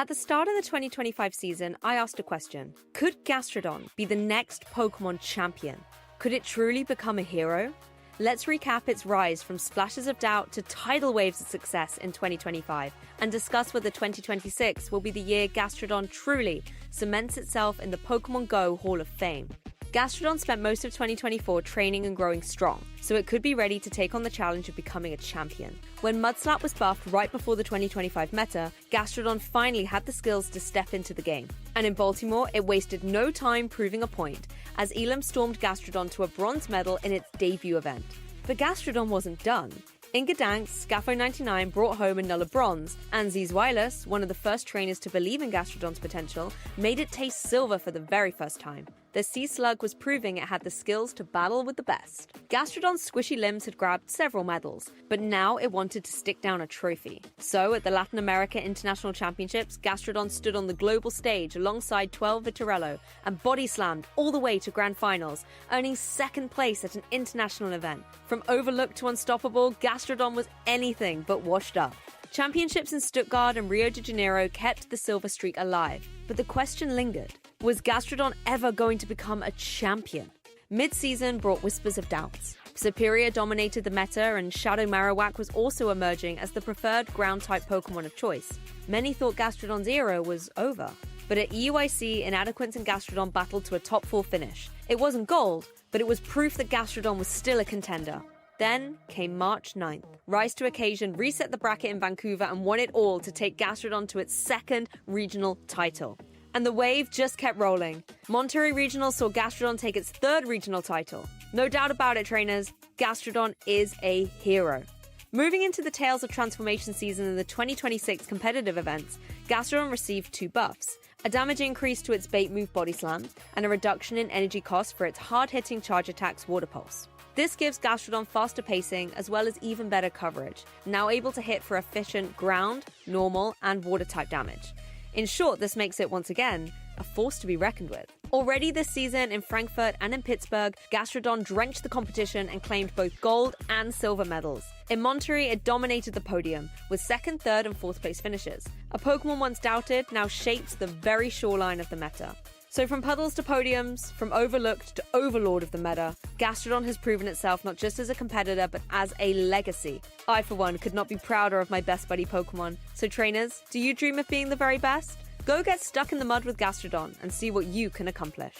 At the start of the 2025 season, I asked a question. Could Gastradon be the next Pokémon champion? Could it truly become a hero? Let's recap its rise from splashes of doubt to tidal waves of success in 2025 and discuss whether 2026 will be the year Gastradon truly cements itself in the Pokémon Go Hall of Fame. Gastradon spent most of 2024 training and growing strong, so it could be ready to take on the challenge of becoming a champion. When Mudslap was buffed right before the 2025 meta, Gastradon finally had the skills to step into the game. And in Baltimore, it wasted no time proving a point, as Elam stormed Gastradon to a bronze medal in its debut event. But Gastradon wasn't done. Inga Danks, Scaffo99 brought home another bronze, and Zizwilas, one of the first trainers to believe in Gastradon's potential, made it taste silver for the very first time. The Sea Slug was proving it had the skills to battle with the best. Gastradon's squishy limbs had grabbed several medals, but now it wanted to stick down a trophy. So, at the Latin America International Championships, Gastradon stood on the global stage alongside 12 Vitorello and body slammed all the way to grand finals, earning second place at an international event. From overlooked to unstoppable, Gastradon was anything but washed up. Championships in Stuttgart and Rio de Janeiro kept the silver streak alive, but the question lingered. Was Gastradon ever going to become a champion? Mid-season brought whispers of doubts. Superior dominated the meta, and Shadow Marowak was also emerging as the preferred ground-type Pokémon of choice. Many thought Gastradon's era was over. But at EUIC, Inadequance and Gastradon battled to a top 4 finish. It wasn't gold, but it was proof that Gastradon was still a contender. Then came March 9th. Rise to occasion reset the bracket in Vancouver and won it all to take Gastradon to its second regional title. And the wave just kept rolling. Monterrey Regional saw Gastradon take its third regional title. No doubt about it, trainers, Gastradon is a hero. Moving into the Tales of Transformation season in the 2026 competitive events, Gastradon received 2 buffs, a damage increase to its bait move Body Slam, and a reduction in energy cost for its hard-hitting charge attacks Water Pulse. This gives Gastradon faster pacing as well as even better coverage, now able to hit for efficient ground, normal, and water-type damage. In short, this makes it, once again, a force to be reckoned with. Already this season in Frankfurt and in Pittsburgh, Gastradon drenched the competition and claimed both gold and silver medals. In Monterrey, it dominated the podium, with 2nd, 3rd, and 4th place finishes. A Pokémon once doubted now shapes the very shoreline of the meta. So from puddles to podiums, from overlooked to overlord of the meta, Gastradon has proven itself not just as a competitor, but as a legacy. I, for one, could not be prouder of my best buddy Pokémon. So trainers, do you dream of being the very best? Go get stuck in the mud with Gastradon and see what you can accomplish.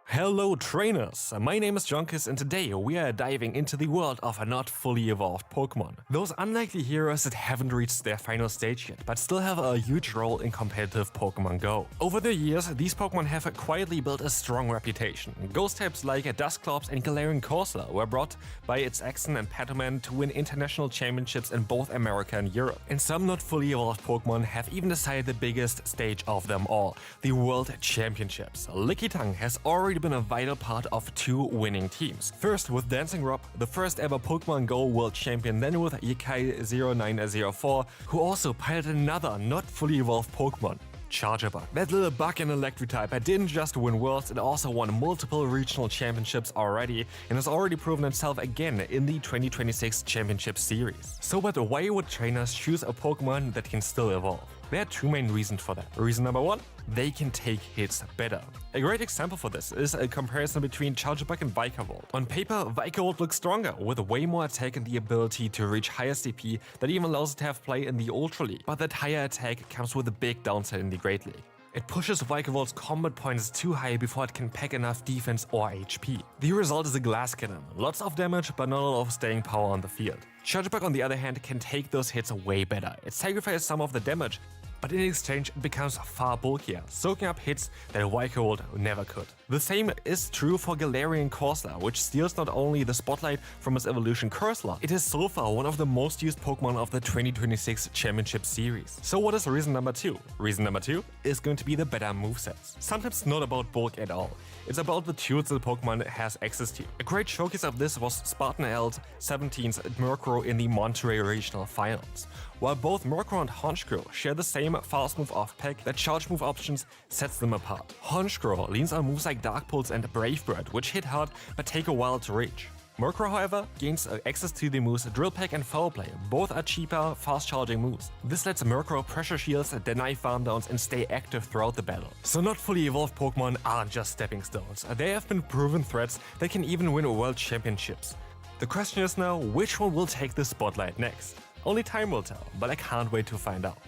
Hello trainers, my name is Jonkis and today we are diving into the world of a not fully evolved Pokémon. Those unlikely heroes that haven't reached their final stage yet, but still have a huge role in competitive Pokémon Go. Over the years, these Pokémon have quietly built a strong reputation. Ghost types like Dusclops and Galarian Corsola were brought by its Axon and Patoman to win international championships in both America and Europe. And some not fully evolved Pokémon have even decided the biggest stage of them all, the World Championships. Lickitung has already been a vital part of 2 winning teams. First with Dancing Rob, the first ever Pokémon Go World Champion, then with Yikai0904, who also piloted another not fully evolved Pokémon, Charjabug. That little bug and electric type didn't just win Worlds, it also won multiple regional championships already and has already proven itself again in the 2026 Championship Series. So but why would trainers choose a Pokémon that can still evolve? There are 2 main reasons for that. Reason number 1, they can take hits better. A great example for this is a comparison between Charjabug and Vikavolt. On paper, Vikavolt looks stronger, with way more attack and the ability to reach higher CP that even allows it to have play in the Ultra League. But that higher attack comes with a big downside in the Great League. It pushes Vikavolt's combat points too high before it can pack enough defense or HP. The result is a glass cannon. Lots of damage, but not a lot of staying power on the field. Charjabug, on the other hand, can take those hits way better. It sacrifices some of the damage, but in exchange it becomes far bulkier, soaking up hits that Vikavolt never could. The same is true for Galarian Corsola, which steals not only the spotlight from its evolution Corsola, it is so far one of the most used Pokémon of the 2026 Championship Series. So what is reason number 2? Reason number 2 is going to be the better movesets. Sometimes not about bulk at all. It's about the tools that Pokémon has access to. A great showcase of this was Spartan L's 17's Murkrow in the Monterrey Regional Finals. While both Murkrow and Honchkrow share the same fast move off pack, that charge move options sets them apart. Honchkrow leans on moves like Dark Pulse and Brave Bird, which hit hard but take a while to reach. Murkrow, however, gains access to the moves Drill Peck and Foul Play. Both are cheaper, fast-charging moves. This lets Murkrow pressure shields, deny farm downs, and stay active throughout the battle. So not fully evolved Pokemon aren't just stepping stones. They have been proven threats that can even win World Championships. The question is now, which one will take the spotlight next? Only time will tell, but I can't wait to find out.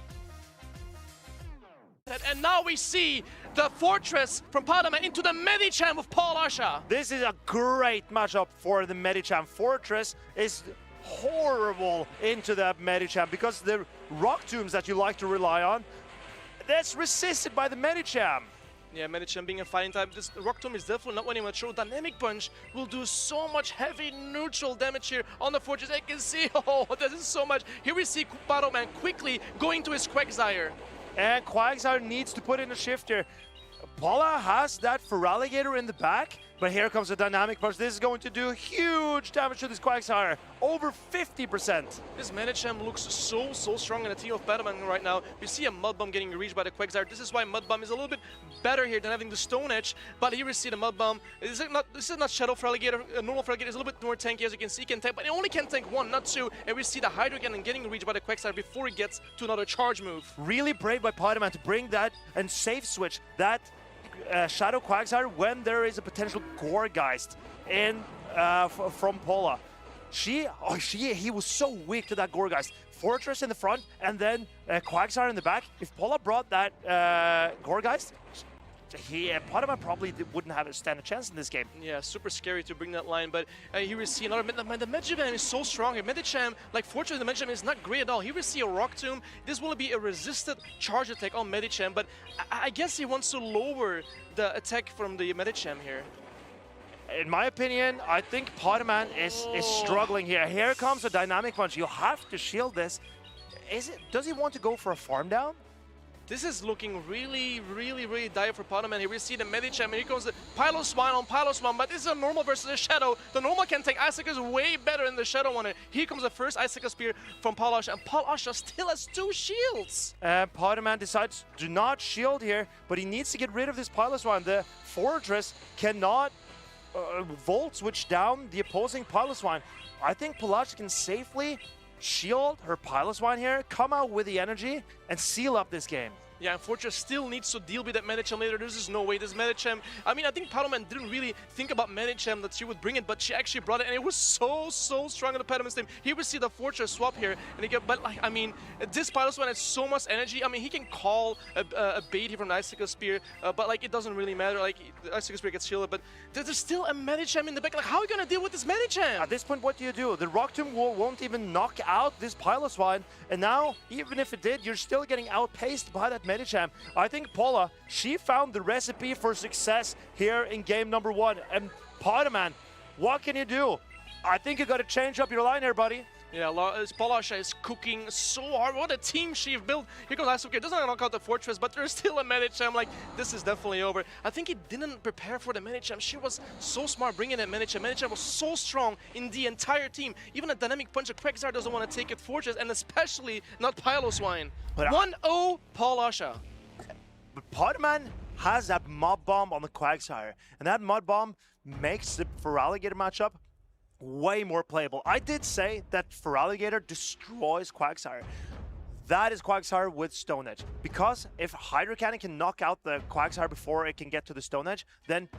And now we see the Fortress from Padama into the Medicham of Paul Asha. This is a great matchup for the Medicham. Fortress is horrible into that Medicham because the Rock Tombs that you like to rely on, that's resisted by the Medicham. Yeah, Medicham being a fighting type, this Rock Tomb is definitely not winning much. Dynamic Punch will do so much heavy neutral damage here on the Fortress. I can see, oh, this is so much. Here we see Battleman quickly going to his Quagsire. And Quagsire needs to put in a shift here. Paula has that Feraligatr in the back, but here comes a Dynamic Punch. This is going to do huge damage to this Quagsire, over 50%. This Medicham looks so strong in the team of Batman right now. You see a Mud Bomb getting reached by the Quagsire. This is why Mud Bomb is a little bit better here than having the Stone Edge, but here we see the Mud Bomb. This is not Shadow Feraligatr. Normal Feraligatr is a little bit more tanky, as you can see. He can tank, but he only can tank one, not two. And we see the Hydro Cannon getting reached by the Quagsire before he gets to another charge move. Really brave by Podeman to bring that and safe switch that Shadow Quagsire when there is a potential Goregeist in from Pola. He was so weak to that Goregeist. Fortress in the front and then Quagsire in the back. If Pola brought that Goregeist, Podeman probably wouldn't have stand a chance in this game. Yeah, super scary to bring that line, but here we see another. The Medicham is so strong here. Medicham, like Fortress, the Medicham is not great at all. Here we see a Rock Tomb. This will be a resisted charge attack on Medicham, but I guess he wants to lower the attack from the Medicham here. In my opinion, I think Podeman is struggling here. Here comes a Dynamic Punch. You have to shield this. Does he want to go for a farm down? This is looking really dire for Podeman. Here we see the Medicham, and here comes the Piloswine on Piloswine, but this is a normal versus a Shadow. The normal can take Icicle way better than the Shadow one. Here comes the first Icicle Spear from Paul Asha, and Paul Asha still has 2 shields. Podeman decides to not shield here, but he needs to get rid of this Piloswine. The Fortress cannot Volt Switch down the opposing Piloswine. I think Paul Asha can safely shield her Piloswine here, come out with the energy, and seal up this game. Yeah, and Fortress still needs to deal with that Medicham later. There's just no way this Medicham... I mean, I think Paddleman didn't really think about Medicham that she would bring it, but she actually brought it, and it was so strong in the Paddleman's team. Here we see the Fortress swap here, and again, but like, I mean, this Piloswine has so much energy. I mean, he can call a bait here from the Icicle Spear, but like, it doesn't really matter. Like, the Icicle Spear gets shielded, but there's still a Medicham in the back. Like, how are you gonna deal with this Medicham? At this point, what do? The Rock Tomb won't even knock out this Piloswine, and now, even if it did, you're still getting outpaced by that Medicham. I think Paula, she found the recipe for success here in game number 1. And Podeman, what can you do? I think you got to change up your line here, buddy. Yeah, Paul Asha is cooking so hard. What a team she built. Here comes Asuka. Doesn't knock out the Fortress, but there's still a Medicham. Like, this is definitely over. I think he didn't prepare for the Medicham. She was so smart bringing that Medicham. Medicham was so strong in the entire team. Even a Dynamic Punch of Quagsire doesn't want to take it Fortress, and especially not Piloswine. 1-0 Paul Asha. But Podeman has that Mud Bomb on the Quagsire, and that Mud Bomb makes the Feraligatr matchup way more playable. I did say that Feraligatr destroys Quagsire. That is Quagsire with Stone Edge. Because if Hydro Cannon can knock out the Quagsire before it can get to the Stone Edge, then,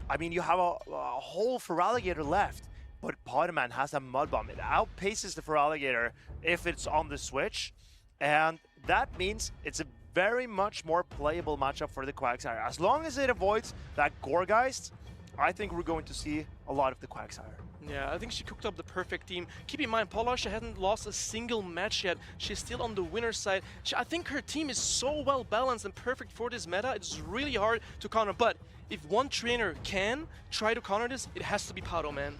I mean, you have a whole Feraligatr left. But Podeman has a Mud Bomb. It outpaces the Feraligatr if it's on the switch, and that means it's a very much more playable matchup for the Quagsire. As long as it avoids that Goregeist, I think we're going to see a lot of the Quagsire. Yeah, I think she cooked up the perfect team. Keep in mind, Paul Asha hasn't lost a single match yet. She's still on the winner's side. I think her team is so well balanced and perfect for this meta. It's really hard to counter. But if one trainer can try to counter this, it has to be Podeman.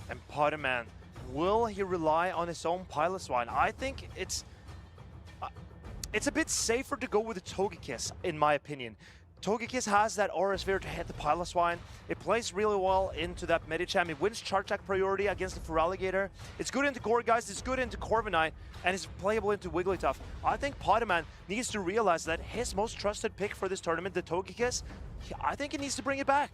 And Podeman, will he rely on his own Piloswine? I think it's a bit safer to go with the Togekiss, in my opinion. Togekiss has that Aura Sphere to hit the Piloswine. It plays really well into that Medicham. It wins Charge Attack priority against the Feraligatr. It's good into Goregeist, it's good into Corviknight, and it's playable into Wigglytuff. I think Podeman needs to realize that his most trusted pick for this tournament, the Togekiss, I think he needs to bring it back.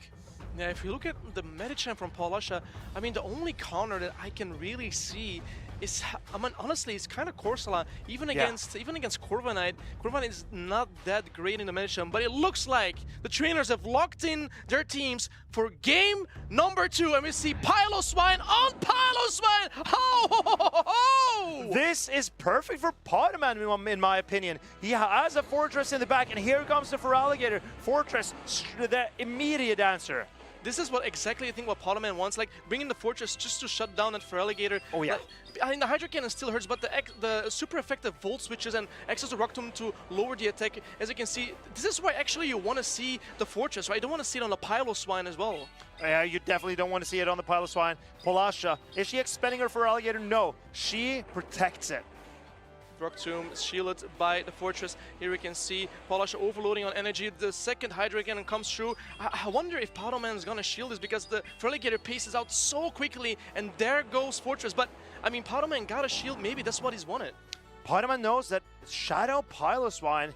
Yeah, if you look at the Medicham from Polasha, I mean, the only counter that I can really see is, I mean, honestly, it's kind of Corsola. Even against Corviknight, Corviknight is not that great in the Medicham, but it looks like the trainers have locked in their teams for game number 2, and we see Piloswine on Piloswine. Oh! This is perfect for Pokémon, in my opinion. He has a Fortress in the back, and here comes the Feraligatr. Fortress, the immediate answer. This is what exactly I think what Pokémon wants, like bringing the Fortress just to shut down that Feraligatr. Oh yeah. Like, I mean, the Hydro Cannon still hurts, but the super effective Volt Switches and access to Rock Tomb to lower the attack, as you can see, this is why actually you want to see the Fortress, right? You don't want to see it on the Piloswine as well. Yeah, you definitely don't want to see it on the Piloswine. Polasha, is she expending her Feraligatr? No, she protects it. Rock Tomb shielded by the Fortress. Here we can see Polasha overloading on energy. The second Hydro Cannon comes through. I wonder if Pokémon is gonna shield this because the Feraligatr paces out so quickly, and there goes Fortress. But I mean, Pokémon got a shield. Maybe that's what he's wanted. Pokémon knows that Shadow Piloswine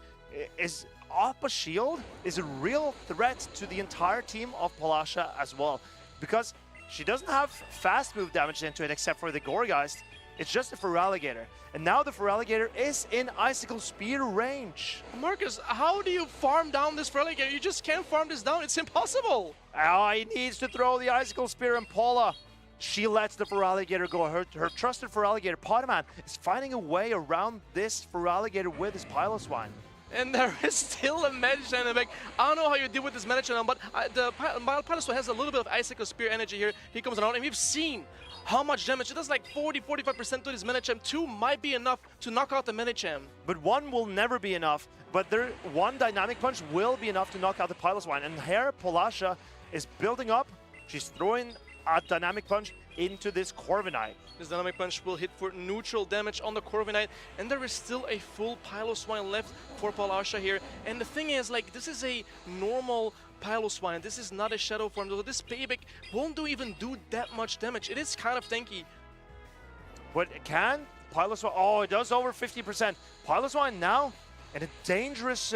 is up a shield, is a real threat to the entire team of Polasha as well, because she doesn't have fast move damage into it except for the Gourgeist. It's just a Feraligatr. And now the Feraligatr is in Icicle Speed range. Marcus, how do you farm down this Feraligatr? You just can't farm this down. It's impossible. He needs to throw the Icicle Spear, and Paula, she lets the Feraligatr go. Her trusted Feraligatr, Pokémon, is finding a way around this Feraligatr with his Piloswine. And there is still a Medicham in the back. I don't know how you deal with this Medicham, but the Piloswine has a little bit of Icicle Spear energy here. He comes around, and we've seen how much damage. It does like 40-45% to this Medicham. 2 might be enough to knock out the Medicham. But 1 will never be enough. But one Dynamic Punch will be enough to knock out the Piloswine. And here, Polasha is building up. She's throwing a Dynamic Punch into this Corviknight. This Dynamic Punch will hit for neutral damage on the Corviknight, and there is still a full Piloswine left for Polasha here. And the thing is, like, this is a normal Piloswine. This is not a Shadow form, so this Payback won't even do that much damage. It is kind of tanky. But it can Piloswine, oh, it does over 50%. Piloswine now in a dangerous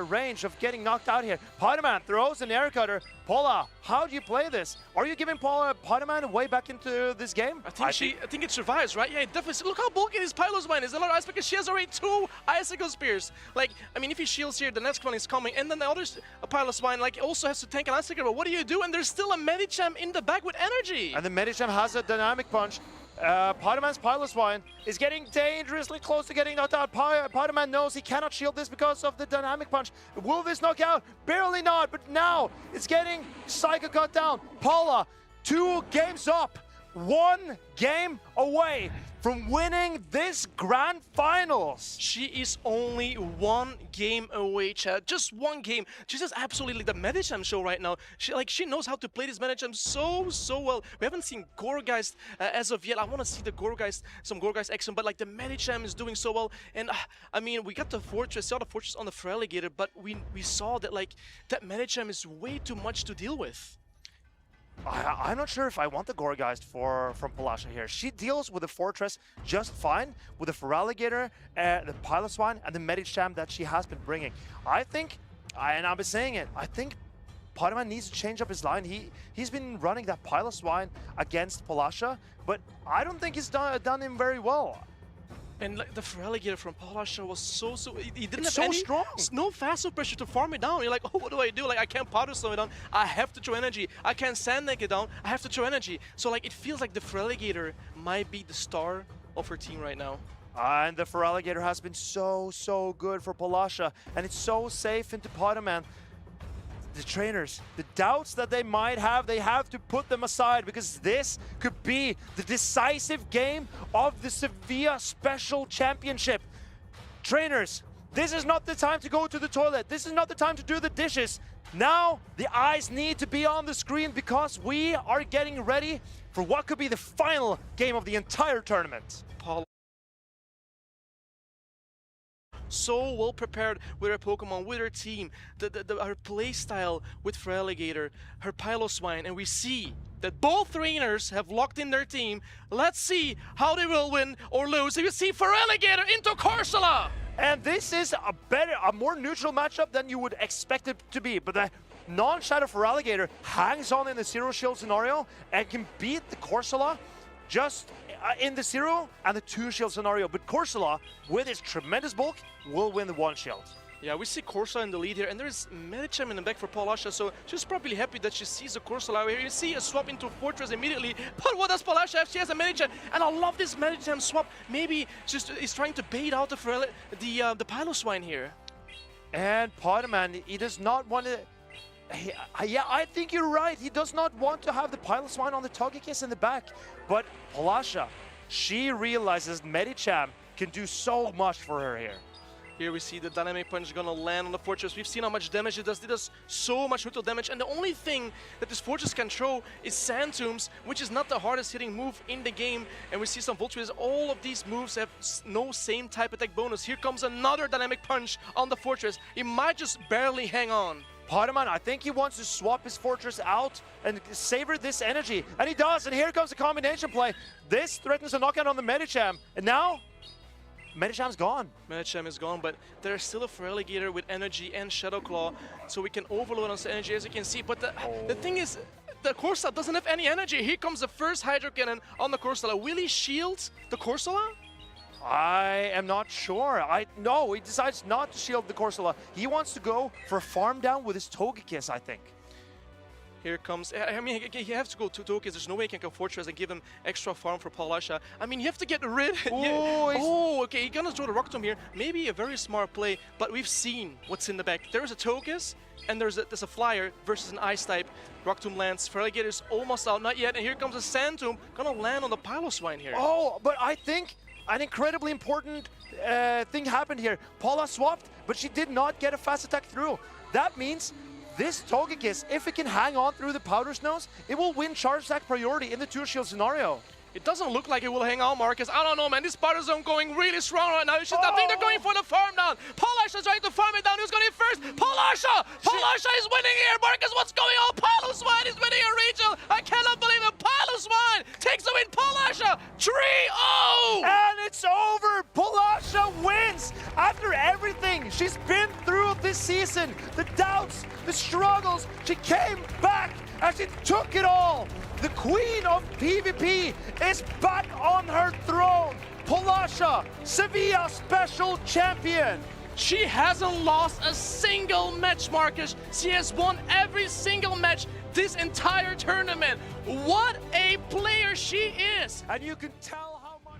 range of getting knocked out here. Pokémon throws an air cutter. Paula, how do you play this? Are you giving Pokémon way back into this game? I think it survives, right? Yeah, it definitely. Look how bulky this Piloswine is. A lot of ice because she has already 2 Icicle Spears. Like, I mean, if he shields here, the next one is coming, and then the other Piloswine, like, also has to tank an Icicle. But what do you do? And there's still a Medicham in the back with energy. And the Medicham has a Dynamic Punch. Pokémon's Piloswine is getting dangerously close to getting knocked out. Pokémon knows he cannot shield this because of the Dynamic Punch. Will this knock out? Barely not, but now it's getting Psycho cut down. Paula, 2 games up, 1 game away from winning this Grand Finals. She is only 1 game away, Chad. Just 1 game. She's just absolutely the Medicham show right now. She knows how to play this Medicham so well. We haven't seen Gourgeist as of yet. I want to see the some Gourgeist action, but like the Medicham is doing so well. And I mean, we got the Fortress, saw the Fortress on the Feraligatr, but we saw that like that Medicham is way too much to deal with. I'm not sure if I want the Gourgeist from Polasha here. She deals with the Fortress just fine with the Feraligatr, the Piloswine, and the Medicham that she has been bringing. I think, and I've been saying it, I think Pokémon needs to change up his line. He's been running that Piloswine against Polasha, but I don't think he's done him very well. And like the Feraligatr from Polasha was so he didn't have so any strong. No fast pressure to farm it down. You're like, oh, what do I do? Like, I can't powder slow it down. I have to throw energy. I can't sand neck it down. I have to throw energy. So like, it feels like the Feraligatr might be the star of her team right now. And the Feraligatr has been so good for Polasha, and it's so safe into Pokémon. The trainers, the doubts that they might have, they have to put them aside, because this could be the decisive game of the Sevilla Special Championship. Trainers, this is not the time to go to the toilet. This is not the time to do the dishes. Now the eyes need to be on the screen, because we are getting ready for what could be the final game of the entire tournament. So well prepared with her Pokemon, with her team, her playstyle with Feraligatr, her Piloswine, and we see that both trainers have locked in their team. Let's see how they will win or lose. You see Feraligatr into Corsola! And this is a more neutral matchup than you would expect it to be. But non-Shadow Feraligatr hangs on in the zero shield scenario and can beat the Corsola just in the zero and the 2 shield scenario. But Corsola, with its tremendous bulk, will win the 1 shield. Yeah, we see Corsola in the lead here, and there's Medicham in the back for Palasha, so she's probably happy that she sees the Corsola out here. You see a swap into Fortress immediately, but what does Palasha have? She has a Medicham, and I love this Medicham swap. Maybe just is trying to bait out the Piloswine here. And Pokémon, he does not want to... Yeah, I think you're right. He does not want to have the Piloswine on the Togekiss in the back. But Palasha, she realizes Medicham can do so much for her here. Here we see the Dynamic Punch gonna land on the Fortress. We've seen how much damage it does. It does so much neutral damage, and the only thing that this Fortress can throw is Sand Tombs, which is not the hardest hitting move in the game. And we see some Voltrees. All of these moves have no same type attack bonus. Here comes another Dynamic Punch on the Fortress. He might just barely hang on. Pokémon, I think he wants to swap his Fortress out and savor this energy. And he does, and here comes the combination play. This threatens a knockout on the Medicham. And now, Medicham's gone. Medicham is gone, but there's still a Feraligatr with energy and Shadow Claw, so we can overload on the energy, as you can see. But the thing is, the Corsola doesn't have any energy. Here comes the first Hydro Cannon on the Corsola. Will he shield the Corsola? I am not sure. No, he decides not to shield the Corsola. He wants to go for a farm down with his Togekiss, I think. Here comes, I mean, he has to go to Togekiss. There's no way he can go Fortress and give him extra farm for Palasha. I mean, you have to get rid. Okay, he's gonna throw the Rock Tomb here. Maybe a very smart play, but we've seen what's in the back. There's a Togekiss, and there's a Flyer versus an Ice type. Rock Tomb lands. Feraligator's almost out, not yet. And here comes a Sand Tomb, gonna land on the Piloswine here. Oh, but I think an incredibly important thing happened here. Paula swapped, but she did not get a fast attack through. That means this Togekiss, if it can hang on through the Powder Snows, it will win charge attack priority in the 2 shield scenario. It doesn't look like it will hang on, Marcus. I don't know, man. This Powder Zone going really strong right now. I think they're going for the farm down. Palasha's trying to farm it down. Who's going to hit first? Palasha! Palasha is winning here. Marcus, what's going on? Piloswine is winning a regional. I cannot believe it. Piloswine takes the win. Palasha 3-0! And it's over. Palasha wins. After everything she's been through this season, the doubts, the struggles, she came back and she took it all. The queen of PvP is back on her throne. Palasha, Sevilla special champion. She hasn't lost a single match, Marcus. She has won every single match this entire tournament. What a player she is. And you can tell how much...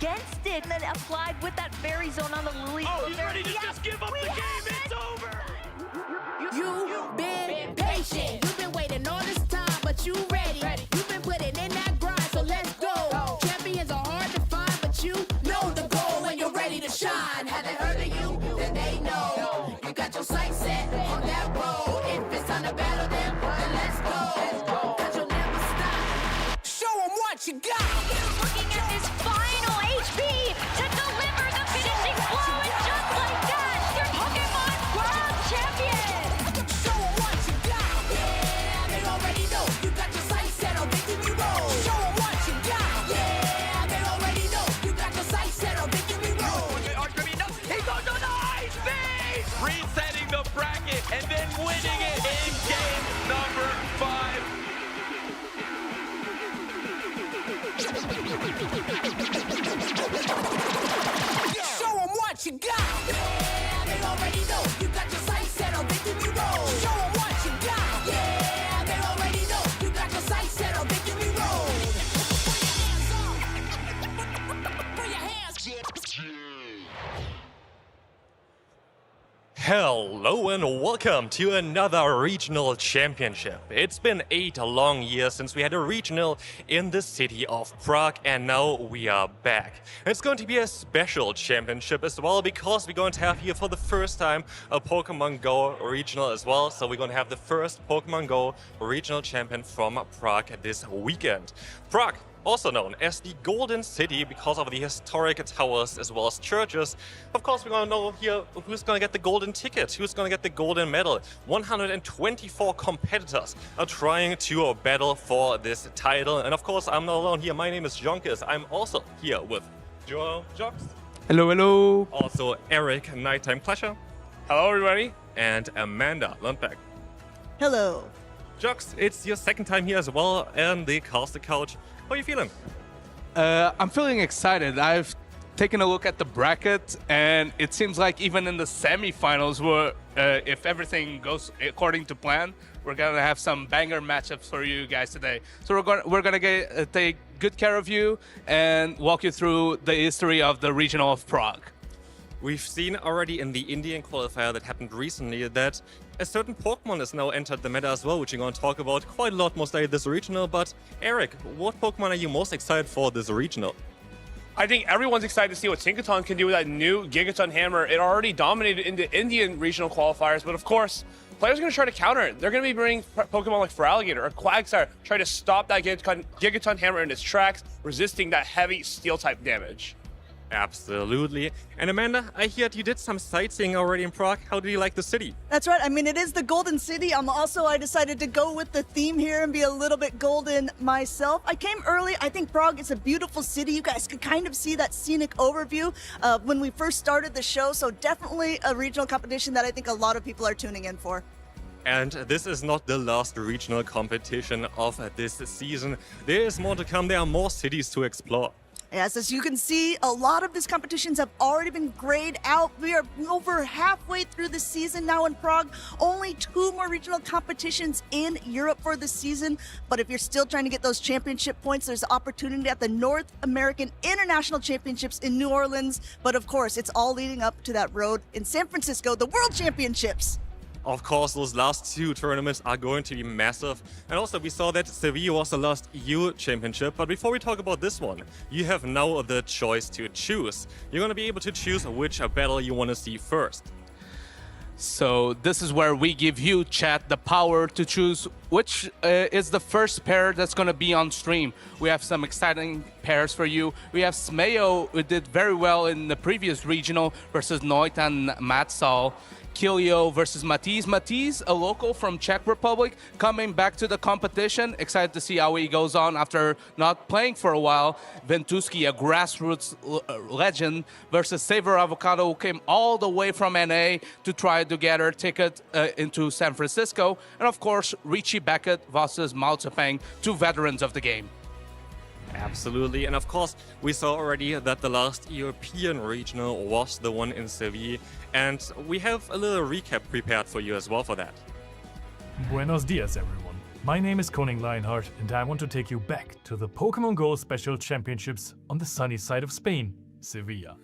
Against it, and then applied with that Fairy Zone on the Lily. Oh, he's ready to just give up the game. It's over. You've been patient. You've been waiting all this time, but you ready. You've been putting in that grind, so let's go. Champions are hard to find, but you know the goal when you're ready to shine. Have they heard of you? Then they know. You got your sights set on that road. If it's time to battle them, then let's go. 'Cause you'll never stop. Show them what you got. Looking at this final HP to deliver the finishing blow, and just like that, your Pokémon World Champion! Show them what you got. Show 'em what you got. Yeah, they already know. You got your sights set on victory road. Show 'em what you got. Yeah, they already know. You got your sights set on victory road. Put your hands Hello and welcome to another regional championship. It's been 8 long years since we had a regional in the city of Prague, and now we are back. It's going to be a special championship as well, because we're going to have here for the first time a Pokemon Go regional as well. So we're going to have the first Pokemon Go regional champion from Prague this weekend. Prague, also known as the Golden City because of the historic towers as well as churches. Of course, we're going to know here who's going to get the golden ticket, who's going to get the golden medal. 124 competitors are trying to battle for this title. And of course, I'm not alone here. My name is Jonkis. I'm also here with Joel Jocks. Hello, hello. Also Eric, Nighttime Clasher. Hello, everybody. And Amanda Lundbeck. Hello. Jocks, it's your second time here as well, and the caster couch. How are you feeling? I'm feeling excited. I've taken a look at the bracket, and it seems like even in the semifinals, if everything goes according to plan, we're gonna have some banger matchups for you guys today. So we're gonna take good care of you and walk you through the history of the regional of Prague. We've seen already in the Indian qualifier that happened recently that a certain Pokemon has now entered the meta as well, which we're going to talk about quite a lot most likely this regional. But Eric, what Pokemon are you most excited for this regional? I think everyone's excited to see what Tinkaton can do with that new Gigaton hammer. It already dominated in the Indian regional qualifiers, but of course, players are going to try to counter it. They're going to be bringing Pokemon like Feraligatr or Quagsire, try to stop that Gigaton hammer in its tracks, resisting that heavy Steel-type damage. Absolutely. And Amanda, I heard you did some sightseeing already in Prague. How do you like the city? That's right. I mean, it is the Golden City. I decided to go with the theme here and be a little bit golden myself. I came early. I think Prague is a beautiful city. You guys could kind of see that scenic overview when we first started the show. So definitely a regional competition that I think a lot of people are tuning in for. And this is not the last regional competition of this season. There is more to come. There are more cities to explore. Yes, as you can see, a lot of these competitions have already been grayed out. We are over halfway through the season now in Prague. Only 2 more regional competitions in Europe for the season. But if you're still trying to get those championship points, there's opportunity at the North American International Championships in New Orleans. But of course, it's all leading up to that road in San Francisco, the World Championships. Of course, those last 2 tournaments are going to be massive. And also, we saw that Sevilla was the last EU championship. But before we talk about this one, you have now the choice to choose. You're going to be able to choose which battle you want to see first. So this is where we give you, chat, the power to choose which is the first pair that's going to be on stream. We have some exciting pairs for you. We have Smeyo, who did very well in the previous regional versus Noit and Matsal. Kilio versus Matiz. Matiz, a local from Czech Republic, coming back to the competition. Excited to see how he goes on after not playing for a while. Ventuski, a grassroots legend, versus Savor Avocado, who came all the way from NA to try to get her ticket into San Francisco. And of course, Richie Beckett versus Mao Zepeng, 2 veterans of the game. Absolutely. And of course, we saw already that the last European regional was the one in Sevilla. And we have a little recap prepared for you as well for that. Buenos dias, everyone. My name is Koning Lionheart, and I want to take you back to the Pokemon Go Special Championships on the sunny side of Spain, Sevilla.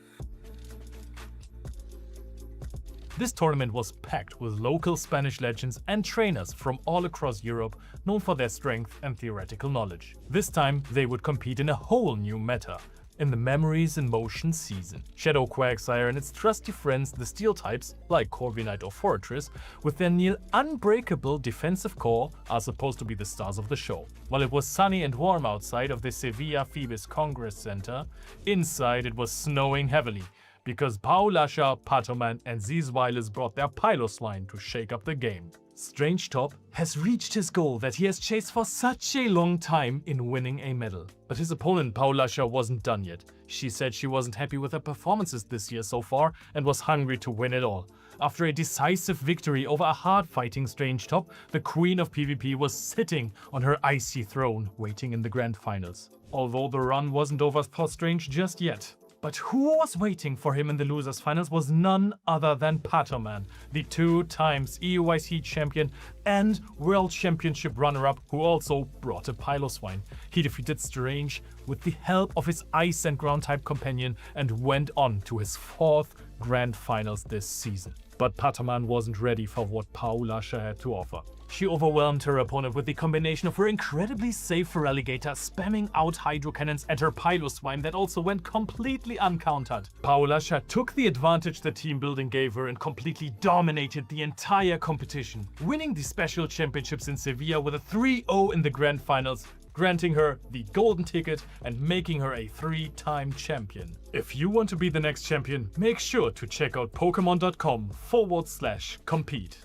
This tournament was packed with local Spanish legends and trainers from all across Europe known for their strength and theoretical knowledge. This time, they would compete in a whole new meta, in the Memories in Motion season. Shadow Quagsire and its trusty friends, the Steel types, like Corviknight or Fortress, with their near unbreakable defensive core, are supposed to be the stars of the show. While it was sunny and warm outside of the Sevilla Phoebus Congress Center, inside it was snowing heavily, because Paulasha, Patoman and Zeesweiles brought their Piloswine to shake up the game. Strange Top has reached his goal that he has chased for such a long time in winning a medal. But his opponent, Paulasha, wasn't done yet. She said she wasn't happy with her performances this year so far and was hungry to win it all. After a decisive victory over a hard-fighting Strange Top, the queen of PvP was sitting on her icy throne, waiting in the grand finals. Although the run wasn't over for Strange just yet. But who was waiting for him in the losers finals was none other than Patoman, the 2 times EUIC champion and World Championship runner-up who also brought a Piloswine. He defeated Strange with the help of his ice and ground type companion and went on to his 4th grand finals this season. But Patoman wasn't ready for what Paulasha had to offer. She overwhelmed her opponent with the combination of her incredibly safe Feraligatr spamming out hydro cannons and her Piloswine that also went completely uncountered. Paulasha took the advantage the team building gave her and completely dominated the entire competition, winning the special championships in Sevilla with a 3-0 in the grand finals, granting her the golden ticket and making her a 3-time champion. If you want to be the next champion, make sure to check out Pokemon.com/compete.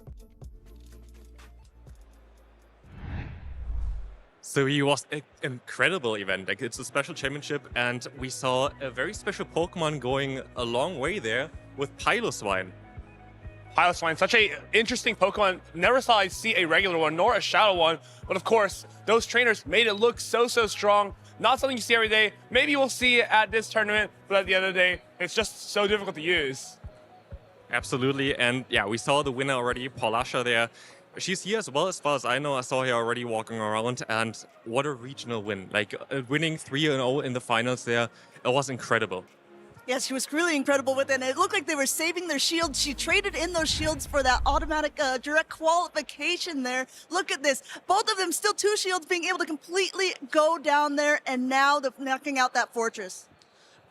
So it was an incredible event. Like, it's a special championship, and we saw a very special Pokemon going a long way there with Piloswine. Piloswine, such a interesting Pokemon. Never saw I see a regular one, nor a shadow one. But of course, those trainers made it look so strong. Not something you see every day. Maybe we'll see it at this tournament, but at the end of the day, it's just so difficult to use. Absolutely, and yeah, we saw the winner already, Paulasha there. She's here as well, as far as I know. I saw her already walking around, and what a regional win. Like, winning 3-0 in the finals there, it was incredible. Yes, she was really incredible with it, and it looked like they were saving their shields. She traded in those shields for that automatic direct qualification there. Look at this. Both of them still 2 shields being able to completely go down there, and now they're knocking out that fortress.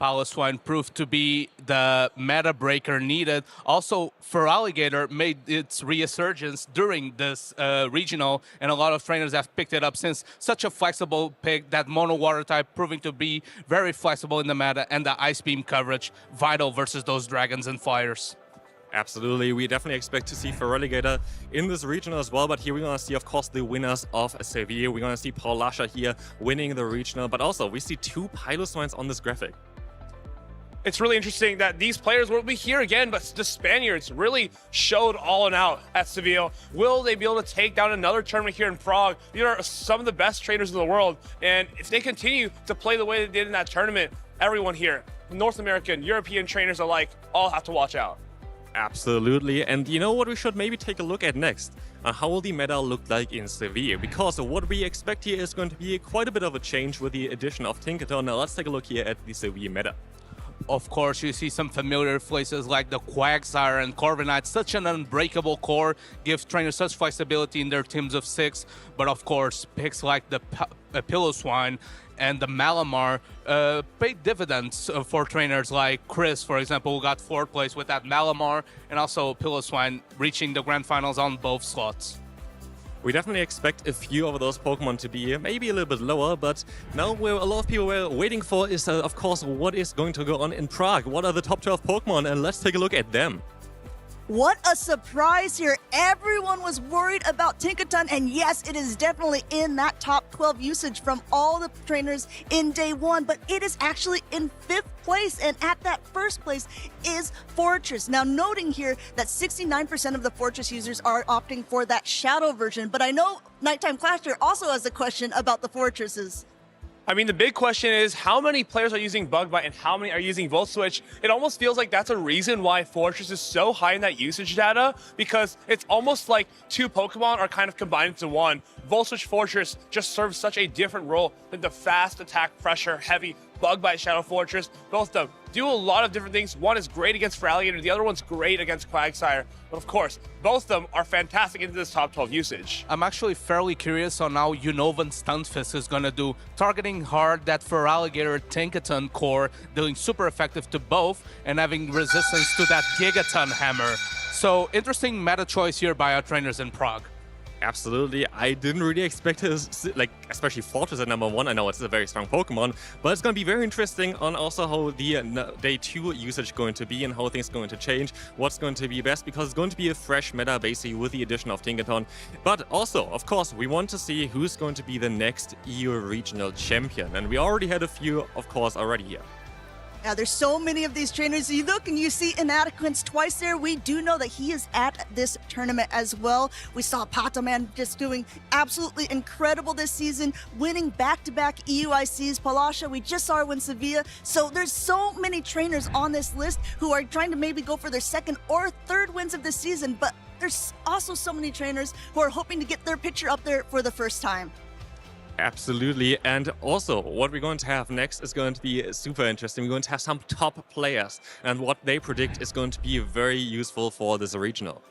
Piloswine proved to be the meta breaker needed. Also, Feraligatr made its resurgence during this regional, and a lot of trainers have picked it up since. Such a flexible pick, that mono water type proving to be very flexible in the meta, and the ice beam coverage vital versus those dragons and fires. Absolutely, we definitely expect to see Feraligatr in this regional as well, but here we're going to see, of course, the winners of Sevilla. We're going to see Paulasha here winning the regional, but also we see 2 Piloswines on this graphic. It's really interesting that these players will be here again, but the Spaniards really showed all and out at Sevilla. Will they be able to take down another tournament here in Prague? These are some of the best trainers in the world, and if they continue to play the way they did in that tournament, everyone here, North American, European trainers alike, all have to watch out. Absolutely, and you know what we should maybe take a look at next? How will the meta look like in Sevilla? Because what we expect here is going to be quite a bit of a change with the addition of Tinkaton. Now let's take a look here at the Sevilla meta. Of course, you see some familiar faces like the Quagsire and Corviknight. Such an unbreakable core, give trainers such flexibility in their teams of 6. But of course, picks like the Piloswine and the Malamar paid dividends for trainers like Chris, for example, who got 4th place with that Malamar, and also Piloswine reaching the grand finals on both slots. We definitely expect a few of those Pokemon to be maybe a little bit lower, but now where a lot of people were waiting for is, of course, what is going to go on in Prague. What are the top 12 Pokemon? And let's take a look at them. What a surprise here. Everyone was worried about Tinkaton, and yes, it is definitely in that top 12 usage from all the trainers in day 1, but it is actually in 5th place, and at that 1st place is Fortress. Now, noting here that 69% of the Fortress users are opting for that Shadow version, but I know Nighttime Clasher also has a question about the Fortresses. I mean, the big question is how many players are using Bug Bite and how many are using Volt Switch? It almost feels like that's a reason why Fortress is so high in that usage data, because it's almost like 2 Pokemon are kind of combined into one. Volt Switch Fortress just serves such a different role than the fast attack, pressure, heavy Bug Bite Shadow Fortress. Both of them do a lot of different things. One is great against Feraligatr, the other one's great against Quagsire. But of course, both of them are fantastic into this top 12 usage. I'm actually fairly curious on how Unova Stunfisk is going to do, targeting hard that Feraligatr Tinkaton core, dealing super effective to both, and having resistance to that Gigaton Hammer. So, interesting meta choice here by our trainers in Prague. Absolutely. I didn't really expect his, like, especially Fortress at #1. I know it's a very strong Pokemon, but it's going to be very interesting on also how the day 2 usage going to be and how things going to change, what's going to be best, because it's going to be a fresh meta basically with the addition of Tinkaton. But also, of course, we want to see who's going to be the next EU regional champion, and we already had a few, of course, already here. Yeah, there's so many of these trainers. You look and you see Inadequance twice there. We do know that he is at this tournament as well. We saw Patoman just doing absolutely incredible this season, winning back-to-back EUICs. Palasha, we just saw her win Sevilla. So there's so many trainers on this list who are trying to maybe go for their second or third wins of the season, but there's also so many trainers who are hoping to get their picture up there for the first time. Absolutely, and also what we're going to have next is going to be super interesting. We're going to have some top players, and what they predict is going to be very useful for this regional.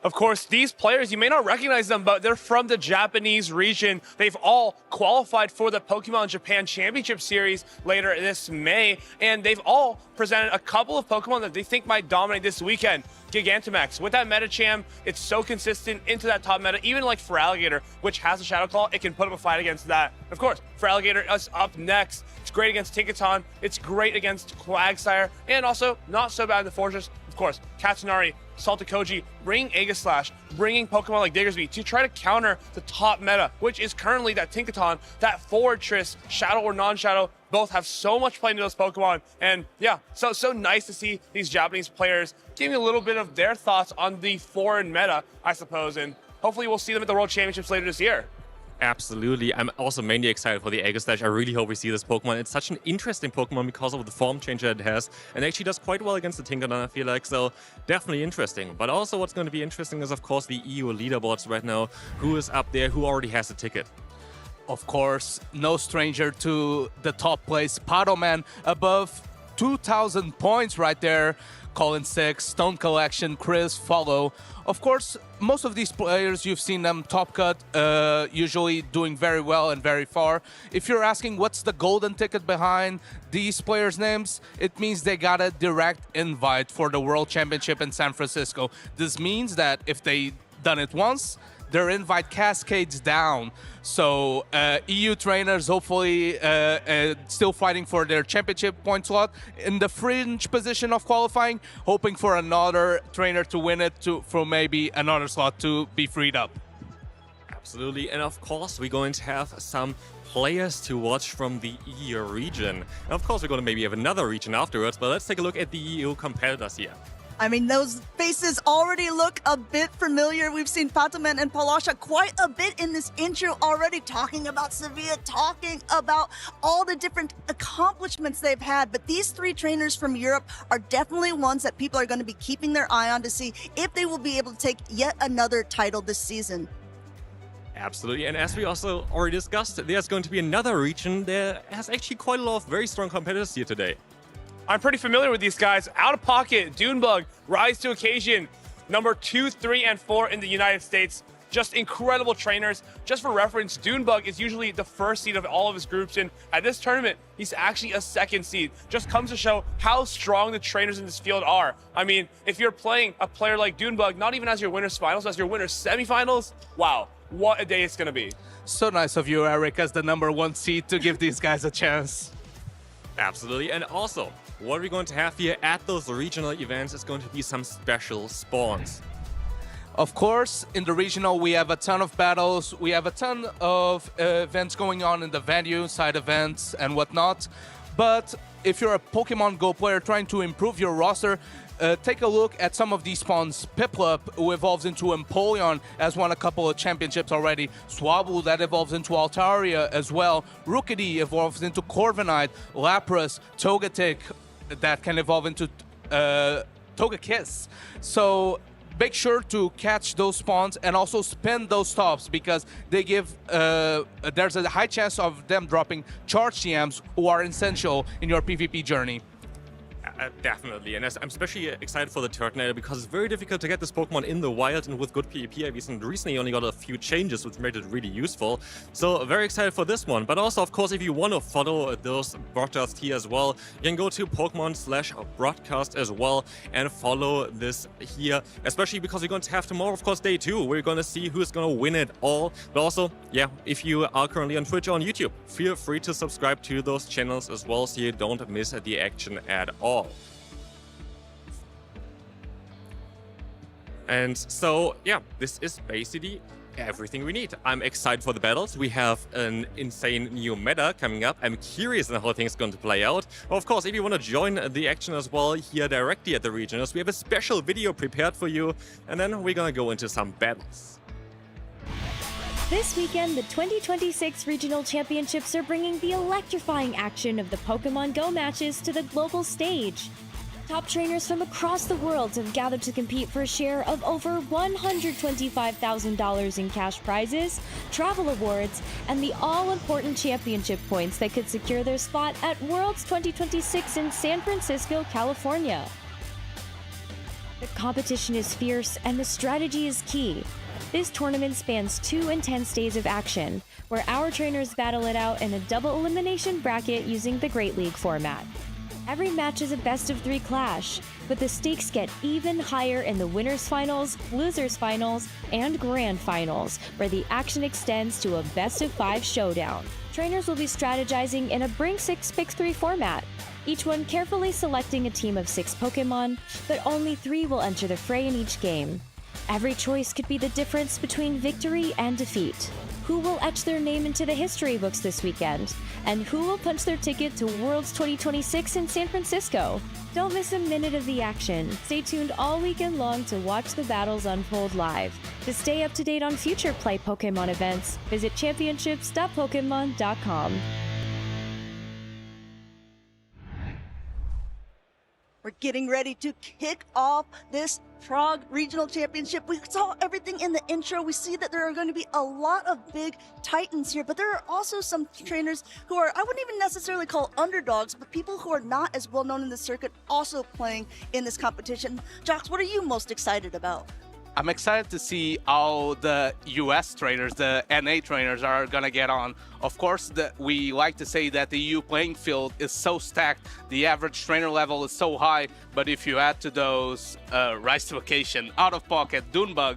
Of course, these players, you may not recognize them, but they're from the Japanese region. They've all qualified for the Pokemon Japan Championship Series later this May, and they've all presented a couple of Pokemon that they think might dominate this weekend. Gigantamax, with that Metacham, it's so consistent into that top meta, even like Feraligatr, which has a Shadow Claw, it can put up a fight against that. Of course, Feraligatr is up next. It's great against Tinkaton, it's great against Quagsire, and also not so bad in the Fortress. Of course, Katsunari, Saltakoji, bringing Aegislash, bringing Pokemon like Diggersby to try to counter the top meta, which is currently that Tinkaton, that Fortress, Shadow or non-Shadow, both have so much play into those Pokemon. And yeah, so nice to see these Japanese players giving a little bit of their thoughts on the foreign meta, I suppose, and hopefully we'll see them at the World Championships later this year. Absolutely. I'm also mainly excited for the Aegislash. I really hope we see this Pokemon. It's such an interesting Pokemon because of the form change that it has, and actually does quite well against the Tinkaton, I feel like, so definitely interesting. But also what's going to be interesting is, of course, the EU leaderboards right now. Who is up there? Who already has a ticket? Of course, no stranger to the top place. Patoman above 2,000 points right there. Colin 6, Stone Collection, Chris follow. Of course, most of these players, you've seen them top cut, usually doing very well and very far. If you're asking what's the golden ticket behind these players' names, it means they got a direct invite for the World Championship in San Francisco. This means that if they done it once, their invite cascades down. So EU trainers hopefully still fighting for their championship point slot in the fringe position of qualifying, hoping for another trainer to win it for maybe another slot to be freed up. Absolutely, and of course we're going to have some players to watch from the EU region. And of course we're going to maybe have another region afterwards, but let's take a look at the EU competitors here. I mean, those faces already look a bit familiar. We've seen Patoman and Palasha quite a bit in this intro already, talking about Sevilla, talking about all the different accomplishments they've had. But these three trainers from Europe are definitely ones that people are going to be keeping their eye on to see if they will be able to take yet another title this season. Absolutely, and as we also already discussed, there's going to be another region that has actually quite a lot of very strong competitors here today. I'm pretty familiar with these guys. Out of Pocket, Dunebug, Rise to Occasion, number 2, 3, and 4 in the United States. Just incredible trainers. Just for reference, Dunebug is usually the first seed of all of his groups, and at this tournament, he's actually a second seed. Just comes to show how strong the trainers in this field are. I mean, if you're playing a player like Dunebug, not even as your winner's finals, as your winner's semifinals, wow, what a day it's gonna be. So nice of you, Eric, as the #1 seed to give these guys a chance. Absolutely, and also, what we're going to have here at those regional events is going to be some special spawns. Of course, in the regional, we have a ton of battles. We have a ton of events going on in the venue, side events, and whatnot. But if you're a Pokemon Go player trying to improve your roster, take a look at some of these spawns. Piplup, who evolves into Empoleon, has won a couple of championships already. Swablu, that evolves into Altaria as well. Rookidee evolves into Corviknight. Lapras, Togetic, that can evolve into Togekiss. So make sure to catch those spawns and also spin those tops, because they give there's a high chance of them dropping charge TMs who are essential in your PvP journey. Definitely. And I'm especially excited for the Turtonator because it's very difficult to get this Pokemon in the wild, and with good PvP, I've recently only got a few changes, which made it really useful. So very excited for this one. But also, of course, if you want to follow those broadcasts here as well, you can go to Pokemon/broadcast as well and follow this here, especially because we're going to have tomorrow, of course, day 2. We're going to see who's going to win it all. But also, yeah, if you are currently on Twitch or on YouTube, feel free to subscribe to those channels as well so you don't miss the action at all. And so, yeah, this is basically everything we need. I'm excited for the battles. We have an insane new meta coming up. I'm curious on how things are going to play out. Of course, if you want to join the action as well here directly at the regionals, we have a special video prepared for you. And then we're going to go into some battles. This weekend, the 2026 Regional Championships are bringing the electrifying action of the Pokemon Go matches to the global stage. Top trainers from across the world have gathered to compete for a share of over $125,000 in cash prizes, travel awards, and the all-important championship points that could secure their spot at Worlds 2026 in San Francisco, California. The competition is fierce and the strategy is key. This tournament spans 2 intense days of action, where our trainers battle it out in a double elimination bracket using the Great League format. Every match is a best-of-3 clash, but the stakes get even higher in the winners' finals, losers' finals, and grand finals, where the action extends to a best-of-5 showdown. Trainers will be strategizing in a Bring 6 Pick 3 format, each one carefully selecting a team of 6 Pokemon, but only 3 will enter the fray in each game. Every choice could be the difference between victory and defeat. Who will etch their name into the history books this weekend? And who will punch their ticket to Worlds 2026 in San Francisco? Don't miss a minute of the action. Stay tuned all weekend long to watch the battles unfold live. To stay up to date on future Play Pokemon events, visit championships.pokemon.com. We're getting ready to kick off this Prague Regional Championship. We saw everything in the intro. We see that there are going to be a lot of big titans here, but there are also some trainers who are, I wouldn't even necessarily call underdogs, but people who are not as well known in the circuit also playing in this competition. Jox, what are you most excited about? I'm excited to see how the US trainers, the NA trainers, are going to get on. Of course, we like to say that the EU playing field is so stacked, the average trainer level is so high, but if you add to those Rise to Occasion, Out of Pocket, Dunebug,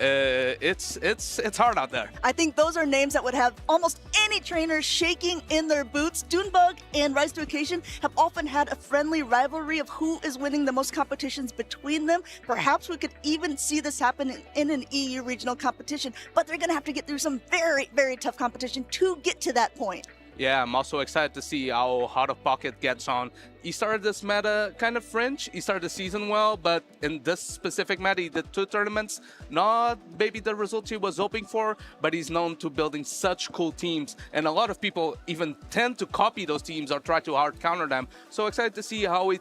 it's hard out there. I think those are names that would have almost any trainer shaking in their boots. Dunebug and Rise to Occasion have often had a friendly rivalry of who is winning the most competitions between them. Perhaps we could even see this happen in an EU regional competition, but they're going to have to get through some very, very tough competition to get to that point. Yeah, I'm also excited to see how Out of Pocket gets on. He started this meta kind of fringe. He started the season well, but in this specific meta, he did 2 tournaments. Not maybe the results he was hoping for, but he's known to building such cool teams. And a lot of people even tend to copy those teams or try to hard counter them. So excited to see how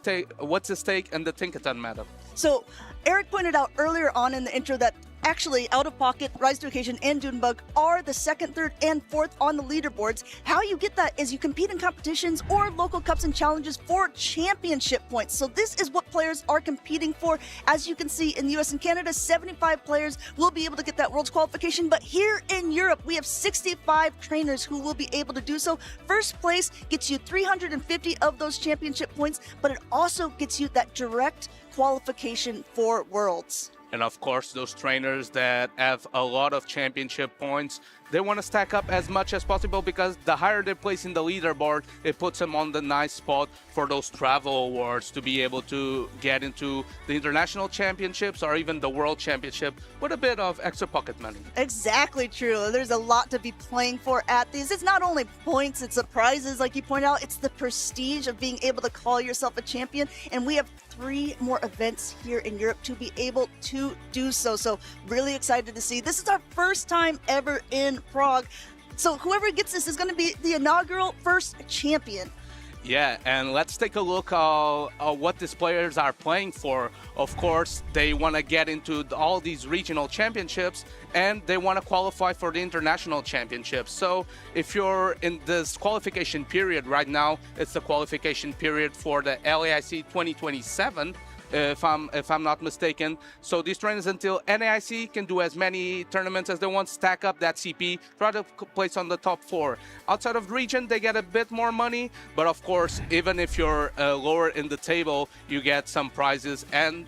what's his take in the Tinkaton meta. So Eric pointed out earlier on in the intro that actually, Out of Pocket, Rise to Occasion, and Dunebug are the 2nd, 3rd, and 4th on the leaderboards. How you get that is you compete in competitions or local cups and challenges for championship points. So this is what players are competing for. As you can see in the US and Canada, 75 players will be able to get that Worlds qualification. But here in Europe, we have 65 trainers who will be able to do so. First place gets you 350 of those championship points, but it also gets you that direct qualification for Worlds. And of course, those trainers that have a lot of championship points, they want to stack up as much as possible because the higher they place in the leaderboard, it puts them on the nice spot for those travel awards to be able to get into the international championships or even the world championship with a bit of extra pocket money. Exactly true. There's a lot to be playing for at these. It's not only points, it's the prizes, like you pointed out, it's the prestige of being able to call yourself a champion. And we have 3 more events here in Europe to be able to do so. So really excited to see. This is our first time ever in Prague. So whoever gets this is going to be the inaugural first champion. Yeah, and let's take a look at what these players are playing for. Of course, they want to get into all these regional championships, and they want to qualify for the international championships. So if you're in this qualification period right now, it's the qualification period for the LAIC 2027. If I'm not mistaken. So these trainers until NAIC can do as many tournaments as they want, stack up that CP, try to place on the top 4. Outside of the region, they get a bit more money, but of course, even if you're lower in the table, you get some prizes and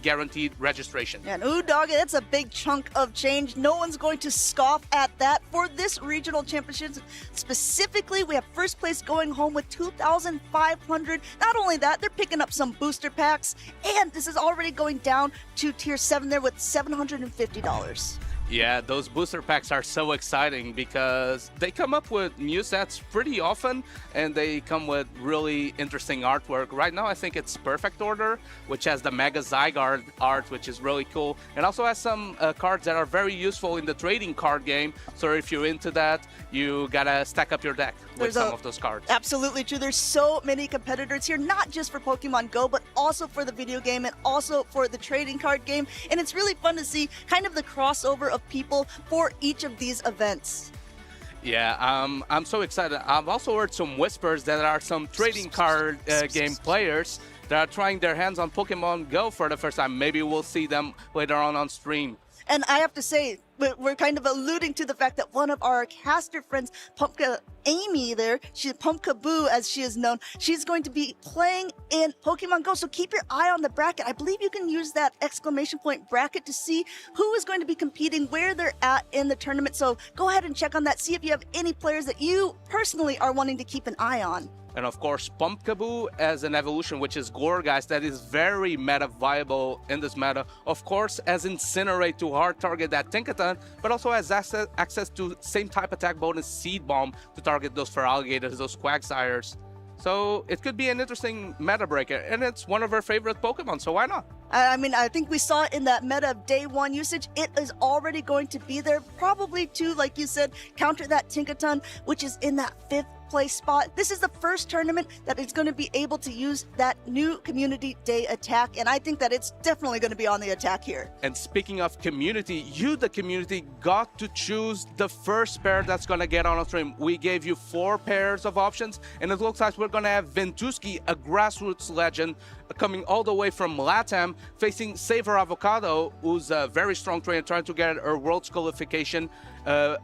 guaranteed registration. And ooh, doggy, that's a big chunk of change. No one's going to scoff at that. For this regional championships specifically, we have first place going home with 2,500. Not only that, they're picking up some booster packs. And this is already going down to tier 7 there with $750. Yeah, those booster packs are so exciting because they come up with new sets pretty often, and they come with really interesting artwork. Right now, I think it's Perfect Order, which has the Mega Zygarde art, which is really cool, and also has some cards that are very useful in the trading card game. So if you're into that, you gotta stack up your deck with some of those cards. Absolutely true. There's so many competitors here, not just for Pokemon Go, but also for the video game and also for the trading card game. And it's really fun to see kind of the crossover of people for each of these events. Yeah, I'm so excited. I've also heard some whispers that there are some trading card game players that are trying their hands on Pokemon Go for the first time. Maybe we'll see them later on stream. And I have to say, we're kind of alluding to the fact that one of our caster friends, Pumpka Amy there, she's Pumpka Boo as she is known, she's going to be playing in Pokemon Go. So keep your eye on the bracket. I believe you can use that exclamation point bracket to see who is going to be competing, where they're at in the tournament. So go ahead and check on that. See if you have any players that you personally are wanting to keep an eye on. And of course, Pumpkaboo as an evolution, which is Gourgeist, that is very meta viable in this meta. Of course, as Incinerate to hard target that Tinkaton, but also has access to same type attack bonus Seed Bomb to target those Feraligators, those Quagsires. So it could be an interesting meta breaker, and it's one of our favorite Pokemon, so why not? I mean, I think we saw it in that meta of day 1 usage. It is already going to be there, probably to, like you said, counter that Tinkaton, which is in that 5th place spot. This is the first tournament that is going to be able to use that new Community Day attack, and I think that it's definitely going to be on the attack here. And speaking of community, you, the community, got to choose the first pair that's going to get on a stream. We gave you 4 pairs of options, and it looks like we're going to have Ventusky, a grassroots legend, coming all the way from LATAM, facing Saver Avocado, who's a very strong trainer, trying to get her Worlds qualification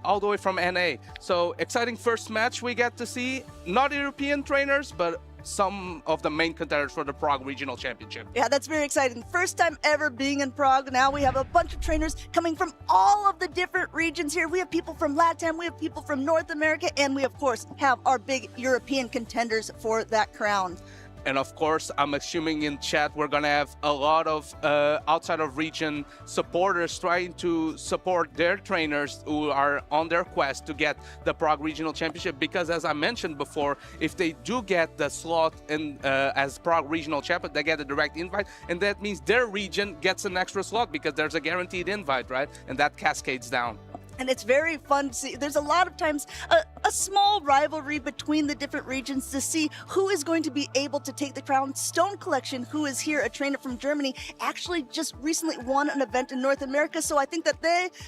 all the way from NA. So exciting first match we get to see. Not European trainers, but some of the main contenders for the Prague Regional Championship. Yeah, that's very exciting. First time ever being in Prague. Now we have a bunch of trainers coming from all of the different regions here. We have people from LATAM, we have people from North America, and we, of course, have our big European contenders for that crown. And of course, I'm assuming in chat we're going to have a lot of outside of region supporters trying to support their trainers who are on their quest to get the Prague Regional Championship. Because as I mentioned before, if they do get the slot in as Prague Regional Champion, they get a direct invite. And that means their region gets an extra slot because there's a guaranteed invite, right? And that cascades down. And it's very fun to see. There's a lot of times a small rivalry between the different regions to see who is going to be able to take the crown. Stone Collection, who is here, a trainer from Germany, actually just recently won an event in North America. So I think that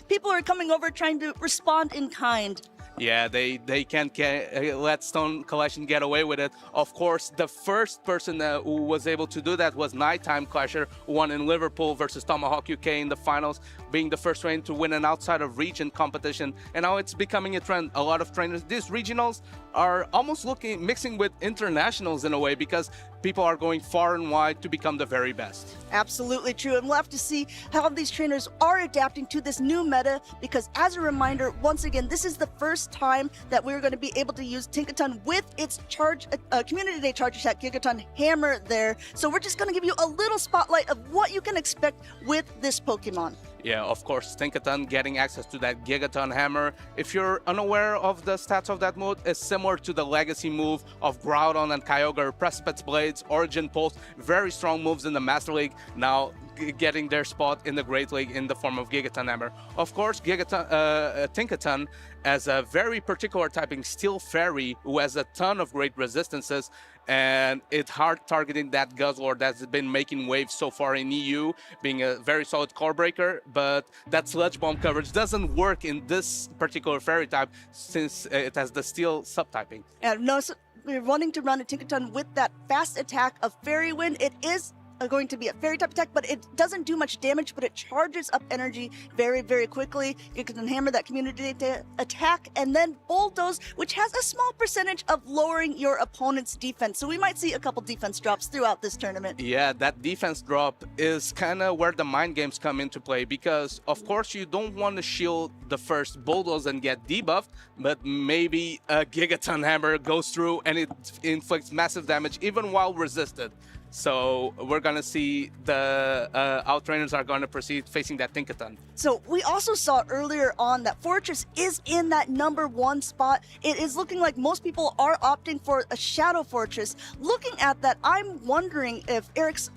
people are coming over trying to respond in kind. Yeah, they can't let Stone Collection get away with it. Of course, the first person who was able to do that was Nighttime Clasher, who won in Liverpool versus Tomahawk UK in the finals, being the first trainer to win an outside of region competition. And now it's becoming a trend. A lot of trainers, these regionals are almost mixing with internationals in a way, because people are going far and wide to become the very best. Absolutely true. And we'll have to see how these trainers are adapting to this new meta, because as a reminder, once again, this is the first time that we're going to be able to use Tinkaton with its Community Day Charge Attack Gigaton Hammer there. So we're just going to give you a little spotlight of what you can expect with this Pokemon. Yeah, of course, Tinkaton getting access to that Gigaton Hammer. If you're unaware of the stats of that move, it's similar to the legacy move of Groudon and Kyogre, Precipice Blades, Origin Pulse, very strong moves in the Master League. Now, getting their spot in the Great League in the form of Gigaton Hammer. Of course, Tinkaton, as a very particular typing Steel Fairy who has a ton of great resistances, and it's hard targeting that Guzzlord that's been making waves so far in EU, being a very solid core breaker, but that Sludge Bomb coverage doesn't work in this particular fairy type since it has the Steel subtyping. And no, so we're wanting to run a Tinkaton with that fast attack of Fairy Wind. It is going to be a fairy type attack, but it doesn't do much damage, but it charges up energy very, very quickly. You can hammer that community attack, and then Bulldoze, which has a small percentage of lowering your opponent's defense. So we might see a couple defense drops throughout this tournament. Yeah, that defense drop is kind of where the mind games come into play, because of course you don't want to shield the first Bulldoze and get debuffed, but maybe a Gigaton Hammer goes through and it inflicts massive damage even while resisted. So we're going to see the Outtrainers are going to proceed facing that Tinkaton. So we also saw earlier on that Fortress is in that #1 spot. It is looking like most people are opting for a Shadow Fortress. Looking at that, I'm wondering if Eric's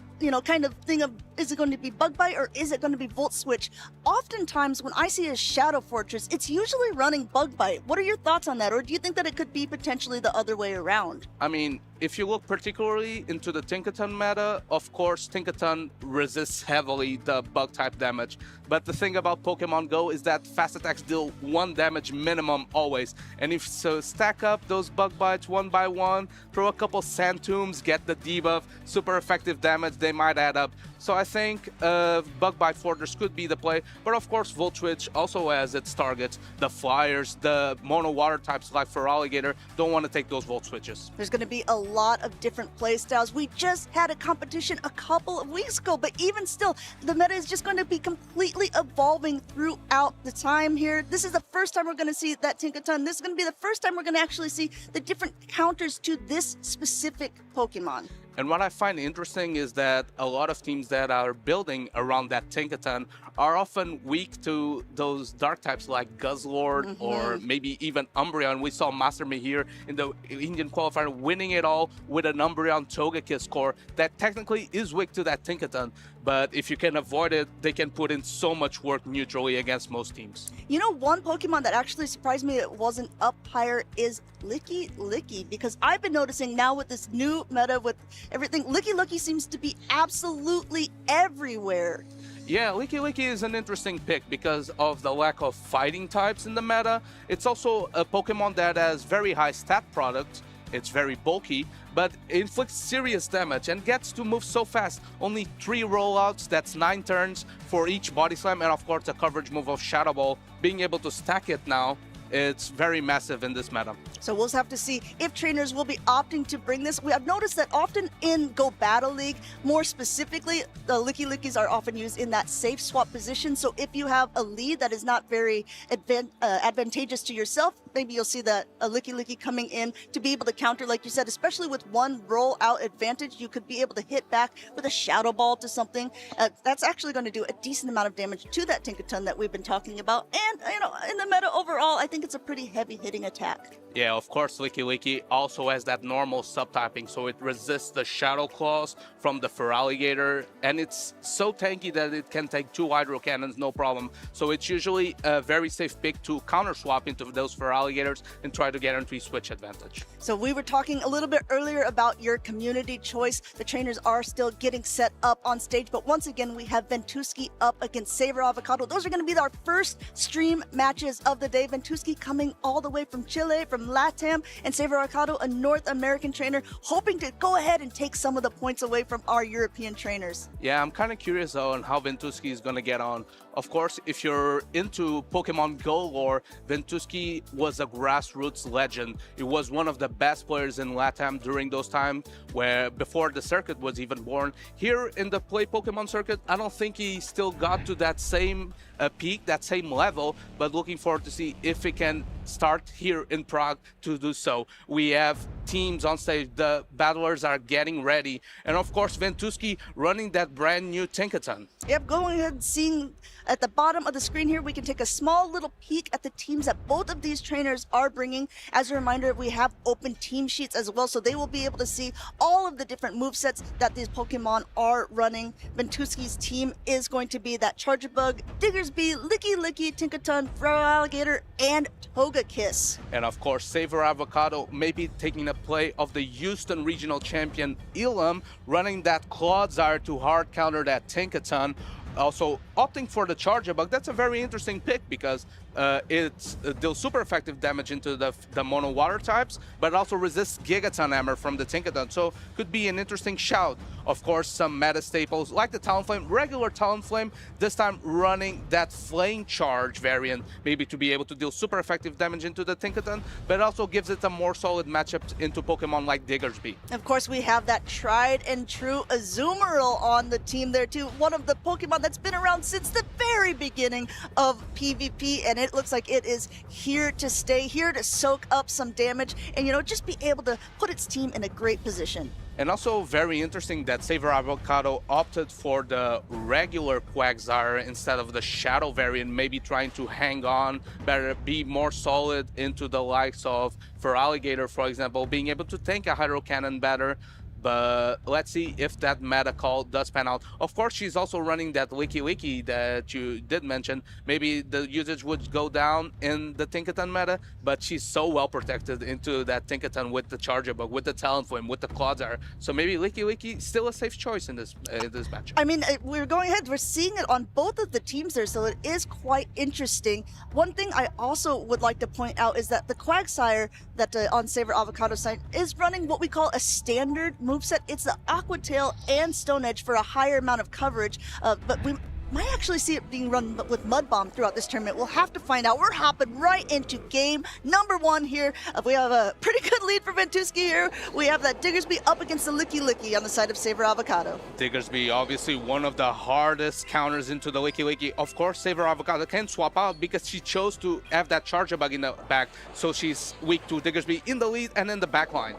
kind of thing of, is it going to be Bug Bite or is it going to be Volt Switch? Oftentimes when I see a Shadow Fortress, it's usually running Bug Bite. What are your thoughts on that? Or do you think that it could be potentially the other way around? I mean, if you look particularly into the Tinkaton meta, of course, Tinkaton resists heavily the bug type damage. But the thing about Pokemon Go is that fast attacks deal 1 damage minimum always. And if so, stack up those bug bites one by one, throw a couple Sand Tombs, get the debuff, super effective damage, they might add up. So I think Bug Bite Fortress could be the play. But of course, Volt Switch also has its targets. The Flyers, the Mono Water types like Feraligatr don't want to take those Volt Switches. There's going to be a lot of different playstyles. We just had a competition a couple of weeks ago, but even still, the meta is just going to be completely evolving throughout the time here. This is the first time we're going to see that Tinkaton. This is going to be the first time we're going to actually see the different counters to this specific Pokemon. And what I find interesting is that a lot of teams that are building around that Tinkaton are often weak to those dark types like Guzzlord or maybe even Umbreon. We saw Master Mihir in the Indian qualifier winning it all with an Umbreon Togekiss core that technically is weak to that Tinkaton. But if you can avoid it, they can put in so much work neutrally against most teams. You know, one Pokemon that actually surprised me it wasn't up higher is Licky, because I've been noticing now with this new meta with everything, Licky seems to be absolutely everywhere. Yeah, Licky is an interesting pick because of the lack of fighting types in the meta. It's also a Pokemon that has very high stat product. It's very bulky, but inflicts serious damage and gets to move so fast. Only 3 rollouts, that's 9 turns for each Body Slam, and of course the coverage move of Shadow Ball. Being able to stack it now, it's very massive in this meta. So we'll have to see if trainers will be opting to bring this. We have noticed that often in Go Battle League, more specifically, the Lickys are often used in that safe swap position. So if you have a lead that is not very advantageous to yourself, maybe you'll see that a Licky coming in to be able to counter, like you said, especially with 1 roll out advantage, you could be able to hit back with a Shadow Ball to something. That's actually going to do a decent amount of damage to that Tinkaton that we've been talking about. And, in the meta overall, I think it's a pretty heavy hitting attack. Yeah, of course, Licky also has that normal subtyping, so it resists the Shadow Claws from the Feraligatr, and it's so tanky that it can take 2 Hydro Cannons, no problem. So it's usually a very safe pick to counter swap into those Feraligatrs and try to guarantee switch advantage. So we were talking a little bit earlier about your community choice. The trainers are still getting set up on stage, but once again, we have Ventusky up against Saber Avocado. Those are going to be our first stream matches of the day. Ventusky coming all the way from Chile, from LATAM, and Saber Avocado, a North American trainer, hoping to go ahead and take some of the points away from our European trainers. Yeah, I'm kind of curious though on how Ventusky is going to get on. Of course, if you're into Pokemon Go lore, Ventusky was a grassroots legend. He was one of the best players in LATAM during those times where before the circuit was even born. Here in the Play Pokemon circuit, I don't think he still got to that same peak, that same level, but looking forward to see if he can start here in Prague to do so. We have teams on stage, the battlers are getting ready, and of course Ventusky running that brand new Tinkaton. Yep, going ahead and seeing at the bottom of the screen here, we can take a small little peek at the teams that both of these trainers are bringing. As a reminder, we have open team sheets as well, so they will be able to see all of the different movesets that these Pokemon are running. Ventusky's team is going to be that Charjabug, Diggersby, Licky Licky, Tinkaton, Feraligatr, and Togekiss. And of course, Savor Avocado may be taking a play of the Houston Regional Champion Elam, running that Clodsire to hard counter that Tinkaton. Also opting for the Charjabug. That's a very interesting pick because it deals super effective damage into the mono water types, but also resists Gigaton Hammer from the Tinkaton. So could be an interesting shout. Of course, some meta staples like the Talonflame, regular Talonflame, this time running that Flame Charge variant, maybe to be able to deal super effective damage into the Tinkaton, but also gives it a more solid matchup into Pokemon like Diggersby. Of course, we have that tried and true Azumarill on the team there too. One of the Pokemon that's been around since the very beginning of PvP, and it looks like it is here to stay, here to soak up some damage and, you know, just be able to put its team in a great position. And also very interesting that Savor Avocado opted for the regular Quagsire instead of the Shadow variant, maybe trying to hang on, better be more solid into the likes of Feraligatr, for example, being able to tank a Hydro Cannon better. But let's see if that meta call does pan out. Of course, she's also running that Licky Licky that you did mention. Maybe the usage would go down in the Tinkaton meta, but she's so well protected into that Tinkaton with the Charjabug, with the Talonflame, with the Clodsire. So maybe Licky Licky still a safe choice in this match. I mean, we're going ahead. We're seeing it on both of the teams there, so it is quite interesting. One thing I also would like to point out is that the Quagsire that on Savor Avocado side is running what we call a standard moveset. It's the Aqua Tail and Stone Edge for a higher amount of coverage, but we might actually see it being run with Mud Bomb throughout this tournament. We'll have to find out. We're hopping right into game number one here. We have a pretty good lead for Ventusky here. We have that Diggersby up against the Licky Licky on the side of Savor Avocado. Diggersby, obviously one of the hardest counters into the Licky Licky. Of course, Savor Avocado can swap out because she chose to have that Charjabug in the back, so she's weak to Diggersby in the lead and in the back line.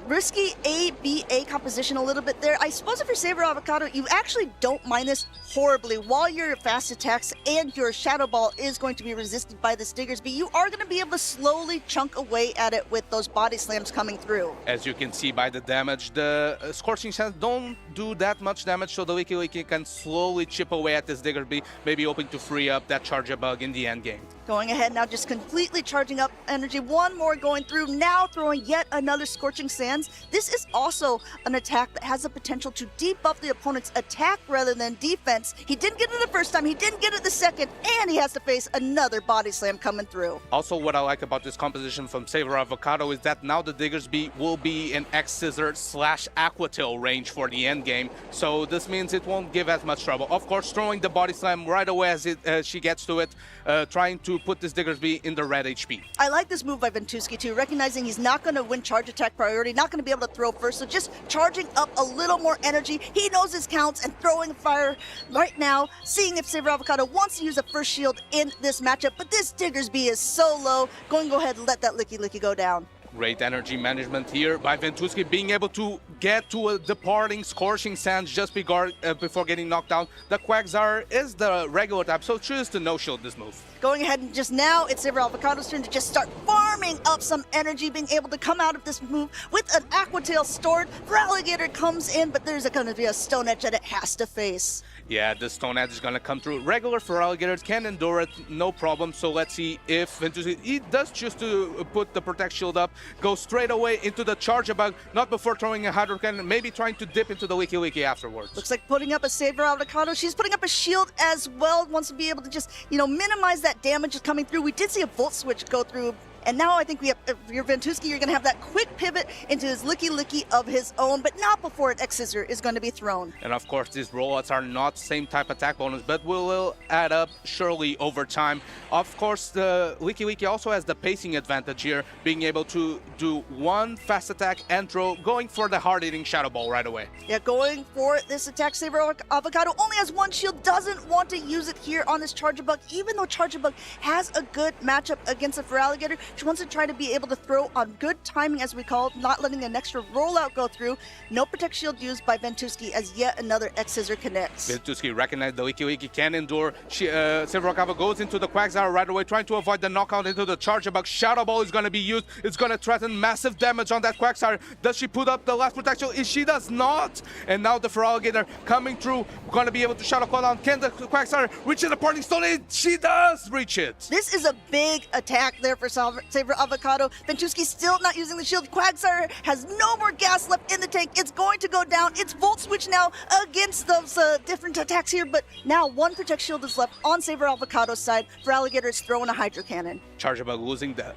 Risky A-B-A composition a little bit there. I suppose if you're Savor Avocado, you actually don't mind this horribly. While your fast attacks and your Shadow Ball is going to be resisted by the Diggersby, you are going to be able to slowly chunk away at it with those body slams coming through. As you can see by the damage, the Scorching Sands don't do that much damage, so the Licky Licky can slowly chip away at this Diggersby, maybe hoping to free up that Charjabug in the end game. Going ahead now, just completely charging up energy. One more going through, now throwing yet another Scorching Sands. This is also an attack that has the potential to debuff the opponent's attack rather than defense. He didn't get it the first time, he didn't get it the second, and he has to face another body slam coming through. Also, what I like about this composition from Savor Avocado is that now the Diggersby will be in X-Scissor / Aqua Tail range for the end game, so this means it won't give as much trouble. Of course, throwing the body slam right away as she gets to it, trying to put this Diggersby in the red HP. I like this move by Ventusky too, recognizing he's not going to win charge attack priority, not going to be able to throw first, so just charging up a little more energy. He knows his counts and throwing fire right now, seeing if Savor Avocado wants to use a first shield in this matchup, but this Diggersby is so low. Going to go ahead and let that Licky Licky go down. Great energy management here by Ventusky, being able to get to a departing Scorching Sands just before getting knocked down. The Quagsire is the regular type, so choose to no-shield this move. Going ahead and just now, it's Savor Avocado's turn to just start farming up some energy, being able to come out of this move with an Aqua Tail stored. Feraligatr comes in, but there's going to be a Stone Edge that it has to face. Yeah, the Stone Edge is going to come through. Regular Feraligatr can endure it, no problem. So let's see if Ventusky, he does choose to put the Protect Shield up, go straight away into the Charjabug, not before throwing a Hydro Cannon, maybe trying to dip into the Licky Licky afterwards. Looks like putting up a Savor Avocado. She's putting up a shield as well, wants to be able to just, you know, minimize that damage coming through. We did see a Volt Switch go through And now I think we have, if you're Ventusky, you're going to have that quick pivot into his licky of his own, but not before an X-Scissor is going to be thrown. And of course, these rollouts are not same type attack bonus, but will add up surely over time. Of course, the Licky also has the pacing advantage here, being able to do one fast attack and throw, going for the hard-hitting Shadow Ball right away. Yeah, going for this attack. Saber Avocado only has one shield, doesn't want to use it here on this Charger Bug, even though Charger Bug has a good matchup against a Feraligatr. She wants to try to be able to throw on good timing, as we call it, not letting an extra rollout go through. No Protect Shield used by Ventusky as yet another X-Scissor connects. Ventusky recognized the Licky can endure. Saber Avocado goes into the Quagsire right away, trying to avoid the knockout into the Charger Bug. Shadow Ball is going to be used. It's going to threaten massive damage on that Quagsire. Does she put up the last protection? She does not. And now the Feraligatr coming through, going to be able to Shadow Call down. Can the Quagsire reach the Parting Stone? She does reach it. This is a big attack there for Saber Avocado. Ventusky still not using the shield. Quagsire has no more gas left in the tank. It's going to go down. It's Volt Switch now against those different attacks here, but now one Protect Shield is left on Saber Avocado's side. Feraligatr is throwing a Hydro Cannon. Charger Bug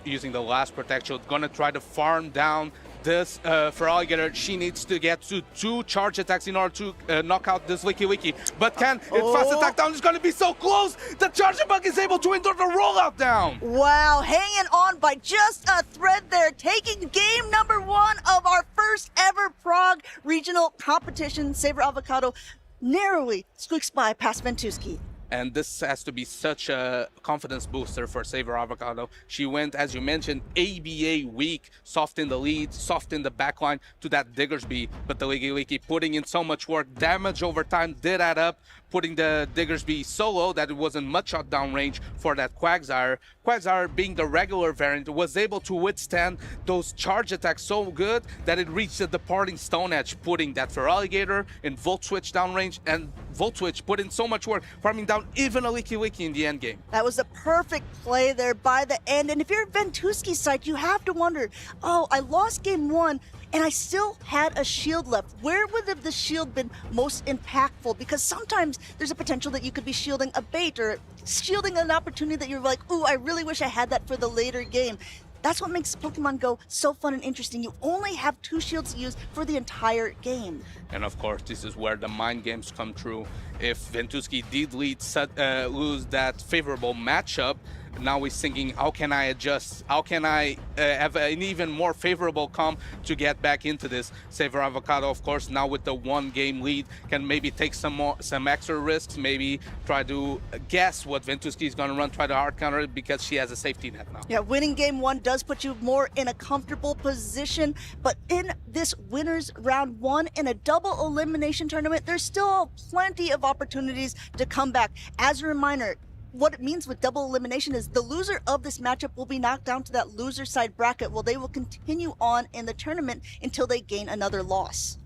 using the last Protect Shield, gonna try to farm down this Feraligatr. She needs to get to 2 charge attacks in order to knock out this Licky. But fast attack down is going to be so close. The Charger Bug is able to endure the rollout down. Wow, hanging on by just a thread there, taking game number 1 of our first ever Prague Regional Competition. Saber Avocado narrowly squeaks by past Ventusky. And this has to be such a confidence booster for Saber Avocado. She went, as you mentioned, ABA weak, soft in the lead, soft in the backline to that Diggersby. But the Licky putting in so much work, damage over time did add up, putting the Diggersby so low that it wasn't much shot down range for that Quagsire. Quagsire, being the regular variant, was able to withstand those charge attacks so good that it reached the departing Stone Edge, putting that Feraligatr in Volt Switch down range, and Volt Switch put in so much work, farming down even a Licky in the end game. That was a perfect play there by the end. And if you're Ventusky's side, you have to wonder, oh, I lost game 1, and I still had a shield left. Where would have the shield been most impactful? Because sometimes there's a potential that you could be shielding a bait or shielding an opportunity that you're like, ooh, I really wish I had that for the later game. That's what makes Pokemon Go so fun and interesting. You only have 2 shields to use for the entire game. And of course, this is where the mind games come true. If Ventusky did lose that favorable matchup, now he's thinking, how can I adjust? How can I have an even more favorable comp to get back into this? Saber Avocado, of course, now with the 1-game lead, can maybe take some extra risks, maybe try to guess what Ventusky is going to run, try to hard counter it because she has a safety net now. Yeah, winning game 1 does put you more in a comfortable position, but in this winners round 1 in a double elimination tournament, there's still plenty of opportunities to come back. As a reminder, what it means with double elimination is the loser of this matchup will be knocked down to that loser side bracket, while they will continue on in the tournament until they gain another loss.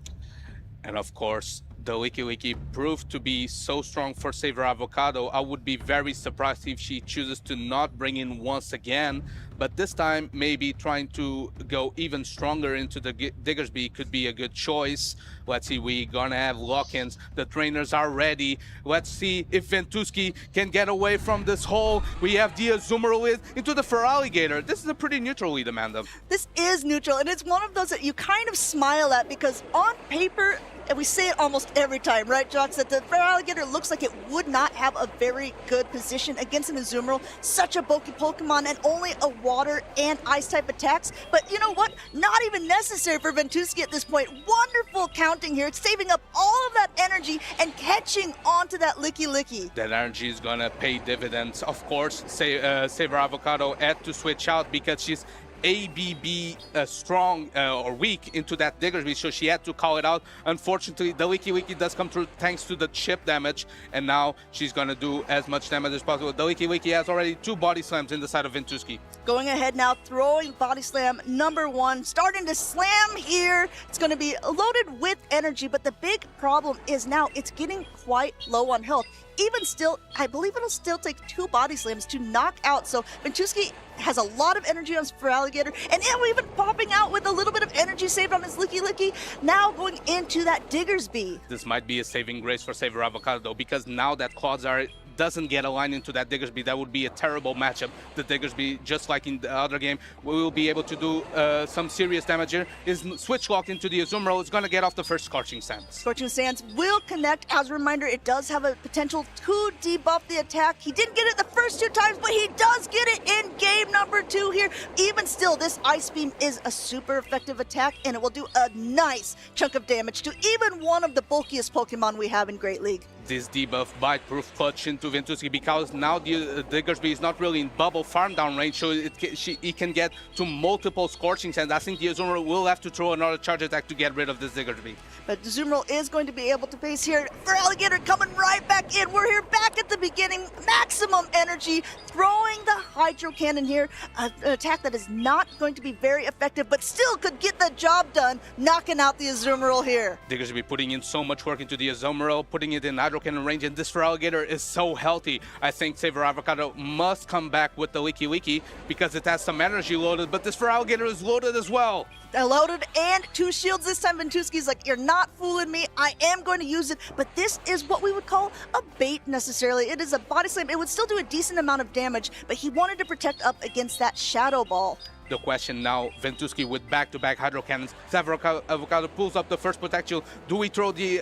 And of course, the Licky proved to be so strong for Saber Avocado. I would be very surprised if she chooses to not bring in once again, but this time maybe trying to go even stronger into the Diggersby could be a good choice. Let's see, we're gonna have lock-ins. The trainers are ready. Let's see if Ventusky can get away from this hole. We have the Azumarill lead into the Feraligatr. This is a pretty neutral lead, Amanda. This is neutral, and it's one of those that you kind of smile at because on paper, and we say it almost every time, right, Jocks, that the Feraligatr looks like it would not have a very good position against an Azumarill. Such a bulky Pokemon and only a water and ice type attacks. But you know what? Not even necessary for Ventusky at this point. Wonderful counting here. It's saving up all of that energy and catching onto that Licky. That energy is gonna pay dividends. Of course, Saber Avocado had to switch out because she's ABB strong or weak into that Diggersby, so she had to call it out. Unfortunately, the Licky does come through thanks to the chip damage, and now she's gonna do as much damage as possible. The Licky has already 2 body slams in the side of Ventusky. Going ahead now, throwing body slam number 1, starting to slam here. It's gonna be loaded with energy, but the big problem is now it's getting quite low on health. Even still, I believe it'll still take 2 body slams to knock out. So Ventusky has a lot of energy on his Feraligatr, and even popping out with a little bit of energy saved on his Licky. Now going into that Diggersby. This might be a saving grace for Saber Avocado, though, because now that Quagsire doesn't get aligned into that Diggersby, that would be a terrible matchup. The Diggersby, just like in the other game, will be able to do some serious damage here. Is switch locked into the Azumarill. It's going to get off the first Scorching Sands. Scorching Sands will connect. As a reminder, it does have a potential to debuff the attack. He didn't get it the first 2 times, but he does get it in game number 2 here. Even still, this Ice Beam is a super effective attack, and it will do a nice chunk of damage to even one of the bulkiest Pokemon we have in Great League. This debuff Bite-Proof Clutch into Ventusky, because now the Diggersby is not really in bubble farm down range, so it can get to multiple Scorching Sands. I think the Azumarill will have to throw another charge attack to get rid of this Diggersby. But the Azumarill is going to be able to face here. Feraligatr coming right back in. We're here back at the beginning. Maximum energy, throwing the Hydro Cannon here. An attack that is not going to be very effective, but still could get the job done, knocking out the Azumarill here. Diggersby putting in so much work into the Azumarill, putting it in Hydro Cannon range, and this Feraligatr is so healthy. I think Saber Avocado must come back with the Licky Licky because it has some energy loaded, but this Feraligatr is loaded as well. Loaded and 2 shields this time. Ventusky's like, you're not fooling me. I am going to use it. But this is what we would call a bait necessarily. It is a body slam. It would still do a decent amount of damage, but he wanted to protect up against that Shadow Ball. The question now, Ventusky with back-to-back Hydro Cannons. Avocado pulls up the first Protectile. Do we throw the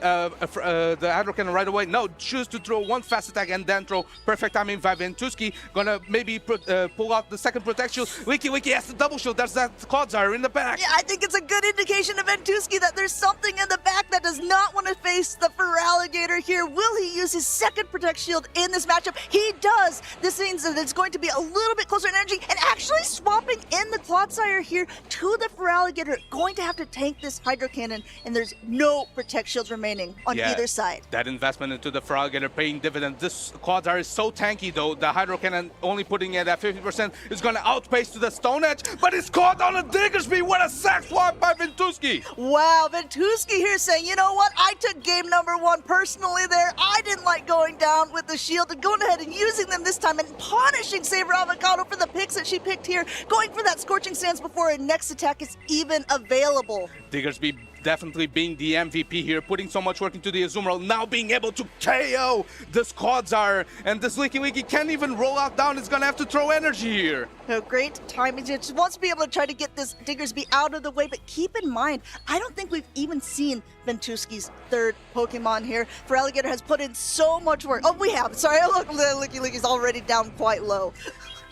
Hydro Cannon right away? No, choose to throw one fast attack and then throw perfect timing by Ventusky. Gonna maybe pull out the second Protectile. Licky Licky has the double shield. There's that Clodsire in the back. Yeah, I think it's a good indication of Ventusky that there's something in the back that does not want to face the Feraligatr here. Will he use his second Protect Shield in this matchup? He does. This means that it's going to be a little bit closer in energy and actually swapping in the Clodsire here to the Feraligatr. Going to have to tank this Hydro Cannon, and there's no Protect Shields remaining on either side. That investment into the Feraligatr paying dividends. This Clodsire is so tanky though. The Hydro Cannon only putting it at 50% is going to outpace to the Stone Edge, but it's caught on a Diggersby. What a sack swap by Ventusky. Wow, Ventusky here saying, you know what? I took game number 1 personally there. I didn't like going down with the shield and going ahead and using them this time and punishing Saber Avocado for the picks that she picked here, going for that Scorching Sands before her next attack is even available. Diggersby definitely being the MVP here, putting so much work into the Azumarill, now being able to KO this Clodsire, and this Licky Licky can't even roll out down. It's gonna have to throw energy here. No, great timing. Just wants to be able to try to get this Diggersby out of the way, but keep in mind, I don't think we've even seen Ventusky's 3rd Pokemon here. Feraligatr has put in so much work. Oh, we have. Sorry, look, Licky Licky's already down quite low.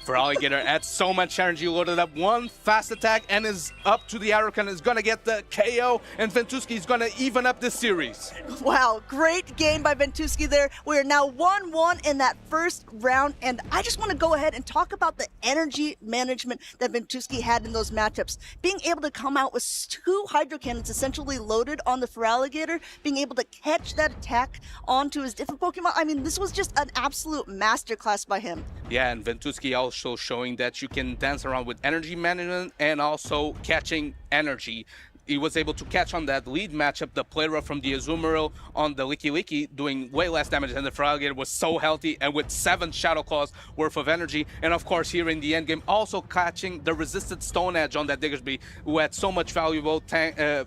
Feraligatr adds so much energy, loaded up one fast attack and is up to the Hurricane, is gonna get the KO, and Ventusky is gonna even up this series. Wow, great game by Ventusky there. We are now 1-1 in that first round, and I just want to go ahead and talk about the energy management that Ventusky had in those matchups. Being able to come out with 2 Hydro Cannons essentially loaded on the Feraligatr, being able to catch that attack onto his different Pokemon. I mean, this was just an absolute masterclass by him. Yeah, and Ventusky also showing that you can dance around with energy management and also catching energy. He was able to catch on that lead matchup the Plera from the Azumarill on the Licky Licky, doing way less damage, and the Feraligatr was so healthy and with 7 Shadow Claws worth of energy. And of course here in the end game also catching the resisted Stone Edge on that Diggersby, who had so much valuable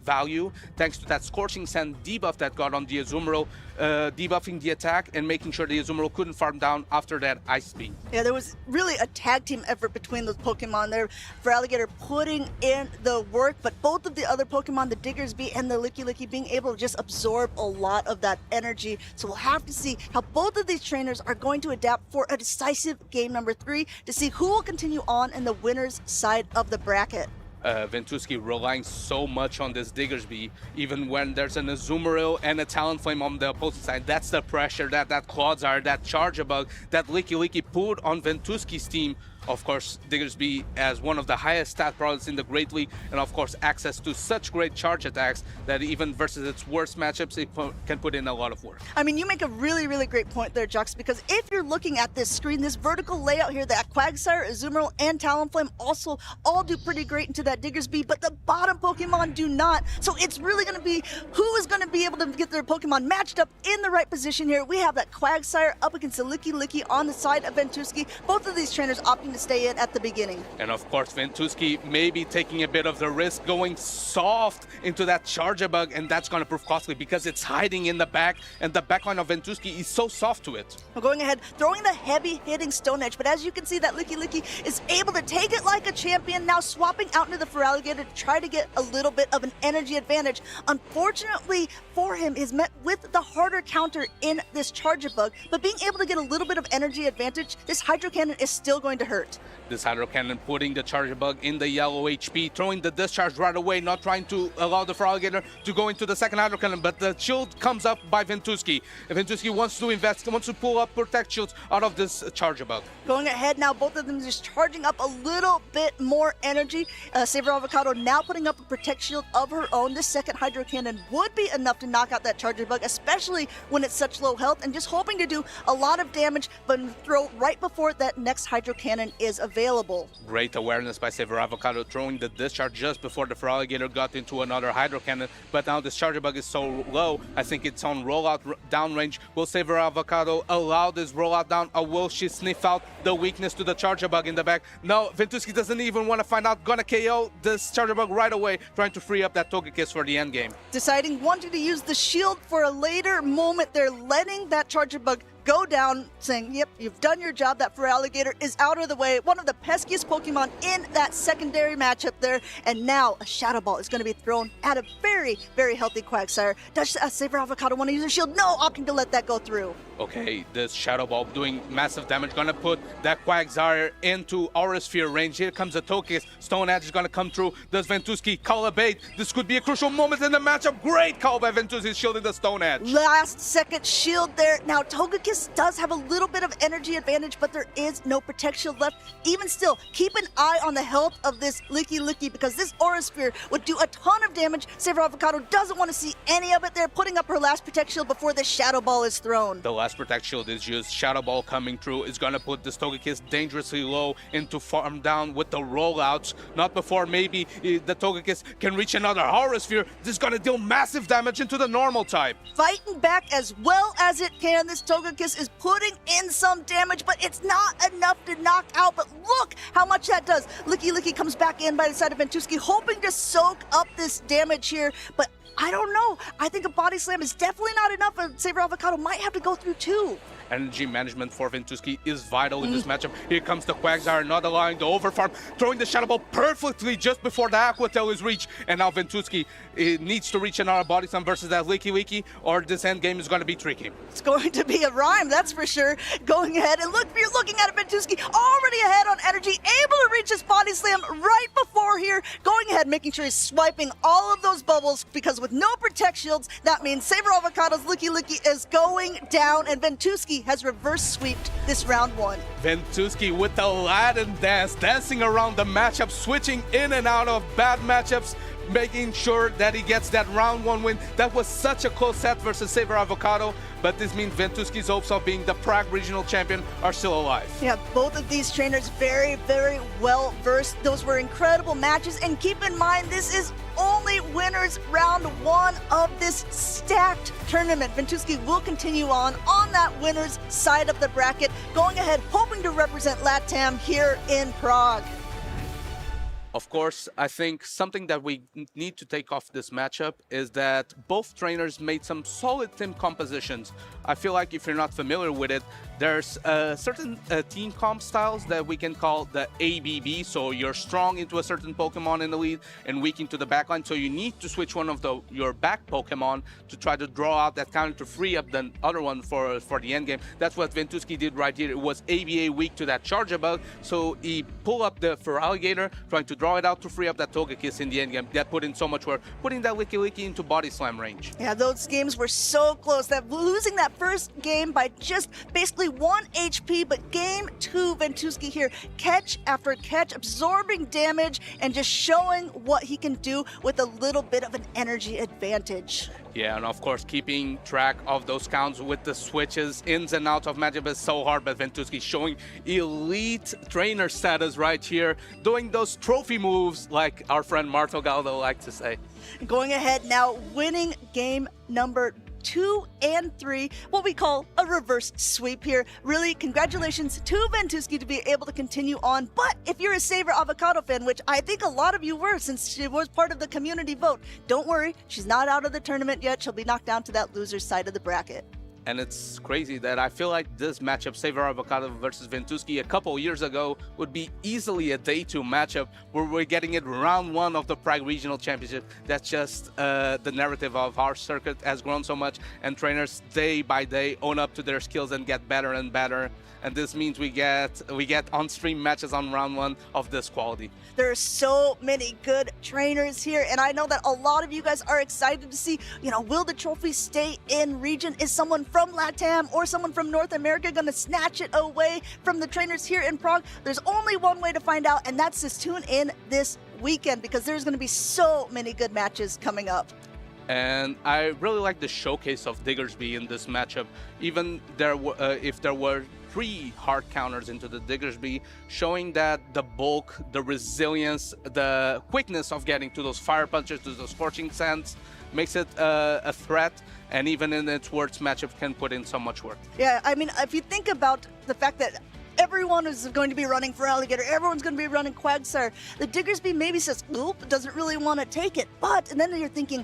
value thanks to that Scorching Sand debuff that got on the Azumarill, debuffing the attack and making sure the Azumarill couldn't farm down after that Ice Beam. Yeah, there was really a tag team effort between those Pokemon there. Feraligatr putting in the work, but both of the other Pokemon, the Diggersby and the Licky Licky, being able to just absorb a lot of that energy. So we'll have to see how both of these trainers are going to adapt for a decisive game number 3 to see who will continue on in the winner's side of the bracket. Ventusky relying so much on this Diggersby, even when there's an Azumarill and a Talonflame on the opposite side. That's the pressure that Clodsire, that Charge-a-Bug, that Licky Licky put on Ventusky's team. Of course, Diggersby as one of the highest stat products in the Great League, and of course access to such great charge attacks that even versus its worst matchups, it can put in a lot of work. I mean, you make a really, really great point there, Jux, because if you're looking at this screen, this vertical layout here, that Quagsire, Azumarill, and Talonflame also all do pretty great into that Diggersby, but the bottom Pokemon do not. So it's really going to be who is going to be able to get their Pokemon matched up in the right position here. We have that Quagsire up against the Licky Licky on the side of Ventusky. Both of these trainers opting to to stay in at the beginning. And of course, Ventuski may be taking a bit of the risk going soft into that Charger Bug, and that's going to prove costly because it's hiding in the back, and the backline of Ventuski is so soft to it. We're going ahead, throwing the heavy hitting Stone Edge, but as you can see, that Licky Licky is able to take it like a champion, now swapping out into the Feraligatr to try to get a little bit of an energy advantage. Unfortunately for him, is met with the harder counter in this Charger Bug, but being able to get a little bit of energy advantage, this Hydro Cannon is still going to hurt. This Hydro Cannon putting the Charger Bug in the yellow HP, throwing the discharge right away, not trying to allow the Feraligatr to go into the second Hydro Cannon, but the shield comes up by Ventuski. Ventuski wants to invest, wants to pull up Protect Shields out of this Charger Bug. Going ahead now, both of them just charging up a little bit more energy. Saber Avocado now putting up a Protect Shield of her own. This second Hydro Cannon would be enough to knock out that Charger Bug, especially when it's such low health, and just hoping to do a lot of damage, but throw right before that next Hydro Cannon is available. Great awareness by Saber Avocado, throwing the discharge just before the Feraligatr got into another Hydro Cannon, but now this Charger Bug is so low, I think it's on rollout down range. Will Saber Avocado allow this rollout down, or will she sniff out the weakness to the Charger Bug in the back? No, Ventuski doesn't even want to find out, gonna KO this Charger Bug right away, trying to free up that Togekiss for the end game. Deciding, wanting to use the shield for a later moment, they're letting that Charger Bug go down, saying, yep, you've done your job. That Feraligatr is out of the way. One of the peskiest Pokemon in that secondary matchup there. And now a Shadow Ball is going to be thrown at a very, very healthy Quagsire. Does Saber Avocado want to use a shield? No, opting to let that go through. Okay, this Shadow Ball doing massive damage, gonna put that Quagsire into Aura Sphere range. Here comes a Togekiss. Stone Edge is gonna come through. Does Ventuski call a bait? This could be a crucial moment in the matchup. Great call by Ventuski, shielding the Stone Edge. Last second shield there. Now Togekiss does have a little bit of energy advantage, but there is no Protect Shield left. Even still, keep an eye on the health of this Licky Licky, because this Aura Sphere would do a ton of damage. Saber Avocado doesn't want to see any of it there, putting up her last Protect Shield before the Shadow Ball is thrown. The last Protect Shield is used. Shadow Ball coming through is gonna put this Togekiss dangerously low into farm down with the rollouts. Not before maybe the Togekiss can reach another Aura Sphere. This is gonna deal massive damage into the normal type. Fighting back as well as it can. This Togekiss is putting in some damage, but it's not enough to knock out. But look how much that does. Licky Licky comes back in by the side of Ventuski, hoping to soak up this damage here, but I don't know. I think a Body Slam is definitely not enough, and Saber Avocado might have to go through too. Energy management for Ventuski is vital in this matchup. Here comes the Quagsire, not allowing the overfarm, throwing the Shadow Ball perfectly just before the Aqua Tail is reached. And now Ventuski needs to reach another Body Slam versus that Licky Licky, or this end game is going to be tricky. It's going to be a rhyme, that's for sure. Going ahead, and look, you're looking at it, Ventuski already ahead on energy, able to reach his Body Slam right before here. Going ahead, making sure he's swiping all of those bubbles, because with no Protect Shields, that means Saber Avocado's Licky Licky is going down, and Ventuski has reverse sweeped this round one. Ventuski with the Aladdin dance, dancing around the matchup, switching in and out of bad matchups, making sure that he gets that round one win. That was such a close set versus Saber Avocado, but this means Ventuski's hopes of being the Prague Regional Champion are still alive. Yeah, both of these trainers very, very well versed. Those were incredible matches, and keep in mind, this is only winners round one of this stacked tournament. Ventuski will continue on that winners side of the bracket, going ahead, hoping to represent LATAM here in Prague. Of course, I think something that we need to take off this matchup is that both trainers made some solid team compositions. I feel like if you're not familiar with it, there's certain team comp styles that we can call the ABB. So you're strong into a certain Pokemon in the lead and weak into the backline. So you need to switch one of your back Pokemon to try to draw out that counter to free up the other one for the end game. That's what Ventuski did right here. It was ABA weak to that Charger Bug. So he pulled up the Feraligatr, trying to draw it out to free up that Togekiss in the end game. That put in so much work, putting that Licky Licky into Body Slam range. Yeah, those games were so close. That losing that first game by just basically 1 HP, but game 2, Ventuski here, catch after catch, absorbing damage and just showing what he can do with a little bit of an energy advantage. Yeah, and of course, keeping track of those counts with the switches, ins and outs of matchup is so hard, but Ventuski showing elite trainer status right here, doing those trophy moves like our friend Marto Galdo likes to say. Going ahead now, winning game number 2 and 3, what we call a reverse sweep here. Really, congratulations to Ventuski to be able to continue on. But if you're a Saver Avocado fan, which I think a lot of you were since she was part of the community vote, don't worry, she's not out of the tournament yet. She'll be knocked down to that loser's side of the bracket. And it's crazy that I feel like this matchup, Saver Avocado versus Ventuski, a couple years ago would be easily a day 2 matchup where we're getting it round 1 of the Prague Regional Championship. That's just the narrative of our circuit has grown so much, and trainers day by day own up to their skills and get better and better. And this means we get on-stream matches on round 1 of this quality. There are so many good trainers here, and I know that a lot of you guys are excited to see, will the trophy stay in region? Is someone from LATAM or someone from North America going to snatch it away from the trainers here in Prague? There's only one way to find out, and that's to tune in this weekend, because there's going to be so many good matches coming up. And I really like the showcase of Diggersby in this matchup. Even if there were 3 hard counters into the Diggersby, showing that the bulk, the resilience, the quickness of getting to those fire punches, to those scorching sands, makes it a threat, and even in its worst matchup can put in so much work. Yeah, I mean, if you think about the fact that everyone is going to be running for Alligator, everyone's going to be running Quagsire, the Diggersby maybe says, oop, doesn't really want to take it. And then you're thinking,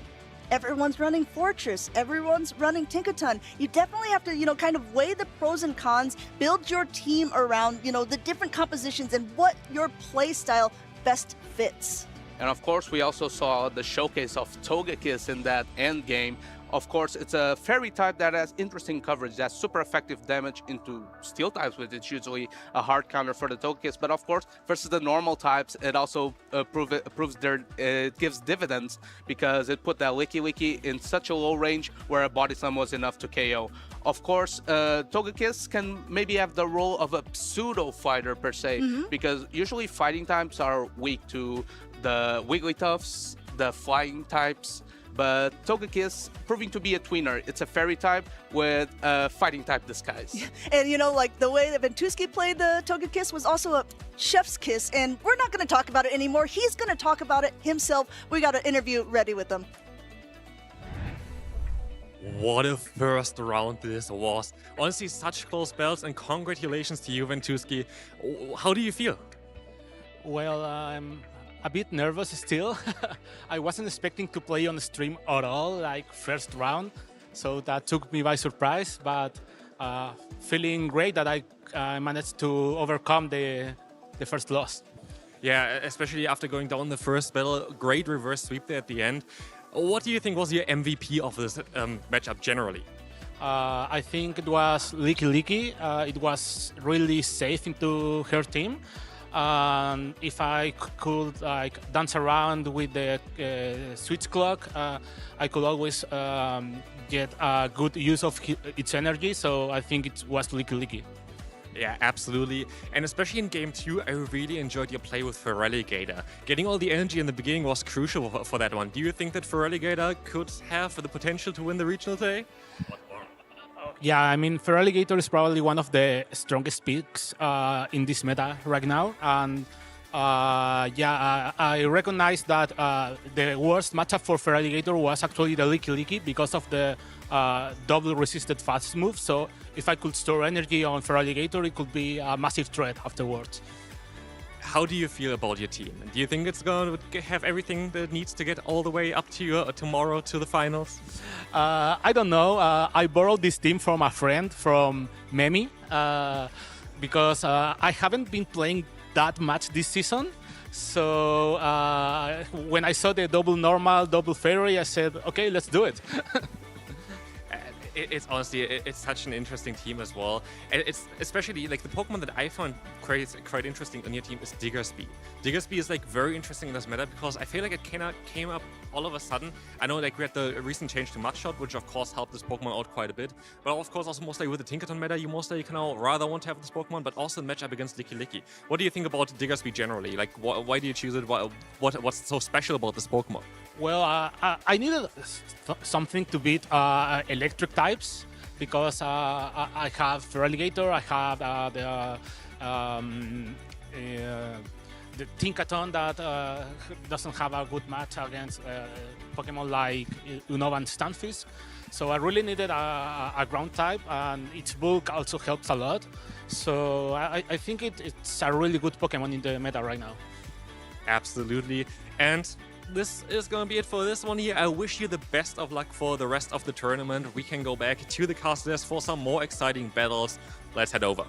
everyone's running Fortress, everyone's running Tinkaton. You definitely have to, kind of weigh the pros and cons, build your team around, the different compositions and what your play style best fits. And of course, we also saw the showcase of Togekiss in that end game. Of course, it's a fairy type that has interesting coverage, that's super effective damage into steel types, which is usually a hard counter for the Togekiss. But of course, versus the normal types, it also it gives dividends, because it put that Licky in such a low range where a Body Slam was enough to KO. Of course, Togekiss can maybe have the role of a pseudo fighter per se, because usually fighting types are weak to the Wigglytuffs, the flying types. But Togekiss proving to be a tweener. It's a fairy type with a fighting type disguise. And like the way that Ventuski played the Togekiss was also a chef's kiss, and we're not going to talk about it anymore. He's going to talk about it himself. We got an interview ready with him. What a first round this was. Honestly, such close battles, and congratulations to you, Ventuski. How do you feel? Well, I'm a bit nervous still. I wasn't expecting to play on stream at all, like first round, so that took me by surprise, but feeling great that I managed to overcome the first loss. Yeah, especially after going down the first battle, great reverse sweep there at the end. What do you think was your MVP of this matchup generally? I think it was Licky. It was really safe into her team. If I could dance around with the switch clock, I could always get a good use of its energy, so I think it was Licky. Yeah, absolutely. And especially in Game 2, I really enjoyed your play with Feraligatr. Getting all the energy in the beginning was crucial for that one. Do you think that Feraligatr could have the potential to win the regional today? Yeah, I mean, Feraligatr is probably one of the strongest picks in this meta right now. And I recognize that the worst matchup for Feraligatr was actually the Licky because of the double resisted fast move. So if I could store energy on Feraligatr, it could be a massive threat afterwards. How do you feel about your team? Do you think it's going to have everything that it needs to get all the way up to you tomorrow to the finals? I don't know. I borrowed this team from a friend, from Memi, because I haven't been playing that much this season. So when I saw the double normal, double fairy, I said, okay, let's do it. It's honestly, it's such an interesting team as well. And it's especially like the Pokemon that I found quite interesting on your team is Diggersby. Diggersby is like very interesting in this meta because I feel like it came up all of a sudden. I know like we had the recent change to Mudshot, which of course helped this Pokemon out quite a bit. But of course also mostly with the Tinkaton meta, you mostly now rather want to have this Pokemon, but also match up against Licky. What do you think about Diggersby generally? Like why do you choose it? What's so special about this Pokemon? Well, I needed something to beat electric types because I have Feraligatr, I have the Tinkaton that doesn't have a good match against Pokemon like Unova and Stunfisk. So I really needed a ground type, and its bulk also helps a lot. So I think it's a really good Pokemon in the meta right now. Absolutely. And this is going to be it for this one here. I wish you the best of luck for the rest of the tournament. We can go back to the casters for some more exciting battles. Let's head over.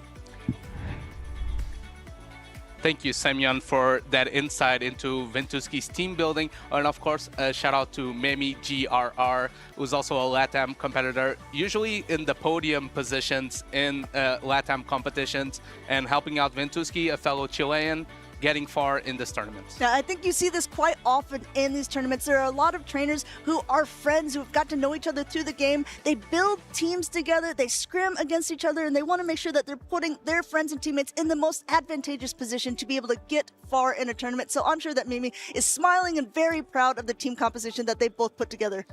Thank you, Semyon, for that insight into Ventuski's team building. And of course, a shout out to Memi GRR, who's also a LATAM competitor, usually in the podium positions in LATAM competitions, and helping out Ventuski, a fellow Chilean, getting far in this tournament. Now, I think you see this quite often in these tournaments. There are a lot of trainers who are friends, who have got to know each other through the game. They build teams together, they scrim against each other, and they want to make sure that they're putting their friends and teammates in the most advantageous position to be able to get far in a tournament. So I'm sure that Mimi is smiling and very proud of the team composition that they both put together.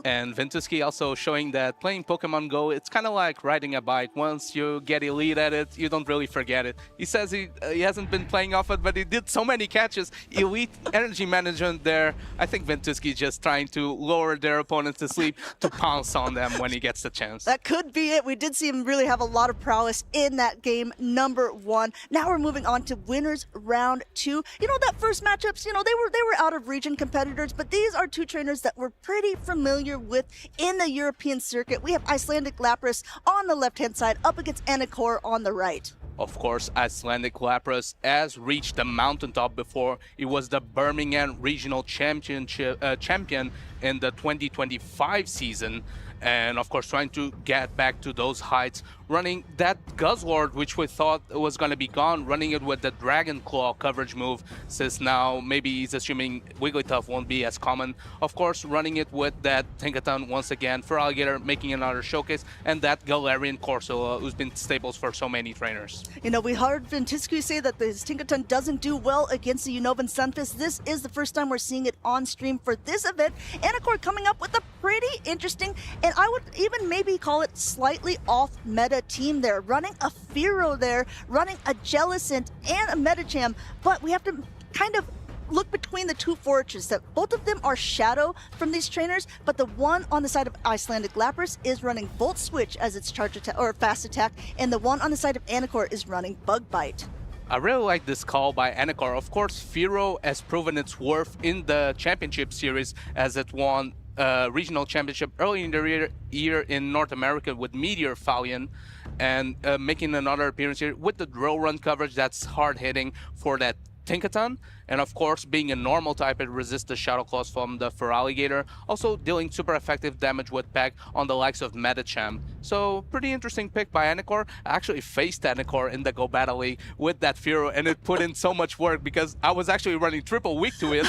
And Ventuski also showing that playing Pokemon Go, it's kind of like riding a bike. Once you get elite at it, you don't really forget it. He says he hasn't been playing off it, but he did so many catches. Elite energy management there. I think Ventuski is just trying to lower their opponents to sleep to pounce on them when he gets the chance. That could be it. We did see him really have a lot of prowess in that game, number one. Now we're moving on to winners round two. You know, that first matchups, you know, they were out of region competitors, but these are two trainers that we're pretty familiar with in the European circuit. We have Icelandic Lapras on the left-hand side up against Anacor on the right. Of course, Icelandic Lapras has reached the mountaintop before. He was the Birmingham Regional Championship champion in the 2025 season. And of course, trying to get back to those heights, running that Guzzlord, which we thought was going to be gone, running it with the Dragon Claw coverage move, since now maybe he's assuming Wigglytuff won't be as common. Of course, running it with that Tinkaton once again for Alligator, making another showcase, and that Galarian Corsola, who's been staples for so many trainers. You know, we heard Ventusky say that this Tinkaton doesn't do well against the Unovan Sunfist. This is the first time we're seeing it on stream for this event. Anacor coming up with a pretty interesting, and I would even maybe call it slightly off-meta team there. Running a Fearow there, running a Jellicent and a Medicham, but we have to kind of look between the two fortresses that both of them are shadow from these trainers, but the one on the side of Icelandic Lapras is running Volt Switch as its charge attack or fast attack, and the one on the side of Anacor is running Bug Bite. I really like this call by Anacor. Of course, Fearow has proven its worth in the championship series as it won regional championship early in the year in North America with Meteor Fallion, and making another appearance here with the drill run coverage that's hard hitting for that Tinkaton, and of course being a normal type, it resists the Shadow Claws from the Feraligatr, also dealing super effective damage with Peck on the likes of Medicham. So pretty interesting pick by Anacor. I actually faced Anacor in the Go Battle League with that Fearow, and it put in so much work because I was actually running triple weak to it,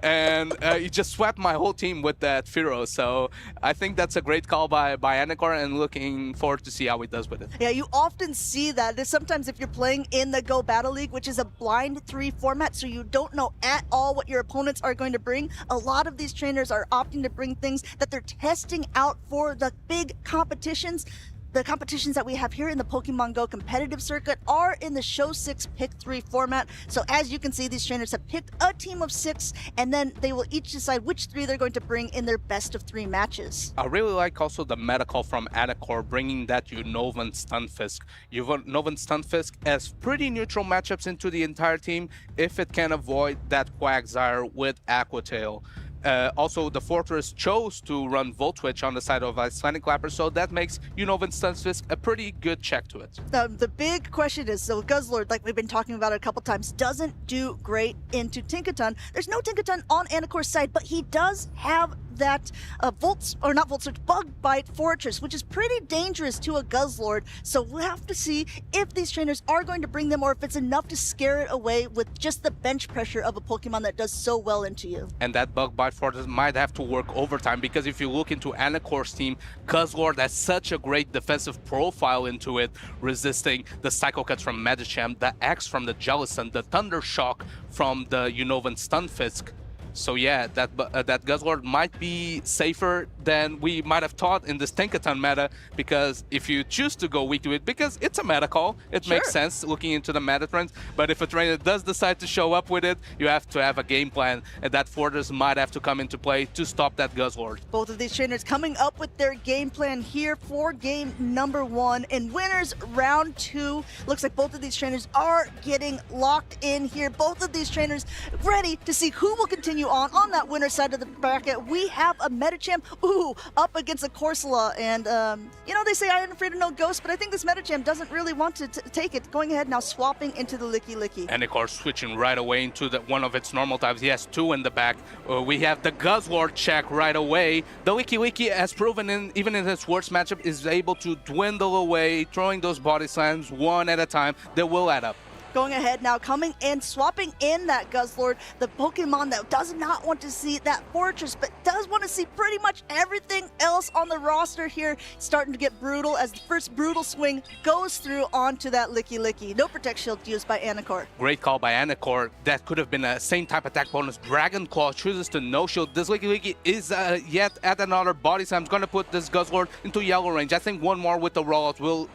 and he just swept my whole team with that Fearow. So I think that's a great call by Anacor, and looking forward to see how he does with it. Yeah, you often see that. Sometimes if you're playing in the Go Battle League, which is a blind 3 format, so you don't know at all what your opponents are going to bring, a lot of these trainers are opting to bring things that they're testing out for the big competitions. The competitions that we have here in the Pokemon Go competitive circuit are in the Show 6 Pick 3 format. So as you can see, these trainers have picked a team of 6, and then they will each decide which 3 they're going to bring in their best of 3 matches. I really like also the meta call from Anacor, bringing that Unovan Stunfisk. Unovan Stunfisk has pretty neutral matchups into the entire team if it can avoid that Quagsire with Aqua Tail. Also, the Fortress chose to run Volt Switch on the side of Icelandic Lapras, so that makes Unovan Stunfisk a pretty good check to it. The big question is, so Guzzlord, like we've been talking about it a couple times, doesn't do great into Tinkaton. There's no Tinkaton on Anacor's side, but he does have that Bug Bite Fortress, which is pretty dangerous to a Guzzlord. So we'll have to see if these trainers are going to bring them, or if it's enough to scare it away with just the bench pressure of a Pokemon that does so well into you. And that Bug Bite Fortress might have to work overtime, because if you look into Anacor's team, Guzzlord has such a great defensive profile into it, resisting the Psycho Cuts from Medicham, the X from the Jellicent, the Thunder Shock from the Unovan Stunfisk. So yeah, that Guzzlord might be safer than we might have thought in this Tinkaton meta, because if you choose to go weak to it, because it's a meta call, it makes sense looking into the meta trends, but if a trainer does decide to show up with it, you have to have a game plan, and that Fortress might have to come into play to stop that Guzzlord. Both of these trainers coming up with their game plan here for game number 1. And winners round 2. Looks like both of these trainers are getting locked in here. Both of these trainers ready to see who will continue on that winner side of the bracket. We have a Medicham, up against a Corsola. And, you know, they say I am afraid of no ghost, but I think this Medicham doesn't really want to take it. Going ahead now, swapping into the Licky Licky. And of course, switching right away into one of its normal types. He has 2 in the back. We have the Guzzlord check right away. The Licky Licky has proven, even in its worst matchup, is able to dwindle away, throwing those body slams one at a time. They will add up. Going ahead now, coming in, swapping in that Guzzlord, the Pokemon that does not want to see that Fortress, but does want to see pretty much everything else on the roster here. Starting to get brutal as the first brutal swing goes through onto that Licky Licky. No Protect Shield used by Anacor. Great call by Anacor. That could have been a same type attack bonus. Dragon Claw chooses to no shield. This Licky Licky is yet at another body slam. Going to put this Guzzlord into yellow range. I think one more with the rollout will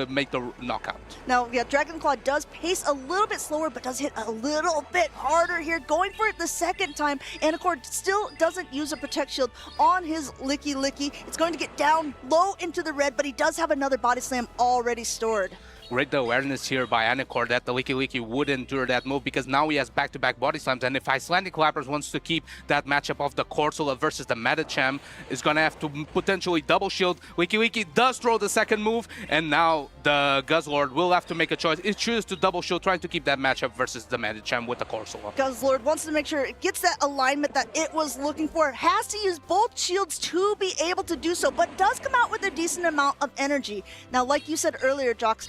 make the knockout. Now, yeah, Dragon Claw does pace a little bit slower, but does hit a little bit harder here. Going for it the second time. Anacor still doesn't use a Protect Shield on his Licky Licky. It's going to get down low into the red, but he does have another body slam already stored. Great awareness here by Anacor that the Licky Licky would endure that move, because now he has back-to-back body slams, and if Icelandic Clappers wants to keep that matchup of the Corsola versus the Medicham, is going to have to potentially double shield. Licky Licky does throw the second move, and now the Guzzlord will have to make a choice. It chooses to double shield, trying to keep that matchup versus the Medicham with the Corsola. Guzzlord wants to make sure it gets that alignment that it was looking for. Has to use both shields to be able to do so, but does come out with a decent amount of energy. Now, like you said earlier, Jox,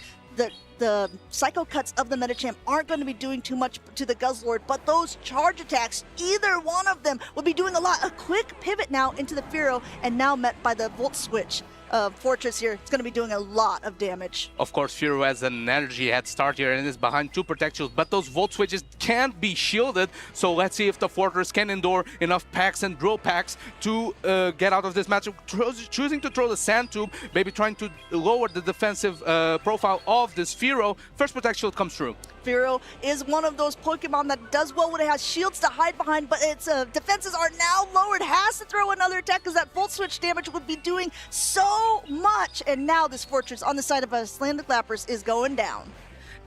the Psycho Cuts of the Medicham aren't going to be doing too much to the Guzzlord, but those charge attacks, either one of them will be doing a lot. A quick pivot now into the Firo, and now met by the Volt Switch. Fortress here, it's going to be doing a lot of damage. Of course, Firo has an energy head start here and is behind 2 Protect Shields, but those Volt Switches can't be shielded, so let's see if the Fortress can endure enough packs and drill packs to get out of this matchup. Choosing to throw the Sand Tube, maybe trying to lower the defensive profile of this Firo. First Protect Shield comes through. Firo is one of those Pokemon that does well when it has shields to hide behind, but its defenses are now lowered. Has to throw another attack because that Volt Switch damage would be doing so much. And now this Fortress on the side of Icelandic Lapras is going down.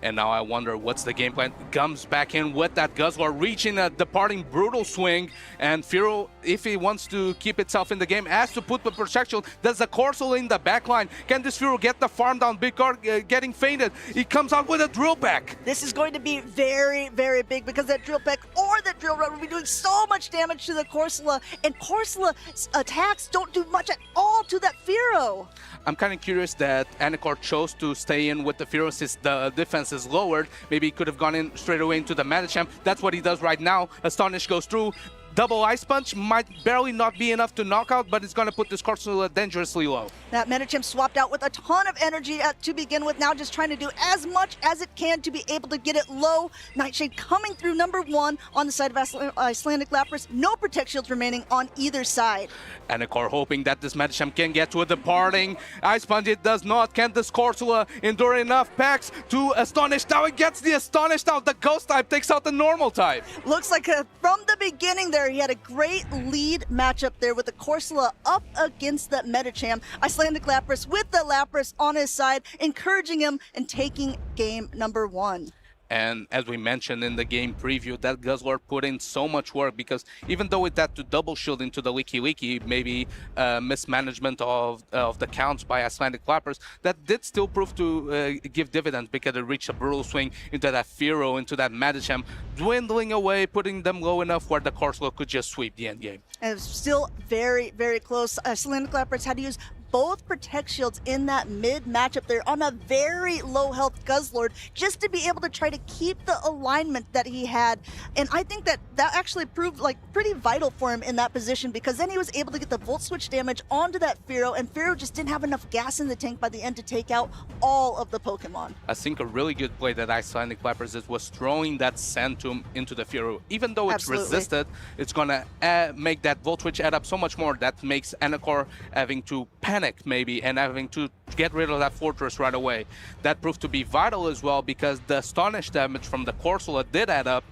And now I wonder what's the game plan. Comes back in with that Guzzlord, reaching a departing brutal swing. And Firo, if he wants to keep itself in the game, has to put the protection. There's a Corsola in the backline. Can this Firo get the farm down? Big Card getting fainted. He comes out with a drill pack. This is going to be very, very big because that drill pack or that drill run will be doing so much damage to the Corsola. And Corsola's attacks don't do much at all to that Firo. I'm kind of curious that Anacor chose to stay in with the Firo since the defense is lowered. Maybe he could have gone in straight away into the Medicham. That's what he does right now. Astonish goes through. Double Ice Punch might barely not be enough to knock out, but it's going to put this Corsola dangerously low. That Medicham swapped out with a ton of energy to begin with, now just trying to do as much as it can to be able to get it low. Nightshade coming through number 1 on the side of Icelandic Lapras. No Protect Shields remaining on either side. Anacor hoping that this Medicham can get to a departing Ice Punch. It does not. Can this Corsola endure enough packs to Astonish? Now it gets the Astonished out. The Ghost type takes out the normal type. Looks like from the beginning there, he had a great lead matchup there with the Corsola up against that Medicham. Icelandic Lapras with the Lapras on his side, encouraging him and taking game number 1. And as we mentioned in the game preview, that Guzzlord put in so much work, because even though it had to double shield into the Licky Licky, maybe mismanagement of the counts by Icelandic Clappers, that did still prove to give dividends, because it reached a brutal swing into that Firo, into that Medicham, dwindling away, putting them low enough where the Corsola could just sweep the end game. And it was still very, very close. Icelandic Clappers had to use both Protect Shields in that mid matchup there on a very low health Guzzlord, just to be able to try to keep the alignment that he had. And I think that actually proved like pretty vital for him in that position, because then he was able to get the Volt Switch damage onto that Fearow, and Fearow just didn't have enough gas in the tank by the end to take out all of the Pokemon. I think a really good play that Icelandic Clappers did was throwing that Sand Tomb into the Fearow. Even though it's resisted, it's gonna make that Volt Switch add up so much more. That makes Anacor having to panic maybe and having to get rid of that fortress right away. That proved to be vital as well, because the Astonish damage from the Corsola did add up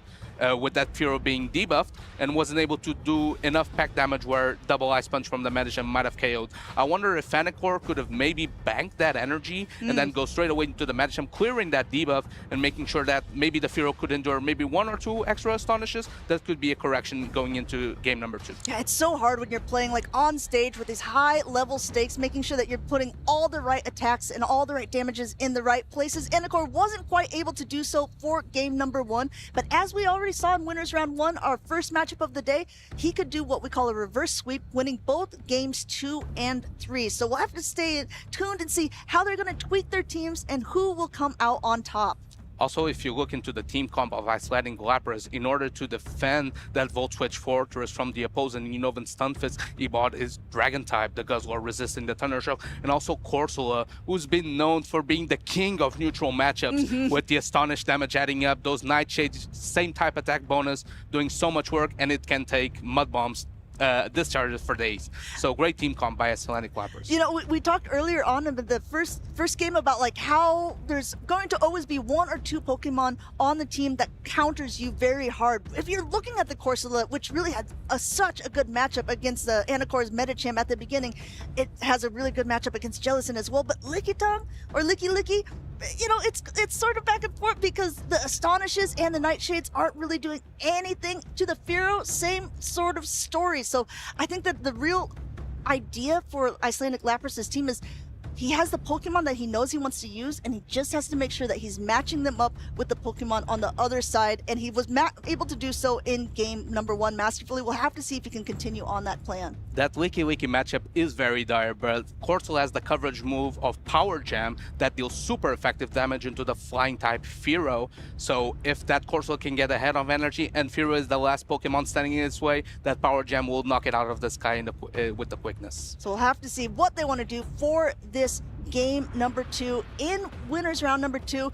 with that Fearow being debuffed, and wasn't able to do enough pack damage where double Ice Punch from the Medicham might have KO'd. I wonder if Anacor could have maybe banked that energy and then go straight away into the Medicham, clearing that debuff and making sure that maybe the Fearow could endure maybe 1 or 2 extra Astonishes. That could be a correction going into game number 2. Yeah, it's so hard when you're playing like on stage with these high level stakes, making sure that you're putting all the right attacks and all the right damages in the right places. Anacor wasn't quite able to do so for game number 1, but as we already saw in Winners Round 1, our first matchup of the day, he could do what we call a reverse sweep, winning both games 2 and 3. So we'll have to stay tuned and see how they're going to tweak their teams and who will come out on top. Also, if you look into the team comp of Icelandic Lapras, in order to defend that Volt Switch Fortress from the opposing Unnovan Stunfisk, he bought his Dragon type, the Guzzlord, resisting the Thundershock, and also Corsola, who's been known for being the king of neutral matchups, with the Astonish damage adding up, those Nightshades, same type attack bonus, doing so much work, and it can take Mud Bombs discharges for days. So great team comp by Icelandic Clappers. You know, we talked earlier on in the first game about like how there's going to always be 1 or 2 Pokemon on the team that counters you very hard. If you're looking at the Corsola, which really had such a good matchup against the Anacor's Medicham at the beginning, it has a really good matchup against Jellicent as well. But Lickitung or Licky, you know, it's sort of back and forth, because the Astonishes and the Nightshades aren't really doing anything to the Fearow. Same sort of story. So I think that the real idea for Icelandic Lapras' team is he has the Pokemon that he knows he wants to use, and he just has to make sure that he's matching them up with the Pokemon on the other side, and he was able to do so in game number 1 masterfully. We'll have to see if he can continue on that plan. That Licky matchup is very dire, but Corsola has the coverage move of Power Jam that deals super effective damage into the flying type Fearow. So if that Corsola can get ahead of energy, and Fearow is the last Pokemon standing in its way, that Power Jam will knock it out of the sky with the quickness. So we'll have to see what they want to do for this game number 2 in Winners Round number 2.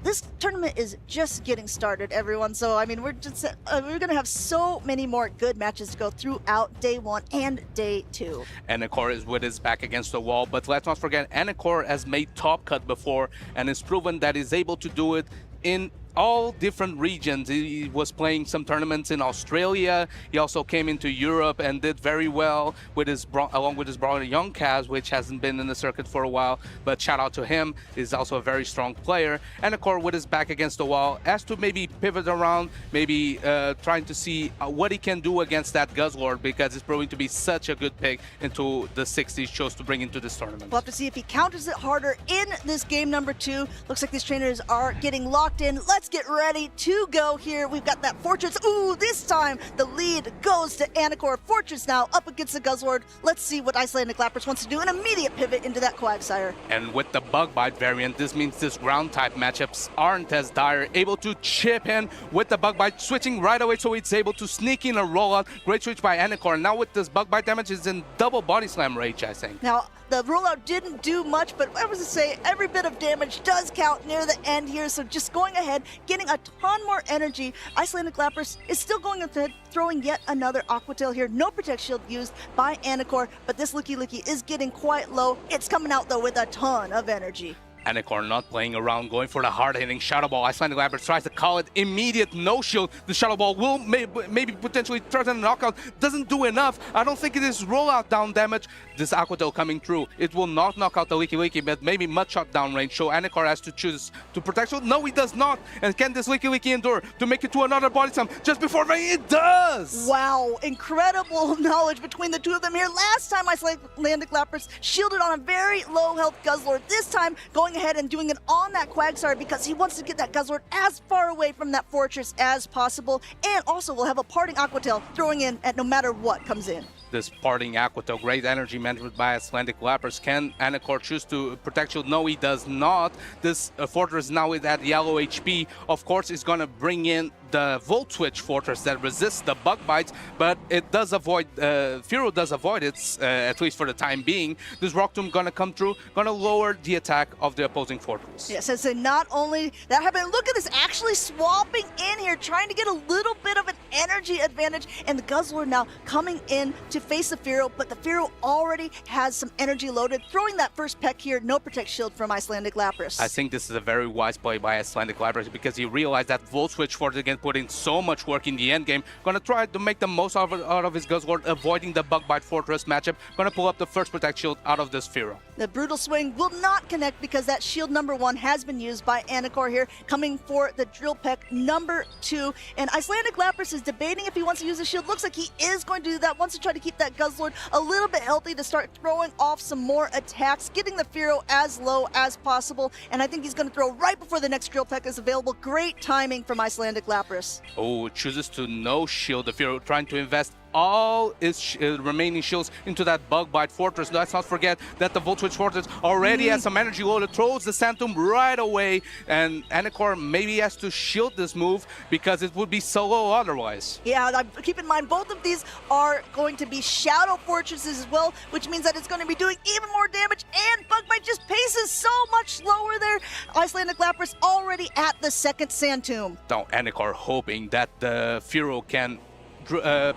This tournament is just getting started, everyone. So, I mean, we're going to have so many more good matches to go throughout day 1 and day 2. Anacor is with his back against the wall, but let's not forget, Anacor has made Top Cut before and has proven that he's able to do it in all different regions. He was playing some tournaments in Australia. He also came into Europe and did very well with along with his brother Young Kaz, which hasn't been in the circuit for a while, but shout out to him. He's also a very strong player. Anacor with his back against the wall has to maybe pivot around, maybe trying to see what he can do against that Guzzlord, because it's proving to be such a good pick into the 60s chose to bring into this tournament. We'll have to see if he counters it harder in this game number 2. Looks like these trainers are getting locked in. Let's get ready to go here. We've got that Fortress. Ooh, this time the lead goes to Anacor. Fortress now up against the Guzzlord. Let's see what Icelandic Lapras wants to do. An immediate pivot into that Quagsire. And with the Bug Bite variant, this means this ground type matchups aren't as dire. Able to chip in with the Bug Bite, switching right away so it's able to sneak in a rollout. Great switch by Anacor. Now with this Bug Bite damage, is in double Body Slam rage, I think. Now, the rollout didn't do much, but I was to say every bit of damage does count near the end here. So just going ahead, getting a ton more energy. Icelandic Lapras is still going ahead, throwing yet another Aqua Tail here. No Protect Shield used by Anacor, but this Licky is getting quite low. It's coming out though with a ton of energy. Anacor not playing around, going for the hard-hitting Shadow Ball. Icelandic Lapras tries to call it immediate no shield. The Shadow Ball will maybe potentially threaten a knockout. Doesn't do enough. I don't think it is rollout down damage. This Aqua Tail coming through. It will not knock out the Licky, but maybe Mudshot down range. So Anacor has to choose to protect shield. No, he does not. And can this Licky endure to make it to another Body Slam just before rain? It does! Wow, incredible knowledge between the two of them here. Last time Icelandic Lapras shielded on a very low health Guzzlord. This time going ahead and doing it on that Quagsire because he wants to get that Guzzlord as far away from that Fortress as possible. And also will have a parting Aqua Tail throwing in at no matter what comes in. this parting Aquito. Great energy management by Icelandic Lapras. Can Anacor choose to protect shield? No, he does not. This Fortress now with that yellow HP, of course, is going to bring in the Volt Switch Fortress that resists the bug bites, but it does avoid, Firo does avoid it, at least for the time being. This Rock Tomb gonna come through, gonna lower the attack of the opposing Fortress. Yes, and so not only that happened, look at this, actually swapping in here, trying to get a little bit of an energy advantage, and the Guzzler now coming in to face the Firo, but the Firo already has some energy loaded, throwing that first peck here, no Protect Shield from Icelandic Lapras. I think this is a very wise play by Icelandic Lapras because he realized that Volt Switch Fortress again put in so much work in the end game. Gonna try to make the most out of his Guzzlord, avoiding the Bug Bite Fortress matchup. Gonna pull up the first Protect Shield out of this Firo. The Brutal Swing will not connect because that shield number 1 has been used by Anacor here, coming for the Drill Peck number 2. And Icelandic Lapras is debating if he wants to use the shield. Looks like he is going to do that, wants to try to keep that Guzzlord a little bit healthy to start throwing off some more attacks, getting the Firo as low as possible. And I think he's going to throw right before the next Drill Peck is available. Great timing from Icelandic Lapras. Oh, chooses to no shield the Firo, trying to invest all his remaining shields into that Bug Bite Fortress. Let's not forget that the Volt Switch Fortress already has some energy loaded, throws the Sand Tomb right away, and Anacor maybe has to shield this move because it would be so low otherwise. Yeah, keep in mind, both of these are going to be Shadow Fortresses as well, which means that it's going to be doing even more damage, and Bug Bite just paces so much slower there. Icelandic Lapras already at the second Sand Tomb. Now, Anacor hoping that the Firo can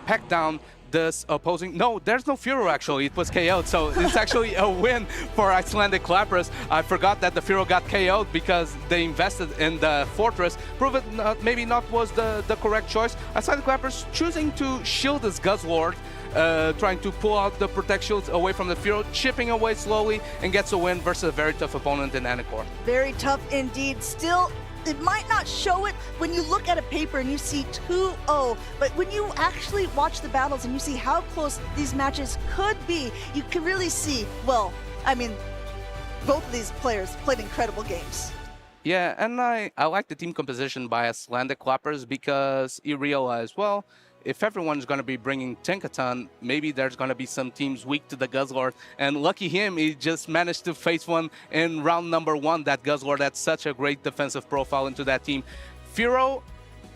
peck down this opposing... No, there's no Firo actually, it was KO'd, so it's actually a win for Icelandic Lapras. I forgot that the Firo got KO'd because they invested in the Fortress. Prove it maybe not was the correct choice. Icelandic Lapras choosing to shield his Guzzlord, trying to pull out the Protect Shields away from the Firo, chipping away slowly, and gets a win versus a very tough opponent in Anacor. Very tough indeed. Still, it might not show it when you look at a paper and you see 2-0, but when you actually watch the battles and you see how close these matches could be, you can really see, well, I mean, both of these players played incredible games. Yeah, and I like the team composition by Icelandic Lapras because you realize, well, if everyone's going to be bringing Tinkaton, maybe there's going to be some teams weak to the Guzzlord. And lucky him, he just managed to face one in round number 1. That Guzzlord had such a great defensive profile into that team. Firo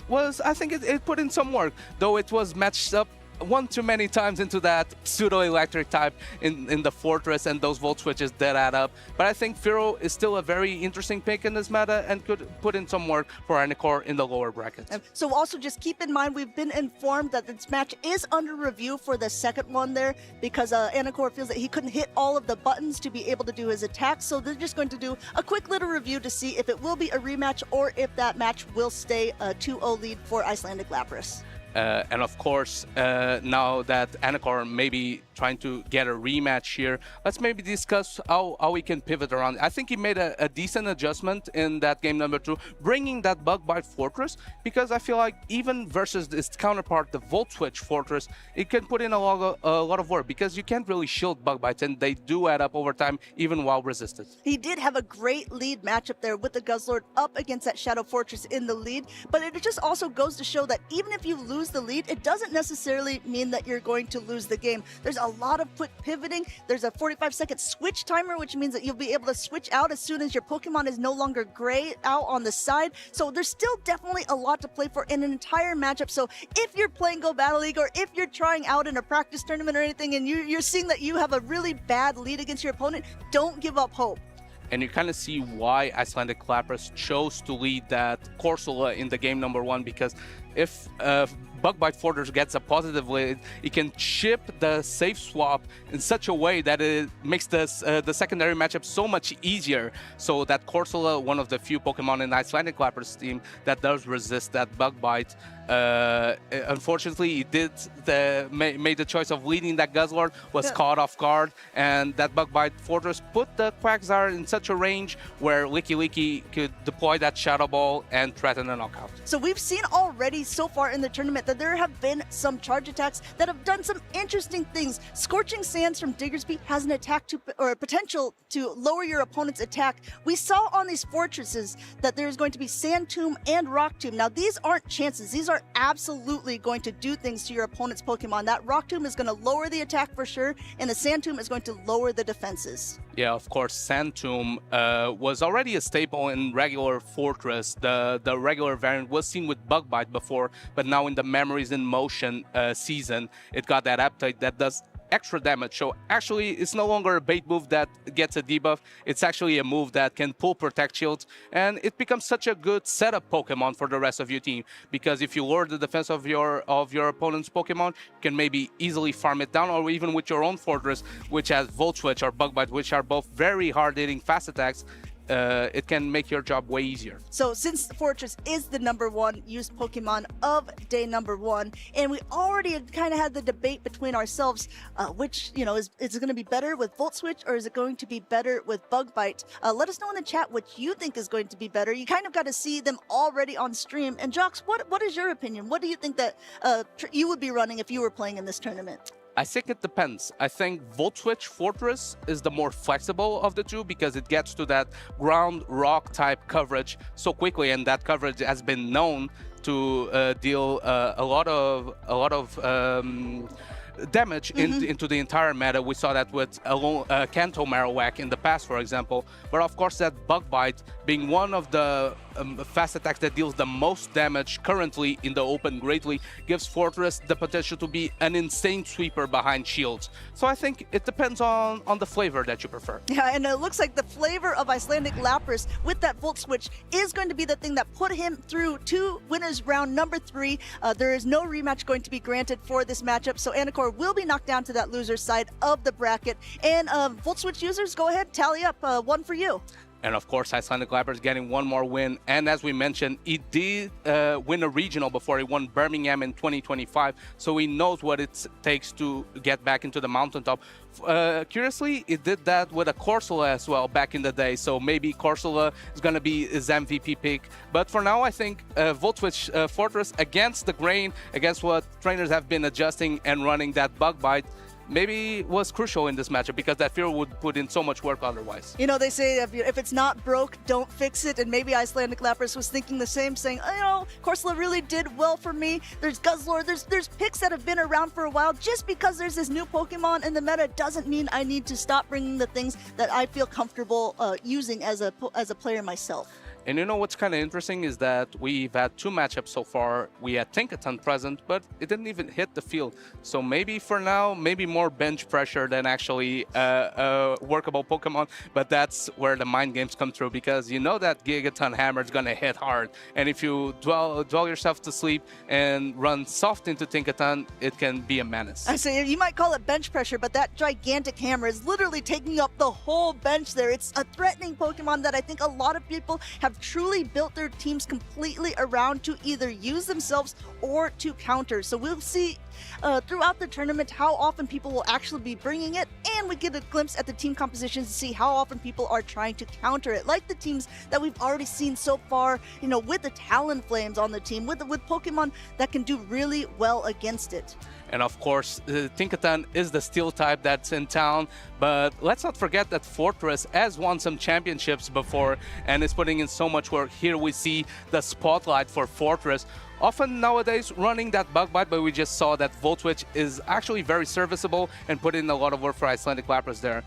was, I think it put in some work, though it was matched up one too many times into that pseudo-electric type in the Fortress, and those Volt Switches did add up. But I think Firo is still a very interesting pick in this meta and could put in some work for Anacor in the lower brackets. So also just keep in mind, we've been informed that this match is under review for the second one there because Anacor feels that he couldn't hit all of the buttons to be able to do his attacks. So they're just going to do a quick little review to see if it will be a rematch or if that match will stay a 2-0 lead for Icelandic Lapras. And of course, now that Anacor may be trying to get a rematch here, let's maybe discuss how we can pivot around. I think he made a decent adjustment in that game number 2, bringing that Bug Bite Fortress, because I feel like even versus its counterpart, the Volt Switch Fortress, it can put in a lot of work because you can't really shield Bug Bites, and they do add up over time, even while resisted. He did have a great lead matchup there with the Guzzlord up against that Shadow Fortress in the lead, but it just also goes to show that even if you lose the lead, it doesn't necessarily mean that you're going to lose the game. There's a lot of quick pivoting. There's a 45-second switch timer, which means that you'll be able to switch out as soon as your Pokemon is no longer gray out on the side. So there's still definitely a lot to play for in an entire matchup. So if you're playing Go Battle League or if you're trying out in a practice tournament or anything and you're seeing that you have a really bad lead against your opponent, don't give up hope. And you kind of see why Icelandic Lapras chose to lead that Corsola in the game number 1, because if Bug Bite Fortress gets a positive lead, it can chip the safe swap in such a way that it makes the secondary matchup so much easier. So that Corsola, one of the few Pokemon in Icelandic Lapras team that does resist that Bug Bite, unfortunately, he did made the choice of leading that Guzzlord, was caught off guard, and that Bug Bite Fortress put the Quagsire in such a range where Licky Licky could deploy that Shadow Ball and threaten a knockout. So we've seen already so far in the tournament that there have been some charge attacks that have done some interesting things. Scorching Sands from Diggersby has an attack to, or a potential to lower your opponent's attack. We saw on these fortresses that there's going to be Sand Tomb and Rock Tomb. Now these aren't chances, these are are absolutely going to do things to your opponent's Pokemon. That Rock Tomb is going to lower the attack for sure, and the Sand Tomb is going to lower the defenses. Yeah, of course, Sand Tomb was already a staple in regular Fortress. The regular variant was seen with Bug Bite before, but now in the Memories in Motion season, it got that appetite that does extra damage. So actually, it's no longer a bait move that gets a debuff. It's actually a move that can pull Protect Shields, and it becomes such a good setup Pokemon for the rest of your team. Because if you lower the defense of your opponent's Pokemon, you can maybe easily farm it down, or even with your own Fortress, which has Volt Switch or Bug Bite, which are both very hard-hitting fast attacks. It can make your job way easier. So since Fortress is the #1 used Pokemon of day #1, and we already kind of had the debate between ourselves, which, you know, is it going to be better with Volt Switch or is it going to be better with Bug Bite? Let us know in the chat what you think is going to be better. You kind of got to see them already on stream. And Jox, what is your opinion? What do you think that you would be running if you were playing in this tournament? I think it depends. I think Volt Switch Fortress is the more flexible of the two because it gets to that ground rock type coverage so quickly, and that coverage has been known to deal a lot of damage into the entire meta. We saw that with Kanto Marowak in the past, for example. But of course, that Bug Bite being one of the fast attacks that deals the most damage currently in the open greatly gives Fortress the potential to be an insane sweeper behind shields. So I think it depends on the flavor that you prefer. Yeah, and it looks like the flavor of Icelandic Lapras with that Volt Switch is going to be the thing that put him through to winners round #3. There is no rematch going to be granted for this matchup, so Anacor will be knocked down to that loser side of the bracket. And Volt Switch users, go ahead, tally up one for you. And of course, Icelandic Lapras getting one more win. And as we mentioned, he did win a regional before he won Birmingham in 2025. So he knows what it takes to get back into the mountaintop. Curiously, he did that with a Corsola as well back in the day. So maybe Corsola is going to be his MVP pick. But for now, I think Volt Switch Fortress against the grain, against what trainers have been adjusting and running that Bug Bite, maybe was crucial in this matchup because that fear would put in so much work otherwise. You know, they say if it's not broke, don't fix it. And maybe Icelandic Lapras was thinking the same, saying, oh, you know, Corsola really did well for me. There's Guzzlord, there's picks that have been around for a while. Just because there's this new Pokemon in the meta doesn't mean I need to stop bringing the things that I feel comfortable using as a player myself. And you know what's kind of interesting is that we've had 2 matchups so far. We had Tinkaton present, but it didn't even hit the field. So maybe for now, maybe more bench pressure than actually a workable Pokemon. But that's where the mind games come through, because you know that Gigaton Hammer is going to hit hard. And if you dwell yourself to sleep and run soft into Tinkaton, it can be a menace. I say you might call it bench pressure, but that gigantic hammer is literally taking up the whole bench there. It's a threatening Pokemon that I think a lot of people have truly built their teams completely around to either use themselves or to counter. So we'll see throughout the tournament how often people will actually be bringing it, and we get a glimpse at the team compositions to see how often people are trying to counter it, like the teams that we've already seen so far, you know, with the Talonflames on the team, with Pokemon that can do really well against it. And of course, Tinkaton is the steel type that's in town, but let's not forget that Fortress has won some championships before and is putting in so much work. Here we see the spotlight for Fortress. Often nowadays running that Bug Bite, but we just saw that Volt Switch is actually very serviceable and put in a lot of work for Icelandic Lapras there.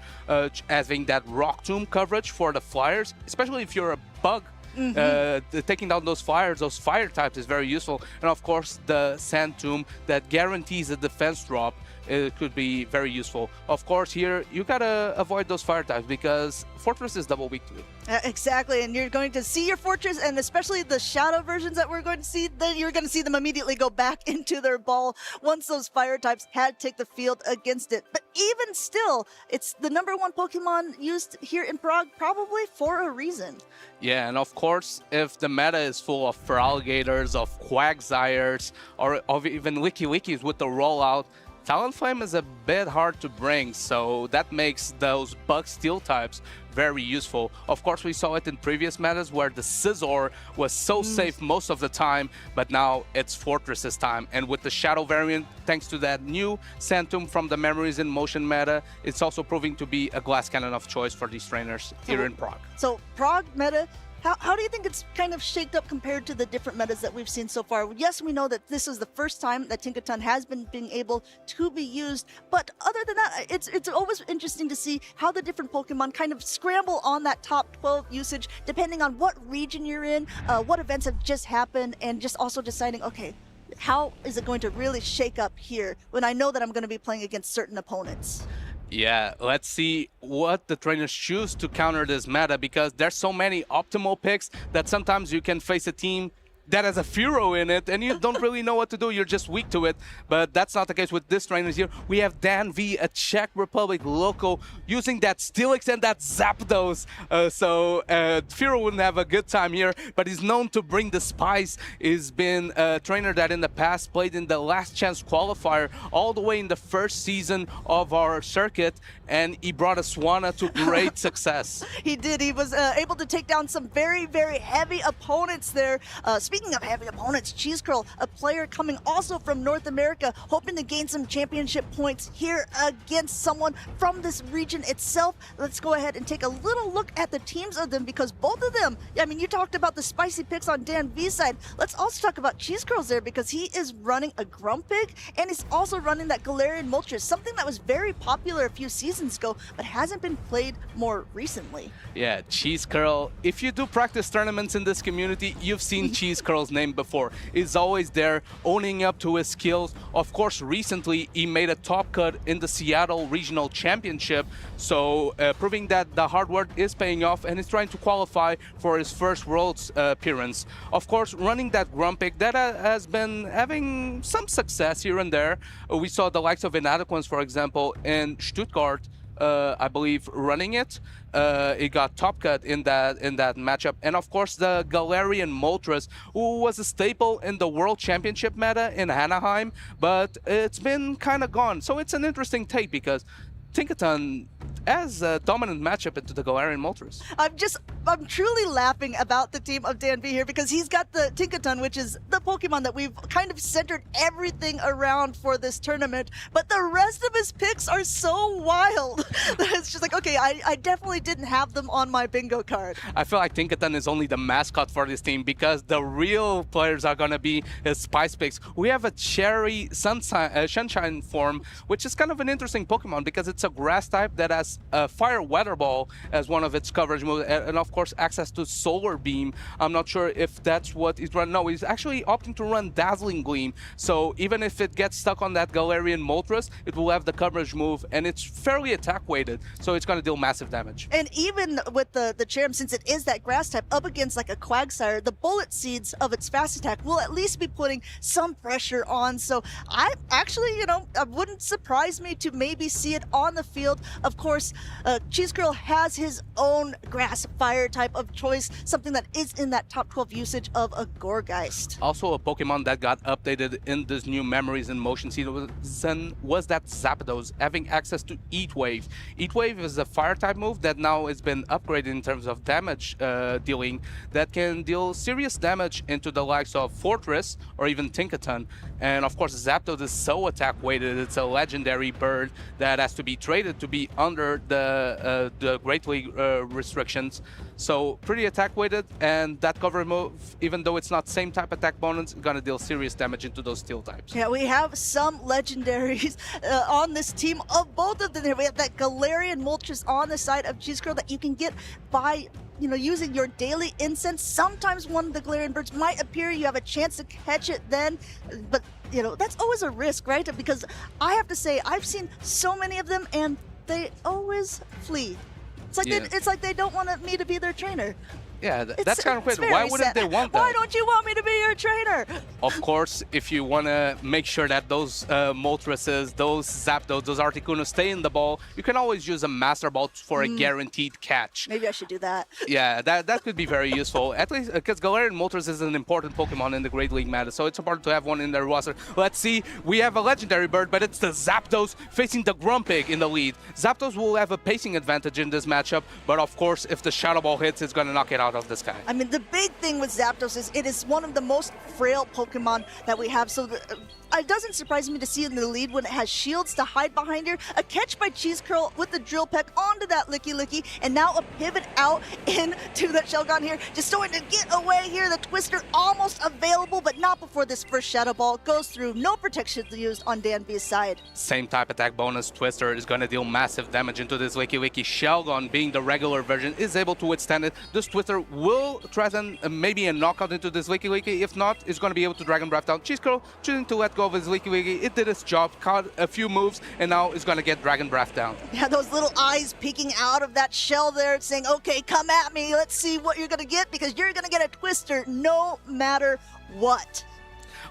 Having that Rock Tomb coverage for the Flyers, especially if you're a bug. Taking down those fire types is very useful. And of course, the Sand Tomb that guarantees a defense drop, it could be very useful. Of course, here you gotta avoid those fire types because Fortress is double weak to it. Exactly, and you're going to see your Fortress, and especially the Shadow versions that we're going to see, then you're going to see them immediately go back into their ball once those fire types had to take the field against it. But even still, it's the '1 Pokemon used here in Prague, probably for a reason. Yeah, and of course, if the meta is full of Feraligators, of Quagsires, or of even Licky with the rollout, Talonflame is a bit hard to bring, so that makes those Bug Steel types very useful. Of course, we saw it in previous metas where the Scizor was so safe most of the time, but now it's Fortress's time. And with the Shadow variant, thanks to that new Sand Tomb from the Memories in Motion meta, it's also proving to be a glass cannon of choice for these trainers here in Prague. So Prague meta How do you think it's kind of shaped up compared to the different metas that we've seen so far? Yes, we know that this is the first time that Tinkaton has been being able to be used, but other than that, it's always interesting to see how the different Pokemon kind of scramble on that top 12 usage, depending on what region you're in, what events have just happened, and just also deciding, okay, how is it going to really shake up here when I know that I'm going to be playing against certain opponents? Yeah, let's see what the trainers choose to counter this meta, because there's so many optimal picks that sometimes you can face a team that has a Furo in it, and you don't really know what to do. You're just weak to it, but that's not the case with this trainers here. We have Dan V, a Czech Republic local, using that Steelix and that Zapdos. So Furo wouldn't have a good time here, but he's known to bring the spice. He's been a trainer that in the past played in the Last Chance qualifier all the way in the first season of our circuit, and he brought a Swanna to great success. He did. He was able to take down some very, very heavy opponents there. Speaking of heavy opponents, Cheese Curl, a player coming also from North America, hoping to gain some championship points here against someone from this region itself. Let's go ahead and take a little look at the teams of them, because both of them, I mean, you talked about the spicy picks on Dan V's side. Let's also talk about Cheese Curl's there, because he is running a Grumpig, and he's also running that Galarian Moltres, something that was very popular a few seasons ago, but hasn't been played more recently. Yeah, Cheese Curl, if you do practice tournaments in this community, you've seen Cheese Curl's name before. He's always there, owning up to his skills. Of course, recently he made a top cut in the Seattle Regional Championship, so proving that the hard work is paying off, and he's trying to qualify for his first Worlds appearance. Of course, running that Grumpig, that has been having some success here and there. We saw the likes of Inadequance, for example, in Stuttgart, I believe, running it. It got top cut in that matchup, and of course the Galarian Moltres, who was a staple in the World Championship meta in Anaheim, but it's been kind of gone. So it's an interesting take, because Tinkaton as a dominant matchup into the Galarian Moltres. I'm truly laughing about the team of Dan V here, because he's got the Tinkaton, which is the Pokemon that we've kind of centered everything around for this tournament, but the rest of his picks are so wild that it's just like, okay, I definitely didn't have them on my bingo card. I feel like Tinkaton is only the mascot for this team, because the real players are going to be his spice picks. We have a Cherry Sunshine form, which is kind of an interesting Pokemon, because it's a grass type that has a Fire Weather Ball as one of its coverage moves, and of course access to Solar Beam. I'm not sure if that's what he's running. No, he's actually opting to run Dazzling Gleam, so even if it gets stuck on that Galarian Moltres, it will have the coverage move, and it's fairly attack weighted, so it's going to deal massive damage. And even with the Cherrim, since it is that grass type, up against like a Quagsire, the Bullet Seeds of its fast attack will at least be putting some pressure on. So I actually, it wouldn't surprise me to maybe see it on the field. Of course, Cheese Curl has his own grass fire type of choice, something that is in that top 12 usage of a Gourgeist. Also a Pokemon that got updated in this new Memories in Motion season was that Zapdos, having access to Heat Wave. Heat Wave is a fire type move that now has been upgraded in terms of damage dealing, that can deal serious damage into the likes of Fortress or even Tinkaton. And of course Zapdos is so attack weighted, it's a legendary bird that has to be traded to be under the Great League restrictions. So pretty attack weighted, and that cover move, even though it's not same type attack bonus, gonna deal serious damage into those steel types. Yeah, we have some legendaries on this team of both of them. We have that Galarian Moltres on the side of Cheese Curl that you can get by using your daily incense. Sometimes one of the Galarian birds might appear, you have a chance to catch it then, but that's always a risk, right? Because I have to say, I've seen so many of them and they always flee. It's like they don't want me to be their trainer. Yeah, that's kind of weird. Why wouldn't they want that? Why don't you want me to be your trainer? Of course, if you want to make sure that those Moltreses, those Zapdos, those Articunos stay in the ball, you can always use a Master Ball for a guaranteed catch. Maybe I should do that. Yeah, that could be very useful. At least because Galarian Moltres is an important Pokemon in the Great League meta, so it's important to have one in their roster. Let's see, we have a legendary bird, but it's the Zapdos facing the Grumpig in the lead. Zapdos will have a pacing advantage in this matchup, but of course, if the Shadow Ball hits, it's going to knock it out out of the sky. I mean, the big thing with Zapdos is it is one of the most frail Pokemon that we have. So it doesn't surprise me to see it in the lead when it has shields to hide behind here. A catch by Cheese Curl with the Drill Peck onto that Licky Licky, and now a pivot out into that Shelgon here. Just starting to get away here. The Twister almost available, but not before this first Shadow Ball goes through. No protection used on Dan V's side. Same type attack bonus. Twister is going to deal massive damage into this Licky Licky. Shelgon, being the regular version, is able to withstand it. This Twister will threaten maybe a knockout into this Licky Licky. If not, it's going to be able to Dragon Breath down. Cheese Curl choosing to let go of his Licky Licky. It did its job, caught a few moves, and now it's going to get Dragon Breath down. Yeah, those little eyes peeking out of that shell there saying, okay, come at me. Let's see what you're going to get, because you're going to get a Twister no matter what.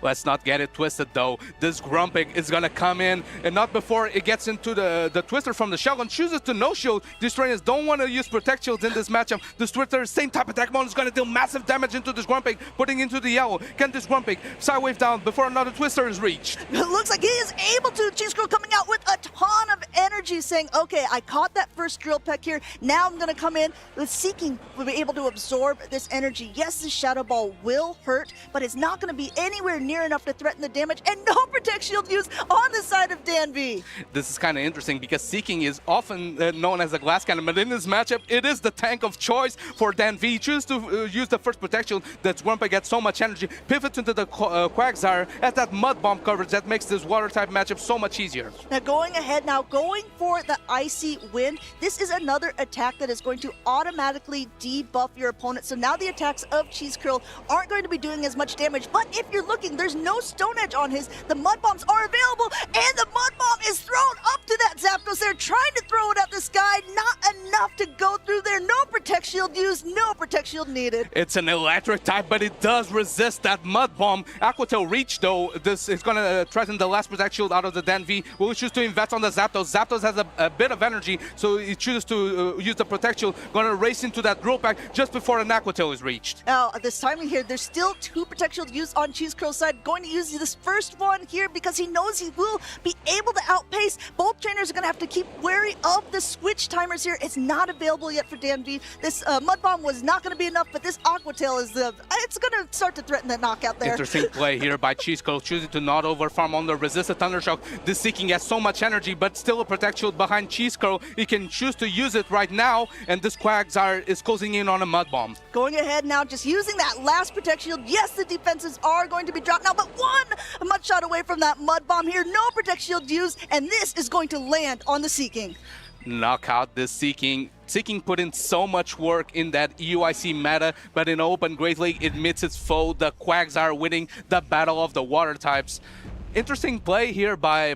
Let's not get it twisted, though. This Grumpig is going to come in, and not before it gets into the Twister from the Shelgon. Chooses to no-shield. These trainers don't want to use Protect Shields in this matchup. This Twister, same type attack mode, is going to deal massive damage into this Grumpig, putting into the yellow. Can this Grumpig Sidewave down before another Twister is reached? It looks like he is able to. Cheese Curl coming out with a ton of energy, saying, okay, I caught that first Drill Peck here. Now I'm going to come in with Seeking. We'll be able to absorb this energy. Yes, the Shadow Ball will hurt, but it's not going to be anywhere near enough to threaten the damage, and no Protect Shield used on the side of Dan V. This is kind of interesting because Seeking is often known as a glass cannon, but in this matchup, it is the tank of choice for Dan V. Choose to use the first Protect Shield. That Grumpig gets so much energy, pivots into the Quagsire as that Mud Bomb coverage that makes this water type matchup so much easier. Now going ahead, going for the Icy Wind. This is another attack that is going to automatically debuff your opponent. So now the attacks of Cheese Curl aren't going to be doing as much damage, but if you're looking, there's no Stone Edge on his. The Mud Bombs are available, and the Mud Bomb is thrown up to that Zapdos. They're trying to throw it at the sky. Not enough to go through there. No Protect Shield used, no Protect Shield needed. It's an electric type, but it does resist that Mud Bomb. Aqua Tail reach, though. This is going to threaten the last Protect Shield out of the Dan V. Will choose to invest on the Zapdos. Zapdos has a bit of energy, so he chooses to use the Protect Shield. Going to race into that Drill Pack just before an Aqua Tail is reached. Now, this timing here, there's still 2 Protect Shields used on Cheese Curl's side. Going to use this first one here because he knows he will be able to outpace. Both trainers are going to have to keep wary of the switch timers here. It's not available yet for Dan V. This Mud Bomb was not going to be enough, but this Aqua Tail is it's going to start to threaten the knockout there. Interesting play here by Cheese Curl, choosing to not overfarm on the resisted Thundershock. This Seeking has so much energy, but still a Protect Shield behind Cheese Curl. He can choose to use it right now, and this Quagsire is closing in on a Mud Bomb. Going ahead now, just using that last Protect Shield. Yes, the defenses are going to be dropped now, but one Mud Shot away from that Mud Bomb here. No Protect Shield used, and this is going to land on the Seeking. Knock out this Seeking. Seeking put in so much work in that EUIC meta, but in Open Great League, it meets its foe. The Quagsire winning the battle of the water types. Interesting play here by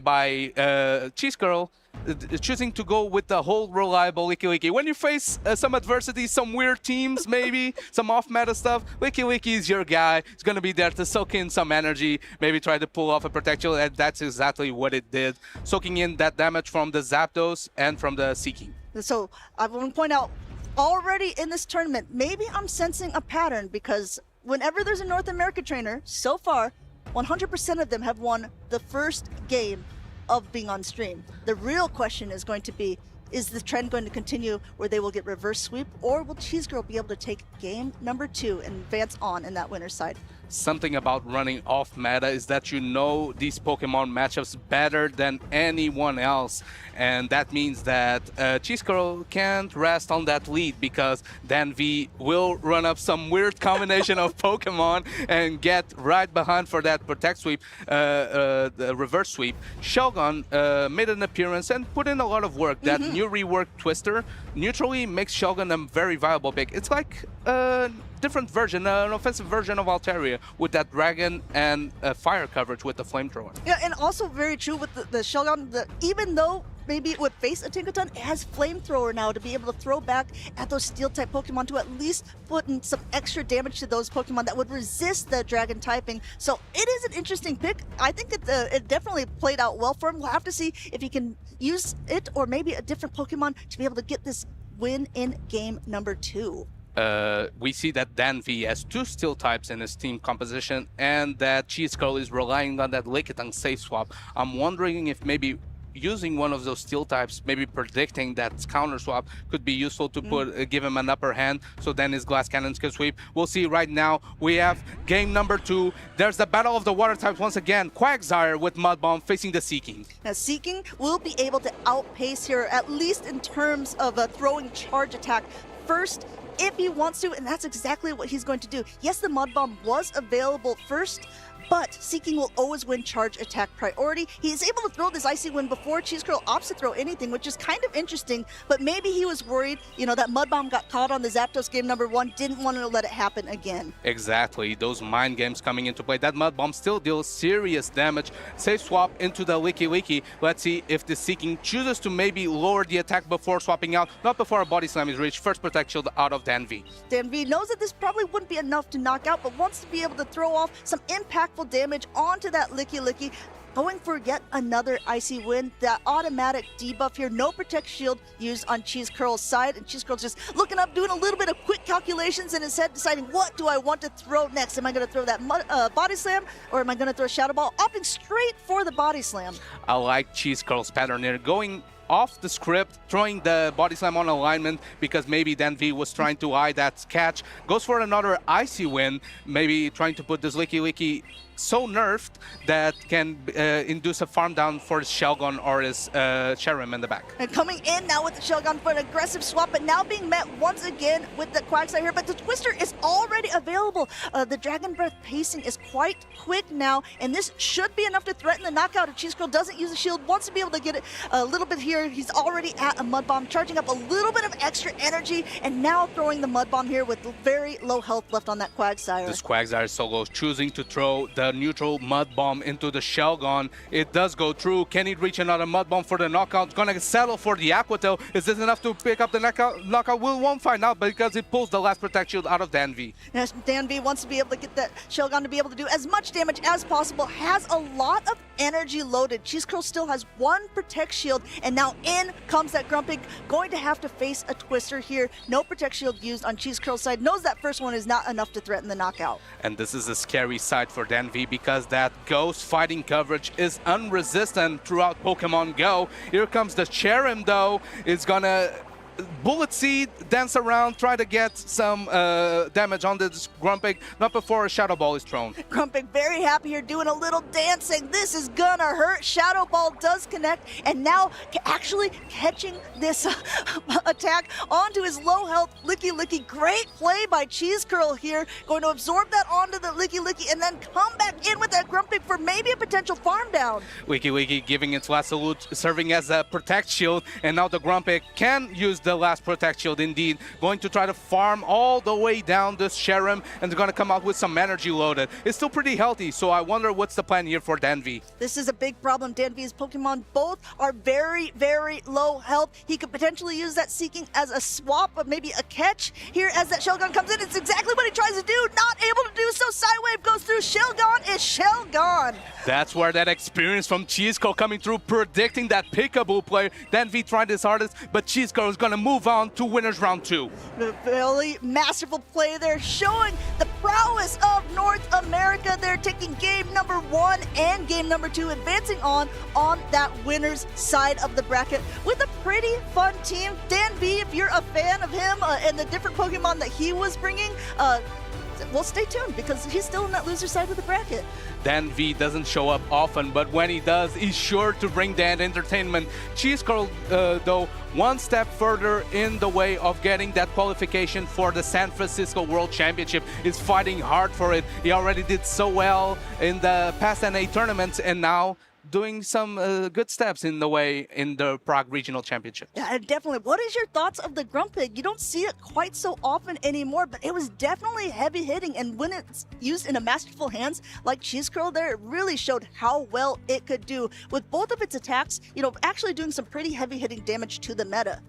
Cheese Curl, choosing to go with the whole reliable Licky Licky. When you face some adversity, some weird teams maybe, some off-meta stuff, Licky Licky is your guy. He's going to be there to soak in some energy, maybe try to pull off a protection, and that's exactly what it did. Soaking in that damage from the Zapdos and from the Seeking. So I want to point out, already in this tournament, maybe I'm sensing a pattern, because whenever there's a North America trainer, so far, 100% of them have won the first game of being on stream. The real question is going to be, is the trend going to continue where they will get reverse sweep, or will Cheese Girl be able to take game number 2 and advance on in that winner's side? Something about running off meta is that you know these Pokemon matchups better than anyone else, and that means that Cheese Girl can't rest on that lead, because Dan V will run up some weird combination of Pokemon and get right behind for that Protect Sweep, the reverse sweep. Shelgon made an appearance and put in a lot of work. That new reworked Twister neutrally makes Shelgon a very viable pick. It's like a different version, an offensive version of Altaria, with that Dragon and fire coverage with the Flamethrower. Yeah, and also very true with the Shelgon, even though maybe it would face a Tinkaton, it has Flamethrower now to be able to throw back at those Steel-type Pokemon to at least put in some extra damage to those Pokemon that would resist the Dragon typing. So it is an interesting pick. I think it definitely played out well for him. We'll have to see if he can use it or maybe a different Pokemon to be able to get this win in game number 2. We see that Dan V has 2 Steel types in his team composition, and that Cheese Girl is relying on that Lickitung safe swap. I'm wondering if maybe using one of those steel types, maybe predicting that counter swap could be useful to give him an upper hand, so then his glass cannons can sweep. We'll see right now. We have game number 2. There's the battle of the water types once again. Quagsire with Mud Bomb facing the Seeking. Now, Seeking will be able to outpace here, at least in terms of a throwing charge attack first, if he wants to, and that's exactly what he's going to do. Yes, the Mud Bomb was available first, but Seeking will always win charge attack priority. He's able to throw this Icy Wind before Cheese Curl opts to throw anything, which is kind of interesting, but maybe he was worried, you know, that Mud Bomb got caught on the Zapdos game number 1, didn't want to let it happen again. Exactly, those mind games coming into play. That Mud Bomb still deals serious damage. Safe swap into the Licky Licky. Let's see if the Seeking chooses to maybe lower the attack before swapping out, not before a Body Slam is reached. First Protect Shield out of Danvi. Danvi knows that this probably wouldn't be enough to knock out, but wants to be able to throw off some impactful damage onto that Licky Licky. Going for yet another Icy Wind, that automatic debuff here. No Protect Shield used on Cheese Curl's side, and Cheese Curl's just looking up, doing a little bit of quick calculations in his head, deciding what do I want to throw next. Am I going to throw that Body Slam, or am I going to throw Shadow Ball? Opting straight for the Body Slam. I like Cheese Curl's pattern here, going off the script, throwing the Body Slam on alignment because maybe Danvi was trying to eye that catch. Goes for another Icy Wind, maybe trying to put this Licky Licky so nerfed that can induce a farm down for his Shelgon or his Cherim in the back. And coming in now with the Shelgon for an aggressive swap, but now being met once again with the Quagsire here. But the Twister is already available. The Dragon Breath pacing is quite quick now, and this should be enough to threaten the knockout if Cheese Curl doesn't use the shield. Wants to be able to get it a little bit here. He's already at a Mud Bomb, charging up a little bit of extra energy, and now throwing the Mud Bomb here with very low health left on that Quagsire. This Quagsire solo choosing to throw the neutral Mud Bomb into the Shelgon. It does go through. Can he reach another Mud Bomb for the knockout? Gonna settle for the Aqua Tail. Is this enough to pick up the knockout? We won't find out because it pulls the last Protect Shield out of Danvi. Yes, Danvi wants to be able to get that Shelgon to be able to do as much damage as possible. Has a lot of energy loaded. Cheese Curl still has 1 Protect Shield, and now in comes that Grumpig. Going to have to face a Twister here. No Protect Shield used on Cheese Curl's side. Knows that first one is not enough to threaten the knockout. And this is a scary side for Danvi because that Ghost fighting coverage is unresistant throughout Pokemon Go. Here comes the Cherim though. It's gonna Bullet Seed, dance around, try to get some damage on this Grumpig, not before a Shadow Ball is thrown. Grumpig very happy here, doing a little dancing. This is gonna hurt. Shadow Ball does connect, and now actually catching this attack onto his low health Licky Licky. Great play by Cheese Curl here. Going to absorb that onto the Licky Licky and then come back in with that Grumpig for maybe a potential farm down. Licky Licky giving its last salute, serving as a Protect Shield, and now the Grumpig can use the last Protect Shield indeed. Going to try to farm all the way down this Cherim, and they're going to come out with some energy loaded. It's still pretty healthy, so I wonder what's the plan here for Danvi. This is a big problem. Danvi's Pokemon both are very, very low health. He could potentially use that Seeking as a swap, but maybe a catch. Here as that Shelgon comes in, it's exactly what he tries to do. Not able to do so. Psywave goes through. Shelgon is Shelgon. That's where that experience from Cheese Curl coming through, predicting that Peekaboo play. Danvi tried his hardest, but Cheese Curl is going to move on to winners round 2. A really masterful play there, showing the prowess of North America. They're taking game number 1 and game number 2, advancing on that winner's side of the bracket with a pretty fun team. Danvi, if you're a fan of him and the different Pokemon that he was bringing, well, stay tuned because he's still in that loser side of the bracket. Danvi doesn't show up often, but when he does, he's sure to bring that entertainment. Cheese Curl, though, one step further in the way of getting that qualification for the San Francisco World Championship, is fighting hard for it. He already did so well in the past NA tournaments, and now doing some good steps in the way in the Prague Regional Championship. Yeah, definitely. What is your thoughts of the Grumpig? You don't see it quite so often anymore, but it was definitely heavy hitting, and when it's used in a masterful hands like Cheese Curl there, it really showed how well it could do with both of its attacks, you know, actually doing some pretty heavy hitting damage to the meta.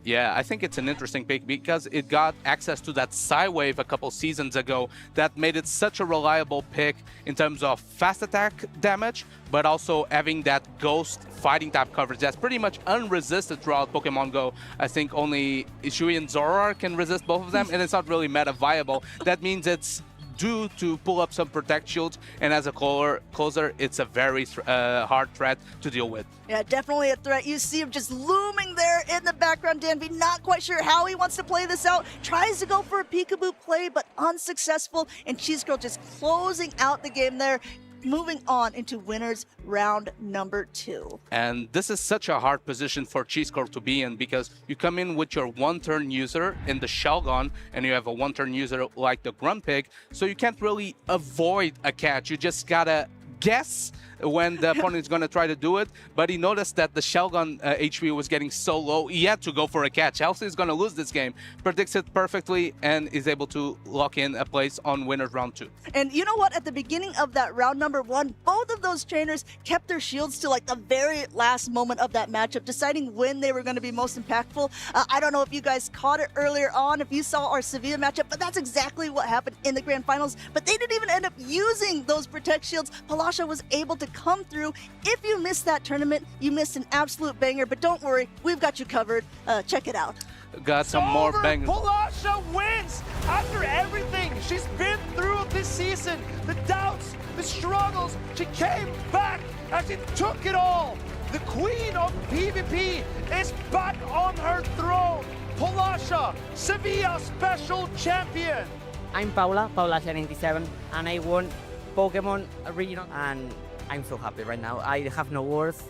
Yeah, I think it's an interesting pick because it got access to that Psywave a couple seasons ago that made it such a reliable pick in terms of fast attack damage, but also having that Ghost fighting type coverage that's pretty much unresisted throughout Pokemon Go. I think only Ishui and Zoroark can resist both of them, and it's not really meta viable. That means it's do to pull up some Protect Shields, and as a closer, it's a very hard threat to deal with. Yeah, definitely a threat. You see him just looming there in the background. Danby not quite sure how he wants to play this out. Tries to go for a peekaboo play, but unsuccessful. And Cheese Girl just closing out the game there. Moving on into winners round number 2. And this is such a hard position for Cheese Girl to be in, because you come in with your one-turn user in the Shelgon, and you have a one-turn user like the Grumpig, so you can't really avoid a catch. You just gotta guess when the opponent is going to try to do it, but he noticed that the Shelgon HP was getting so low, he had to go for a catch. Else he's going to lose this game. Predicts it perfectly and is able to lock in a place on winners round 2. And you know what? At the beginning of that round number 1, both of those trainers kept their shields to like the very last moment of that matchup, deciding when they were going to be most impactful. I don't know if you guys caught it earlier on, if you saw our Sevilla matchup, but that's exactly what happened in the grand finals. But they didn't even end up using those Protect Shields. Palasha was able to come through. If you missed that tournament, you missed an absolute banger, but don't worry, we've got you covered. Check it out. Got some more bangers. Palasha wins after everything she's been through this season. The doubts, the struggles. She came back and she took it all. The queen of PvP is back on her throne. Palasha, Sevilla special champion. I'm Paula97, and I won Pokemon Regional, and I'm so happy right now. I have no words.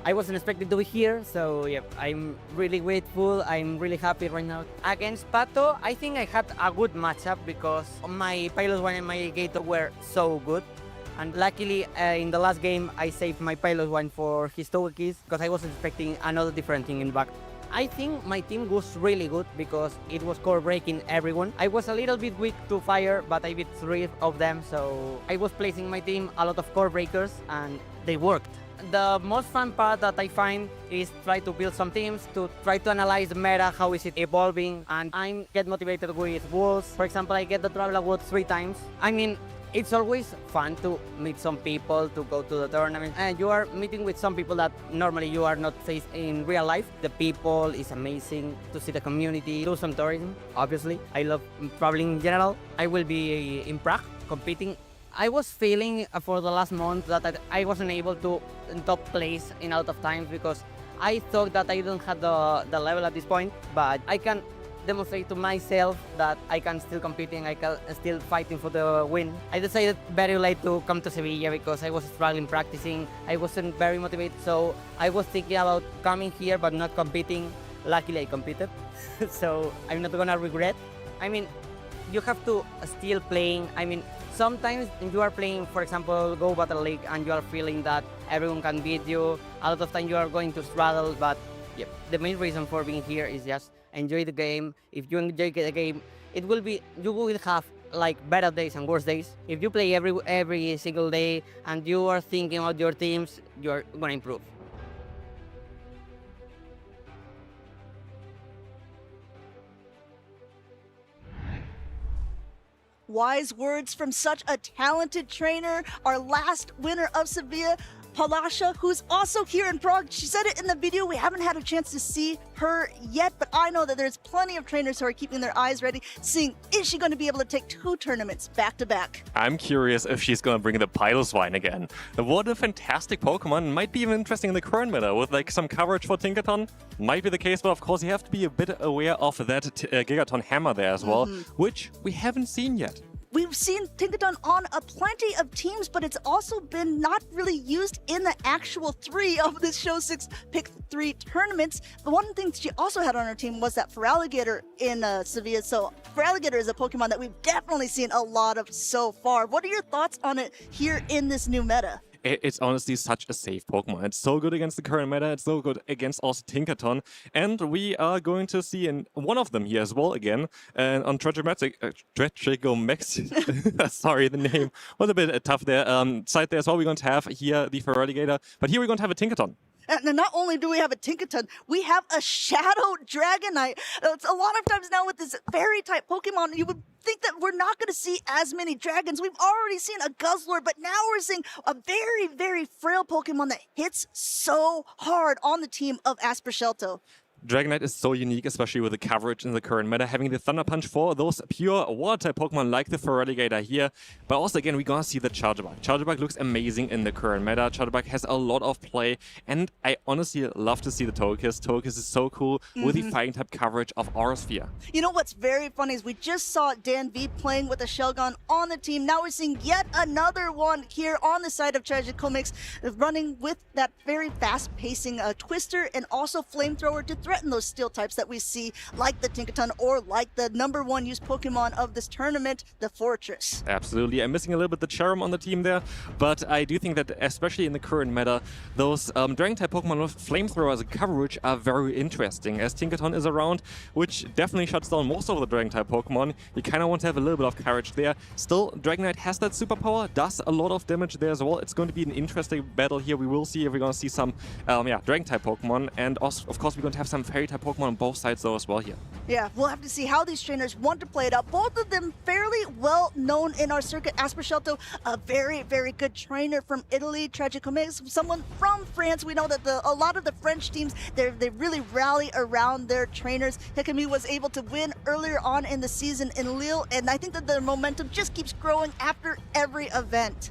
I wasn't expecting to be here, so yeah, I'm really grateful. I'm really happy right now. Against Pato, I think I had a good matchup because my Pilot 1 and my Gator were so good. And luckily, in the last game, I saved my Pilot 1 for his Togekiss because I was expecting another different thing in the back. I think my team was really good because it was core breaking everyone. I was a little bit weak to fire, but I beat 3 of them, so I was placing my team a lot of core breakers and they worked. The most fun part that I find is try to build some teams, to try to analyze the meta, how is it evolving, and I get motivated with walls. For example, I get the Travel Award 3 times. I mean, it's always fun to meet some people, to go to the tournament, and you are meeting with some people that normally you are not faced in real life. The people is amazing, to see the community, do some tourism, obviously. I love traveling in general. I will be in Prague competing. I was feeling for the last month that I wasn't able to top place in a lot of times because I thought that I don't have the level at this point, but I can demonstrate to myself that I can still competing, I can still fighting for the win. I decided very late to come to Sevilla because I was struggling practicing. I wasn't very motivated, so I was thinking about coming here but not competing. Luckily I competed, so I'm not gonna regret. I mean, you have to still playing. I mean, sometimes you are playing, for example, Go Battle League, and you are feeling that everyone can beat you. A lot of time you are going to struggle, but yeah, the main reason for being here is just enjoy the game. If you enjoy the game, it will be, you will have like better days and worse days. If you play every single day and you are thinking about your teams, you're gonna improve. Wise words from such a talented trainer. Our last winner of Sevilla, Palasha, who's also here in Prague. She said it in the video. We haven't had a chance to see her yet, but I know that there's plenty of trainers who are keeping their eyes ready, seeing is she going to be able to take 2 tournaments back to back. I'm curious if she's going to bring the Piloswine again. What a fantastic Pokemon. Might be even interesting in the current meta with like some coverage for Tinkaton. Might be the case, but of course you have to be a bit aware of that Gigaton Hammer there as well, which we haven't seen yet. We've seen Tinkaton on plenty of teams, but it's also been not really used in the actual 3 of the Show 6 Pick 3 tournaments. The one thing she also had on her team was that Feraligatr in Sevilla. So Feraligatr is a Pokemon that we've definitely seen a lot of so far. What are your thoughts on it here in this new meta? It's honestly such a safe Pokemon. It's so good against the current meta, it's so good against also Tinkaton, and we are going to see one of them here as well again, and on Tragicomex, sorry, the name was a bit tough there, side there as well, we're going to have here the Feraligatr, but here we're going to have a Tinkaton. And not only do we have a Tinkaton, we have a Shadow Dragonite. It's a lot of times now with this fairy-type Pokemon, you would think that we're not going to see as many dragons. We've already seen a Guzzlord, but now we're seeing a very, very frail Pokemon that hits so hard on the team of Aspershelto. Dragonite is so unique, especially with the coverage in the current meta, having the Thunder Punch for those pure water-type Pokemon like the Feraligatr here. But also, again, we're gonna see the Charjabug. Charjabug looks amazing in the current meta. Charjabug has a lot of play, and I honestly love to see the Togekiss. Togekiss is so cool with the Fighting-type coverage of Aura Sphere. You know what's very funny is we just saw Dan V playing with a Shelgon on the team. Now we're seeing yet another one here on the side of Tragicomics, running with that very fast-pacing Twister and also Flamethrower to threaten those steel types that we see, like the Tinkaton or like the #1 used Pokemon of this tournament, the Fortress. Absolutely. I'm missing a little bit the Cherrim on the team there, but I do think that especially in the current meta, those Dragon-type Pokemon with Flamethrower as a coverage are very interesting, as Tinkaton is around, which definitely shuts down most of the Dragon-type Pokemon. You kind of want to have a little bit of courage there. Still, Dragonite has that superpower, does a lot of damage there as well. It's going to be an interesting battle here. We will see if we're going to see some Dragon-type Pokemon, and also, of course, we're going to have some Fairy-type Pokemon on both sides though as well here. Yeah, we'll have to see how these trainers want to play it out. Both of them fairly well known in our circuit. Aspershelto, a very, very good trainer from Italy. Tragicomics, someone from France. We know that a lot of the French teams, they really rally around their trainers. Hikami was able to win earlier on in the season in Lille, and I think that the momentum just keeps growing after every event.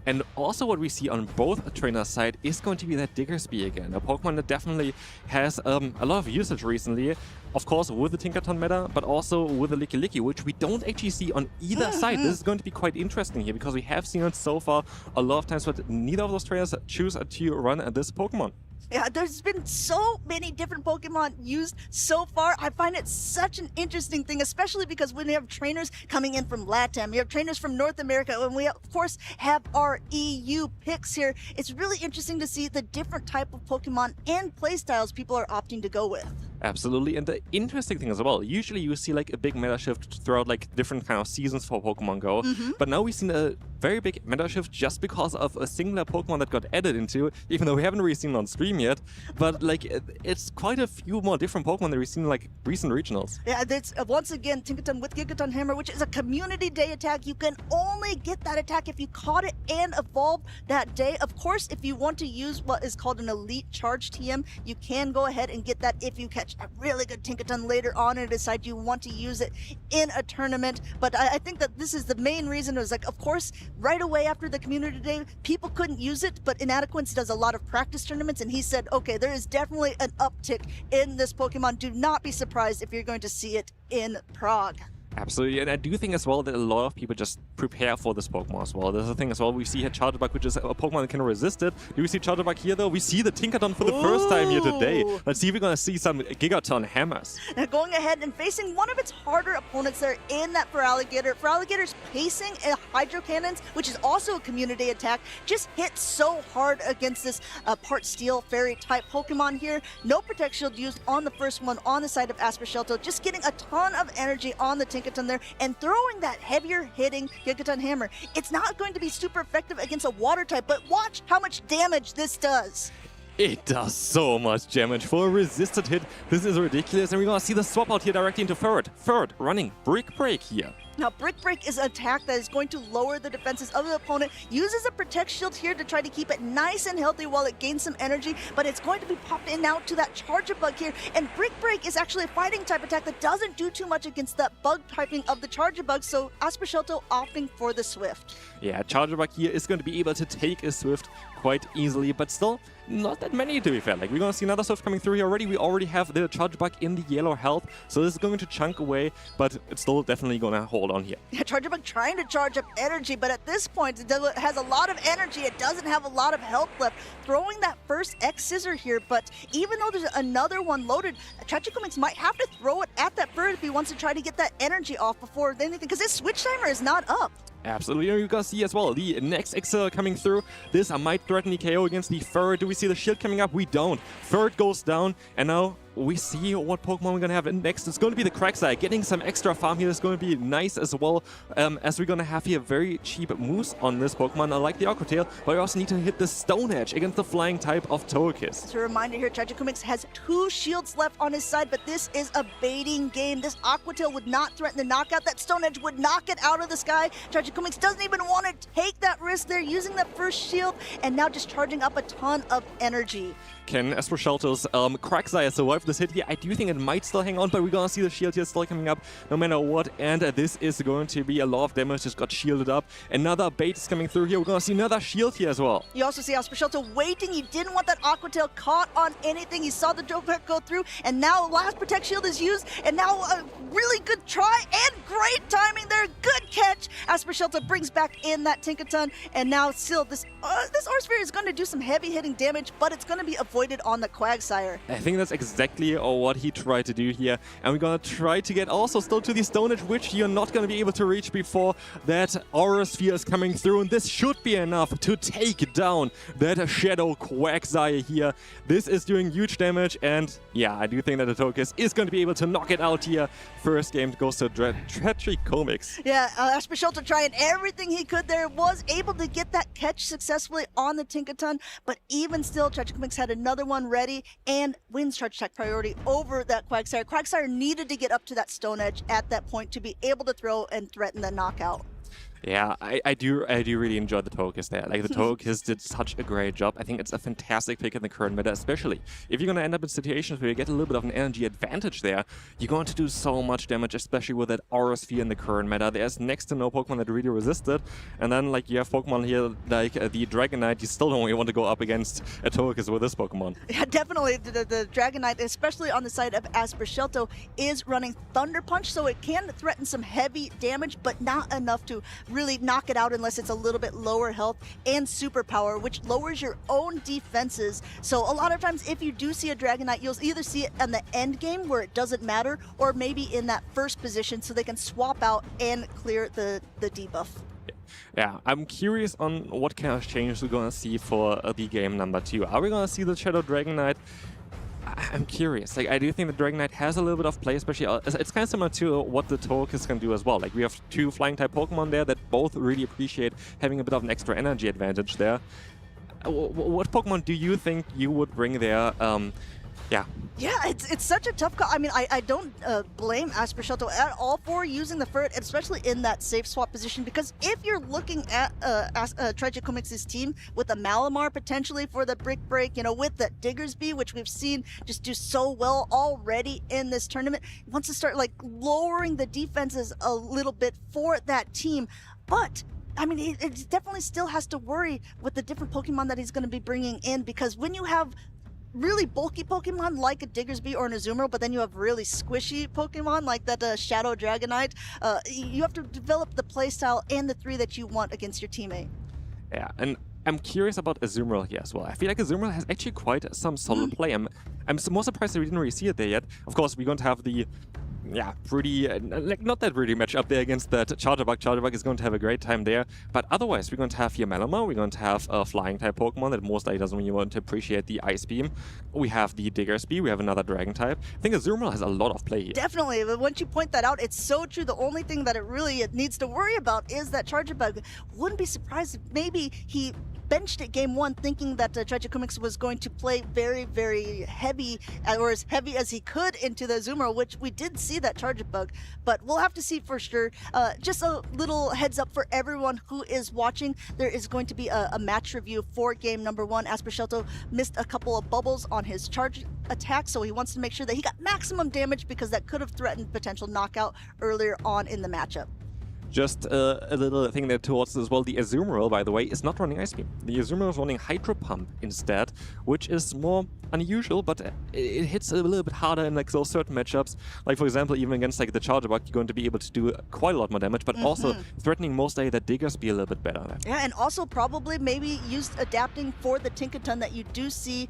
And also what we see on both trainers' side is going to be that Diggersby again, a Pokemon that definitely has a lot of usage recently. Of course, with the Tinkaton meta, but also with the Lickilicky, which we don't actually see on either side. This is going to be quite interesting here, because we have seen it so far a lot of times, but neither of those trainers choose to run this Pokemon. Yeah, there's been so many different Pokemon used so far. I find it such an interesting thing, especially because when we have trainers coming in from LATAM, we have trainers from North America, and we, of course, have our EU picks here. It's really interesting to see the different type of Pokemon and playstyles people are opting to go with. Absolutely, and the interesting thing as well, usually you see like a big meta shift throughout like different kind of seasons for Pokemon Go, but now we've seen a very big meta shift just because of a singular Pokemon that got added into, even though we haven't really seen it on stream yet, but like it's quite a few more different Pokemon that we've seen in like recent regionals. Yeah, that's once again Tinkaton with Gigaton Hammer, which is a community day attack. You can only get that attack if you caught it and evolved that day. Of course, if you want to use what is called an Elite Charge TM, you can go ahead and get that if you catch a really good Tinkaton later on and decide you want to use it in a tournament. But I think that this is the main reason. It was like, of course, right away after the community day, people couldn't use it, but Inadequance does a lot of practice tournaments, and he said, okay, there is definitely an uptick in this Pokemon. Do not be surprised if you're going to see it in Prague. Absolutely, and I do think as well that a lot of people just prepare for this Pokemon as well. There's a thing as well, we see here Charjabug, which is a Pokemon that can resist it. Do we see Charjabug here though? We see the Tinkaton for the first time here today. Let's see if we're going to see some Gigaton Hammers. Now going ahead and facing one of its harder opponents there in that Feraligatr. Feraligatr's pacing and Hydro Cannons, which is also a community attack, just hit so hard against this part Steel Fairy type Pokemon here. No Protect Shield used on the first one on the side of Aspershelto, just getting a ton of energy on the Tinkaton there and throwing that heavier hitting Gigaton Hammer. It's not going to be super effective against a water type, but watch how much damage this does. It does so much damage for a resisted hit. This is ridiculous, and we're gonna see the swap out here directly into Ferret. Ferret running Brick Break here. Now, Brick Break is an attack that is going to lower the defenses of the opponent, uses a Protect Shield here to try to keep it nice and healthy while it gains some energy, but it's going to be popped in now to that Charjabug here, and Brick Break is actually a fighting type attack that doesn't do too much against that bug typing of the Charjabug, so Aspershelto opting for the Swift. Yeah, Charjabug here is going to be able to take a Swift quite easily, but still not that many to be fair. Like, we're going to see another Swift coming through here already. We already have the Charjabug in the yellow health, so this is going to chunk away, but it's still definitely going to hold on here. Yeah, Charjabug trying to charge up energy, but at this point, it has a lot of energy. It doesn't have a lot of health left. Throwing that first X-Scissor here, but even though there's another one loaded, Tragicomics might have to throw it at that bird if he wants to try to get that energy off before anything, because his switch timer is not up. Absolutely, you can see as well the next Excel coming through. This might threaten the KO against the Ferret. Do we see the shield coming up? We don't. Ferret goes down, and now we see what Pokemon we're going to have next. It's going to be the Quagsire. Getting some extra farm here is going to be nice as well, as we're going to have here very cheap moves on this Pokemon. I like the Aqua Tail, but we also need to hit the Stone Edge against the flying type of Togekiss. As a reminder here, Tragicomics has 2 shields left on his side, but this is a baiting game. This Aqua Tail would not threaten the knockout. That Stone Edge would knock it out of the sky. Tragicomics doesn't even want to take that risk. They're using the first shield and now just charging up a ton of energy. Can Aspershelto's Quagsire survive this hit here. I do think it might still hang on, but we're gonna see the shield here still coming up no matter what. And this is going to be a lot of damage. Just got shielded up. Another bait is coming through here. We're gonna see another shield here as well. You also see Asper Shelter waiting. He didn't want that Aqua Tail caught on anything. He saw the Joker go through, and now last Protect Shield is used, and now a really good try and great timing there. Good catch. Asper Shelter brings back in that Tinkaton, and now still this Aursphere is going to do some heavy hitting damage, but it's going to be avoided on the Quagsire. I think that's exactly what he tried to do here. And we're going to try to get also still to the Stone Edge, which you're not going to be able to reach before that Aura Sphere is coming through. And this should be enough to take down that Shadow Quagsire here. This is doing huge damage. And yeah, I do think that the Togekiss is going to be able to knock it out here. First game goes to Tragicomics. Yeah, Asper Shelter trying everything he could there, was able to get that catch successfully on the Tinkaton, but even still, Tragicomics had another one ready and wins Charge Attack priority over that Quagsire. Quagsire needed to get up to that Stone Edge at that point to be able to throw and threaten the knockout. Yeah, I do really enjoy the Togekiss there. Like, the Togekiss did such a great job. I think it's a fantastic pick in the current meta, especially if you're going to end up in situations where you get a little bit of an energy advantage there. You're going to do so much damage, especially with that Aura Sphere in the current meta. There's next to no Pokemon that really resist it. And then, like, you have Pokemon here like the Dragonite. You still don't really want to go up against a Togekiss with this Pokemon. Yeah, definitely. The Dragonite, especially on the side of Asper Shelter, is running Thunder Punch, so it can threaten some heavy damage, but not enough to really knock it out unless it's a little bit lower health, and Superpower, which lowers your own defenses. So a lot of times if you do see a Dragonite, you'll either see it in the end game where it doesn't matter, or maybe in that first position so they can swap out and clear the debuff. Yeah, I'm curious on what kind of changes we're going to see for the game number 2. Are we going to see the Shadow Dragonite? I'm curious. Like, I do think the Dragonite has a little bit of play, especially it's kind of similar to what the Togekiss can do as well. Like, we have 2 flying type Pokemon there that both really appreciate having a bit of an extra energy advantage there. What Pokemon do you think you would bring there? Yeah, it's such a tough call. I mean, I don't blame Asper Shelter at all for using the Ferret, especially in that safe swap position, because if you're looking at Tragicomics' team with a Malamar potentially for the Brick Break, you know, with the Diggersby, which we've seen just do so well already in this tournament, he wants to start like lowering the defenses a little bit for that team. But I mean, it definitely still has to worry with the different Pokemon that he's going to be bringing in, because when you have really bulky Pokemon like a Diggersby or an Azumarill, but then you have really squishy Pokemon like that Shadow Dragonite, you have to develop the playstyle and the 3 that you want against your teammate. Yeah, and I'm curious about Azumarill here as well. I feel like Azumarill has actually quite some solid play. I'm more surprised that we didn't really see it there yet. Of course, we're going to have the pretty, like, not that really match up there against that Charjabug. Charjabug is going to have a great time there. But otherwise, we're going to have here Malamar. We're going to have a flying-type Pokemon that most likely doesn't really want to appreciate the Ice Beam. We have the Diggersby. We have another Dragon-type. I think Azumarill has a lot of play here. Definitely. But once you point that out, it's so true. The only thing that it really needs to worry about is that Charjabug. Wouldn't be surprised if maybe he benched it game 1 thinking that Tragicomics was going to play very, very heavy, or as heavy as he could into the Azumarill, which we did see that Charjabug, but we'll have to see for sure. Just a little heads up for everyone who is watching, there is going to be a match review for game number 1. Asper Shelter missed a couple of bubbles on his charge attack, so he wants to make sure that he got maximum damage, because that could have threatened potential knockout earlier on in the matchup. Just a little thing there towards as well. The Azumarill, by the way, is not running Ice Beam. The Azumarill is running Hydro Pump instead, which is more unusual, but it hits a little bit harder in like those certain matchups. Like, for example, even against like the Charjabug, you're going to be able to do quite a lot more damage, but also threatening mostly that Diggersby a little bit better there. Yeah, and also probably maybe adapting for the Tinkaton that you do see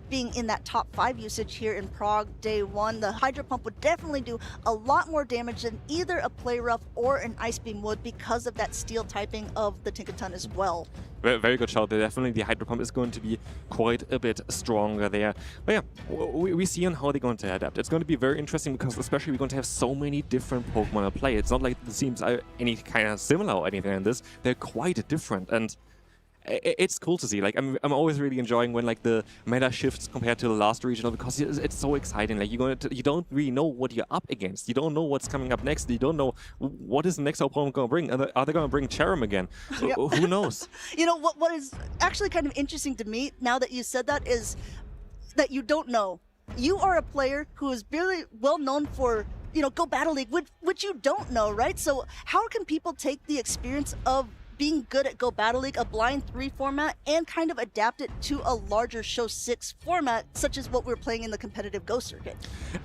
being in that top 5 usage here in Prague day 1. The Hydro Pump would definitely do a lot more damage than either a Play Rough or an Ice Beam would, because of that steel typing of the Tinkaton as well. Very good shout there. Definitely the Hydro Pump is going to be quite a bit stronger there. But yeah, we see on how they're going to adapt. It's going to be very interesting, because especially we're going to have so many different Pokemon to play. It's not like the teams are any kind of similar or anything like this. They're quite different, and it's cool to see. Like, I'm always really enjoying when like the meta shifts compared to the last regional, because it's so exciting. Like, you don't really know what you're up against. You don't know what's coming up next. You don't know what is the next opponent going to bring. Are they going to bring Cherim again? Yep. Who knows? You know what is actually kind of interesting to me now that you said that is that you don't know. you are a player who is really well known for, Go Battle League, which you don't know, right? So how can people take the experience of being good at Go Battle League, a blind 3 format, and kind of adapt it to a larger Show 6 format, such as what we're playing in the competitive Go circuit?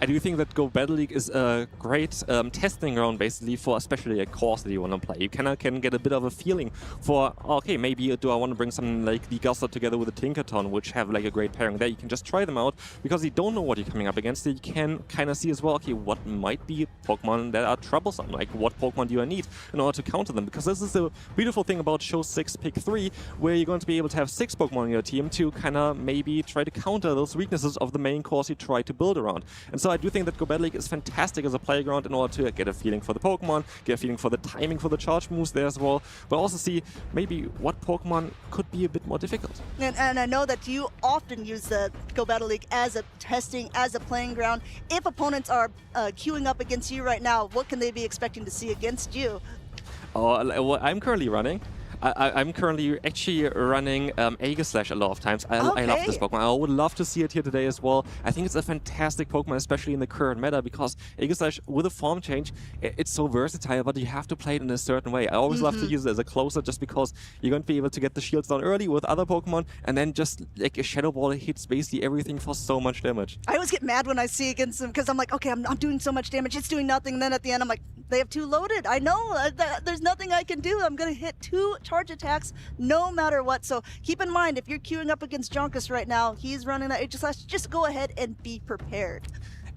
I do think that Go Battle League is a great testing ground, basically, for especially a course that you want to play. You can get a bit of a feeling for, okay, maybe do I want to bring something like the Gastradon together with the Tinkaton, which have like a great pairing there. You can just try them out, because you don't know what you're coming up against. You can kind of see as well, okay, what might be Pokemon that are troublesome, like what Pokemon do I need in order to counter them, because this is the beautiful thing about Show 6 Pick 3, where you're going to be able to have 6 Pokemon on your team to kind of maybe try to counter those weaknesses of the main course you try to build around. And so I do think that Go Battle League is fantastic as a playground in order to get a feeling for the Pokemon, get a feeling for the timing for the charge moves there as well, but also see maybe what Pokemon could be a bit more difficult. And I know that you often use the Go Battle League as a testing, as a playing ground. If opponents are queuing up against you right now, what can they be expecting to see against you? Oh, well, I'm currently running. I'm currently actually running Aegislash a lot of times. I love this Pokemon. I would love to see it here today as well. I think it's a fantastic Pokemon, especially in the current meta, because Aegislash, with a form change, it's so versatile, but you have to play it in a certain way. I always love to use it as a closer, just because you're going to be able to get the shields down early with other Pokemon, and then just like a Shadow Ball hits basically everything for so much damage. I always get mad when I see against them, because I'm like, okay, I'm not doing so much damage, it's doing nothing, and then at the end I'm like, they have 2 loaded. I know, there's nothing I can do. I'm going to hit 2 charge attacks no matter what. So keep in mind, if you're queuing up against Jonkus right now, he's running that Aegislash, just go ahead and be prepared.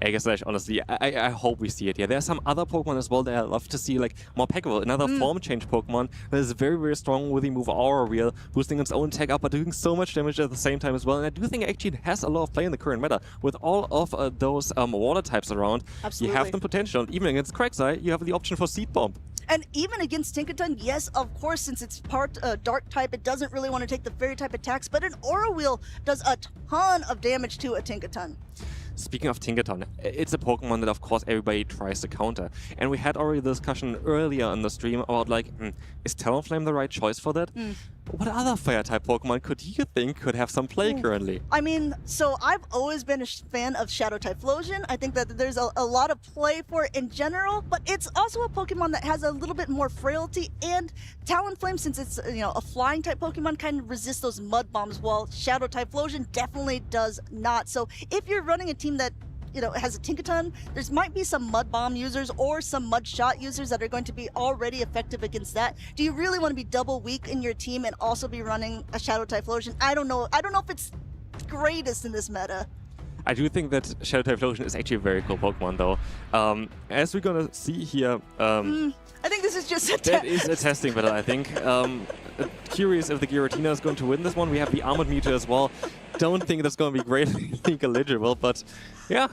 Aegislash, honestly, I hope we see it here. There are some other Pokemon as well that I love to see, like Morpeko, another form change Pokemon that is very, very strong with the move Aura Wheel, boosting its own attack up, but doing so much damage at the same time as well. And I do think actually it has a lot of play in the current meta. With all of those water types around, you have the potential. Even against Quagsire, you have the option for Seed Bomb. And even against Tinkaton, yes, of course, since it's part Dark type, it doesn't really want to take the Fairy type attacks, but an Aura Wheel does a ton of damage to a Tinkaton. Speaking of Tinkaton, it's a Pokemon that of course everybody tries to counter. And we had already the discussion earlier in the stream about like, is Talonflame the right choice for that? What other Fire-type Pokemon could you think could have some play currently? I mean, so I've always been a fan of Shadow-Typhlosion. I think that there's a lot of play for it in general, but it's also a Pokemon that has a little bit more frailty, and Talonflame, since it's a flying-type Pokemon, kind of resists those Mud Bombs, while Shadow-Typhlosion definitely does not. So if you're running a team that has a Tinkaton, there might be some Mud Bomb users or some Mud Shot users that are going to be already effective against that. Do you really want to be double weak in your team and also be running a Shadow Typhlosion? I don't know if it's greatest in this meta. I do think that Shadow Typhlosion is actually a very cool Pokemon, though. As we're gonna see here, I think this is just a that is a testing battle, I think. Curious if the Giratina is going to win this one. We have the Armored Mewtwo as well. Don't think that's going to be great league eligible, but yeah.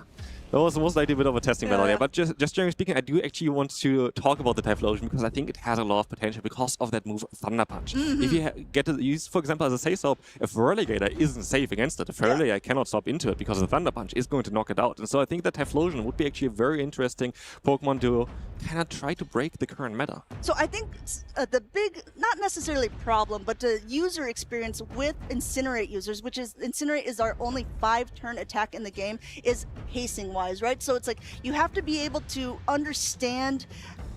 That was most likely a bit of a testing battle there. But just generally speaking, I do actually want to talk about the Typhlosion because I think it has a lot of potential because of that move Thunder Punch. If you get to use, for example, as a Say Soap, if Whirligator isn't safe against it, if Whirligator cannot stop into it because the Thunder Punch is going to knock it out. And so I think that Typhlosion would be actually a very interesting Pokemon to kind of try to break the current meta. So I think the big, not necessarily problem, but the user experience with Incinerate users, which is Incinerate is our only 5-turn attack in the game, is pacing wise, right? So it's like you have to be able to understand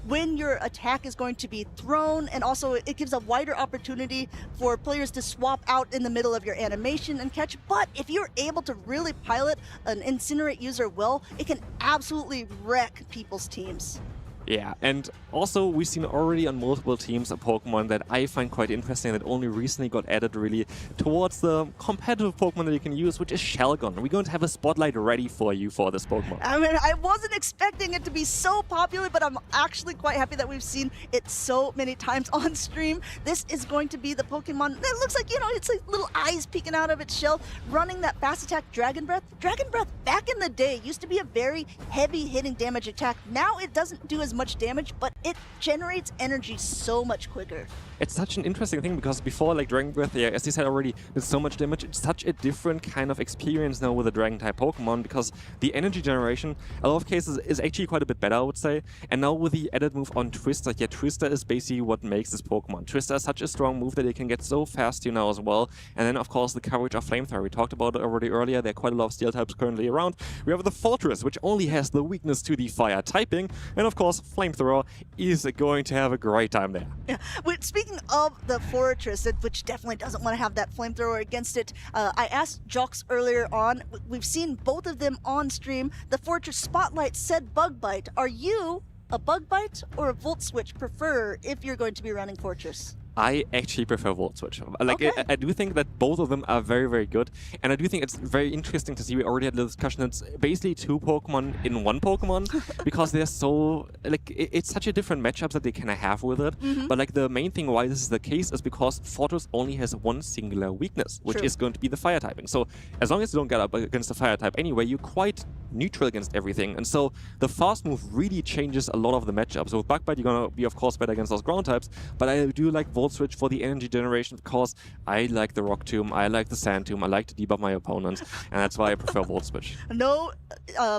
when your attack is going to be thrown, and also it gives a wider opportunity for players to swap out in the middle of your animation and catch. But if you're able to really pilot an Incinerate user well, it can absolutely wreck people's teams. Yeah, and also we've seen already on multiple teams a Pokemon that I find quite interesting that only recently got added really towards the competitive Pokemon that you can use, which is Shelgon. We're going to have a spotlight ready for you for this Pokemon. I mean, I wasn't expecting it to be so popular, but I'm actually quite happy that we've seen it so many times on stream. This is going to be the Pokemon that looks like, it's like little eyes peeking out of its shell, running that fast attack Dragon Breath. Dragon Breath back in the day used to be a very heavy hitting damage attack. Now it doesn't do as much damage, but it generates energy so much quicker. It's such an interesting thing because before, like Dragon Breath, yeah, as you said already, did so much damage. It's such a different kind of experience now with a Dragon-type Pokemon because the energy generation, a lot of cases, is actually quite a bit better, I would say. And now with the added move on Twister, yeah, Twister is basically what makes this Pokemon. Twister is such a strong move that it can get so fast, you know, as well. And then, of course, the coverage of Flamethrower. We talked about it already earlier. There are quite a lot of Steel types currently around. We have the Fortress, which only has the weakness to the Fire typing. And, of course, Flamethrower is going to have a great time there. Yeah. Speaking of the Fortress, which definitely doesn't want to have that Flamethrower against it, I asked Jox earlier on. We've seen both of them on stream. The Fortress Spotlight said Bug Bite. Are you a Bug Bite or a Volt Switch prefer if you're going to be running Fortress? I actually prefer Volt Switch. Like, okay. I do think that both of them are very, very good. And I do think it's very interesting to see. We already had the discussion. It's basically two Pokemon in one Pokemon because they're so, like, it's such a different matchup that they kind of have with it. But, like, the main thing why this is the case is because Fortress only has one singular weakness, which is going to be the Fire typing. So, as long as you don't get up against the Fire type anyway, you're quite neutral against everything. And so, the fast move really changes a lot of the matchups. So, with Bug Bite, you're going to be, of course, better against those ground types. But I do like Volt Switch for the energy generation because I like the Rock Tomb, I like the Sand Tomb, I like to debuff my opponents, and that's why I prefer Volt Switch. No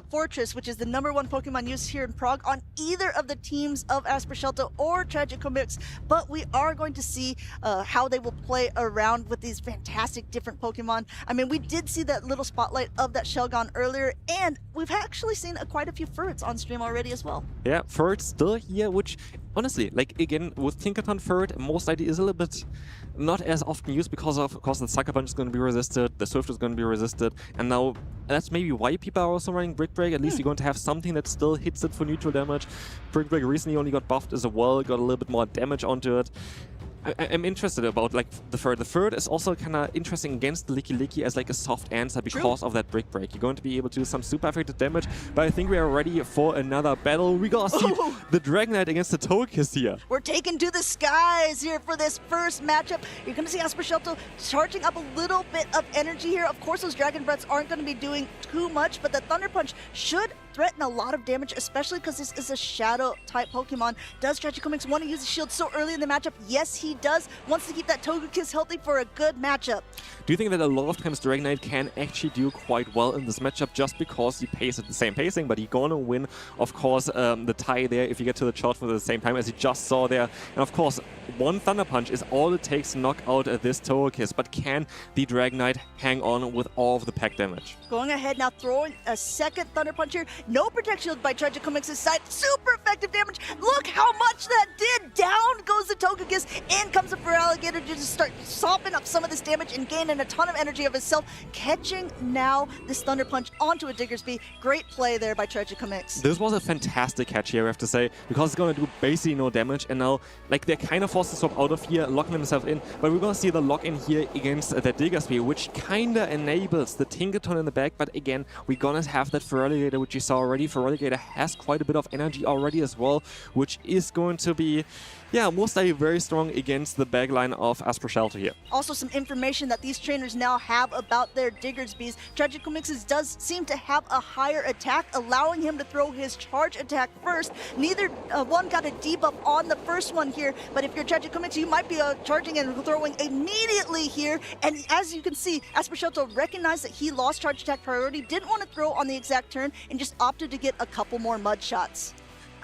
Fortress, which is the #1 Pokemon used here in Prague on either of the teams of Aspercelto or Tragico Mix, but we are going to see how they will play around with these fantastic different Pokemon. I mean, we did see that little spotlight of that Shelgon earlier, and we've actually seen quite a few Furrets on stream already as well. Yeah, Furret still here, which honestly, like, again, with Tinkaton Furret, most likely is a little bit not as often used because of course the Sucker Punch is going to be resisted, the Swift is going to be resisted, and now that's maybe why people are also running Brick Break. At least you're going to have something that still hits it for neutral damage. Brick Break recently only got buffed as well, got a little bit more damage onto it. I'm interested about, like, the Furret. The Furret is also kind of interesting against the Licky Licky as, like, a soft answer because of that Brick Break. You're going to be able to do some super effective damage, but I think we are ready for another battle. We gotta see the Dragonite against the Togekiss here. We're taken to the skies here for this first matchup. You're going to see Aspercelto charging up a little bit of energy here. Of course, those Dragon Breaths aren't going to be doing too much, but the Thunder Punch should threaten a lot of damage, especially because this is a Shadow-type Pokemon. Does Tragico Mix want to use the shield so early in the matchup? Yes, he does. Wants to keep that Togekiss healthy for a good matchup. Do you think that a lot of times Dragonite can actually do quite well in this matchup just because you pace at the same pacing, but you're gonna win, of course, the tie there if you get to the shot for the same time as you just saw there. And of course, one Thunder Punch is all it takes to knock out this Togekiss, but can the Dragonite hang on with all of the pack damage? Going ahead now, throwing a second Thunder Punch here. No Protect Shield by Tragico Mix's side. Super effective damage. Look how much that did. Down goes the Togekiss. In comes the Feraligatr to just start sopping up some of this damage and gaining a ton of energy of himself. Catching now this Thunder Punch onto a Diggersby. Great play there by Tragico Mix. This was a fantastic catch here, I have to say, because it's going to do basically no damage. And now, like, they're kind of forced to swap out of here, locking themselves in. But we're going to see the lock in here against that Diggersby, which kind of enables the Tinkaton in the back. But again, we're going to have that Feraligatr, which you saw already. Feraligatr has quite a bit of energy already as well, which is going to be, yeah, most likely very strong against the backline of Aspercelto here. Also, some information that these trainers now have about their Diggersbys. Tragico Mixes does seem to have a higher attack, allowing him to throw his charge attack first. Neither one got a debuff on the first one here, but if you're Tragico Mix, you might be charging and throwing immediately here. And as you can see, Aspercelto recognized that he lost charge attack priority, didn't want to throw on the exact turn, and just opted to get a couple more mud shots.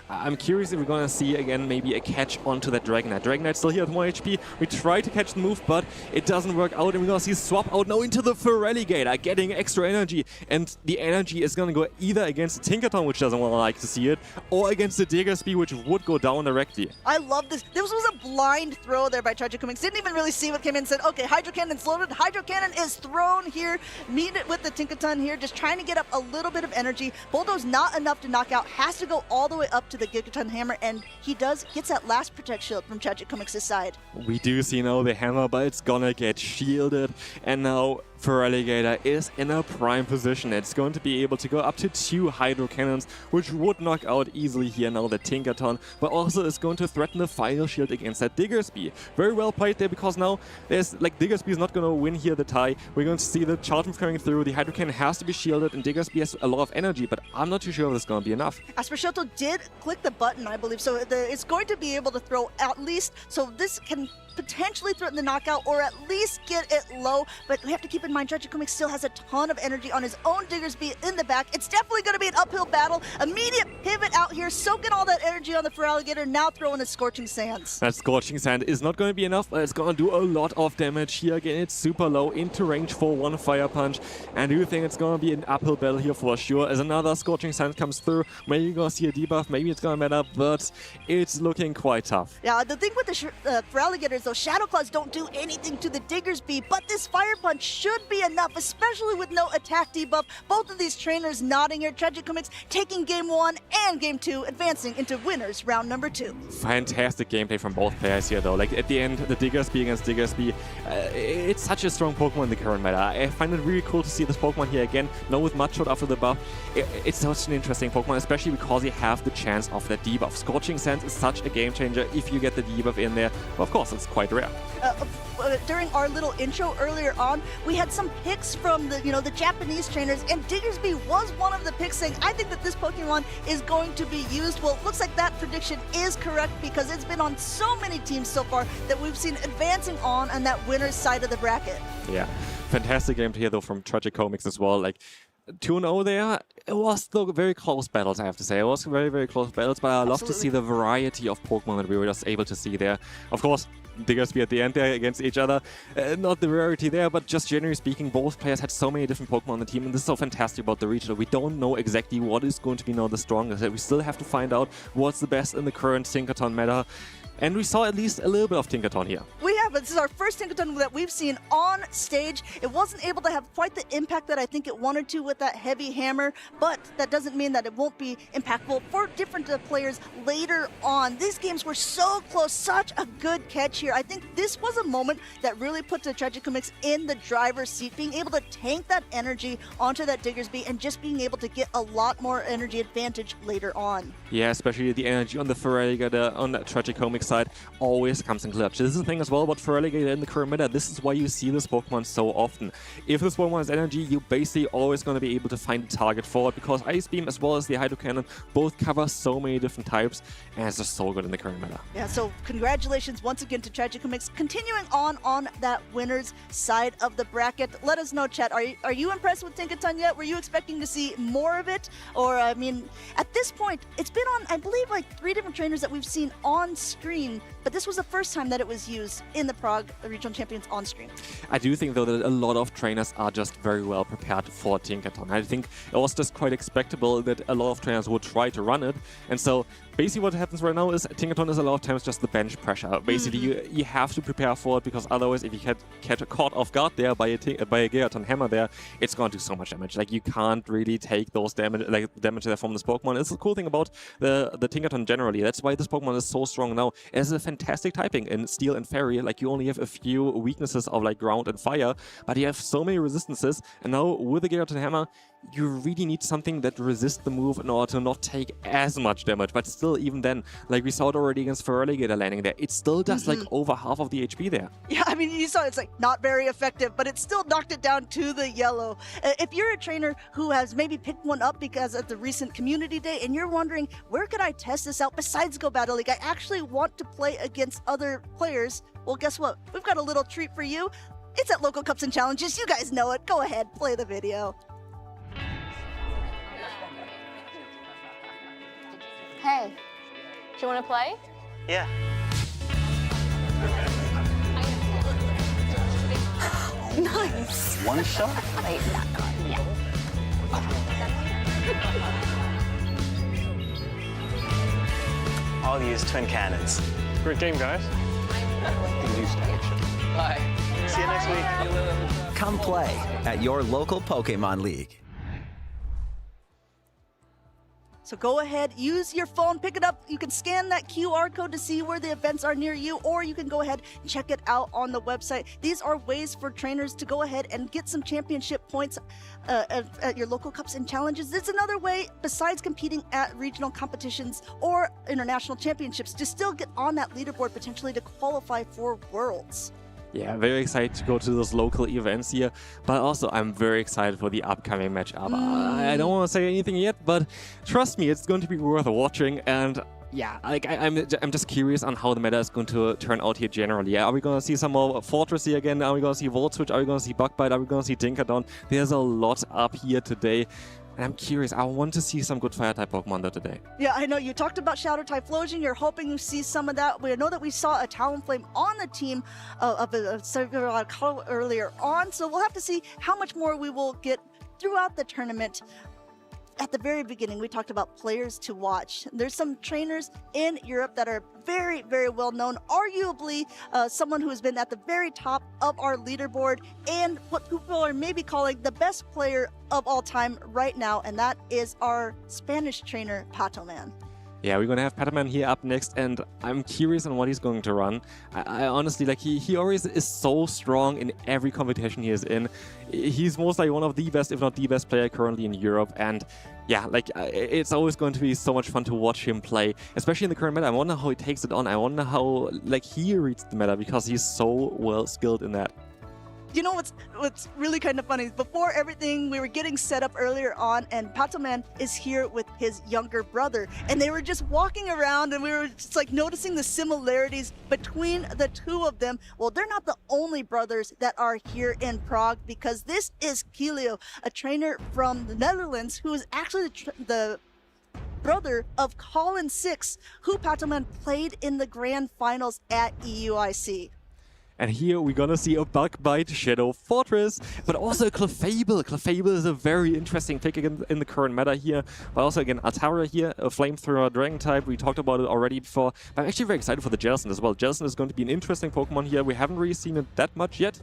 I'm curious if we're going to see, again, maybe a catch onto that Dragonite. Dragonite's still here at 1 HP. We try to catch the move, but it doesn't work out. And we're going to see swap out now into the Feraligatr, getting extra energy. And the energy is going to go either against the Tinkaton, which doesn't want to like to see it, or against the Diggersby, which would go down directly. I love this. This was a blind throw there by Tragico Mix. Didn't even really see what came in. Said, okay, Hydro Cannon's loaded. Hydro Cannon is thrown here. Meet it with the Tinkaton here, just trying to get up a little bit of energy. Bulldoze not enough to knock out. Has to go all the way up to the Gigaton Hammer, and he gets that last Protect Shield from Tragico Mix's side. We do see now the hammer, but it's gonna get shielded. And now Feraligatr is in a prime position. It's going to be able to go up to 2 Hydro Cannons, which would knock out easily here now the Tinkaton, but also is going to threaten the Fire Shield against that Diggersby. Very well played there, because now there's like Diggersby is not going to win here the tie. We're going to see the charge move coming through. The Hydro Cannon has to be shielded, and Diggersby has a lot of energy, but I'm not too sure if this is going to be enough. Aspershoto did click the button, I believe, so it's going to be able to throw at least, so this can potentially threaten the knockout or at least get it low, but we have to keep in mind Tragicomics still has a ton of energy on his own Diggersby in the back. It's definitely going to be an uphill battle. Immediate pivot out here, soaking all that energy on the Feraligatr, now throwing his Scorching Sands. That Scorching Sand is not going to be enough, but it's going to do a lot of damage here. Again, it's super low, into range for 1 Fire Punch, and I do think it's going to be an uphill battle here for sure. As another Scorching Sand comes through, maybe you're going to see a debuff, maybe it's going to matter, but it's looking quite tough. Yeah, the thing with the Feraligatr is those Shadow Claws don't do anything to the Diggersby, but this Fire Punch should be enough, especially with no attack debuff. Both of these trainers nodding here. Tragicomics taking game 1 and game 2, advancing into winners round number 2. Fantastic gameplay from both players here though. Like at the end, the Diggersby against Diggersby, it's such a strong Pokemon in the current meta. I find it really cool to see this Pokemon here again, now with Mudshot after the buff. It's such an interesting Pokemon, especially because you have the chance of that debuff. Scorching Sands is such a game changer if you get the debuff in there. But of course, it's quite rare. During our little intro earlier on, we had some picks from the Japanese trainers, and Diggersby was one of the picks saying, I think that this Pokemon is going to be used. Well, it looks like that prediction is correct, because it's been on so many teams so far that we've seen advancing on that winner's side of the bracket. Yeah, fantastic game here though from Tragicomics as well. Like 2-0 there. It was still very close battles, I have to say. It was very, very close battles, but I love to see the variety of Pokemon that we were just able to see there. Of course, Diggersby at the end there against each other. Not the rarity there, but just generally speaking, both players had so many different Pokemon on the team, and this is so fantastic about the regional. We don't know exactly what is going to be now the strongest. We still have to find out what's the best in the current Tinkaton meta. And we saw at least a little bit of Tinkaton here. We have. This is our first Tinkaton that we've seen on stage. It wasn't able to have quite the impact that I think it wanted to with that heavy hammer, but that doesn't mean that it won't be impactful for different players later on. These games were so close. Such a good catch here. I think this was a moment that really put the Tragicomics in the driver's seat, being able to tank that energy onto that Diggersby and just being able to get a lot more energy advantage later on. Yeah, especially the energy on the Feraligatr, on that Tragicomics side, always comes in clutch. This is the thing as well about Feraligatr in the current meta. This is why you see this Pokemon so often. If this Pokemon has energy, you're basically always going to be able to find a target for it, because Ice Beam as well as the Hydro Cannon both cover so many different types, and it's just so good in the current meta. Yeah, so congratulations once again to Tragicomics, continuing on that winner's side of the bracket. Let us know, chat. Are you impressed with Tinkaton yet? Were you expecting to see more of it? Or, I mean, at this point, it's been on, I believe, like 3 different trainers that we've seen on screen, but this was the first time that it was used in the Prague Regional Champions on stream. I do think, though, that a lot of trainers are just very well prepared for Tinkaton. I think it was just quite expectable that a lot of trainers would try to run it, and so basically what happens right now is Tinkaton is a lot of times just the bench pressure. Basically, you have to prepare for it, because otherwise, if you get caught off guard there by a Gastradon hammer there, it's going to do so much damage. Like, you can't really take those damage there from this Pokemon. It's the cool thing about the Tinkaton generally. That's why this Pokemon is so strong now. It has a fantastic typing in Steel and Fairy. Like, you only have a few weaknesses of like Ground and Fire, but you have so many resistances, and now with the Gastradon hammer, you really need something that resists the move in order to not take as much damage. But still, even then, like we saw it already against Feraligatr landing there, it still does like over half of the HP there. Yeah, I mean, you saw it's like not very effective, but it still knocked it down to the yellow. If you're a trainer who has maybe picked one up because of the recent community day, and you're wondering, where could I test this out besides Go Battle League? I actually want to play against other players. Well, guess what? We've got a little treat for you. It's at Local Cups and Challenges. You guys know it. Go ahead, play the video. Hey, do you want to play? Yeah. Nice. One shot? Wait, not yet. I'll use twin cannons. Great game, guys. Bye. See you next week. Come play at your local Pokémon League. So go ahead, use your phone, pick it up. You can scan that QR code to see where the events are near you, or you can go ahead and check it out on the website. These are ways for trainers to go ahead and get some championship points at your local cups and challenges. It's another way, besides competing at regional competitions or international championships, to still get on that leaderboard potentially to qualify for Worlds. Yeah, very excited to go to those local events here, but also I'm very excited for the upcoming matchup. I don't want to say anything yet, but trust me, it's going to be worth watching. And yeah, like I'm just curious on how the meta is going to turn out here generally. Yeah, are we going to see some more Fortress here again? Are we going to see Volt Switch? Are we going to see Bugbite? Are we going to see Tinkerdon? There's a lot up here today. And I'm curious, I want to see some good Fire-type Pokemon there today. Yeah, I know you talked about Shadow Typhlosion. You're hoping you see some of that. We know that we saw a Talonflame on the team of Sevilla earlier on, so we'll have to see how much more we will get throughout the tournament. At the very beginning, we talked about players to watch. There's some trainers in Europe that are very, very well known, arguably someone who has been at the very top of our leaderboard and what people are maybe calling the best player of all time right now, and that is our Spanish trainer, Pato Man. Yeah, we're going to have Pataman here up next, and I'm curious on what he's going to run. I honestly, like, he always is so strong in every competition he is in. He's most likely one of the best, if not the best player currently in Europe, and yeah, like, it's always going to be so much fun to watch him play, especially in the current meta. I wonder how he takes it on. I wonder how, like, he reads the meta, because he's so well skilled in that. You know what's really kind of funny? Before everything, we were getting set up earlier on, and Pato Man is here with his younger brother, and they were just walking around, and we were just like noticing the similarities between the two of them. Well, they're not the only brothers that are here in Prague, because this is Kilio, a trainer from the Netherlands, who is actually the brother of Colin Six, who Pato Man played in the grand finals at EUIC. And here we're gonna see a Bugbite Shadow Fortress, but also a Clefable. Clefable is a very interesting pick again in the current meta here. But also again, Altara here, a Flamethrower Dragon type. We talked about it already before. But I'm actually very excited for the Jellicent as well. Jellicent is going to be an interesting Pokemon here. We haven't really seen it that much yet.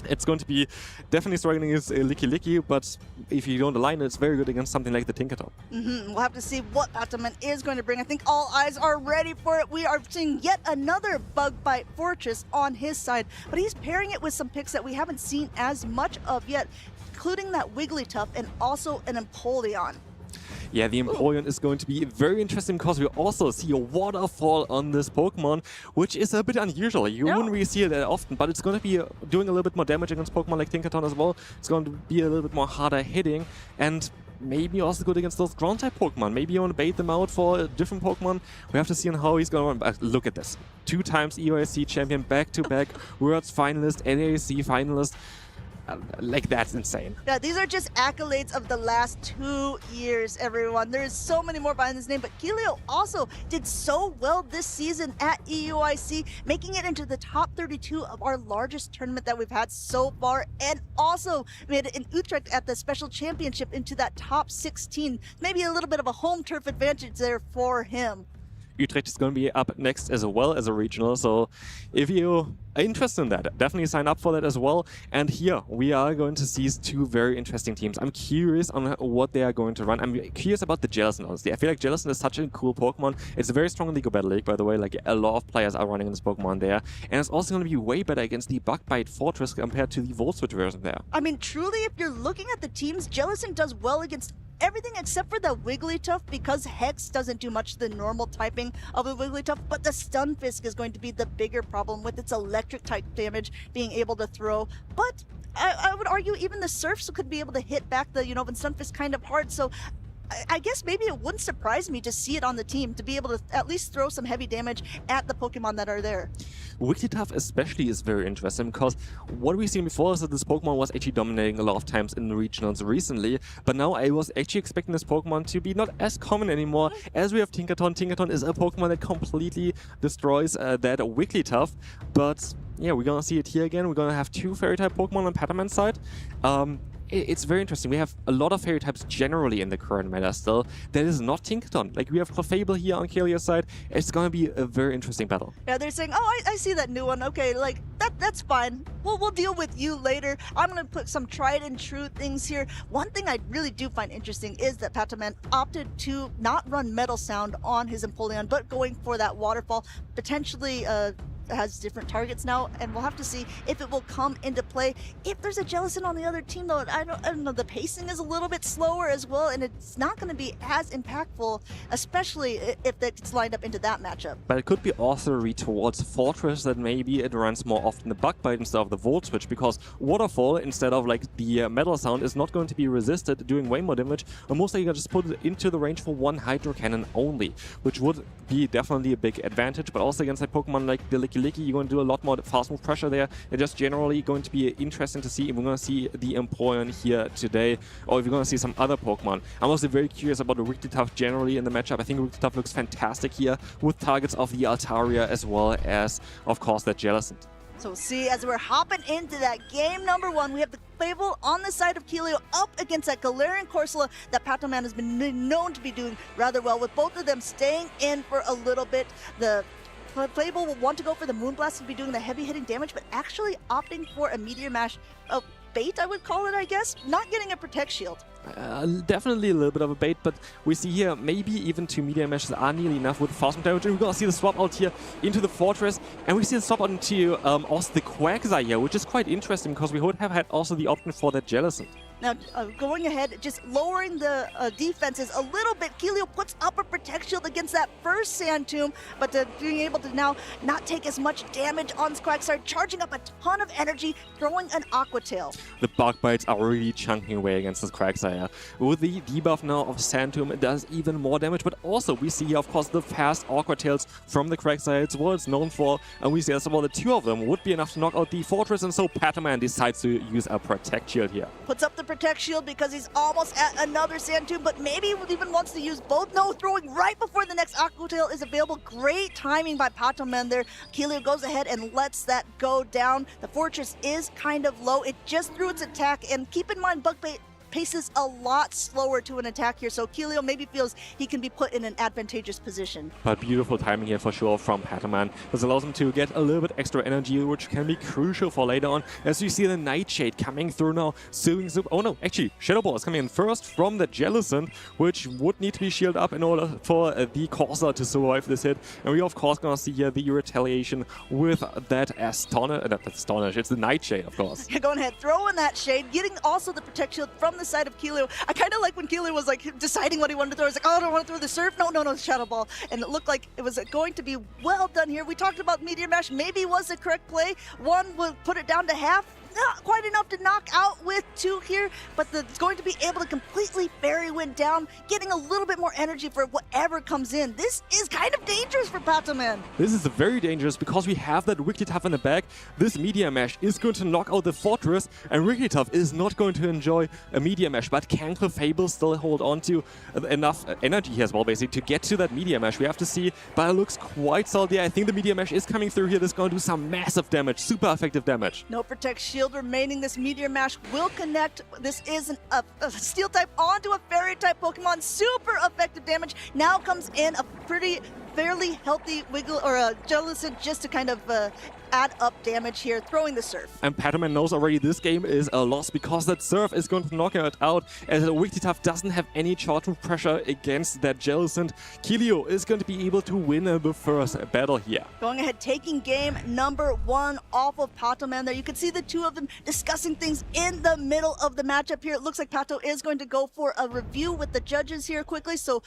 It's going to be definitely struggling against Licky, but if you don't align it, it's very good against something like the Tinkerton. We'll have to see what Pato Man is going to bring. I think all eyes are ready for it. We are seeing yet another Bugbite Fortress on his side, but he's pairing it with some picks that we haven't seen as much of yet, including that Wigglytuff and also an Empoleon. Yeah, the Empoleon is going to be very interesting because we also see a waterfall on this Pokemon, which is a bit unusual. You wouldn't really see it that often, but it's going to be doing a little bit more damage against Pokemon like Tinkerton as well. It's going to be a little bit more harder hitting, and maybe also good against those ground-type Pokemon. Maybe you want to bait them out for a different Pokemon. We have to see on how he's going to run. Look at this. 2 times EUIC champion, back-to-back, Worlds finalist, NAC finalist. Like, that's insane. Yeah, these are just accolades of the last 2 years, everyone. There's so many more behind this name, but Kilio also did so well this season at EUIC, making it into the top 32 of our largest tournament that we've had so far, and also made it in Utrecht at the Special Championship into that top 16. Maybe a little bit of a home turf advantage there for him. Utrecht is going to be up next as well as a regional, so if you are interested in that, definitely sign up for that as well. And here we are going to see 2 very interesting teams. I'm curious on what they are going to run. I'm curious about the Jellicent, honestly. I feel like Jellicent is such a cool Pokemon. It's very strong in the League of Battle League, by the way. Like, a lot of players are running this Pokemon there. And it's also going to be way better against the Bugbite Fortress compared to the Volt Switch version there. I mean, truly, if you're looking at the teams, Jellicent does well against everything except for the Wigglytuff, because Hex doesn't do much to the normal typing of the Wigglytuff, but the Stunfisk is going to be the bigger problem with its electric type damage being able to throw. But I would argue even the Surfs could be able to hit back the, when Stunfisk kind of hard, so I guess maybe it wouldn't surprise me to see it on the team, to be able to at least throw some heavy damage at the Pokemon that are there. Wigglytuff especially is very interesting because what we've seen before is that this Pokemon was actually dominating a lot of times in the regionals recently, but now I was actually expecting this Pokemon to be not as common anymore, as we have Tinkerton. Tinkerton is a Pokemon that completely destroys that Wigglytuff, but yeah, we're gonna see it here again. We're gonna have 2 Fairy-type Pokemon on Pataman's side. it's very interesting. We have a lot of fairy types generally in the current meta still. That is not Tinkaton. Like, we have Clefable here on Kelio's side. It's going to be a very interesting battle. Yeah, they're saying, oh, I see that new one. Okay, like, that's fine. We'll deal with you later. I'm going to put some tried and true things here. One thing I really do find interesting is that Pataman opted to not run Metal Sound on his Empoleon, but going for that Waterfall, potentially has different targets now, and we'll have to see if it will come into play. If there's a Jellicent on the other team, though, I don't know, the pacing is a little bit slower as well, and it's not going to be as impactful, especially if it's lined up into that matchup. But it could be also a read towards Fortress that maybe it runs more often the Bug Bite instead of the Volt Switch, because Waterfall, instead of like the Metal Sound, is not going to be resisted, doing way more damage, and most likely you can just put it into the range for one Hydro Cannon only, which would be definitely a big advantage. But also against like Pokemon like the Licky, you're going to do a lot more fast move pressure there. It's just generally going to be interesting to see if we're going to see the Empoleon here today, or if we're going to see some other Pokemon. I'm also very curious about the Wigglytuff generally in the matchup. I think Wigglytuff looks fantastic here with targets of the Altaria as well as, of course, that Jellicent. So see, as we're hopping into that game number one, we have the Clefable on the side of Kelio up against that Galarian Corsola that Pataman has been known to be doing rather well, with both of them staying in for a little bit. The Clefable will want to go for the Moonblast and be doing the heavy hitting damage, but actually opting for a Meteor Mash, a bait I would call it, I guess, not getting a Protect Shield. Definitely a little bit of a bait, but we see here maybe even 2 Meteor Meshes are nearly enough with fast move damage. And we're going to see the swap out here into the Fortress, and we see the swap out into also the Quagsire here, which is quite interesting because we would have had also the option for that Jellicent. Now, going ahead, just lowering the defenses a little bit, Kelio puts up a Protect Shield against that first Sand Tomb, but being able to now not take as much damage on Quagsire, charging up a ton of energy, throwing an Aqua Tail. The Bug Bites are really chunking away against this Quagsire. With the debuff now of Sand Tomb, it does even more damage, but also we see here, of course, the fast Aqua Tails from the Quagsire. It's what it's known for, and we see as well the two of them would be enough to knock out the Fortress, and so Pataman decides to use a Protect Shield here. Puts up the Protect Shield because he's almost at another Sand Tomb, but maybe he even wants to use both. No, throwing right before the next Aqua Tail is available. Great timing by Pataman there. Kelio goes ahead and lets that go down. The Fortress is kind of low. It just threw its attack, and keep in mind, Bug Bait paces a lot slower to an attack here, so Kelio maybe feels he can be put in an advantageous position. But beautiful timing here for sure from Pataman. This allows him to get a little bit extra energy, which can be crucial for later on, as you see the Nightshade coming through now, suing Soup. Oh no, actually, Shadow Ball is coming in first from the Jellicent, which would need to be shielded up in order for the Corsair to survive this hit. And we of course gonna see here the retaliation with that Astonish. It's the Nightshade, of course. You're going ahead, throwing that shade, getting also the Protect Shield from the side of Kelio. I kind of like when Kelio was like deciding what he wanted to throw. He's like, oh, I don't want to throw the Surf. No, Shadow Ball. And it looked like it was going to be well done here. We talked about Meteor Mash. Maybe was the correct play. One will put it down to half. Not quite enough to knock out with 2 here, but it's going to be able to completely Fairy Wind down, getting a little bit more energy for whatever comes in. This is kind of dangerous for Pataman. This is very dangerous because we have that Wigglytuff in the back. This Meteor Mash is going to knock out the Fortress, and Wigglytuff is not going to enjoy a Meteor Mash, but can Clefable still hold on to enough energy here as well, basically, to get to that Meteor Mash? We have to see, but it looks quite solid. Yeah, I think the Meteor Mash is coming through here. This is going to do some massive damage, super effective damage. No Protect Shield remaining. This Meteor Mash will connect. This is a Steel type onto a Fairy type Pokemon. Super effective damage. Now comes in a fairly healthy Wiggle or a Jellicent just to kind of add up damage here, throwing the Surf. And Pataman knows already this game is a loss because that Surf is going to knock it out, as Wigglytuff doesn't have any charge move pressure against that Jellicent. Kelio is going to be able to win the first battle here. Going ahead, taking game number 1 off of Pataman there. You can see the two of them discussing things in the middle of the matchup here. It looks like Pato is going to go for a review with the judges here quickly, so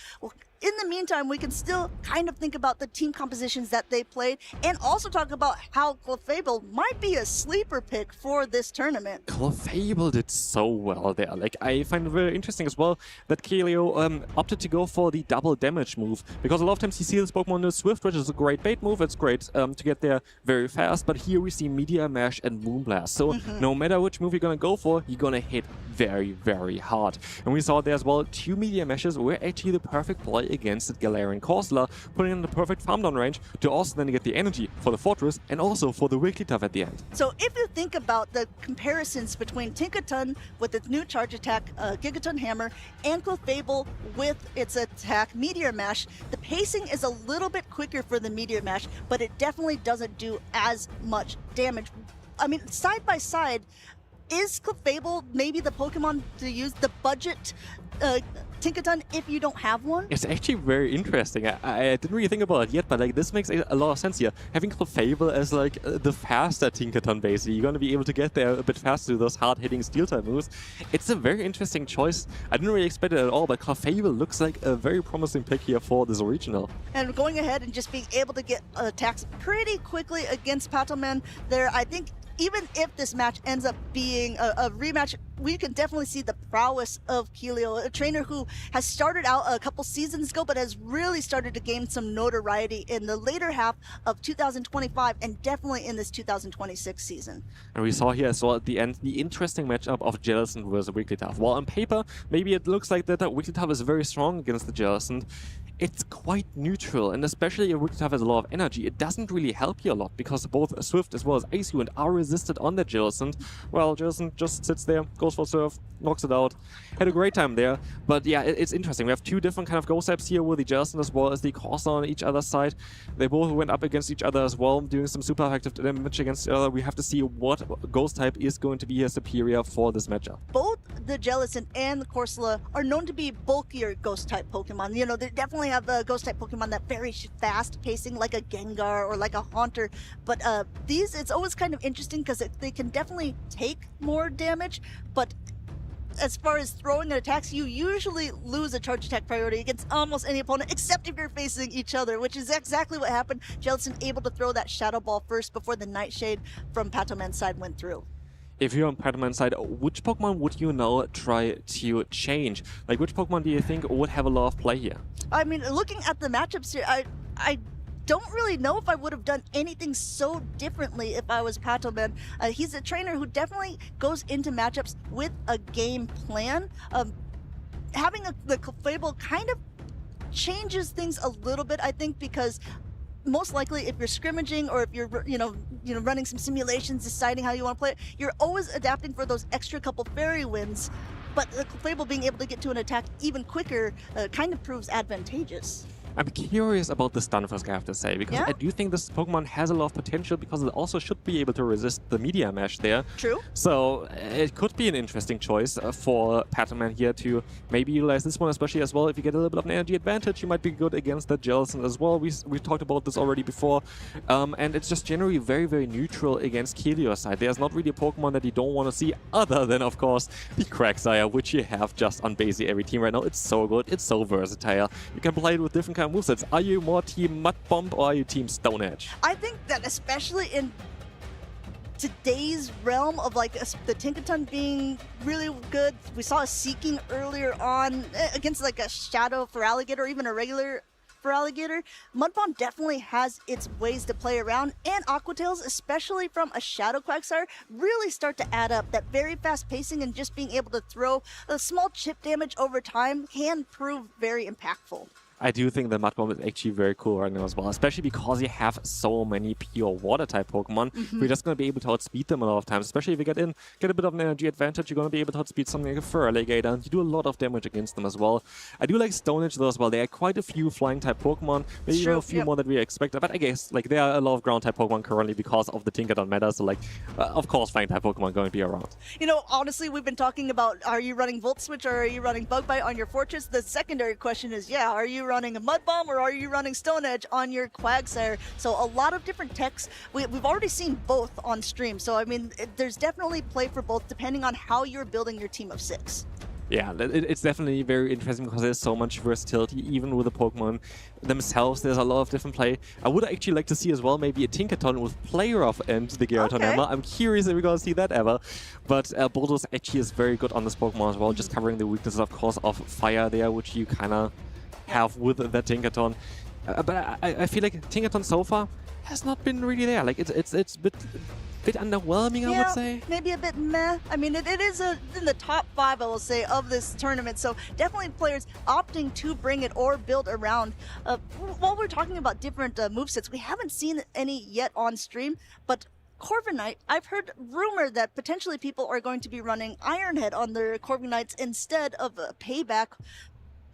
in the meantime, we can still kind of think about the team compositions that they played and also talk about how Clefable might be a sleeper pick for this tournament. Clefable did so well there. Like, I find it very interesting as well that Kelio opted to go for the double damage move, because a lot of times you see this Pokemon is Swift, which is a great bait move. It's great to get there very fast, but here we see Meteor Mash and Moonblast. So no matter which move you're gonna go for, you're gonna hit very, very hard. And we saw there as well 2 Meteor Meshes were actually the perfect play against the Galarian Corsola, putting in the perfect farm down range to also then get the energy for the Fortress and also also for the Wigglytuff at the end. So if you think about the comparisons between Tinkaton with its new charge attack, Gigaton Hammer, and Clefable with its attack, Meteor Mash, the pacing is a little bit quicker for the Meteor Mash, but it definitely doesn't do as much damage. I mean, side by side, is Clefable maybe the Pokemon to use the budget Tinkaton if you don't have one? It's actually very interesting. I didn't really think about it yet, but like this makes a lot of sense here. Having Clefable as like the faster Tinkaton, basically, you're going to be able to get there a bit faster to those hard-hitting Steel-type moves. It's a very interesting choice. I didn't really expect it at all, but Clefable looks like a very promising pick here for this regional. And going ahead and just being able to get attacks pretty quickly against Patoman there, I think even if this match ends up being a rematch, we can definitely see the prowess of Keelio, a trainer who has started out a couple seasons ago, but has really started to gain some notoriety in the later half of 2025 and definitely in this 2026 season. And we saw here as well at the end the interesting matchup of Jellicent versus Wigglytuff. While on paper, maybe it looks like that Wigglytuff is very strong against the Jellicent, it's quite neutral, and especially if Wigglytuff has a lot of energy, it doesn't really help you a lot because both Swift as well as Ice Wind are resisted on the Jellicent. Well, Jellicent just sits there, goes for Surf, knocks it out. Had a great time there, but yeah, it's interesting. We have two different kind of ghost types here with the Jellicent as well as the Corsair on each other's side. They both went up against each other as well, doing some super effective damage against each other. We have to see what ghost type is going to be here superior for this matchup. Both the Jellicent and the Corsola are known to be bulkier ghost type Pokemon. You know, they definitely have ghost type Pokemon that very fast pacing, like a Gengar or like a Haunter. But these, it's always kind of interesting because they can definitely take more damage, but as far as throwing and attacks, you usually lose a charge attack priority against almost any opponent, except if you're facing each other, which is exactly what happened. Jellicent able to throw that Shadow Ball first before the Nightshade from Patoman's side went through. If you're on Patoman's side, which Pokemon would you now try to change? Like, which Pokemon do you think would have a lot of play here? I mean, looking at the matchups here, I don't really know if I would have done anything so differently if I was Patoman. He's a trainer who definitely goes into matchups with a game plan. Having the Clefable kind of changes things a little bit, I think, because most likely if you're scrimmaging or if you're running some simulations, deciding how you want to play it, you're always adapting for those extra couple fairy wins. But the Clefable being able to get to an attack even quicker kind of proves advantageous. I'm curious about the Stunfisk, I have to say, because I do think this Pokemon has a lot of potential because it also should be able to resist the Meteor Mash there. True. So it could be an interesting choice for Patoman here to maybe utilize this one, especially as well. If you get a little bit of an energy advantage, you might be good against the Jellicent as well. We've talked about this already before. And it's just generally very, very neutral against Keelio's side. There's not really a Pokemon that you don't want to see other than, of course, the Quagsire, which you have just on basically every team right now. It's so good. It's so versatile. You can play it with different kind of movesets. Are you more team Mud Bomb or are you team Stone Edge? I think that especially in today's realm of like the Tinkaton being really good, we saw a Seeking earlier on against like a Shadow for Alligator or even a regular for Alligator. Mud Bomb definitely has its ways to play around, and Aqua Tails, especially from a Shadow Quagsire, really start to add up. That very fast pacing and just being able to throw a small chip damage over time can prove very impactful. I do think the Mud Bomb is actually very cool right now as well, especially because you have so many pure water-type Pokemon. We're just going to be able to outspeed them a lot of times, especially if you get a bit of an energy advantage, you're going to be able to outspeed something like a Fur Alligator, and you do a lot of damage against them as well. I do like Stone Edge though as well. There are quite a few flying-type Pokemon, maybe even a few more than we expected, but I guess like there are a lot of ground-type Pokemon currently because of the Tinkaton meta, so like, of course, flying-type Pokemon going to be around. You know, honestly, we've been talking about, are you running Volt Switch or are you running Bug Bite on your Fortress? The secondary question is, are you running a Mud Bomb or are you running Stone Edge on your Quagsire? So a lot of different techs. We've already seen both on stream. So, I mean, there's definitely play for both depending on how you're building your team of 6. Yeah, it's definitely very interesting because there's so much versatility, even with the Pokemon themselves. There's a lot of different play. I would actually like to see as well maybe a Tinkaton with Play Rough and the Garaton Hammer. I'm curious if we're going to see that ever. But Bulldoze actually is very good on this Pokemon as well, just covering the weaknesses, of course, of Fire there, which you kind of have with that Tinkaton. But I feel like Tinkaton so far has not been really there. Like it's a bit bit underwhelming, I would say. Maybe a bit meh. I mean, it is in the top 5, I will say, of this tournament. So definitely players opting to bring it or build around. While we're talking about different movesets, we haven't seen any yet on stream, but Corviknight, I've heard rumor that potentially people are going to be running Ironhead on their Corviknights instead of Payback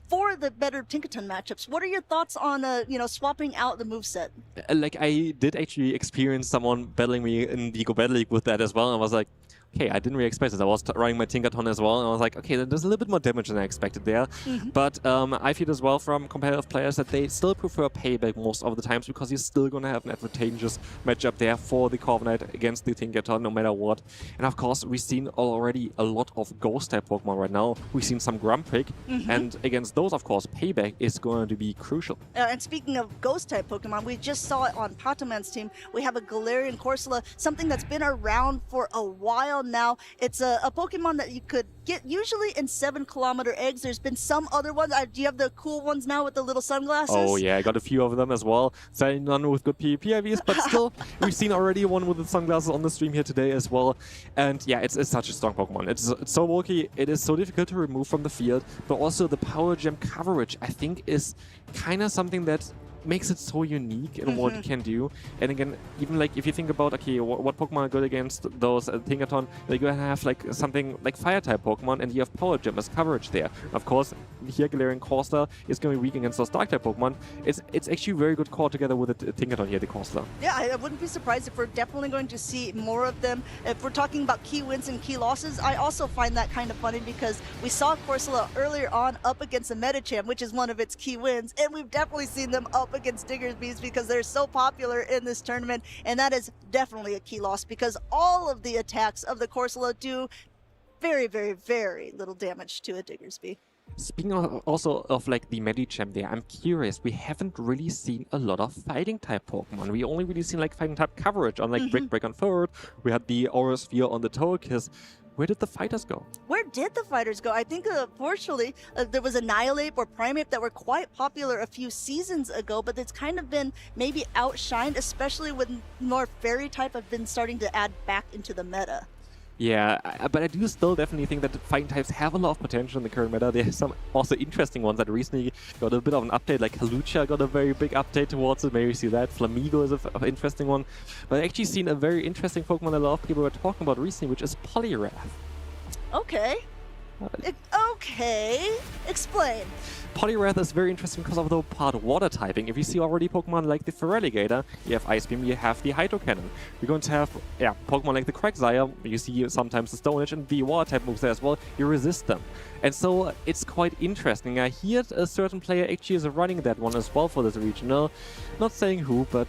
for the better Tinkaton matchups. What are your thoughts on, swapping out the moveset? Like, I did actually experience someone battling me in the Go Battle League with that as well. And I was like, okay, I didn't really expect this. I was running my Tinkaton as well, and I was like, okay, there's a little bit more damage than I expected there. But I feel as well from competitive players that they still prefer Payback most of the times because you're still going to have an advantageous matchup there for the Corviknight against the Tinkaton no matter what. And of course, we've seen already a lot of Ghost-type Pokemon right now. We've seen some Grumpig, and against those, of course, Payback is going to be crucial. And speaking of Ghost-type Pokemon, we just saw it on Pataman's team. We have a Galarian Corsola, something that's been around for a while now. It's a Pokemon that you could get usually in 7-kilometer eggs. There's been some other ones. Do you have the cool ones now with the little sunglasses? Oh yeah, I got a few of them as well. Sadly none with good PvP IVs, but still, we've seen already one with the sunglasses on the stream here today as well. And yeah, it's such a strong Pokemon. It's so bulky, it is so difficult to remove from the field, but also the Power Gem coverage, I think, is kind of something that makes it so unique in what it can do. And again, even like if you think about, okay, what Pokemon are good against those Tinkaton, they're going to have like something like Fire-type Pokemon, and you have Power Gem as coverage there. Of course, here Galarian Corsola is going to be weak against those Dark-type Pokemon. It's actually a very good core together with the Tinkaton here, the Corsola. Yeah, I wouldn't be surprised if we're definitely going to see more of them. If we're talking about key wins and key losses, I also find that kind of funny because we saw Corsola earlier on up against a Medicham, which is one of its key wins, and we've definitely seen them up against Diggersby's because they're so popular in this tournament, and that is definitely a key loss because all of the attacks of the Corsola do very, very, very little damage to a Diggersby. Speaking also of like the Medicham there, I'm curious, we haven't really seen a lot of fighting type Pokemon. We only really seen like fighting type coverage on like Brick on third. We had the Aura Sphere on the Togekiss. Where did the fighters go? Where did the fighters go? I think, fortunately, there was Annihilate or Primeape that were quite popular a few seasons ago, but it's kind of been maybe outshined, especially when more Fairy type have been starting to add back into the meta. Yeah, but I do still definitely think that the fighting types have a lot of potential in the current meta. There's some also interesting ones that recently got a bit of an update, like Halucha got a very big update towards it. Maybe you see that. Flamigo is an interesting one. But I've actually seen a very interesting Pokemon that a lot of people were talking about recently, which is Poliwrath. Okay. Okay. Explain. Poliwrath is very interesting because of the part water typing. If you see already Pokemon like the Feraligatr, you have Ice Beam, you have the Hydro Cannon. You're going to have Pokemon like the Quagsire, you see sometimes the Stone Edge and the water type moves there as well, you resist them. And so it's quite interesting. I hear a certain player actually is running that one as well for this regional. Not saying who, but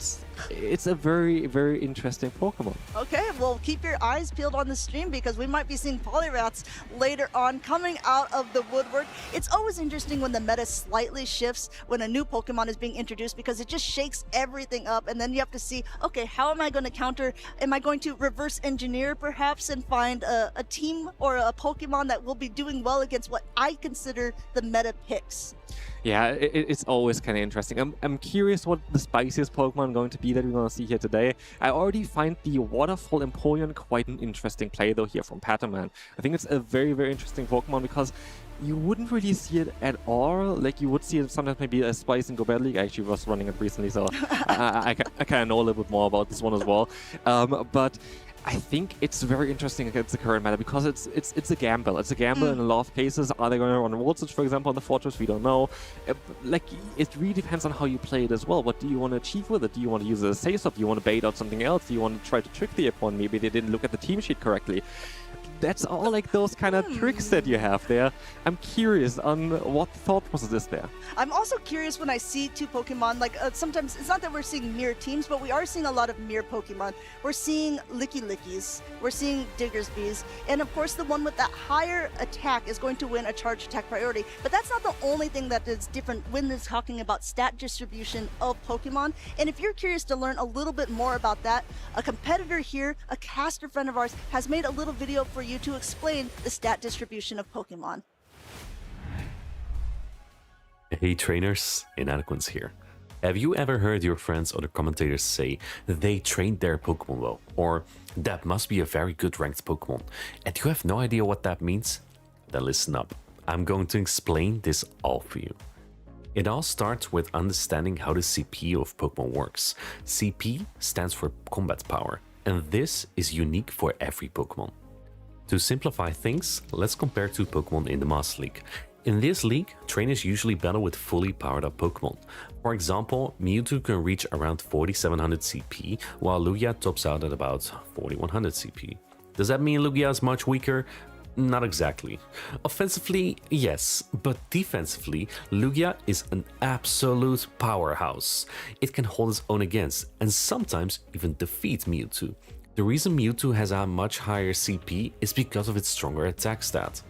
it's a very, very interesting Pokemon. Okay, well, keep your eyes peeled on the stream because we might be seeing Poliwraths later on coming out of the woodwork. It's always interesting when the meta slightly shifts when a new Pokemon is being introduced because it just shakes everything up, and then you have to see, okay, how am I going to counter? Am I going to reverse engineer perhaps and find a team or a Pokemon that will be doing well against what I consider the meta picks? Yeah, it's always kind of interesting. I'm curious what the spiciest Pokemon going to be that we're going to see here today. I already find the Waterfall Empoleon quite an interesting play though here from Pataman. I think it's a very, very interesting Pokemon because you wouldn't really see it at all. Like, you would see it sometimes maybe as Spice in Go Battle League. I actually was running it recently, so I kind of know a little bit more about this one as well. But I think it's very interesting against the current meta because it's a gamble. It's a gamble in a lot of cases. Are they going to run Voltage, for example, on the Fortress? We don't know. Like, it really depends on how you play it as well. What do you want to achieve with it? Do you want to use it as a safe stop? Do you want to bait out something else? Do you want to try to trick the opponent? Maybe they didn't look at the team sheet correctly. That's all like those kind of tricks that you have there. I'm curious on what the thought process is there. I'm also curious when I see two Pokemon, like sometimes it's not that we're seeing mirror teams, but we are seeing a lot of mirror Pokemon. We're seeing Lickys, we're seeing Diggersbys, and of course the one with that higher attack is going to win a charge attack priority. But that's not the only thing that is different when it's talking about stat distribution of Pokemon. And if you're curious to learn a little bit more about that, a competitor here, a caster friend of ours, has made a little video for you to explain the stat distribution of Pokemon. Hey trainers, Inadequance here. Have you ever heard your friends or the commentators say they trained their Pokemon well, or that must be a very good ranked Pokemon, and you have no idea what that means? Then listen up, I'm going to explain this all for you. It all starts with understanding how the CP of Pokemon works. CP stands for combat power, and this is unique for every Pokemon. To simplify things, let's compare two Pokemon in the Master League. In this league, trainers usually battle with fully powered up Pokemon. For example, Mewtwo can reach around 4700 CP, while Lugia tops out at about 4100 CP. Does that mean Lugia is much weaker? Not exactly. Offensively, yes, but defensively, Lugia is an absolute powerhouse. It can hold its own against, and sometimes even defeat Mewtwo. The reason Mewtwo has a much higher CP is because of its stronger attack stat.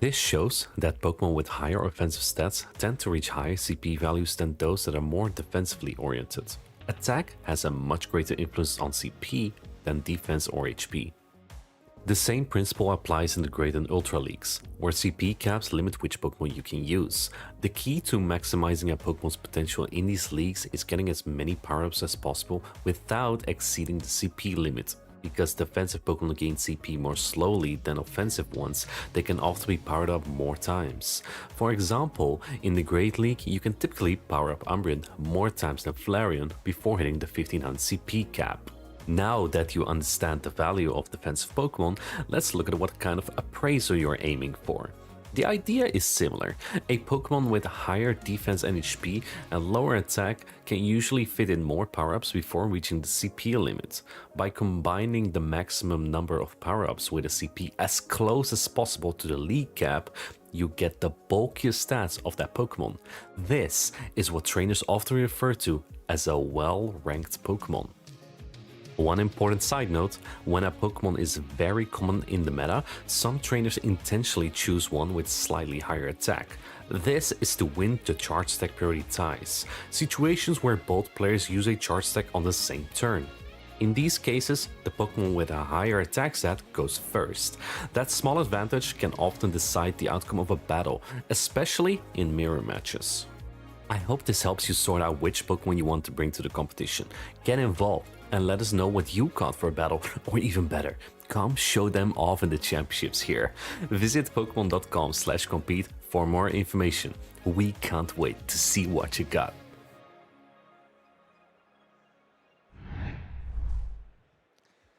This shows that Pokemon with higher offensive stats tend to reach higher CP values than those that are more defensively oriented. Attack has a much greater influence on CP than defense or HP. The same principle applies in the Great and Ultra Leagues, where CP caps limit which Pokemon you can use. The key to maximizing a Pokemon's potential in these leagues is getting as many power-ups as possible without exceeding the CP limit. Because defensive Pokemon gain CP more slowly than offensive ones, they can often be powered up more times. For example, in the Great League, you can typically power up Umbreon more times than Flareon before hitting the 1500 CP cap. Now that you understand the value of defensive Pokemon, let's look at what kind of appraisal you're aiming for. The idea is similar. A Pokemon with higher defense and HP and lower attack can usually fit in more power-ups before reaching the CP limit. By combining the maximum number of power-ups with a CP as close as possible to the league cap, you get the bulkiest stats of that Pokemon. This is what trainers often refer to as a well-ranked Pokemon. One important side note, when a Pokemon is very common in the meta, some trainers intentionally choose one with slightly higher attack. This is to win the charge stack priority ties, situations where both players use a charge stack on the same turn. In these cases, the Pokemon with a higher attack stat goes first. That small advantage can often decide the outcome of a battle, especially in mirror matches. I hope this helps you sort out which Pokemon you want to bring to the competition. Get involved and let us know what you caught for a battle, or even better, come show them off in the championships here. Visit Pokemon.com/compete for more information. We can't wait to see what you got.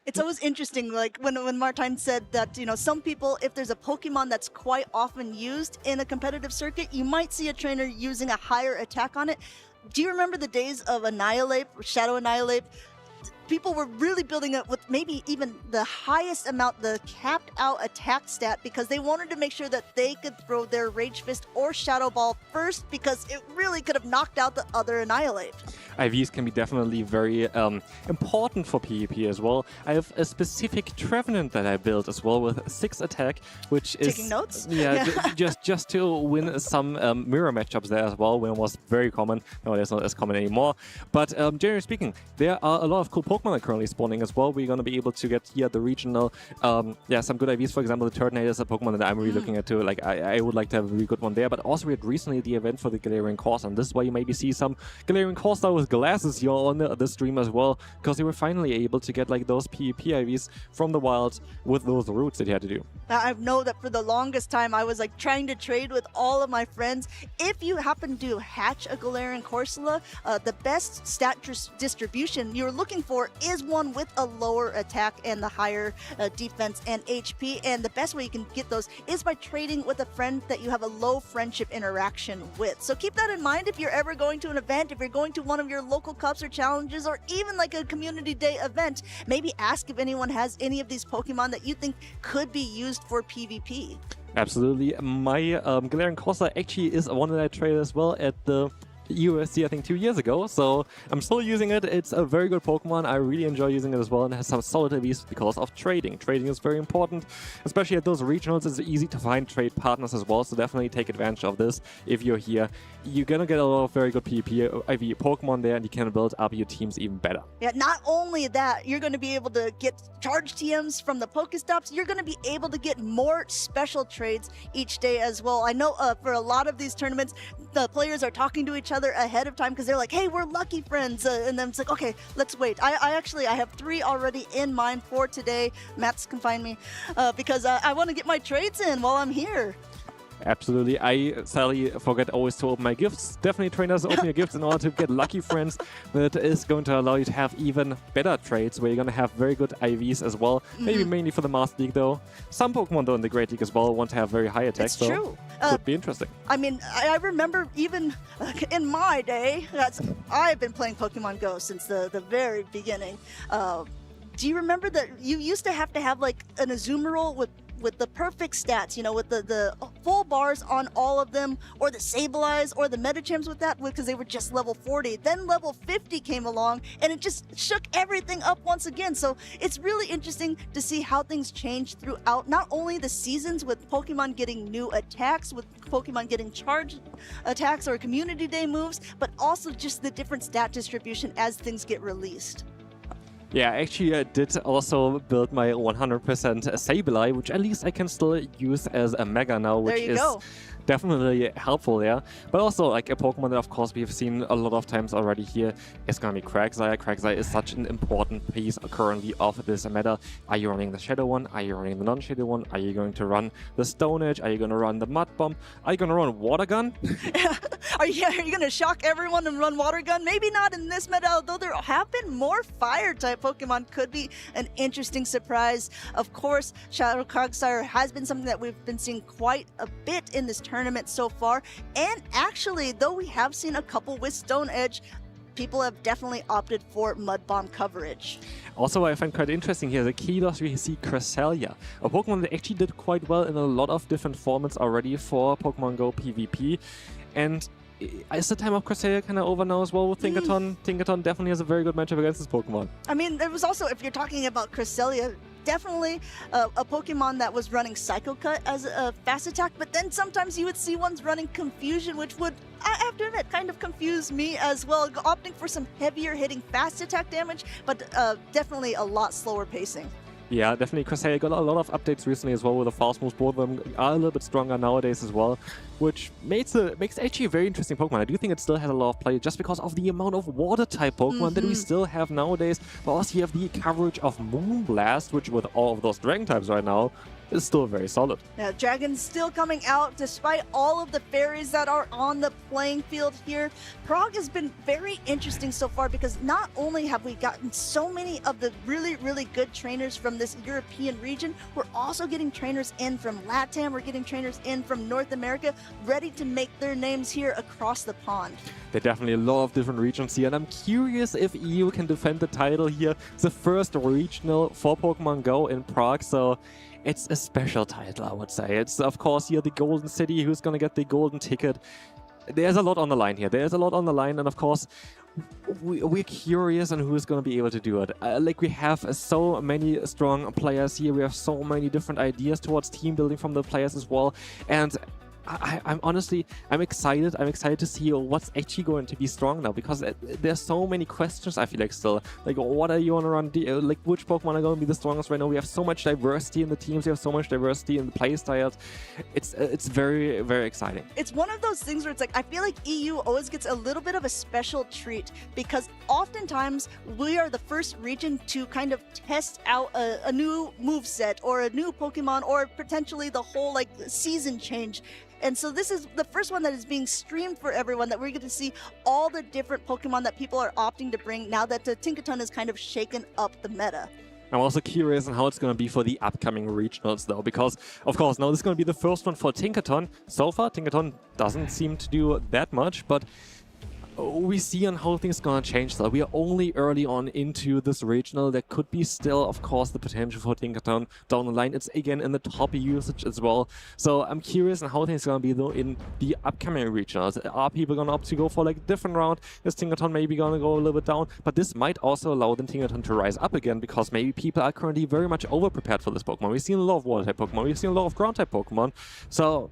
It's always interesting, like when Martijn said that, some people, if there's a Pokemon that's quite often used in a competitive circuit, you might see a trainer using a higher attack on it. Do you remember the days of Annihilate, Shadow Annihilate? People were really building it with maybe even the highest amount, the capped out attack stat, because they wanted to make sure that they could throw their Rage Fist or Shadow Ball first, because it really could have knocked out the other Annihilate. IVs can be definitely very important for PvP as well. I have a specific Trevenant that I built as well with 6 attack, which is... Taking notes? Yeah, just to win some mirror matchups there as well, when it was very common. No, it's not as common anymore. But generally speaking, there are a lot of cool Pokemon that are currently spawning as well. We're going to be able to get here the regional, some good IVs. For example, the Turtonator is a Pokemon that I'm really looking at too. Like, I would like to have a really good one there. But also we had recently the event for the Galarian Corsa, and this is why you maybe see some Galarian Corsa with glasses here on the stream as well, because they were finally able to get like those PvP IVs from the wild with those routes that you had to do. I know that for the longest time I was like trying to trade with all of my friends. If you happen to hatch a Galarian Corsola, the best stat distribution you're looking for is one with a lower attack and the higher defense and HP, and the best way you can get those is by trading with a friend that you have a low friendship interaction with. So keep that in mind if you're ever going to an event, if you're going to one of your local cups or challenges, or even like a community day event. Maybe ask if anyone has any of these Pokemon that you think could be used for PvP. Absolutely. My Galarian Corsa actually is one that I traded as well at the USC, I think 2 years ago, so I'm still using it. It's a very good Pokemon. I really enjoy using it as well, and it has some solid IVs because of trading. Trading is very important, especially at those regionals. It's easy to find trade partners as well, so definitely take advantage of this if you're here. You're gonna get a lot of very good PvP IV Pokemon there, and you can build up your teams even better. Yeah, not only that, you're going to be able to get charge TMs from the Pokestops. You're going to be able to get more special trades each day as well. I know for a lot of these tournaments, the players are talking to each other ahead of time because they're like, hey, we're lucky friends. And then it's like, okay, let's wait. I have 3 already in mind for today. Mats can find me because I want to get my trades in while I'm here. Absolutely. I sadly forget always to open my gifts. Definitely, trainers, open your gifts in order to get lucky friends. That is going to allow you to have even better trades where you're going to have very good IVs as well. Maybe mainly for the Master League, though. Some Pokemon, though, in the Great League as well want to have very high attacks. It's true. Could be interesting. I mean, I remember even in my day, I've been playing Pokemon Go since the very beginning. Do you remember that you used to have like an Azumarill with the perfect stats, you know, with the full bars on all of them, or the Sableyes or the Medichams with that, because they were just level 40. Then level 50 came along and it just shook everything up once again. So it's really interesting to see how things change throughout not only the seasons with Pokemon getting new attacks, with Pokemon getting charged attacks or community day moves, but also just the different stat distribution as things get released. Yeah, actually I did also build my 100% Sableye, which at least I can still use as a Mega now, which is definitely helpful there. But also, like, a Pokemon that, of course, we have seen a lot of times already here is going to be Quagsire. Quagsire is such an important piece currently of this meta. Are you running the Shadow one? Are you running the non-Shadow one? Are you going to run the Stone Edge? Are you going to run the Mud Bomb? Are you going to run Water Gun? Are you going to shock everyone and run Water Gun? Maybe not in this meta, although there have been more Fire-type Pokemon. Could be an interesting surprise. Of course, Shadow Quagsire has been something that we've been seeing quite a bit in this tournament so far. And actually, though we have seen a couple with Stone Edge, people have definitely opted for Mud Bomb coverage. Also, I find quite interesting here, the Keylos, we see Cresselia, a Pokemon that actually did quite well in a lot of different formats already for Pokemon Go PvP. And is the time of Cresselia kind of over now as well with Tinkaton? Tinkaton definitely has a very good matchup against this Pokemon. I mean, there was also, if you're talking about Cresselia, definitely a Pokemon that was running Psycho Cut as a fast attack, but then sometimes you would see ones running Confusion, which would, I have to admit, kind of confuse me as well, opting for some heavier hitting fast attack damage, but definitely a lot slower pacing. Yeah, definitely. Cresselia got a lot of updates recently as well with the fast moves. Both of them are a little bit stronger nowadays as well, which makes actually a very interesting Pokemon. I do think it still has a lot of play just because of the amount of water-type Pokemon that we still have nowadays. But also you have the coverage of Moonblast, which with all of those Dragon types right now is still very solid. Now, Dragon's still coming out despite all of the fairies that are on the playing field here. Prague has been very interesting so far because not only have we gotten so many of the really, really good trainers from this European region, we're also getting trainers in from LATAM, we're getting trainers in from North America, ready to make their names here across the pond. There are definitely a lot of different regions here, and I'm curious if EU can defend the title here. It's the first regional for Pokemon Go in Prague, so it's a special title, I would say. It's, of course, here the Golden City, who's going to get the golden ticket. There's a lot on the line here. There's a lot on the line, and of course, we're curious on who's going to be able to do it. Like, we have so many strong players here. We have so many different ideas towards team building from the players as well. And I'm honestly, I'm excited. I'm excited to see what's actually going to be strong now, because there's so many questions, I feel like, still. Like, what are you going to run? Like, which Pokemon are going to be the strongest right now? We have so much diversity in the teams. We have so much diversity in the play styles. It's very, very exciting. It's one of those things where it's like, I feel like EU always gets a little bit of a special treat because oftentimes we are the first region to kind of test out a new moveset or a new Pokemon or potentially the whole, like, season change. And so this is the first one that is being streamed for everyone, that we're going to see all the different Pokemon that people are opting to bring now that the Tinkaton has kind of shaken up the meta. I'm also curious on how it's going to be for the upcoming regionals, though, because, of course, now this is going to be the first one for Tinkaton. So far, Tinkaton doesn't seem to do that much, but we see on how things are going to change. So we are only early on into this regional. There could be still, of course, the potential for Tinkaton down the line. It's, again, in the top usage as well. So I'm curious on how things are going to be, though, in the upcoming regionals. Are people going to opt to go for, like, a different route? Is Tinkaton maybe going to go a little bit down? But this might also allow the Tinkaton to rise up again, because maybe people are currently very much over-prepared for this Pokemon. We've seen a lot of Water-type Pokemon. We've seen a lot of Ground-type Pokemon. So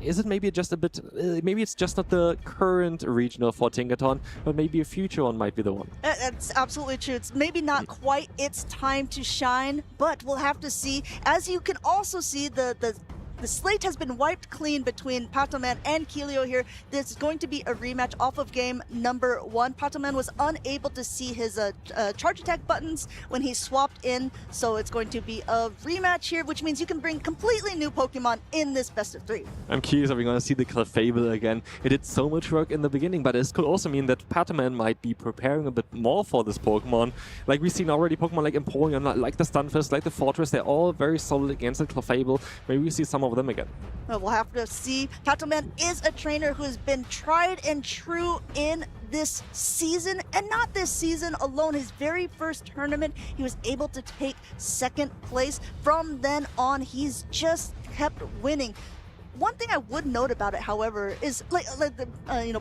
is it maybe just a bit, maybe it's just not the current regional for Tinkaton, but maybe a future one might be the one. That's absolutely true. It's maybe not quite its time to shine, but we'll have to see. As you can also see, the the slate has been wiped clean between Patoman and Kilio here. This is going to be a rematch off of game number 1. Patoman was unable to see his charge attack buttons when he swapped in, so it's going to be a rematch here, which means you can bring completely new Pokemon in this best of 3. I'm curious if we're going to see the Clefable again. It did so much work in the beginning, but this could also mean that Patoman might be preparing a bit more for this Pokemon. Like we've seen already, Pokemon like Empoleon, like the Stunfisk, like the Fortress, they're all very solid against the Clefable. Maybe we see some of them again. We'll have to see. Patoman is a trainer who has been tried and true in this season, and not this season alone. His very first tournament, he was able to take 2nd place. From then on, he's just kept winning. One thing I would note about it, however, is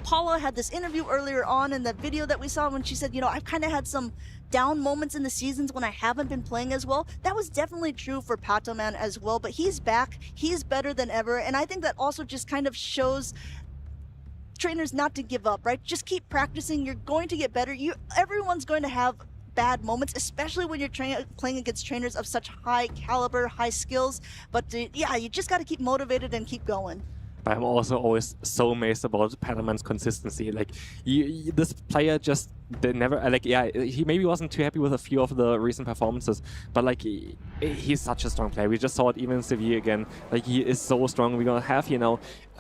Paula had this interview earlier on in the video that we saw when she said, I've kind of had some down moments in the seasons when I haven't been playing as well. That was definitely true for Patoman as well, but he's back, he's better than ever, and I think that also just kind of shows trainers not to give up, right? Just keep practicing, you're going to get better. Everyone's going to have bad moments, especially when you're playing against trainers of such high caliber, high skills, but yeah, you just got to keep motivated and keep going. But I'm also always so amazed about Patoman's consistency. Like, this player just never, he maybe wasn't too happy with a few of the recent performances, but like, he's such a strong player. We just saw it even in Sevilla again. Like, he is so strong. We're gonna have,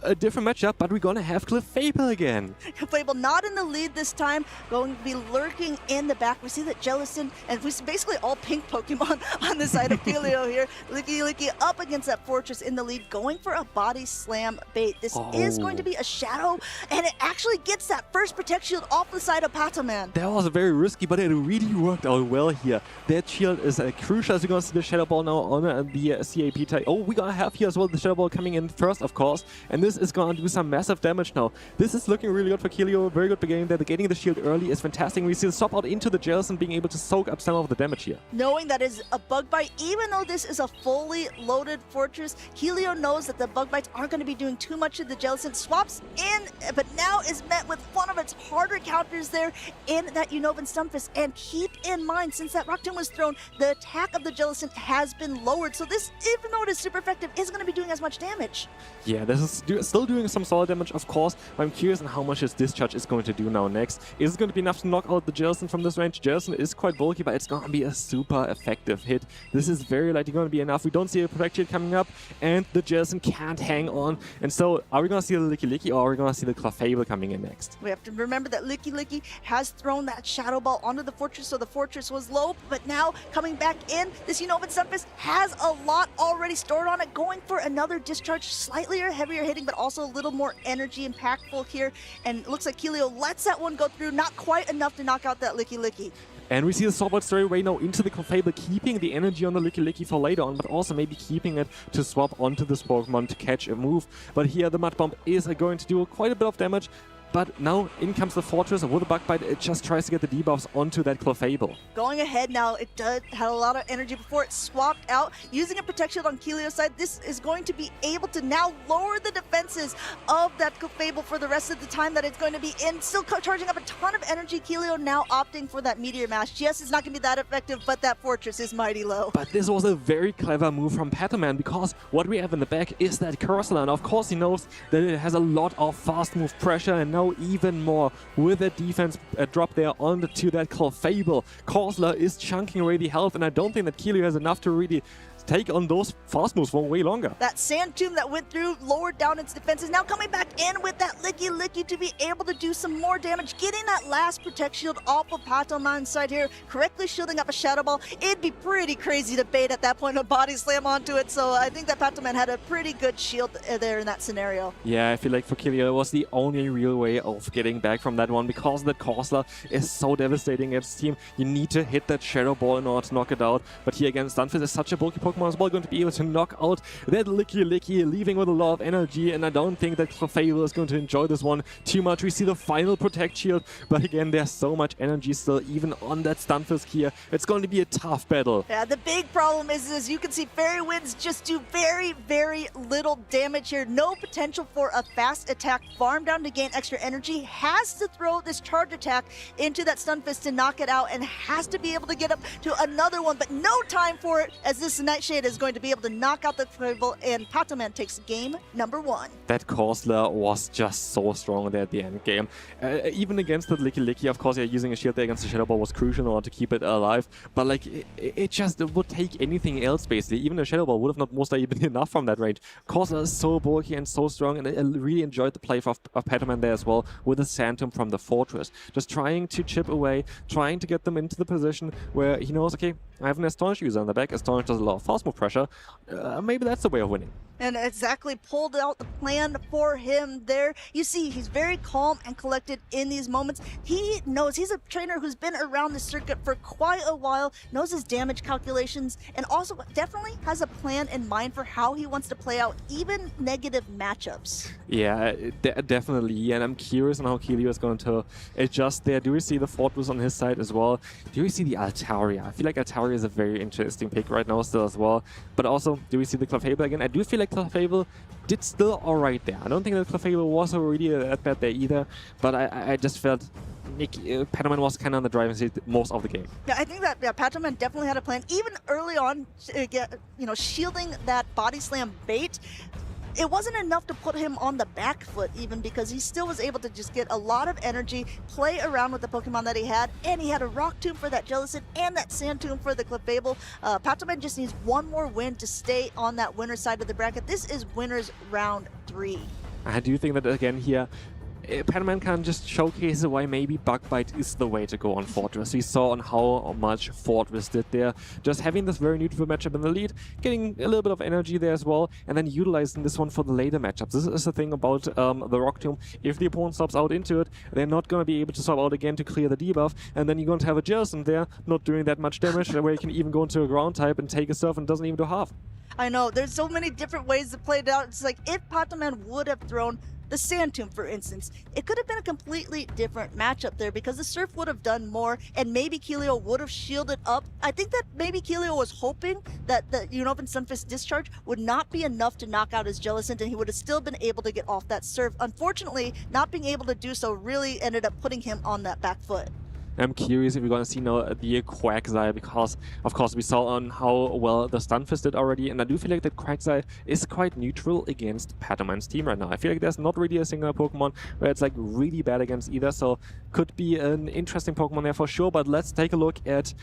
a different matchup, but we're gonna have Clefable again. Clefable not in the lead this time, going to be lurking in the back. We see that Jellicent, and we see basically all pink Pokemon on the side of Kilio here. Licky up against that Fortress in the lead, going for a body slam bait. This is going to be a Shadow, and it actually gets that first Protect Shield off the side of Patoman. That was very risky, but it really worked out well here. That shield is crucial, as you're gonna see the Shadow Ball now on the CAP type. Oh, we're gonna have here as well the Shadow Ball coming in first, of course, and this is going to do some massive damage now. This is looking really good for Kilio. Very good beginning there. Getting the shield early is fantastic. We see the swap out into the Jellicent being able to soak up some of the damage here. Knowing that is a Bug Bite, even though this is a fully loaded Fortress, Kilio knows that the Bug Bites aren't going to be doing too much to the Jellicent. Swaps in, but now is met with one of its harder counters there in that Unova Stunfisk. And keep in mind, since that Rock Tomb was thrown, the attack of the Jellicent has been lowered. So this, even though it is super effective, isn't going to be doing as much damage. Yeah, this is still doing some solid damage, of course, but I'm curious on how much his Discharge is going to do now next. Is it going to be enough to knock out the Jellicent from this range? Jellicent is quite bulky, but it's going to be a super effective hit. This is very likely going to be enough. We don't see a Protect Shield coming up, and the Jellicent can't hang on. And so, are we going to see the Licky or are we going to see the Clefable coming in next? We have to remember that Licky has thrown that Shadow Ball onto the Fortress, so the Fortress was low, but now coming back in, this Unova Stunfisk has a lot already stored on it, going for another Discharge, slightly heavier hitting, but also a little more energy impactful here, and it looks like Kilio lets that one go through, not quite enough to knock out that Licky. And we see the swap out straight away now into the Clefable, keeping the energy on the Licky for later on, but also maybe keeping it to swap onto this Pokemon to catch a move. But here the Mud Bomb is going to do quite a bit of damage. But now in comes the Fortress with a Bug Bite. It just tries to get the debuffs onto that Clefable. Going ahead now, it had a lot of energy before it swapped out. Using a Protect Shield on Kilio's side, this is going to be able to now lower the defenses of that Clefable for the rest of the time that it's going to be in. Still charging up a ton of energy. Kilio now opting for that Meteor Mash. Yes, it's not going to be that effective, but that Fortress is mighty low. But this was a very clever move from Patoman, because what we have in the back is that Corsola. And of course he knows that it has a lot of fast move pressure, and now even more with a defense drop there onto that Clefable. Corsola is chunking away the health, and I don't think that Kilio has enough to really take on those fast moves for way longer. That Sand Tomb that went through lowered down its defenses. Now coming back in with that Licky to be able to do some more damage. Getting that last Protect Shield off of Patoman's side here. Correctly shielding up a Shadow Ball. It'd be pretty crazy to bait at that point, a Body Slam onto it. So I think that Patoman had a pretty good shield there in that scenario. Yeah, I feel like for Kilio it was the only real way of getting back from that one, because that Corsola is so devastating against the team. You need to hit that Shadow Ball in order to knock it out. But here again, Stunfisk is such a bulky Pokemon as well, going to be able to knock out that Licky, leaving with a lot of energy, and I don't think that Clefable is going to enjoy this one too much. We see the final Protect Shield, but again, there's so much energy still, even on that Stunfisk here. It's going to be a tough battle. Yeah, the big problem is, as you can see, Fairy Winds just do very, very little damage here. No potential for a fast attack. Farm down to gain extra energy. Has to throw this charge attack into that Stunfisk to knock it out, and has to be able to get up to another one, but no time for it, as this Night Nightshade is going to be able to knock out the Clefable, and Patoman takes game number 1. That Corsair was just so strong there at the end game. Even against the Licky Licky, of course, using a shield there against the Shadow Ball was crucial in order to keep it alive. But like, it just would take anything else basically. Even a Shadow Ball would have not most likely been enough from that range. Corsair is so bulky and so strong, and I really enjoyed the play of Patoman there as well with the Sand Tomb from the Fortress. Just trying to chip away, trying to get them into the position where he knows, okay, I have an Astonish user on the back. Astonish does a lot of fast move pressure. Maybe that's the way of winning. And exactly pulled out the plan for him there. You see, he's very calm and collected in these moments. He knows he's a trainer who's been around the circuit for quite a while, knows his damage calculations, and also definitely has a plan in mind for how he wants to play out even negative matchups. Yeah, definitely. And I'm curious on how Keelio is going to adjust there. Do we see the Fortress on his side as well? Do we see the Altaria? I feel like Altaria is a very interesting pick right now still as well. But also, do we see the Clefable again? I do feel like Clefable did still alright there. I don't think that Clefable was already that bad there either, but I just felt Patoman was kind of on the driving seat most of the game. Yeah, I think that Patoman definitely had a plan. Even early on, shielding that body slam bait, it wasn't enough to put him on the back foot even, because he still was able to just get a lot of energy, play around with the Pokemon that he had, and he had a Rock Tomb for that Jellicent and that Sand Tomb for the Clefable. Patoman just needs one more win to stay on that winner's side of the bracket. This is winner's round 3. I do think that again here, Patoman can just showcase why maybe Bug Bite is the way to go on Fortress. We saw on how much Fortress did there. Just having this very neutral matchup in the lead, getting a little bit of energy there as well, and then utilizing this one for the later matchups. This is the thing about the Rock Tomb. If the opponent swaps out into it, they're not going to be able to swap out again to clear the debuff, and then you're going to have a Jellicent there, not doing that much damage, where you can even go into a ground type and take a Surf and doesn't even do half. I know, there's so many different ways to play it out. It's like if Patoman would have thrown the Sand Tomb, for instance, it could have been a completely different matchup there, because the Surf would have done more and maybe Keelio would have shielded up. I think that maybe Keelio was hoping that the Unopen Sunfist Discharge would not be enough to knock out his Jellicent, and he would have still been able to get off that Surf. Unfortunately, not being able to do so really ended up putting him on that back foot. I'm curious if we're going to see now the Quagsire, because of course we saw on how well the Stunfisk did already, and I do feel like that Quagsire is quite neutral against Patoman's team right now. I feel like there's not really a single Pokemon where it's like really bad against either, so could be an interesting Pokemon there for sure. But let's take a look at,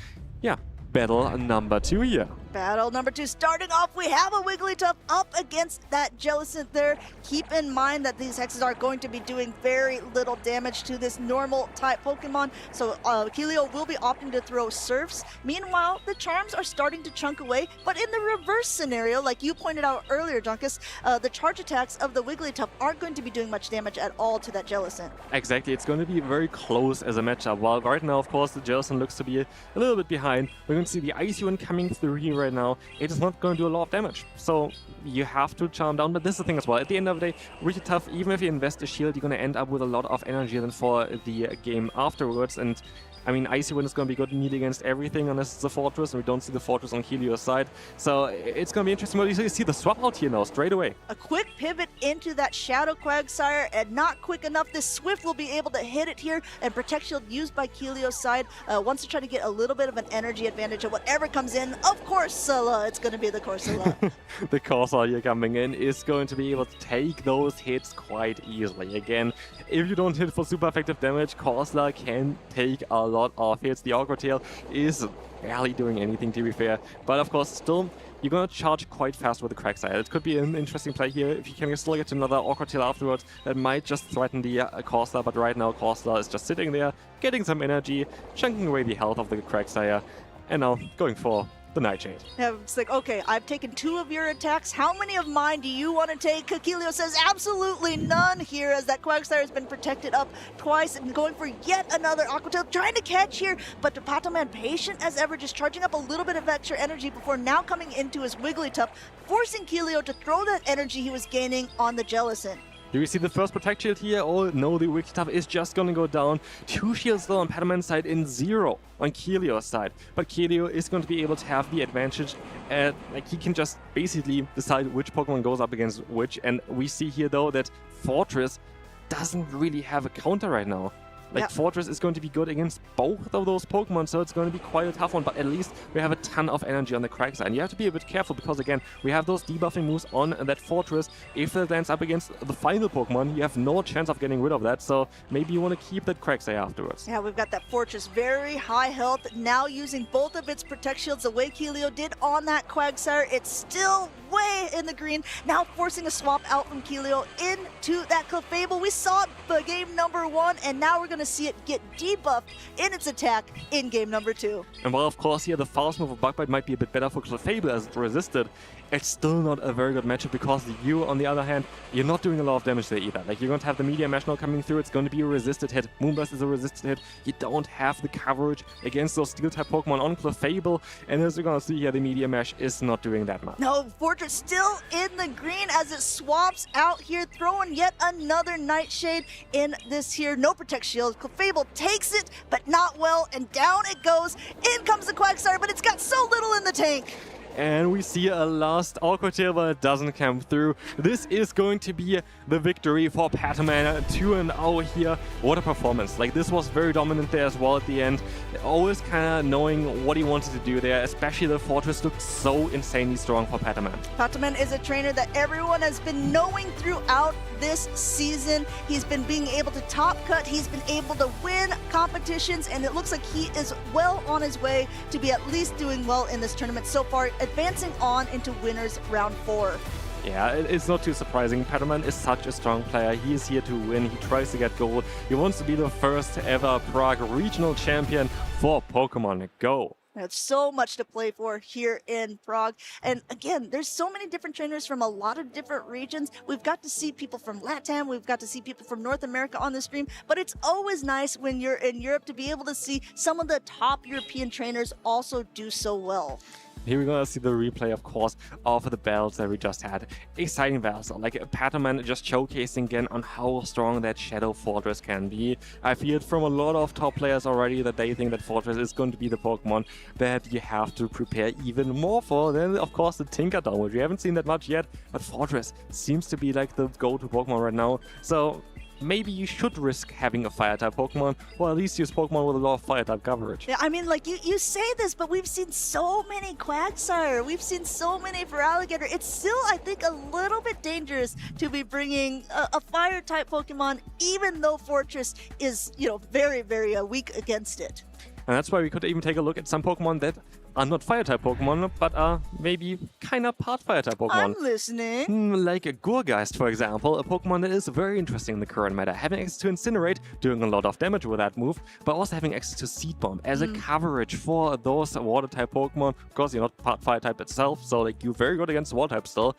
battle number 2 here. Battle number 2. Starting off, we have a Wigglytuff up against that Jellicent there. Keep in mind that these Hexes are going to be doing very little damage to this normal type Pokemon, so Keelio will be opting to throw Surfs. Meanwhile, the Charms are starting to chunk away, but in the reverse scenario, like you pointed out earlier, Junkus, the charge attacks of the Wigglytuff aren't going to be doing much damage at all to that Jellicent. Exactly, it's going to be very close as a matchup. While right now, of course, the Jellicent looks to be a little bit behind. We're going to see the Icy one coming through here right now. It is not going to do a lot of damage, so you have to charm down. But this is the thing as well, at the end of the day, really tough. Even if you invest a shield, you're going to end up with a lot of energy then for the game afterwards. And I mean, Icy Wind is going to be good indeed against everything unless it's a Fortress, and we don't see the Fortress on Keelio's side. So it's going to be interesting. But you see the swap out here now, straight away. A quick pivot into that Shadow Quagsire, and not quick enough. This Swift will be able to hit it here, and Protect Shield used by Keelio's side wants to try to get a little bit of an energy advantage of whatever comes in. Of course, it's going to be the Corsola. The Corsair here coming in is going to be able to take those hits quite easily. Again, if you don't hit for super effective damage, Corsair can take a lot of hits. The Awkward Tail is barely doing anything, to be fair, but of course still you're going to charge quite fast with the Quagsire. It could be an interesting play here. If you can still get another Awkward Tail afterwards, that might just threaten the Corsair, but right now Corsair is just sitting there, getting some energy, chunking away the health of the Quagsire, and now going for the Nightshade. Yeah, it's like, okay, I've taken 2 of your attacks. How many of mine do you want to take? Keelio says absolutely none here, as that Quagsire has been protected up twice and going for yet another Aqua Tail, trying to catch here, but Patoman patient as ever, just charging up a little bit of extra energy before now coming into his Wigglytuff, forcing Keelio to throw that energy he was gaining on the Jellicent. Do we see the first Protect Shield here? Oh no, the Wigglytuff is just gonna go down. 2 shields still on Patoman's side and 0 on Keelio's side. But Keelio is going to be able to have the advantage. Like, he can just basically decide which Pokemon goes up against which. And we see here though that Fortress doesn't really have a counter right now. Like, Fortress is going to be good against both of those Pokemon, so it's going to be quite a tough one, but at least we have a ton of energy on the Quagsire. And you have to be a bit careful because, again, we have those debuffing moves on that Fortress. If it lands up against the final Pokemon, you have no chance of getting rid of that, so maybe you want to keep that Quagsire afterwards. Yeah, we've got that Fortress, very high health, now using both of its Protect Shields the way Keelio did on that Quagsire. It's still way in the green, now forcing a swap out from Keelio into that Clefable. We saw it the game number 1, and now we're going to see it get debuffed in its attack in game number 2. And while, of course, here the fast move of Bug Bite might be a bit better for Clefable as it resisted, it's still not a very good matchup because you, on the other hand, you're not doing a lot of damage there either. Like, you're going to have the Meteor Mash now coming through, it's going to be a resisted hit. Moonblast is a resisted hit. You don't have the coverage against those Steel-type Pokemon on Clefable, and as you're going to see here, the Meteor Mash is not doing that much. No, Fortress still in the green as it swaps out here, throwing yet another Nightshade in this here. No Protect Shield. Clefable takes it, but not well, and down it goes. In comes the Quagsire, but it's got so little in the tank. And we see a last awkward tail, but it doesn't come through. This is going to be the victory for Pataman. 2-0 here. What a performance. Like, this was very dominant there as well at the end. Always kind of knowing what he wanted to do there, especially the Fortress looked so insanely strong for Pataman. Pataman is a trainer that everyone has been knowing throughout this season. He's been being able to top cut. He's been able to win competitions, and it looks like he is well on his way to be at least doing well in this tournament so far, advancing on into winners round 4. Yeah, it's not too surprising. Pataman is such a strong player. He is here to win. He tries to get gold. He wants to be the first ever Prague Regional Champion for Pokemon Go. There's so much to play for here in Prague. And again, there's so many different trainers from a lot of different regions. We've got to see people from LATAM. We've got to see people from North America on the stream. But it's always nice when you're in Europe to be able to see some of the top European trainers also do so well. Here we're gonna see the replay, of course, of the battles that we just had. Exciting battles, like Pataman just showcasing again on how strong that Shadow Fortress can be. I feel it from a lot of top players already that they think that Fortress is going to be the Pokemon that you have to prepare even more for. Then, of course, the Tinkaton, which we haven't seen that much yet, but Fortress seems to be like the go-to Pokemon right now. So maybe you should risk having a Fire-type Pokemon, or at least use Pokemon with a lot of Fire-type coverage. Yeah, I mean, like, you say this, but we've seen so many Quagsire. We've seen so many for Alligator. It's still, I think, a little bit dangerous to be bringing a Fire-type Pokemon, even though Fortress is, you know, very, very weak against it. And that's why we could even take a look at some Pokemon that are not Fire-type Pokemon, but are maybe kind of part Fire-type Pokemon. I'm listening. Like a Gourgeist, for example, a Pokemon that is very interesting in the current meta. Having access to Incinerate, doing a lot of damage with that move, but also having access to Seed Bomb as a coverage for those Water-type Pokemon. Of course, you're not part Fire-type itself, so like you're very good against Water-type still.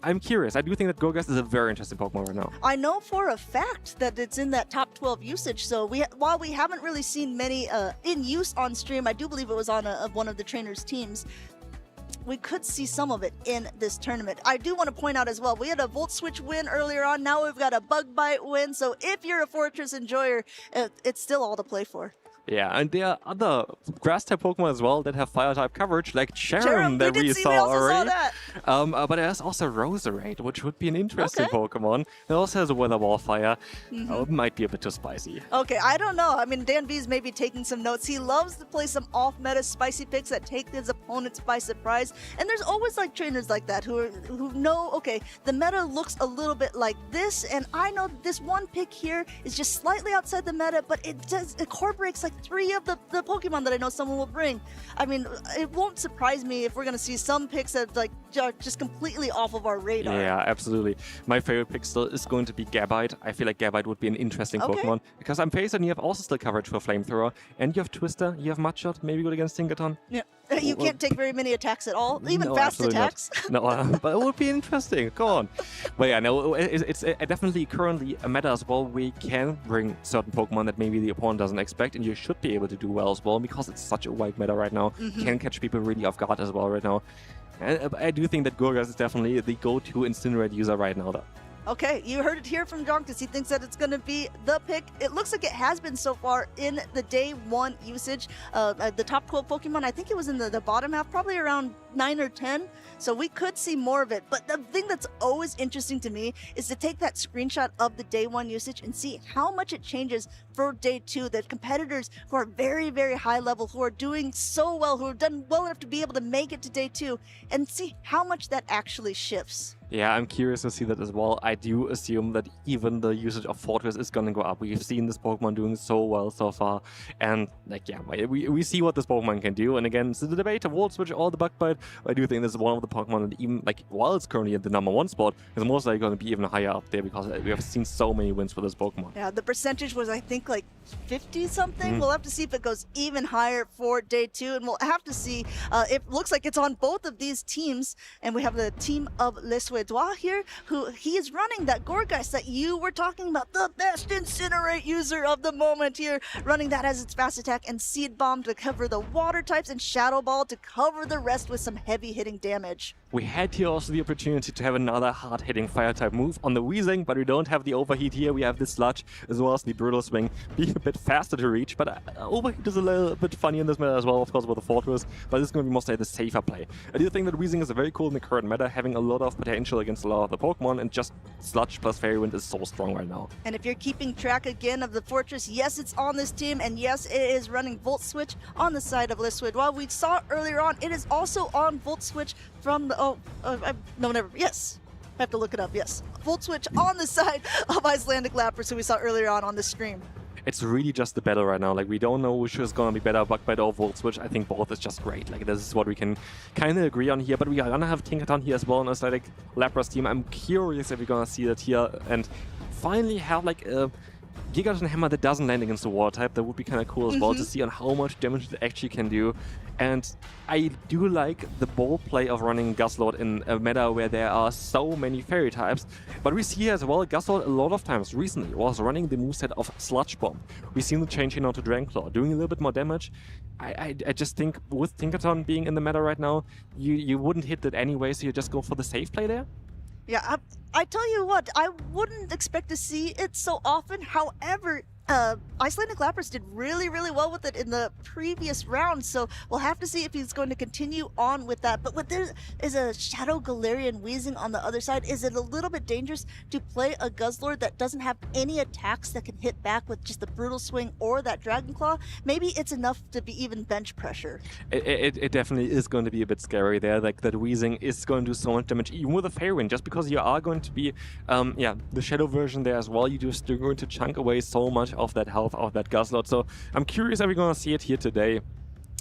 I'm curious. I do think that Gourgeist is a very interesting Pokemon right now. I know for a fact that it's in that top 12 usage, so while we haven't really seen many in use on stream, I do believe it was on one of the trainers' teams. We could see some of it in this tournament. I do want to point out as well, we had a Volt Switch win earlier on. Now we've got a Bug Bite win, so if you're a Fortress enjoyer, it's still all to play for. Yeah, and there are other Grass-type Pokemon as well that have Fire-type coverage, like Cherim that we saw already. But there's also Roserade, which would be an interesting Pokemon. It also has a Weather Ball Fire. It might be a bit too spicy. Okay, I don't know. I mean, Dan B's maybe taking some notes. He loves to play some off-meta spicy picks that take his opponents by surprise. And there's always like trainers like that who know, okay, the meta looks a little bit like this, and I know this one pick here is just slightly outside the meta, but it incorporates like 3 of the Pokemon that I know someone will bring. I mean, it won't surprise me if we're going to see some picks that like are just completely off of our radar. Yeah, absolutely. My favorite pick still is going to be Gabite. I feel like Gabite would be an interesting Pokemon because I'm faced and you have also still coverage for Flamethrower, and you have Twister, you have Mudshot, maybe good against Tinkaton. Yeah. You can't take very many attacks at all, even fast attacks. No, but it would be interesting. Go on. But yeah, no, it's definitely currently a meta as well. We can bring certain Pokemon that maybe the opponent doesn't expect, and you should be able to do well as well because it's such a wide meta right now. Can catch people really off guard as well right now. And I do think that Gourgeist is definitely the go-to Incinerate user right now, though. Okay, you heard it here from Jonkus. He thinks that it's going to be the pick. It looks like it has been so far in the day 1 usage. The top 12 Pokemon, I think it was in the bottom half, probably around 9 or 10. So we could see more of it. But the thing that's always interesting to me is to take that screenshot of the day 1 usage and see how much it changes for day 2. The competitors who are very, very high level, who are doing so well, who have done well enough to be able to make it to day 2, and see how much that actually shifts. Yeah, I'm curious to see that as well. I do assume that even the usage of Fortress is going to go up. We've seen this Pokemon doing so well so far. And, like, yeah, we see what this Pokemon can do. And again, it's the debate of Volt Switch or the Bug Bite. I do think this is one of the Pokemon that even, like, while it's currently at the #1 spot, is most likely going to be even higher up there because we have seen so many wins for this Pokemon. Yeah, the percentage was, I think, like 50-something. We'll have to see if it goes even higher for day 2. And we'll have to see. It looks like it's on both of these teams. And we have the team of Le Suédois here, who he is running that Gourgeist that you were talking about, the best Incinerate user of the moment here, running that as its fast attack, and Seed Bomb to cover the water types, and Shadow Ball to cover the rest with some heavy hitting damage. We had here also the opportunity to have another hard-hitting fire-type move on the Weezing, but we don't have the Overheat here. We have the Sludge as well as the Brutal Swing being a bit faster to reach, but Overheat is a little bit funny in this meta as well, of course, with the Fortress, but this is going to be mostly the safer play. I do think that Weezing is very cool in the current meta, having a lot of potential against a lot of the Pokemon, and just Sludge plus Fairy Wind is so strong right now. And if you're keeping track again of the Fortress, yes, it's on this team, and yes, it is running Volt Switch on the side of Le Suédois. We saw earlier on, it is also on Volt Switch from the... Yes. I have to look it up, yes. Volt Switch on the side of Icelandic Lapras, who we saw earlier on the stream. It's really just the battle right now. Like, we don't know which is going to be better, Bug Bite or Volt Switch. I think both is just great. Like, this is what we can kind of agree on here. But we are going to have Tinkaton here as well on Icelandic Lapras team. I'm curious if we're going to see that here and finally have, like, a Gigaton Hammer that doesn't land against the Water type. That would be kind of cool as well to see on how much damage it actually can do. And I do like the ball play of running Guzzlord in a meta where there are so many Fairy types. But we see as well, Guzzlord a lot of times recently was running the moveset of Sludge Bomb. We've seen the change here now to Dragon Claw, doing a little bit more damage. I just think with Tinkaton being in the meta right now, you wouldn't hit that anyway, so you just go for the safe play there? Yeah, I tell you what, I wouldn't expect to see it so often. However, Icelandic Lapras did really, really well with it in the previous round, so we'll have to see if he's going to continue on with that. But when there is a Shadow Galarian Weezing on the other side, is it a little bit dangerous to play a Guzzlord that doesn't have any attacks that can hit back with just the Brutal Swing or that Dragon Claw? Maybe it's enough to be even bench pressure. It definitely is going to be a bit scary there. Like, that Weezing is going to do so much damage, even with a Fairy Wind, just because you are going to be, the Shadow version there as well. You're going to chunk away so much of that health of that Guzzlord. So I'm curious if we're going to see it here today.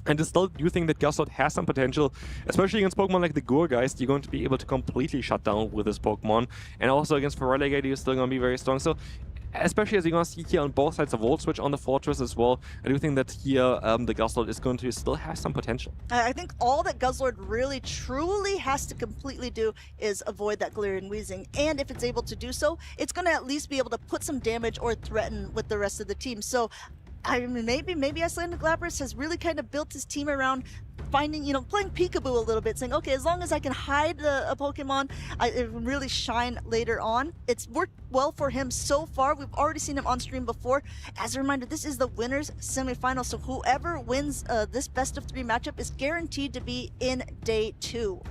And I still do think that Guzzlord has some potential, especially against Pokemon like the Gourgeist. You're going to be able to completely shut down with this Pokemon. And also against Feraligatr, you're still going to be very strong. So especially as you're going to see here on both sides of Volt Switch on the Fortress as well, I do think that here the Guzzlord is going to still have some potential. I think all that Guzzlord really truly has to completely do is avoid that Galarian Weezing, and if it's able to do so, it's going to at least be able to put some damage or threaten with the rest of the team. So I mean, maybe Icelandic Lapras has really kind of built his team around finding, playing peekaboo a little bit, saying, okay, as long as I can hide a Pokemon, it will really shine later on. It's worked well for him so far. We've already seen him on stream before. As a reminder, this is the winners semifinal, so whoever wins this best of 3 matchup is guaranteed to be in day 2.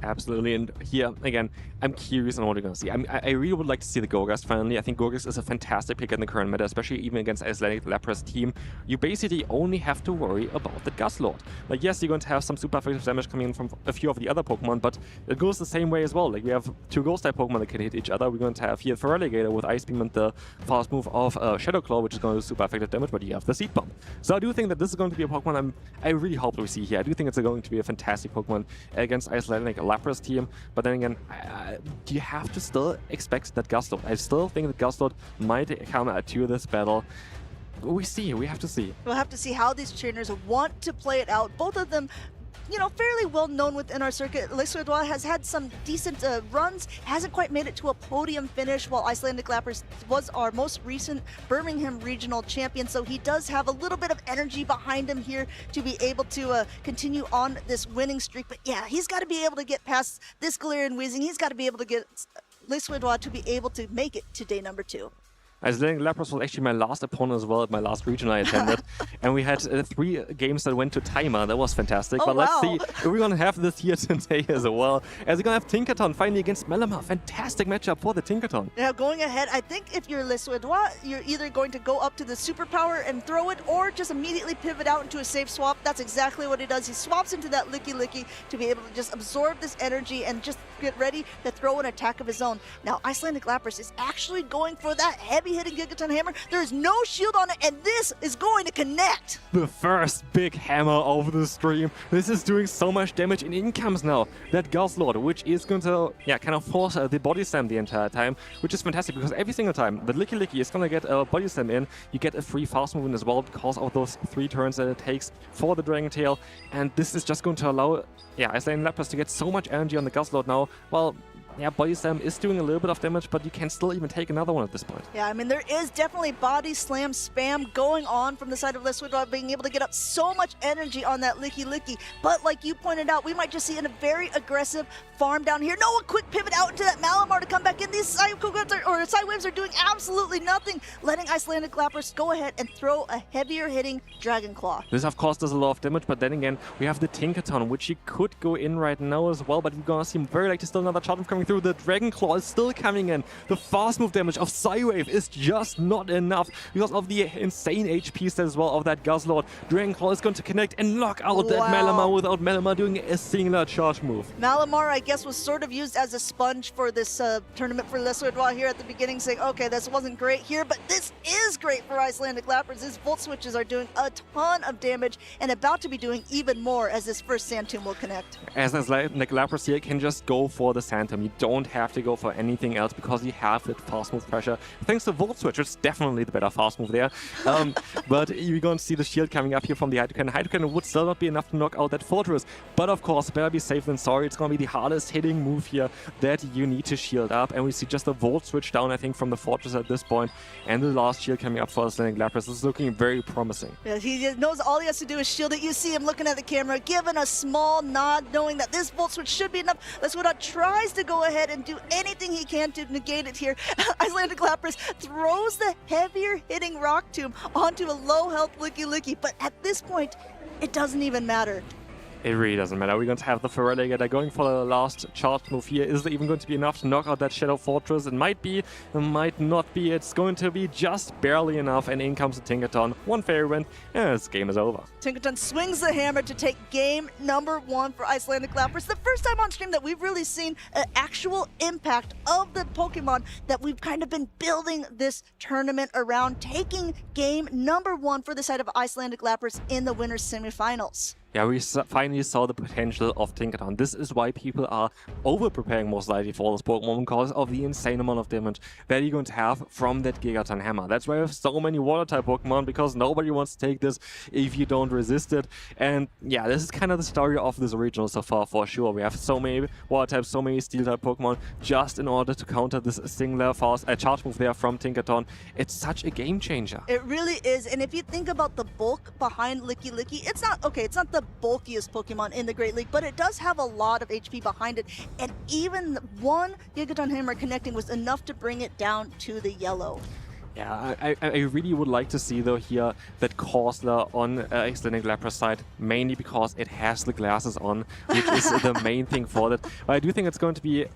Absolutely, and here, again, I'm curious on what we're going to see. I really would like to see the Gourgeist finally. I think Gourgeist is a fantastic pick in the current meta, especially even against Icelandic Lapras team. You basically only have to worry about the Guzzlord. Like, yes, you're going to have some super effective damage coming in from a few of the other Pokemon, but it goes the same way as well. Like, we have 2 Ghost-type Pokemon that can hit each other. We're going to have here Feraligatr with Ice Beam and the fast move of Shadow Claw, which is going to do super effective damage, but you have the Seed Bomb. So I do think that this is going to be a Pokemon I really hope we see here. I do think it's going to be a fantastic Pokemon against Icelandic Lapras team. But then again, do you have to still expect that Guzzlord? I still think that Guzzlord might come to this battle. We have to see. We'll have to see how these trainers want to play it out. Both of them, fairly well known within our circuit. Le Suédois has had some decent runs, hasn't quite made it to a podium finish, while Icelandic Lapras was our most recent Birmingham Regional Champion, so he does have a little bit of energy behind him here to be able to continue on this winning streak. But yeah, he's got to be able to get past this Galarian Weezing. He's got to be able to get Les Suédois to be able to make it to day number 2. Icelandic Lapras was actually my last opponent as well at my last regional I attended. And we had 3 games that went to timer. That was fantastic. Oh, but let's wow. see if we're going to have this here today as well. As we're going to have Tinkaton finally against Melamar. Fantastic matchup for the Tinkaton. Now, going ahead, I think if you're Les Suédois, you're either going to go up to the superpower and throw it, or just immediately pivot out into a safe swap. That's exactly what he does. He swaps into that Licky Licky to be able to just absorb this energy and just get ready to throw an attack of his own. Now, Icelandic Lapras is actually going for that heavy-hitting Gigaton Hammer. There is no shield on it, and this is going to connect. The first big hammer of the stream. This is doing so much damage, and in comes now that Guzzlord, which is going to kind of force the body slam the entire time, which is fantastic because every single time the Licky Licky is going to get a body slam in, you get a free fast movement as well because of those 3 turns that it takes for the Dragon Tail, and this is just going to allow Icelandic Lapras to get so much energy on the Guzzlord now. Well, body slam is doing a little bit of damage, but you can still even take another one at this point. Yeah, I mean, there is definitely body slam spam going on from the side of Les Suédois, being able to get up so much energy on that Licky Licky. But like you pointed out, we might just see a very aggressive farm down here. No, a quick pivot out into that Malamar to come back in. These side waves are doing absolutely nothing, letting Icelandic Lapras go ahead and throw a heavier hitting Dragon Claw. This, of course, does a lot of damage, but then again, we have the Tinkaton, which he could go in right now as well, but we're gonna see him very likely still another charge move coming through. The Dragon Claw is still coming in. The fast move damage of Psywave is just not enough because of the insane HP stat as well of that Guzzlord. Dragon Claw is going to connect and knock out that Malamar without Malamar doing a singular charge move. Malamar, I guess, was sort of used as a sponge for this tournament for Les Suédois here at the beginning, saying, okay, this wasn't great here, but this is great for Icelandic Lapras. His Volt Switches are doing a ton of damage and about to be doing even more as this first Sand Tomb will connect. As Icelandic Lapras here can just go for the Sand Tomb. You don't have to go for anything else because you have that fast move pressure. Thanks to Volt Switch, it's definitely the better fast move there. But you're going to see the shield coming up here from the Hydro Cannon. Hydro Cannon would still not be enough to knock out that Fortress. But of course, better be safe than sorry. It's going to be the hardest hitting move here that you need to shield up. And we see just a Volt Switch down, I think, from the Fortress at this point. And the last shield coming up for Icelandic Lapras is looking very promising. Yeah, he knows all he has to do is shield it. You see him looking at the camera, giving a small nod, knowing that this Volt Switch should be enough. Les Suédois tries to go ahead and do anything he can to negate it here. Icelandic Lapras throws the heavier hitting Rock Tomb onto a low health Licky Licky, but at this point, it doesn't even matter. It really doesn't matter. We're going to have the Feraligatr going for the last charge move here. Is it even going to be enough to knock out that Shadow Fortress? It might be, it might not be. It's going to be just barely enough, and in comes the Tinkaton. One Fairy Wind, and this game is over. Tinkaton swings the hammer to take game number 1 for Icelandic Lapras. The first time on stream that we've really seen an actual impact of the Pokemon that we've kind of been building this tournament around, taking game number 1 for the side of Icelandic Lapras in the winners semifinals. Yeah, we finally saw the potential of Tinkaton. This is why people are over-preparing most likely for this Pokemon, because of the insane amount of damage that you're going to have from that Gigaton Hammer. That's why we have so many Water-type Pokemon, because nobody wants to take this if you don't resist it. And yeah, this is kind of the story of this regional so far, for sure. We have so many Water-types, so many Steel-type Pokemon, just in order to counter this singular fast charge move there from Tinkaton. It's such a game changer. It really is, and if you think about the bulk behind Licky Licky, it's not the bulkiest Pokemon in the Great League, but it does have a lot of HP behind it, and even one Gigaton Hammer connecting was enough to bring it down to the yellow. Yeah, I really would like to see, though, here that Corsola on Icelandic Lapras side, mainly because it has the glasses on, which is the main thing for that. But I do think it's going to be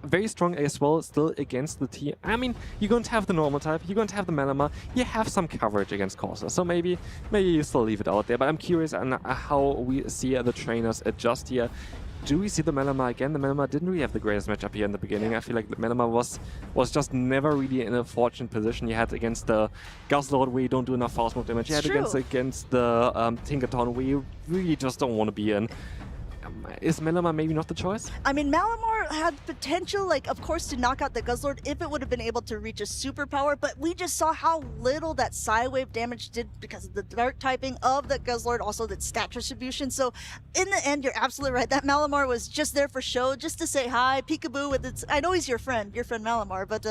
very strong as well, still against the team. I mean, you're going to have the normal type, you're going to have the Malamar, you have some coverage against Corsola, so maybe you still leave it out there. But I'm curious on how we see the trainers adjust here. Do we see the Malamar again? The Malamar didn't really have the greatest matchup here in the beginning. I feel like the Malamar was just never really in a fortunate position. You had against the Guzzlord where you don't do enough fast move damage. You had against the Tinkaton where you really just don't want to be in. Is Malamar maybe not the choice? I mean, Malamar had potential, like, of course, to knock out the Guzzlord if it would have been able to reach a superpower, but we just saw how little that Psywave damage did because of the dark typing of the Guzzlord, also the stat distribution. So in the end, you're absolutely right. That Malamar was just there for show, just to say hi, peekaboo with its... I know he's your friend Malamar, but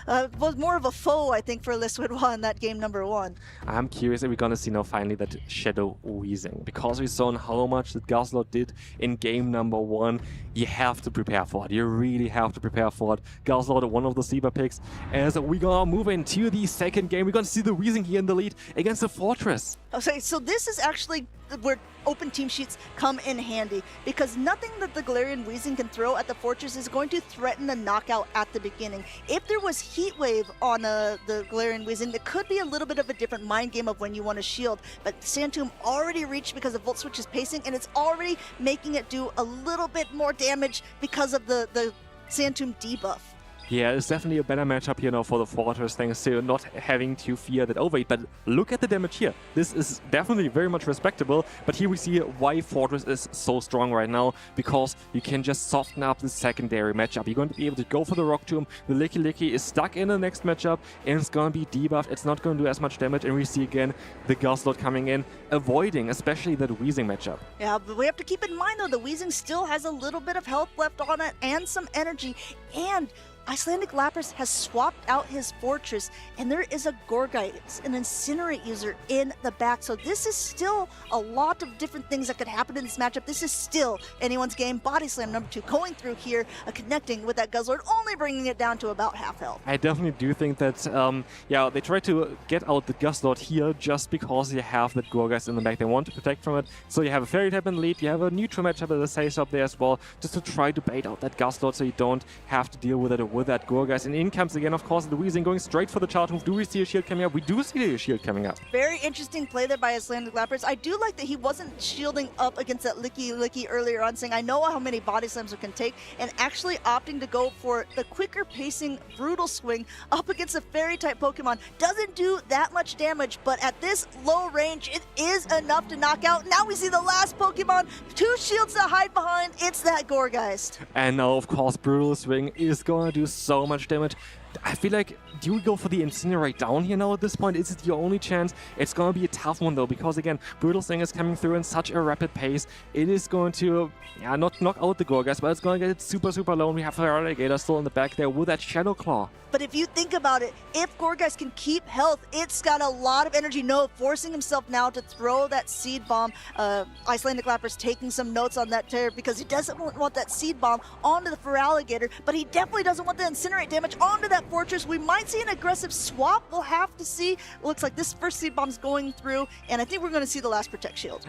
was more of a foe, I think, for Liswidwa in that game number 1. I'm curious if we're gonna see now finally that Shadow Weezing, because we saw how much that Guzzlord did in game number 1. You have to prepare for it. You really have to prepare for it. Guzzlord, one of the sleeper picks. As we gonna move into the second game, we're gonna see the Weezing here in the lead against the Fortress. Okay, so this is actually where open team sheets come in handy, because nothing that the Galarian Weezing can throw at the Fortress is going to threaten the knockout at the beginning. If there was Heat Wave on the Galarian Weezing, it could be a little bit of a different mind game of when you want to shield, but Sand Tomb already reached because of Volt Switch's pacing, and it's already making it do a little bit more damage because of the Sand Tomb debuff. Yeah, it's definitely a better matchup here now for the Fortress, thanks to not having to fear that overheat. But look at the damage here. This is definitely very much respectable. But here we see why Fortress is so strong right now, because you can just soften up the secondary matchup. You're going to be able to go for the Rock Tomb. The Licky Licky is stuck in the next matchup, and it's going to be debuffed. It's not going to do as much damage. And we see again the Guzzlord coming in, avoiding especially that Weezing matchup. Yeah, but we have to keep in mind, though, the Weezing still has a little bit of health left on it and some energy. And Icelandic Lapras has swapped out his Fortress, and there is a Gourgeist, an Incinerate user in the back. So this is still a lot of different things that could happen in this matchup. This is still anyone's game. Body Slam number 2 going through here, connecting with that Guzzlord, only bringing it down to about half health. I definitely do think that, yeah, they try to get out the Guzzlord here just because you have that Gourgeist in the back. They want to protect from it. So you have a Fairy type in the lead, you have a neutral matchup at the Sace up there as well, just to try to bait out that Guzzlord so you don't have to deal with it with that Gourgeist. And in comes again, of course, the Weezing going straight for the charge move. Do we see a shield coming up? We do see a shield coming up. Very interesting play there by Icelandic Lapras. I do like that he wasn't shielding up against that Licky Licky earlier on, saying, I know how many body slams it can take, and actually opting to go for the quicker pacing Brutal Swing up against a Fairy type Pokemon. Doesn't do that much damage, but at this low range, it is enough to knock out. Now we see the last Pokemon, 2 shields to hide behind. It's that Gourgeist. And now, of course, Brutal Swing is going to do so much damage. I feel like, do we go for the Incinerate down here now at this point? Is it your only chance? It's going to be a tough one though, because again, Brutal Swing is coming through in such a rapid pace. It is going to, yeah, not knock out the Gourgeist, but it's going to get it super, super low. And we have our Alligator still in the back there with that Shadow Claw. But if you think about it, if Gourgeist can keep health, it's got a lot of energy. No, forcing himself now to throw that Seed Bomb. Icelandic Lapras taking some notes on that tear because he doesn't want that Seed Bomb onto the Feraligatr, but he definitely doesn't want the Incinerate damage onto that Fortress. We might see an aggressive swap. We'll have to see. Looks like this first Seed Bomb's going through, and I think we're going to see the last Protect Shield.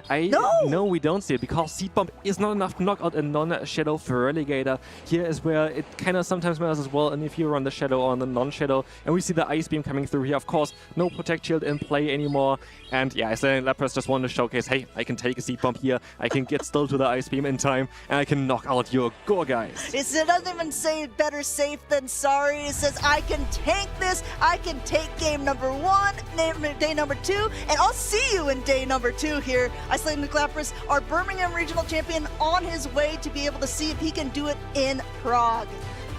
No, we don't see it, because Seed Bomb is not enough to knock out a non-Shadow Feraligatr. Here is where it kind of sometimes matters as well, and if you run the Shadow on the non-Shadow, and we see the Ice Beam coming through here. Of course, no Protect Shield in play anymore, and yeah, Icelandic Lapras just wanted to showcase, hey, I can take a Seed Bomb here, I can get still to the Ice Beam in time, and I can knock out your Gourgeist. It doesn't even say better safe than sorry. It says, I can tank this, I can take game number 1, day number 2, and I'll see you in day number 2 here. Icelandic Lapras, our Birmingham Regional Champion, on his way to be able to see if he can do it in Prague.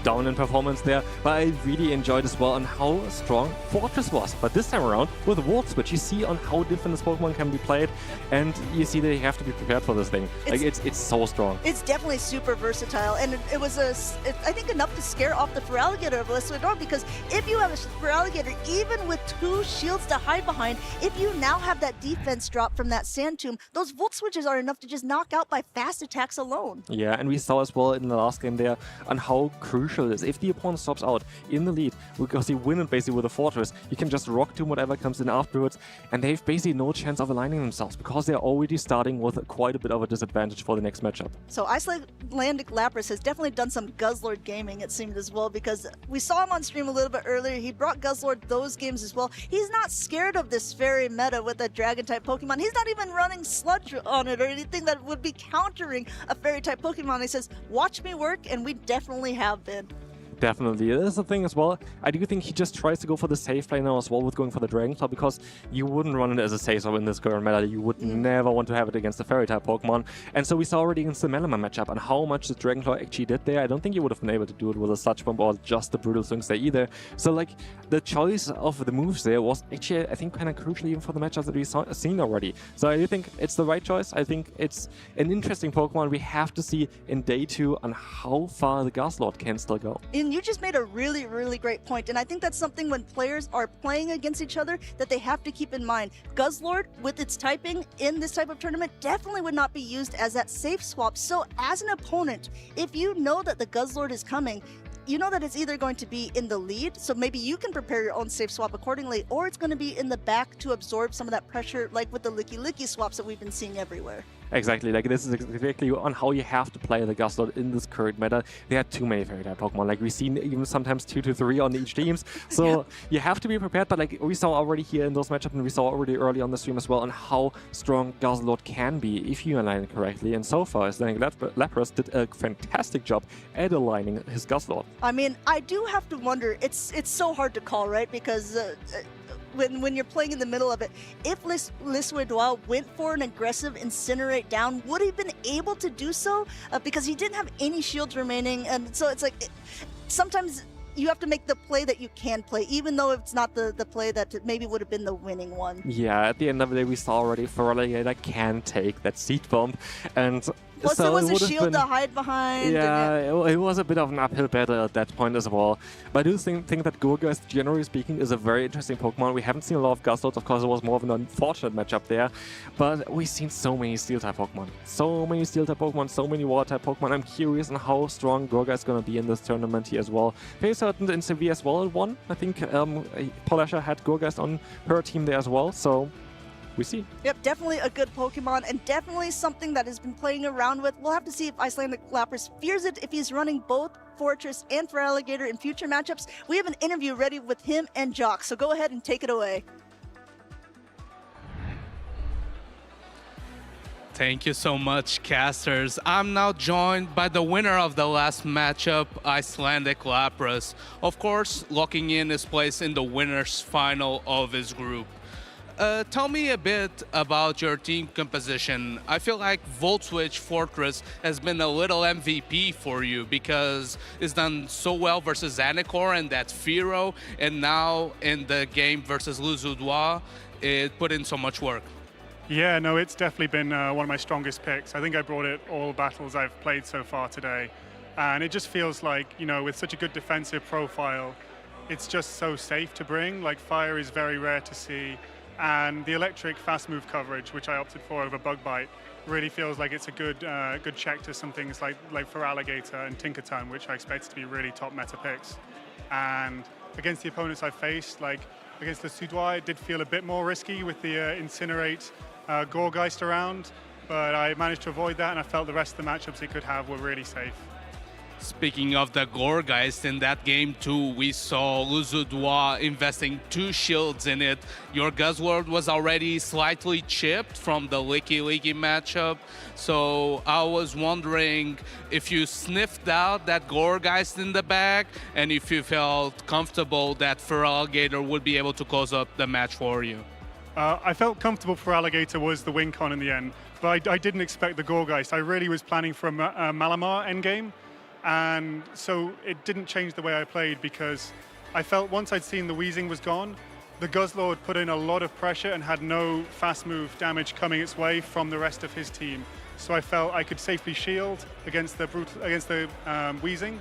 Down in performance there, but I really enjoyed as well on how strong Fortress was. But this time around, with Volt Switch, you see on how different this Pokemon can be played, and you see that you have to be prepared for this thing. It's so strong. It's definitely super versatile, and it was I think enough to scare off the Feraligatr of Liswidor, because if you have a Feraligatr, even with 2 shields to hide behind, if you now have that defense drop from that Sand Tomb, those Volt Switches are enough to just knock out by fast attacks alone. Yeah, and we saw as well in the last game there on how crucial it is. If the opponent stops out in the lead, because you win it basically with a Fortress, you can just Rock Tomb whatever comes in afterwards, and they have basically no chance of aligning themselves, because they're already starting with quite a bit of a disadvantage for the next matchup. So Icelandic Lapras has definitely done some Guzzlord gaming, it seemed as well, because we saw him on stream a little bit earlier. He brought Guzzlord those games as well. He's not scared of this Fairy meta with a Dragon-type Pokemon. He's not even running Sludge on it or anything that would be countering a Fairy-type Pokemon. He says, watch me work, and we definitely have been. Definitely. That's the thing as well. I do think he just tries to go for the safe play now as well with going for the Dragon Claw, because you wouldn't run it as a safe in this current meta. You would never want to have it against a Fairy-type Pokemon. And so we saw already against the Melamon matchup and how much the Dragon Claw actually did there. I don't think you would have been able to do it with a Sludge Bomb or just the Brutal Swings there either. So like, the choice of the moves there was actually, I think, kind of crucial even for the matchups that we've seen already. So I do think it's the right choice. I think it's an interesting Pokemon. We have to see in day 2 on how far the Guzzlord can still go. In mean, you just made a really, really great point, and I think that's something when players are playing against each other that they have to keep in mind. Guzzlord, with its typing in this type of tournament, definitely would not be used as that safe swap. So as an opponent, if you know that the Guzzlord is coming, you know that it's either going to be in the lead, so maybe you can prepare your own safe swap accordingly, or it's going to be in the back to absorb some of that pressure, like with the licky swaps that we've been seeing everywhere. Exactly, like this is exactly on how you have to play the Gastrodon in this current meta. There are too many fairy type Pokemon, like we've seen even sometimes 2 to 3 on each teams. So you have to be prepared, but like we saw already here in those matchups, and we saw already early on the stream as well, on how strong Gastrodon can be if you align it correctly. And so far, Icelandic Lapras did a fantastic job at aligning his Gastrodon. I mean, I do have to wonder, it's so hard to call, right? Because when you're playing in the middle of it, if Lissuedois went for an aggressive Incinerate down, would he have been able to do so? Because he didn't have any shields remaining, and so it's like, sometimes you have to make the play that you can play, even though it's not the play that maybe would have been the winning one. Yeah, at the end of the day, we saw already Feraligatr can take that seed bomb, and Plus, so there was it a would have shield been, to hide behind. Yeah, it was a bit of an uphill battle at that point as well. But I do think that Gorgeist, generally speaking, is a very interesting Pokemon. We haven't seen a lot of Gastrodons, of course, it was more of an unfortunate matchup there. But we've seen so many Steel-type Pokemon. So many Steel-type Pokemon, so many Water-type Pokemon. I'm curious on how strong Gorgeist is going to be in this tournament here as well. Very certain in Sevilla as well it won. I think Polasha had Gorgeist on her team there as well, so we see. Yep, definitely a good Pokemon, and definitely something that has been playing around with. We'll have to see if Icelandic Lapras fears it, if he's running both Fortress and Feraligatr in future matchups. We have an interview ready with him and Jock, so go ahead and take it away. Thank you so much, casters. I'm now joined by the winner of the last matchup, Icelandic Lapras. Of course, locking in his place in the winner's final of his group. Tell me a bit about your team composition. I feel like Volt Switch Fortress has been a little MVP for you because it's done so well versus Anikor and that Firo, and now in the game versus Lissuedois, it put in so much work. Yeah, no, it's definitely been one of my strongest picks. I think I brought it all battles I've played so far today. And it just feels like, you know, with such a good defensive profile, it's just so safe to bring. Like, Fire is very rare to see. And the electric fast move coverage, which I opted for over Bug Bite, really feels like it's a good good check to some things like Feraligatr and Tinkaton, which I expect to be really top meta picks. And against the opponents I've faced, like against the Lissuedois, it did feel a bit more risky with the Incinerate Gorgeist around, but I managed to avoid that, and I felt the rest of the matchups it could have were really safe. Speaking of the Gorgeist, in that game too, we saw Lissuedois investing 2 shields in it. Your Guzzlord was already slightly chipped from the Licky matchup, so I was wondering if you sniffed out that Gorgeist in the back, and if you felt comfortable that Feraligatr would be able to close up the match for you. I felt comfortable Feraligatr was the win con in the end, but I didn't expect the Gorgeist. I really was planning for a Malamar endgame. And so it didn't change the way I played because I felt once I'd seen the Wheezing was gone, the Guzzlord put in a lot of pressure and had no fast move damage coming its way from the rest of his team. So I felt I could safely shield against the Wheezing,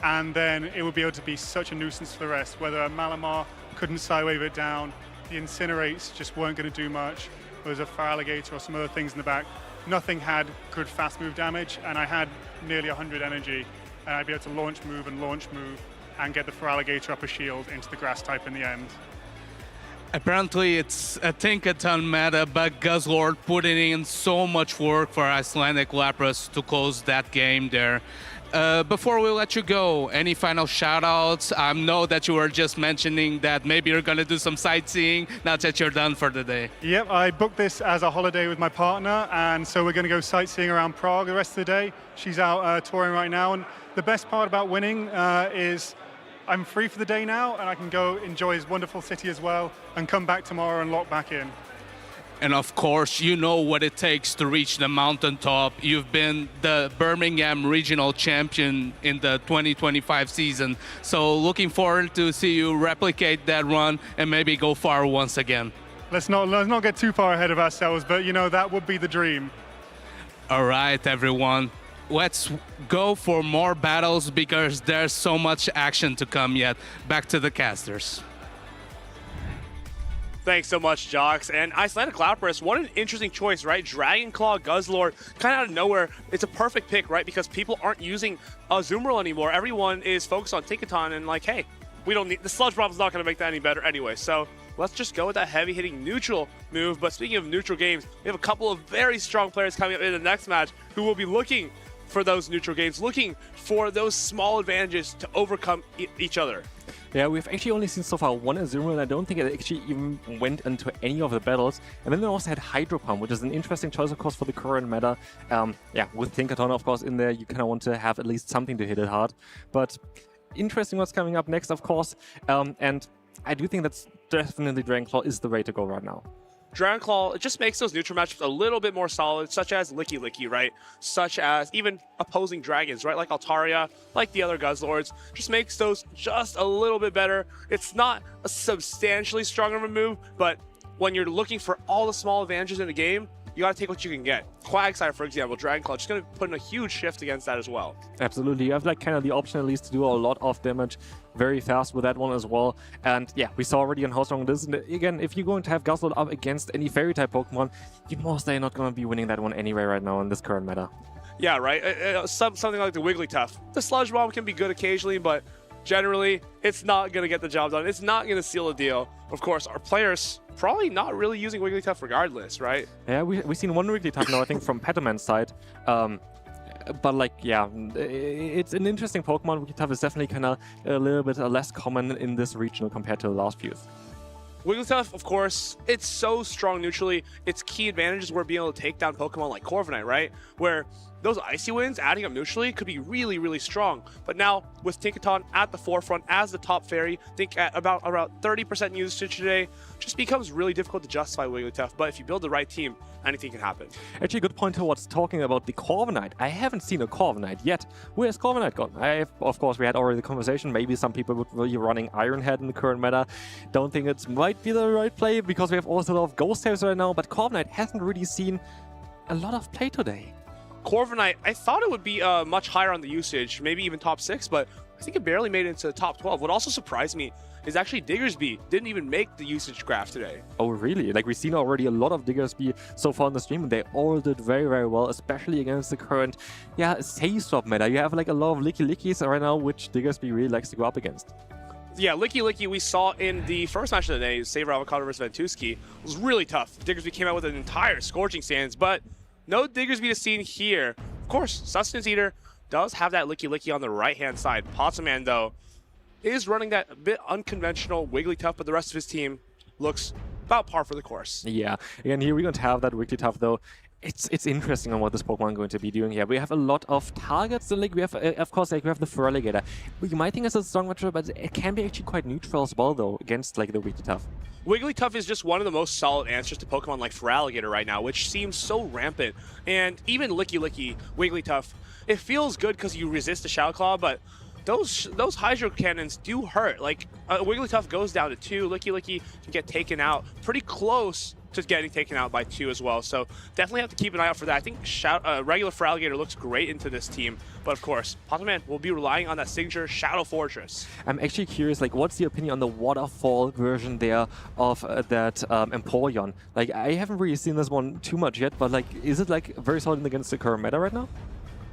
and then it would be able to be such a nuisance for the rest. Whether a Malamar couldn't Psywave it down, the Incinerates just weren't going to do much. There was a Feraligatr or some other things in the back. Nothing had good fast move damage, and I had nearly 100 energy, and I'd be able to launch move and get the Feraligatr up a shield into the grass type in the end. Apparently it's a Tinkaton meta, but Guzzlord putting in so much work for Icelandic Lapras to close that game there. Before we let you go, any final shout-outs? I know that you were just mentioning that maybe you're going to do some sightseeing now that you're done for the day. Yep, I booked this as a holiday with my partner, and so we're going to go sightseeing around Prague the rest of the day. She's out touring right now, and the best part about winning is I'm free for the day now, and I can go enjoy his wonderful city as well, and come back tomorrow and lock back in. And of course, you know what it takes to reach the mountaintop. You've been the Birmingham Regional Champion in the 2025 season. So looking forward to see you replicate that run and maybe go far once again. Let's not get too far ahead of ourselves, but you know, that would be the dream. All right, everyone. let's go for more battles because there's so much action to come yet. Back to the casters. Thanks so much, Jox. And Icelandic Cloudburst, what an interesting choice, right? Dragon Claw, Guzzlord, kind of out of nowhere. It's a perfect pick, right? Because people aren't using Azumarill anymore. Everyone is focused on Tinkaton and like, hey, we don't need, the Sludge Bomb's not going to make that any better anyway. So let's just go with that heavy-hitting neutral move. But speaking of neutral games, we have a couple of very strong players coming up in the next match who will be looking for those neutral games, looking for those small advantages to overcome each other. Yeah, we've actually only seen so far one Azumarill, and I don't think it actually even went into any of the battles. And then they also had Hydro Pump, which is an interesting choice, of course, for the current meta. Yeah, with Tinkaton, of course, in there, you kind of want to have at least something to hit it hard. But interesting what's coming up next, of course. And I do think that's definitely Dragon Claw is the way to go right now. Dragon Claw, it just makes those neutral matchups a little bit more solid, such as Licky Licky, right? Such as even opposing dragons, right? Like Altaria, like the other Guzzlords. Just makes those just a little bit better. It's not a substantially stronger of a move, but when you're looking for all the small advantages in the game, you gotta take what you can get. Quagsire, for example, Dragon Claw, just gonna put in a huge shift against that as well. Absolutely, you have like kind of the option at least to do a lot of damage very fast with that one as well. And yeah, we saw already on how strong it is. And again, if you're going to have Guzzlord up against any fairy type Pokemon, you're mostly not gonna be winning that one anyway right now in this current meta. Yeah, right. Something like the Wigglytuff. The Sludge Bomb can be good occasionally, but generally, it's not going to get the job done. It's not going to seal a deal. Of course, our players probably not really using Wigglytuff regardless, right? Yeah, we've seen one Wigglytuff now, I think, from Petaman's side. But, like, yeah, it's an interesting Pokemon. Wigglytuff is definitely kind of a little bit less common in this regional compared to the last few. Wigglytuff, of course, it's so strong neutrally. Its key advantages were being able to take down Pokemon like Corviknight, right? Where those Icy Winds adding up neutrally could be really, really strong. But now, with Tinkaton at the forefront as the top fairy, I think at about 30% usage today, just becomes really difficult to justify Wigglytuff. But if you build the right team, anything can happen. Actually, a good point towards talking about the Corviknight. I haven't seen a Corviknight yet. Where's Corviknight gone? Of course, we had already the conversation. Maybe some people would be running Ironhead in the current meta. Don't think it might be the right play because we have also a lot of Ghost types right now. But Corviknight hasn't really seen a lot of play today. Corviknight, I thought it would be much higher on the usage, maybe even top 6, but I think it barely made it into the top 12. What also surprised me is actually Diggersby didn't even make the usage graph today. Oh, really? Like, we've seen already a lot of Diggersby so far in the stream, and they all did very, very well, especially against the current, Save Swap meta. You have, like, a lot of Licky Lickies right now, which Diggersby really likes to go up against. Yeah, Licky Licky we saw in the first match of the day, Saver Avocado versus Ventuski, was really tough. Diggersby came out with an entire Scorching Sands, but no Diggersby to see here. Of course, Sustenance Eater does have that Licky Licky on the right-hand side. Potsman, though, is running that a bit unconventional Wigglytuff, but the rest of his team looks about par for the course. Yeah, again, here we're going to have that Wigglytuff, though. It's interesting on what this Pokemon is going to be doing here. We have a lot of targets. So, like, we have, of course, like, we have the Feraligatr. You might think it's a strong matchup, but it can be actually quite neutral as well, though, against, like, the Wigglytuff. Wigglytuff is just one of the most solid answers to Pokemon like Feraligatr right now, which seems so rampant. And even Licky Licky, Wigglytuff, it feels good because you resist the Shadow Claw, but those Hydro Cannons do hurt. Like, Wigglytuff goes down to 2, Licky Licky can get taken out pretty close to getting taken out by 2 as well. So definitely have to keep an eye out for that. I think regular Feraligatr looks great into this team. But of course, Pokémon will be relying on that signature Shadow Fortress. I'm actually curious, like, what's the opinion on the Waterfall version there of that Empoleon? Like, I haven't really seen this one too much yet, but, like, is it, like, very solid against the current meta right now?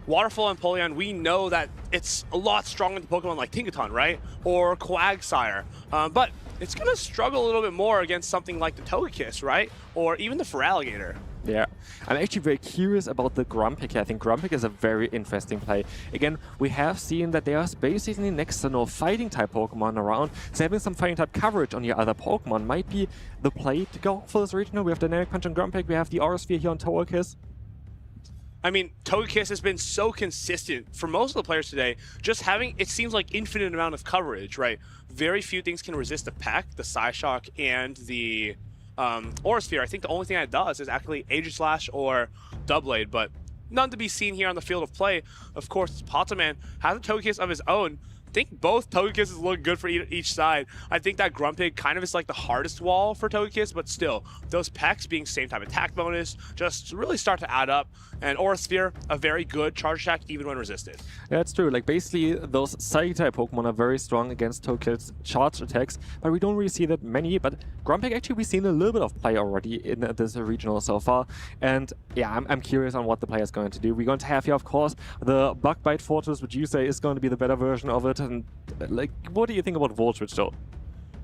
Waterfall and Empoleon, we know that it's a lot stronger than Pokemon like Tinkaton, right? Or Quagsire. But it's going to struggle a little bit more against something like the Togekiss, right? Or even the Feraligatr. Yeah, I'm actually very curious about the Grumpig. I think Grumpig is a very interesting play. Again, we have seen that there's basically next to no fighting type Pokemon around, so having some fighting type coverage on your other Pokemon might be the play to go for this regional. We have Dynamic Punch on Grumpig, we have the Aura Sphere here on Togekiss. I mean, Togekiss has been so consistent for most of the players today, just having, it seems like, infinite amount of coverage, right? Very few things can resist the Peck, the Psyshock, and the Aura Sphere. I think the only thing that does is actually Aegislash or Doublade, but none to be seen here on the field of play. Of course, Potaman has a Togekiss of his own, think both Togekiss look good for each side. I think that Grumpig kind of is like the hardest wall for Togekiss, but still, those Pecks being same type attack bonus just really start to add up. And Aura Sphere, a very good charge attack even when resisted. Yeah, it's true. Like, basically, those Psychic-type Pokemon are very strong against Togekiss charge attacks, but we don't really see that many. But Grumpig, actually, we've seen a little bit of play already in this regional so far. And yeah, I'm curious on what the player is going to do. We're going to have here, of course, the Bug Bite Fortress, which you say is going to be the better version of it. And, like, what do you think about Volt Switch, though?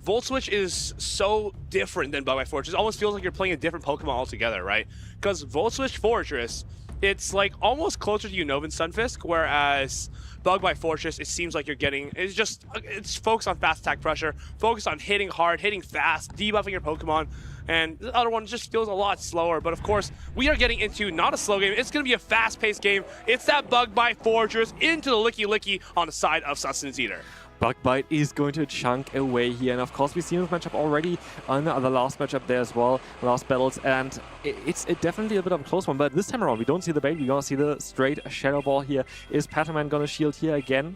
Volt Switch is so different than Bug Bite Fortress. It almost feels like you're playing a different Pokemon altogether, right? Because Volt Switch Fortress, it's like almost closer to Unova Stunfisk, whereas Bug Bite Fortress, it seems like you're getting, it's focused on fast attack pressure, focused on hitting hard, hitting fast, debuffing your Pokemon, and the other one just feels a lot slower. But of course, we are getting into not a slow game, it's going to be a fast-paced game. It's that Bug Bite Fortress into the Licky Licky on the side of Sustenance Eater. Bug Bite is going to chunk away here, and of course we've seen this matchup already on the last matchup there as well, last battles, and it's definitely a bit of a close one, but this time around we don't see the bait, we're gonna see the straight Shadow Ball here. Is Patterman gonna shield here again?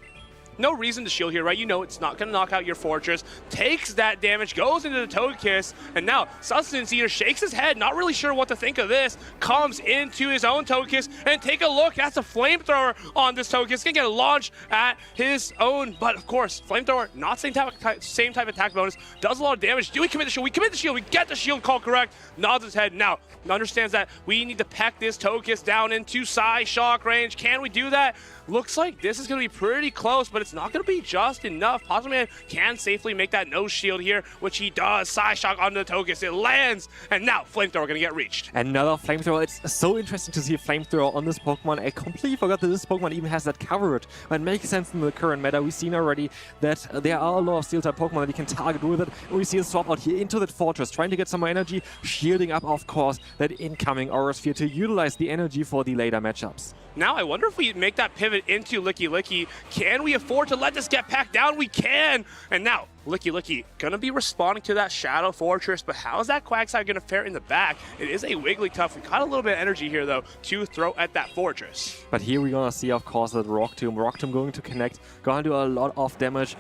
No reason to shield here, right? You know it's not going to knock out your Fortress. Takes that damage, goes into the Togekiss, and now Sustenance Eater shakes his head, not really sure what to think of this. Comes into his own Togekiss, and take a look. That's a Flamethrower on this Togekiss. Going to get a launch at his own, but of course, Flamethrower, not same type of attack bonus. Does a lot of damage. Do we commit the shield? We commit the shield. We get the shield call correct. Nods his head. Now, understands that we need to peck this Togekiss down into Psy Shock range. Can we do that? Looks like this is going to be pretty close, but it's not going to be just enough. Pokémon can safely make that nose shield here, which he does. Psy Shock onto the Togekiss. It lands, and now Flamethrower going to get reached. Another Flamethrower. It's so interesting to see a Flamethrower on this Pokemon. I completely forgot that this Pokemon even has that coverage. But it makes sense in the current meta. We've seen already that there are a lot of Steel-type Pokemon that you can target with it. And we see a swap out here into that Fortress, trying to get some more energy, shielding up, of course, that incoming Aura Sphere to utilize the energy for the later matchups. Now, I wonder if we make that pivot into Licky Licky. Can we afford to let this get packed down? We can! And now, Licky Licky gonna be responding to that Shadow Fortress, but how is that Quagsire gonna fare in the back? It is a Wigglytuff. We got a little bit of energy here, though, to throw at that Fortress. But here we're gonna see, of course, that Rock Tomb going to connect, gonna do a lot of damage.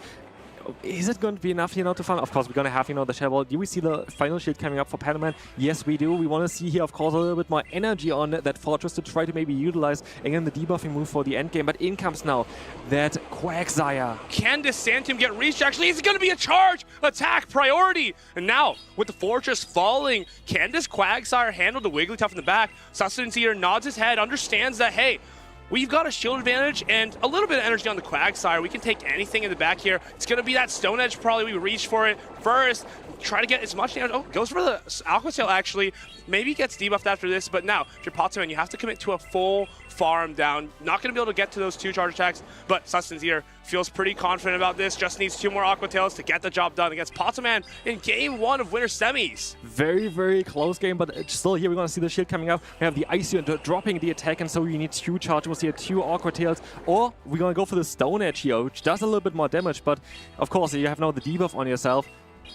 Is it going to be enough, to farm? Of course, we're going to have, the Shadow Ball. Do we see the final shield coming up for Patterman? Yes, we do. We want to see here, of course, a little bit more energy on that Fortress to try to maybe utilize, again, the debuffing move for the end game. But in comes now that Quagsire. Can this Sandtomb get reached? Actually, is it going to be a charge attack priority? And now, with the Fortress falling, can this Quagsire handle the Wigglytuff in the back? Sustenance Eater nods his head, understands that, hey, we've got a shield advantage and a little bit of energy on the Quagsire. We can take anything in the back here. It's going to be that Stone Edge probably. We reach for it first. Try to get as much damage. Oh, goes for the Aqua Tail, actually. Maybe gets debuffed after this, but now, if you're Potsman, you have to commit to a full farm down. Not going to be able to get to those 2 charge attacks, but Sustenance Eater feels pretty confident about this. Just needs 2 more Aqua Tails to get the job done against Potsman in Game 1 of Winter Semis. Very, very close game, but still here we're going to see the shield coming up. We have the Ice Unit dropping the attack, and so you need 2 charge. We'll see 2 Aqua Tails, or we're going to go for the Stone Edge here, which does a little bit more damage, but of course, you have now the debuff on yourself.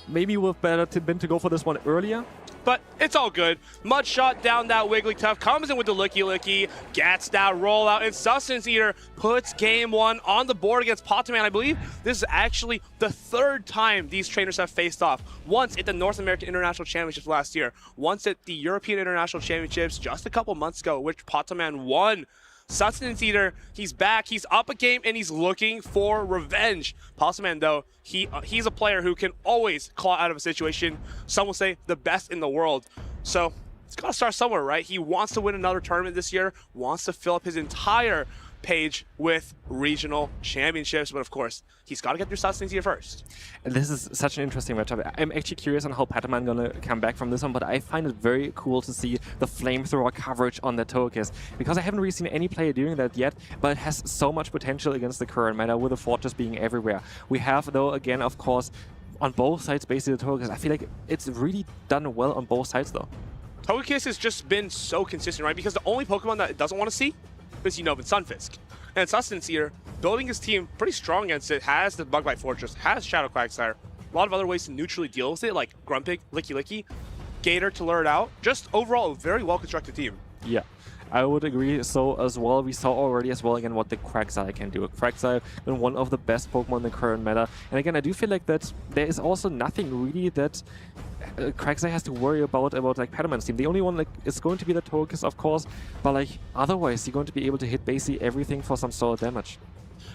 Maybe it would have better been to go for this one earlier. But it's all good. Mud shot down that Wigglytuff, comes in with the Licky Licky, gets that rollout, and Sustenance Eater puts Game 1 on the board against Potaman. I believe this is actually the 3rd time these trainers have faced off. Once at the North American International Championships last year, once at the European International Championships just a couple months ago, which Potaman won. Sustenance Eater, he's back, he's up a game, and he's looking for revenge. Potsman, though, he's a player who can always claw out of a situation. Some will say the best in the world. So it's got to start somewhere, right? He wants to win another tournament this year, wants to fill up his entire page with regional championships, but of course, he's got to get through Sustenance Eater first. And this is such an interesting matchup. I'm actually curious on how Patterman gonna come back from this one, but I find it very cool to see the Flamethrower coverage on the Togekiss, because I haven't really seen any player doing that yet, but it has so much potential against the current meta with the Fortress being everywhere. We have, though, again, of course, on both sides, basically, the Togekiss. I feel like it's really done well on both sides, though. Togekiss has just been so consistent, right? Because the only Pokemon that it doesn't want to see is Unova Stunfisk. And Sustenance Eater, building his team pretty strong against it, has the Bug Bite Fortress, has Shadow Quagsire, a lot of other ways to neutrally deal with it, like Grumpig, Licky Licky, Gator to lure it out. Just overall, a very well-constructed team. Yeah. I would agree so as well. We saw already as well again what the Quagsire can do. Quagsire been one of the best Pokemon in the current meta. And again, I do feel like that there is also nothing really that Quagsire has to worry about like Padaman's team. The only one like is going to be the Togekiss, of course, but like otherwise you're going to be able to hit basically everything for some solid damage.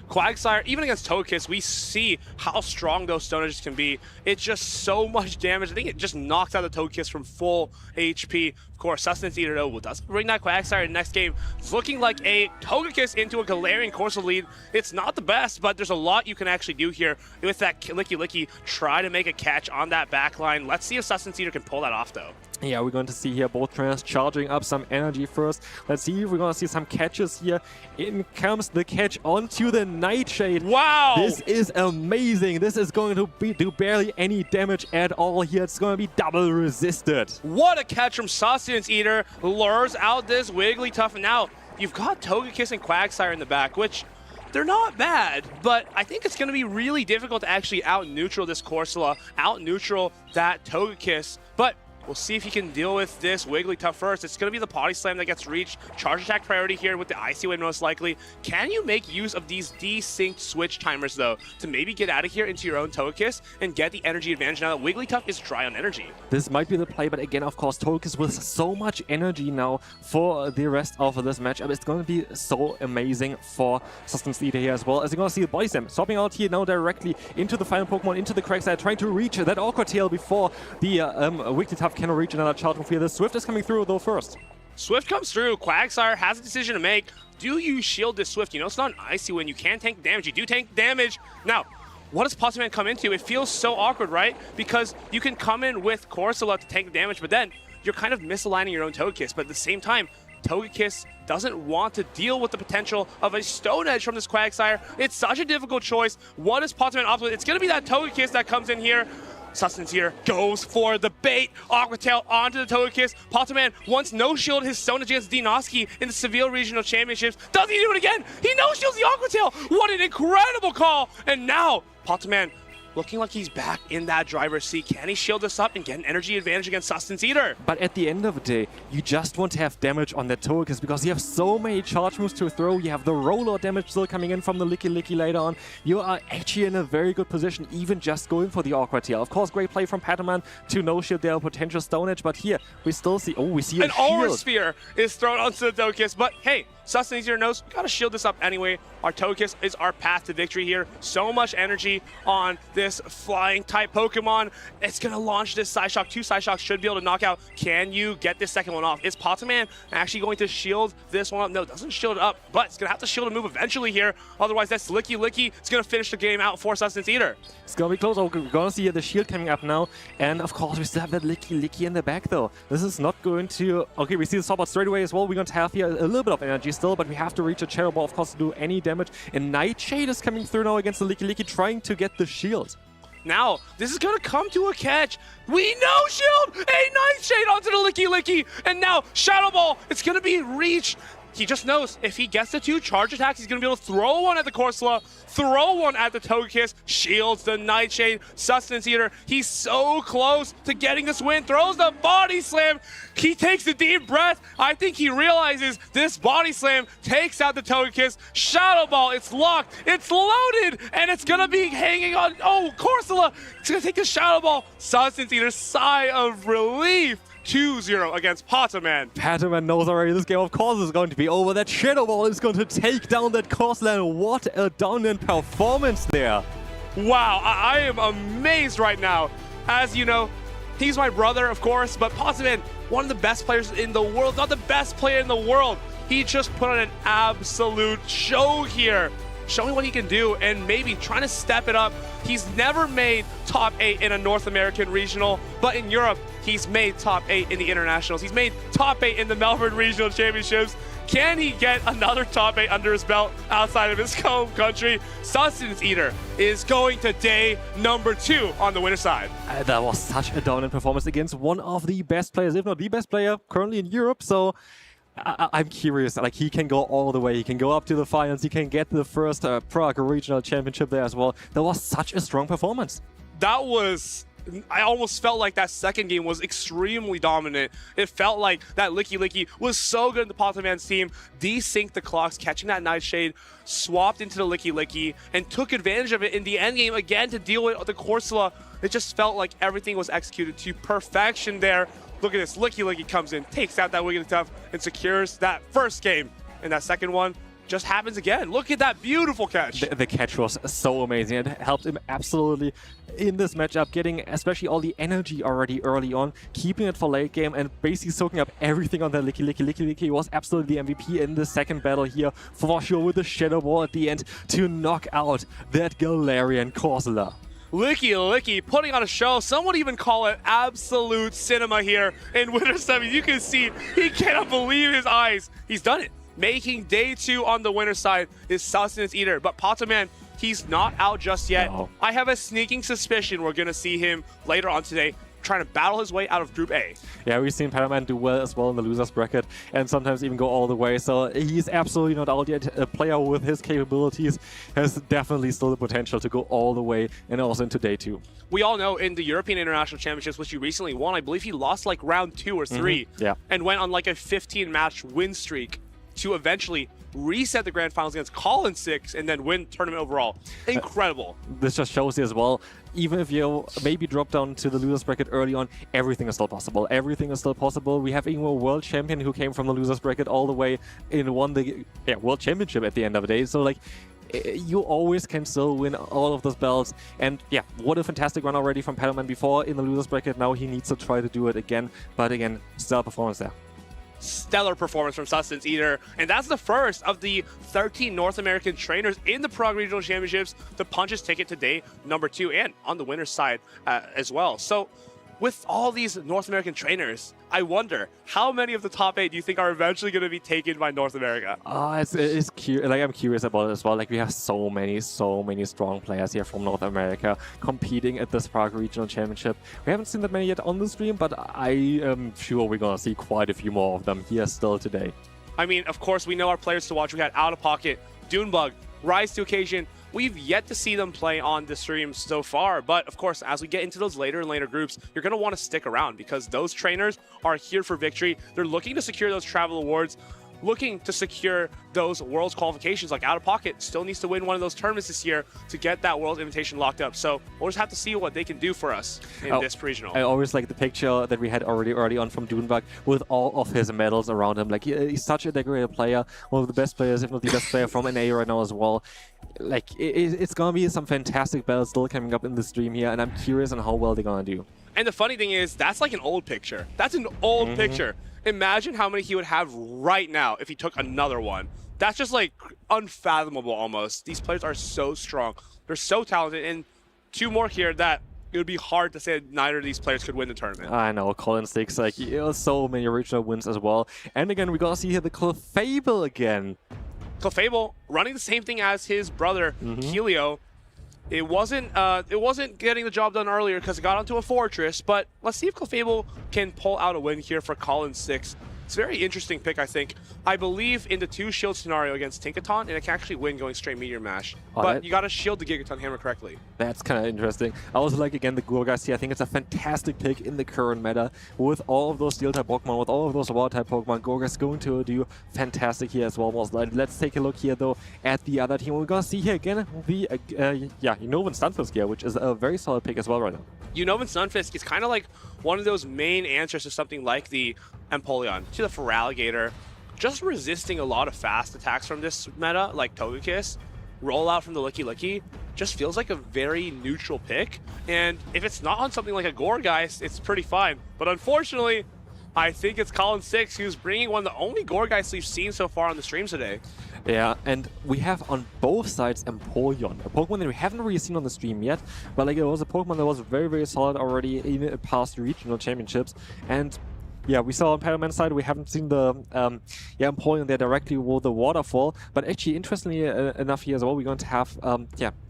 Quagsire, even against Togekiss, we see how strong those Stone Edges can be. It's just so much damage. I think it just knocks out the Togekiss from full HP. Of course, Sustenance Eater, though, doesn't bring that Quagsire in the next game. It's looking like a Togekiss into a Galarian Corsola lead. It's not the best, but there's a lot you can actually do here with that Licky Licky. Try to make a catch on that back line. Let's see if Sustenance Eater can pull that off, though. Yeah, we're going to see here both trainers charging up some energy first. Let's see if we're going to see some catches here. In comes the catch onto the Nightshade. Wow! This is amazing. This is going to do barely any damage at all here. It's going to be double resisted. What a catch from Sustenance Eater. Lures out this Wigglytuff. And now you've got Togekiss and Quagsire in the back, which they're not bad, but I think it's going to be really difficult to actually out-neutral this Corsola, out-neutral that Togekiss. But we'll see if he can deal with this Wigglytuff first. It's going to be the Potty Slam that gets reached. Charge attack priority here with the Icy Wind most likely. Can you make use of these desynced switch timers, though, to maybe get out of here into your own Togekiss and get the energy advantage now that Wigglytuff is dry on energy? This might be the play, but again, of course, Togekiss with so much energy now for the rest of this matchup. It's going to be so amazing for Sustenance Eater here as well. As you're going to see the Body Slam swapping out here now directly into the final Pokemon, into the Quagsire, trying to reach that Awkward Tail before the Wigglytuff cannot reach another charge move here. The Swift is coming through though first. Swift comes through. Quagsire has a decision to make. Do you shield this Swift? You know it's not an Icy Wind. You can tank damage. You do tank damage. Now, what does Potsman come into? It feels so awkward, right? Because you can come in with Corsola to tank damage, but then you're kind of misaligning your own Togekiss. But at the same time, Togekiss doesn't want to deal with the potential of a Stone Edge from this Quagsire. It's such a difficult choice. What does Potsman opt with? It's going to be that Togekiss that comes in here. Sustenance Eater goes for the bait. Aqua Tail onto the Togekiss. Potoman once no-shield his Stone Edge against Dinoski in the Seville Regional Championships. Does he do it again? He no-shields the Aqua Tail. What an incredible call. And now, Potoman looking like he's back in that driver's seat. Can he shield this up and get an energy advantage against Sustenance Eater? But at the end of the day, you just want to have damage on that Togekiss because you have so many charge moves to throw. You have the roller damage still coming in from the Licky Licky later on. You are actually in a very good position, even just going for the Awkward Tail. Of course, great play from Pataman to no-shield their potential Stone Edge, but here we still see, we see a an shield. Aura Sphere is thrown onto the Togekiss, but hey, Sustenance Eater knows we gotta shield this up anyway. Our Togekiss is our path to victory here. So much energy on this flying type Pokemon. It's gonna launch this Psyshock. 2 Psyshocks should be able to knock out. Can you get this second one off? Is Potoman actually going to shield this one up? No, doesn't shield it up, but it's gonna have to shield a move eventually here. Otherwise, that's Licky Licky. It's gonna finish the game out for Sustenance Eater. It's gonna be close. We're gonna see the shield coming up now. And of course, we still have that Licky Licky in the back though. This is not going to... Okay, we see the Swap Out straight away as well. We're going to have here a little bit of energy still, but we have to reach a Shadow Ball, of course, to do any damage. And Nightshade is coming through now against the Licky Licky, trying to get the shield. Now, this is going to come to a catch. We no-shield a Nightshade onto the Licky Licky. And now, Shadow Ball, it's going to be reached. He just knows if he gets the 2 charge attacks, he's going to be able to throw one at the Corsola, throw one at the Togekiss, shields the Nightshade, Sustenance Eater. He's so close to getting this win, throws the Body Slam. He takes a deep breath. I think he realizes this Body Slam takes out the Togekiss. Shadow Ball, it's locked, it's loaded, and it's going to be hanging on. Oh, Corsola, it's going to take the Shadow Ball. Sustenance Eater, sigh of relief. 2-0 against Potoman. Potoman knows already this game, of course, is going to be over. That Shadow Ball is going to take down that Corsola, and what a dominant performance there. Wow, I am amazed right now. As you know, he's my brother, of course, but Potoman, one of the best players in the world, not the best player in the world. He just put on an absolute show here, showing what he can do and maybe trying to step it up. He's never made top 8 in a North American regional, but in Europe, he's made top 8 in the internationals. He's made top 8 in the Melbourne Regional Championships. Can he get another top 8 under his belt outside of his home country? Sustenance Eater is going to day number 2 on the winner's side. That was such a dominant performance against one of the best players, if not the best player currently in Europe. So I'm curious, like, he can go all the way. He can go up to the finals. He can get the first Prague Regional Championship there as well. That was such a strong performance. That was I almost felt like that second game was extremely dominant. It felt like that Licky Licky was so good in the Pokémon's team. Desynced the clocks, catching that Nightshade, swapped into the Licky Licky, and took advantage of it in the endgame again to deal with the Corsola. It just felt like everything was executed to perfection there. Look at this, Licky Licky comes in, takes out that Wiggity Tuff, and secures that first game. And that second one just happens again. Look at that beautiful catch. The catch was so amazing. It helped him absolutely in this matchup, getting especially all the energy already early on, keeping it for late game, and basically soaking up everything on the Licky Licky. Licky Licky was absolutely the MVP in the second battle here, for sure, with the Shadow Ball at the end to knock out that Galarian Corsola. Licky Licky putting on a show. Some would even call it absolute cinema here in Winter 7. You can see he cannot believe his eyes. He's done it. Making day 2 on the winner side is Sustenance Eater. But Pokémon, he's not out just yet. No. I have a sneaking suspicion we're going to see him later on today trying to battle his way out of Group A. Yeah, we've seen Pokémon do well as well in the losers bracket and sometimes even go all the way. So he's absolutely not out yet. A player with his capabilities has definitely still the potential to go all the way and also into day 2. We all know in the European International Championships, which he recently won, I believe he lost like round 2 or 3 Yeah. and went on like a 15-match win streak to eventually reset the grand finals against Colin 6 and then win tournament overall. Incredible. This just shows you as well, even if you maybe drop down to the losers bracket early on, everything is still possible. Everything is still possible. We have even a world champion who came from the losers bracket all the way and won the world championship at the end of the day. So like, you always can still win all of those belts. And yeah, what a fantastic run already from Paddleman before in the losers bracket. Now he needs to try to do it again. But again, stellar performance there. Stellar performance from Sustenance Eater, and that's the first of the 13 North American trainers in the Prague Regional Championships to punch his ticket today, number 2, and on the winner's side as well. So with all these North American trainers, I wonder how many of the top 8 do you think are eventually going to be taken by North America? It's like I'm curious about it as well. Like we have so many strong players here from North America competing at this Prague Regional Championship. We haven't seen that many yet on the stream, but I am sure we're gonna see quite a few more of them here still today. I mean, of course, we know our players to watch. We had Out of Pocket, Dunebug, Rise to Occasion. We've yet to see them play on the stream so far, but of course, as we get into those later and later groups, you're going to want to stick around because those trainers are here for victory. They're looking to secure those travel awards, looking to secure those Worlds qualifications. Like Out of Pocket still needs to win one of those tournaments this year to get that Worlds invitation locked up. So we'll just have to see what they can do for us in this regional. I always like the picture that we had already early on from Dunebug with all of his medals around him. Like he's such a decorated player, one of the best players, if not the best player from NA right now as well. Like it's gonna be some fantastic battles still coming up in the stream here, and I'm curious on how well they're gonna do. And the funny thing is, that's like an old picture. That's an old picture. Imagine how many he would have right now if he took another one. That's just like unfathomable almost. These players are so strong. They're so talented. And 2 more here that it would be hard to say that neither of these players could win the tournament. I know, Colin 6, like, so many original wins as well. And again, we gotta see here the Clefable again. Clefable running the same thing as his brother, Helio. It wasn't getting the job done earlier because it got onto a fortress, but let's see if Clefable can pull out a win here for Colin 6. It's a very interesting pick, I think. I believe in the 2-shield scenario against Tinkaton, and it can actually win going straight Meteor Mash. But you got to shield the Gigaton Hammer correctly. That's kind of interesting. I also like, again, the Gorgas here. I think it's a fantastic pick in the current meta. With all of those Steel-type Pokemon, with all of those Water-type Pokemon, Gorgas going to do fantastic here as well. Let's take a look here, though, at the other team. We're going to see here again the, Unnovan Stunfisk here, which is a very solid pick as well right now. Unnovan Stunfisk is kind of like one of those main answers to something like the Empoleon, to the Feraligatr. Just resisting a lot of fast attacks from this meta, like Togekiss, roll out from the Licky Licky, just feels like a very neutral pick. And if it's not on something like a Gourgeist, it's pretty fine. But unfortunately, I think it's Colin 6 who's bringing one of the only Gourgeists we've seen so far on the stream today. Yeah, and we have on both sides Empoleon, a Pokemon that we haven't really seen on the stream yet, but like it was a Pokemon that was very, very solid already in past regional championships. And yeah, we saw on Paddleman's side, we haven't seen the Empoleon there directly with the Waterfall, but actually, interestingly enough here as well, we're going to have,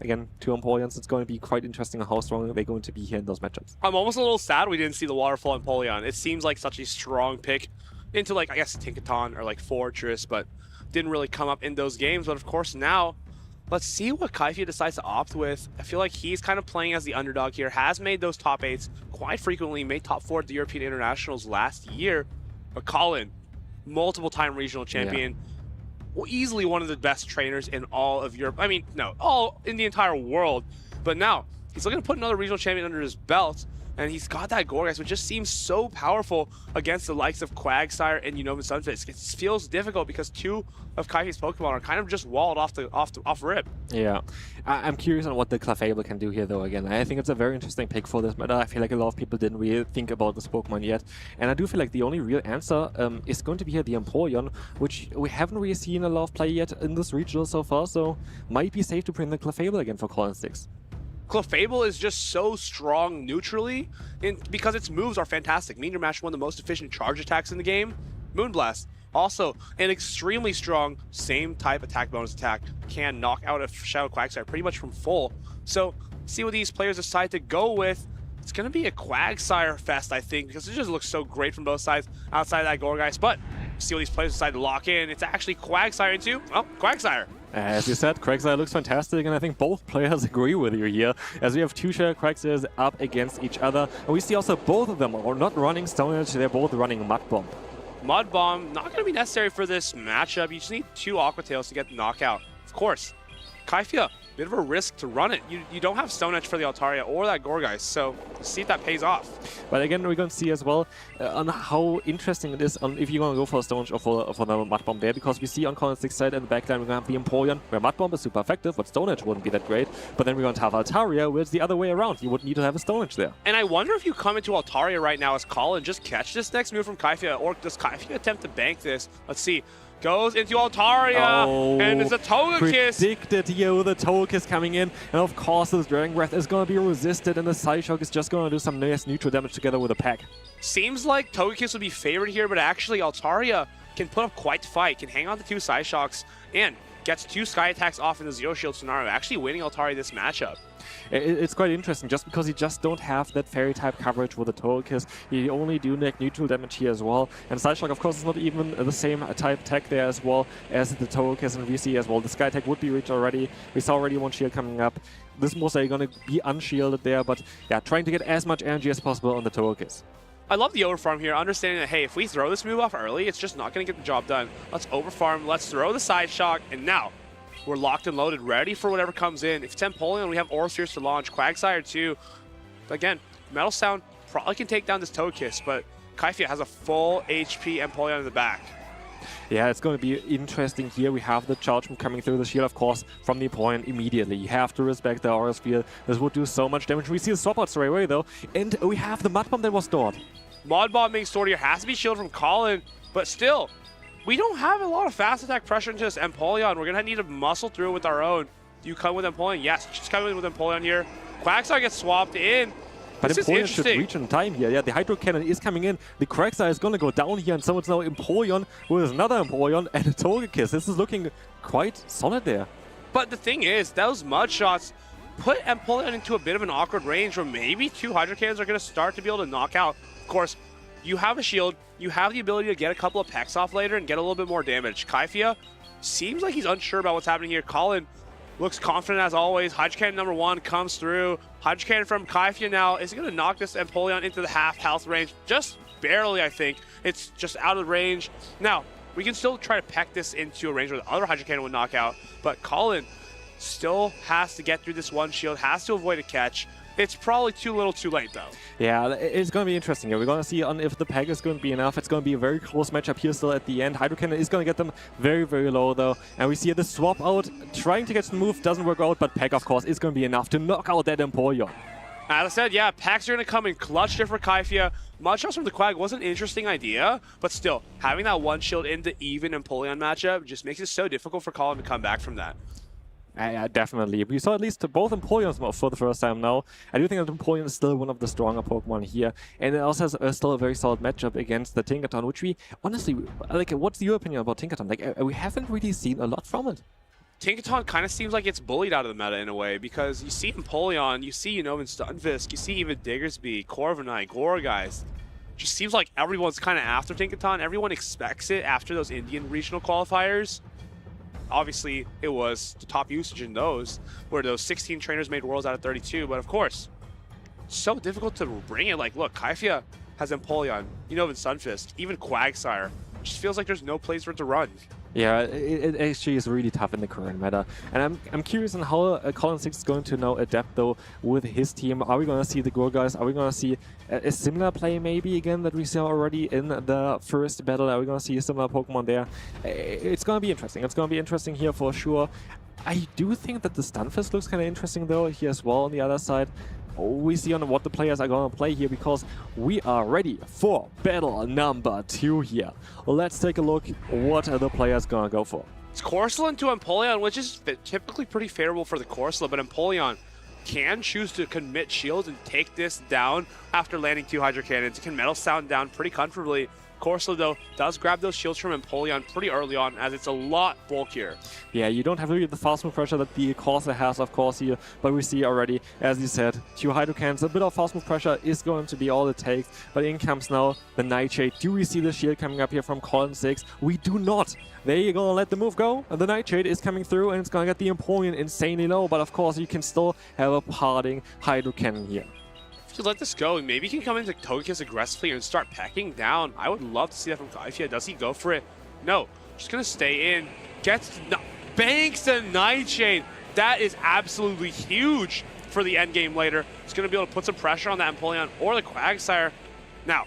again, 2 Empoleons. It's going to be quite interesting how strong they're going to be here in those matchups. I'm almost a little sad we didn't see the Waterfall Empoleon. It seems like such a strong pick into, like, I guess Tinkaton or like Fortress, but didn't really come up in those games. But of course now, Let's see what Kaifia decides to opt with. I feel like he's kind of playing as the underdog here, has made those top 8s quite frequently, made top 4 at the European Internationals last year. But Colin, multiple-time regional champion, well, easily one of the best trainers in all of Europe. I mean, no, all in the entire world. But now, he's looking to put another regional champion under his belt, and he's got that Gorgeist, which just seems so powerful against the likes of Quagsire and Unova Stunfisk. It feels difficult because 2 of Kaifia's Pokemon are kind of just walled off rip. Yeah, I'm curious on what the Clefable can do here, though. Again, I think it's a very interesting pick for this meta. I feel like a lot of people didn't really think about this Pokemon yet, and I do feel like the only real answer is going to be here the Empoleon, which we haven't really seen a lot of play yet in this regional so far, so might be safe to bring the Clefable again for Colin Sticks. Clefable is just so strong neutrally because its moves are fantastic. Meteor Mash, one of the most efficient charge attacks in the game. Moonblast, also an extremely strong, same type attack bonus attack, can knock out a Shadow Quagsire pretty much from full. So, see what these players decide to go with. It's going to be a Quagsire fest, I think, because it just looks so great from both sides outside of that Gorgeist. But, see what these players decide to lock in. It's actually Quagsire into, well, Quagsire. As you said, Quagsire looks fantastic, and I think both players agree with you here, as we have 2 Shadow Quagsires up against each other. And we see also both of them are not running Stone Edge, they're both running Mud Bomb. Mud Bomb, not going to be necessary for this matchup. You just need 2 Aqua Tails to get the knockout. Of course, Kaifia, bit of a risk to run it. You don't have Stone Edge for the Altaria or that Gorgeist, so let's see if that pays off. But again, we're going to see as well on how interesting it is on if you're going to go for a Stone Edge or for the Mud Bomb there, because we see on Colin Sticks' side in the backline we're going to have the Empoleon, where Mud Bomb is super effective, but Stone Edge wouldn't be that great. But then we're going to have Altaria, where it's the other way around. You would need to have a Stone Edge there. And I wonder if you come into Altaria right now as Colin, just catch this next move from Kaifia, or does Kaifia attempt to bank this? Let's see. Goes into Altaria, and it's a Togekiss. Predicted here with the Togekiss coming in, and of course this Dragon Breath is going to be resisted, and the Psyshock is just going to do some nice neutral damage together with a pack. Seems like Togekiss would be favored here, but actually Altaria can put up quite the fight, can hang on to 2 Psyshocks, and gets 2 Sky Attacks off in the Zero Shield scenario, actually winning Altaria this matchup. It's quite interesting, just because you just don't have that fairy type coverage with the Togekiss. You only do like neutral damage here as well. And Psyshock, of course, is not even the same type attack there as well as the Togekiss and VC as well. The Sky attack would be reached already. We saw already 1 shield coming up. This most likely going to be unshielded there, but yeah, trying to get as much energy as possible on the Togekiss. I love the overfarm here, understanding that, hey, if we throw this move off early, it's just not going to get the job done. Let's overfarm, let's throw the Psyshock, and now we're locked and loaded, ready for whatever comes in. If it's Empoleon, we have Aura Spheres to launch. Quagsire too. Again, Metal Sound probably can take down this Togekiss, but Kaifia has a full HP Empoleon in the back. Yeah, it's going to be interesting here. We have the charge move coming through the shield, of course, from the opponent immediately. You have to respect the Aura Sphere. This would do so much damage. We see the swap out straight away, though, and we have the Mud Bomb that was stored. Mud Bomb being stored here has to be shielded from Colin, but still, we don't have a lot of fast attack pressure into this Empoleon. We're going to need to muscle through with our own. Do you come with Empoleon? Yes, just come in with Empoleon here. Quagsire gets swapped in. But this Empoleon should reach in time here. Yeah, the Hydro Cannon is coming in. The Quagsire is going to go down here, and so it's now Empoleon with another Empoleon and a Togekiss. This is looking quite solid there. But the thing is, those Mud Shots put Empoleon into a bit of an awkward range where maybe 2 Hydro Cannons are going to start to be able to knock out. Of course, you have a shield. You have the ability to get a couple of pecks off later and get a little bit more damage. Kaifia seems like he's unsure about what's happening here. Colin looks confident as always. Hydro Cannon number 1 comes through. Hydro Cannon from Kaifia now is going to knock this Empoleon into the half health range. Just barely, I think. It's just out of range. Now, we can still try to peck this into a range where the other Hydro Cannon would knock out, but Colin still has to get through this 1 shield, has to avoid a catch. It's probably too little too late, though. Yeah, it's going to be interesting here. We're going to see on if the pack is going to be enough. It's going to be a very close matchup here still at the end. Hydro Cannon is going to get them very, very low, though. And we see the swap out, trying to get the move, doesn't work out, but pack, of course, is going to be enough to knock out that Empoleon. As I said, yeah, packs are going to come in clutch here for Kaifia. Mud Shots from the Quag was an interesting idea, but still, having that 1 shield in the even Empoleon matchup just makes it so difficult for Colin to come back from that. Yeah, definitely. We saw at least both Empoleons for the first time now. I do think that Empoleon is still one of the stronger Pokemon here. And it also has still a very solid matchup against the Tinkaton, which we, honestly, like, what's your opinion about Tinkaton? Like, we haven't really seen a lot from it. Tinkaton kind of seems like it's bullied out of the meta in a way, because you see Empoleon, you see Unova Stunfisk, you see even Diggersby, Corviknight, Gourgeist. Just seems like everyone's kind of after Tinkaton. Everyone expects it after those Indian regional qualifiers. obviously it was the top usage in those, where those 16 trainers made worlds out of 32. But of course, so difficult to bring it. Like, look, Kaifia has Empoleon, Unova Sunfist, even Quagsire. It just feels like there's no place for it to run. Yeah, it actually is really tough in the current meta. And I'm curious on how Colin 6 is going to now adapt, though, with his team. Are we going to see the Gore guys? Are we going to see a similar play maybe again that we saw already in the first battle? Are we going to see a similar Pokemon there? It's going to be interesting. It's going to be interesting here for sure. I do think that the Stunfisk looks kind of interesting, though, here as well on the other side. We see on what the players are going to play here, because we are ready for battle number 2 here. Let's take a look what the players going to go for. It's Corsola into Empoleon, which is typically pretty favorable for the Corsola, but Empoleon can choose to commit shields and take this down after landing 2 Hydro Cannons. It can Metal Sound down pretty comfortably. Corsola, though, does grab those shields from Empoleon pretty early on, as it's a lot bulkier. Yeah, you don't have really the fast move pressure that the Corsair has, of course, here, but we see already, as you said, 2 Hydro Cannons, a bit of fast move pressure is going to be all it takes, but in comes now the Nightshade. Do we see the shield coming up here from Colin 6? We do not. They're gonna let the move go, and the Nightshade is coming through, and it's gonna get the Empoleon insanely low, but of course you can still have a parting Hydro Cannon here. If you let this go, maybe he can come into Togekiss aggressively and start packing down. I would love to see that from Kaifia. Does he go for it? No. Just going to stay in. Banks the Nightshade. That is absolutely huge for the end game later. He's going to be able to put some pressure on that Empoleon or the Quagsire. Now,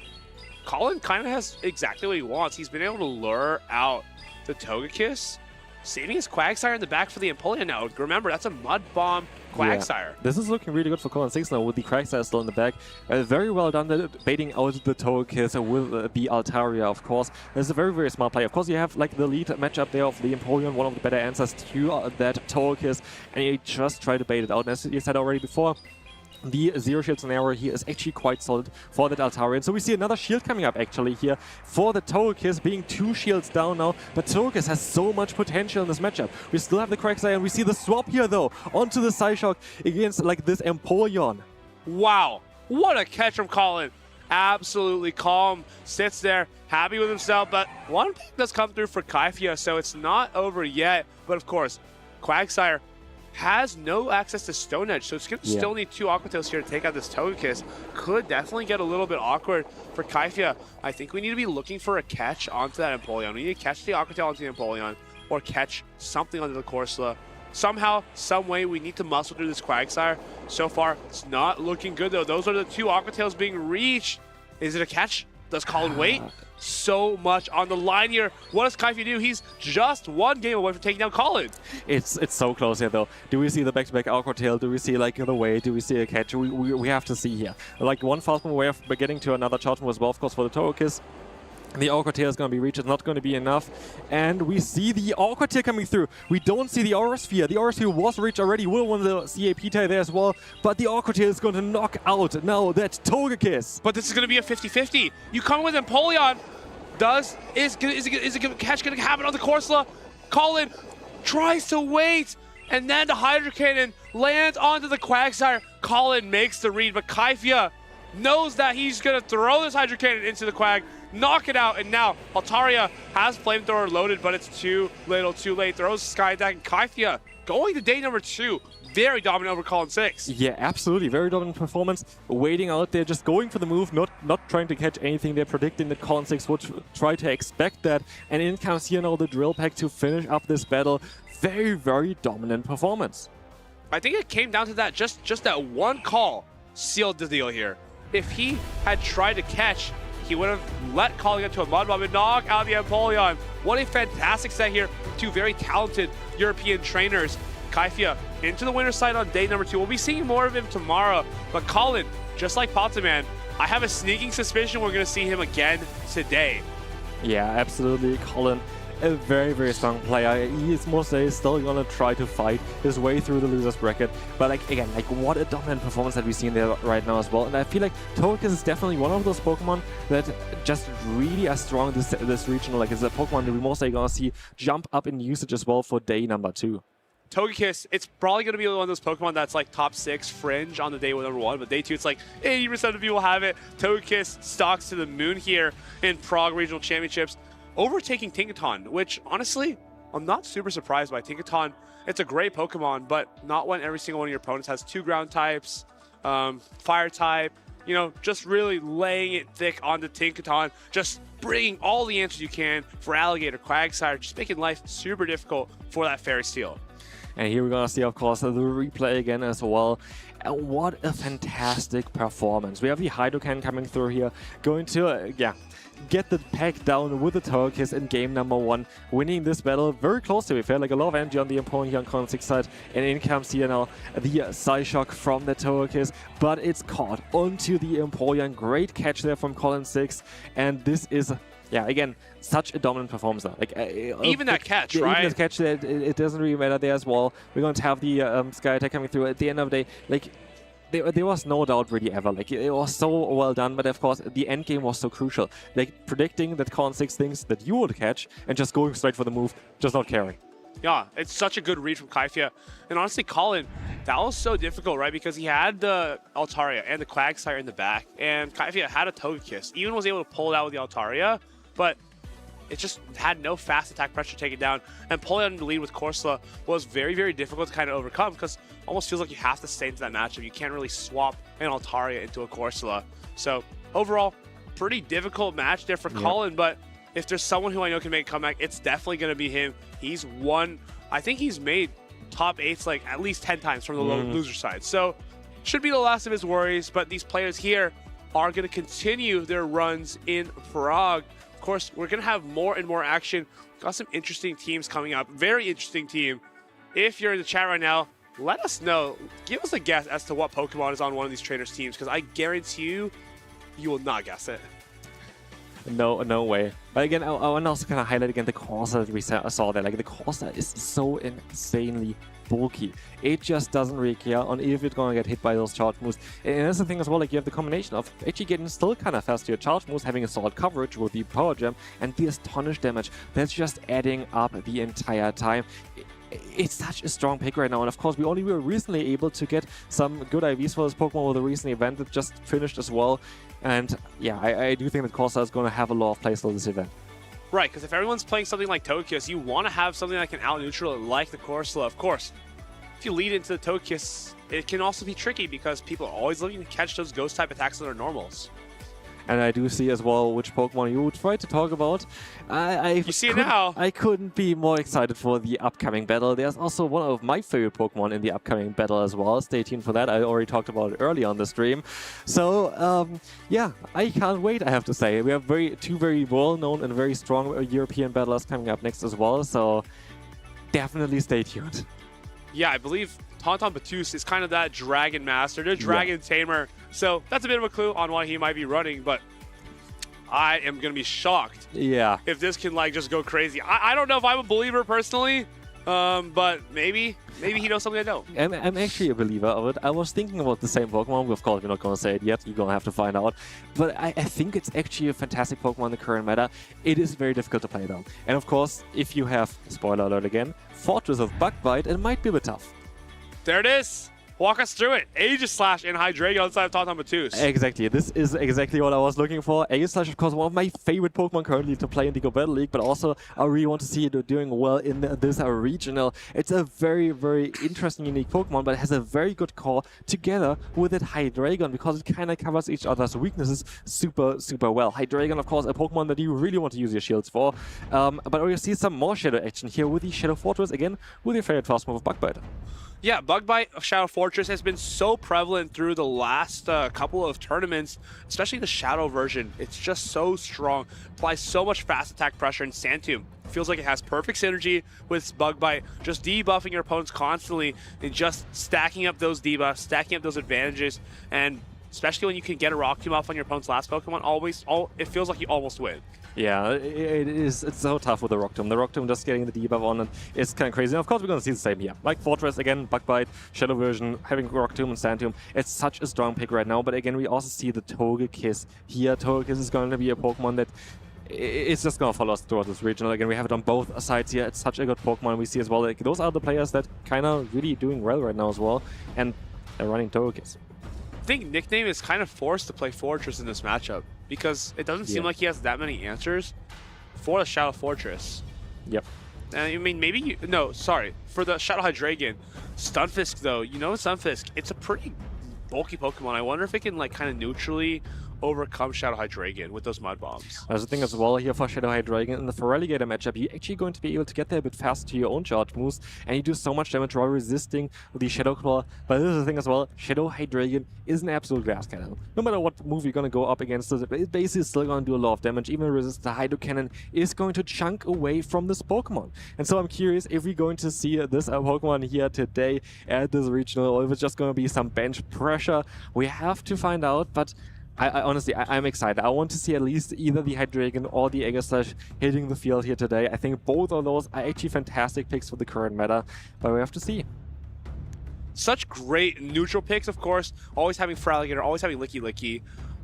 Colin kind of has exactly what he wants. He's been able to lure out the Togekiss, saving his Quagsire in the back for the Empoleon now. Remember, that's a Mud Bomb Quagsire. Yeah. This is looking really good for Colin 6 now with the Quagsire still in the back. Very well done baiting out the Togekiss with the Altaria, of course. This is a very, very smart play. Of course, you have like the lead matchup there of the Empoleon, one of the better answers to that Togekiss, and you just try to bait it out. And as you said already before, the zero shield scenario here is actually quite solid for that Altaria. So we see another shield coming up actually here for the Togekiss, being 2 shields down now. But Togekiss has so much potential in this matchup. We still have the Quagsire, and we see the swap here though onto the Psyshock against like this Empoleon. Wow, what a catch from Colin. Absolutely calm, sits there, happy with himself, but one pick does come through for Kaifia, so it's not over yet. But of course, Quagsire has no access to Stone Edge, so it's going to still need 2 Aqua Tails here to take out this Togekiss. Could definitely get a little bit awkward for Kaifia. I think we need to be looking for a catch onto that Empoleon. We need to catch the Aqua Tail onto the Empoleon, or catch something onto the Corsola. Somehow, some way, we need to muscle through this Quagsire. So far, it's not looking good, though. Those are the 2 Aqua Tails being reached. Is it a catch? Does Colin wait? So much on the line here. What does Kaifia do? He's just 1 game away from taking down Colin. It's so close here, though. Do we see the back-to-back Aqua Tail? Do we see like the way? Do we see a catch? We have to see here. Like one fast move away of getting to another charge move as well, of course, for the Togekiss. The Aqua Tail is going to be reached. It's not going to be enough. And we see the Aqua Tail coming through. We don't see the Aura Sphere. The Aura Sphere was reached already. Will win the CAP tie there as well. But the Aqua Tail is going to knock out now that Togekiss. But this is going to be a 50-50. You come with Empoleon. Is a catch going to happen on the Corsola? Colin tries to wait. And then the Hydro Cannon lands onto the Quagsire. Colin makes the read, but Kaifia knows that he's going to throw this Hydro Cannon into the Quag, knock it out, and now Altaria has Flamethrower loaded, but it's too little, too late. Throws Sky Attack, and Kaifia going to day number 2. Very dominant over Colin 6. Yeah, absolutely. Very dominant performance. Waiting out there, just going for the move, not trying to catch anything. They're predicting that Colin 6 would try to expect that. And in comes here now the Drill Pack to finish up this battle. Very, very dominant performance. I think it came down to that. Just that one call sealed the deal here. If he had tried to catch, he would have let Colin get to a Mud Bomb and knock out the Empoleon. What a fantastic set here. 2 very talented European trainers. Kaifia into the winner's side on day number 2. We'll be seeing more of him tomorrow. But Colin, just like Potaman, I have a sneaking suspicion we're going to see him again today. Yeah, absolutely. Colin, a very, very strong player. He is most days still going to try to fight his way through the loser's bracket. But again, what a dominant performance that we've seen there right now as well. And I feel like Togekiss is definitely one of those Pokemon that just really are strong this regional. It's a Pokemon that we most likely going to see jump up in usage as well for day number 2. Togekiss, it's probably going to be one of those Pokemon that's like top 6 fringe on the day number 1, but day 2, it's like 80% of people have it. Togekiss stalks to the moon here in Prague Regional Championships, overtaking Tinkaton, which honestly, I'm not super surprised by Tinkaton. It's a great Pokemon, but not when every single one of your opponents has 2 ground types, fire type, you know, just really laying it thick onto Tinkaton, just bringing all the answers you can for Alligator, Quagsire, just making life super difficult for that Fairy Steel. And here we're gonna see, of course, the replay again as well. And what a fantastic performance. We have the Hydrocan coming through here, going to, get the pack down with the Togekiss in game number 1, winning this battle very close, to be fair. Like a lot of energy on the opponent here on Colin 6 side, and in comes here now the Psyshock from the Togekiss, but it's caught onto the Empoleon. Great catch there from Colin 6, and this is, again, such a dominant performance there. Like even that catch, right? Even that catch, it doesn't really matter there as well. We're going to have the Sky Attack coming through at the end of the day. Like, there was no doubt really ever. Like, it was so well done, but of course the end game was so crucial. Like, predicting that Colin 6 thinks that you would catch and just going straight for the move, just not caring. Yeah, it's such a good read from Kaifia. And honestly, Colin, that was so difficult, right? Because he had the Altaria and the Quagsire in the back, and Kaifia had a Togekiss. Even was able to pull it out with the Altaria, but it just had no fast attack pressure to take it down. And pulling out in the lead with Corsola was very, very difficult to kind of overcome, because almost feels like you have to stay into that matchup. You can't really swap an Altaria into a Corsola. So overall, pretty difficult match there for Colin, but if there's someone who I know can make a comeback, it's definitely going to be him. He's won, I think he's made top 8s like at least 10 times from the loser side. So should be the last of his worries, but these players here are going to continue their runs in Prague. Of course, we're going to have more and more action. Got some interesting teams coming up. Very interesting team. If you're in the chat right now, let us know. Give us a guess as to what Pokemon is on one of these trainers' teams, because I guarantee you, you will not guess it. No way. But again, I want to also kind of highlight again the Corsa that we saw there. Like, the Corsa is so insanely bulky. It just doesn't really care on if it's going to get hit by those charge moves. And that's the thing as well, like, you have the combination of actually getting still kind of fast to your charge moves, having a solid coverage with the Power Gem, and the Astonish damage. That's just adding up the entire time. It's such a strong pick right now, and of course we only were recently able to get some good IVs for this Pokemon with a recent event that just finished as well. And yeah, I do think that Corsa is going to have a lot of plays for this event. Right, because if everyone's playing something like Togekiss, you want to have something that can out-neutral it like the Corsola. Of course, if you lead into the Togekiss, it can also be tricky because people are always looking to catch those Ghost-type attacks that are normals. And I do see as well which Pokemon you try to talk about. You see it now. I couldn't be more excited for the upcoming battle. There's also one of my favorite Pokemon in the upcoming battle as well. Stay tuned for that. I already talked about it early on the stream. So, yeah, I can't wait, I have to say. We have two very well-known and very strong European battlers coming up next as well. So, definitely stay tuned. Yeah, I believe Tauntaun Batuse is kind of that Dragon Master, the Dragon Tamer. So that's a bit of a clue on why he might be running, but I am going to be shocked if this can like just go crazy. I don't know if I'm a believer personally, but maybe he knows something I don't. I'm actually a believer of it. I was thinking about the same Pokemon. Of course, we're not going to say it yet. You're going to have to find out. But I think it's actually a fantastic Pokemon in the current meta. It is very difficult to play though. And of course, if you have, spoiler alert again, Fortress of Bug Bite, it might be a bit tough. There it is. Walk us through it. Aegislash and Hydreigon inside of Tauntaun Batuse. Exactly. This is exactly what I was looking for. Aegislash, of course, one of my favorite Pokemon currently to play in the Go Battle League, but also I really want to see it doing well in this regional. It's a very, very interesting, unique Pokemon, but it has a very good core together with it Hydreigon, because it kind of covers each other's weaknesses super, super well. Hydreigon, of course, a Pokemon that you really want to use your shields for. But we see some more Shadow action here with the Shadow Fortress, again, with your favorite fast move of Bug Bite. Yeah, Bug Bite of Shadow Fortress has been so prevalent through the last couple of tournaments, especially the Shadow version. It's just so strong, applies so much fast attack pressure, and Santum feels like it has perfect synergy with Bug Bite, just debuffing your opponents constantly and just stacking up those debuffs, stacking up those advantages, and especially when you can get a Rock Tomb off on your opponent's last Pokemon, it feels like you almost win. Yeah, it's so tough with the Rock Tomb. The Rock Tomb just getting the debuff on it is kind of crazy. And of course, we're going to see the same here. Like Fortress, again, Bug Bite, Shadow version, having Rock Tomb and Sand Tomb. It's such a strong pick right now. But again, we also see the Togekiss here. Togekiss is going to be a Pokemon that it's just going to follow us throughout this regional. Again, we have it on both sides here. It's such a good Pokemon. We see as well, like, those are the players that kind of really doing well right now as well. And they're running Togekiss. I think Nickname is kind of forced to play Fortress in this matchup because it doesn't seem like he has that many answers for the Shadow Fortress. Yep. I mean, maybe no, sorry. For the Shadow Hydreigon, Stunfisk though, you know Stunfisk, it's a pretty bulky Pokemon. I wonder if it can like kind of neutrally overcome Shadow Hydreigon with those Mud Bombs. There's the thing as well here for Shadow Hydreigon. In the Feraligatr matchup, you're actually going to be able to get there a bit faster to your own charge moves, and you do so much damage while resisting the Shadow Claw. But this is the thing as well, Shadow Hydreigon is an absolute grass cannon. No matter what move you're going to go up against it, it's basically still going to do a lot of damage. Even resist the Hydro Cannon is going to chunk away from this Pokemon. And so I'm curious if we're going to see this Pokemon here today at this regional, or if it's just going to be some bench pressure. We have to find out, but I honestly, I'm excited. I want to see at least either the Hydreigon or the Aegislash hitting the field here today. I think both of those are actually fantastic picks for the current meta, but we have to see. Such great neutral picks, of course. Always having Feraligatr, always having Licky Licky.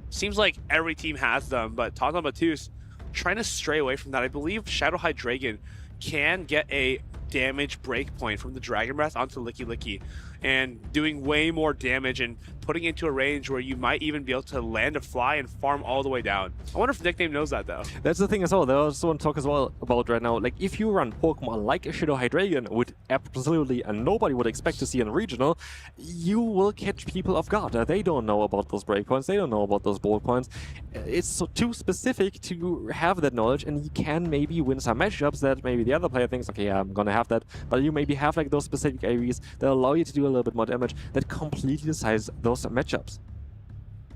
Seems like every team has them, but Tauntaun Battus trying to stray away from that. I believe Shadow Hydreigon can get a damage break point from the Dragon Breath onto Licky Licky, and doing way more damage and putting it into a range where you might even be able to land a fly and farm all the way down. I wonder if Nickname knows that though. That's the thing as well. There's one talk as well about right now. Like, if you run Pokemon like a Shadow Hydreigon, which absolutely and nobody would expect to see in regional, you will catch people off guard. They don't know about those breakpoints. They don't know about those ball points. It's so too specific to have that knowledge, and you can maybe win some matchups that maybe the other player thinks, okay, yeah, I'm gonna have that. But you maybe have like those specific areas that allow you to do a little bit more damage that completely decides those matchups.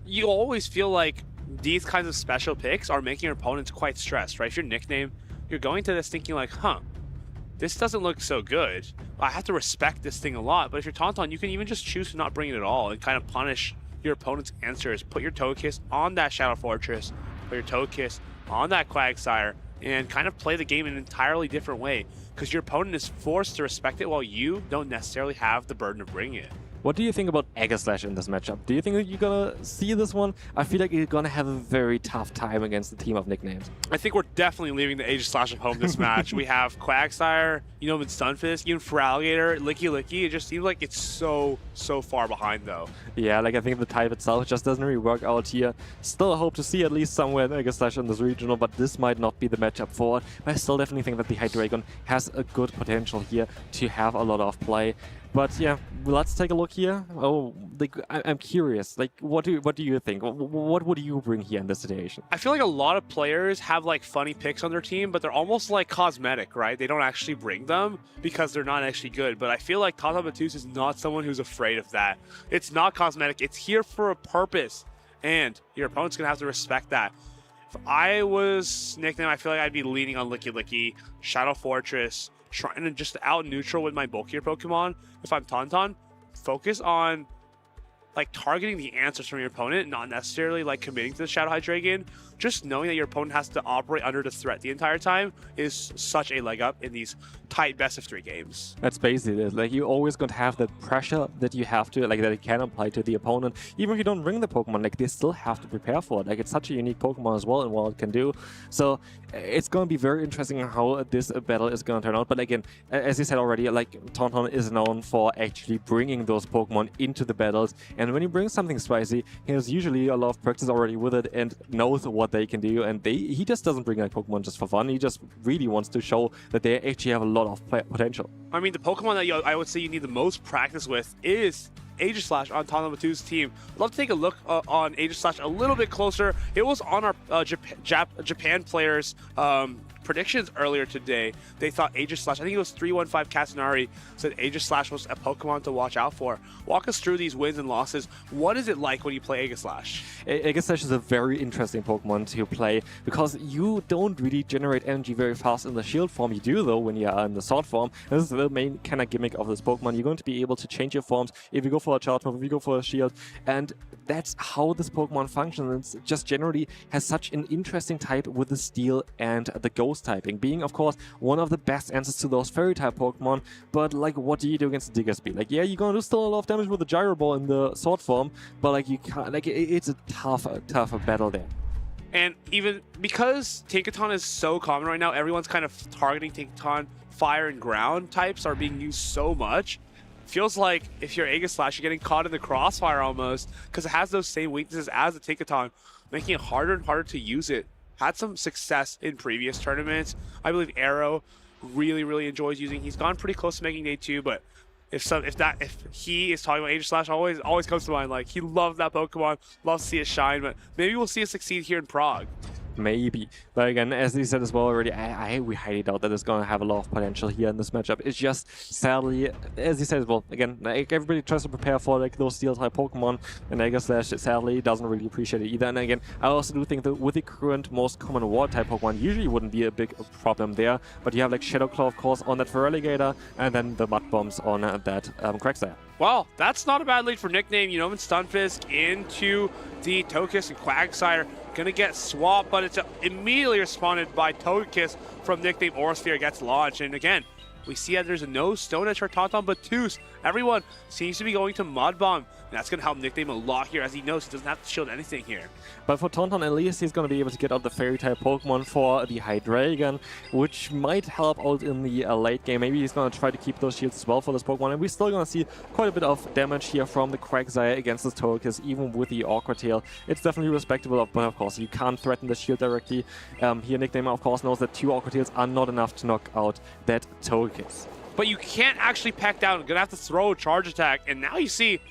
You always feel like these kinds of special picks are making your opponents quite stressed, right? If your Nickname, you're going to this thinking like, this doesn't look so good. I have to respect this thing a lot. But if you're Tauntaun, you can even just choose to not bring it at all and kind of punish your opponent's answers. Put your Togekiss on that Shadow Fortress, put your Togekiss on that Quagsire, and kind of play the game in an entirely different way, because your opponent is forced to respect it while you don't necessarily have the burden of bringing it. What do you think about Aegislash in this matchup? Do you think that you're gonna see this one? I feel like you're gonna have a very tough time against the team of nicknames. I think we're definitely leaving the Aegislash at home this match. We have Quagsire, you know, with Stunfisk, even Feraligatr, Licky Licky. It just seems like it's so far behind though. Yeah, like I think the type itself just doesn't really work out here. Still hope to see at least somewhere in Aegislash in this regional, but this might not be the matchup for it. But I still definitely think that the Hydreigon has a good potential here to have a lot of play. But yeah, let's take a look here. Oh, I'm curious. Like, what do you think? What would you bring here in this situation? I feel like a lot of players have like funny picks on their team, but they're almost like cosmetic, right? They don't actually bring them because they're not actually good. But I feel like Tauntaun Battus is not someone who's afraid of that. It's not cosmetic. It's here for a purpose, and your opponent's gonna have to respect that. If I was Nickname, I feel like I'd be leaning on Licky Licky, Shadow Fortress, trying to just out neutral with my bulkier Pokemon. If I'm Tauntaun, focus on like targeting the answers from your opponent, not necessarily like committing to the Shadow Hydreigon. Just knowing that your opponent has to operate under the threat the entire time is such a leg up in these tight best-of-3 games. That's basically it. Like, you're always going to have that pressure that you have to, like, that it can apply to the opponent. Even if you don't bring the Pokemon, like, they still have to prepare for it. Like, it's such a unique Pokemon as well and what it can do. So, it's going to be very interesting how this battle is going to turn out. But again, as you said already, like, Tauntaun is known for actually bringing those Pokemon into the battles. And when you bring something spicy, he has usually a lot of practice already with it and knows what they can do. And he just doesn't bring like Pokemon just for fun. He just really wants to show that they actually have a lot of potential. I mean, the Pokemon that I would say you need the most practice with is Aegislash on Tauntaun Battus' team. I'd love to take a look on Aegislash a little bit closer. It was on our Japan players' predictions earlier today. They thought Aegislash, I think it was 315 Casanari, said Aegislash was a Pokemon to watch out for. Walk us through these wins and losses. What is it like when you play Aegislash? Aegislash is a very interesting Pokemon to play because you don't really generate energy very fast in the shield form. You do though when you are in the sword form. This is the main kind of gimmick of this Pokemon. You're going to be able to change your forms if you go for a charge move, if you go for a shield, and that's how this Pokemon functions. It just generally has such an interesting type with the Steel and the Ghost typing, being of course one of the best answers to those Fairy type Pokemon. But like, what do you do against the Diggersby? Like, yeah, you're gonna do still a lot of damage with the Gyro Ball in the sword form, but like, you can't, like, it's a tougher battle there. And even because Tinkaton is so common right now, everyone's kind of targeting Tinkaton. Fire and ground types are being used so much. Feels like if you're Aegislash, you're getting caught in the crossfire almost, because it has those same weaknesses as the Tinkaton, making it harder and harder to use it. Had some success in previous tournaments. I believe Arrow really enjoys using. He's gone pretty close to making day 2, but if he is talking about Aegislash, always comes to mind. Like, he loves that Pokemon, loves to see it shine, but maybe we'll see it succeed here in Prague. Maybe. But again, as he said as well already, we highly doubt that it's going to have a lot of potential here in this matchup. It's just, sadly, as he said as well, again, like, everybody tries to prepare for like those Steel-type Pokemon, and Aegislash, sadly, doesn't really appreciate it either. And again, I also do think that with the current most common Water-type Pokemon, usually wouldn't be a big problem there, but you have like Shadow Claw, of course, on that Feraligatr, and then the Mud Bombs on that Quagsire. Well, that's not a bad lead for Nickname. You know, and Stunfisk into the Togekiss and Quagsire. Gonna get swapped, but it's immediately responded by Togekiss from Nickname. Aura Sphere gets launched, and again, we see that there's no Stone Edge for Tauntaun, but Toos. Everyone seems to be going to Mud Bomb. And that's going to help Nickname a lot here, as he knows he doesn't have to shield anything here. But for Tauntaun, at least he's going to be able to get out the Fairy-type Pokemon for the Hydreigon, which might help out in the late game. Maybe he's going to try to keep those shields as well for this Pokemon. And we're still going to see quite a bit of damage here from the Quagsire against this Togekiss, even with the Awkward Tail. It's definitely respectable, but of course, you can't threaten the shield directly. Here, Nickname, of course, knows that 2 Awkward Tails are not enough to knock out that Togekiss. But you can't actually peck down. You're going to have to throw a charge attack. And now you see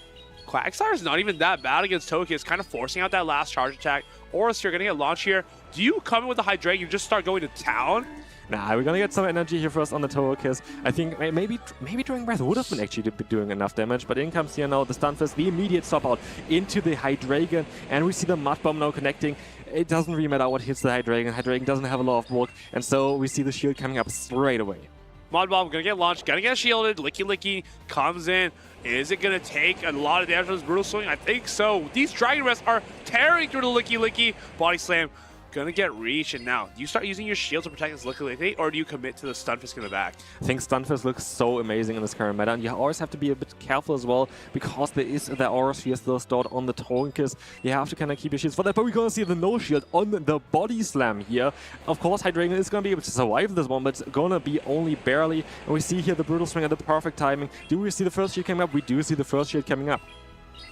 Quagsire is not even that bad against Togekiss, kind of forcing out that last charge attack. Or if you're going to get launched here, do you come in with the Hydreigon, you just start going to town? Nah, we're going to get some energy here first on the Togekiss. I think maybe Dragon Breath would have been actually doing enough damage, but in comes here now the Stunfisk, the immediate swap out into the Hydreigon, and we see the Mud Bomb now connecting. It doesn't really matter what hits the Hydreigon. Hydreigon doesn't have a lot of bulk, and so we see the shield coming up straight away. Mud Bomb gonna get launched, gonna get shielded. Licky comes in. Is it gonna take a lot of damage from this Brutal Swing? I think so. These Dragon Breaths are tearing through the Licky. Body Slam gonna get reach, and now do you start using your shield to protect this Licky, or do you commit to the Stunfisk in the back? I think Stunfisk looks so amazing in this current meta, and you always have to be a bit careful as well, because there is the Aura Sphere still stored on the Togekiss. You have to kind of keep your shields for that, but we're gonna see the no shield on the Body Slam here. Of course, Hydreigon is gonna be able to survive this one, but it's gonna be only barely, and we see here the Brutal Swing at the perfect timing. Do we see the first shield coming up? We do see the first shield coming up.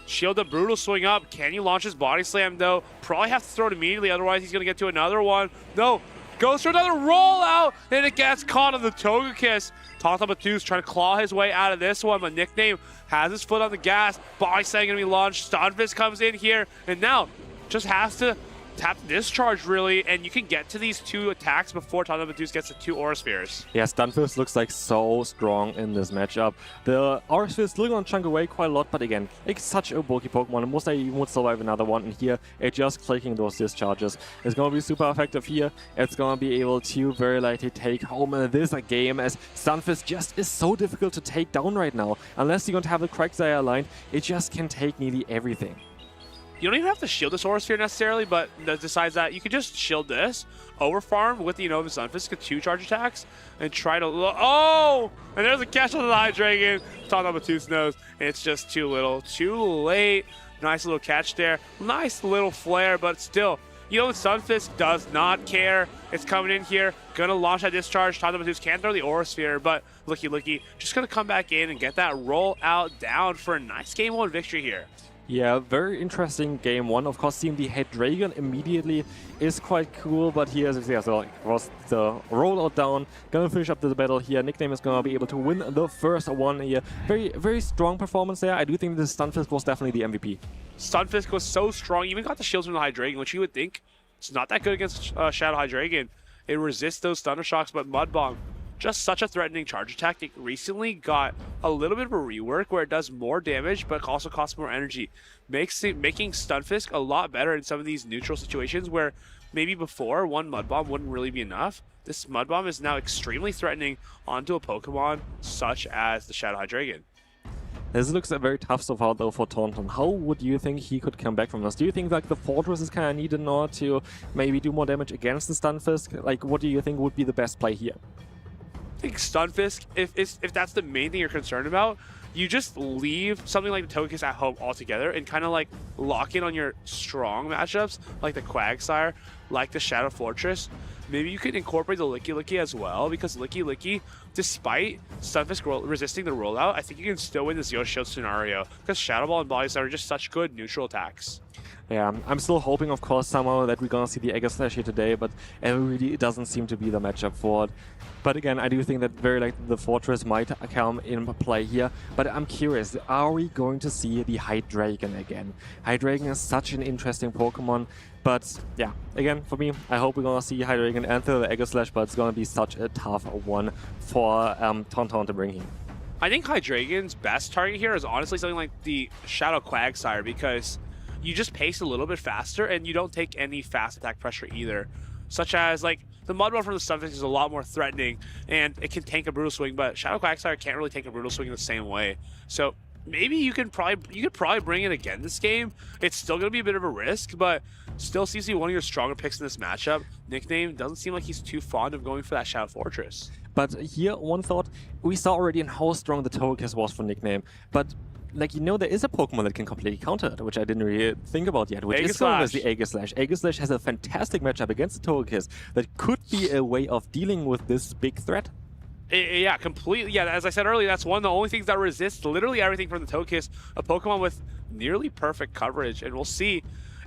Shield the Brutal Swing up. Can you launch his Body Slam, though? Probably have to throw it immediately, otherwise he's going to get to another one. No, goes for another rollout, and it gets caught on the Togekiss. Tauntaun Batu's trying to claw his way out of this one, but Nickname has his foot on the gas. Body Slam going to be launched. Stunfisk comes in here, and now just has to tap Discharge, really, and you can get to these 2 attacks before Tauntaun Batu gets the 2 Aura Spheres. Yeah, Stunfisk looks like so strong in this matchup. The Aura Sphere is still going to chunk away quite a lot, but again, it's such a bulky Pokemon, and most likely you would survive another one, and here, it's just clicking those discharges. It's going to be super effective here. It's going to be able to very likely take home this game, as Stunfisk just is so difficult to take down right now. Unless you're going to have the Quagsire aligned, it just can take nearly everything. You don't even have to shield this Aura Sphere necessarily, but decides that you could just shield this, overfarm with the Unova Stunfisk, get 2 charge attacks, and try to... Oh! And there's a catch on the Hydreigon. Tauntaun Batu's nose. It's just too little. Too late. Nice little catch there. Nice little flare, but still, Stunfisk does not care. It's coming in here. Gonna launch that Discharge. Tauntaun Batu can throw the Aura Sphere, but Licky just gonna come back in and get that roll out down for a nice Game 1 victory here. Yeah, very interesting Game 1. Of course, seeing the Hydreigon immediately is quite cool, but here, so of course, the rollout down. Gonna finish up the battle here. Nickname is gonna be able to win the first one here. Very strong performance there. I do think this Stunfisk was definitely the MVP. Stunfisk was so strong. Even got the shields from the Hydreigon, which you would think it's not that good against Shadow Hydreigon. It resists those Thunder Shocks, but Mud Bomb, just such a threatening charge attack. It recently got a little bit of a rework where it does more damage, but also costs more energy. Making Stunfisk a lot better in some of these neutral situations where maybe before one Mud Bomb wouldn't really be enough. This Mud Bomb is now extremely threatening onto a Pokemon such as the Shadow Hydreigon. This looks very tough so far though for Tauntaun. How would you think he could come back from this? Do you think like the Fortress is kind of needed in order to maybe do more damage against the Stunfisk? Like, what do you think would be the best play here? I think Stunfisk, if that's the main thing you're concerned about, you just leave something like the Togekiss at home altogether and kind of like lock in on your strong matchups, like the Quagsire, like the Shadow Fortress. Maybe you could incorporate the Licky as well, because Licky despite Stunfisk resisting the rollout, I think you can still win the Zero Shield scenario because Shadow Ball and Body Slam are just such good neutral attacks. Yeah, I'm still hoping, of course, somehow that we're gonna see the Egger Slash here today, but it really doesn't seem to be the matchup for it. But again, I do think that very likely the Fortress might come in play here. But I'm curious, are we going to see the Hydreigon again? Hydreigon is such an interesting Pokemon, but yeah, again, for me, I hope we're gonna see Hydreigon enter the Egger Slash, but it's gonna be such a tough one for Tauntaun to bring here. I think Hydreigon's best target here is honestly something like the Shadow Quagsire, because you just pace a little bit faster and you don't take any fast attack pressure either. Such as, like, the Mud Ball from the Stunfisk is a lot more threatening and it can tank a Brutal Swing, but Shadow Quagsire can't really take a Brutal Swing in the same way. So maybe you could probably bring it again this game. It's still going to be a bit of a risk, but still seems to be one of your stronger picks in this matchup. Nickname doesn't seem like he's too fond of going for that Shadow Fortress. But here, one thought, we saw already in how strong the Togekiss was for Nickname, but like, you know, there is a Pokemon that can completely counter it, which I didn't really think about yet, which is known as the Aegislash. Aegislash has a fantastic matchup against the Togekiss that could be a way of dealing with this big threat. Yeah, completely. Yeah, as I said earlier, that's one of the only things that resists literally everything from the Togekiss, a Pokemon with nearly perfect coverage, and we'll see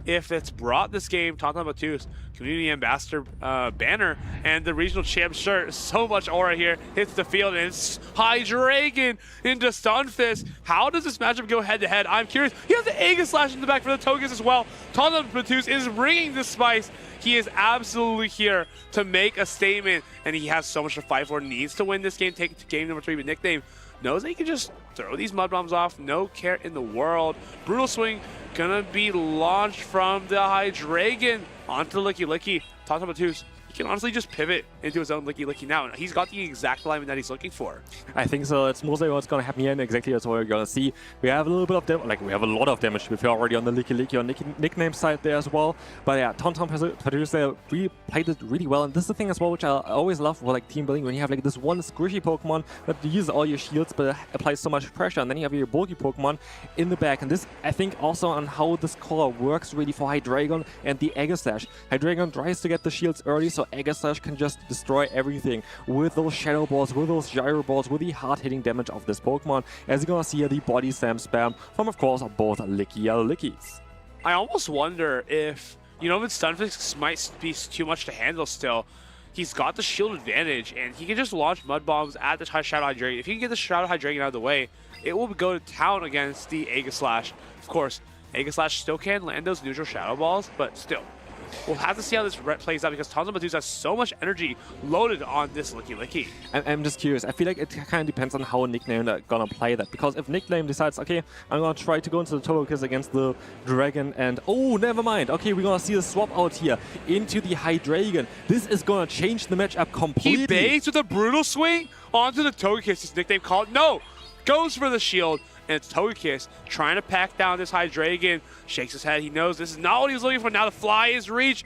if it's brought this game, Tauntaun Batu's Community Ambassador banner and the Regional Champ shirt. So much aura here, hits the field, and it's Hydreigon into Stunfisk. How does this matchup go head-to-head? I'm curious. You have the Aegislash in the back for the Togekiss as well. Tauntaun Batu is bringing the spice. He is absolutely here to make a statement, and he has so much to fight for. Needs to win this game, take it to game number 3, but Nickname knows that he can just throw these Mud Bombs off, no care in the world. Brutal Swing gonna be launched from the Hydreigon onto Licky Licky. Tauntaun Batu, he can honestly just pivot into his own Licky Licky now. He's got the exact alignment that he's looking for. I think so. It's mostly what's gonna happen here, and exactly that's what we're gonna see. We have a little bit of damage, like we have a lot of damage if you're already on the Licky Licky or Nickname side there as well. But yeah, Tauntaun Batu there really played it really well, and this is the thing as well, which I always love for like team building, when you have like this one squishy Pokemon that uses all your shields but applies so much pressure, and then you have your bulky Pokemon in the back. And this, I think, also on how this core works really for Hydreigon and the Aegislash. Hydreigon tries to get the shields early, so Aegislash can just destroy everything with those Shadow Balls, with those Gyro Balls, with the hard-hitting damage of this Pokemon. As you're gonna see here, the Body Slam spam from, of course, both Lickies. I almost wonder if, you know, Stunfisk might be too much to handle still. He's got the shield advantage, and he can just launch Mud Bombs at the Shadow Hydreigon. If he can get the Shadow Hydreigon out of the way, it will go to town against the Aegislash. Of course, Aegislash still can land those neutral Shadow Balls, but still. We'll have to see how this plays out, because Tauntaun Batu has so much energy loaded on this Licky Licky. I'm just curious. I feel like it kind of depends on how Nickname are gonna play that. Because if Nickname decides, okay, I'm gonna try to go into the Togekiss against the Dragon, and oh, never mind. Okay, we're gonna see a swap out here into the Hydreigon. This is gonna change the matchup completely. He baits with a Brutal Swing onto the Togekiss. His Nickname called. No, goes for the shield. And it's Togekiss trying to pack down this Hydreigon. Shakes his head. He knows this is not what he was looking for. Now the fly is reached.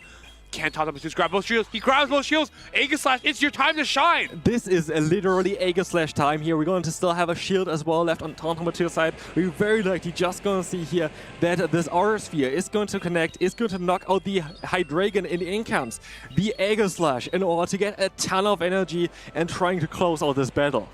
Can't Tauntaun Batu grab both shields. He grabs both shields. Aegislash, it's your time to shine. This is literally Aegislash time here. We're going to still have a shield as well left on Tauntaun Batu's side. We're very likely just going to see here that this Aura Sphere is going to connect, is going to knock out the Hydreigon, and in comes the Aegislash in order to get a ton of energy and trying to close out this battle.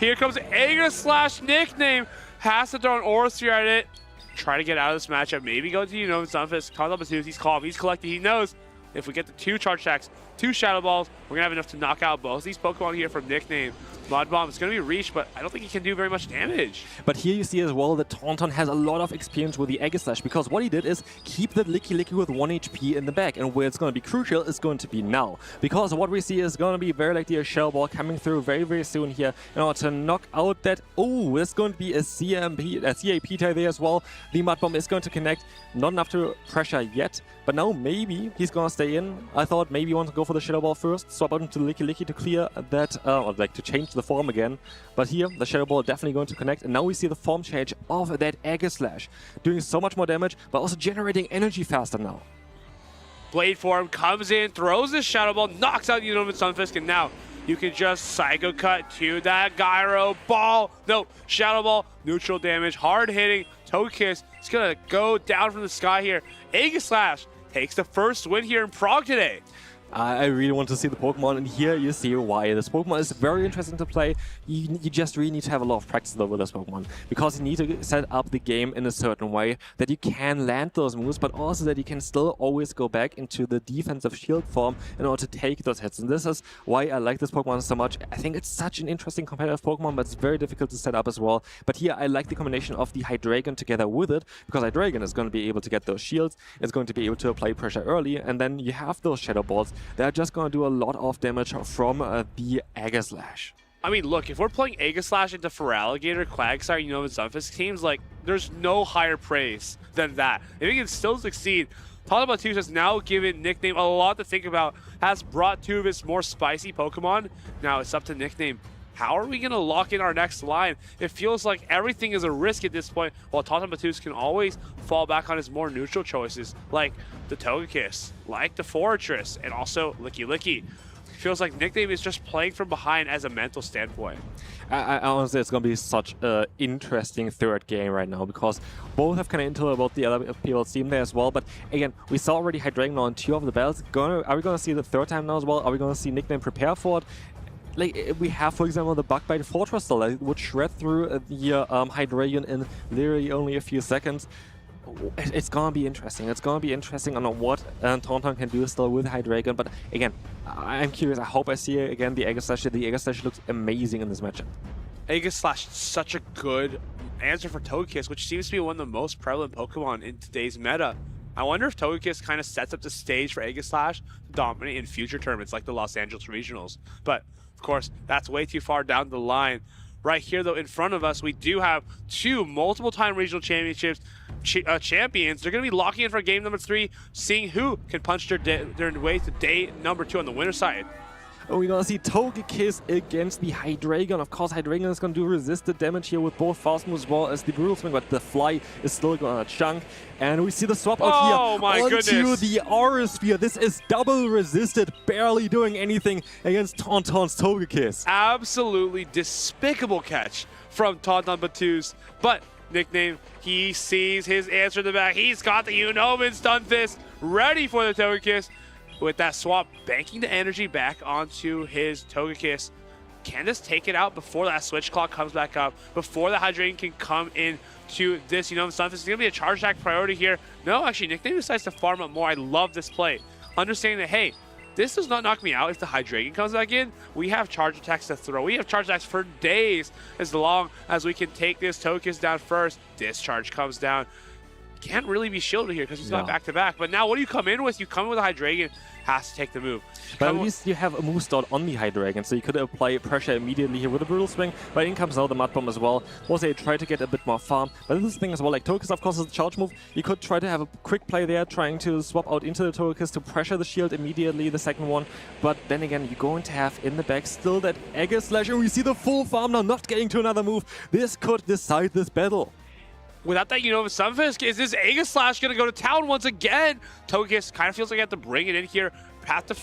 Here comes Aegislash. Nickname has to throw an Aura Sphere at it. Try to get out of this matchup. Maybe go to, you know, Stunfisk. Tauntaun Batu, he's calm. He's collected. He knows if we get the 2 Charge Attacks, 2 Shadow Balls, we're going to have enough to knock out both these Pokemon here from Nickname. Mud Bomb is going to be reached, but I don't think he can do very much damage. But here you see as well that Tauntaun has a lot of experience with the Aegislash, because what he did is keep that Licky Licky with 1 HP in the back, and where it's going to be crucial is going to be now. Because what we see is going to be very likely a Shell Ball coming through very, very soon here in order to knock out that... Oh, there's going to be a CAP tie there as well. The Mud Bomb is going to connect. Not enough to pressure yet, but now maybe he's going to stay in. I thought maybe he wants to go for the Shadow Ball first, swap out into Licky Licky to clear that, or like to change the form again. But here, the Shadow Ball definitely going to connect, and now we see the form change of that Aegislash, doing so much more damage, but also generating energy faster now. Blade form comes in, throws the Shadow Ball, knocks out Unova Stunfisk, and now you can just Psycho Cut to that Gyro Ball. No, Shadow Ball, neutral damage, hard hitting. Togekiss is going to go down from the sky here. Aegislash takes the first win here in Prague today. I really want to see the Pokemon, and here you see why. This Pokemon is very interesting to play. You just really need to have a lot of practice though with this Pokemon, because you need to set up the game in a certain way that you can land those moves, but also that you can still always go back into the defensive shield form in order to take those hits. And this is why I like this Pokemon so much. I think it's such an interesting competitive Pokemon, but it's very difficult to set up as well. But here I like the combination of the Hydreigon together with it, because Hydreigon is going to be able to get those shields, it's going to be able to apply pressure early, and then you have those Shadow Balls. They're just going to do a lot of damage from the Aegislash. I mean, look, if we're playing Aegislash into Feraligatr, Quagsire, Unova, Stunfisk teams, like, there's no higher praise than that. If he can still succeed, Tauntaun has now given Nickname a lot to think about, has brought two of his more spicy Pokemon. Now it's up to Nickname. How are we going to lock in our next line? It feels like everything is a risk at this point, while Tauntaun can always fall back on his more neutral choices, like the Togekiss, like the Fortress, and also Licky Licky. Feels like Nickname is just playing from behind as a mental standpoint. I honestly, it's going to be such an interesting third game right now, because both have kind of intel about the other people's team there as well. But again, we saw already Hydreigon on 2 of the battles. Are we going to see the third time now as well? Are we going to see Nickname prepare for it? Like, we have, for example, the Bug Bite Fortress still that would shred through the Hydreigon in literally only a few seconds. It's gonna be interesting. It's gonna be interesting on what Tauntaun can do still with Hydreigon. But again, I'm curious. I hope I see again the Aegislash. The Aegislash looks amazing in this matchup. Aegislash is such a good answer for Togekiss, which seems to be one of the most prevalent Pokemon in today's meta. I wonder if Togekiss kind of sets up the stage for Aegislash to dominate in future tournaments like the Los Angeles Regionals. But of course, that's way too far down the line. Right here, though, in front of us, we do have 2 multiple-time regional championships champions. They're going to be locking in for game number 3, seeing who can punch their way to day number 2 on the winner's side. And we're going to see Togekiss against the Hydreigon. Of course, Hydreigon is going to do resisted damage here with both fast moves as well as the Brutal Swing, but the Fly is still going to chunk. And we see the swap out here onto the Aura Sphere. This is double resisted, barely doing anything against Tauntaun's Togekiss. Absolutely despicable catch from Tauntaun Batuz, but Nickname, he sees his answer in the back. He's got the Unova Stunfisk ready for the Togekiss. With that swap, banking the energy back onto his Togekiss. Can this take it out before that switch clock comes back up, before the Hydreigon can come in to this Unova Stunfisk? It's going to be a charge attack priority here. No, actually, Nickname decides to farm up more. I love this play. Understanding that, hey, this does not knock me out if the Hydreigon comes back in. We have charge attacks to throw. We have charge attacks for days as long as we can take this Togekiss down first. Discharge comes down. Can't really be shielded here because he's not back-to-back. But now what do you come in with? You come in with a Hydreigon, has to take the move. But at least you have a move start on the Hydreigon, so you could apply pressure immediately here with a Brutal Swing. But in comes now the Mud Bomb as well. Also, you try to get a bit more farm. But this thing as well, like Togekiss, of course, is a charge move. You could try to have a quick play there, trying to swap out into the Togekiss to pressure the shield immediately, the second one. But then again, you're going to have in the back still that Aegislash, and we see the full farm now, not getting to another move. This could decide this battle. Without that Unova Stunfisk, is this Aegislash going to go to town once again? Togekiss kind of feels like you have to bring it in here. Have to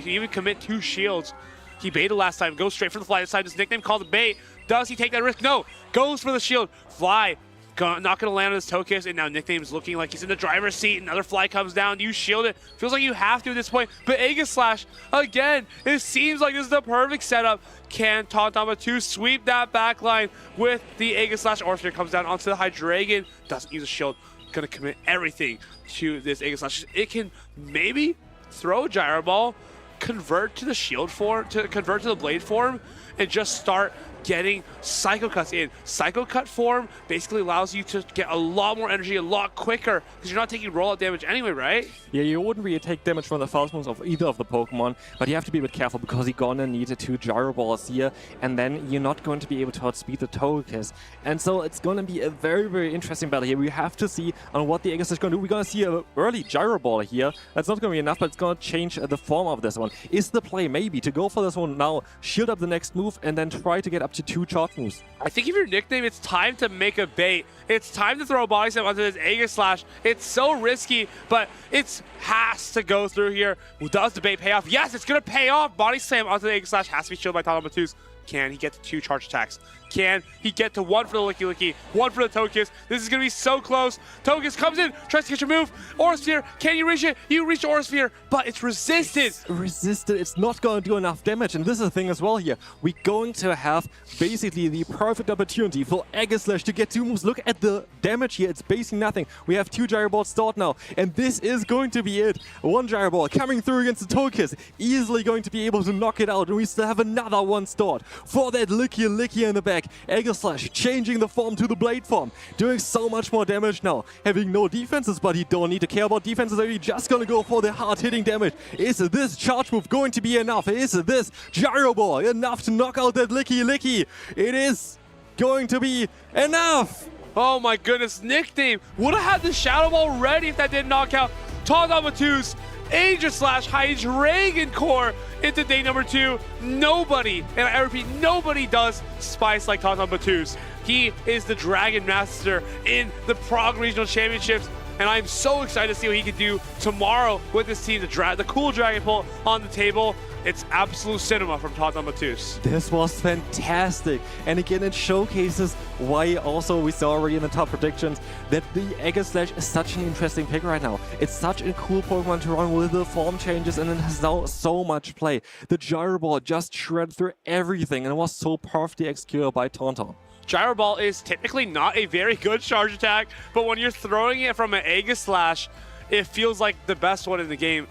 even commit 2 shields. He baited last time. Goes straight for the Fly this time. His nickname called the bait. Does he take that risk? No. Goes for the shield. Fly. Not going to land on this Togekiss. And now Nickname's looking like he's in the driver's seat. Another Fly comes down. You shield it. Feels like you have to at this point. But Aegislash, again, it seems like this is the perfect setup. Can Tauntaun Batuz sweep that back line with the Aegislash? Orphan comes down onto the Hydreigon. Doesn't use a shield. Going to commit everything to this Aegislash. It can maybe throw a Gyro Ball, convert to the shield form, convert to the blade form, and just start getting Psycho Cuts in. Psycho Cut form basically allows you to get a lot more energy a lot quicker because you're not taking rollout damage anyway, right? Yeah, you wouldn't really take damage from the fast moves of either of the Pokemon, but you have to be a bit careful because you're gonna need 2 Gyro Balls here, and then you're not going to be able to outspeed the Togekiss. And so it's gonna be a very, very interesting battle here. We have to see on what the Aegislash is gonna do. We're gonna see an early Gyro Ball here. That's not gonna be enough, but it's gonna change the form of this one. Is the play maybe to go for this one now, shield up the next move, and then try to get up to 2 charge moves? I think if your Nickname, it's time to make a bait. It's time to throw a Body Slam onto this Aegislash. It's so risky, but it has to go through here. Does the bait pay off? Yes, it's going to pay off. Body Slam onto the Aegislash has to be shielded by Tauntaun Batuz. Can he get to 2 charge attacks? Can he get to one for the Licky Licky, one for the Togekiss? This is going to be so close. Togekiss comes in, tries to catch a move. Aura Sphere, can you reach it? You reach the Aura Sphere, but it's resisted. It's resisted. It's not going to do enough damage. And this is the thing as well here. We're going to have basically the perfect opportunity for Aegislash to get 2 moves. Look at the damage here. It's basically nothing. We have 2 Gyro Balls stored now. And this is going to be it. 1 Gyro Ball coming through against the Togekiss. Easily going to be able to knock it out. And we still have another one stored for that Licky Licky in the back. Aegislash changing the form to the Blade form. Doing so much more damage now. Having no defenses, but he don't need to care about defenses. Are you just going to go for the hard-hitting damage? Is this charge move going to be enough? Is this Gyro Ball enough to knock out that Licky Licky? It is going to be enough! Oh my goodness, Nickname would have had the Shadow Ball ready if that didn't knock out Tauntaun Battus. Aegislash high Dragon Core into day number 2. Nobody, and I repeat, nobody does Spice like Tauntaun Battus. He is the Dragon Master in the Prague Regional Championships, and I'm so excited to see what he can do tomorrow with this team. The cool Dragon Pull on the table. It's absolute cinema from Tauntaun Battus. This was fantastic. And again, it showcases why also we saw already in the top predictions that the Aegislash is such an interesting pick right now. It's such a cool Pokemon to run with the form changes, and it has now so much play. The Gyro Ball just shredded through everything and was so perfectly executed by Tauntaun. Gyro Ball is typically not a very good charge attack, but when you're throwing it from an Aegislash, it feels like the best one in the game.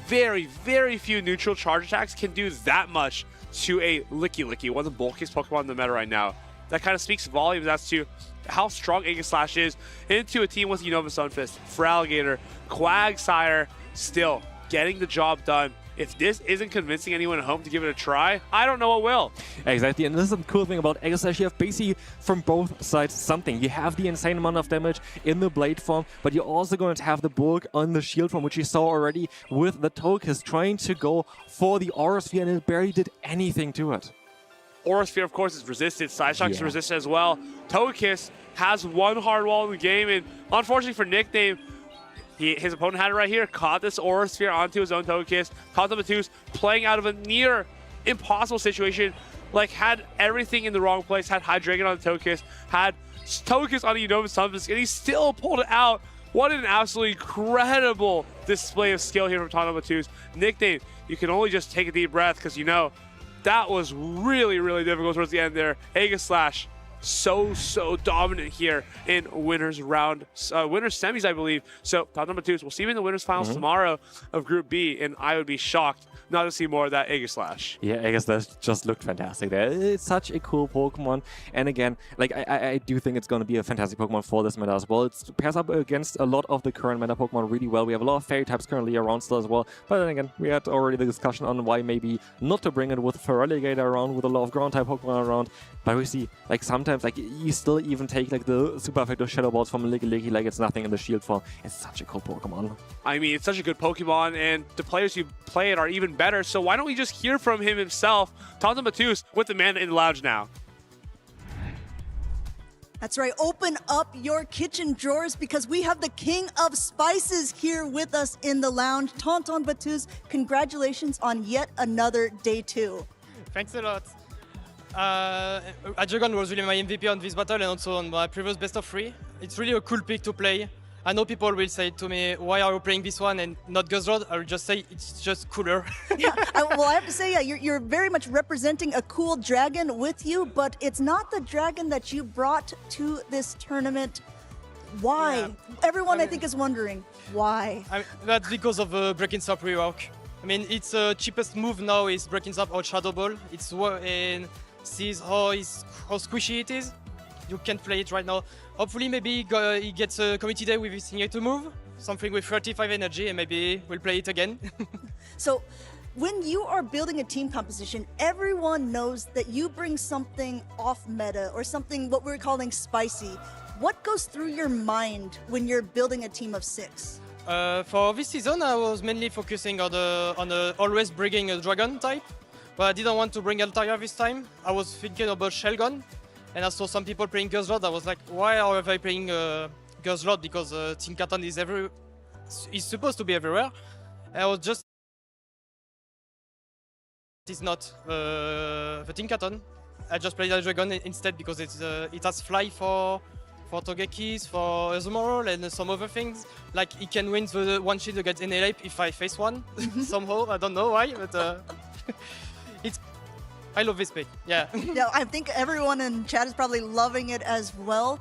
Very, very few neutral charge attacks can do that much to a Licky Licky, one of the bulkiest Pokemon in the meta right now. That kind of speaks volumes as to how strong Aegislash is into a team with Unova Sunfist, Feraligatr, Quagsire, still getting the job done. If this isn't convincing anyone at home to give it a try, I don't know what will. Exactly, and this is the cool thing about Aegislash. You have basically from both sides something. You have the insane amount of damage in the Blade form, but you're also going to have the bulk on the Shield form, which you saw already with the Togekiss trying to go for the Aura Sphere, and it barely did anything to it. Aura Sphere, of course, is resisted. Psyshock is resisted as well. Togekiss has 1 hard wall in the game, and unfortunately for Nickname, his opponent had it right here, caught this Aura Sphere onto his own Togekiss. Tauntaun Battus playing out of a near impossible situation, like had everything in the wrong place, had Hydreigon on the Togekiss, had Togekiss on the Unova Sunfist, and he still pulled it out. What an absolutely incredible display of skill here from Tauntaun Battus. Nickname, you can only just take a deep breath because you know that was really, really difficult towards the end there. Aegislash, so dominant here in winners round, winners semis, I believe. So Tauntaun Battus, we'll see him in the winners finals tomorrow of Group B, and I would be shocked not to see more of that Aegislash. Yeah, Aegislash just looked fantastic there. It's such a cool Pokemon, and again, like I do think it's going to be a fantastic Pokemon for this meta as well. It pairs up against a lot of the current meta Pokemon really well. We have a lot of Fairy types currently around still as well, but then again, we had already the discussion on why maybe not to bring it with Feraligatr around, with a lot of ground type Pokemon around. But we see, like, sometimes, like, you still even take, like, the super effective Shadow Balls from Licky Licky like it's nothing in the Shield form. It's such a cool Pokemon. I mean, it's such a good Pokemon, and the players who play it are even better, so why don't we just hear from him himself, Tauntaun Battus, with the man in the lounge now. That's right. Open up your kitchen drawers because we have the king of spices here with us in the lounge. Tauntaun Battus, congratulations on yet another day 2. Thanks a lot. Hydreigon was really my MVP on this battle and also on my previous best of 3. It's really a cool pick to play. I know people will say to me, why are you playing this one and not Gastradon? I will just say it's just cooler. Well, I have to say, yeah, you're very much representing a cool dragon with you, but it's not the dragon that you brought to this tournament. Why? Yeah. Everyone, I think, is wondering why. That's because of Breaking Stop rework. I mean, its cheapest move now is Breaking Stop or Shadow Ball. And sees how squishy it is. You can't play it right now. Hopefully, maybe he gets a committee day with his signature move, something with 35 energy, and maybe we'll play it again. So, when you are building a team composition, everyone knows that you bring something off meta or something what we're calling spicy. What goes through your mind when you're building a team of 6? For this season, I was mainly focusing on always bringing a dragon type. But I didn't want to bring Altaria this time. I was thinking about Shelgon, and I saw some people playing Gastrodon. I was like, why are they playing Gastrodon? Because Tinkaton is supposed to be everywhere. And I was just... It's not the Tinkaton. I just played Dragon instead because it has fly for Togekis, for Azumarill, and some other things. Like, he can win the one shield against Enelape if I face one. Somehow, I don't know why, but it's. I love this pick. Yeah. Yeah, I think everyone in chat is probably loving it as well.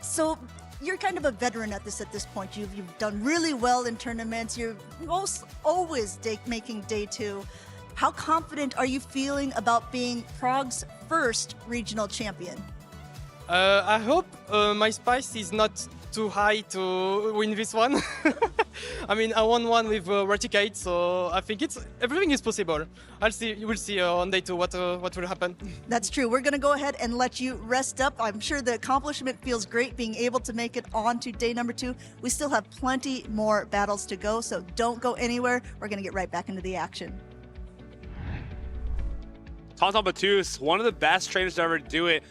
So you're kind of a veteran at this point. You've done really well in tournaments. You're most always making day 2. How confident are you feeling about being Prague's first regional champion? I hope my spice is not too high to win this one. I mean, I won one with Verticate, so I think everything is possible. You will see on day 2 what will happen. That's true. We're going to go ahead and let you rest up. I'm sure the accomplishment feels great being able to make it on to day number 2. We still have plenty more battles to go, so don't go anywhere. We're going to get right back into the action. Tonton Batus, one of the best trainers to ever do it.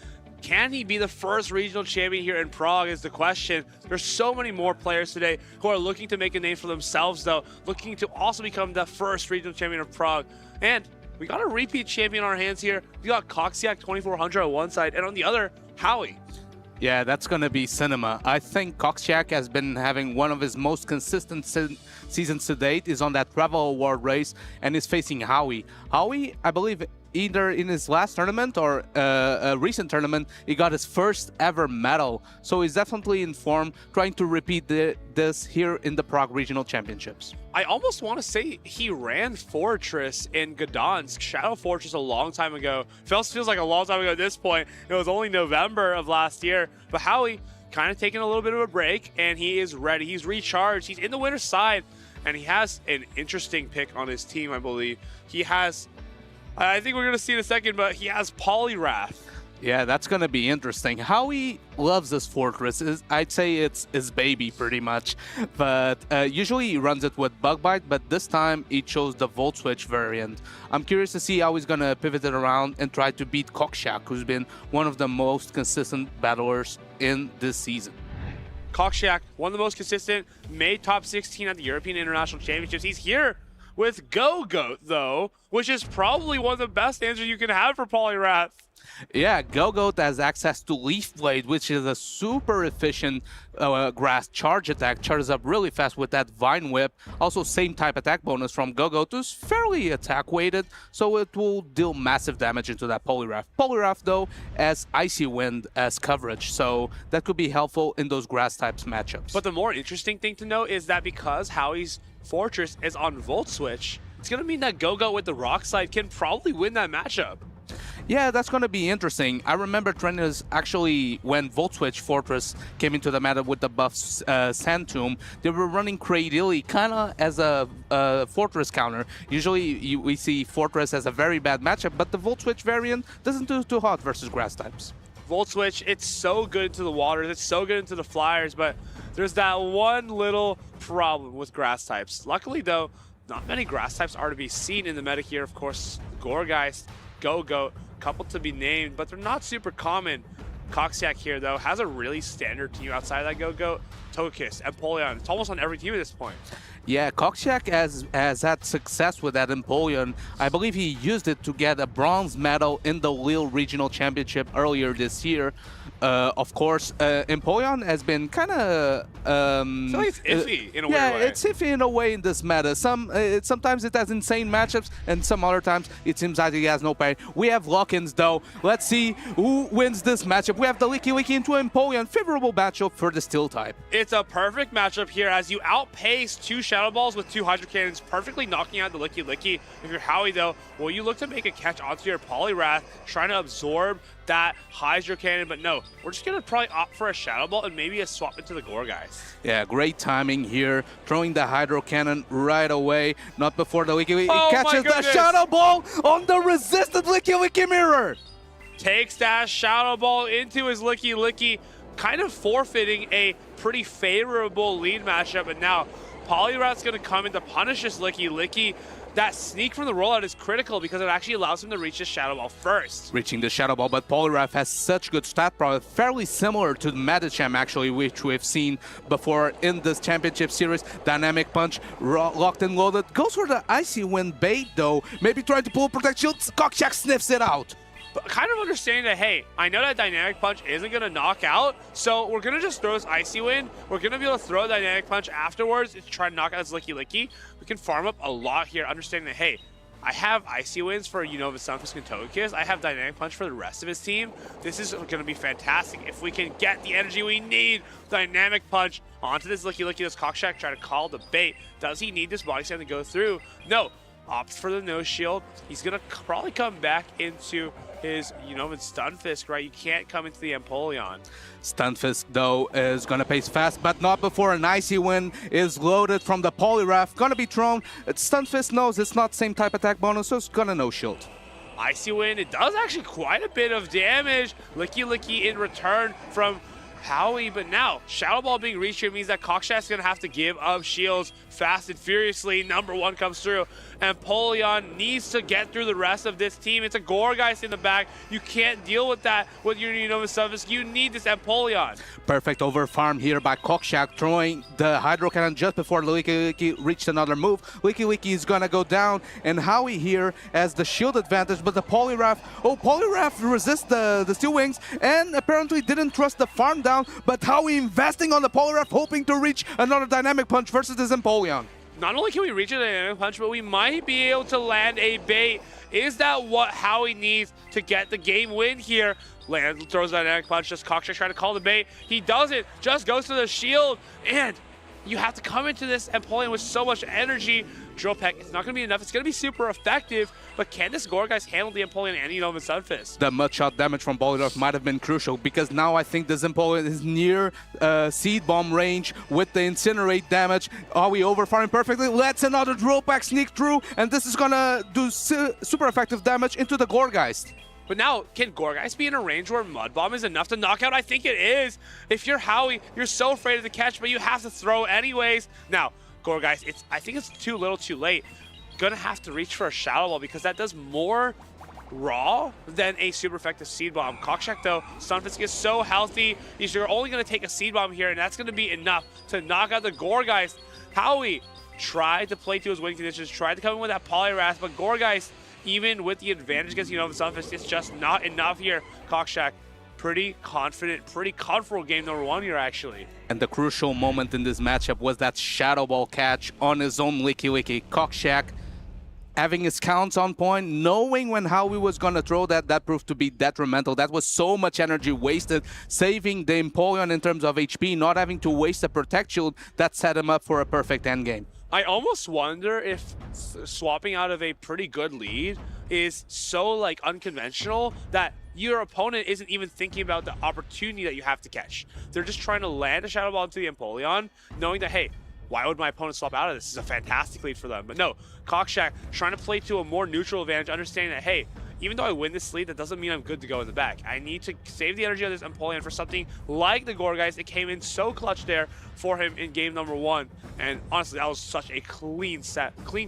Can he be the first regional champion here in Prague is the question. There's so many more players today who are looking to make a name for themselves, though, looking to also become the first regional champion of Prague. And we got a repeat champion on our hands here. We got Coxiac 2400 on one side, and on the other, Howie. Yeah, that's going to be cinema. I think Coxiac has been having one of his most consistent seasons to date, is on that Travel Award race, and is facing Howie. Howie, I believe, either in his last tournament or a recent tournament, he got his first ever medal. So he's definitely in form, trying to repeat this here in the Prague Regional Championships. I almost want to say he ran Fortress in Gdansk, Shadow Fortress, a long time ago. Feels like a long time ago at this point. It was only November of last year. But Howie kind of taking a little bit of a break, and he is ready. He's recharged. He's in the winner's side, and he has an interesting pick on his team, I believe. He has, I think we're going to see in a second, but he has Poliwrath. Yeah, that's going to be interesting. Howie loves this Fortress. I'd say it's his baby pretty much. But usually he runs it with Bug Bite, but this time he chose the Volt Switch variant. I'm curious to see how he's going to pivot it around and try to beat Coxiac, who's been one of the most consistent battlers in this season. Coxiac, one of the most consistent, made top 16 at the European International Championships. He's here with Go-Goat, though, which is probably one of the best answers you can have for Poliwrath. Yeah, Go-Goat has access to Leaf Blade, which is a super efficient grass charge attack. Charges up really fast with that Vine Whip. Also, same type attack bonus from Go-Goat, who's fairly attack weighted, so it will deal massive damage into that Poliwrath. Poliwrath, though, has Icy Wind as coverage, so that could be helpful in those grass types matchups. But the more interesting thing to note is that because Howie's Fortress is on Volt Switch, it's going to mean that Go-Goat with the Rock side can probably win that matchup. Yeah, that's going to be interesting. I remember trainers actually, when Volt Switch Fortress came into the meta with the buff Sand Tomb, they were running Cradilly kind of as a Fortress counter. Usually we see Fortress as a very bad matchup, but the Volt Switch variant doesn't do too hot versus grass types. Volt Switch, it's so good into the water, it's so good into the flyers, but there's that one little problem with grass types. Luckily, though, not many grass types are to be seen in the meta here. Of course, Gourgeist, Go-Goat, couple to be named, but they're not super common. Coxiac here, though, has a really standard team outside of that Go-Goat. Togekiss, Empoleon, it's almost on every team at this point. Yeah, Coxiac has had success with that Empoleon. I believe he used it to get a bronze medal in the Lille Regional Championship earlier this year. Of course, Empoleon has been kind of... I feel like it's iffy in a weird way. Yeah, it's iffy in a way in this meta. Sometimes it has insane matchups, and some other times it seems like he has no pain. We have lock-ins, though. Let's see who wins this matchup. We have the Licky into Empoleon. Favorable matchup for the Steel type. It's a perfect matchup here as you outpace 2 Shadow Balls with 2 Hydro Cannons, perfectly knocking out the Licky. If you're Howie, though, well, you look to make a catch onto your Poliwrath, trying to absorb that Hydro Cannon, but no, we're just going to probably opt for a Shadow Ball and maybe a swap into the Gourgeist. Yeah, great timing here, throwing the Hydro Cannon right away, not before the Licky. Oh, he catches the Shadow Ball on the resisted Licky mirror. Takes that Shadow Ball into his Licky, kind of forfeiting a pretty favorable lead matchup, and now Poliwrath's going to come in to punish this Licky. That sneak from the rollout is critical because it actually allows him to reach the Shadow Ball first. Reaching the Shadow Ball, but Poliwrath has such good stat power, fairly similar to the Medicham actually, which we've seen before in this championship series. Dynamic Punch, locked and loaded. Goes for the Icy Wind bait though, maybe trying to pull Protect Shield. Coxiac sniffs it out. but kind of understanding that, hey, I know that Dynamic Punch isn't going to knock out, so we're going to just throw this Icy Wind. We're going to be able to throw a Dynamic Punch afterwards to try to knock out this Licky Licky. We can farm up a lot here, understanding that, hey, I have Icy Winds for Unova, Sunfisk, and Togekiss. I have Dynamic Punch for the rest of his team. This is going to be fantastic. If we can get the energy we need, Dynamic Punch onto this Licky Licky, this Cockshack, try to call the bait. Does he need this Body Slam to go through? No. Opts for the no shield. He's going to probably come back into his Unova Stunfisk, right? You can't come into the Empoleon. Stunfisk, though, is going to pace fast, but not before an Icy Wind is loaded from the Poliwrath. Going to be thrown. Stunfisk knows it's not the same type attack bonus, so it's going to no shield. Icy Wind, it does actually quite a bit of damage. Licky Licky in return from Howie, but now Shadow Ball being reached here means that Cockshack's going to have to give up shields fast and furiously. Number 1 comes through, and Empoleon needs to get through the rest of this team. It's a Gourgeist in the back. You can't deal with that with your Unova Sunfisk. You need this Empoleon. Perfect over farm here by Cockshack, throwing the Hydro Cannon just before Licky Licky reached another move. Licky Licky is going to go down, and Howie here has the shield advantage, but the Poliwrath, Poliwrath resists the Steel Wings, and apparently didn't trust the farm down, but Howie investing on the Poliwrath, hoping to reach another Dynamic Punch versus this Empoleon. Not only can we reach a Dynamic Punch, but we might be able to land a bait. Is that what Howie needs to get the game win here? Land throws a Dynamic Punch, just Cockshack trying to call the bait. He doesn't, just goes to the shield, and you have to come into this Empoleon with so much energy. Drill Peck, it's not going to be enough. It's going to be super effective, but can this Gourgeist handle the Empoleon and Unova Sunfisk? The mud-shot damage from Poliwrath might have been crucial, because now I think this Empoleon is near Seed Bomb range with the Incinerate damage. Are we overfarming perfectly? Let's another Drill Peck sneak through, and this is going to do super effective damage into the Gourgeist. But now, can Gourgeist be in a range where Mud Bomb is enough to knock out? I think it is. If you're Howie, you're so afraid of the catch, but you have to throw anyways. Now, Gourgeist, I think it's too little too late. Gonna have to reach for a Shadow Ball because that does more raw than a super effective Seed Bomb. Cockshack, though, Stunfisk is so healthy. You're only gonna take a Seed Bomb here, and that's gonna be enough to knock out the Gourgeist. Howie tried to play to his win conditions, tried to come in with that Poliwrath, but Gourgeist, even with the advantage against Unova Sunfisk, it's just not enough here. Cockshack, pretty confident, pretty comfortable game number 1 here, actually. And the crucial moment in this matchup was that Shadow Ball catch on his own Licky Licky. Cockshack having his counts on point, knowing when Howie was going to throw that proved to be detrimental. That was so much energy wasted, saving the Empoleon in terms of HP, not having to waste a Protect Shield. That set him up for a perfect endgame. I almost wonder if swapping out of a pretty good lead is so like unconventional that your opponent isn't even thinking about the opportunity that you have to catch. They're just trying to land a Shadow Ball into the Empoleon, knowing that, hey, why would my opponent swap out of this? This is a fantastic lead for them. But no, Cockshack trying to play to a more neutral advantage, understanding that, hey, even though I win this lead, that doesn't mean I'm good to go in the back. I need to save the energy of this Empoleon for something like the Gourgeist. It came in so clutch there for him in game number 1. And honestly, that was such a clean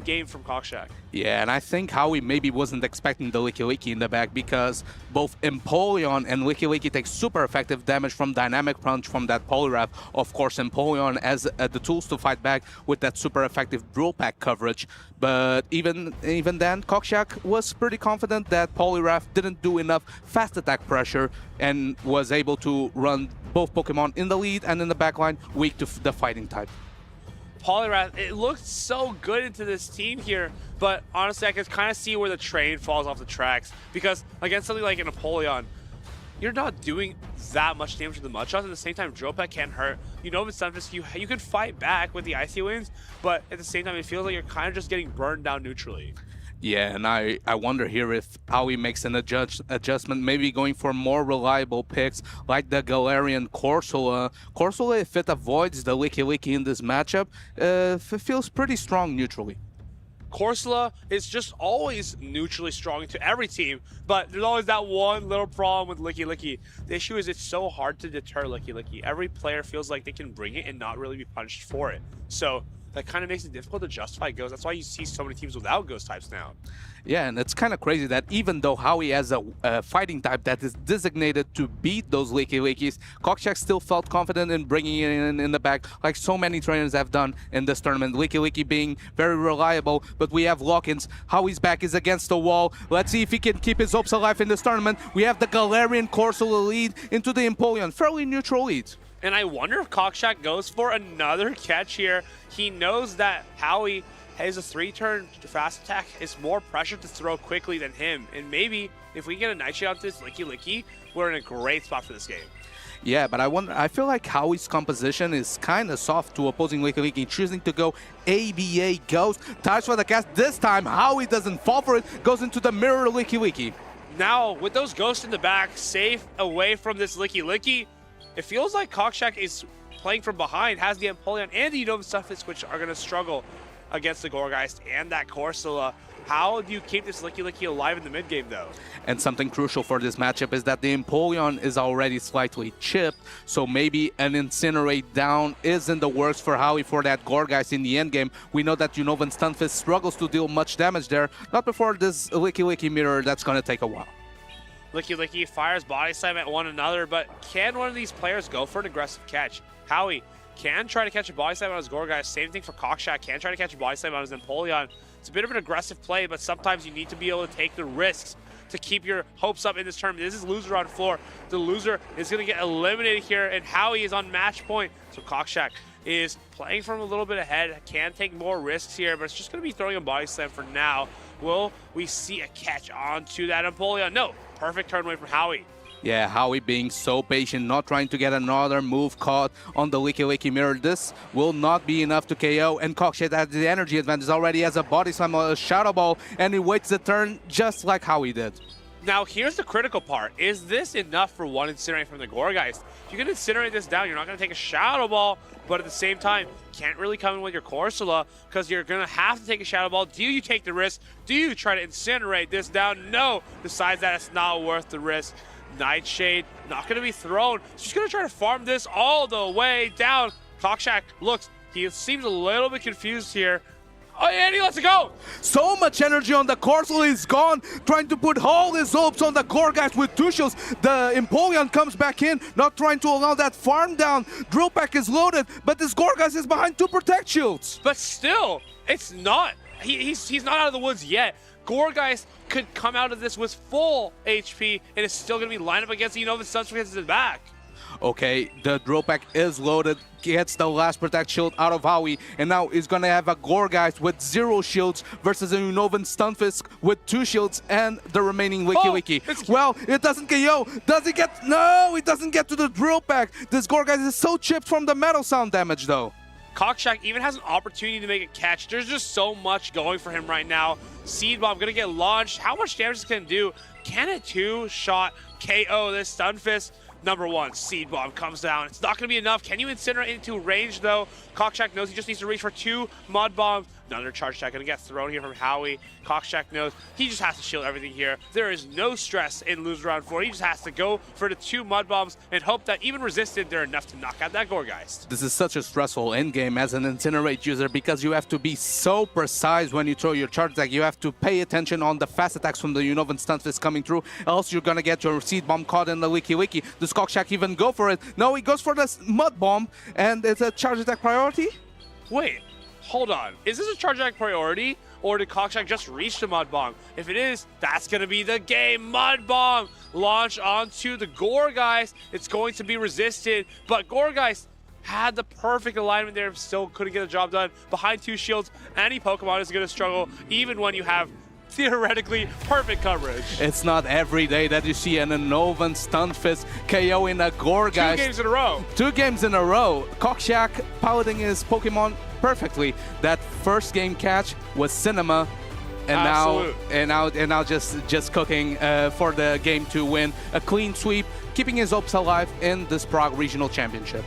game from Cockshack. Yeah, and I think Howie maybe wasn't expecting the Licky Licky in the back, because both Empoleon and Licky Licky take super effective damage from Dynamic Punch from that Poliwrath. Of course, Empoleon has the tools to fight back with that super effective Drill Peck coverage. But even then, Cockshack was pretty confident that Poliwrath didn't do enough fast attack pressure and was able to run both Pokemon in the lead and in the backline weak to the fighting type. Poliwrath, it looked so good into this team here, but honestly, I can kind of see where the train falls off the tracks, because against something like an Empoleon, you're not doing that much damage to the Mudshots. At the same time, Drill Peck can't hurt. You know, with Stunfisk, you can fight back with the Icy Winds, but at the same time, it feels like you're kind of just getting burned down neutrally. Yeah, and I wonder here if Howie makes an adjustment, maybe going for more reliable picks like the Galarian Corsola. Corsola, if it avoids the Licky Licky in this matchup, it feels pretty strong neutrally. Corsola is just always neutrally strong to every team, but there's always that one little problem with Licky Licky. The issue is it's so hard to deter Licky Licky. Every player feels like they can bring it and not really be punished for it. So that kind of makes it difficult to justify ghosts. That's why you see so many teams without ghost types now. Yeah, and it's kind of crazy that even though Howie has a fighting type that is designated to beat those Licky Lickies, Cockcheck still felt confident in bringing it in the back, like so many trainers have done in this tournament. Licky Licky being very reliable, but we have lock-ins. Howie's back is against the wall. Let's see if he can keep his hopes alive in this tournament. We have the Galarian Corsola lead into the Empoleon, fairly neutral lead. And I wonder if Cockshack goes for another catch here. He knows that Howie has a 3-turn fast attack. It's more pressure to throw quickly than him. And maybe if we get a Nightshade onto this Licky Licky, we're in a great spot for this game. Yeah, but I feel like Howie's composition is kind of soft to opposing Licky Licky, choosing to go ABA Ghost. Ties for the cast. This time, Howie doesn't fall for it, goes into the Mirror Licky Licky. Now, with those ghosts in the back, safe away from this Licky Licky, it feels like Cockshack is playing from behind, has the Empoleon and the Unova Stunfisk, which are going to struggle against the Gourgeist and that Corsola. How do you keep this Licky Licky alive in the mid game, though? And something crucial for this matchup is that the Empoleon is already slightly chipped, so maybe an Incinerate down is in the works for Howie for that Gourgeist in the end game. We know that Unova and Stunfisk struggles to deal much damage there, not before this Licky Licky mirror. That's going to take a while. Licky Licky fires Body Slam at one another, but can one of these players go for an aggressive catch? Howie can try to catch a Body Slam on his Gourgeist. Same thing for Cockshack, can try to catch a Body Slam on his Empoleon. It's a bit of an aggressive play, but sometimes you need to be able to take the risks to keep your hopes up in this tournament. This is loser on floor. The loser is going to get eliminated here, and Howie is on match point. So Cockshack is playing from a little bit ahead, can take more risks here, but it's just going to be throwing a Body Slam for now. Will we see a catch onto that Empoleon? No. Perfect turn away from Howie. Yeah, Howie being so patient, not trying to get another move caught on the Licky Licky mirror. This will not be enough to KO, and Cockshack has the energy advantage already, has a Body Slam, a Shadow Ball, and he waits the turn just like Howie did. Now, here's the critical part. Is this enough for one Incinerate from the Gourgeist? If you can Incinerate this down, you're not going to take a Shadow Ball, but at the same time, can't really come in with your Corsola because you're going to have to take a Shadow Ball. Do you take the risk? Do you try to Incinerate this down? No. Decides that it's not worth the risk. Nightshade, not going to be thrown. She's going to try to farm this all the way down. Cockshack looks, he seems a little bit confused here. Oh, and he lets it go. So much energy on the Corsola is gone, trying to put all his hopes on the Gourgeist with 2 shields. The Empoleon comes back in, not trying to allow that farm down. Drill Pack is loaded, but this Gourgeist is behind 2 Protect Shields. But still, it's not, he's not out of the woods yet. Gourgeist could come out of this with full HP, and it's still going to be lined up against the Unova Stunfisk in the back. Okay, the Drill Pack is loaded, gets the last Protect Shield out of Howie, and now he's going to have a Gourgeist with 0 shields versus a Unovan Stunfisk with 2 shields and the remaining Licky Licky. Well, it doesn't KO. Does he get? No, he doesn't get to the Drill Pack. This Gourgeist is so chipped from the Metal Sound damage, though. Cockshack even has an opportunity to make a catch. There's just so much going for him right now. Seed Bomb going to get launched. How much damage can it do? Can a 2-shot KO this Stunfisk? Number 1, Seed Bomb comes down. It's not going to be enough. Can you Incinerate into range, though? Cockshack knows he just needs to reach for 2 Mud Bombs. Another charge attack going to get thrown here from Howie. Cockshack knows he just has to shield everything here. There is no stress in loser round 4. He just has to go for the 2 Mud Bombs and hope that even resisted, they're enough to knock out that Gourgeist. This is such a stressful endgame as an Incinerate user because you have to be so precise when you throw your charge attack. You have to pay attention on the fast attacks from the Unovan Stunfisk coming through, else you're going to get your Seed Bomb caught in the Licky Licky. Does Cockshack even go for it? No, he goes for this Mud Bomb, and it's a charge attack priority? Wait. Hold on, is this a charge attack priority, or did Cockshack just reach the Mud Bomb? If it is, that's going to be the game. Mud Bomb launch onto the Gourgeist. It's going to be resisted, but Gourgeist had the perfect alignment there, still couldn't get the job done. Behind 2 shields, any Pokemon is going to struggle, even when you have theoretically perfect coverage. It's not every day that you see an Unovan Stunfisk KO in a Gourgeist. 2 games in a row. 2 games in a row. Cockshack piloting his Pokemon perfectly. That first game catch was cinema, and now just cooking for the game to win. A clean sweep, keeping his hopes alive in this Prague Regional Championship.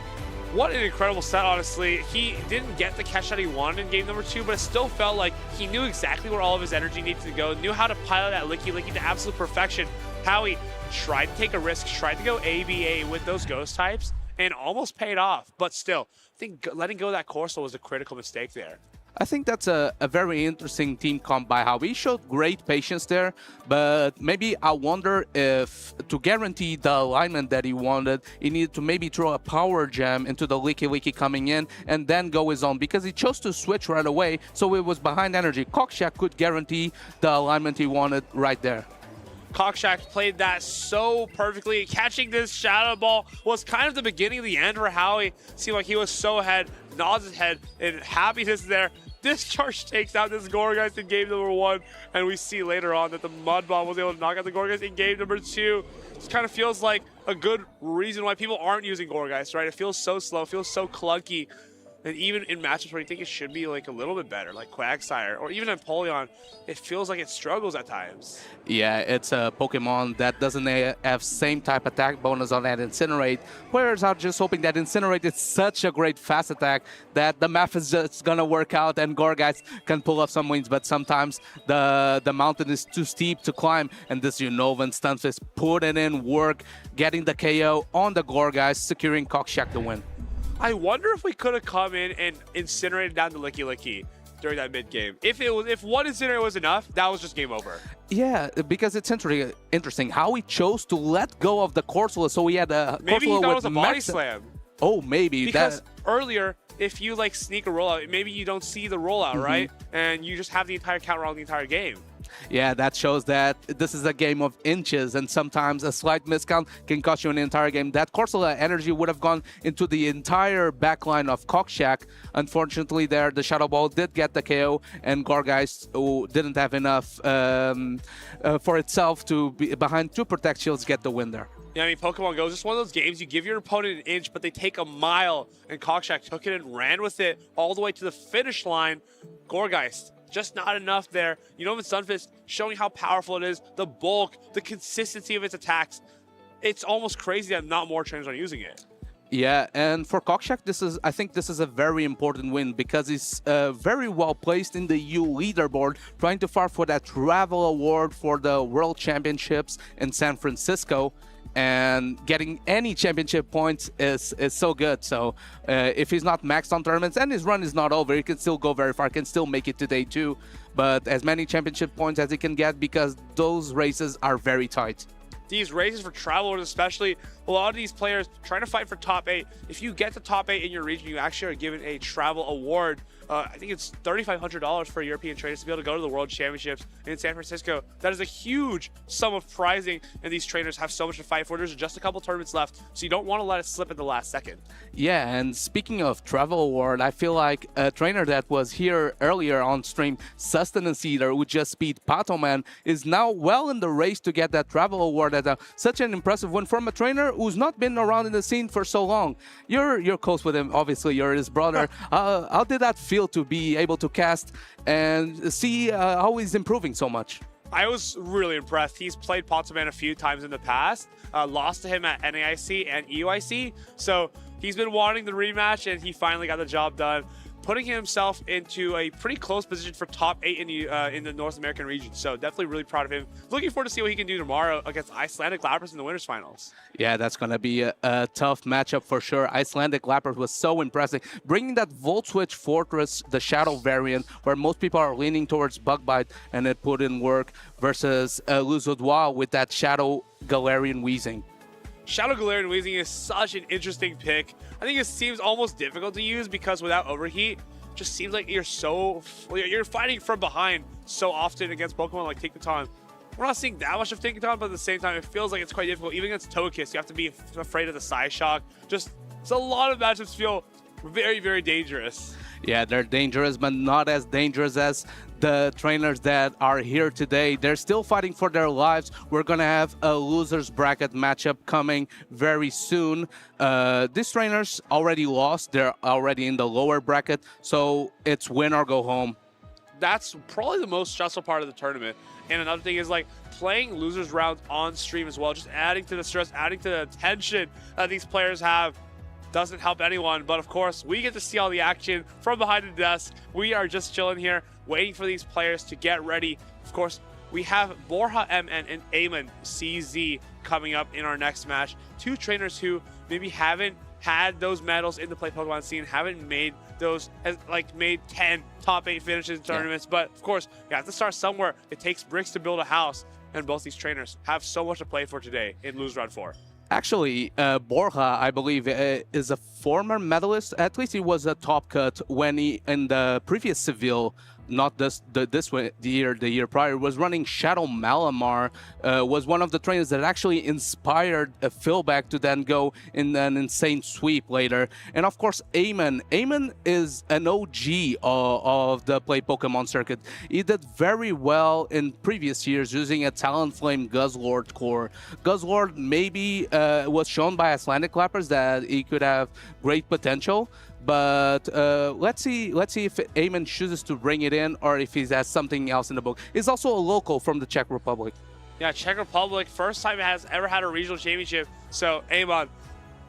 What an incredible set, honestly. He didn't get the catch that he wanted in game number 2, but it still felt like he knew exactly where all of his energy needed to go, knew how to pilot that Licky Licky to absolute perfection. Howie tried to take a risk, tried to go ABA with those ghost types, and almost paid off. But still, I think letting go of that Corso was a critical mistake there. I think that's a very interesting team comp by how he showed great patience there, but maybe I wonder if to guarantee the alignment that he wanted, he needed to maybe throw a power gem into the Licky coming in and then go his own, because he chose to switch right away, so it was behind energy. Cockshack could guarantee the alignment he wanted right there. Cockshack played that so perfectly. Catching this Shadow Ball was kind of the beginning of the end for Howie. Seemed like he was so ahead, nods his head in happiness there. Discharge takes out this Gourgeist in game number 1, and we see later on that the Mud Bomb was able to knock out the Gourgeist in game number 2. This kind of feels like a good reason why people aren't using Gourgeist, right? It feels so slow, feels so clunky. And even in matchups where you think it should be like a little bit better, like Quagsire or even Empoleon, it feels like it struggles at times. Yeah, it's a Pokemon that doesn't have same type attack bonus on that Incinerate. Players are just hoping that Incinerate is such a great fast attack that the math is just gonna work out and Gourgeist can pull off some wins, but sometimes the mountain is too steep to climb, and this Unova and Stunfisk putting in work, getting the KO on the Gourgeist, securing Cockshack the win. I wonder if we could have come in and incinerated down the Licky during that mid game. If one Incinerate was enough, that was just game over. Yeah, because it's interesting how he chose to let go of the Corsola, so he had a maybe Corsola he thought it was with a body max. slam. Oh, maybe. Because earlier, if you like sneak a rollout, maybe you don't see the rollout, right? And you just have the entire counter on the entire game. Yeah, that shows that this is a game of inches, and sometimes a slight miscount can cost you an entire game. That Corsola energy would have gone into the entire backline of Cockshack. Unfortunately, there the Shadow Ball did get the KO, and Gourgeist, who didn't have enough for itself to be behind 2 Protect Shields, get the win there. Yeah, I mean, Pokemon Go is just one of those games, you give your opponent an inch, but they take a mile, and Cockshack took it and ran with it all the way to the finish line. Gourgeist, just not enough there. You know, with Stunfisk, showing how powerful it is, the bulk, the consistency of its attacks. It's almost crazy that not more trainers are using it. Yeah, and for Cockshack, I think this is a very important win because he's very well placed in the EU leaderboard, trying to fight for that travel award for the World Championships in San Francisco. And getting any championship points is so good. So if he's not maxed on tournaments and his run is not over, he can still go very far, can still make it to day 2. But as many championship points as he can get, because those races are very tight. These races for travelers especially, a lot of these players trying to fight for top 8. If you get to top 8 in your region, you actually are given a travel award. I think it's $3,500 for European trainers to be able to go to the World Championships in San Francisco. That is a huge sum of prizing, and these trainers have so much to fight for. There's just a couple tournaments left, so you don't want to let it slip at the last second. Yeah, and speaking of travel award, I feel like a trainer that was here earlier on stream, Sustenance Eater, who just beat Patoman, is now well in the race to get that travel award. At such an impressive win from a trainer who's not been around in the scene for so long. You're close with him, obviously. You're his brother. How did that feel to be able to cast and see how he's improving so much? I was really impressed. He's played Patoman a few times in the past, lost to him at NAIC and EUIC, so he's been wanting the rematch, and he finally got the job done, putting himself into a pretty close position for top 8 in the North American region. So definitely really proud of him. Looking forward to see what he can do tomorrow against Icelandic Lapras in the winners finals. Yeah, that's going to be a tough matchup for sure. Icelandic Lapras was so impressive. Bringing that Volt Switch Fortress, the Shadow variant, where most people are leaning towards Bug Bite, and it put in work versus Luzodois with that Shadow Galarian Weezing. Shadow Galarian Weezing is such an interesting pick. I think it seems almost difficult to use because without Overheat, it just seems like you're fighting from behind so often against Pokemon like Tinkaton. We're not seeing that much of Tinkaton, but at the same time, it feels like it's quite difficult. Even against Togekiss, you have to be afraid of the Psyshock. Just, it's a lot of matchups feel very, very dangerous. Yeah, they're dangerous, but not as dangerous as the trainers that are here today. They're still fighting for their lives. We're going to have a loser's bracket matchup coming very soon. These trainers already lost. They're already in the lower bracket, so it's win or go home. That's probably the most stressful part of the tournament. And another thing is like playing losers rounds on stream as well, just adding to the stress, adding to the tension that these players have. Doesn't help anyone, but of course, we get to see all the action from behind the desk. We are just chilling here, waiting for these players to get ready. Of course, we have Borja MN and Eamon CZ coming up in our next match. Two trainers who maybe haven't had those medals in the play Pokemon scene, haven't made those, made 10 top 8 finishes in tournaments. But of course, you have to start somewhere. It takes bricks to build a house, and both these trainers have so much to play for today in Lose Round 4. Actually, Borja, I believe, is a former medalist. At least he was a top cut when he, in the previous Seville, not this year, the year prior, was running Shadow Malamar, was one of the trainers that actually inspired Philback to then go in an insane sweep later. And of course, Eamon. Eamon is an OG of the play Pokemon circuit. He did very well in previous years using a Talonflame Guzzlord core. Guzzlord maybe was shown by Icelandic Clappers that he could have great potential. But let's see if Eamon chooses to bring it in or if he has something else in the book. He's also a local from the Czech Republic. Yeah, Czech Republic, first time it has ever had a regional championship. So Eamon,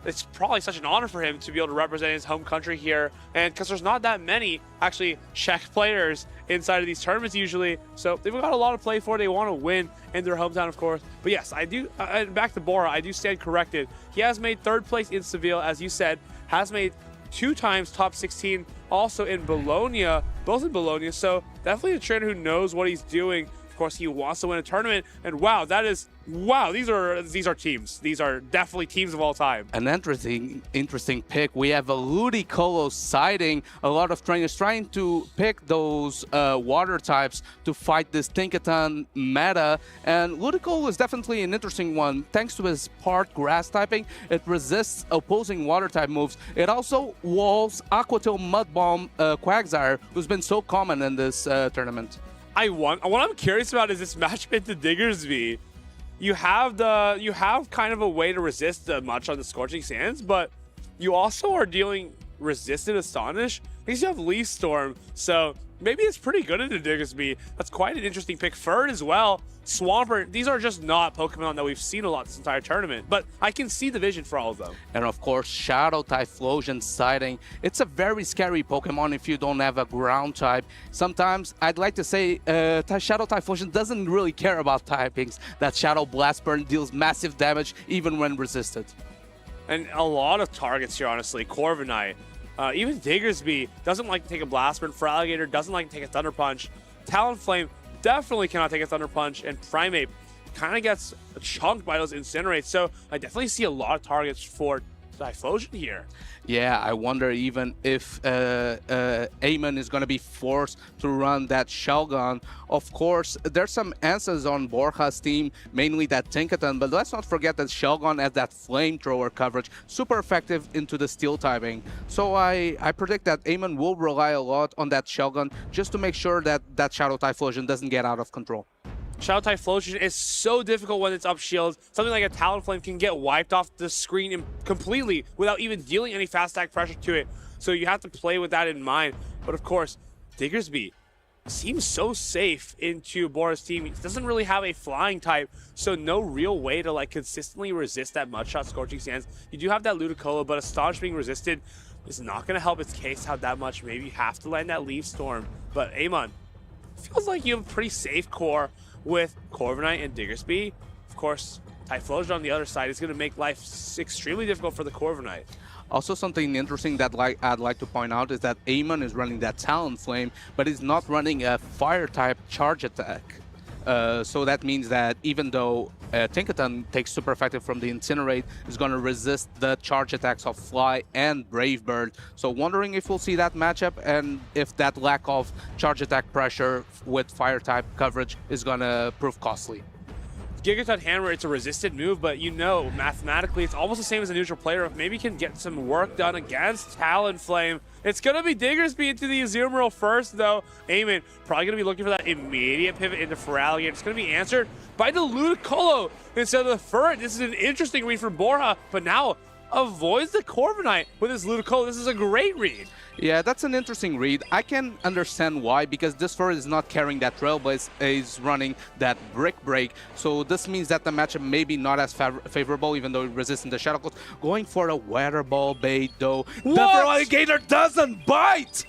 it's probably such an honor for him to be able to represent his home country here. And because there's not that many actually Czech players inside of these tournaments usually. So they've got a lot to play for. They want to win in their hometown, of course. But yes, I do, and back to Bora, I do stand corrected. He has made 3rd place in Seville, as you said, has made 2 times top 16, also in Bologna, both in Bologna. So definitely a trainer who knows what he's doing. Of course, he wants to win a tournament, and wow, these are teams. These are definitely teams of all time. An interesting pick. We have a Ludicolo siding. A lot of trainers trying to pick those water types to fight this Tinkaton meta, and Ludicolo is definitely an interesting one. Thanks to his part grass typing, it resists opposing water type moves. It also walls Aquatail Mud Bomb Quagsire, who's been so common in this tournament. What I'm curious about is this matchup into Diggersby. You have kind of a way to resist the much on the Scorching Sands, but you also are dealing resisted Astonish. At least you have Leaf Storm, so maybe it's pretty good into Diggersby. That's quite an interesting pick. Ferd as well. Swampert, these are just not Pokemon that we've seen a lot this entire tournament, but I can see the vision for all of them. And of course, Shadow Typhlosion siding. It's a very scary Pokemon if you don't have a ground type. Sometimes I'd like to say Shadow Typhlosion doesn't really care about typings. That Shadow Blast Burn deals massive damage even when resisted. And a lot of targets here, honestly. Corviknight, even Diggersby doesn't like to take a Blast Burn. Feraligatr doesn't like to take a Thunder Punch. Talonflame definitely cannot take a Thunder Punch, and Primeape kind of gets chunked by those Incinerates. So I definitely see a lot of targets for Typhlosion here. Yeah, I wonder even if Eamon is going to be forced to run that Shelgon. Of course, there's some answers on Borja's team, mainly that Tinkaton, but let's not forget that Shelgon has that flamethrower coverage, super effective into the steel typing. So I predict that Eamon will rely a lot on that Shelgon just to make sure that that Shadow Typhlosion doesn't get out of control. Shadow Typhlosion is so difficult when it's up shield. Something like a Talonflame can get wiped off the screen completely without even dealing any fast attack pressure to it. So you have to play with that in mind. But of course, Diggersby seems so safe into Bora's team. He doesn't really have a flying type, so no real way to consistently resist that Mudshot Scorching Sands. You do have that Ludicolo, but Astonish being resisted is not going to help its case out that much. Maybe you have to land that Leaf Storm. But Eamon, feels like you have a pretty safe core with Corviknight and Diggersby. Of course, Typhlosion on the other side is going to make life extremely difficult for the Corviknight. Also, something interesting that I'd like to point out is that Eamon is running that Talonflame, but he's not running a Fire-type charge attack. So that means that even though Tinkaton takes super effective from the Incinerate, is going to resist the charge attacks of Fly and Brave Bird. So wondering if we'll see that matchup and if that lack of charge attack pressure with Fire-type coverage is going to prove costly. Gigaton Hammer, it's a resisted move, but you know, mathematically, it's almost the same as a neutral player. If maybe can get some work done against Talonflame. It's going to be Diggersby into the Azumarill first, though. Eamon probably going to be looking for that immediate pivot into Feraligatr. It's going to be answered by the Ludicolo instead of the Ferret. This is an interesting read for Borja, but now avoids the Corviknight with his Ludicolo. This is a great read. Yeah, that's an interesting read. I can understand why, because this Ferret is not carrying that Trailblaze, is running that Brick Break. So this means that the matchup may be not as favorable, even though resisting the Shadow Clone. Going for a Weather Ball bait, though. What? The Feraligatr doesn't bite!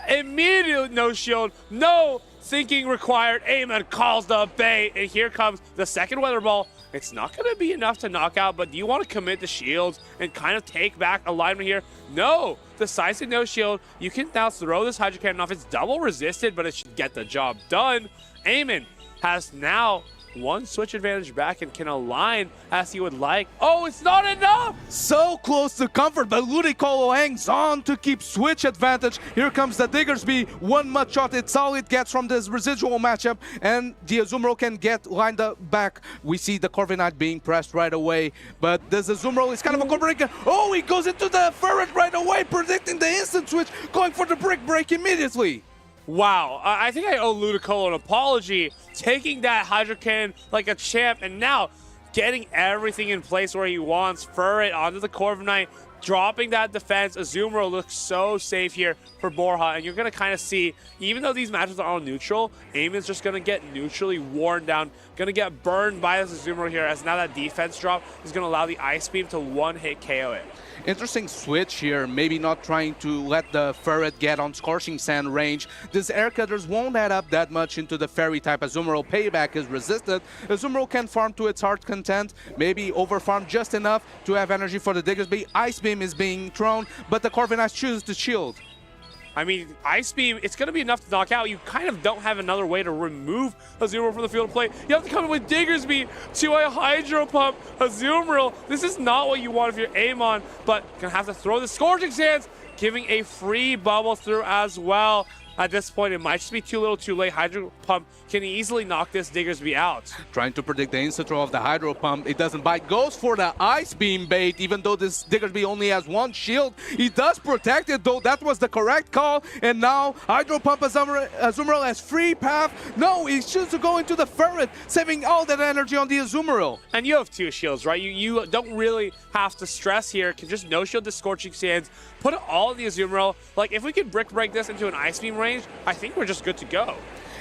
Immediate no shield, no thinking required. Eamon calls the bait, and here comes the second Weather Ball. It's not going to be enough to knock out, but do you want to commit the shields and kind of take back alignment here? No! Decisive no shield. You can now throw this Hydro Cannon off. It's double resisted, but it should get the job done. Eamon has now one switch advantage back and can align as he would like. Oh, it's not enough! So close to comfort, but Ludicolo hangs on to keep switch advantage. Here comes the Diggersby. One mud shot, it's all it gets from this residual matchup, and the Azumarill can get lined up back. We see the Corviknight being pressed right away, but this Azumarill is kind of a core breaker. Oh, he goes into the Ferret right away, predicting the instant switch, going for the brick break immediately. Wow, I think I owe Ludicolo an apology, taking that Hydro Cannon like a champ, and now getting everything in place where he wants. Ferret onto the Corviknight, dropping that defense. Azumarill looks so safe here for Borja, and you're going to kind of see, even though these matches are all neutral, Eamon's just going to get neutrally worn down, going to get burned by this Azumarill here, as now that defense drop is going to allow the Ice Beam to one-hit KO it. Interesting switch here, maybe not trying to let the Ferret get on Scorching Sand range. These air cutters won't add up that much into the fairy type Azumarill. Payback is resisted. Azumarill can farm to its heart's content, maybe overfarm just enough to have energy for the Diggersby. Ice Beam is being thrown, but the Corviknight chooses to shield. I mean, Ice Beam, it's going to be enough to knock out. You kind of don't have another way to remove Azumarill from the field of play. You have to come in with Diggersby to a Hydro Pump Azumarill. This is not what you want if you're Amon, but going to have to throw the Scorching Sands, giving a free bubble through as well. At this point, it might just be too little too late. Hydro Pump can easily knock this Diggersby out. Trying to predict the instant throw of the Hydro Pump. It doesn't bite. Goes for the Ice Beam bait, even though this Diggersby only has one shield. He does protect it, though. That was the correct call. And now Hydro Pump Azumarill has free path. No, he chooses to go into the Ferret, saving all that energy on the Azumarill. And you have two shields, right? You don't really have to stress here. Can just no shield the Scorching Sands. Put it all in the Azumarill. Like, if we could brick break this into an Ice Beam range, I think we're just good to go.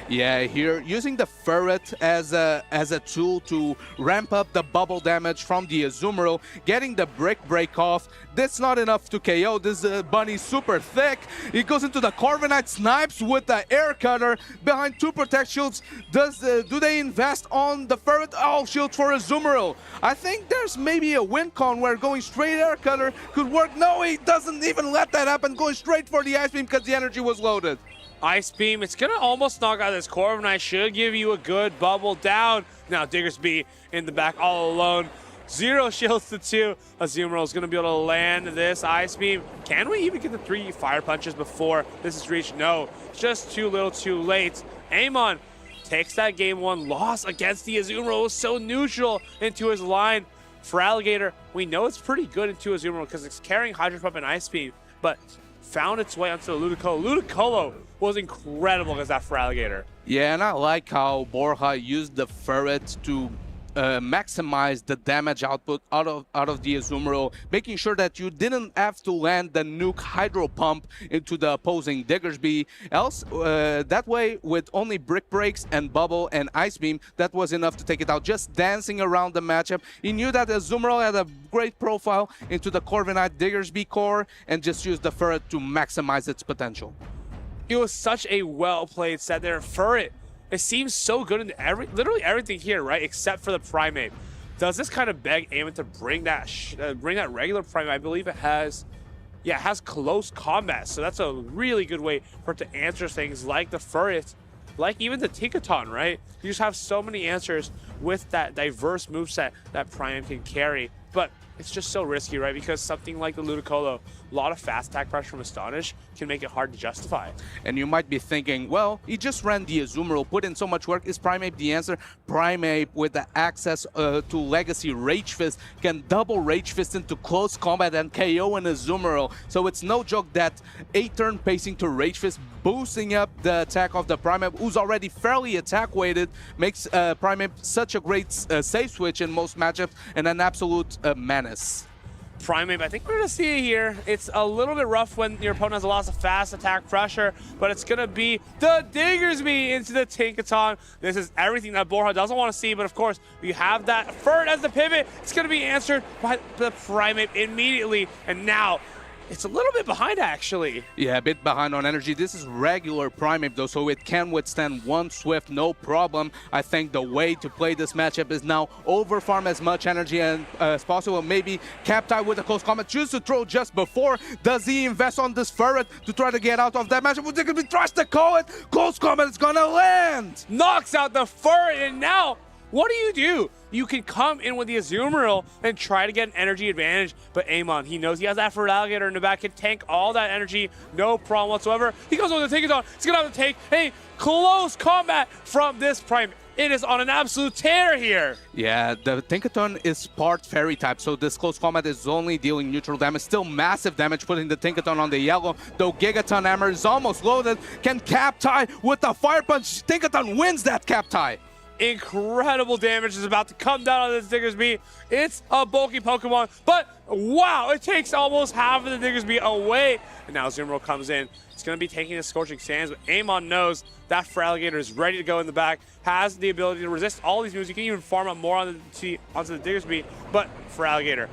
Yeah, here using the Ferret as a tool to ramp up the bubble damage from the Azumarill, getting the brick break off. That's not enough to KO. This bunny's super thick. He goes into the Corviknight, snipes with the air cutter behind two protect shields. Do they invest on the Ferret? All shields for Azumarill. I think there's maybe a win con where going straight air cutter could work. No, he doesn't even let that happen. Going straight for the Ice Beam because the energy was loaded. Ice Beam, it's going to almost knock out this Corviknight. Should give you a good bubble down. Now Diggersby in the back all alone. 0 shields to 2. Azumarill is going to be able to land this Ice Beam. Can we even get the 3 fire punches before this is reached? No, just too little too late. Amon takes that game 1 loss against the Azumarill. It was so neutral into his line. For Alligator, we know it's pretty good into Azumarill because it's carrying Hydro Pump and Ice Beam, but found its way onto the Ludicolo. Ludicolo was incredible against that for Alligator. Yeah, and I like how Borja used the Ferret to maximize the damage output out of the Azumarill, making sure that you didn't have to land the nuke Hydro Pump into the opposing Diggersby. Else, that way, with only brick breaks and bubble and Ice Beam, that was enough to take it out. Just dancing around the matchup. He knew that Azumarill had a great profile into the Corviknight Diggersby core and just used the Ferret to maximize its potential. It was such a well-played set there. Ferret, it seems so good in literally everything here, right? Except for the Primate. Does this kind of beg Eamon to bring that regular Primate? I believe it has close combat. So that's a really good way for it to answer things like the Ferret, like even the Tinkaton, right? You just have so many answers with that diverse moveset that Primate can carry. But it's just so risky, right? Because something like the Ludicolo, a lot of fast attack pressure from Astonish can make it hard to justify. And you might be thinking, well, he just ran the Azumarill, put in so much work. Is Primate the answer? Primate, with the access to Legacy Rage Fist, can double Rage Fist into close combat and KO an Azumarill. So it's no joke that 8-turn pacing to Rage Fist, boosting up the attack of the Primate, who's already fairly attack-weighted, makes Primate such a great save switch in most matchups and an absolute menace. Primate, I think we're going to see it here. It's a little bit rough when your opponent has a lot of fast attack pressure, but it's going to be the Diggersby into the Tinkaton. This is everything that Borja doesn't want to see, but of course, we have that Ferret as the pivot. It's going to be answered by the Primate immediately, and now It's a little bit behind, actually. Yeah, a bit behind on energy. This is regular Primeape, though, so it can withstand one Swift, no problem. I think the way to play this matchup is now overfarm as much energy as possible. Maybe Captai with a close combat, choose to throw just before. Does he invest on this Ferret to try to get out of that matchup? They're going to be tries to call it. Close combat is going to land. Knocks out the Ferret, and now what do? You can come in with the Azumarill and try to get an energy advantage, but Amon, he knows he has that Feraligatr in the back, can tank all that energy, no problem whatsoever. He goes with the Tinkaton. He's going to have to take a close combat from this Prime. It is on an absolute tear here. Yeah, the Tinkaton is part Fairy type, so this close combat is only dealing neutral damage. Still massive damage putting the Tinkaton on the yellow, though Gigaton Hammer is almost loaded. Can Captai with the Fire Punch? Tinkaton wins that Captai. Incredible damage is about to come down on this Diggersby. It's a bulky Pokemon, but wow, it takes almost half of the Diggersby away. And now Azumarill comes in. It's going to be taking the Scorching Sands, but Amon knows that Feraligatr is ready to go in the back, has the ability to resist all these moves. You can even farm up more onto the Diggersby, but Feraligatr,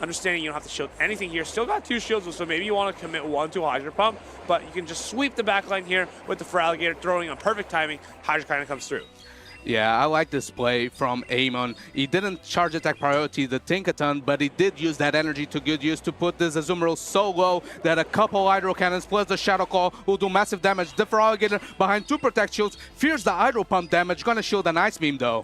understanding you don't have to shield anything here. Still got 2 shields, so maybe you want to commit 1 to a Hydro Pump, but you can just sweep the backline here with the Feraligatr throwing on perfect timing. Hydro kind of comes through. Yeah, I like this play from Amon. He didn't charge attack priority the Tinkaton, but he did use that energy to good use to put this Azumarill so low that a couple Hydro Cannons plus the Shadow Claw will do massive damage. The Feraligatr behind 2 Protect Shields fears the Hydro Pump damage. Gonna shield an Ice Beam though.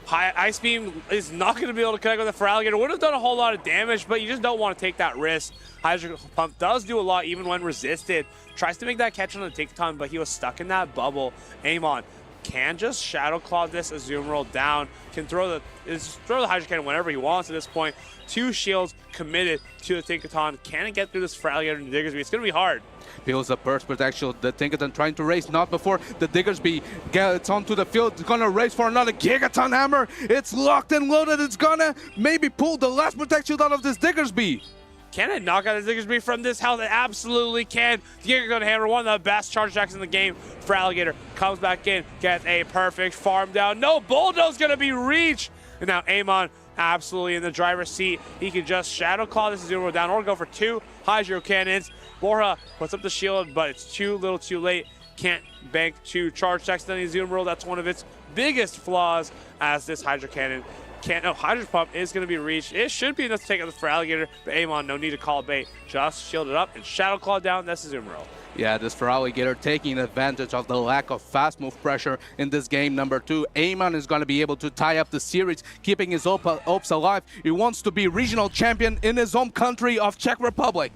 Ice Beam is not going to be able to connect with the Feraligatr. Would have done a whole lot of damage, but you just don't want to take that risk. Hydro Pump does do a lot even when resisted. Tries to make that catch on the Tinkaton, but he was stuck in that bubble. Amon can just Shadow Claw this Azumarill down, can throw the Hydro Cannon whenever he wants at this point. 2 shields committed to the Tinkaton. Can it get through this Feraligatr and Diggersby? It's going to be hard. Feels a burst protection. The Tinkaton trying to race, not before the Diggersby gets onto the field. It's gonna race for another Gigaton Hammer. It's locked and loaded. It's gonna maybe pull the last protection out of this Diggersby. Can it knock out the Diggersby from this health? It absolutely can. The Gigaton Hammer, one of the best charge attacks in the game. Feraligatr comes back in, gets a perfect farm down. No, Bulldoze gonna be reached. And now Amon absolutely in the driver's seat. He can just Shadow Claw this Azumarill down or go for 2 Hydro Cannons. Borja puts up the shield, but it's too little too late. Can't bank 2 charge attacks on the Azumarill. That's one of its biggest flaws as this Hydro Cannon can't. No, Hydro Pump is going to be reached. It should be enough to take out the Feraligatr, but Amon, no need to call bait. Just shield it up and Shadow Claw down. That's Azumarill. Yeah, this Feraligatr taking advantage of the lack of fast move pressure in this game number 2. Amon is going to be able to tie up the series, keeping his hopes alive. He wants to be regional champion in his home country of Czech Republic.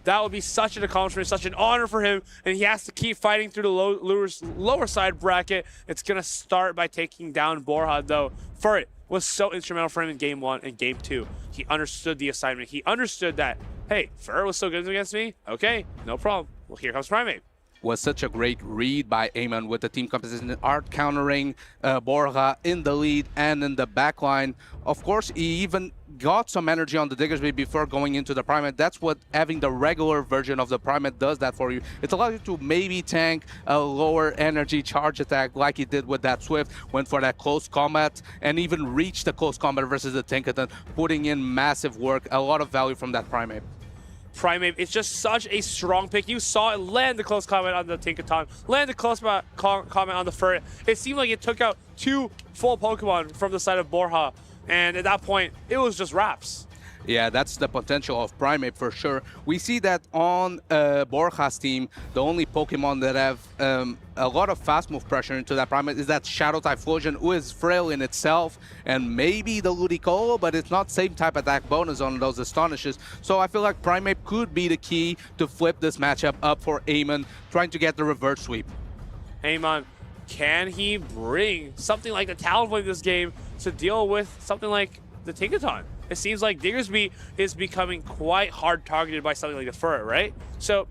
That would be such an accomplishment, such an honor for him, and he has to keep fighting through the lower side bracket. It's going to start by taking down Borja, though. Ferret was so instrumental for him in Game 1 and Game 2. He understood the assignment. He understood that, hey, Ferret was so good against me. Okay, no problem. Well, here comes Primeape. Was such a great read by Amon with the team composition, art countering Borja in the lead and in the back line. Of course, he even got some energy on the Diggersby before going into the Primeape. That's what having the regular version of the Primeape does that for you. It allows you to maybe tank a lower energy charge attack like he did with that Swift, went for that close combat, and even reached the close combat versus the Tinkaton, putting in massive work, a lot of value from that Primeape. Primeape, it's just such a strong pick. You saw it land the close comment on the Tinkaton, land the close comment on the Ferret. It seemed like it took out 2 full Pokemon from the side of Borja, and at that point, it was just wraps. Yeah, that's the potential of Primeape for sure. We see that on Borja's team, the only Pokemon that have a lot of fast move pressure into that Primeape is that Shadow type Typhlosion, who is frail in itself, and maybe the Ludicolo, but it's not same type attack bonus on those Astonishes. So I feel like Primeape could be the key to flip this matchup up for Amon, trying to get the reverse sweep. Amon, can he bring something like the Talonflame this game to deal with something like the Tinkaton? It seems like Diggersby is becoming quite hard targeted by something like the Ferret, right? So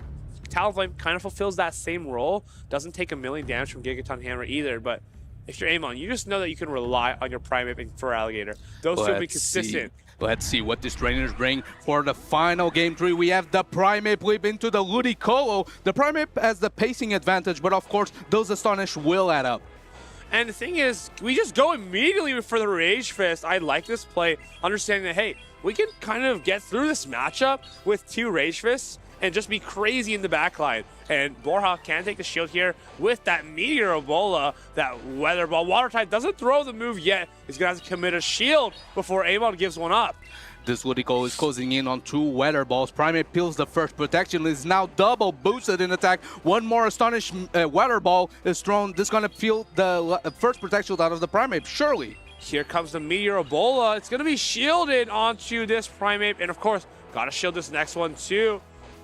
Talonflame kind of fulfills that same role. Doesn't take a million damage from Gigaton Hammer either, but if you're Amon, you just know that you can rely on your Primeape and Feraligatr. Those two will be consistent. Let's see what these trainers bring for the final game 3. We have the Primeape leap into the Ludicolo. The Primeape has the pacing advantage, but of course, those Astonish will add up. And the thing is, we just go immediately for the Rage Fist. I like this play, understanding that, hey, we can kind of get through this matchup with 2 Rage Fists and just be crazy in the backline. And Borja can take the shield here with that Meteor Ebola, that Weather Ball. Water type doesn't throw the move yet. He's going to have to commit a shield before Amon gives one up. This Ludico is closing in on 2 Weather Balls. Primate peels the first protection, is now double boosted in attack. One more Astonish Weather Ball is thrown. This is going to peel the first protection out of the Primate, surely. Here comes the Meteor Ebola. It's going to be shielded onto this Primate. And of course, got to shield this next one too.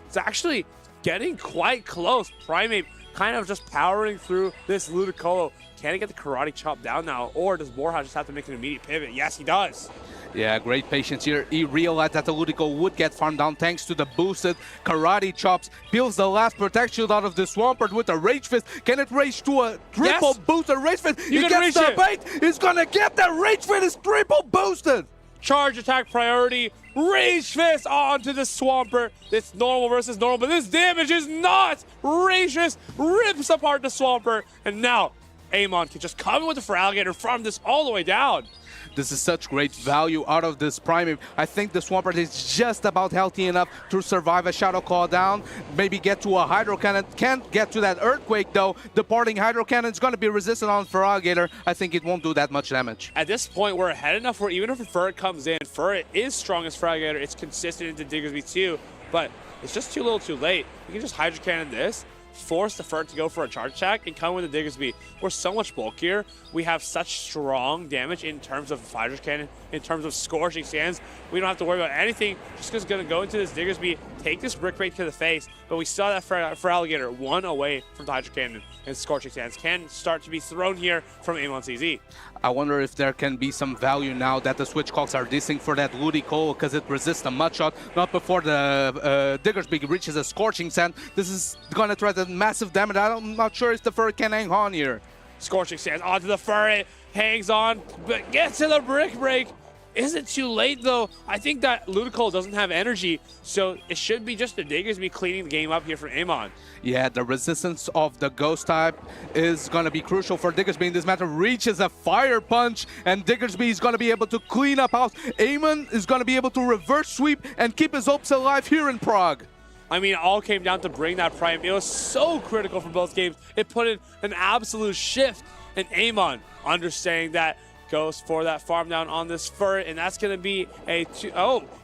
It's actually getting quite close. Primate kind of just powering through this Ludicolo. Can he get the Karate Chop down now? Or does Borja just have to make an immediate pivot? Yes, he does. Yeah, great patience here. He realized that the Ludico would get farmed down thanks to the boosted Karate Chops. Peels the last protection out of the Swampert with a Rage Fist. Can it rage to a triple boosted Rage Fist? He gets the bait. He's going to get the Rage Fist. It's triple boosted. Charge attack priority. Rage Fist onto the Swampert. It's normal versus normal, but this damage is not. Rage Fist rips apart the Swampert. And now Amon can just come in with the Feraligatr from this all the way down. This is such great value out of this Primate. I think the Swampert is just about healthy enough to survive a Shadow Claw down, maybe get to a Hydro Cannon. Can't get to that Earthquake though. Departing Hydro Cannon is going to be resistant on Feraligatr. I think it won't do that much damage. At this point, we're ahead enough where even if Ferret comes in, Ferret is strong as Feraligatr. It's consistent into Diggersby too, but it's just too little too late. You can just Hydro Cannon this, force the Ferret to go for a charge attack, and come with the Diggersby. We're so much bulkier. We have such strong damage in terms of Hydro Cannon, in terms of Scorching Sands. We don't have to worry about anything. Just going to go into this Diggersby, take this Brick Break to the face, but we saw that Feraligatr 1 away from the Hydro Cannon, and Scorching Sands can start to be thrown here from Amon CZ. I wonder if there can be some value now that the Switch Cocks are dissing for that Ludicolo because it resists a mud shot, not before the Diggersby reaches a Scorching Sand. This is going to threaten massive damage. I'm not sure if the Ferret can hang on here. Scorching Sands onto the Ferret, hangs on, but gets to the Brick Break. Is it too late though? I think that Ludicolo doesn't have energy, so it should be just the Diggersby cleaning the game up here for Amon. Yeah, the resistance of the Ghost type is going to be crucial for Diggersby in this matter. Reaches a Fire Punch, and Diggersby is going to be able to clean up house. Amon is going to be able to reverse sweep and keep his hopes alive here in Prague. I mean, it all came down to bring that Prime. It was so critical for both games. It put in an absolute shift, and Amon understanding that goes for that farm down on this Ferret, and that's going to be a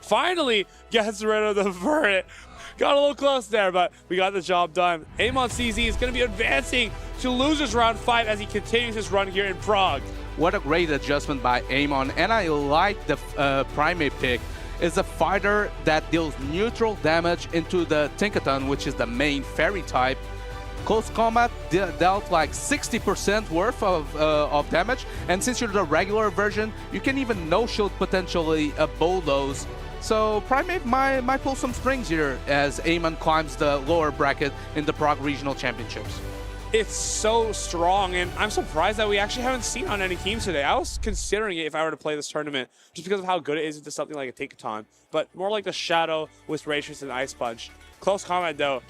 finally gets rid of the Ferret. Got a little close there, but we got the job done. Amon CZ is going to be advancing to losers round 5 as he continues his run here in Prague. What a great adjustment by Amon, and I like the Primate pick. Is a fighter that deals neutral damage into the Tinkaton, which is the main fairy type. Close combat dealt like 60% worth of damage, and since you're the regular version, you can even no-shield potentially a bulldoze. So Primate might pull some strings here as Amon climbs the lower bracket in the Prague Regional Championships. It's so strong, and I'm surprised that we actually haven't seen on any teams today. I was considering it if I were to play this tournament, just because of how good it is into something like a Tinkaton, but more like the Shadow with Rage Fist and Ice Punch. Close combat, though,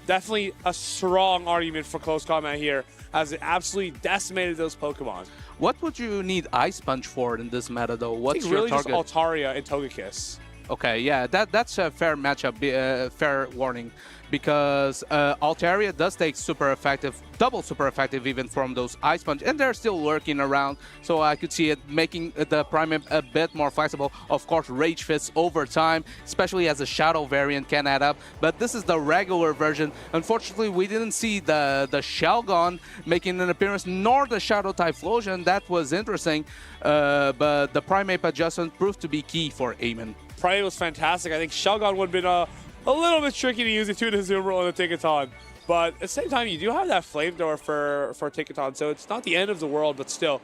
definitely a strong argument for close combat here, as it absolutely decimated those Pokemon. What would you need Ice Punch for in this meta, though? What's your really target? Just Altaria and Togekiss. Okay, yeah, that's a fair matchup, fair warning, because Altaria does take super effective, double super effective even from those Ice Punch, and they're still lurking around, so I could see it making the Primate a bit more flexible. Of course, Rage Fist over time, especially as a Shadow variant, can add up, but this is the regular version. Unfortunately, we didn't see the Shelgon making an appearance, nor the Shadow Typhlosion. That was interesting, but the Primate adjustment proved to be key for Amon. Primate was fantastic. I think Shelgon would have been a little bit tricky to use it to the Azumarill and the Tinkaton. But at the same time, you do have that Flamethrower for Tinkaton, so it's not the end of the world, but still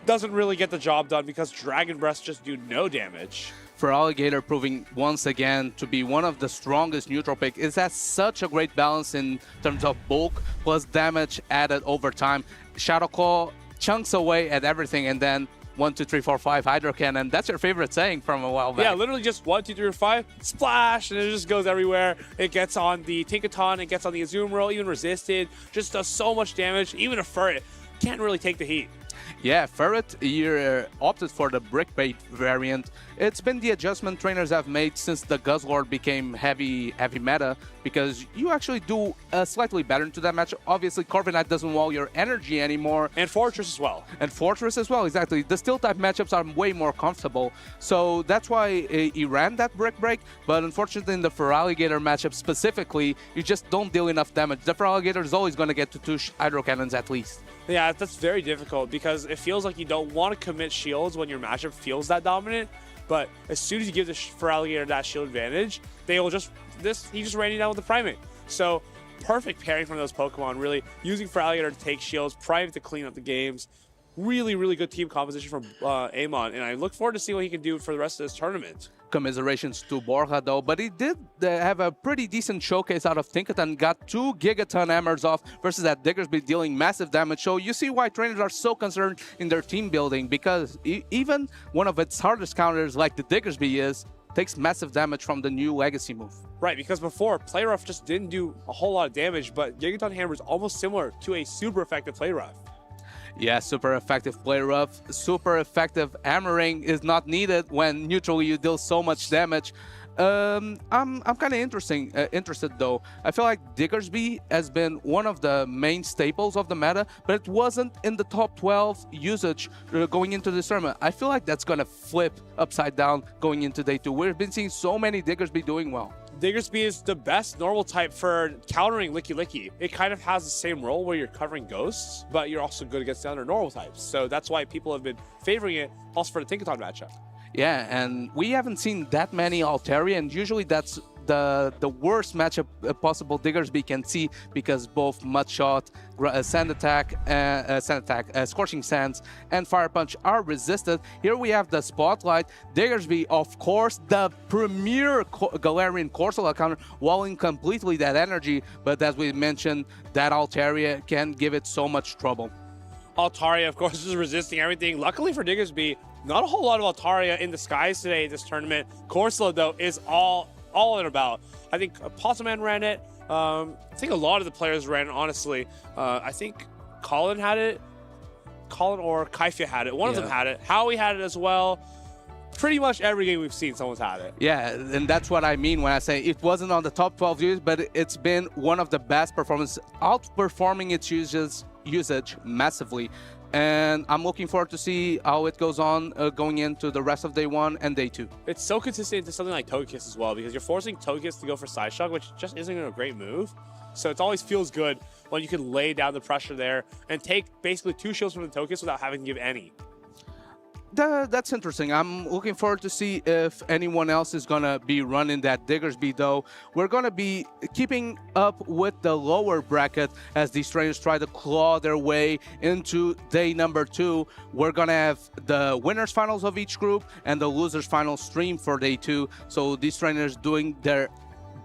doesn't really get the job done because Dragon Breath just do no damage. Feraligatr proving once again to be one of the strongest neutral pick. It has such a great balance in terms of bulk plus damage added over time. Shadow Claw chunks away at everything, and then 1, 2, 3, 4, 5 Hydro Cannon. That's your favorite saying from a while back. Yeah, literally just 1, 2, 3, 4, 5, splash, and it just goes everywhere. It gets on the Tinkaton, it gets on the Azumarill, even resisted, just does so much damage. Even a Ferret can't really take the heat. Yeah, Ferret here opted for the brick bait variant. It's been the adjustment trainers have made since the Guzzlord became heavy meta, because you actually do slightly better into that match. Obviously, Corviknight doesn't wall your energy anymore. And Fortress as well. And Fortress as well, exactly. The Steel type matchups are way more comfortable. So that's why he ran that brick break. But unfortunately, in the Feraligatr matchup specifically, you just don't deal enough damage. The Feraligatr is always going to get to 2 Hydro Cannons at least. Yeah, that's very difficult because it feels like you don't want to commit shields when your matchup feels that dominant. But as soon as you give the Feraligatr that shield advantage, they will just he just ran you down with the Primate. So perfect pairing from those Pokemon, really using Feraligatr to take shields, Primate to clean up the games. Really, really good team composition from Amon, and I look forward to see what he can do for the rest of this tournament. Commiserations to Borja though, but he did have a pretty decent showcase out of Tinkaton, got 2 Gigaton Hammers off versus that Diggersby dealing massive damage. So you see why trainers are so concerned in their team building, because even one of its hardest counters like the Diggersby takes massive damage from the new Legacy move. Right, because before, Play Rough just didn't do a whole lot of damage, but Gigaton Hammer is almost similar to a super effective Play Rough. Yeah, super effective Play Rough. Super effective hammering is not needed when neutrally you deal so much damage. I'm kind of interested though. I feel like Diggersby has been one of the main staples of the meta, but it wasn't in the top 12 usage going into this tournament. I feel like that's gonna flip upside down going into day 2. We've been seeing so many Diggersby doing well. Diggersby is the best normal type for countering Licky Licky. It kind of has the same role where you're covering ghosts, but you're also good against the other normal types. So that's why people have been favoring it also for the Tinkaton matchup. Yeah, and we haven't seen that many Altaria, and usually that's the worst matchup possible Diggersby can see, because both Mudshot, Sand Attack, Scorching Sands, and Fire Punch are resisted. Here we have the Spotlight. Diggersby, of course, the premier Galarian Corsola counter, walling completely that energy, but as we mentioned, that Altaria can give it so much trouble. Altaria, of course, is resisting everything. Luckily for Diggersby, not a whole lot of Altaria in the skies today this tournament. Corsola, though, is all in about. I think Posselman ran it. I think a lot of the players ran it, honestly. I think Colin had it. Colin or Kaifia had it. One of them had it. Howie had it as well. Pretty much every game we've seen, someone's had it. Yeah, and that's what I mean when I say it wasn't on the top 12 users, but it's been one of the best performances, outperforming its usage massively. And I'm looking forward to see how it goes on going into the rest of day 1 and day 2. It's so consistent to something like Togekiss as well, because you're forcing Togekiss to go for Side Shock, which just isn't a great move. So it always feels good when you can lay down the pressure there and take basically 2 shields from the Togekiss without having to give any. That's interesting. I'm looking forward to see if anyone else is going to be running that Diggersby, though. We're going to be keeping up with the lower bracket as these trainers try to claw their way into day number 2. We're going to have the winners finals of each group and the losers final stream for day 2. So these trainers doing their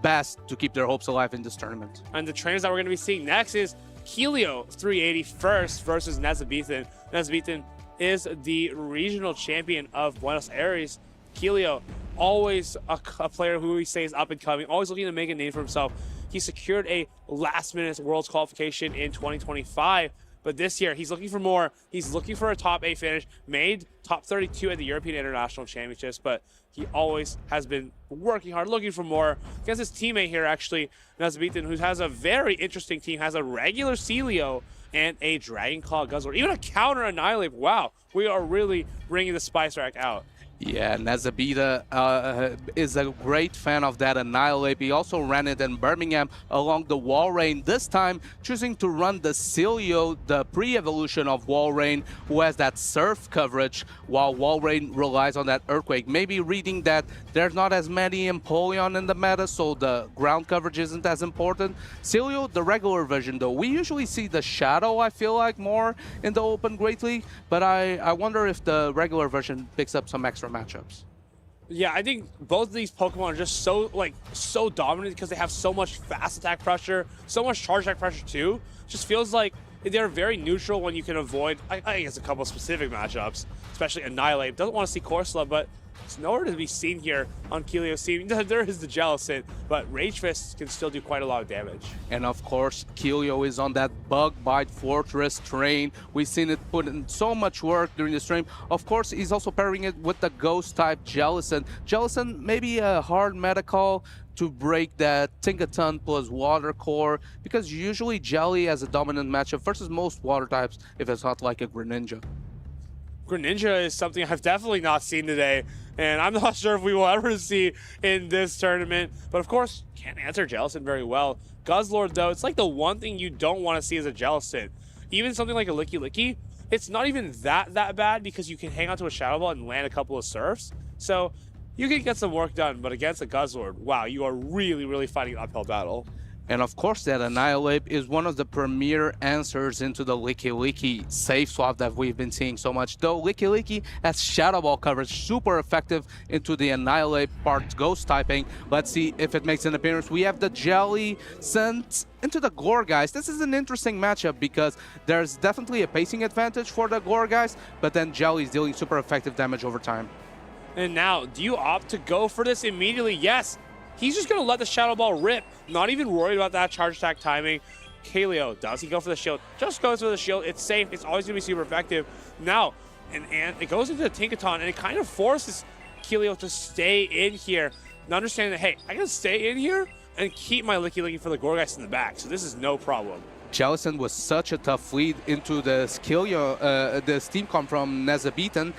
best to keep their hopes alive in this tournament. And the trainers that we're going to be seeing next is Helio 380 first versus Nezabethan. Nezabethan is the regional champion of Buenos Aires. Helio, always a player who we say is up and coming, always looking to make a name for himself. He secured a last-minute Worlds qualification in 2025, but this year he's looking for more. He's looking for a top 8 finish, made top 32 at the European International Championships, but he always has been working hard, looking for more. Against his teammate here, actually, Nezabethan, who has a very interesting team, has a regular Celio and a Dragon Claw Guzzler, even a counter Annihilate. Wow, we are really bringing the Spice Rack out. Yeah, Nezabethan is a great fan of that Annihilate. He also ran it in Birmingham along the Walrein, this time choosing to run the Celio, the pre-evolution of Walrein, who has that Surf coverage, while Walrein relies on that Earthquake. Maybe reading that there's not as many Empoleon in the meta, so the ground coverage isn't as important. Celio, the regular version, though. We usually see the Shadow, I feel like, more in the Open Great League, but I wonder if the regular version picks up some extra matchups. Yeah, I think both of these Pokemon are just so dominant because they have so much fast attack pressure, so much charge attack pressure too. Just feels like they're very neutral when you can avoid, I guess, a couple of specific matchups, especially Annihilate. Doesn't want to see Corsola, but It's nowhere to be seen here on Keelio's team. There is the Jellicent, but Rage Fist can still do quite a lot of damage. And of course, Keelio is on that Bug Bite Fortress train. We've seen it put in so much work during the stream. Of course, he's also pairing it with the Ghost-type Jellicent. Jellicent, maybe a hard meta call to break that Tinkaton plus Water Core, because usually Jelly has a dominant matchup versus most Water types if it's not like a Greninja. Greninja is something I've definitely not seen today, and I'm not sure if we will ever see in this tournament. But of course, can't answer Jellicent very well. Guzzlord, though, it's like the one thing you don't want to see as a Jellicent. Even something like a Licky Licky, it's not even that bad because you can hang onto a Shadow Ball and land a couple of Surfs. So you can get some work done, but against a Guzzlord, wow, you are really fighting an uphill battle. And of course, that Annihilate is one of the premier answers into the Licky Licky safe swap that we've been seeing so much. Though Licky Licky has Shadow Ball coverage, super effective into the Annihilate part Ghost typing. Let's see if it makes an appearance. We have the Jelly sent into the Gourgeist. This is an interesting matchup because there's definitely a pacing advantage for the Gourgeist, but then Jelly is dealing super effective damage over time. And now, do you opt to go for this immediately? Yes. He's just going to let the Shadow Ball rip, not even worried about that charge attack timing. Keelio, does he go for the shield? Just goes for the shield. It's safe. It's always going to be super effective. Now, and it goes into the Tinkaton, and it kind of forces Keelio to stay in here and understand that, hey, I can stay in here and keep my Licky Licky for the Gourgeist in the back, so this is no problem. Jellicent was such a tough lead into the the Steam Comp from Nezabeaten.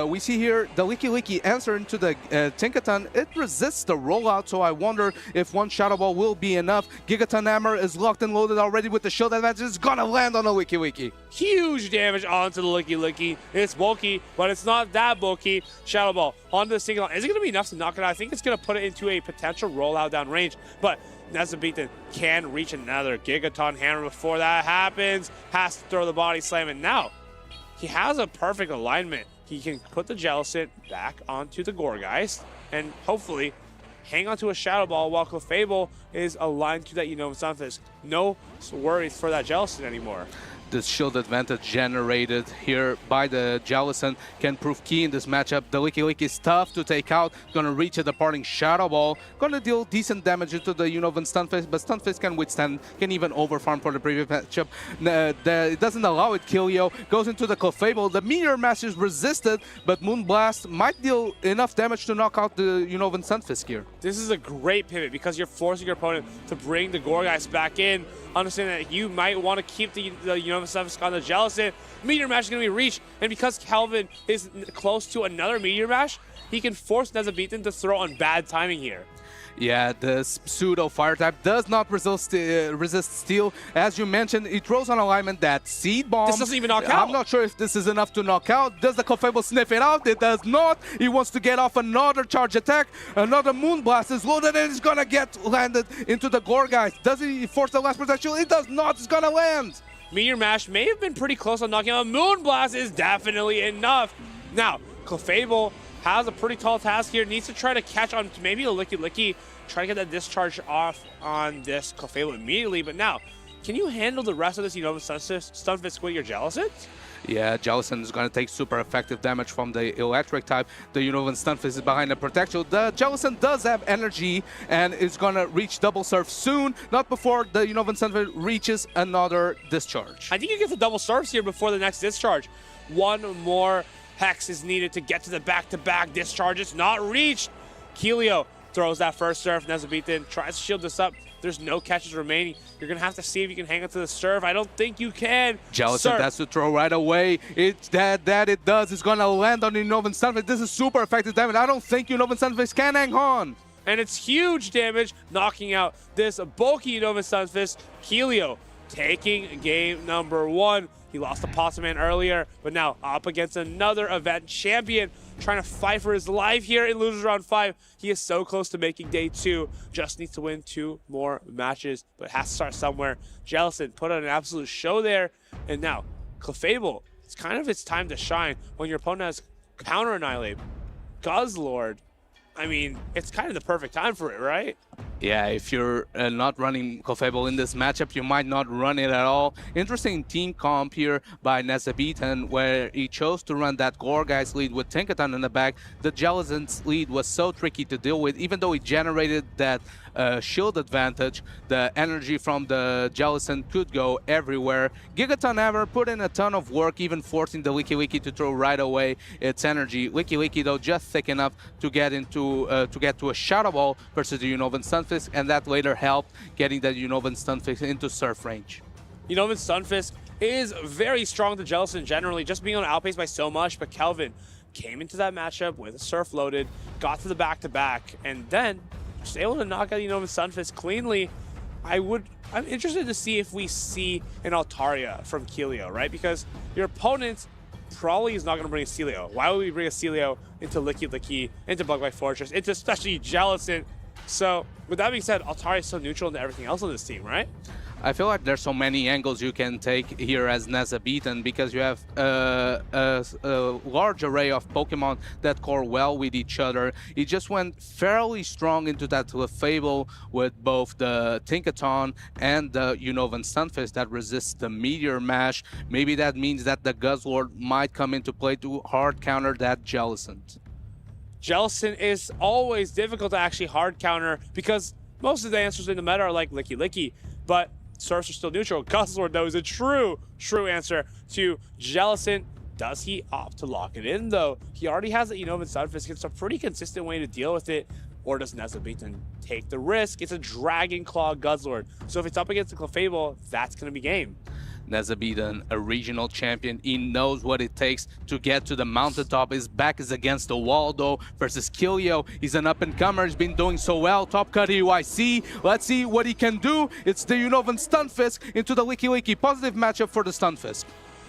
We see here the Licky Licky answer into the Tinkaton. It resists the rollout, so I wonder if one Shadow Ball will be enough. Gigaton Hammer is locked and loaded already with the shield advantage. It's gonna land on the Licky Licky. Huge damage onto the Licky Licky. It's bulky, but it's not that bulky. Shadow Ball onto the Tinkaton. Is it gonna be enough to knock it out? I think it's gonna put it into a potential rollout down range, but Nezabeaten can reach another Gigaton Hammer before that happens. Has to throw the body slam, and now he has a perfect alignment. He can put the Jellicent back onto the Gourgeist and hopefully hang onto a Shadow Ball while Clefable is aligned to that Unova Sunfisk. No worries for that Jellicent anymore. The shield advantage generated here by the Jellicent can prove key in this matchup. The Licky Licky is tough to take out. Gonna reach a departing Shadow Ball. Gonna deal decent damage into the Unovan Stunfisk, but Stunfisk can withstand, can even overfarm for the previous matchup. It doesn't allow it. Keelio goes into the Clefable. The Meteor Mash is resisted, but Moonblast might deal enough damage to knock out the Unovan Stunfisk here. This is a great pivot because you're forcing your opponent to bring the Gourgeist back in. Understand that you might want to keep the Unova Sunfisk on the Jellicent. Meteor Mash is going to be reached, and because Calvin is close to another Meteor Mash, he can force Nezabeaten to throw on bad timing here. Yeah, the pseudo fire type does not resist steel. As you mentioned, it throws on alignment that Seed Bomb. This doesn't even knock out. I'm not sure if this is enough to knock out. Does the Clefable sniff it out? It does not. He wants to get off another charge attack. Another Moonblast is loaded and it's gonna get landed into the Gourgeist. Does he force the last protection? It does not. It's gonna land. Meteor Mash may have been pretty close on knocking out. Moonblast is definitely enough. Now, Clefable has a pretty tall task here. Needs to try to catch on to maybe a Licky Licky. Try to get that discharge off on this Clefable immediately. But now, can you handle the rest of this Unova Stunfisk with your Jellicent? Yeah, Jellicent is going to take super effective damage from the electric type. The Unovan Stunfisk is behind the protection. The Jellicent does have energy and is going to reach double surf soon, not before the Unovan Stunfisk reaches another discharge. I think you get the double surfs here before the next discharge. One more Hex is needed to get to the back-to-back discharges. Not reached. Keelio throws that first surf. Nezabeaten tries to shield this up. There's no catches remaining. You're going to have to see if you can hang onto the surf. I don't think you can. Jellicent has to throw right away. That it does is going to land on the Unovan Stunfisk. This is super effective damage. I don't think Unovan Stunfisk can hang on. And it's huge damage, knocking out this bulky Unovan Stunfisk. Keelio taking game number 1. He lost to Potsman earlier, but now up against another event champion, trying to fight for his life here in Losers Round 5. He is so close to making day 2. Just needs to win 2 more matches, but has to start somewhere. Jellicent put on an absolute show there. And now, Clefable, it's kind of its time to shine when your opponent has Counter Annihilate. Guzzlord, I mean, it's kind of the perfect time for it, right? Yeah, if you're not running Clefable in this matchup, you might not run it at all. Interesting team comp here by Nezabeaten, where he chose to run that Gourgeist lead with Tinkaton in the back. The Jellicent's lead was so tricky to deal with, even though he generated that shield advantage. The energy from the Jellicent could go everywhere. Gigaton Hammer put in a ton of work, even forcing the Wiki Wiki to throw right away its energy. Wiki Wiki, though, just thick enough to get to a Shadow Ball versus the Unovan Stunfisk, and that later helped getting that Unovan Stunfisk into Surf range. Unovan Stunfisk is very strong to Jellicent generally, just being able to outpace by so much, but Kelvin came into that matchup with a Surf loaded, got to the back-to-back, and then just able to knock out Unovan Stunfisk cleanly. I'm interested to see if we see an Altaria from Kelio, right? Because your opponent probably is not going to bring a Celio. Why would we bring a Celio into Licky Licky, into Bugby Fortress, into especially Jellicent? So, with that being said, Altaria is so neutral into everything else on this team, right? I feel like there's so many angles you can take here as Nezabeaten, because you have a large array of Pokemon that core well with each other. He just went fairly strong into that Clefable with both the Tinkaton and the Unovan Stunfisk that resists the Meteor Mash. Maybe that means that the Guzzlord might come into play to hard counter that Jellicent. Jellicent is always difficult to actually hard counter because most of the answers in the meta are like Licky Licky, but Surfs are still neutral. Guzzlord, though, is a true answer to Jellicent. Does he opt to lock it in, though? He already has the Unovan Stunfisk. It's a pretty consistent way to deal with it. Or does Nezabeaten take the risk? It's a Dragon Claw Guzzlord. So if it's up against the Clefable, that's going to be game. Nezabeaten, a regional champion, he knows what it takes to get to the mountaintop. His back is against the wall, though, versus Kelio. He's an up-and-comer, he's been doing so well. Top cut EYC, let's see what he can do. It's the Unovan Stunfisk into the Licky Licky. Positive matchup for the Stunfisk.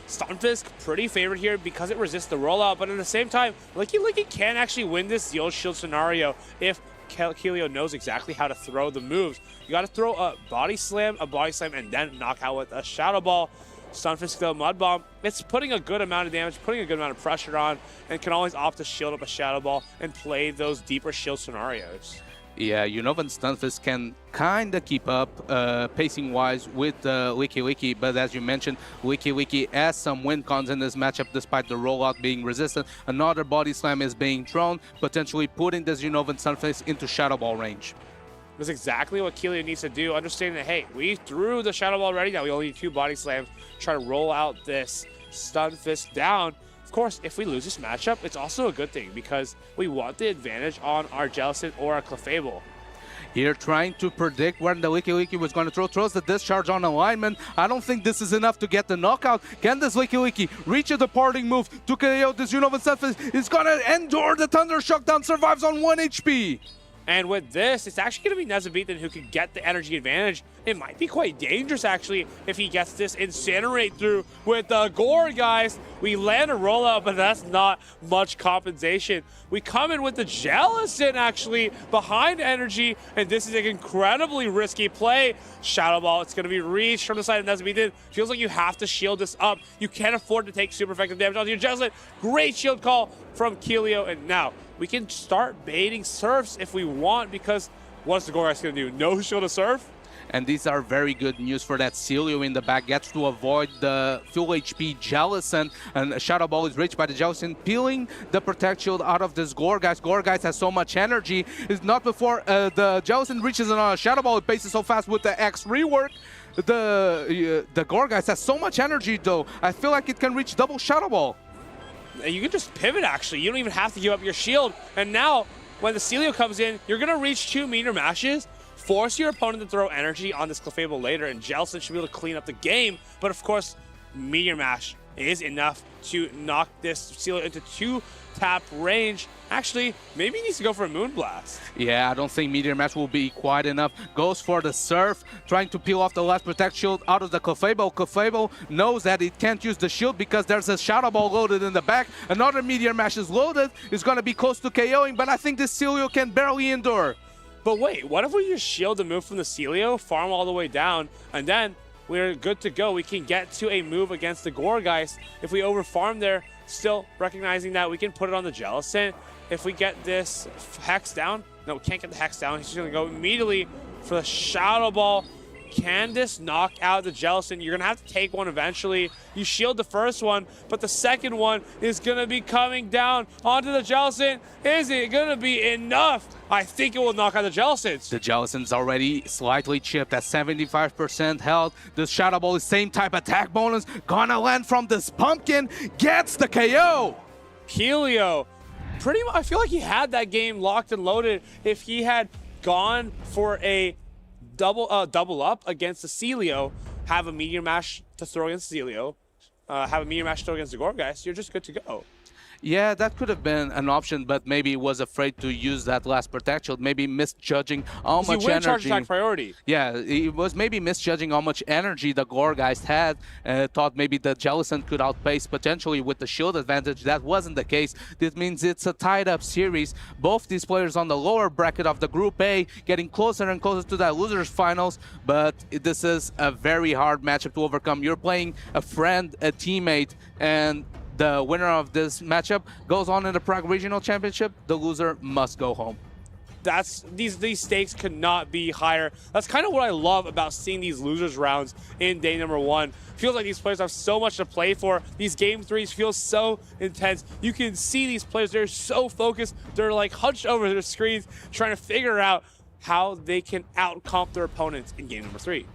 Stunfisk, pretty favored here because it resists the rollout, but at the same time, Licky Licky can actually win this Zeal Shield scenario if Kelio knows exactly how to throw the moves. You got to throw a body slam, and then knock out with a Shadow Ball. Stunfisk, though, Mud Bomb, it's putting a good amount of damage, putting a good amount of pressure on, and can always opt to shield up a Shadow Ball and play those deeper shield scenarios. Yeah, Unovan Stunfisk can kind of keep up pacing-wise with Licky Licky, but as you mentioned, Licky Licky has some win cons in this matchup despite the rollout being resistant. Another body slam is being thrown, potentially putting this Unovan Stunfisk into Shadow Ball range. That's exactly what Kelio needs to do, understanding that, hey, we threw the Shadow Ball already, now we only need 2 body slams, try to roll out this Stunfisk down. Of course, if we lose this matchup, it's also a good thing because we want the advantage on our Jellicent or our Clefable. Here trying to predict when the Licky Licky was going to throw, throws the discharge on alignment. I don't think this is enough to get the knockout. Can this Licky Licky reach a departing move to KO this Unovan Stunfisk? Is going to endure the Thunder Shock down, survives on 1 HP. And with this, it's actually going to be Nezabeaten who can get the energy advantage. It might be quite dangerous, actually, if he gets this Incinerate through with the Gore, guys. We land a rollout, but that's not much compensation. We come in with the Jellicent, actually, behind energy, and this is an incredibly risky play. Shadow Ball, it's going to be reached from the side of Nezabeaten. Feels like you have to shield this up. You can't afford to take super effective damage onto your Jellicent. Great shield call from Kelio, and now we can start baiting Surfs if we want, because what's the Gourgeist going to do? No shield to Surf? And these are very good news for that Celio in the back. Gets to avoid the full HP Jellicent, and Shadow Ball is reached by the Jellicent, peeling the Protect Shield out of this Gourgeist. Gourgeist has so much energy. It's not before the Jellicent reaches another Shadow Ball. It paces so fast with the X rework. The Gourgeist has so much energy, though. I feel like it can reach double Shadow Ball. You can just pivot, actually. You don't even have to give up your shield. And now, when the Celio comes in, you're going to reach 2 Meteor Mashes, force your opponent to throw energy on this Clefable later, and Jellicent should be able to clean up the game. But of course, Meteor Mash is enough to knock this Celio into 2-tap range. Actually, maybe he needs to go for a Moonblast. Yeah, I don't think Meteor Mash will be quite enough. Goes for the Surf, trying to peel off the last Protect Shield out of the Clefable. Clefable knows that it can't use the shield because there's a Shadow Ball loaded in the back. Another Meteor Mash is loaded. It's going to be close to KOing, but I think this Celio can barely endure. But wait, what if we just shield the move from the Celio, farm all the way down, and then we're good to go? We can get to a move against the Gourgeist. If we overfarm there, still recognizing that we can put it on the Jellicent. If we get this Hex down, No, can't get the Hex down. He's just going to go immediately for the Shadow Ball. Can this knock out the Jellicent? You're going to have to take one eventually. You shield the first one, but the second one is going to be coming down onto the Jellicent. Is it going to be enough? I think it will knock out the Jellicent. The Jellicent's already slightly chipped at 75% health. The Shadow Ball is same type attack bonus. Gonna land from this pumpkin. Gets the KO. Helio, pretty much, I feel like he had that game locked and loaded if he had gone for a double up against the Celio, have a medium mash to throw against Celio, have a medium mash to throw against the Gorgeist, you're just good to go. Yeah, that could have been an option, but maybe was afraid to use that last Protect Shield, maybe misjudging how much energy. Charge attack priority. Yeah, he was maybe misjudging how much energy the Gorgeist had, thought maybe the Jellicent could outpace potentially with the shield advantage. That wasn't the case. This means it's a tied-up series. Both these players on the lower bracket of the Group A getting closer and closer to that losers finals, but this is a very hard matchup to overcome. You're playing a friend, a teammate, and the winner of this matchup goes on in the Prague Regional Championship. The loser must go home. These stakes could not be higher. That's kind of what I love about seeing these losers rounds in day number 1. Feels like these players have so much to play for. These game 3s feel so intense. You can see these players, they're so focused. They're like hunched over their screens trying to figure out how they can out-comp their opponents in game number 3.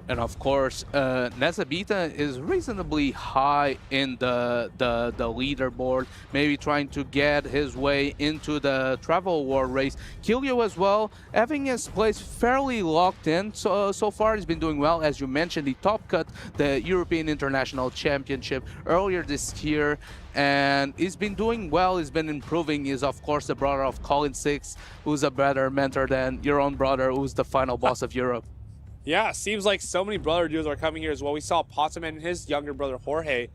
And of course, Nezabita is reasonably high in the leaderboard, maybe trying to get his way into the travel war race. Kilio as well, having his place fairly locked in. So far he's been doing well. As you mentioned, he top cut the European International Championship earlier this year. And he's been doing well, he's been improving. He's of course the brother of Colin Six, who's a better mentor than your own brother, who's the final boss of Europe. Yeah, seems like so many brother duos are coming here as well. We saw Potsdam and his younger brother Jorge.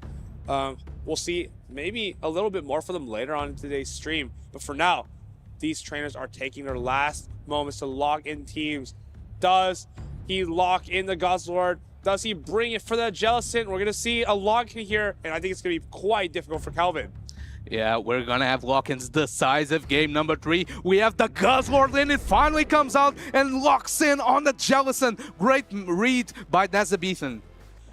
We'll see maybe a little bit more for them later on in today's stream. But for now, these trainers are taking their last moments to lock in teams. Does he lock in the Guzzlord? Does he bring it for the Jellicent? We're going to see a lock-in here, and I think it's going to be quite difficult for Calvin. Yeah, we're gonna have lock-ins decisive game number 3. We have the Guzzlord in. It finally comes out and locks in on the Jellicent. Great read by Nezabethan.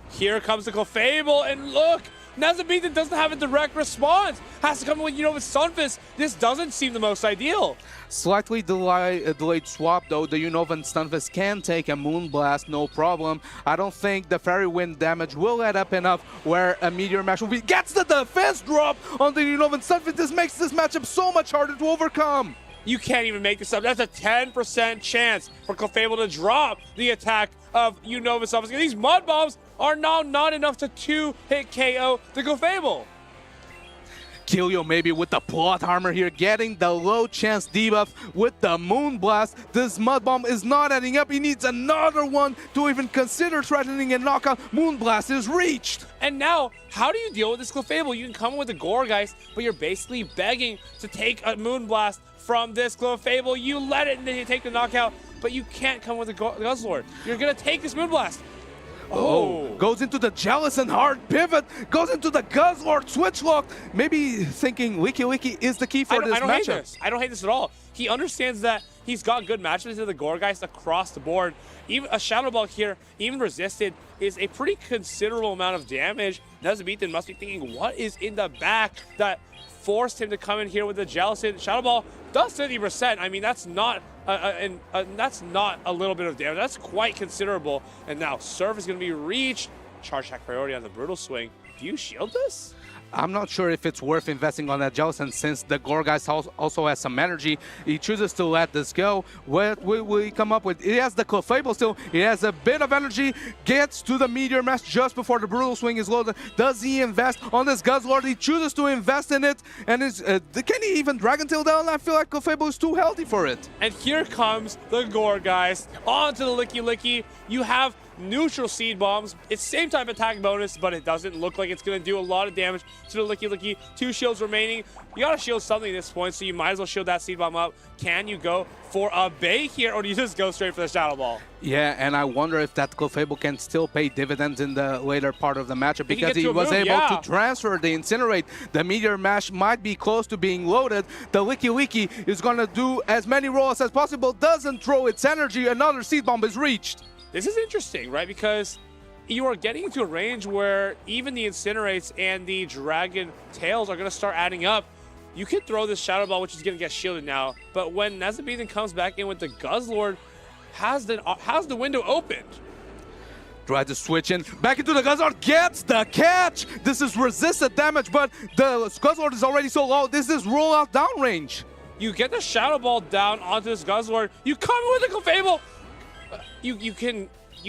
Here comes the Clefable, and look, Nezabethan doesn't have a direct response. Has to come in with Sunfist. This doesn't seem the most ideal. Slightly delayed swap though. The Unova Stunfist can take a Moonblast, no problem. I don't think the Fairy Wind damage will add up enough where a Meteor Mash will be. Gets the defense drop on the Unova Stunfist. This makes this matchup so much harder to overcome. You can't even make this up. That's a 10% chance for Clefable to drop the attack of Unova Stunfist. These Mud Bombs are now not enough to 2-hit KO the Clefable. Kilio maybe with the plot armor here, getting the low chance debuff with the Moonblast. This Mud Bomb is not adding up. He needs another one to even consider threatening a knockout. Moonblast is reached. And now, how do you deal with this Clefable? You can come with the Gourgeist, but you're basically begging to take a Moonblast from this Clefable. You let it and then you take the knockout, but you can't come with the Guzzlord. You're going to take this Moonblast. Oh, goes into the Jellicent hard pivot, goes into the Guzzlord switch lock. Maybe thinking Wiki is the key for this matchup. I don't hate this at all. He understands that he's got good matchups to the Gourgeist across the board. Even a Shadow Ball here, even resisted, is a pretty considerable amount of damage. Nezabethan must be thinking, what is in the back that forced him to come in here with the Jellicent? Shadow Ball does 50%. I mean, that's not a little bit of damage. That's quite considerable. And now Surf is going to be reached. Charge attack priority on the Brutal Swing. Do you shield this? I'm not sure if it's worth investing on that Jellicent since the Gourgeist also has some energy. He chooses to let this go. What will we come up with? He has the Clefable still. He has a bit of energy. Gets to the Meteor Mash just before the Brutal Swing is loaded. Does he invest on this Guzzlord? He chooses to invest in it. And can he even Dragon Tail down? I feel like Clefable is too healthy for it. And here comes the Gourgeist onto the Licky Licky. You have neutral Seed Bombs. It's same type attack bonus, but it doesn't look like like it's going to do a lot of damage to the Licky Licky. 2 shields remaining. You got to shield something at this point, so you might as well shield that Seed Bomb up. Can you go for a bait here, or do you just go straight for the Shadow Ball? Yeah, and I wonder if that Clefable can still pay dividends in the later part of the matchup, because he was able to transfer the Incinerate. The Meteor Mash might be close to being loaded. The Licky Licky is going to do as many rolls as possible, doesn't throw its energy. Another Seed Bomb is reached. This is interesting, right? Because you are getting into a range where even the Incinerates and the Dragon Tails are going to start adding up. You can throw this Shadow Ball, which is going to get shielded now, but when Nezabethan comes back in with the Guzzlord, has the window opened. Try to switch in, back into the Guzzlord, gets the catch! This is resisted damage, but the Guzzlord is already so low. This is rollout down range. You get the Shadow Ball down onto this Guzzlord, you come with the Clefable! You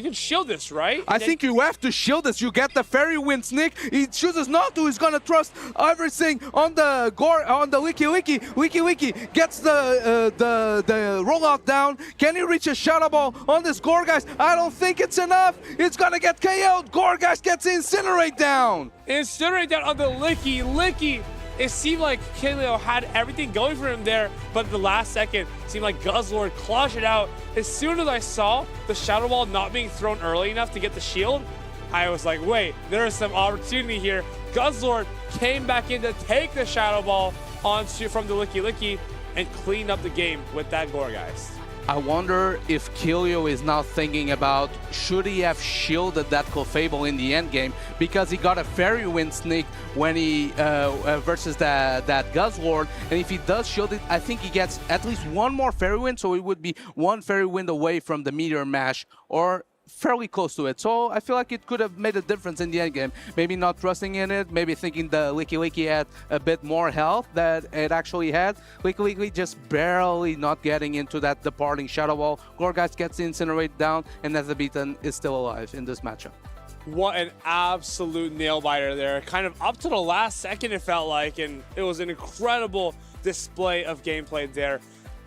can shield this, right? I think you have to shield this. You get the Fairy Wind Sneak. He chooses not to. He's gonna trust everything on the Licky Licky. Licky Licky gets the rollout down. Can he reach a Shadow Ball on this Gorgeist? I don't think it's enough. It's gonna get KO'd. Gorgeist gets Incinerate down. Incinerate down on the Licky Licky. It seemed like Kaleo had everything going for him there, but at the last second, it seemed like Guzzlord clutched it out. As soon as I saw the Shadow Ball not being thrown early enough to get the shield, I was like, wait, there is some opportunity here. Guzzlord came back in to take the Shadow Ball from the Licky Licky and clean up the game with that Gorgeist. I wonder if Kilio is now thinking about, should he have shielded that Clefable in the end game, because he got a Fairy Wind Sneak when he versus that Guzzlord, and if he does shield it, I think he gets at least one more Fairy Wind, so it would be one Fairy Wind away from the Meteor Mash, or fairly close to it. So I feel like it could have made a difference in the end game. Maybe not trusting in it, maybe thinking the Licky Licky had a bit more health that it actually had. Licky Licky just barely not getting into that departing Shadow Ball. Gorgeist gets the Incinerate down, and Nezabethan is still alive in this matchup. What an absolute nail-biter there. Kind of up to the last second, it felt like, and it was an incredible display of gameplay there.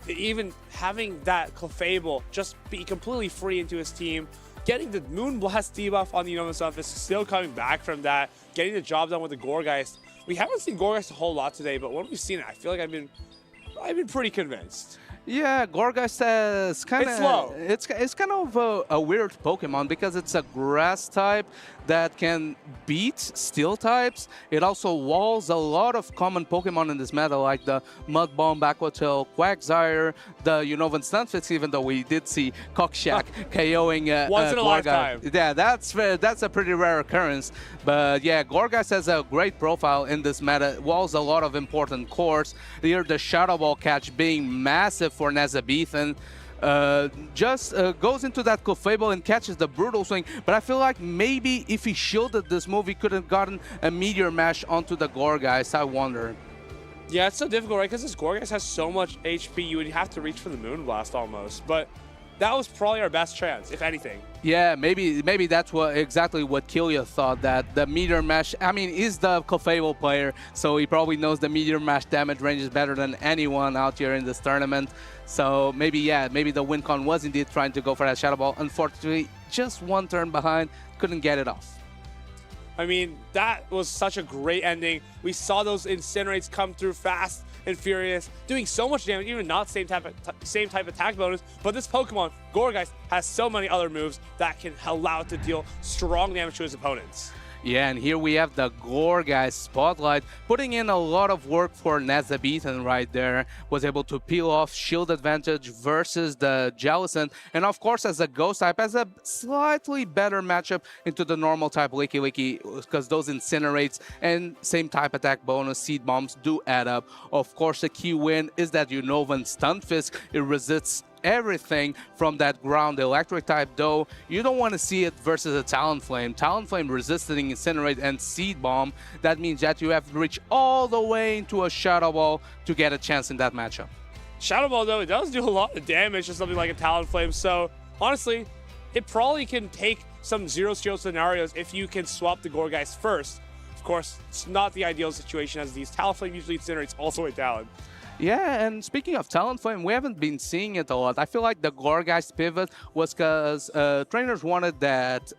Even having that Clefable just be completely free into his team, getting the Moonblast debuff on the Unova Stunfisk, still coming back from that, getting the job done with the Gorgeist. We haven't seen Gorgeist a whole lot today, but when we've seen it, I feel like I've been pretty convinced. Yeah, Gorgeist is kind of... It's slow. It's kind of a weird Pokemon, because it's a grass type that can beat steel types. It also walls a lot of common Pokemon in this meta, like the Mud Bomb, Aqua Tail, Quagsire, the Unovan Stunfisk, even though we did see Cockshack KOing once in a lifetime. Yeah, that's a pretty rare occurrence. But yeah, Gorgeist has a great profile in this meta. It walls a lot of important cores. Here, the Shadow Ball catch being massive for Nezabethan. Just goes into that Clefable and catches the Brutal Swing, but I feel like maybe if he shielded this move, he could have gotten a Meteor Mash onto the Gorgeist. I wonder. Yeah, it's so difficult, right? Because this Gorgeist has so much HP, you would have to reach for the Moonblast almost. But that was probably our best chance, if anything. Yeah, maybe that's exactly what Killia thought, that the Meteor Mash, I mean, he's the Clefable player, so he probably knows the Meteor Mash damage ranges better than anyone out here in this tournament. So maybe the WinCon was indeed trying to go for that Shadow Ball. Unfortunately, just one turn behind, couldn't get it off. I mean, that was such a great ending. We saw those Incinerates come through fast and furious, doing so much damage, even not same type attack bonus, but this Pokemon, Gorgeist, has so many other moves that can allow it to deal strong damage to his opponents. Yeah, and here we have the Gorgeist Spotlight, putting in a lot of work for Nezabethan right there. Was able to peel off shield advantage versus the Jellicent, and of course as a Ghost type, has a slightly better matchup into the normal type Licky Licky, because those Incinerates and same type attack bonus Seed Bombs do add up. Of course, the key win is that Unovan Stunfisk. It resists everything from that ground electric type, though you don't want to see it versus a Talonflame. Talonflame resisting Incinerate and Seed Bomb. That means that you have to reach all the way into a Shadow Ball to get a chance in that matchup. Shadow Ball, though, it does do a lot of damage to something like a Talonflame, so honestly, it probably can take some zero-shield scenarios if you can swap the Gorgeist first. Of course, it's not the ideal situation, as these Talonflame usually incinerates all the way down. Yeah, and speaking of talent flame, we haven't been seeing it a lot. I feel like the Gorgeist pivot was because trainers wanted that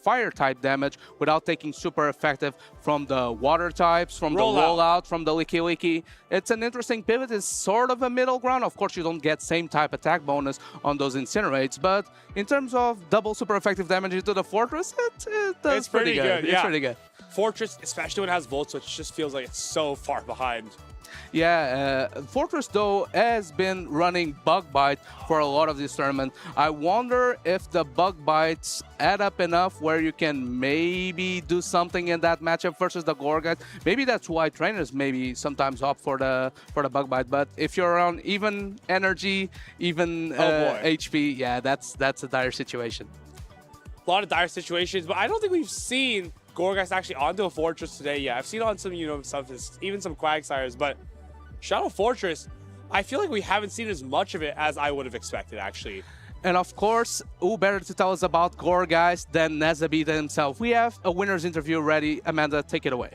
fire type damage without taking super effective from the water types, from the rollout, from the Licky Licky. It's an interesting pivot. It's sort of a middle ground. Of course, you don't get same type attack bonus on those Incinerates, but in terms of double super effective damage into the Fortress, it does It's pretty good. It's pretty good. Fortress, especially when it has Volt Switch, just feels like it's so far behind. Yeah, Fortress, though, has been running Bug Bite for a lot of this tournament. I wonder if the Bug Bites add up enough where you can maybe do something in that matchup versus the Gorgat. Maybe that's why trainers maybe sometimes opt for the Bug Bite. But if you're around even energy, even HP, yeah, that's a dire situation. A lot of dire situations, but I don't think we've seen Gorgeist actually onto a Fortress today yet. I've seen on some, even some Quagsires, but Shadow Fortress, I feel like we haven't seen as much of it as I would have expected, actually. And of course, who better to tell us about Gorgeist than Nezabita himself? We have a winner's interview ready. Amanda, take it away.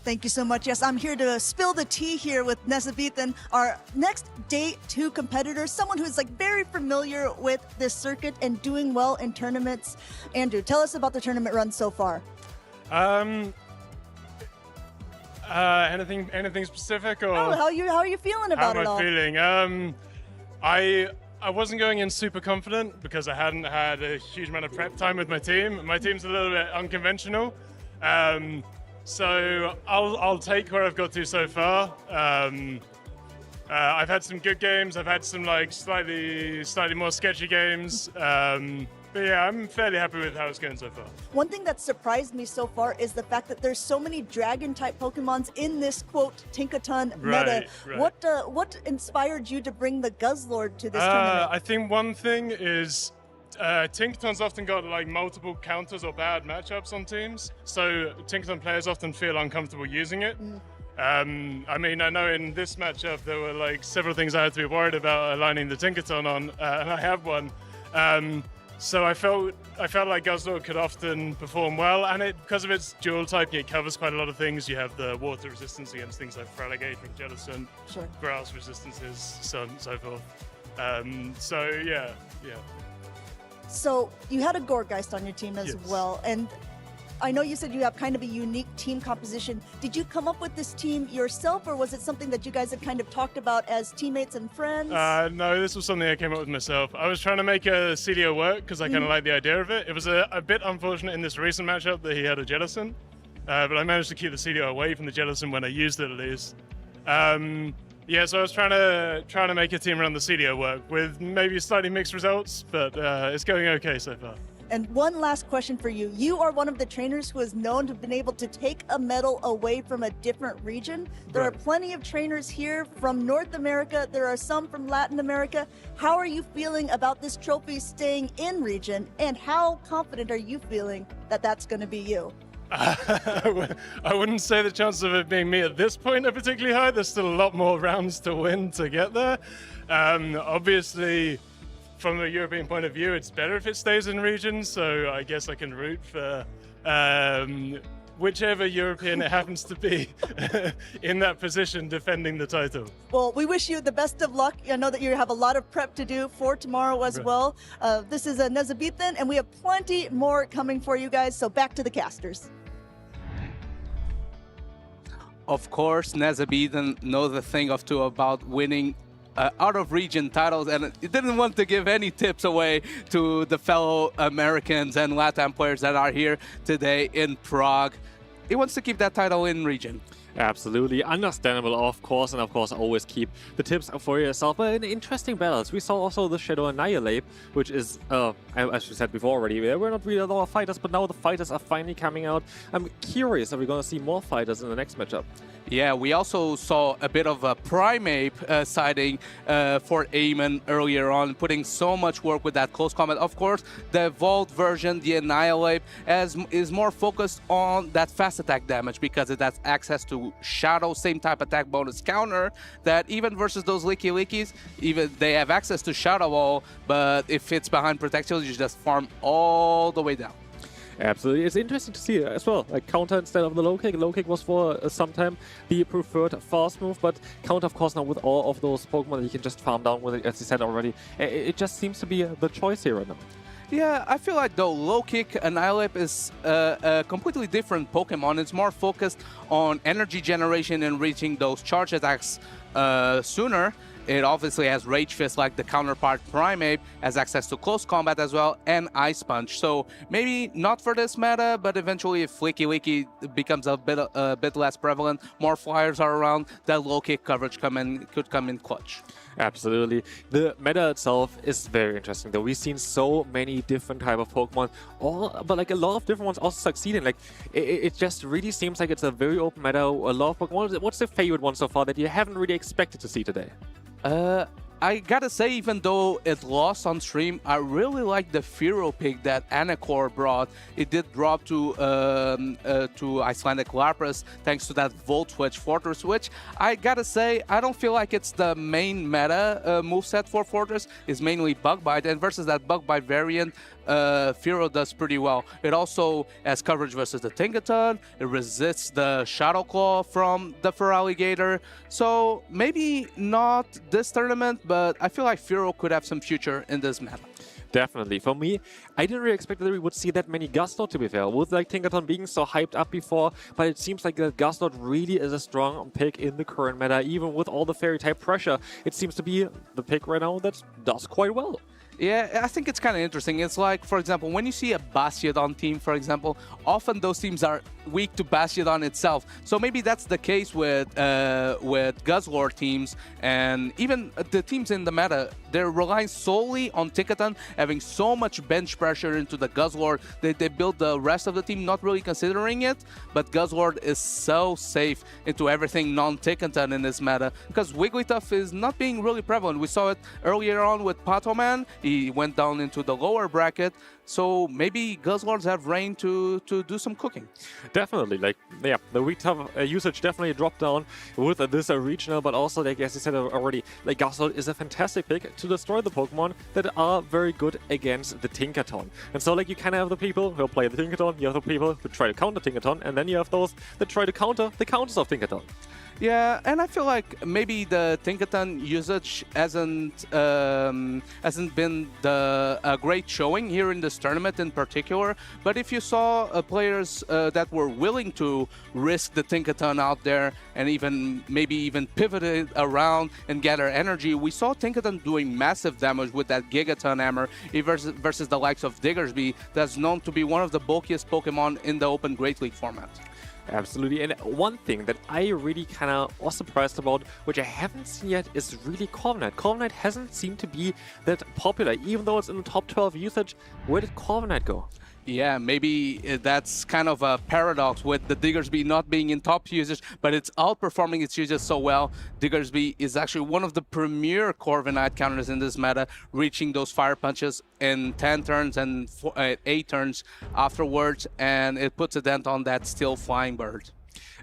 Thank you so much. Yes, I'm here to spill the tea here with Nezabithan, our next Day 2 competitor, someone who's like very familiar with this circuit and doing well in tournaments. Andrew, tell us about the tournament run so far. Anything specific or? Oh, how are you feeling about it all? How am I feeling? I wasn't going in super confident because I hadn't had a huge amount of prep time with my team. My team's a little bit unconventional. So I'll take where I've got to so far. I've had some good games. I've had some like slightly more sketchy games. But yeah, I'm fairly happy with how it's going so far. One thing that surprised me so far is the fact that there's so many dragon-type Pokemons in this, quote, Tinkaton meta. Right. What inspired you to bring the Guzzlord to this tournament? I think one thing is Tinkaton's often got like multiple counters or bad matchups on teams, so Tinkaton players often feel uncomfortable using it. I mean, I know in this matchup there were like several things I had to be worried about aligning the Tinkaton on, and I have one. So I felt like Guzzlord could often perform well, and because of its dual type, it covers quite a lot of things. You have the water resistance against things like Feraligatr and Jellicent, grass resistances, so on and so forth. So yeah. So you had a Gorgeist on your team as well, and I know you said you have kind of a unique team composition. Did you come up with this team yourself, or was it something that you guys had kind of talked about as teammates and friends? No, this was something I came up with myself. I was trying to make a CDO work because I kind of like the idea of it. It was a bit unfortunate in this recent matchup that he had a Jellicent, but I managed to keep the CDO away from the Jellicent when I used it at least. Yeah, so I was trying to make a team around the CDO work with maybe slightly mixed results, but it's going okay so far. And one last question for you. You are one of the trainers who is known to have been able to take a medal away from a different region. There are plenty of trainers here from North America. There are some from Latin America. How are you feeling about this trophy staying in region? And how confident are you feeling that that's going to be you? I wouldn't say the chances of it being me at this point are particularly high. There's still a lot more rounds to win to get there. Obviously, from a European point of view, it's better if it stays in region, so I guess I can root for whichever European it happens to be in that position defending the title. Well, we wish you the best of luck. I know that you have a lot of prep to do for tomorrow as well. This is Nezabithan, and we have plenty more coming for you guys, so back to the casters. Of course, Nezabithan knows a thing or two about winning out-of-region titles, and it didn't want to give any tips away to the fellow Americans and LATAM players that are here today in Prague. He wants to keep that title in region. Absolutely understandable, of course, and of course always keep the tips for yourself. But in interesting battles, we saw also the Shadow Annihilate, which is, as we said before already, there were not really a lot of fighters, but now the fighters are finally coming out. I'm curious, are we going to see more fighters in the next matchup? Yeah, we also saw a bit of a Primeape sighting for Eamon earlier on, putting so much work with that close combat. Of course, the evolved version, the Annihilate, is more focused on that fast attack damage because it has access to Shadow, same type attack bonus counter that even versus those Licky Lickies, even they have access to Shadow Wall, but if it's behind Protectiles, you just farm all the way down. Absolutely. It's interesting to see as well. Like counter instead of the low kick. Low kick was for some time the preferred fast move, but counter, of course, now with all of those Pokemon that you can just farm down with it, as you said already. It just seems to be the choice here right now. Yeah, I feel like though low kick Annihilate is a completely different Pokemon. It's more focused on energy generation and reaching those charge attacks sooner. It obviously has Rage Fist like the counterpart Primeape, has access to close combat as well, and Ice Punch. So maybe not for this meta, but eventually if Flicky Wicky becomes a bit less prevalent, more flyers are around, that low kick coverage could come in clutch. Absolutely. The meta itself is very interesting though. We've seen so many different type of Pokemon, but like a lot of different ones also succeeding. Like it just really seems like it's a very open meta. A lot of Pokemon. What's the favorite one so far that you haven't really expected to see today? I gotta say, even though it lost on stream, I really like the Fearow pick that Anacor brought. It did drop to Icelandic Lapras thanks to that Volt Switch, Fortress Switch. I gotta say, I don't feel like it's the main meta moveset for Fortress. It's mainly Bug Bite, and versus that Bug Bite variant, Fearow does pretty well. It also has coverage versus the Tinkaton. It resists the Shadow Claw from the Feraligatr. So maybe not this tournament, but I feel like Fearow could have some future in this meta. Definitely. For me, I didn't really expect that we would see that many Gastrodon, to be fair, with like Tinkaton being so hyped up before, but it seems like that Gastrodon really is a strong pick in the current meta. Even with all the fairy type pressure, it seems to be the pick right now that does quite well. Yeah, I think it's kind of interesting. It's like, for example, when you see a Bastiodon team, for example, often those teams are weak to Bastiodon itself. So maybe that's the case with Guzzlord teams, and even the teams in the meta, they're relying solely on Tinkaton, having so much bench pressure into the Guzzlord that they build the rest of the team not really considering it. But Guzzlord is so safe into everything non-Tinkaton in this meta because Wigglytuff is not being really prevalent. We saw it earlier on with Patoman. He went down into the lower bracket, so maybe Guzzlords have reign to do some cooking. Definitely, like, yeah, the Wigglytuff usage definitely dropped down with this regional, but also, like, as you said already, like, Guzzlord is a fantastic pick to destroy the Pokemon that are very good against the Tinkaton. And so, like, you kind of have the people who play the Tinkaton, you have the people who try to counter Tinkaton, and then you have those that try to counter the counters of Tinkaton. Yeah, and I feel like maybe the Tinkaton usage hasn't been a great showing here in this tournament in particular. But if you saw players that were willing to risk the Tinkaton out there and maybe even pivot it around and gather energy, we saw Tinkaton doing massive damage with that Gigaton Hammer versus the likes of Diggersby, that's known to be one of the bulkiest Pokemon in the Open Great League format. Absolutely, and one thing that I really kind of was surprised about, which I haven't seen yet, is really Corviknight. Corviknight hasn't seemed to be that popular, even though it's in the top 12 usage. Where did Corviknight go? Yeah, maybe that's kind of a paradox with the Diggersby not being in top usage, but it's outperforming its usage so well. Diggersby is actually one of the premier Corviknight counters in this meta, reaching those fire punches in 10 turns and 8 turns afterwards, and it puts a dent on that still flying bird.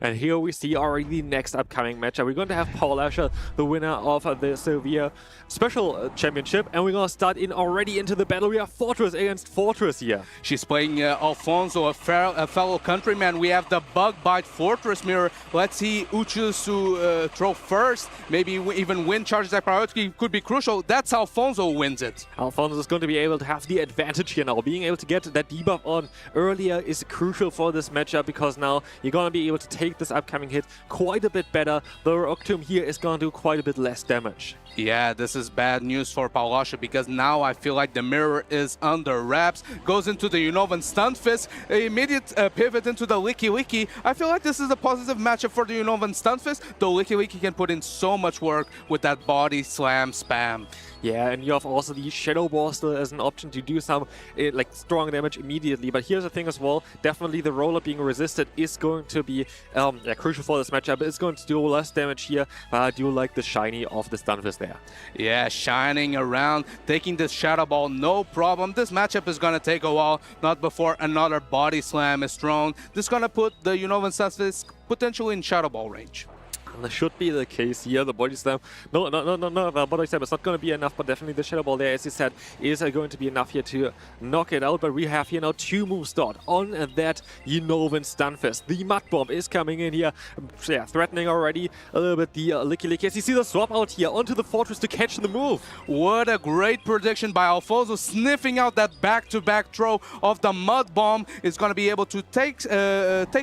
And here we see already the next upcoming matchup. We're going to have Paul Asher, the winner of the Sevilla Special Championship, and we're going to start already into the battle. We have Fortress against Fortress here. She's playing Alfonso, a fellow countryman. We have the Bug Bite Fortress mirror. Let's see who chooses to throw first. Maybe even win charge attack priority could be crucial. That's how Alfonso wins it. Alfonso is going to be able to have the advantage here now. Being able to get that debuff on earlier is crucial for this matchup because now you're going to be able to take this upcoming hit quite a bit better. The Octum here is going to do quite a bit less damage. Yeah, this is bad news for Paulasha because now I feel like the mirror is under wraps. Goes into the Unovan Stunfisk, immediate pivot into the Licky Licky. I feel like this is a positive matchup for the Unovan Stunfisk, though Licky Licky can put in so much work with that body slam spam. Yeah, and you have also the Shadow Ball still as an option to do some like strong damage immediately. But here's the thing as well, definitely the roller being resisted is going to be crucial for this matchup. It's going to do less damage here, but I do like the shiny of the Stunfisk there. Yeah, shining around, taking this Shadow Ball, no problem. This matchup is going to take a while, not before another body slam is thrown. This is going to put the Unovan Stunfisk potentially in Shadow Ball range. that should be the case here. The body slam, no, the body slam is not going to be enough, but definitely the Shadow Ball there, as you said, is going to be enough here to knock it out. But we have here now 2 moves start on that Unova Stunfist. The Mud Bomb is coming in here, yeah, threatening already a little bit the Licky Licky. As you see the swap out here onto the Fortress to catch the move. What a great prediction by Alfonso, sniffing out that back-to-back throw of the Mud Bomb. Is going to be able to take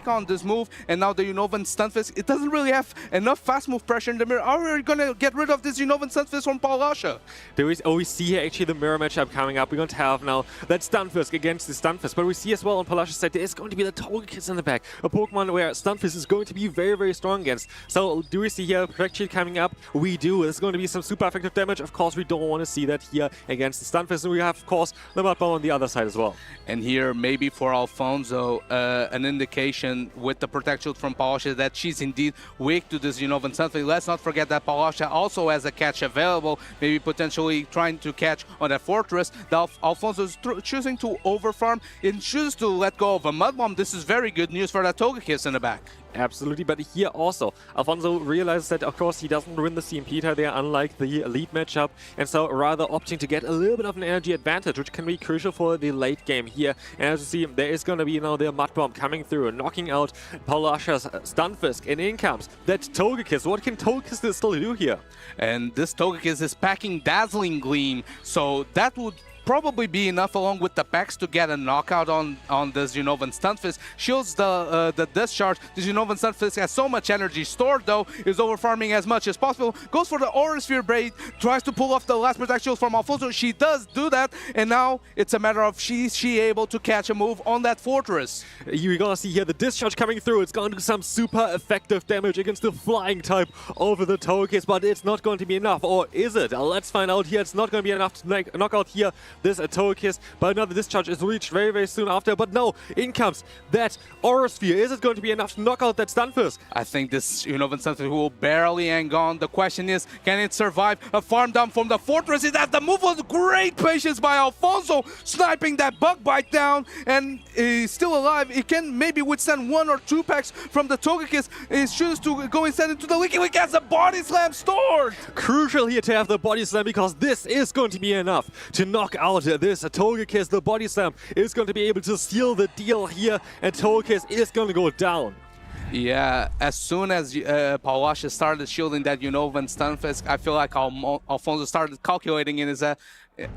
on this move, and now the Unovan Stunfist, it doesn't really have enough fast move pressure in the mirror. Are we going to get rid of this Unovan Stunfist from Paulasha? We see here actually the mirror matchup coming up. We're going to have now that Stunfisk against the Stunfist, but we see as well on Paulasha's side there is going to be the Togekiss in the back, a Pokemon where Stunfist is going to be very, very strong against. So do we see here Protect Shield coming up? We do. There's going to be some super effective damage. Of course, we don't want to see that here against the Stunfist, and we have, of course, the Mud Bomb on the other side as well. And here, maybe for Alfonso, an indication with the Protect Shield from Paulasha that she's indeed weak to this Unovan Stunfist. Let's not forget that Paulasha also has a catch available, maybe potentially trying to catch on that Fortress. Alfonso is choosing to overfarm and chooses to let go of a Mud Bomb. This is very good news for that Togekiss in the back. Absolutely, but here also, Alfonso realizes that, of course, he doesn't win the CMP tie there, unlike the elite matchup, and so rather opting to get a little bit of an energy advantage, which can be crucial for the late game here. And as you see, there is going to be now the Mud Bomb coming through, knocking out Paulasha's Stunfisk, and in comes that Togekiss. What can Togekiss still do here? And this Togekiss is packing Dazzling Gleam, so that would probably be enough along with the packs to get a knockout on this Unovan Stunfist. Shields the discharge. This Unovan Stunfist has so much energy stored though, is overfarming as much as possible. Goes for the Aura Sphere Braid, tries to pull off the last Protect Shield from Alfonso. She does do that, and now it's a matter of she able to catch a move on that Fortress. You're gonna see here the discharge coming through. It's gonna do some super effective damage against the flying type over the Togekiss, but it's not going to be enough, or is it? Let's find out here. It's not going to be enough to knock out here this Togekiss, but another discharge is reached very, very soon after. But no, in comes that Aura Sphere. Is it going to be enough to knock out that Stunfisk? I think this Unovan Stunfisk will barely hang on. The question is, can it survive a farm down from the Fortress? Is that the move was great patience by Alfonso, sniping that Bug Bite down, and he's still alive. He can maybe withstand 1 or 2 packs from the Togekiss. He chooses to go instead into the Licky Licky, has a Body Slam stored. Crucial here to have the Body Slam, because this is going to be enough to knock out this Togekiss. The Body Slam is going to be able to seal the deal here, and Togekiss is going to go down. Yeah, as soon as Paulasha started shielding that Unovan Stunfisk, I feel like Alfonso started calculating in his head,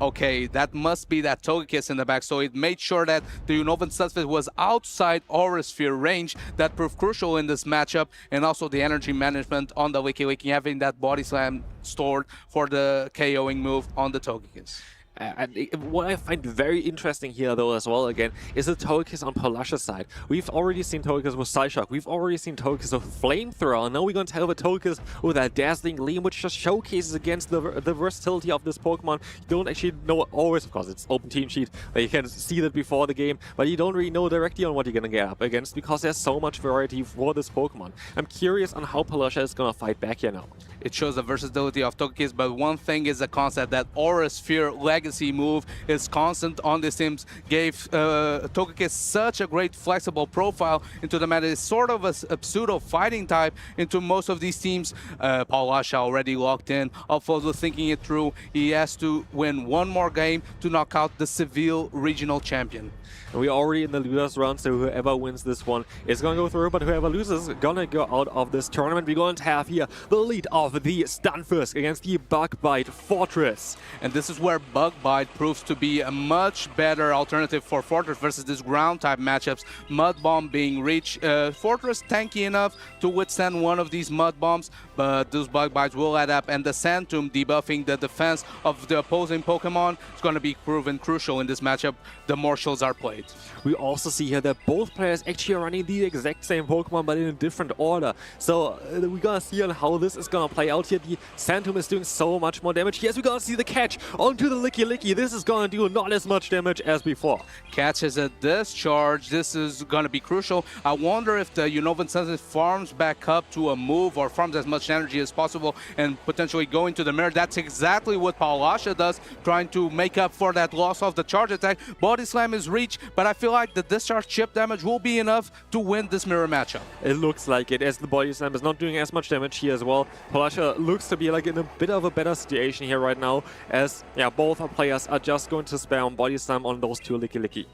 okay, that must be that Togekiss in the back. So it made sure that the Unovan Stunfisk was outside Aura Sphere range. That proved crucial in this matchup, and also the energy management on the Licky Licky, having that Body Slam stored for the KOing move on the Togekiss. And what I find very interesting here, though, as well, again, is the Togekiss on Paulasha's side. We've already seen Togekiss with Psyshock. We've already seen Togekiss with Flamethrower. And now we're going to have a Togekiss with a Dazzling Gleam, which just showcases against the versatility of this Pokemon. You don't actually know always, of course, it's open team sheet, that you can see that before the game, but you don't really know directly on what you're going to get up against, because there's so much variety for this Pokemon. I'm curious on how Paulasha is going to fight back here now. It shows the versatility of Togekiss, but one thing is a constant, that Aura Sphere Legacy move is constant on this team. Gave Togekiss such a great flexible profile into the meta. It's sort of a pseudo fighting type into most of these teams. Paulasha already locked in. Alfonso thinking it through. He has to win 1 more game to knock out the Seville Regional Champion. And we're already in the losers round, so whoever wins this one is going to go through, but whoever loses is going to go out of this tournament. We're going to have here the lead of the Stunfisk against the Bug Bite Fortress. And this is where Bug Bite proves to be a much better alternative for Fortress versus this ground type matchups. Mud Bomb being reached. Fortress tanky enough to withstand one of these Mud Bombs, but those Bug Bites will add up, and the Sand Tomb debuffing the defense of the opposing Pokemon is going to be proven crucial in this matchup. The more shields are played. We also see here that both players actually are running the exact same Pokemon, but in a different order. So we're gonna see on how this is gonna play out here. The Sand Tomb is doing so much more damage. Yes, we're gonna see the catch onto the Licky Licky. This is gonna do not as much damage as before. Catches a discharge. This is going to be crucial. I wonder if the Unova Sunset farms back up to a move or farms as much energy as possible and potentially go into the mirror. That's exactly what Paulasha does, trying to make up for that loss of the charge attack. Body Slam is reached, but I feel like the discharge chip damage will be enough to win this mirror matchup. It looks like it, as the Body Slam is not doing as much damage here as well. Paulasha looks to be like in a bit of a better situation here right now, as both our players are just going to spam Body Slam on those two Licky.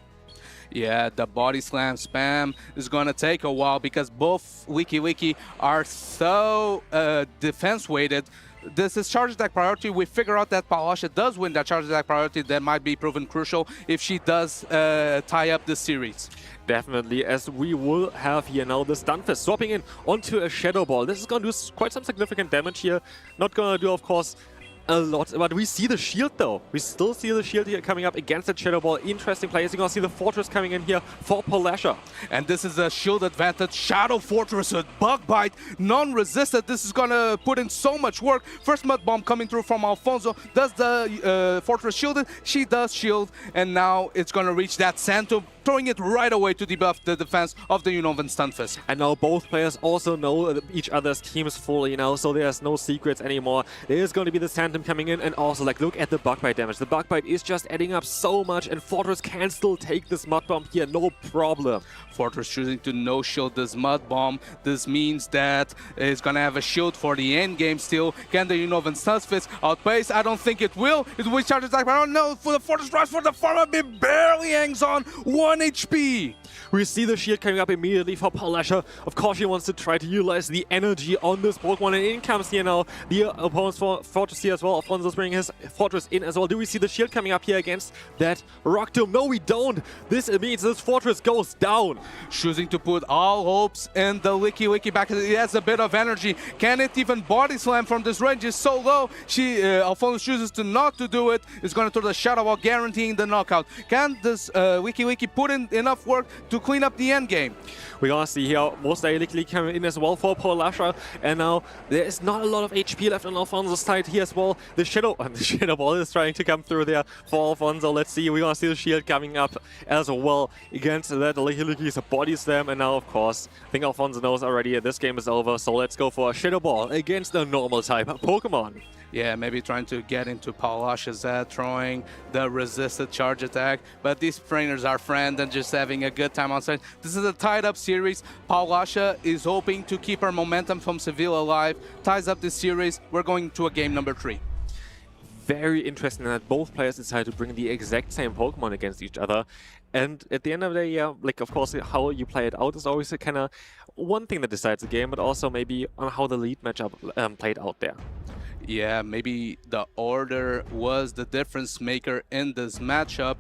Yeah, the Body Slam spam is going to take a while because both Licky are so defense-weighted. This is charge attack priority. We figure out that Paulasha does win that charge attack priority. That might be proven crucial if she does tie up this series. Definitely, as we will have here now the Stunfisk swapping in onto a Shadow Ball. This is going to do quite some significant damage here. Not going to do, of course, a lot, but we see the shield though. We still see the shield here coming up against the Shadow Ball. Interesting plays. You're gonna see the Fortress coming in here for Paulasha. And this is a shield advantage. Shadow Fortress with Bug Bite, non-resisted. This is gonna put in so much work. First Mud Bomb coming through from Alfonso. Does the Fortress shield it? She does shield, and now it's gonna reach that Santo, throwing it right away to debuff the defense of the Unovan Stunfisk. And now both players also know each other's teams fully now, so there's no secrets anymore. There is going to be the Phantom coming in, and also like look at the Bug Bite damage. The Bug Bite is just adding up so much, and Fortress can still take this Mud Bomb here, no problem. Fortress choosing to no-shield this Mud Bomb. This means that it's going to have a shield for the end game still. Can the Unovan Stunfisk outpace? I don't think it will. It will charge attack, but I don't know. For the Fortress Rush for the farmer, it barely hangs on 1 HP. We see the shield coming up immediately for Paulasha. Of course, she wants to try to utilize the energy on this Pokemon, and in comes here now the opponent's Fortress here as well. Alfonso's bringing his Fortress in as well. Do we see the shield coming up here against that Rock Tomb? No, we don't. This means this Fortress goes down. Choosing to put all hopes in the Licky back. It has a bit of energy. Can it even Body Slam from this range? Is so low. Alfonso chooses to not to do it. It's going to throw the Shadow Ball, guaranteeing the knockout. Can this Licky put in enough work to clean up the end game? We're gonna see here most Licky coming in as well for Paulasha, and now there is not a lot of HP left on Alfonso's side here as well. The Shadow Ball is trying to come through there for Alfonso. Let's see, we're gonna see the shield coming up as well against that Licky's Body Slam, and now of course I think Alfonso knows already this game is over, so let's go for a Shadow Ball against a normal type Pokemon. Yeah, maybe trying to get into Paulasha's head, throwing the resisted charge attack. But these trainers are friends and just having a good time on site. This is a tied-up series. Paulasha is hoping to keep her momentum from Sevilla alive. Ties up this series. We're going to a game number 3. Very interesting that both players decided to bring the exact same Pokemon against each other. And at the end of the day, like of course how you play it out is always a kind of one thing that decides the game, but also maybe on how the lead matchup played out there. Yeah, maybe the order was the difference maker in this matchup.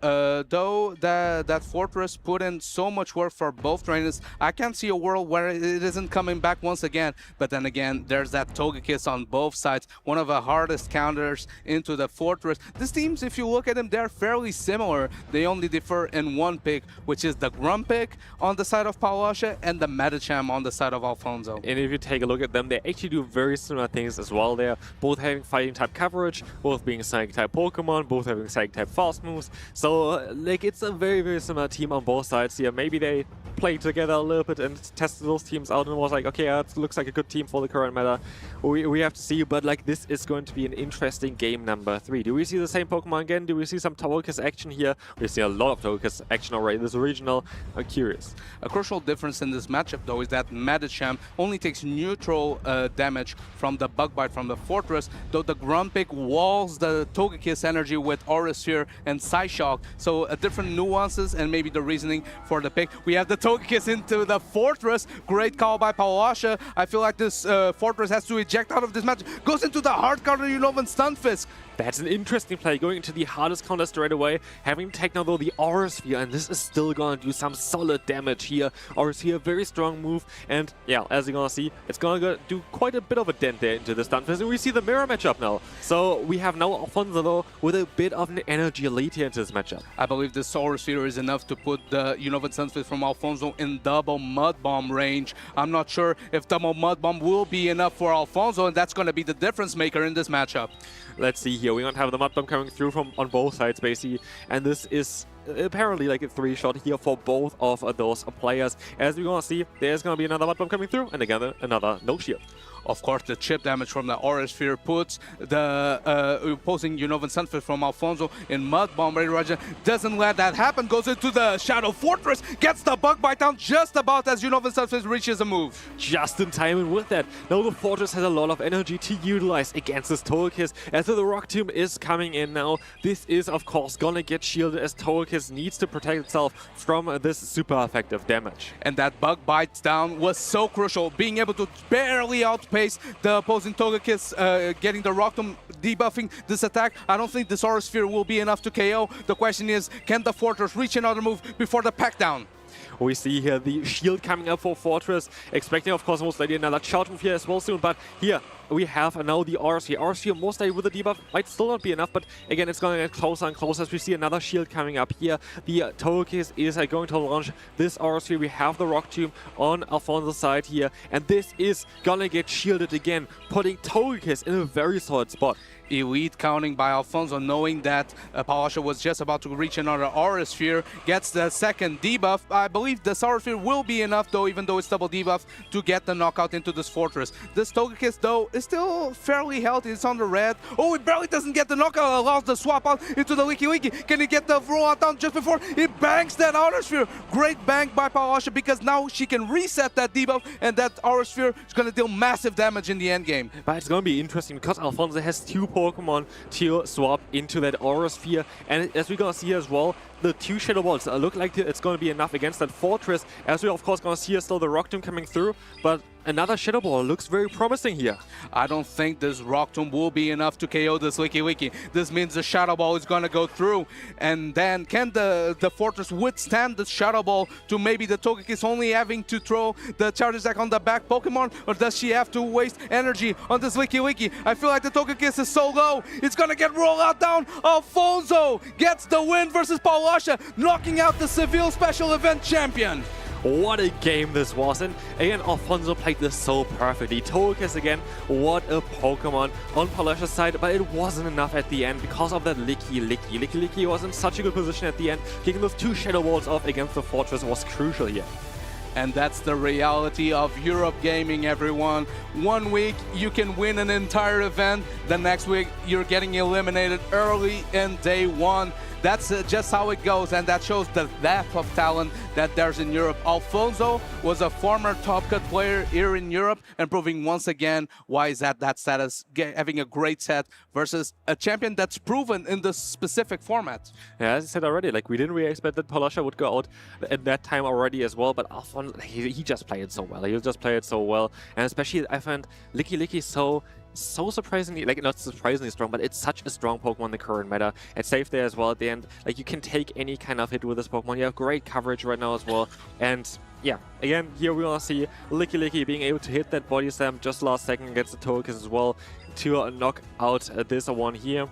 Though that Fortress put in so much work for both trainers, I can't see a world where it isn't coming back once again. But then again, there's that Togekiss on both sides, one of the hardest counters into the Fortress. These teams, if you look at them, they're fairly similar. They only differ in one pick, which is the Grumpig on the side of Paulasha and the Medicham on the side of Alfonso. And if you take a look at them, they actually do very similar things as well. They're both having fighting type coverage, both being psychic type Pokemon, both having psychic type fast moves. So like it's a very, very similar team on both sides here. Maybe they played together a little bit and tested those teams out and was like, okay, it looks like a good team for the current meta. We have to see, but like this is going to be an interesting game number 3. Do we see the same Pokemon again? Do we see some Togekiss action here? We see a lot of Togekiss action already. This regional, I'm curious. A crucial difference in this matchup though is that Medicham only takes neutral damage from the Bug Bite from the Fortress, though the Grumpig walls the Togekiss energy with Aura Sphere and Psyshock. So different nuances and maybe the reasoning for the pick. We have the Togekiss into the Fortress. Great call by Paulasha. I feel like this Fortress has to eject out of this match. Goes into the hard counter Unovan Stunfisk. That's an interesting play, going into the hardest counter straight away, having taken though the Aura Sphere, and this is still gonna do some solid damage here. Aura Sphere, very strong move, and yeah, as you're gonna see, it's gonna do quite a bit of a dent there into the Stunfisk, and we see the mirror matchup now. So we have now Alfonso though with a bit of an energy lead here into this matchup. I believe this Aura Sphere is enough to put the Unovan Stunfisk from Alfonso in double Mud Bomb range. I'm not sure if double Mud Bomb will be enough for Alfonso, and that's gonna be the difference maker in this matchup. Let's see here. here. We're gonna have the Mud Bomb coming through from on both sides, basically, and this is apparently like a 3-shot here for both of those players. As we're gonna see, there's gonna be another Mud Bomb coming through, and again another no shield. Of course, the chip damage from the Aura Sphere puts the opposing Unova Sunfish from Alfonso in Mud Bomb. Ready Raja doesn't let that happen, goes into the Shadow Fortress, gets the Bug Bite down just about as Unova Sunfish reaches a move. Just in time, and with that, now the Fortress has a lot of energy to utilize against this Togekiss, as the Rock Tomb is coming in now. This is, of course, gonna get shielded as Togekiss needs to protect itself from this super effective damage. And that Bug Bite down was so crucial, being able to barely outpace the opposing Togekiss, getting the Rock Tomb, debuffing this attack. I don't think this Aura Sphere will be enough to KO. The question is, can the Fortress reach another move before the pack down? We see here the shield coming up for Fortress, expecting, of course, most likely another charge move here as well soon, but here we have now the RC. RC most likely with the debuff might still not be enough, but again, it's going to get closer and closer as we see another shield coming up here. The Togekiss is going to launch this RC. We have the Rock Tomb on Alfonso's side here, and this is going to get shielded again, putting Togekiss in a very solid spot. Elite counting by Alfonso, knowing that Palasha was just about to reach another Aura Sphere, gets the second debuff. I believe this Aura Sphere will be enough, though, even though it's double debuff, to get the knockout into this Fortress. This Togekiss, though, is still fairly healthy. It's on the red. Oh, it barely doesn't get the knockout, allows the swap out into the Licky Licky. Can he get the rollout down just before it banks that Aura Sphere? Great bank by Palasha, because now she can reset that debuff, and that Aura Sphere is going to deal massive damage in the end game. But it's going to be interesting, because Alfonso has 2 Pokemon to swap into that Aura Sphere, and as we're gonna see as well, the 2 Shadow Balls look like it's gonna be enough against that Fortress, as we're of course gonna see still the Rock Tomb coming through, but another Shadow Ball looks very promising here. I don't think this Rock Tomb will be enough to KO this Licky Licky. This means the Shadow Ball is gonna go through, and then can the Fortress withstand the Shadow Ball to maybe the Togekiss only having to throw the Charge Attack on the back Pokemon, or does she have to waste energy on this Licky Licky? I feel like the Togekiss is so low, it's gonna get rolled out down. Alfonso gets the win versus Palasha, knocking out the Seville Special Event champion. What a game this was, and again, Alfonso played this so perfectly. Togekiss again, what a Pokemon on Palasha's side, but it wasn't enough at the end because of that Licky Licky. Licky Licky was in such a good position at the end. Kicking those 2 Shadow Balls off against the Fortress was crucial here. And that's the reality of Europe gaming, everyone. One week you can win an entire event, the next week you're getting eliminated early in day 1. That's just how it goes, and that shows the depth of talent that there's in Europe. Alfonso was a former top cut player here in Europe, and proving once again why is that status, having a great set versus a champion that's proven in this specific format. Yeah, as I said already, like we didn't really expect that Palasha would go out at that time already as well, but Alfonso, he just played it so well. He just played it so well, and especially I find Licky Licky so surprisingly, like not surprisingly strong, but it's such a strong Pokemon in the current meta. It's safe there as well at the end. Like you can take any kind of hit with this Pokemon. You have great coverage right now as well. And yeah, again, here we want to see Licky Licky being able to hit that body slam just last second against the Togekiss as well to knock out this one here.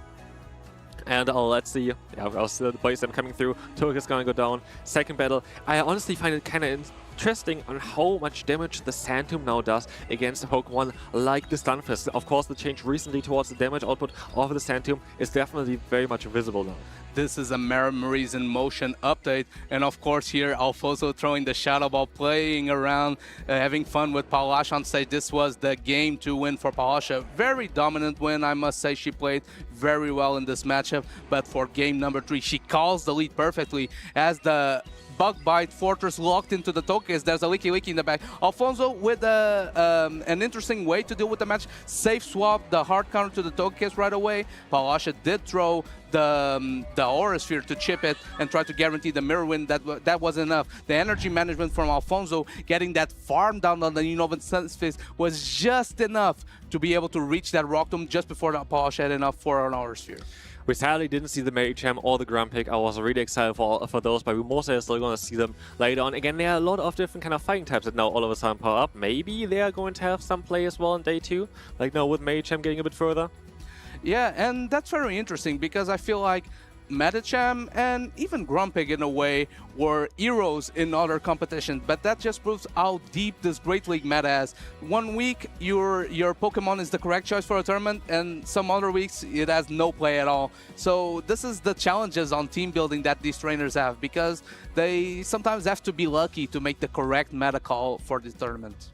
And let's see, yeah, I'll see the body slam coming through. Togekiss gonna go down. Second battle. I honestly find it kind of interesting on how much damage the Sand Tomb now does against a Pokemon like the Stunfisk. Of course, the change recently towards the damage output of the Sand Tomb is definitely very much visible now. This is a Memories in Motion update, and of course here Alfonso throwing the Shadow Ball, playing around, having fun with Palasha on stage. This was the game to win for Palasha. Very dominant win, I must say. She played very well in this matchup, but for game number 3, she calls the lead perfectly as the Bug Bite Fortress locked into the Togekiss. There's a Licky Licky in the back. Alfonso with an interesting way to deal with the match. Safe swap the hard counter to the Togekiss right away. Palasha did throw the Aura Sphere to chip it and try to guarantee the mirror win. That wasn't enough. The energy management from Alfonso, getting that farm down on the Unova Sunfish, was just enough to be able to reach that Rock Tomb just before the Palasha had enough for an Aura Sphere. We sadly didn't see the Medicham or the Grumpig. I was really excited for those, but we mostly are still going to see them later on. Again, there are a lot of different kind of fighting types that now all of a sudden power up. Maybe they are going to have some play as well on day 2, like now with Medicham getting a bit further. Yeah, and that's very interesting because I feel like Medicham and even Grumpig in a way were heroes in other competitions, but that just proves how deep this Great League meta is. One week your Pokemon is the correct choice for a tournament, and some other weeks it has no play at all. So this is the challenges on team building that these trainers have, because they sometimes have to be lucky to make the correct meta call for this tournament.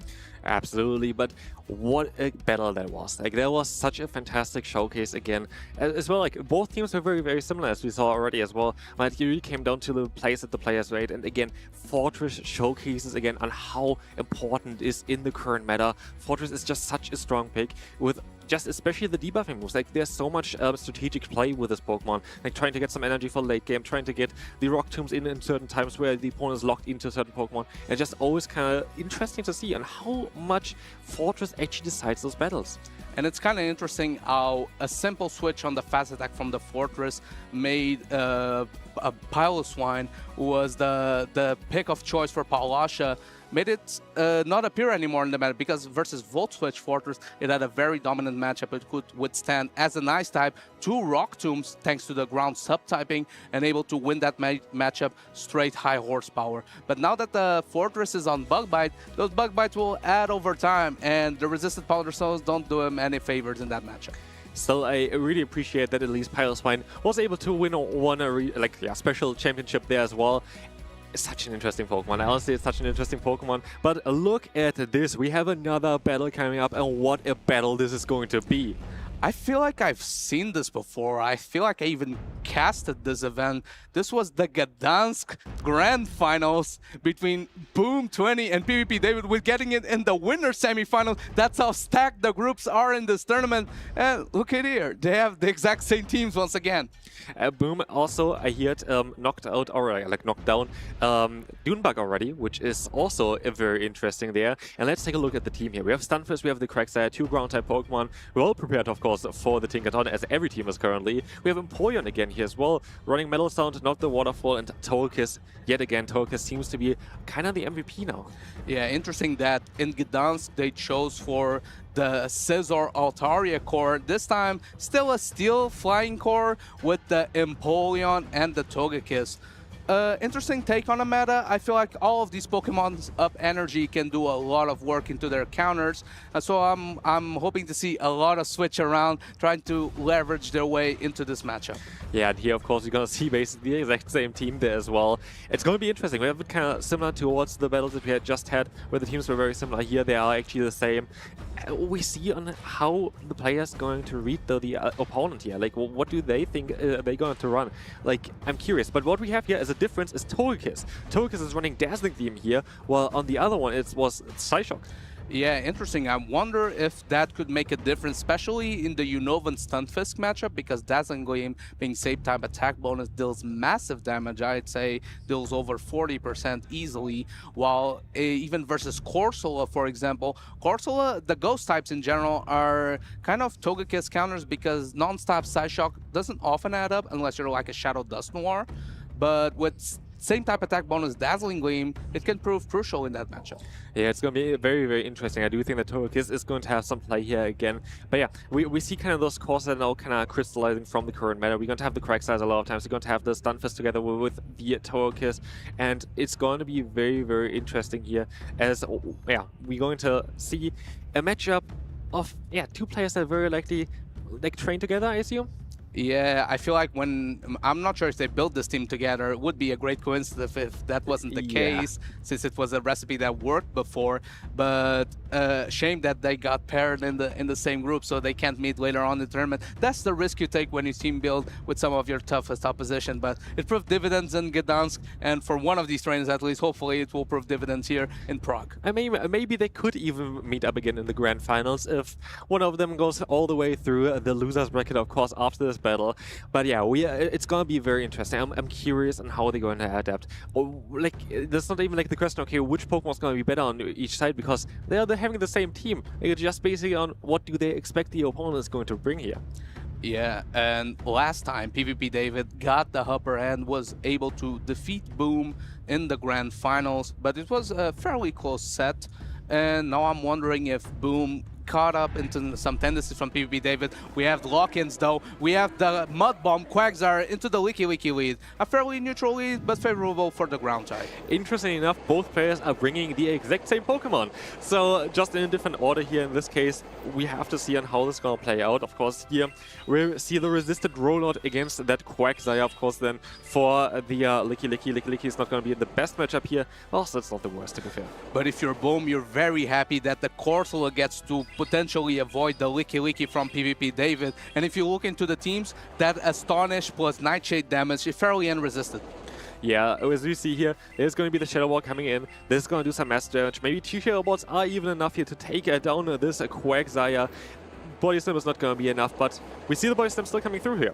Absolutely, but what a battle that was. Like, there was such a fantastic showcase again. As well, like, both teams were very, very similar, as we saw already as well. But it really came down to the plays that the players made. And again, Fortress showcases again on how important it is in the current meta. Fortress is just such a strong pick with just especially the debuffing moves. Like, there's so much strategic play with this Pokemon, like trying to get some energy for late game, trying to get the Rock Tombs in certain times where the opponent is locked into certain Pokemon. And just always kind of interesting to see on how much Fortress actually decides those battles. And it's kind of interesting how a simple switch on the fast attack from the Fortress made a Piloswine, who was the pick of choice for Paulasha, made it not appear anymore in the meta, because versus Volt Switch Fortress, it had a very dominant matchup. It could withstand, as an Ice type, 2 Rock Tombs thanks to the ground subtyping, and able to win that matchup straight high horsepower. But now that the Fortress is on Bug Bite, those Bug Bites will add over time, and the resisted Powder Stones don't do him any favors in that matchup. Still, I really appreciate that at least Piloswine was able to win one special championship there as well. It's such an interesting Pokemon. Honestly, it's such an interesting Pokemon. But look at this. We have another battle coming up, and what a battle this is going to be. I feel like I've seen this before. I feel like I even casted this event. This was the Gdansk Grand Finals between Boom20 and PvP David. We're getting it in the winner semifinals. That's how stacked the groups are in this tournament. And look at here. They have the exact same teams once again. Boom also, I heard, knocked out, or knocked down Dunebug already, which is also very interesting there. And let's take a look at the team here. We have Stunfisk, we have the Quagsire, 2 ground-type Pokemon. We're all prepared, of course, for the Tinkaton, as every team is currently. We have Empoleon again here as well, running Metal Sound, not the Waterfall, and Togekiss. Yet again, Togekiss seems to be kind of the MVP now. Yeah, interesting that in Gdansk they chose for the Scizor Altaria core. This time, still a Steel Flying core with the Empoleon and the Togekiss. Interesting take on the meta. I feel like all of these Pokemon's up energy can do a lot of work into their counters. So I'm hoping to see a lot of switch around, trying to leverage their way into this matchup. Yeah, and here, of course, you're going to see basically the exact same team there as well. It's going to be interesting. We have it kind of similar towards the battles that we had just had, where the teams were very similar. Here, they are actually the same. We see on how the players going to read the opponent here. Like, what do they think they're going to run? Like, I'm curious. But what we have here as a difference is Togekiss. Togekiss is running Dazzling Gleam here, while on the other one it was Psyshock. Yeah, interesting. I wonder if that could make a difference, especially in the Unova and Stunfisk matchup, because Dazzling Gleam, being same type attack bonus, deals massive damage. I'd say deals over 40% easily, while even versus Corsola, for example, Corsola, the ghost types in general are kind of Togekiss counters, because non-stop Psyshock doesn't often add up unless you're like a Shadow Dust Noir. But with same type attack bonus Dazzling Gleam, it can prove crucial in that matchup. Yeah, it's going to be very, very interesting. I do think that Togekiss is going to have some play here again. But yeah, we see kind of those cores that are now kind of crystallizing from the current meta. We're going to have the Quagsire a lot of times. We're going to have the Stunfisk together with the Togekiss. And it's going to be very, very interesting here, as, yeah, we're going to see a matchup of, yeah, 2 players that are very likely train together, I assume. Yeah, I feel like I'm not sure if they built this team together, it would be a great coincidence if that wasn't the case, since it was a recipe that worked before. But shame that they got paired in the same group, so they can't meet later on in the tournament. That's the risk you take when you team build with some of your toughest opposition. But it proved dividends in Gdansk, and for one of these trainers at least, hopefully it will prove dividends here in Prague. I mean, maybe they could even meet up again in the grand finals if one of them goes all the way through the losers bracket, of course, after this battle. But yeah, it's gonna be very interesting. I'm curious on how they're going to adapt. Or, like, there's not even like the question, okay, which Pokemon's gonna be better on each side, because they're having the same team. It's just basically on what do they expect the opponent is going to bring here. Yeah, and last time PvP David got the upper hand, was able to defeat Boom in the grand finals, but it was a fairly close set. And now I'm wondering if Boom caught up into some tendencies from PvP David. We have lock-ins though. We have the Mud Bomb Quagsire into the Licky Licky lead. A fairly neutral lead, but favorable for the ground type. Interesting enough, both players are bringing the exact same Pokemon. So just in a different order here in this case, we have to see on how this is going to play out. Of course, here we'll see the resisted rollout against that Quagsire. Of course, then for the Licky Licky. Licky Licky is not going to be the best matchup here. Also, it's not the worst, to be fair. But if you're Boom, you're very happy that the Corsola gets to potentially avoid the Licky Licky from PvP David. And if you look into the teams, that Astonish plus Nightshade damage is fairly unresisted. Yeah, as you see here, there's going to be the Shadow Ball coming in. This is going to do some mass damage. Maybe 2 Shadow Balls are even enough here to take down this Quagsire. Body Slam is not going to be enough, but we see the Body Slam still coming through here.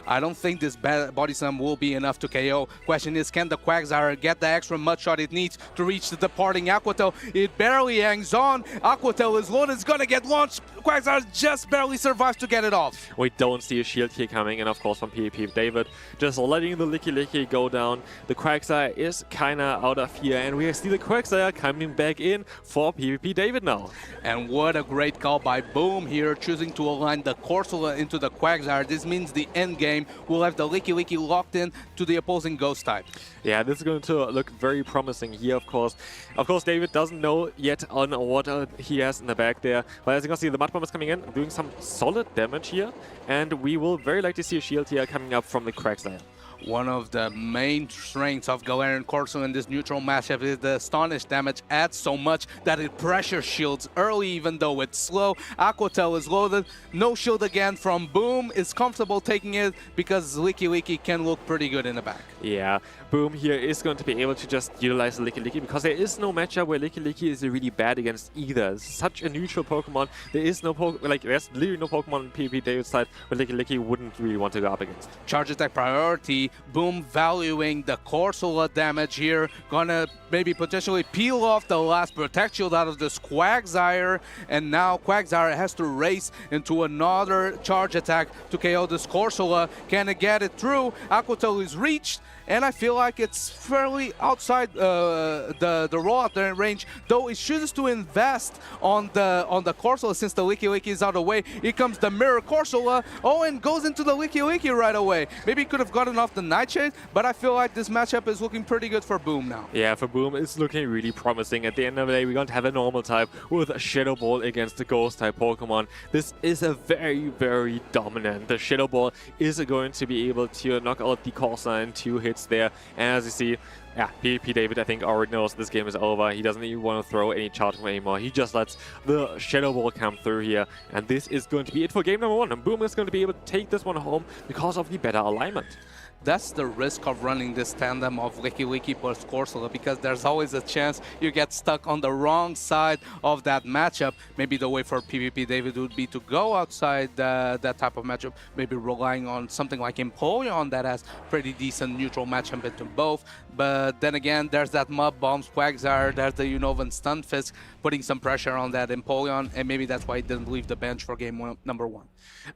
I don't think this Body Slam will be enough to KO. Question is, can the Quagsire get the extra mud shot it needs to reach the departing Aquatel? It barely hangs on. Aquatel is loaded, it's going to get launched. Quagsire just barely survives to get it off. We don't see a shield here coming in, of course, from PvP David. Just letting the Licky Licky go down. The Quagsire is kind of out of here, and we see the Quagsire coming back in for PvP David now. And what a great call by Boom here, choosing to align the Corsola into the Quagsire. This means the end game will have the Licky Licky locked in to the opposing Ghost type. Yeah, this is going to look very promising here, of course. Of course, David doesn't know yet on what he has in the back there. But as you can see, the Mud Bomb is coming in, doing some solid damage here. And we will very likely see a shield here coming up from the Quagsire. One of the main strengths of Galarian Corso in this neutral matchup is the Astonish damage adds so much that it pressure shields early even though it's slow. Aquatel is loaded, no shield again from Boom, is comfortable taking it because Licky Licky can look pretty good in the back. Yeah, Boom here is going to be able to just utilize the Licky Licky because there is no matchup where Licky Licky is really bad against either. It's such a neutral Pokemon. There is no there's literally no Pokemon on PvP David's side where Licky Licky wouldn't really want to go up against. Charge attack priority. Boom valuing the Corsola damage here. Gonna maybe potentially peel off the last Protect Shield out of this Quagsire. And now Quagsire has to race into another charge attack to KO this Corsola. Can it get it through? Aquatel is reached. And I feel like it's fairly outside the rollout range, though it chooses to invest on the Corsola since the Licky Licky is out of the way. Here comes the Mirror Corsola. Oh, and goes into the Licky Licky right away. Maybe could have gotten off the Nightshade, but I feel like this matchup is looking pretty good for Boom now. Yeah, for Boom, it's looking really promising. At the end of the day, we're going to have a normal type with a Shadow Ball against the Ghost type Pokemon. This is a very, very dominant. The Shadow Ball is going to be able to knock out the Corsair in 2 hits there. And as you see, yeah, PvP David, I think, already knows this game is over. He doesn't even want to throw any charge anymore. He just lets the Shadow Ball come through here. And this is going to be it for game number 1. And Boom is going to be able to take this one home because of the better alignment. That's the risk of running this tandem of Licky Licky plus Corsola, because there's always a chance you get stuck on the wrong side of that matchup. Maybe the way for PvP David would be to go outside that type of matchup, maybe relying on something like Empoleon that has pretty decent neutral matchup into both. But then again, there's that Mud Bombs, Quagsire, there's the Unovan Stunfisk, putting some pressure on that Empoleon, and maybe that's why he didn't leave the bench for game number 1.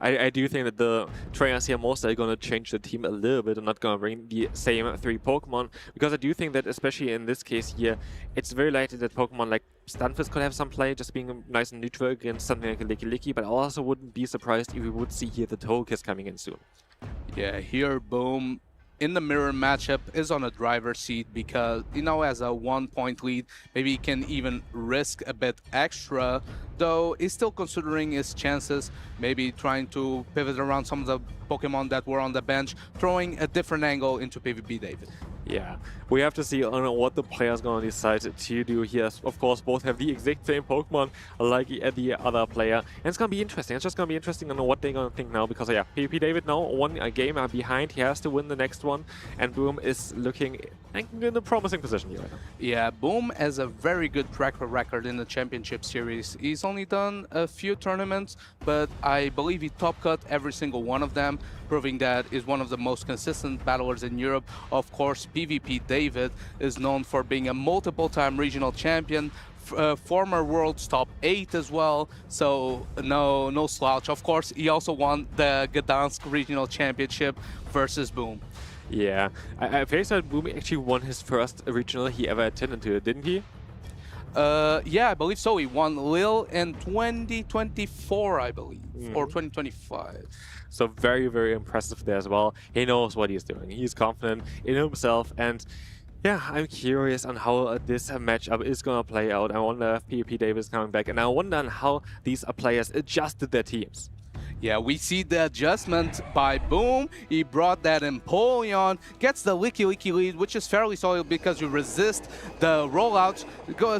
I do think that the trainers here mostly are going to change the team a little bit and not going to bring the same 3 Pokemon, because I do think that especially in this case here, it's very likely that Pokemon like Stunfisk could have some play, just being nice and neutral against something like a Licky Licky, but I also wouldn't be surprised if we would see here the Togekiss coming in soon. Yeah, here Boom in the mirror matchup is on a driver's seat because, you know, as a 1-point lead, maybe he can even risk a bit extra, though he's still considering his chances, maybe trying to pivot around some of the Pokemon that were on the bench, throwing a different angle into PvP David. Yeah, we have to see what the player's going to decide to do here. Of course, both have the exact same Pokemon like the other player. And it's going to be interesting. It's just going to be interesting to know what they're going to think now. Because, yeah, PvP David now 1 game behind. He has to win the next one. And Boom is looking in a promising position here right now. Yeah, Boom has a very good track record in the Championship Series. He's only done a few tournaments, but I believe he top cut every single one of them, proving that he's one of the most consistent battlers in Europe. Of course, PvP David is known for being a multiple-time regional champion, former World's top 8 as well, so no slouch. Of course, he also won the Gdansk Regional Championship versus Boom. Yeah, I faced that Boom actually won his first regional he ever attended to, didn't he? Yeah, I believe so. He won Lille in 2024, I believe, or 2025. So very, very impressive there as well. He knows what he's doing. He's confident in himself, and yeah, I'm curious on how this matchup is going to play out. I wonder if PvP David is coming back, and I wonder on how these players adjusted their teams. Yeah, we see the adjustment by Boom. He brought that Empoleon, gets the Licky Licky lead, which is fairly solid because you resist the rollouts.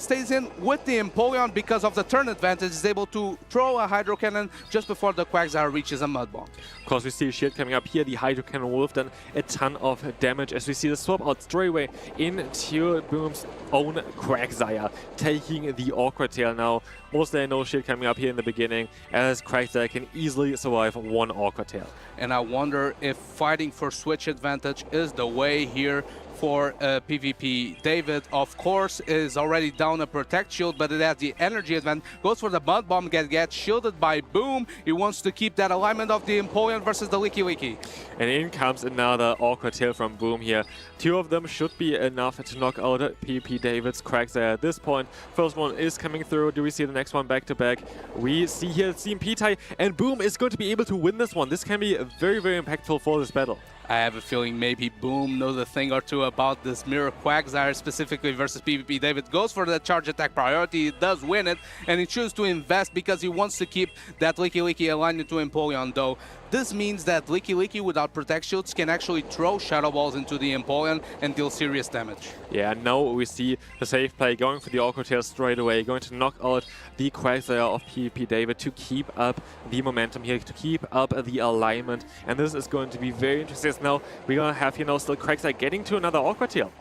Stays in with the Empoleon because of the turn advantage, is able to throw a Hydro Cannon just before the Quagsire reaches a Mud Bomb. Of course, we see a shield coming up here. The Hydro Cannon will have done a ton of damage as we see the swap out straight away into Boom's own Quagsire, taking the Awkward Tail now. Mostly no shield coming up here in the beginning, as Quagsire can easily survive one Awkward Tail. And I wonder if fighting for switch advantage is the way here for PvP. David, of course, is already down a Protect Shield, but it has the energy advantage. Goes for the Mud Bomb, gets shielded by Boom. He wants to keep that alignment of the Empoleon versus the Licky Licky. And in comes another Awkward Tail from Boom here. Two of them should be enough to knock out PvP David's Quagsire at this point. First one is coming through. Do we see the next one back to back? We see here CMP tie, and Boom is going to be able to win this one. This can be very, very impactful for this battle. I have a feeling maybe Boom knows a thing or two about this Mirror Quagsire specifically versus PvP. David goes for the charge attack priority, he does win it, and he chooses to invest because he wants to keep that Licky Licky aligned into Empoleon, though. This means that Licky Licky without Protect Shields can actually throw Shadow Balls into the Empoleon and deal serious damage. Yeah, now we see the safe play going for the Awkward Tail straight away, going to knock out the Quagsire of PvP David to keep up the momentum here, to keep up the alignment, and this is going to be very interesting. Now we're going to have, still Quagsire getting to another Awkward Tail.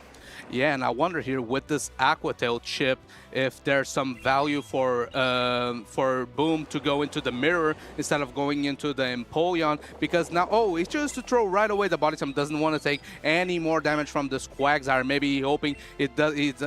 Yeah, and I wonder here with this Aqua Tail chip if there's some value for Boom to go into the mirror instead of going into the Empoleon, because now, he chooses to throw right away the Body Slam, doesn't want to take any more damage from this Quagsire, maybe hoping it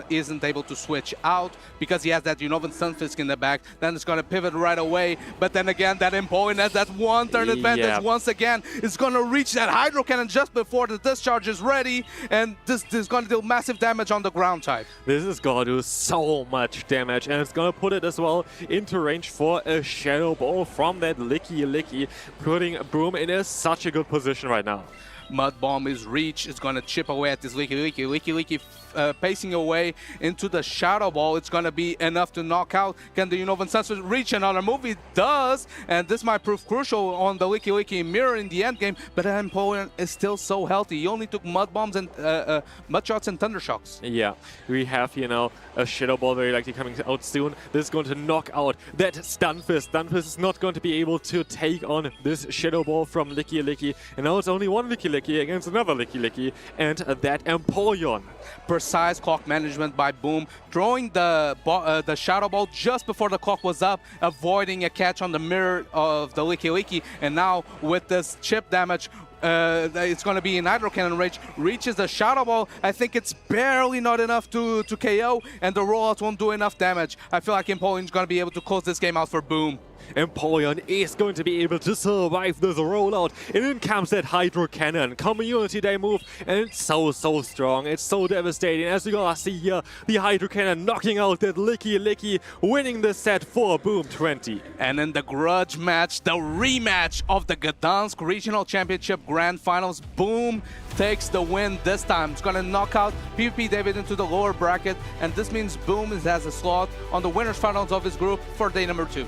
isn't able to switch out because he has that Unova Sunfisk in the back, then it's going to pivot right away, but then again, that Empoleon has that one turn advantage once again, it's going to reach that Hydro Cannon just before the discharge is ready, and this is going to deal massive damage on the ground type. This is going to do so much damage, and it's going to put it as well into range for a Shadow Ball from that Licky Licky, putting Boom in such a good position right now. Mud Bomb is reached. It's going to chip away at this Licky Licky. Licky Licky pacing away into the Shadow Ball. It's going to be enough to knock out. Can the Unova Sunfisk reach another move? It does, and this might prove crucial on the Licky Licky mirror in the end game, but Empoleon is still so healthy. He only took Mud Bombs and Mud Shots and Thunder Shocks. Yeah, we have, a Shadow Ball very likely coming out soon. This is going to knock out that Stunfisk. Stunfisk is not going to be able to take on this Shadow Ball from Licky Licky, and now it's only one Licky Licky against another Licky Licky, and that Empoleon. Precise clock management by Boom, throwing the Shadow Ball just before the clock was up, avoiding a catch on the mirror of the Licky Licky, and now with this chip damage, it's going to be in Hydro Cannon range, reaches the Shadow Ball. I think it's barely not enough to KO, and the rollout won't do enough damage. I feel like Empoleon is going to be able to close this game out for Boom. Empoleon is going to be able to survive this rollout, and in comes that Hydro Cannon, Community Day move, and it's so strong, it's so devastating, as you're gonna see here, the Hydro Cannon knocking out that Licky Licky, winning the set for Boom 20. And in the grudge match, the rematch of the Gdansk Regional Championship Grand Finals, Boom takes the win this time. It's gonna knock out PvP David into the lower bracket, and this means Boom has a slot on the winners finals of his group for day number 2.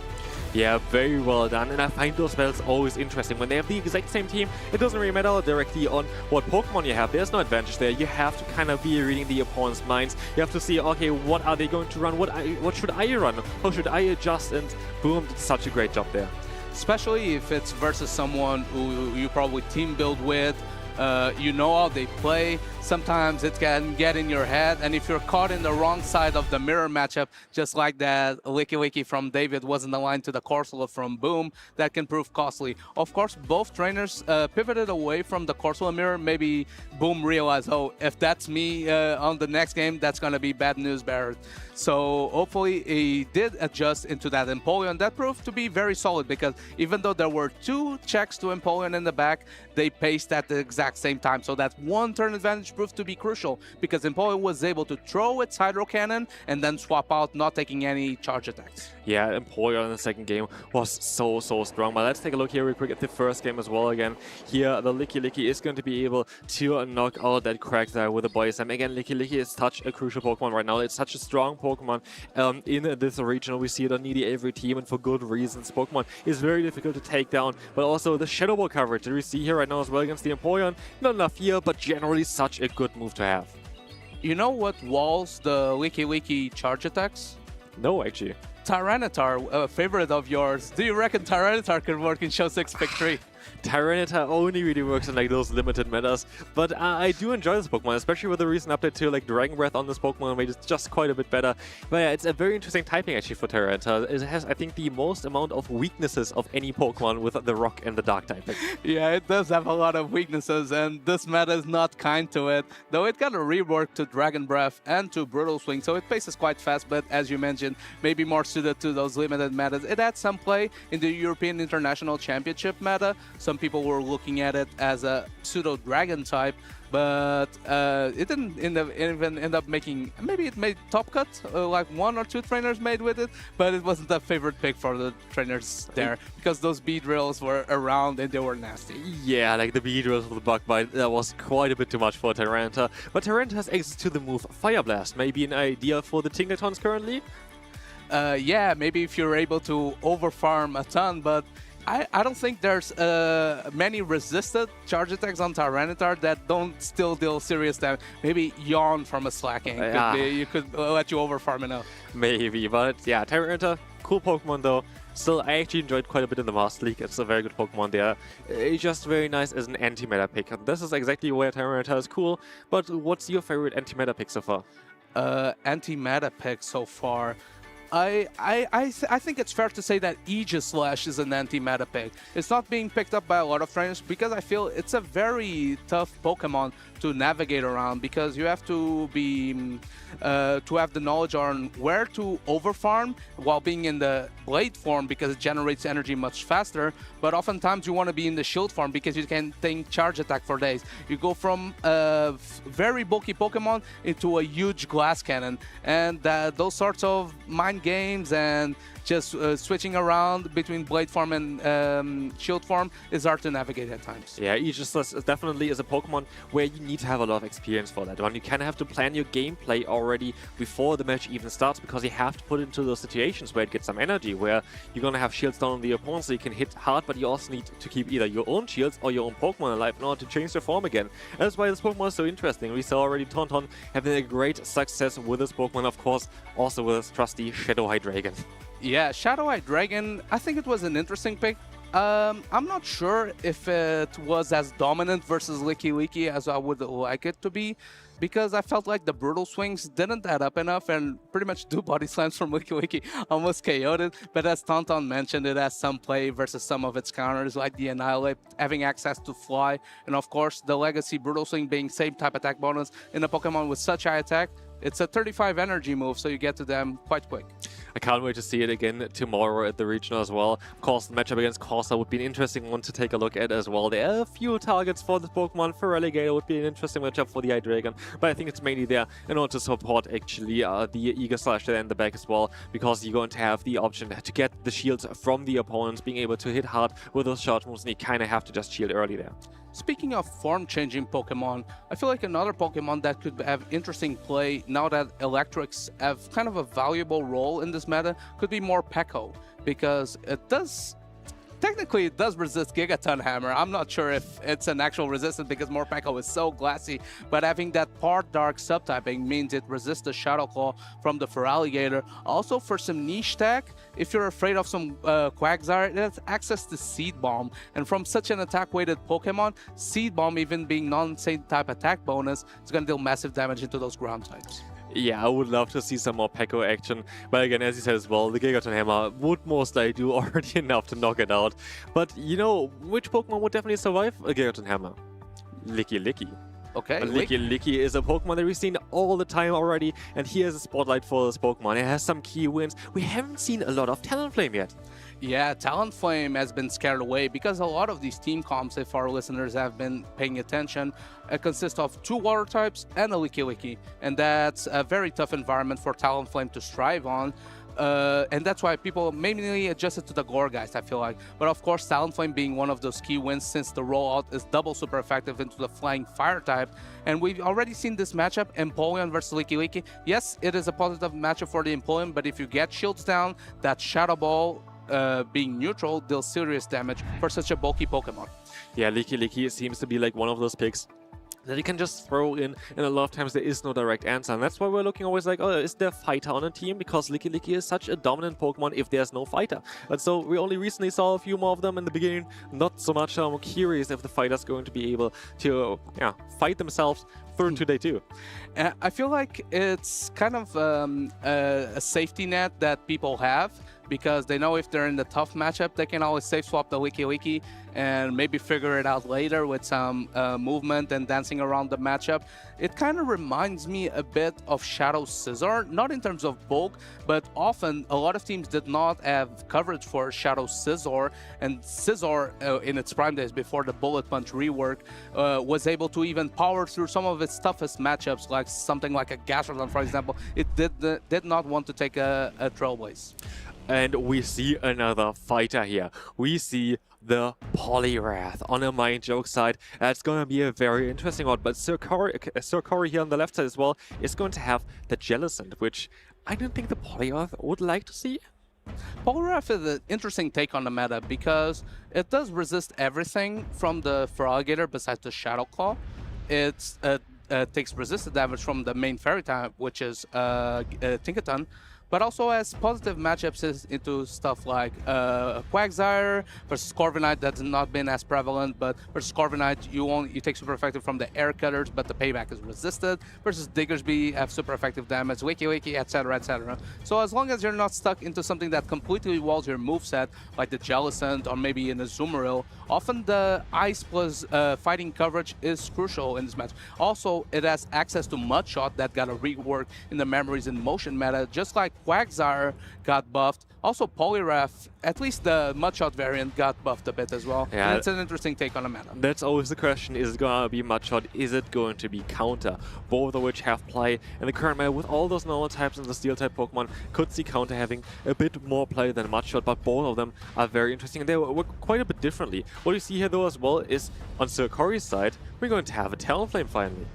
Yeah, very well done, and I find those battles always interesting. When they have the exact same team, it doesn't really matter directly on what Pokemon you have. There's no advantage there. You have to kind of be reading the opponent's minds. You have to see, okay, what are they going to run? What should I run? How should I adjust? And Boom did such a great job there. Especially if it's versus someone who you probably team build with, you know how they play. Sometimes it can get in your head, and if you're caught in the wrong side of the mirror matchup, just like that Licky Licky from David wasn't aligned to the Corsola from Boom, that can prove costly. Of course, both trainers pivoted away from the Corsola mirror. Maybe Boom realized, oh, if that's me on the next game, that's going to be bad news, Barrett. So hopefully he did adjust into that Empoleon. That proved to be very solid, because even though there were 2 checks to Empoleon in the back, they paced at the exact same time. So that's 1 turn advantage which proved to be crucial because Empoleon was able to throw its Hydro Cannon and then swap out, not taking any charge attacks. Yeah, Empoleon in the second game was so strong. But let's take a look here real quick at the first game as well again. Here, the Licky is going to be able to knock out that Quagsire with a Body Slam. Again, Licky is such a crucial Pokemon right now. It's such a strong Pokemon in this regional. We see it on nearly every team, and for good reasons. Pokemon is very difficult to take down, but also the Shadow Ball coverage that we see here right now as well against the Empoleon. Not enough here, but generally such a good move to have. You know what walls the Licky charge attacks? No, actually. Tyranitar, a favorite of yours. Do you reckon Tyranitar can work in Show 6 Pick 3? Tyranitar only really works in like those limited metas, but I do enjoy this Pokemon, especially with the recent update to like Dragon Breath on this Pokemon made it just quite a bit better. But yeah, it's a very interesting typing actually for Tyranitar. It has, I think, the most amount of weaknesses of any Pokemon with the Rock and the Dark typing. Yeah, it does have a lot of weaknesses, and this meta is not kind to it. Though it got a rework to Dragon Breath and to Brutal Swing, so it paces quite fast, but as you mentioned, maybe more suited to those limited metas. It had some play in the European International Championship meta. Some people were looking at it as a pseudo-dragon type, but it didn't even end up making... Maybe it made top cut, like 1 or 2 trainers made with it, but it wasn't a favorite pick for the trainers there, because those Beedrills were around and they were nasty. Yeah, like the Beedrills with the Bug Bite, that was quite a bit too much for Tyranitar. But Tyranitar has access to the move Fire Blast. Maybe an idea for the Tingletons currently? Yeah, maybe if you're able to overfarm a ton, but I don't think there's many resisted charge attacks on Tyranitar that don't still deal serious damage. Maybe Yawn from a Slacking. You could let you overfarm enough. Maybe, but yeah, Tyranitar, cool Pokemon though. Still, I actually enjoyed quite a bit in the Master League. It's a very good Pokemon there. It's just very nice as an anti-meta pick. And this is exactly where Tyranitar is cool. But what's your favorite anti-meta pick so far? Anti-meta pick so far. I think it's fair to say that Aegislash is an anti-meta pick. It's not being picked up by a lot of trainers because I feel it's a very tough Pokemon to navigate around because you have to be to have the knowledge on where to overfarm while being in the blade form because it generates energy much faster, but oftentimes you want to be in the shield form because you can think charge attack for days. You go from a very bulky Pokemon into a huge glass cannon, and those sorts of mind games and just switching around between blade form and shield form is hard to navigate at times. Yeah, Aegislash definitely is a Pokemon where you need to have a lot of experience for that one. You kind of have to plan your gameplay already before the match even starts because you have to put it into those situations where it gets some energy, where you're going to have shields down on the opponent so you can hit hard, but you also need to keep either your own shields or your own Pokemon alive in order to change their form again. And that's why this Pokemon is so interesting. We saw already Tauntaun having a great success with this Pokemon, of course, also with his trusty Shadow Hydreigon. Yeah, Shadow Hydreigon, I think it was an interesting pick. I'm not sure if it was as dominant versus Licky as I would like it to be, because I felt like the Brutal Swings didn't add up enough and pretty much do body slams from Licky almost KO'd it. But as Tauntaun mentioned, it has some play versus some of its counters, like the Annihilate, having access to Fly, and of course the Legacy Brutal Swing being same type attack bonus in a Pokemon with such high attack. It's a 35 energy move, so you get to them quite quick. I can't wait to see it again tomorrow at the regional as well. Of course, the matchup against Corsa would be an interesting one to take a look at as well. There are a few targets for this Pokemon. For Relegator would be an interesting matchup for the Hydreigon, but I think it's mainly there in order to support actually the Aegislash there in the back as well, because you're going to have the option to get the shields from the opponents, being able to hit hard with those charge moves, and you kind of have to just shield early there. Speaking of form-changing Pokemon, I feel like another Pokemon that could have interesting play now that Electrics have kind of a valuable role in this meta could be Morpeko, because it does... Technically, it does resist Gigaton Hammer. I'm not sure if it's an actual resistance because Morpeko is so glassy, but having that part dark subtyping means it resists the Shadow Claw from the Feraligatr. Also, for some niche tech, if you're afraid of some Quagsire, it has access to Seed Bomb. And from such an attack-weighted Pokemon, Seed Bomb, even being non-same type attack bonus, is going to deal massive damage into those ground types. Yeah, I would love to see some more Peko action. But again, as you said as well, the Gigaton Hammer would most likely do already enough to knock it out. But you know, which Pokemon would definitely survive a Gigaton Hammer? Licky. Okay. Licky is a Pokemon that we've seen all the time already, and here's a spotlight for this Pokemon. It has some key wins. We haven't seen a lot of Talonflame yet. Yeah, Talonflame has been scared away because a lot of these team comps, if our listeners have been paying attention, consist of 2 water types and a Licky Licky. And that's a very tough environment for Talonflame to strive on. And that's why people mainly adjusted to the Gourgeist, I feel like. But of course, Talonflame being one of those key wins since the rollout is double super effective into the Flying Fire type. And we've already seen this matchup, Empoleon versus Licky Licky. Yes, it is a positive matchup for the Empoleon, but if you get shields down, that Shadow Ball being neutral deals serious damage for such a bulky Pokemon. Yeah, Licky Licky seems to be like one of those picks that you can just throw in, and a lot of times there is no direct answer. And that's why we're looking always like, oh, is there a fighter on a team? Because Licky Licky is such a dominant Pokemon if there's no fighter. And so we only recently saw a few more of them in the beginning, not so much. I'm curious if the fighter's going to be able to fight themselves through today too. I feel like it's kind of a safety net that people have, because they know if they're in the tough matchup, they can always safe swap the Licky Licky and maybe figure it out later with some movement and dancing around the matchup. It kind of reminds me a bit of Shadow Scizor, not in terms of bulk, but often a lot of teams did not have coverage for Shadow Scizor, and Scizor in its prime days before the Bullet Punch rework was able to even power through some of its toughest matchups, like something like a Gastradon, for example. It did not want to take a Trailblaze. And we see another fighter here. We see the Poliwrath on a Mind Joke side. That's going to be a very interesting one. But Sir Corey here on the left side as well is going to have the Jellicent, which I don't think the Poliwrath would like to see. Poliwrath is an interesting take on the meta because it does resist everything from the Feraligatr besides the Shadow Claw. It takes resisted damage from the main Fairy type, which is Tinkaton, but also has positive matchups into stuff like Quagsire versus Corviknight. That's not been as prevalent, but versus Corviknight, you take super effective from the Air Cutters, but the payback is resisted. Versus Diggersby, have super effective damage, Licky Licky, etc., etc. So as long as you're not stuck into something that completely walls your moveset, like the Jellicent or maybe in a Azumarill, often the Ice plus fighting coverage is crucial in this match. Also, it has access to Mudshot that got a rework in the Memories in Motion meta, just like Quagsire got buffed. Also, Poliwrath, at least the Mudshot variant, got buffed a bit as well. Yeah, and it's an interesting take on the meta. That's always the question. Is it going to be Mudshot? Is it going to be Counter? Both of which have play in the current meta with all those normal types and the Steel-type Pokemon. Could see Counter having a bit more play than Mudshot, but both of them are very interesting. And they work quite a bit differently. What you see here, though, as well, is on Sir Corey's side, we're going to have a Talonflame finally.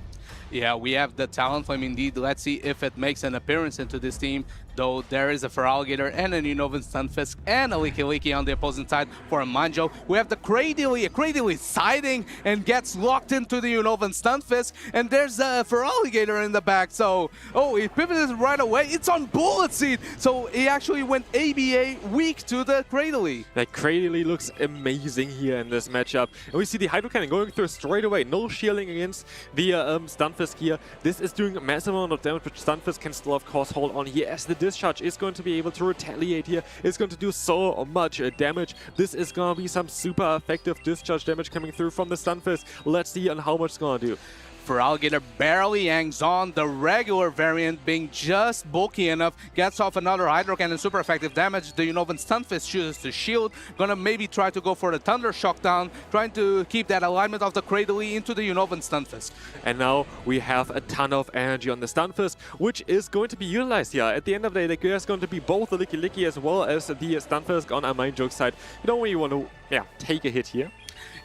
Yeah, we have the Talonflame indeed. Let's see if it makes an appearance into this team. Though there is a Feraligatr and a Unova Stunfisk and a Licky Licky on the opposing side for a Manjo. We have the Cradily siding and gets locked into the Unova Stunfisk, and there's a Feraligatr in the back. So, he pivoted right away. It's on Bullet Seed. So he actually went ABA weak to the Cradily. That Cradily looks amazing here in this matchup. And we see the Hydro Cannon going through straight away. No shielding against the Stunfisk here. This is doing a massive amount of damage, which Stunfisk can still, of course, hold on here as the Discharge is going to be able to retaliate here. It's going to do so much damage. This is going to be some super effective Discharge damage coming through from the Stunfisk. Let's see on how much it's going to do. Feraligatr barely hangs on. The regular variant being just bulky enough gets off another Hydro Cannon, super effective damage. The Unovan Stunfisk chooses to shield. Gonna maybe try to go for the Thunder Shock down, trying to keep that alignment of the Cradily into the Unovan Stunfisk. And now we have a ton of energy on the Stunfisk, which is going to be utilized here. At the end of the day, there's going to be both the Licky Licky as well as the Stunfisk on a Mind Joke side. You don't really want to take a hit here.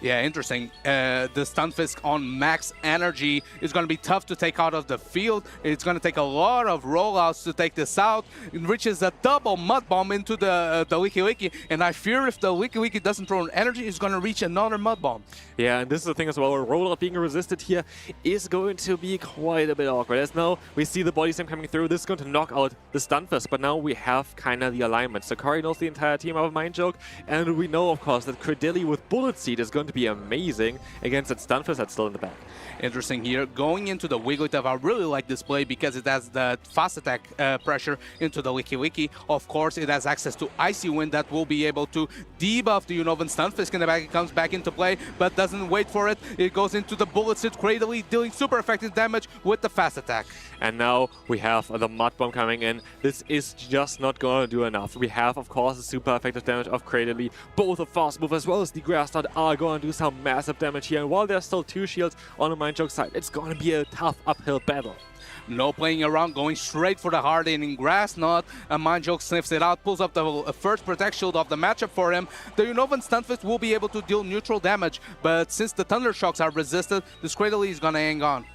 Yeah, interesting. The Stunfisk on max energy is going to be tough to take out of the field. It's going to take a lot of rollouts to take this out. It reaches a double Mud Bomb into the Licky Licky, and I fear if the Licky Licky doesn't throw an energy, it's going to reach another Mud Bomb. Yeah, and this is the thing as well. A rollout being resisted here is going to be quite a bit awkward. As now we see the Body Slam coming through. This is going to knock out the Stunfisk, but now we have kind of the alignment. Sakari knows the entire team of Mind Joke, and we know, of course, that Cradily with Bullet Seed is going to be amazing against that Stunfisk that's still in the back. Interesting here. Going into the Wigglytuff, I really like this play because it has the fast attack pressure into the Licky Licky. Of course, it has access to Icy Wind that will be able to debuff the Unovan Stunfisk in the back. It comes back into play, but doesn't wait for it. It goes into the Bullet Seed Cradily, dealing super effective damage with the fast attack. And now we have the Mud Bomb coming in. This is just not going to do enough. We have, of course, the super effective damage of Cradily. Both the Fast Move as well as the Grass Knot are going to do some massive damage here. And while there's still 2 shields on the Mindjoke side, it's going to be a tough uphill battle. No playing around, going straight for the hard-hitting Grass Knot. Mindjoke sniffs it out, pulls up the first Protect Shield of the matchup for him. The Unovan Stunfisk will be able to deal neutral damage, but since the Thunder Shocks are resisted, this Cradily is gonna hang on.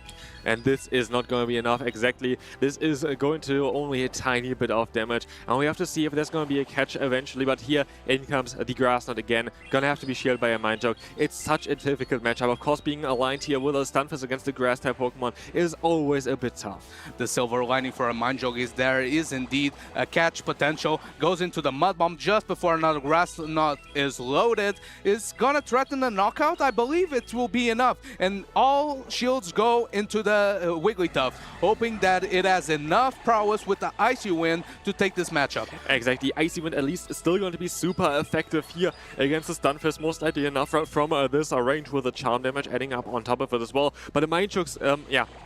And this is not going to be enough exactly. This is going to do only a tiny bit of damage. And we have to see if there's going to be a catch eventually. But here in comes the Grass Knot again. Gonna have to be shielded by a Mindjoke. It's such a difficult matchup. Of course, being aligned here with a Stunfisk against the Grass type Pokemon is always a bit tough. The silver lining for a Mindjoke is there is indeed a catch potential. Goes into the Mud Bomb just before another Grass Knot is loaded. Is gonna threaten the knockout. I believe it will be enough. And all shields go into the Wigglytuff, hoping that it has enough prowess with the Icy Wind to take this matchup. Exactly, Icy Wind at least is still going to be super effective here against the Stunfisk, most likely enough from this range with the charm damage adding up on top of it as well. But the Mindjoke's,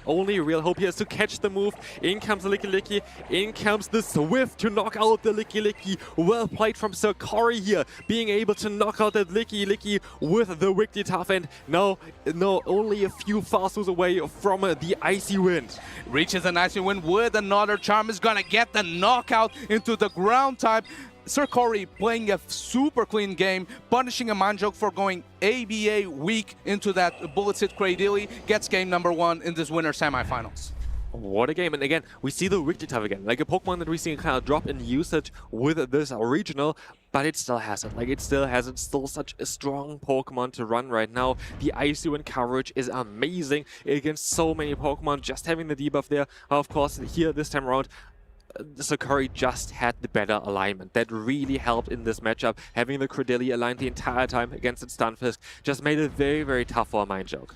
only real hope here is to catch the move. In comes the Licky, in comes the Swift to knock out the Licky. Well played from Sir Corey here, being able to knock out that Licky with the Wigglytuff, and no, only a few fast moves away from the Icy Wind. Reaches an Icy Wind with another charm, is gonna get the knockout into the ground type. Sir Corey playing a super clean game, punishing a Mindjoke for going ABA weak into that Bullets Hit Cradily, gets game number 1 in this winter semifinals. What a game. And again, we see the Wigglytuff again, like a Pokemon that we see kind of drop in usage with this regional, but it still has it. Like, it still has it. Still such a strong Pokemon to run right now. The Icy Wind coverage is amazing against so many Pokemon. Just having the debuff there, of course, here this time around, Sakura just had the better alignment. That really helped in this matchup. Having the Cradily aligned the entire time against its Stunfisk just made it very, very tough for a Mindjoke.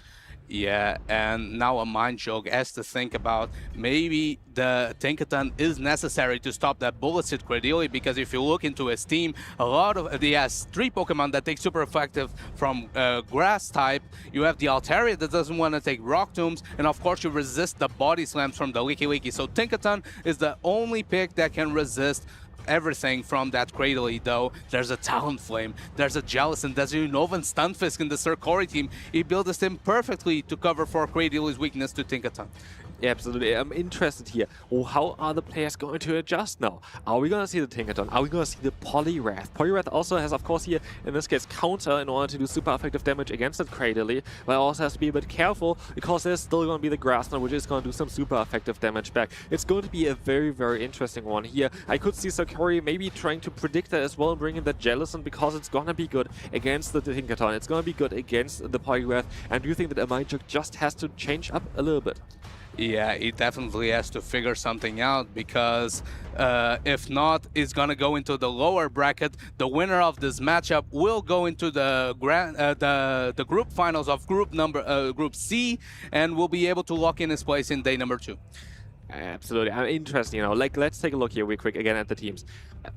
Yeah, and now a Mindjoke has to think about maybe the Tinkaton is necessary to stop that Bullet Hit Cradily, because if you look into his team, a lot of he has 3 Pokemon that take super effective from Grass type. You have the Altaria that doesn't want to take Rock Tombs, and of course you resist the Body Slams from the Licky. So Tinkaton is the only pick that can resist everything from that Cradily, though. There's a Talonflame, there's a Jellicent, there's a Unovan Stunfisk in the Sir Corey team. He built this team perfectly to cover for Cradyly's weakness to Tinkaton. Yeah, absolutely. I'm interested here. How are the players going to adjust now? Are we going to see the Tinkaton? Are we going to see the Poliwrath? Poliwrath also has, of course, here, in this case, counter in order to do super effective damage against that Cradily, but also has to be a bit careful because there's still going to be the Grass Knot, which is going to do some super effective damage back. It's going to be a very, very interesting one here. I could see Sakura maybe trying to predict that as well and bring in that Jellicent, because it's going to be good against the Tinkaton. It's going to be good against the Poliwrath. And do you think that a Mindjoke just has to change up a little bit? Yeah, he definitely has to figure something out, because if not, it's gonna go into the lower bracket. The winner of this matchup will go into the the group finals of Group C, and will be able to lock in his place in day number 2. Absolutely. Interesting, like, let's take a look here real quick again at the teams.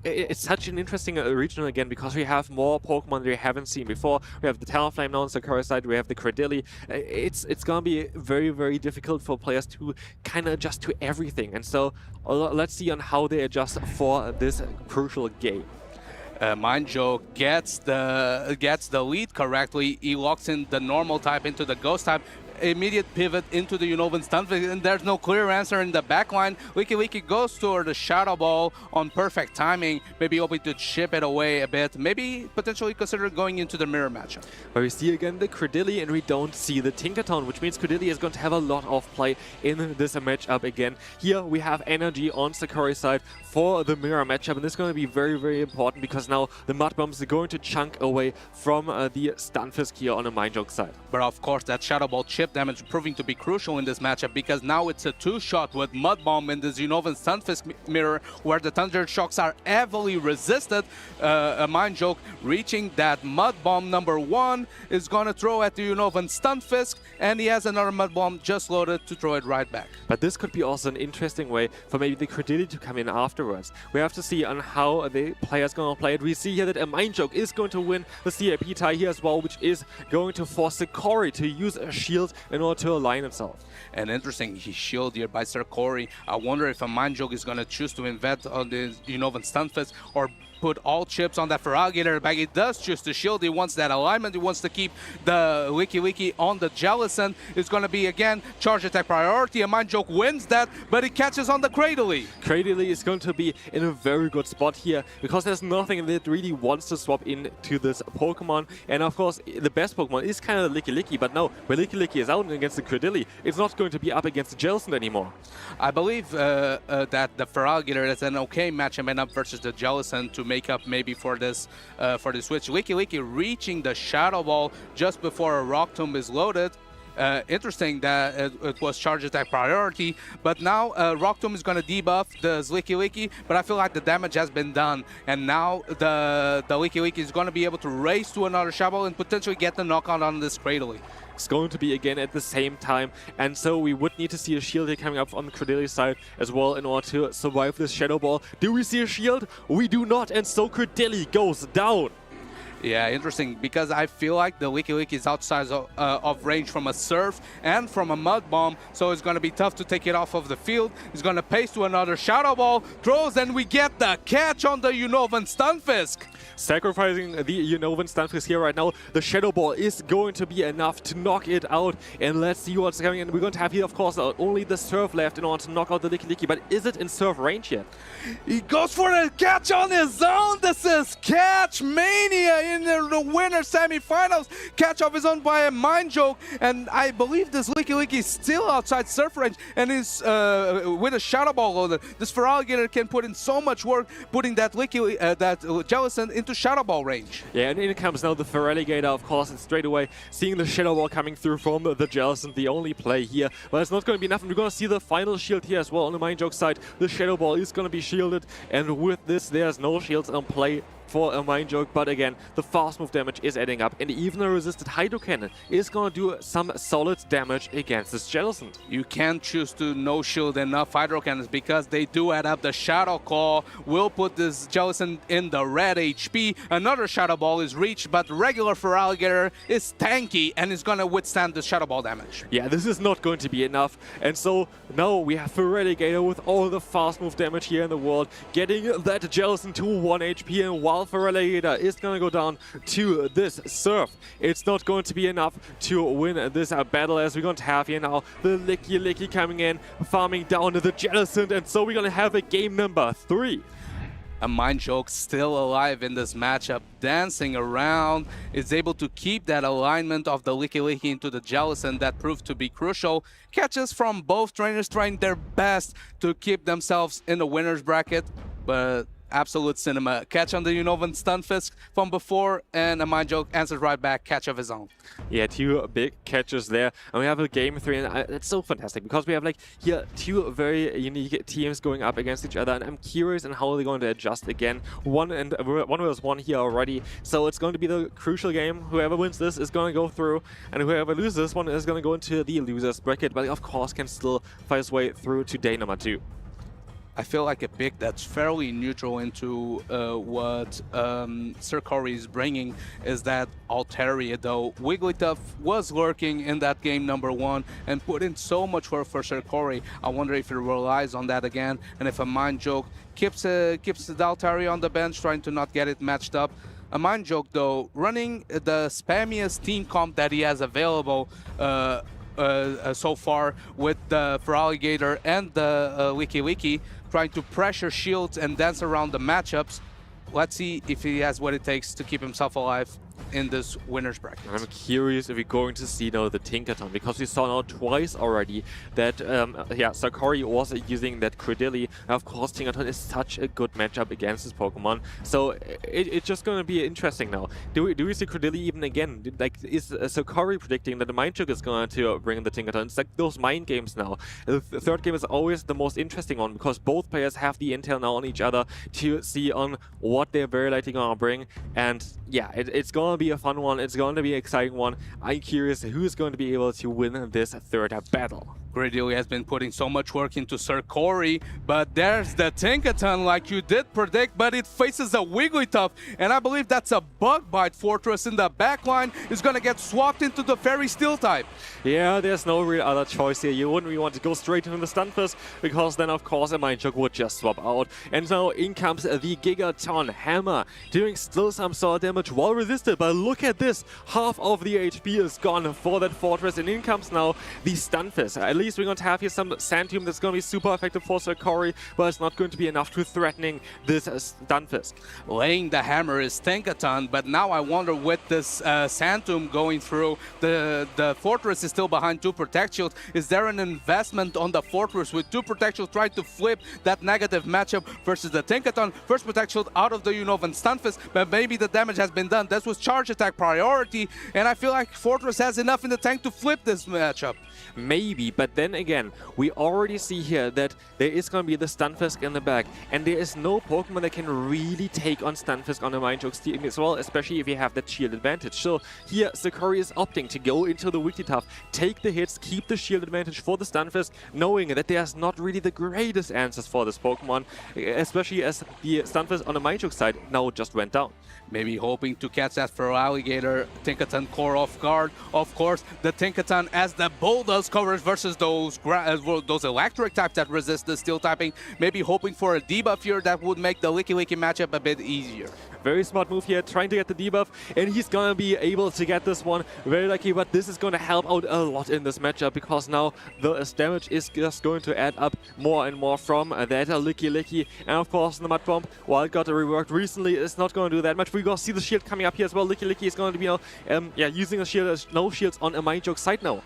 It's such an interesting regional again, because we have more Pokemon that we haven't seen before. We have the Talonflame now on Sakura side, we have the Cradily. It's gonna be very, very difficult for players to kind of adjust to everything. And so let's see on how they adjust for this crucial game. Mindjoke gets the lead correctly. He locks in the normal type into the ghost type. Immediate pivot into the Unovan Stunfisk, and there's no clear answer in the backline. Licky goes toward the Shadow Ball on perfect timing, maybe hoping to chip it away a bit, maybe potentially consider going into the mirror matchup. But we see again the Cradily, and we don't see the Tinkaton, which means Cradily is going to have a lot of play in this matchup again. Here we have energy on Sakura's side for the mirror matchup, and this is going to be very, very important, because now the Mud Bombs are going to chunk away from the Stunfisk here on the Mindjoke side. But of course that Shadow Ball chip damage proving to be crucial in this matchup, because now it's a 2-shot with Mud Bomb in the Unovan Stunfisk mirror, where the Thunder Shocks are heavily resisted. A Mindjoke reaching that Mud Bomb number 1 is gonna throw at the Unovan Stunfisk, and he has another Mud Bomb just loaded to throw it right back. But this could be also an interesting way for maybe the Cradily to come in afterwards. We have to see on how the player's gonna play it. We see here that a Mindjoke is going to win the CIP tie here as well, which is going to force Sakura to use a shield in order to align itself. And interesting, he's shielded here by Serkori. I wonder if a Mind Joke is going to choose to invent on the Unova Stunfisk or put all chips on that Feraligatr bag. He does choose to shield. He wants that alignment. He wants to keep the Wiki on the Jellicent. It's going to be, again, charge attack priority. A Mind Joke wins that, but he catches on the Cradily. Cradily is going to be in a very good spot here because there's nothing that really wants to swap into this Pokemon. And of course, the best Pokemon is kind of the Licky, but now when Licky is out against the Cradily, it's not going to be up against the Jellicent anymore. I believe that the Feraligatr is an okay matchup versus the Jellicent to make up maybe for this switch. Licky reaching the Shadow Ball just before a Rock Tomb is loaded. Interesting that it was charge attack priority, but now Rock Tomb is going to debuff the Licky, but I feel like the damage has been done, and now the Licky is going to be able to race to another Shadow Ball and potentially get the knockout on this Cradily. It's going to be again at the same time, and so we would need to see a shield here coming up on the Cradily side as well in order to survive this Shadow Ball. Do we see a shield? We do not, and so Cradily goes down. Yeah, interesting, because I feel like the Licky is outside of range from a Surf and from a Mud Bomb, so it's going to be tough to take it off of the field. He's going to pace to another Shadow Ball, throws, and we get the catch on the Unovan Stunfisk. Sacrificing the Unovan Stunfisk here right now. The Shadow Ball is going to be enough to knock it out, and let's see what's coming in. We're going to have here, of course, only the Surf left in order to knock out the Licky, but is it in Surf range yet? He goes for the catch on his own. This is Catch Mania in the winner semifinals. Catch of his own by a Mind Joke, and I believe this Licky is still outside Surf range, and is with a Shadow Ball loaded. This Feraligatr can put in so much work putting that that Jellicent into Shadow Ball range. Yeah, and in comes now the Feraligatr, of course, and straight away seeing the Shadow Ball coming through from the Jellicent, the only play here. But it's not going to be enough, and we're going to see the final shield here as well on the Mind Joke side. The Shadow Ball is going to be shielded, and with this, there's no shields on play for a Mind Joke, but again, the fast move damage is adding up, and even a resisted Hydro Cannon is going to do some solid damage against this Jellicent. You can't choose to no shield enough Hydro Cannons because they do add up. The Shadow Claw will put this Jellicent in the red HP. Another Shadow Ball is reached, but regular Feraligatr is tanky and is going to withstand the Shadow Ball damage. Yeah, this is not going to be enough, and so now we have Feraligatr with all the fast move damage here in the world, getting that Jellicent to 1 HP, and while Feraligatr is going to go down to this Surf, it's not going to be enough to win this battle, as we're going to have here now the Licky coming in, farming down the Jellicent, and so we're going to have a game number 3. A Mind Joke still alive in this matchup, dancing around, is able to keep that alignment of the Licky into the Jellicent that proved to be crucial. Catches from both trainers trying their best to keep themselves in the winner's bracket, but absolute cinema. Catch on the Unovan Stunfisk from before, and a Mind Joke answers right back, catch of his own. Yeah, 2 big catches there, and we have a game 3, and it's so fantastic because we have like here 2 very unique teams going up against each other, and I'm curious on how they're going to adjust again. One was won here already, so it's going to be the crucial game. Whoever wins this is going to go through, and whoever loses this one is going to go into the loser's bracket, but of course can still fight his way through to day number 2. I feel like a pick that's fairly neutral into what Serkori is bringing is that Altaria, though. Wigglytuff was lurking in that game number 1 and put in so much work for Serkori. I wonder if he relies on that again, and if a Mind Joke keeps the Altaria on the bench, trying to not get it matched up. A Mind Joke, though, running the spammiest team comp that he has available so far with the Feraligatr and the Licky, trying to pressure shields and dance around the matchups. Let's see if he has what it takes to keep himself alive in this winner's bracket. I'm curious if we're going to see now the Tinkaton, because we saw now twice already that Serkori was using that Cradily. Of course, Tinkaton is such a good matchup against this Pokemon, so it's just going to be interesting now. Do we see Cradily even again? Like, is Serkori predicting that the Mind Joke is going to bring the Tinkaton? It's like those mind games now. The third game is always the most interesting one, because both players have the intel now on each other to see on what they're very likely going to bring, and yeah, it's going going to be a fun one. It's going to be an exciting one. I'm curious who's going to be able to win this third battle. Greedily has been putting so much work into Sir Corey, but there's the Tinkaton like you did predict, but it faces a Wigglytuff, and I believe that's a Bug Bite Fortress in the backline is going to get swapped into the Fairy Steel type. Yeah, there's no real other choice here. You wouldn't really want to go straight into the Stunfisk, because then of course a Mind Choke would just swap out. And now in comes the Gigaton Hammer, doing still some solid damage, well resisted, but look at this, half of the HP is gone for that Fortress, and in comes now the Stunfisk. At least we're going to have here some Sand Tomb that's going to be super effective for Sir Corey, but it's not going to be enough to threatening this Stunfisk. Laying the hammer is Tinkaton, but now I wonder with this Sand Tomb going through, the Fortress is still behind 2 Protect Shields. Is there an investment on the Fortress with 2 Protect Shields trying to flip that negative matchup versus the Tinkaton? First Protect Shield out of the Unova Stunfisk, but maybe the damage has been done. This was Charge Attack priority, and I feel like Fortress has enough in the tank to flip this matchup. Maybe, but then again, we already see here that there is going to be the Stunfisk in the back, and there is no Pokemon that can really take on Stunfisk on a Mind Choke team as well, especially if you have that shield advantage. So here, Sakori is opting to go into the Wigglytuff, take the hits, keep the shield advantage for the Stunfisk, knowing that there's not really the greatest answers for this Pokemon, especially as the Stunfisk on the Mind Choke side now just went down. Maybe hoping to catch that Feraligatr Tinkaton core off guard. Of course, the Tinkaton as the Bulldoze covers versus those electric types that resist the steel typing. Maybe hoping for a debuff here that would make the Licky Licky matchup a bit easier. Very smart move here, trying to get the debuff, and he's gonna be able to get this one. Very lucky, but this is gonna help out a lot in this matchup, because now the damage is just going to add up more and more from that Licky Licky. And of course, the Mud Bomb, while it got reworked recently, is not going to do that much. We're gonna see the shield coming up here as well. Licky Licky is going to be using a shield as no shields on a Mind Choke side now.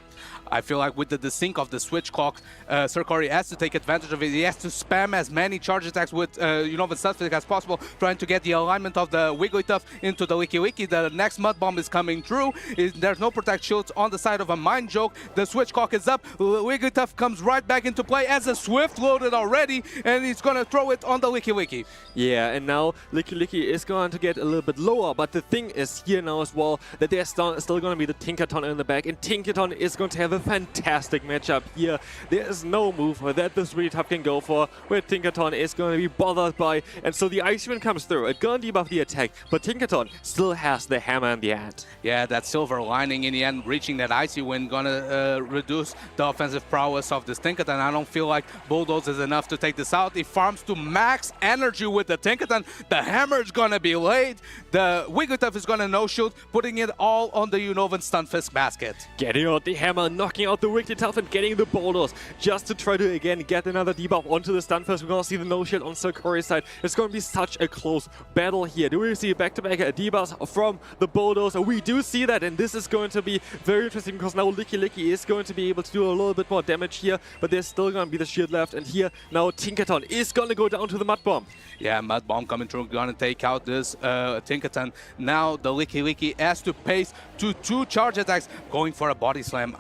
I feel like with the desync of the switch clock, Sir Corey has to take advantage of it. He has to spam as many charge attacks with Unova Stunfisk as possible, trying to get the alignment of the Wigglytuff into the Licky Licky. The next Mud Bomb is coming through. There's no Protect Shields on the side of a Mind Choke. The switch clock is up. Wigglytuff comes right back into play as a Swift loaded already, and he's going to throw it on the Licky Licky. Yeah, and now Licky Licky is going to get a little bit lower, but the thing is here now as well that there's still going to be the Tinkaton in the back, and Tinkaton is going to have a fantastic matchup here. There is no move that this Wigglytuff can go for where Tinkaton is going to be bothered by, and so the Icy Wind comes through. It's going to debuff the attack, but Tinkaton still has the hammer in the hand. Yeah, that silver lining in the end, reaching that Icy Wind, gonna reduce the offensive prowess of this Tinkaton. I don't feel like Bulldoze is enough to take this out. He farms to max energy with the Tinkaton. The hammer is gonna be laid. The Wigglytuff is gonna no-shield, putting it all on the Unova Stunfisk basket. Getting out the hammer, knocking out the Wigglytuff and getting the Bulldoze just to try to again get another debuff onto the Stunfisk. We're gonna see the no-shield on Sir Corey's side. It's gonna be such a close battle here. Do we see back-to-back debuffs from the Bulldoze? We do see that, and this is going to be very interesting, because now Licky Licky is going to be able to do a little bit more damage here, but there's still going to be the shield left, and here now Tinkaton is going to go down to the Mud Bomb. Yeah, Mud Bomb coming through, gonna take out this Tinkaton. Now the Licky Licky has to pace to 2 charge attacks, going for a body slam.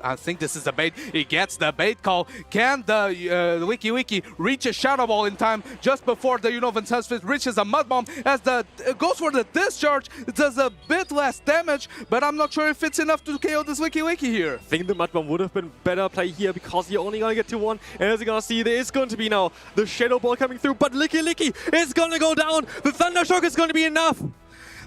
I think this is a bait. He gets the bait call. Can the Licky Licky reach a Shadow Ball in time just before the Unova Stunfisk reaches a Mud Bomb? As the goes for the discharge, it does a bit less damage, but I'm not sure if it's enough to KO this Licky Licky here. I think the Mud Bomb would have been better play here, because you're only going to get to 1, and as you're going to see, there is going to be now the Shadow Ball coming through, but Licky Licky is going to go down. The Thunder Shock is going to be enough.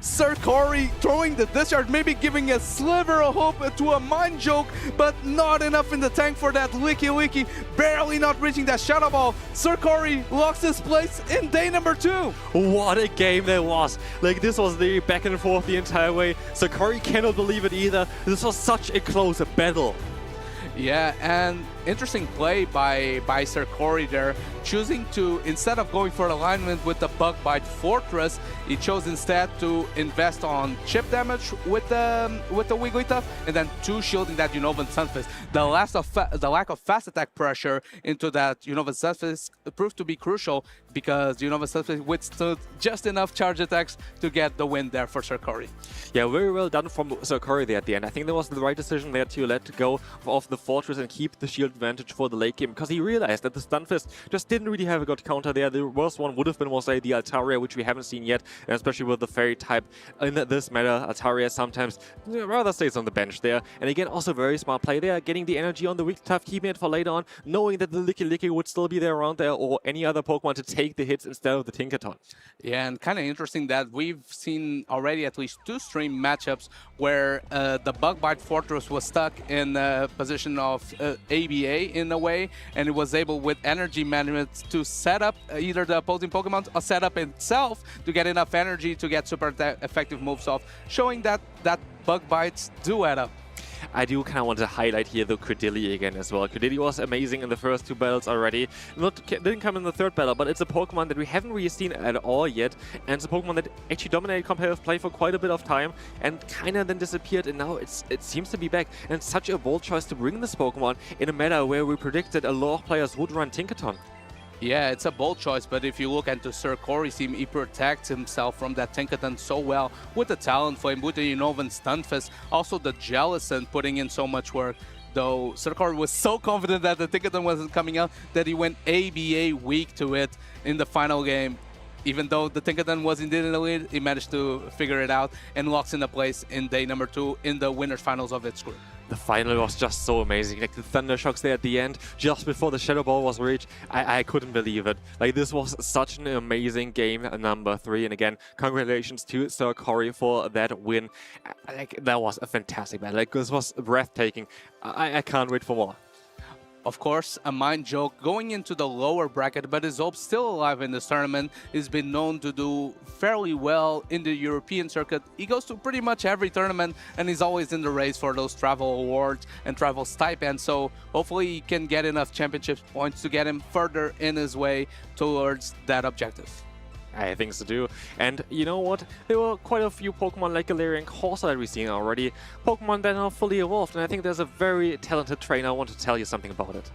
Sir Corey throwing the discharge, maybe giving a sliver of hope to a Mind Choke, but not enough in the tank for that Licky Licky, barely not reaching that Shadow Ball. Sir Corey locks his place in day number 2. What a game that was. Like, this was the back and forth the entire way. Sir Corey cannot believe it either. This was such a close battle. Yeah, and interesting play by Sir Corey there, choosing to, instead of going for alignment with the Bug Bite Fortress, he chose instead to invest on chip damage with the Wigglytuff, and then 2 shielding that Unova Stunfisk. The lack of fast attack pressure into that Unova Stunfisk proved to be crucial, because Unova Stunfisk withstood just enough charge attacks to get the win there for Sir Corey. Yeah, very well done from Sir Corey there at the end. I think that was the right decision there to let go of the Fortress and keep the shield advantage for the late game because he realized that the Stunfisk just didn't really have a good counter there. The worst one would have been, say, the Altaria, which we haven't seen yet, and especially with the Fairy type in this meta. Altaria sometimes rather stays on the bench there. And again, also very smart play there, getting the energy on the weak tough, keeping it for later on, knowing that the Licky would still be there around there or any other Pokemon to take the hits instead of the Tinkaton. Yeah, and kind of interesting that we've seen already at least 2 stream matchups where the Bug-Bite Fortress was stuck in a position of ABA in a way, and it was able with energy management to set up either the opposing Pokemon or set up itself to get enough energy to get super effective moves off, showing that Bug Bites do add up. I do kind of want to highlight here the Credilli again as well. Credilli was amazing in the first 2 battles already. Didn't come in the 3rd battle, but it's a Pokemon that we haven't really seen at all yet. And it's a Pokemon that actually dominated competitive play for quite a bit of time and kind of then disappeared. And now it seems to be back. And it's such a bold choice to bring this Pokemon in a meta where we predicted a lot of players would run Tinkaton. Yeah, it's a bold choice, but if you look into Sir Corey's team, he protects himself from that Tinkaton so well with the Talonflame, with the Unnovan Stunfisk, also the Jellicent putting in so much work. Though Sir Corey was so confident that the Tinkaton wasn't coming out that he went ABA weak to it in the final game. Even though the Tinkaton was indeed in the lead, he managed to figure it out and locks in a place in day number 2 in the winners finals of its group. The final was just so amazing. Like the Thunder Shocks there at the end, just before the Shadow Ball was reached, I couldn't believe it. Like this was such an amazing game number 3. And again, congratulations to Sir Corey for that win. Like that was a fantastic battle. Like this was breathtaking. I can't wait for more. Of course, a mind joke going into the lower bracket, but is Hope still alive in this tournament. He's been known to do fairly well in the European circuit. He goes to pretty much every tournament, and he's always in the race for those travel awards and travel stipends. So hopefully he can get enough championship points to get him further in his way towards that objective. I have things to do. And you know what? There were quite a few Pokemon like Galarian Corsa that we've seen already. Pokemon that are fully evolved. And I think there's a very talented trainer. I want to tell you something about it.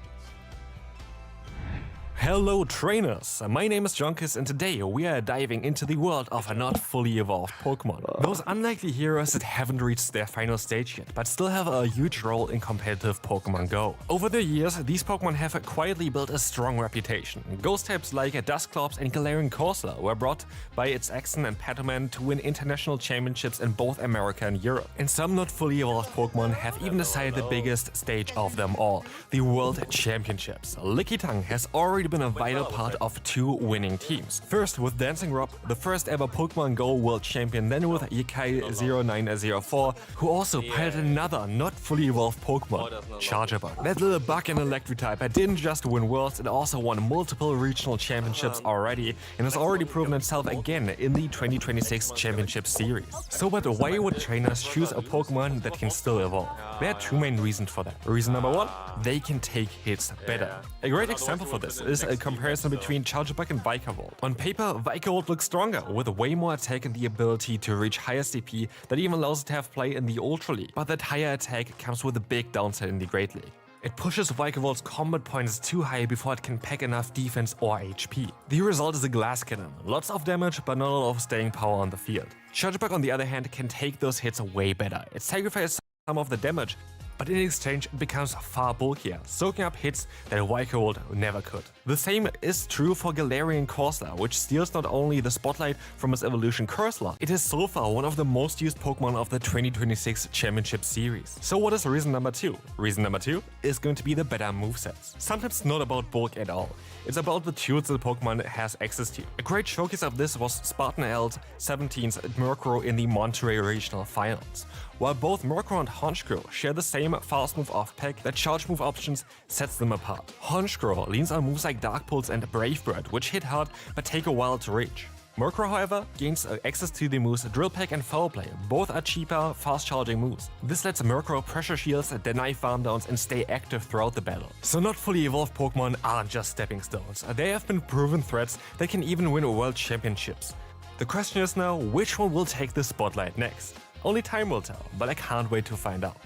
Hello trainers, my name is Jonkis and today we are diving into the world of a not fully evolved Pokemon. Those unlikely heroes that haven't reached their final stage yet, but still have a huge role in competitive Pokemon Go. Over the years, these Pokemon have quietly built a strong reputation. Ghost types like Dusclops and Galarian Corsa were brought by its Axon and Patoman to win international championships in both America and Europe. And some not fully evolved Pokemon have even decided the biggest stage of them all, the World Championships. Lickitung has already been a vital part of 2 winning teams. First with Dancing Rob, the first ever Pokemon Go World Champion, then with Yikai0904, who also piloted another not fully evolved Pokemon, Charjabug. That little bug and electric type didn't just win Worlds, it also won multiple regional championships already and has already proven itself again in the 2026 Championship Series. So but why would trainers choose a Pokemon that can still evolve? There are 2 main reasons for that. Reason number 1, they can take hits better. A great example for this is a comparison between Charjabug and Vikavolt. On paper, Vikavolt looks stronger, with way more attack and the ability to reach higher CP that even allows it to have play in the Ultra League. But that higher attack comes with a big downside in the Great League. It pushes Vikavolt's combat points too high before it can pack enough defense or HP. The result is a glass cannon, lots of damage but not a lot of staying power on the field. Charjabug on the other hand can take those hits way better. It sacrifices some of the damage, but in exchange it becomes far bulkier, soaking up hits that Vikavolt never could. The same is true for Galarian Corsa, which steals not only the spotlight from its evolution Corsola, it is so far one of the most used Pokemon of the 2026 Championship Series. So what is reason number 2? Reason number 2 is going to be the better movesets. Sometimes not about bulk at all, it's about the tools the Pokemon has access to. A great showcase of this was Spartan L's 17th Murkrow in the Monterey Regional Finals. While both Murkrow and Honchkrow share the same fast move off pack, their charge move options sets them apart. Honchkrow leans on moves like Dark Pulse and Brave Bird, which hit hard but take a while to reach. Murkrow, however, gains access to the moves Drill Peck and Foul Play. Both are cheaper, fast-charging moves. This lets Murkrow pressure shields, deny farm downs, and stay active throughout the battle. So not fully evolved Pokemon aren't just stepping stones. They have been proven threats that can even win World Championships. The question is now, which one will take the spotlight next? Only time will tell, but I can't wait to find out.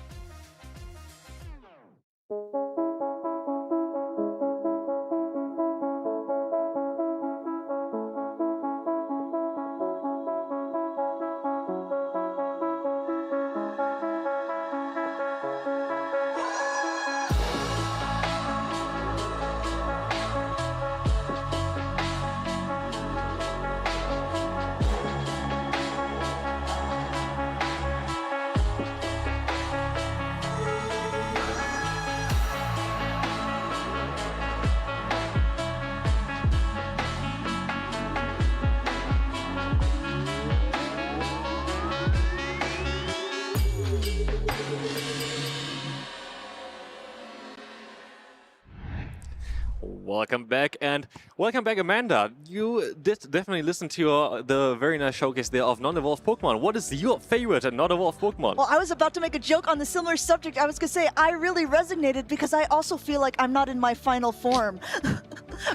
welcome back, and welcome back, Amanda. You did definitely listen to the very nice showcase there of non-evolved Pokemon. What is your favorite non-evolved Pokemon? Well, I was about to make a joke on the similar subject. I was going to say I really resonated because I also feel like I'm not in my final form.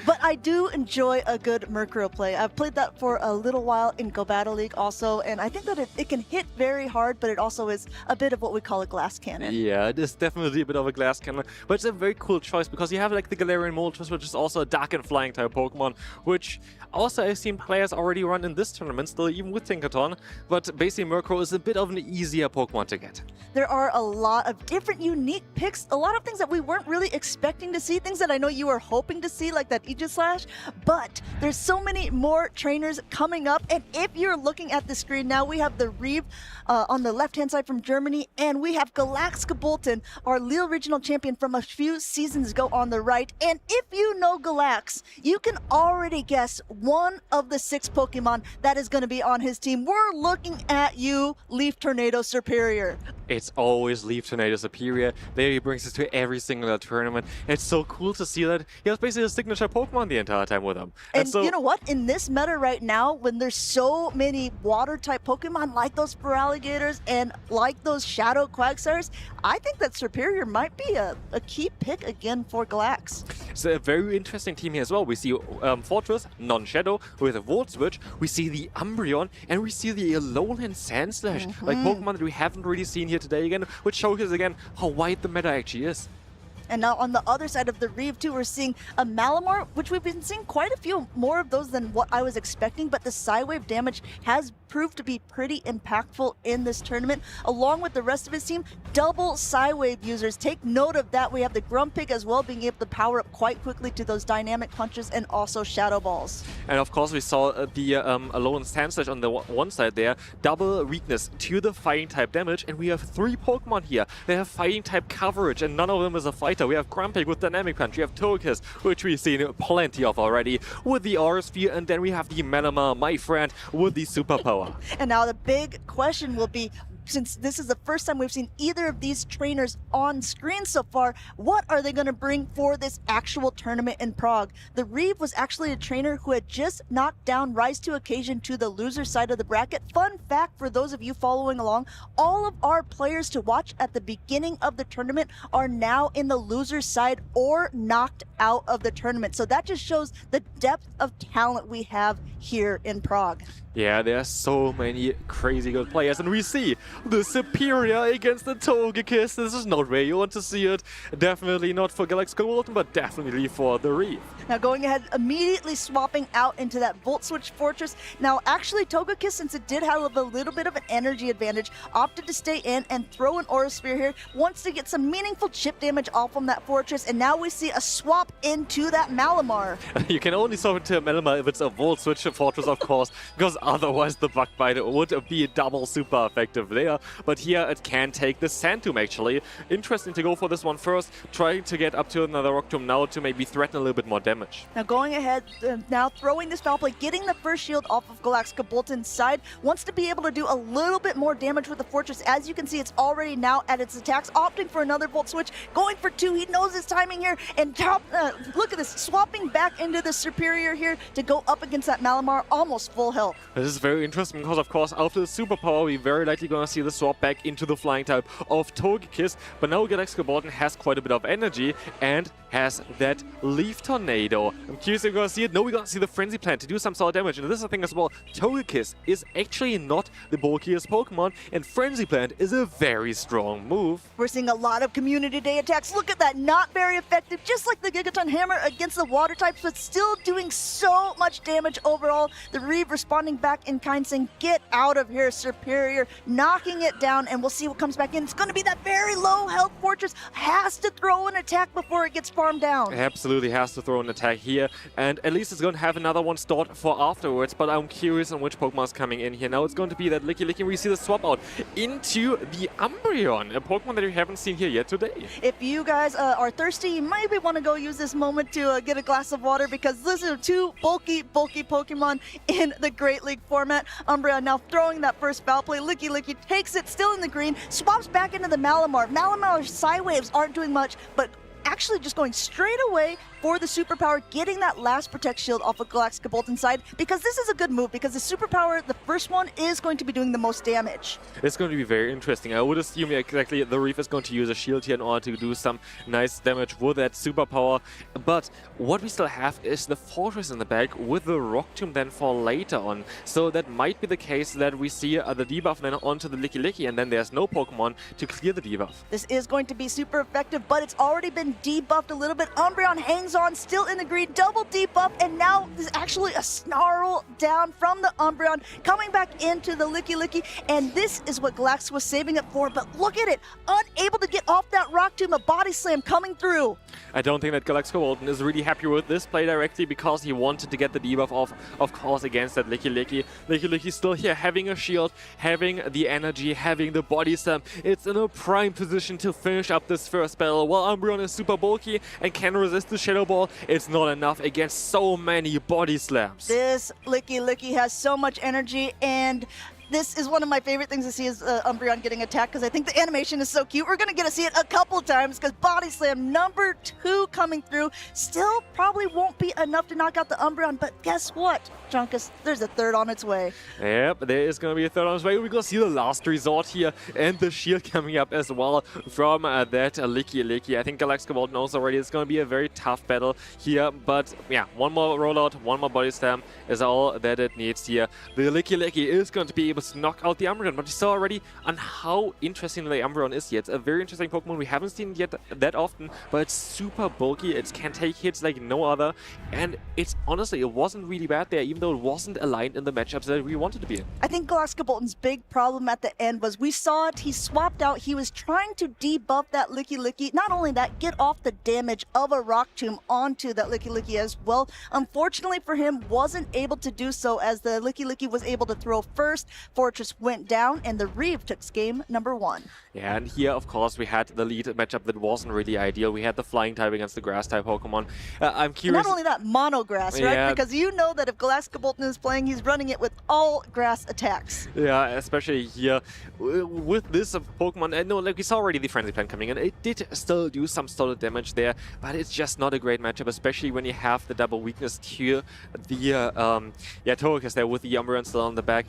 But I do enjoy a good Murkrow play. I've played that for a little while in Go Battle League also, and I think that it can hit very hard, but it also is a bit of what we call a glass cannon. Yeah, it is definitely a bit of a glass cannon, but it's a very cool choice because you have like the Galarian Moltres, which is also a dark and flying type Pokemon, which also I've seen players already run in this tournament, still even with Tinkaton, but basically Murkrow is a bit of an easier Pokemon to get. There are a lot of different unique picks, a lot of things that we weren't really expecting to see, things that I know you were hoping to see, like that Aegislash, but there's so many more trainers coming up, and if you're looking at the screen now, we have the Reeve on the left-hand side from Germany, and we have Galaxkabolton, our Lille Regional Champion from a few seasons ago on the right, and if you know Galax, you can already guess one of the 6 Pokemon that is going to be on his team. We're looking at you, Leaf Tornado Superior. It's always Leaf Tornado Superior. There he brings us to every single tournament. It's so cool to see that he has basically a signature Pokemon the entire time with him. And so, you know what? In this meta right now, when there's so many water-type Pokemon like those Feraligators and like those Shadow Quagsires, I think that Superior might be a key pick again for Galax. It's a very interesting team here as well. We see Fortress, non-Shadow, with a Volt Switch. We see the Umbreon, and we see the Alolan Sandslash, like Pokemon that we haven't really seen here today again, which showcases again how wide the meta actually is. And now on the other side of the Reeve too, we're seeing a Malamar, which we've been seeing quite a few more of those than what I was expecting, but the Psywave damage has proved to be pretty impactful in this tournament. Along with the rest of his team, double Psywave users. Take note of that. We have the Grumpig as well, being able to power up quite quickly to those dynamic punches and also Shadow Balls. And of course we saw the Alolan Sandslash on the one side there, double weakness to the fighting type damage, and we have 3 Pokemon here. They have fighting type coverage, and none of them is a fighter. We have Grumpig with Dynamic Punch, we have Togekiss, which we've seen plenty of already, with the Aura Sphere, and then we have the Malamar, my friend, with the Superpower. And now the big question will be, since this is the first time we've seen either of these trainers on screen so far, what are they going to bring for this actual tournament in Prague? The Reeve was actually a trainer who had just knocked down Rise to Occasion to the loser side of the bracket. Fun fact for those of you following along, all of our players to watch at the beginning of the tournament are now in the loser side or knocked out of the tournament. So that just shows the depth of talent we have here in Prague. Yeah, there are so many crazy good players, and we see the Superior against the Togekiss. This is not where you want to see it. Definitely not for Galaxkabolton, but definitely for the Reeve. Now going ahead, immediately swapping out into that Volt Switch Fortress. Now actually Togekiss, since it did have a little bit of an energy advantage, opted to stay in and throw an Aura Sphere here. Wants to get some meaningful chip damage off from that Fortress, and now we see a swap into that Malamar. You can only swap into a Malamar if it's a Volt Switch Fortress, of course, because otherwise the Bug Bite would be double super effective there. But here it can take the Sand Tomb actually. Interesting to go for this one first, trying to get up to another Rock Tomb now to maybe threaten a little bit more damage. Now going ahead, now throwing this foul play, getting the first shield off of Galaxkabolton's side, wants to be able to do a little bit more damage with the Fortress. As you can see, it's already now at its attacks, opting for another Volt Switch, going for 2. He knows his timing here, and look at this, swapping back into the Superior here to go up against that Malamar, almost full health. This is very interesting because, of course, after the Superpower, we're very likely going to see the swap back into the flying type of Togekiss. But now Galaxkabolton has quite a bit of energy and has that Leaf Tornado. I'm curious if we're going to see it. No, we're going to see the Frenzy Plant to do some sort of damage. And this is the thing as well, Togekiss is actually not the bulkiest Pokemon, and Frenzy Plant is a very strong move. We're seeing a lot of Community Day attacks. Look at that, not very effective, just like the Gigaton Hammer against the water types, but still doing so much damage overall. The Reeve responding back in kind, saying, get out of here, Superior, knocking it down, and we'll see what comes back in. It's going to be that very low health Fortress, has to throw an attack before it gets farmed down. Absolutely has to throw an attack here, and at least it's going to have another one stored for afterwards, but I'm curious on which Pokemon is coming in here. Now it's going to be that Licky. We see the swap out into the Umbreon, a Pokemon that we haven't seen here yet today. If you guys are thirsty, you maybe want to go use this moment to get a glass of water, because this is 2 bulky Pokemon in the Great League format. Umbreon now throwing that first foul play. Licky takes it, still in the green, swaps back into the Malamar. Malamar's Psywaves aren't doing much, but actually just going straight away for the superpower, getting that last Protect Shield off of Galactica Bolt inside, because this is a good move, because the superpower, the first one, is going to be doing the most damage. It's going to be very interesting. I would assume exactly the Reef is going to use a shield here in order to do some nice damage with that superpower. But what we still have is the Fortress in the back with the Rock Tomb then for later on. So that might be the case that we see the debuff then onto the Licky Licky, and then there's no Pokemon to clear the debuff. This is going to be super effective, but it's already been debuffed a little bit. Umbreon hangs on, still in the green, double debuff, and now there's actually a Snarl down from the Umbreon, coming back into the Licky Licky, and this is what Galax was saving it for, but look at it, unable to get off that Rock Tomb, a Body Slam coming through. I don't think that Galaxco Bolton is really happy with this play directly, because he wanted to get the debuff off, of course, against that Licky Licky. Licky Licky still here, having a shield, having the energy, having the Body Slam. It's in a prime position to finish up this first battle. While Umbreon is super bulky and can resist the Shadow Ball, it's not enough against so many Body Slams. This Licky Licky has so much energy, and this is one of my favorite things to see is Umbreon getting attacked, because I think the animation is so cute. We're going to get to see it a couple times, because Body Slam number 2 coming through still probably won't be enough to knock out the Umbreon, but guess what, Junkus? There's a third on its way. Yep, there is going to be a third on its way. We're going to see the last resort here, and the shield coming up as well from that Licky Licky. I think Galaxco Bolt knows already it's going to be a very tough battle here, but yeah, one more rollout, one more Body Slam is all that it needs here. The Licky Licky is going to be able to knock out the Umbreon, but you saw already on how interesting the Umbreon is here. It's a very interesting Pokemon. We haven't seen it yet that often, but it's super bulky. It can take hits like no other, and it's honestly, it wasn't really bad there, even though it wasn't aligned in the matchups that we wanted to be in. I think Galaxco Bolton's big problem at the end was we saw it, he swapped out, he was trying to debuff that Licky Licky. Not only that, get off the damage of a Rock Tomb onto that Licky Licky as well. Unfortunately for him, wasn't able to do so, as the Licky Licky was able to throw first. Fortress went down, and the Reeve took game number 1. Yeah, and here, of course, we had the lead matchup that wasn't really ideal. We had the Flying type against the Grass type Pokemon. I'm curious. Not only that, mono grass, right? Yeah. Because you know that if Galaxco Bolton is playing, he's running it with all grass attacks. Yeah, especially here with this Pokemon. I know, like we saw already the Frenzy Plant coming in. It did still do some solid damage there, but it's just not a great matchup, especially when you have the double weakness to the Toricus there with the Umbreon still on the back.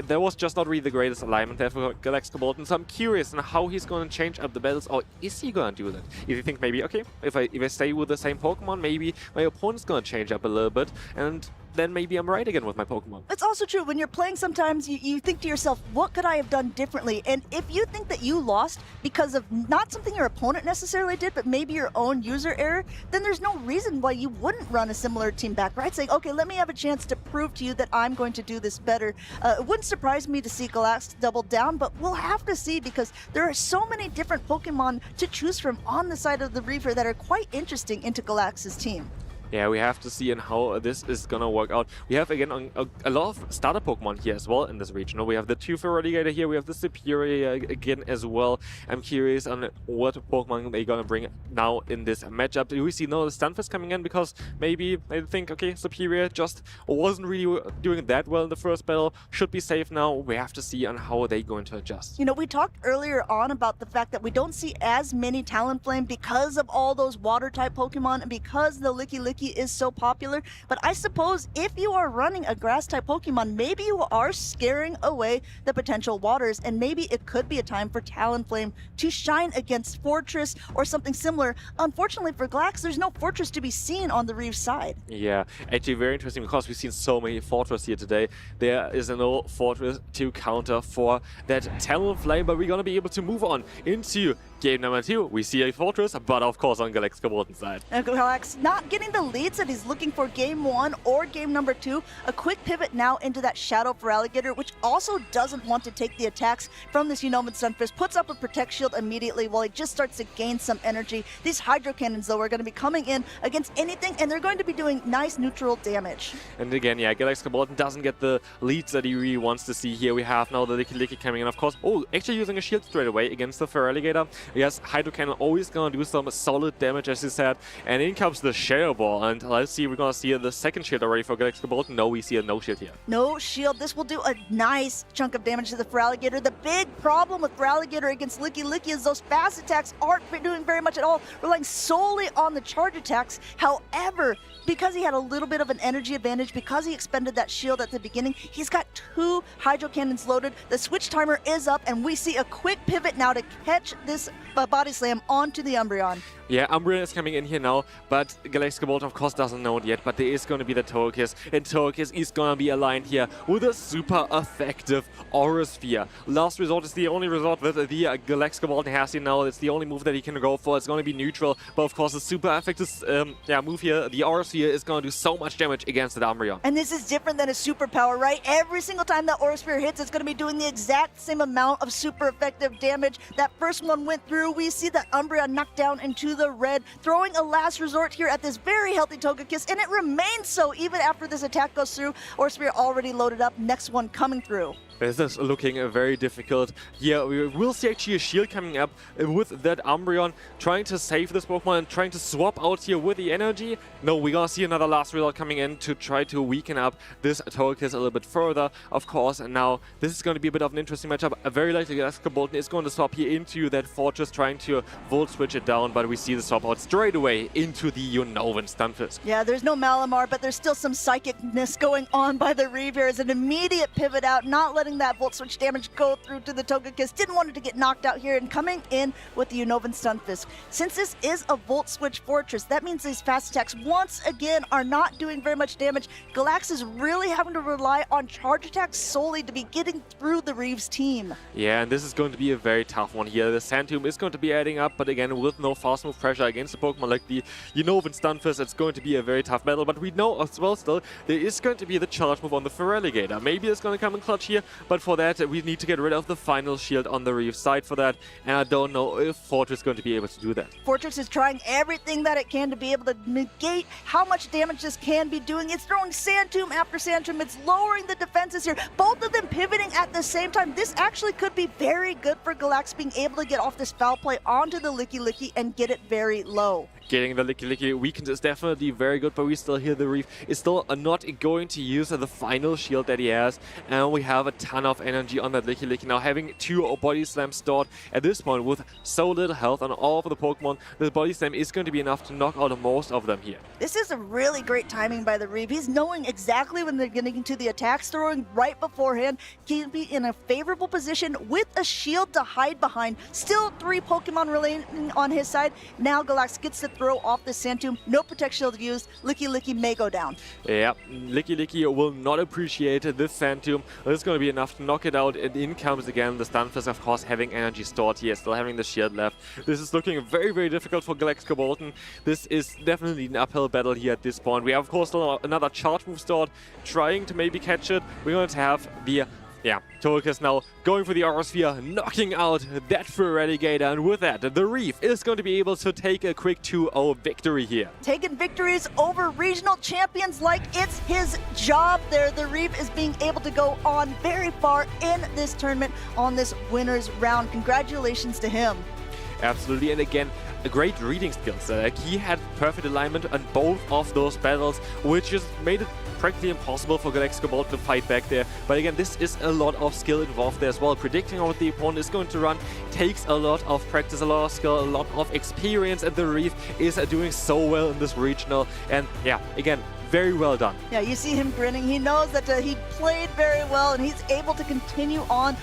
There was just not really the greatest alignment there for Galaxco Bolton, so I'm curious on how he's going to change up the battles, or is he going to do that? If you think maybe, okay, if I stay with the same Pokemon, maybe my opponent's going to change up a little bit, and then maybe I'm right again with my Pokemon. It's also true, when you're playing sometimes you think to yourself, what could I have done differently? And if you think that you lost because of not something your opponent necessarily did, but maybe your own user error, then there's no reason why you wouldn't run a similar team back, right? Saying, okay, let me have a chance to prove to you that I'm going to do this better. It wouldn't surprise me to see Galax double down, but we'll have to see, because there are so many different Pokemon to choose from on the side of the Reaver that are quite interesting into Galax's team. Yeah, we have to see and how this is gonna work out. We have again a lot of starter Pokemon here as well in this regional. We have the Feraligatr here, we have the Superior again as well. I'm curious on what Pokemon they're gonna bring now in this matchup. Do we see now the Stunfisk coming in, because maybe they think, okay, Superior just wasn't really doing that well in the first battle, should be safe now. We have to see on how they're going to adjust. You know, we talked earlier on about the fact that we don't see as many Talonflame because of all those water type Pokemon and because the Licky Licky is so popular, but I suppose if you are running a grass type Pokemon, maybe you are scaring away the potential waters, and maybe it could be a time for Talonflame to shine against Fortress or something similar. Unfortunately for Glax, there's no Fortress to be seen on the Reeve side. Yeah, actually very interesting, because we've seen so many Fortress here today. There is no Fortress to counter for that Talonflame, but we're gonna be able to move on into game number 2. We see a Fortress, but of course on Galaxco Bolton's side. And Galax not getting the leads that he's looking for game 1 or game number 2. A quick pivot now into that Shadow Feraligatr, which also doesn't want to take the attacks from this Unova Stunfisk. Puts up a Protect Shield immediately while he just starts to gain some energy. These Hydro Cannons, though, are going to be coming in against anything, and they're going to be doing nice neutral damage. And again, yeah, Galaxco Bolton doesn't get the leads that he really wants to see here. We have now the Licky Licky coming in, of course. Oh, actually using a shield straight away against the Feraligatr. Yes, Hydro Cannon always gonna do some solid damage, as you said. And in comes the Shadow Ball. well. And let's see, we're going to see the second shield already for Galaxy Bolton. No, we see a no shield here. No shield. This will do a nice chunk of damage to the Feraligatr. The big problem with Feraligatr against Licky Licky is those fast attacks aren't doing very much at all, relying solely on the charge attacks. However, because he had a little bit of an energy advantage, because he expended that shield at the beginning, he's got 2 Hydro Cannons loaded. The switch timer is up, and we see a quick pivot now to catch this body slam onto the Umbreon. Yeah, Umbreon is coming in here now, but Galaxy Bolt, of course, doesn't know it yet, but there is going to be the Togekiss, and Togekiss is going to be aligned here with a super effective Aura Sphere. Last resort is the only resort that the Galaxy Bolt has here now. It's the only move that he can go for. It's going to be neutral, but of course, the super effective move here, the Aura Sphere, is going to do so much damage against the Umbreon. And this is different than a superpower, right? Every single time that Aura Sphere hits, it's going to be doing the exact same amount of super effective damage. That first one went through. We see that Umbreon knocked down into the red, throwing a last resort here at this very healthy Togekiss, and it remains so even after this attack goes through. Aura Sphere already loaded up, next one coming through. This is looking very difficult. Yeah, we will see actually a shield coming up with that Umbreon trying to save this Pokemon and trying to swap out here with the energy. No, we're gonna see another last resort coming in to try to weaken up this Togekiss a little bit further, of course. And now this is going to be a bit of an interesting matchup. Very likely Galaxy Bolton is going to swap here into that Fortress, trying to Volt Switch it down, but we see the swap out straight away into the Unnovan Stunfisk. Yeah, there's no Malamar, but there's still some psychicness going on by the Reeve here. As an immediate pivot out, not letting that Volt Switch damage go through to the Togekiss. Didn't want it to get knocked out here, and coming in with the Unnovan Stunfisk. Since this is a Volt Switch Fortress, that means these fast attacks once again are not doing very much damage. Galax is really having to rely on charge attacks solely to be getting through the Reeves team. Yeah, and this is going to be a very tough one here. The Sand Tomb is going to be adding up, but again, with no fast move pressure against a Pokemon like the Unnovan Stunfisk, it's going to be a very tough battle. But we know as well still, there is going to be the charge move on the Feraligatr. Maybe it's going to come in clutch here, but for that, we need to get rid of the final shield on the Reef side for that, and I don't know if Fortress is going to be able to do that. Fortress is trying everything that it can to be able to negate how much damage this can be doing. It's throwing Sand Tomb after Sand Tomb. It's lowering the defenses here. Both of them pivoting at the same time. This actually could be very good for Galax being able to get off this foul play onto the Licky Licky and get it very low. Getting the Licky Licky weakened is definitely very good, but we still hear the Reef is still not going to use the final shield that he has, and we have a ton of energy on that Licky Licky. Now having 2 Body Slams stored at this point with so little health on all of the Pokemon, the Body Slam is going to be enough to knock out most of them here. This is a really great timing by the Reeve. He's knowing exactly when they're getting to the attacks, throwing right beforehand. He can be in a favorable position with a shield to hide behind. Still 3 Pokemon remaining on his side. Now Galax gets to throw off the Sand Tomb. No Protect Shield used. Licky Licky may go down. Yeah, Licky Licky will not appreciate this Sand Tomb. It's going to be enough to knock it out, and in comes again the Stunfisk, of course, having energy stored here, still having the shield left. This is looking very, very difficult for Galaxy Bolton. This is definitely an uphill battle here at this point. We have, of course, still another charge move stored, trying to maybe catch it. We're going to have the Togekiss now going for the Aura Sphere, knocking out that Feraligatr, and with that, the Reef is going to be able to take a quick 2-0 victory here. Taking victories over regional champions like it's his job there. The Reef is being able to go on very far in this tournament on this winner's round. Congratulations to him. Absolutely, and again, a great reading skills. He had perfect alignment on both of those battles, which just made it practically impossible for Galaxy Bolt to fight back there. But again, this is a lot of skill involved there as well. Predicting what the opponent is going to run takes a lot of practice, a lot of skill, a lot of experience, and the Reef is doing so well in this regional. And yeah, again, very well done. Yeah, you see him grinning. He knows that he played very well, and he's able to continue on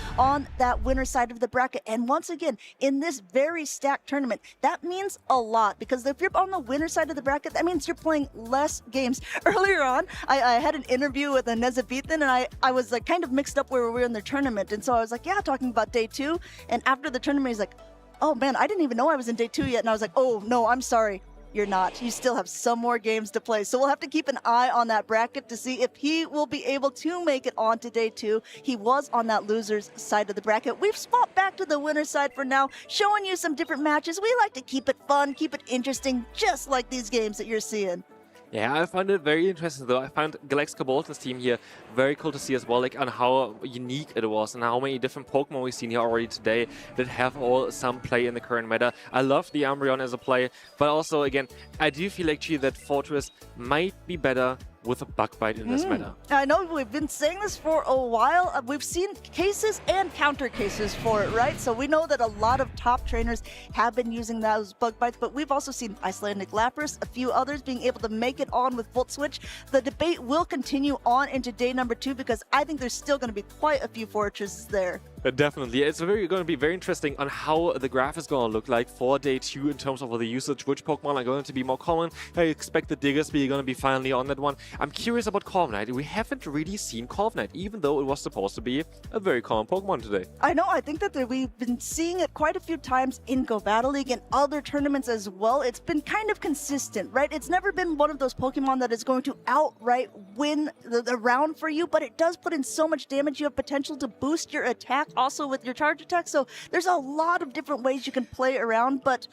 that winner side of the bracket. And once again, in this very stacked tournament, that means a lot, because if you're on the winner side of the bracket, that means you're playing less games. Earlier on, I had an interview with Nezavithan, and I was like kind of mixed up where we were in the tournament. And so I was like, yeah, talking about day 2. And after the tournament, he's like, oh man, I didn't even know I was in day 2 yet. And I was like, oh no, I'm sorry. You're not. You still have some more games to play. So we'll have to keep an eye on that bracket to see if he will be able to make it on to day 2. He was on that loser's side of the bracket. We've swapped back to the winner's side for now, showing you some different matches. We like to keep it fun, keep it interesting, just like these games that you're seeing. Yeah, I find it very interesting though. I found Galax Cabolta's team here very cool to see as well, like on how unique it was and how many different Pokemon we've seen here already today that have all some play in the current meta. I love the Umbreon as a play, but also again, I do feel actually that Fortress might be better with a Bug Bite in this meta. I know we've been saying this for a while. We've seen cases and counter cases for it, right? So we know that a lot of top trainers have been using those Bug Bites, but we've also seen Icelandic Lapras, a few others being able to make it on with Volt Switch. The debate will continue on into day number 2 because I think there's still going to be quite a few Fortresses there. Definitely. It's going to be very interesting on how the graph is going to look like for day 2 in terms of the usage, which Pokemon are going to be more common. I expect the Diggersby going to be finally on that one. I'm curious about Corviknight. We haven't really seen Corviknight, even though it was supposed to be a very common Pokemon today. I know. I think that we've been seeing it quite a few times in Go Battle League and other tournaments as well. It's been kind of consistent, right? It's never been one of those Pokemon that is going to outright win the round for you, but it does put in so much damage. You have potential to boost your attack also with your charge attack, so there's a lot of different ways you can play around, but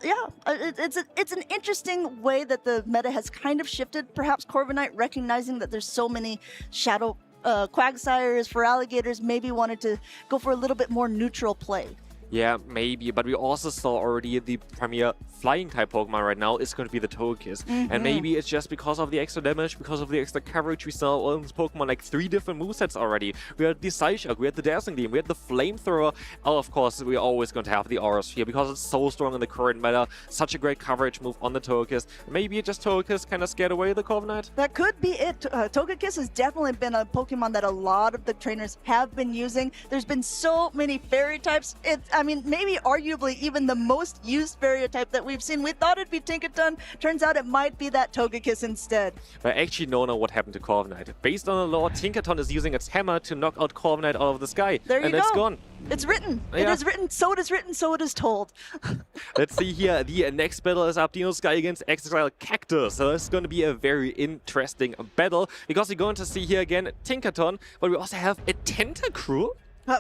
yeah, it's an interesting way that the meta has kind of shifted. Perhaps Corviknight, recognizing that there's so many Shadow Quagsires, for Alligators, maybe wanted to go for a little bit more neutral play. Yeah, maybe, but we also saw already the premier flying type Pokemon right now is going to be the Togekiss. And maybe it's just because of the extra damage, because of the extra coverage. We saw all these Pokemon like 3 different movesets already. We had the Psyshock, we had the Dazzling Gleam, we had the Flamethrower. Oh, of course, we're always going to have the Aura Sphere because it's so strong in the current meta. Such a great coverage move on the Togekiss. Maybe just Togekiss kind of scared away the Corviknight? That could be it. Togekiss has definitely been a Pokemon that a lot of the trainers have been using. There's been so many fairy types. I mean, maybe arguably even the most used fairy type that we've seen. We thought it'd be Tinkaton. Turns out it might be that Togekiss instead. I actually don't know what happened to Corviknight. Based on the lore, Tinkaton is using its hammer to knock out Corviknight out of the sky. There you go. And it's gone. It's written. Yeah. It is written, so it is written, so it is told. Let's see here. The next battle is up Dino Sky against Exile Cactus. So this is going to be a very interesting battle because we're going to see here again Tinkaton, but we also have a Tentacruel.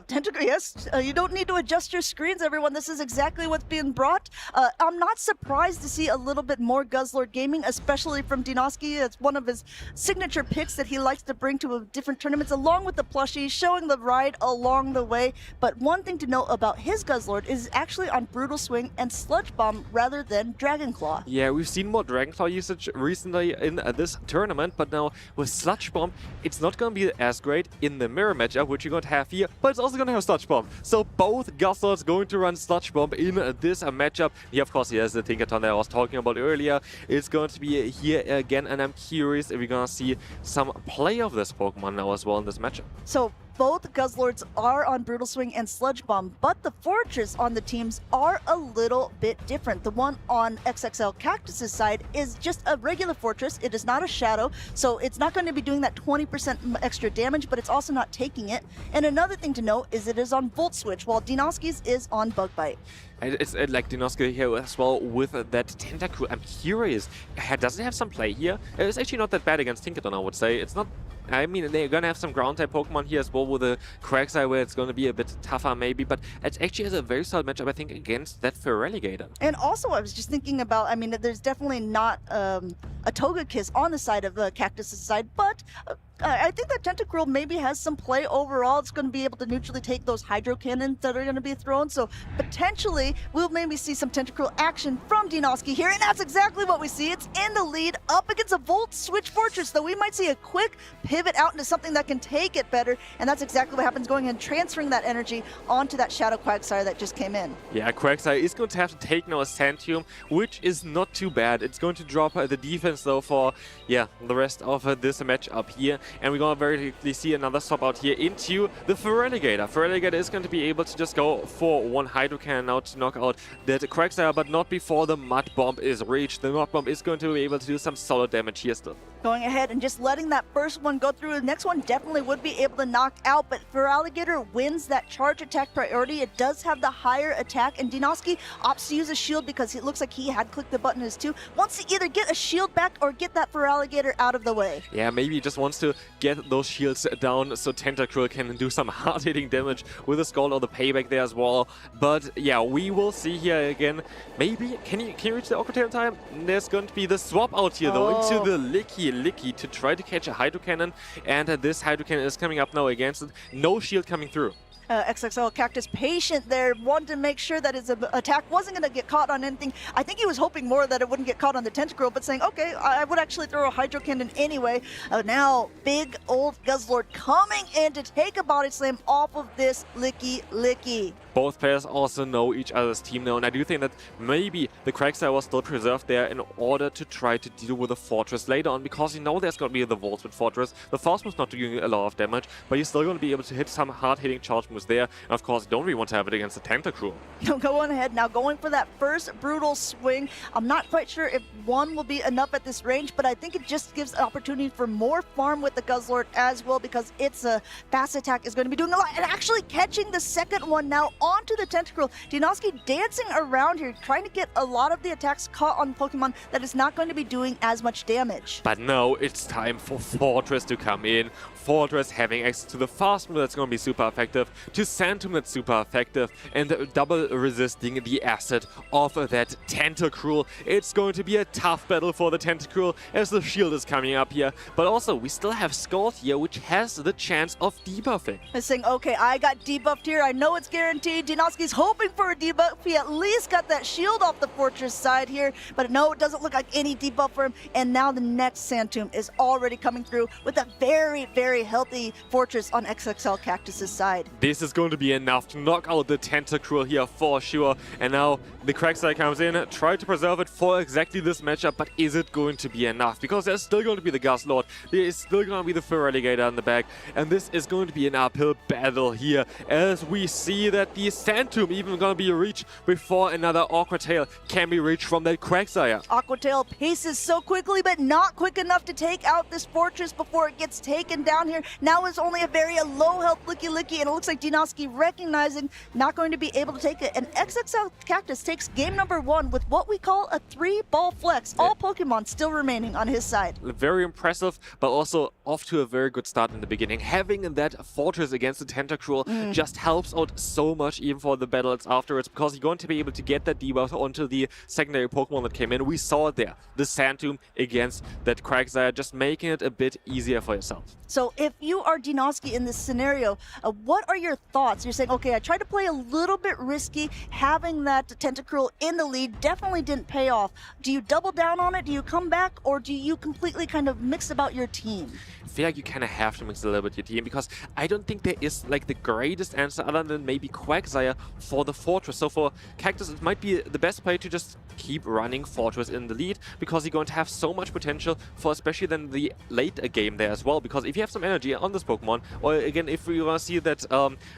Tentacle, yes. You don't need to adjust your screens, everyone. This is exactly what's being brought. I'm not surprised to see a little bit more Guzzlord gaming, especially from Dinoski. It's one of his signature picks that he likes to bring to different tournaments, along with the plushie, showing the ride along the way. But one thing to note about his Guzzlord is actually on Brutal Swing and Sludge Bomb rather than Dragon Claw. Yeah, we've seen more Dragon Claw usage recently in this tournament, but now with Sludge Bomb, it's not going to be as great in the mirror matchup, which you're going to have here, but it's also going to have Sludge Bomb. So both Guzzlords going to run Sludge Bomb in this matchup. Here, of course, here's the Tinkaton that I was talking about earlier. It's going to be here again, and I'm curious if we're going to see some play of this Pokemon now as well in this matchup. So both Guzzlords are on Brutal Swing and Sludge Bomb, but the Fortress on the teams are a little bit different. The one on XXL Cactus's side is just a regular Fortress. It is not a Shadow, so it's not going to be doing that 20% extra damage, but it's also not taking it. And another thing to note is it is on Volt Switch, while Dinoski's is on Bug Bite. It's like Dinoski here as well with that Tentacruel. I'm curious, does it have some play here? It's actually not that bad against Tinkaton, I would say. It's not... I mean, they're going to have some ground-type Pokemon here as well with a Quagsire where it's going to be a bit tougher maybe, but it actually is a very solid matchup, I think, against that Feraligatr. And also, I was just thinking about, I mean, there's definitely not a Togekiss on the side of the Cactus's side, but I think that Tentacruel maybe has some play overall. It's going to be able to neutrally take those Hydro Cannons that are going to be thrown, so potentially we'll maybe see some Tentacruel action from Dinoski here, and that's exactly what we see. It's in the lead up against a Volt Switch Fortress, though we might see a quick pivot out into something that can take it better, and that's exactly what happens, going and transferring that energy onto that Shadow Quagsire that just came in. Yeah, Quagsire is going to have to take now a Santium, which is not too bad. It's going to drop the defense though for, yeah, the rest of this matchup here, and we're going to very quickly see another swap out here into the Feraligatr. Feraligatr is going to be able to just go for one Hydro Cannon now to knock out that Quagsire, but not before the Mud Bomb is reached. The Mud Bomb is going to be able to do some solid damage here still. Going ahead and just letting that first one go through. The next one definitely would be able to knock out, but Feraligatr wins that charge attack priority. It does have the higher attack, and Dinoski opts to use a shield because it looks like he had clicked the button as too. Wants to either get a shield back or get that Feraligatr out of the way. Yeah, maybe he just wants to get those shields down so Tentacruel can do some hard-hitting damage with the Scald or the payback there as well. But yeah, we will see here again. Maybe, can you reach the Aqua Tail time? There's going to be the swap out here though into the Licky to try to catch a Hydro Cannon, and this Hydro Cannon is coming up now against it. No shield coming through. XXL Cactus patient there, wanted to make sure that his attack wasn't going to get caught on anything. I think he was hoping more that it wouldn't get caught on the Tentacruel, but saying, okay, I would actually throw a Hydro Cannon anyway. Now, big old Guzzlord coming in to take a body slam off of this Licky. Both players also know each other's team now, and I do think that maybe the Quagsire was still preserved there in order to try to deal with the Fortress later on, because you know there's going to be the Volts with Fortress. The Fast move's not doing a lot of damage, but you're still going to be able to hit some hard-hitting charge moves there, and of course you don't really want to have it against the Tentacruel. Go on ahead now, going for that first brutal swing. I'm not quite sure if one will be enough at this range, but I think it just gives an opportunity for more farm with the Guzzlord as well, because its fast attack is going to be doing a lot, and actually catching the second one now onto the Tentacruel. Dinoski dancing around here, trying to get a lot of the attacks caught on Pokemon that is not going to be doing as much damage. But no, it's time for Fortress to come in. Fortress having access to the fast move that's going to be super effective, to Santum that's super effective, and double resisting the asset of that Tentacruel. It's going to be a tough battle for the Tentacruel as the shield is coming up here, but also we still have Scald here, which has the chance of debuffing. It's saying, okay, I got debuffed here, I know it's guaranteed. Dinoski's hoping for a debuff. He at least got that shield off the Fortress side here, but no, it doesn't look like any debuff for him, and now the next Santum is already coming through with a very, very healthy Fortress on XXL Cactus's side. This is going to be enough to knock out the Tentacruel here for sure, and now the Quagsire comes in, try to preserve it for exactly this matchup, but is it going to be enough? Because there's still going to be the Guzzlord, there is still going to be the Feraligatr in the back, and this is going to be an uphill battle here, as we see that the Santum even going to be reached before another Aqua Tail can be reached from that Quagsire. Aqua Tail paces so quickly, but not quick enough to take out this Fortress before it gets taken down here. Now it's only a very low health Licky, and it looks like Dinoski recognizing not going to be able to take it. And XXL Cactus takes game number 1 with what we call a 3-ball flex. All Pokemon still remaining on his side. Very impressive, but also off to a very good start in the beginning. Having that Fortress against the Tentacruel just helps out so much even for the battles afterwards, because you're going to be able to get that debuff onto the secondary Pokemon that came in. We saw it there, the Santum against that Quagsire, just making it a bit easier for yourself. So if you are Dinoski in this scenario, what are your thoughts? You're saying, okay, I tried to play a little bit risky, having that Tentacruel in the lead definitely didn't pay off. Do you double down on it? Do you come back? Or do you completely kind of mix about your team? I feel like you kind of have to mix a little bit your team, because I don't think there is like the greatest answer other than maybe Quagsire for the Fortress. So for Cactus, it might be the best play to just keep running Fortress in the lead, because you're going to have so much potential for especially then the late game there as well. Because if you have some energy on this Pokemon, or again, if we want to see that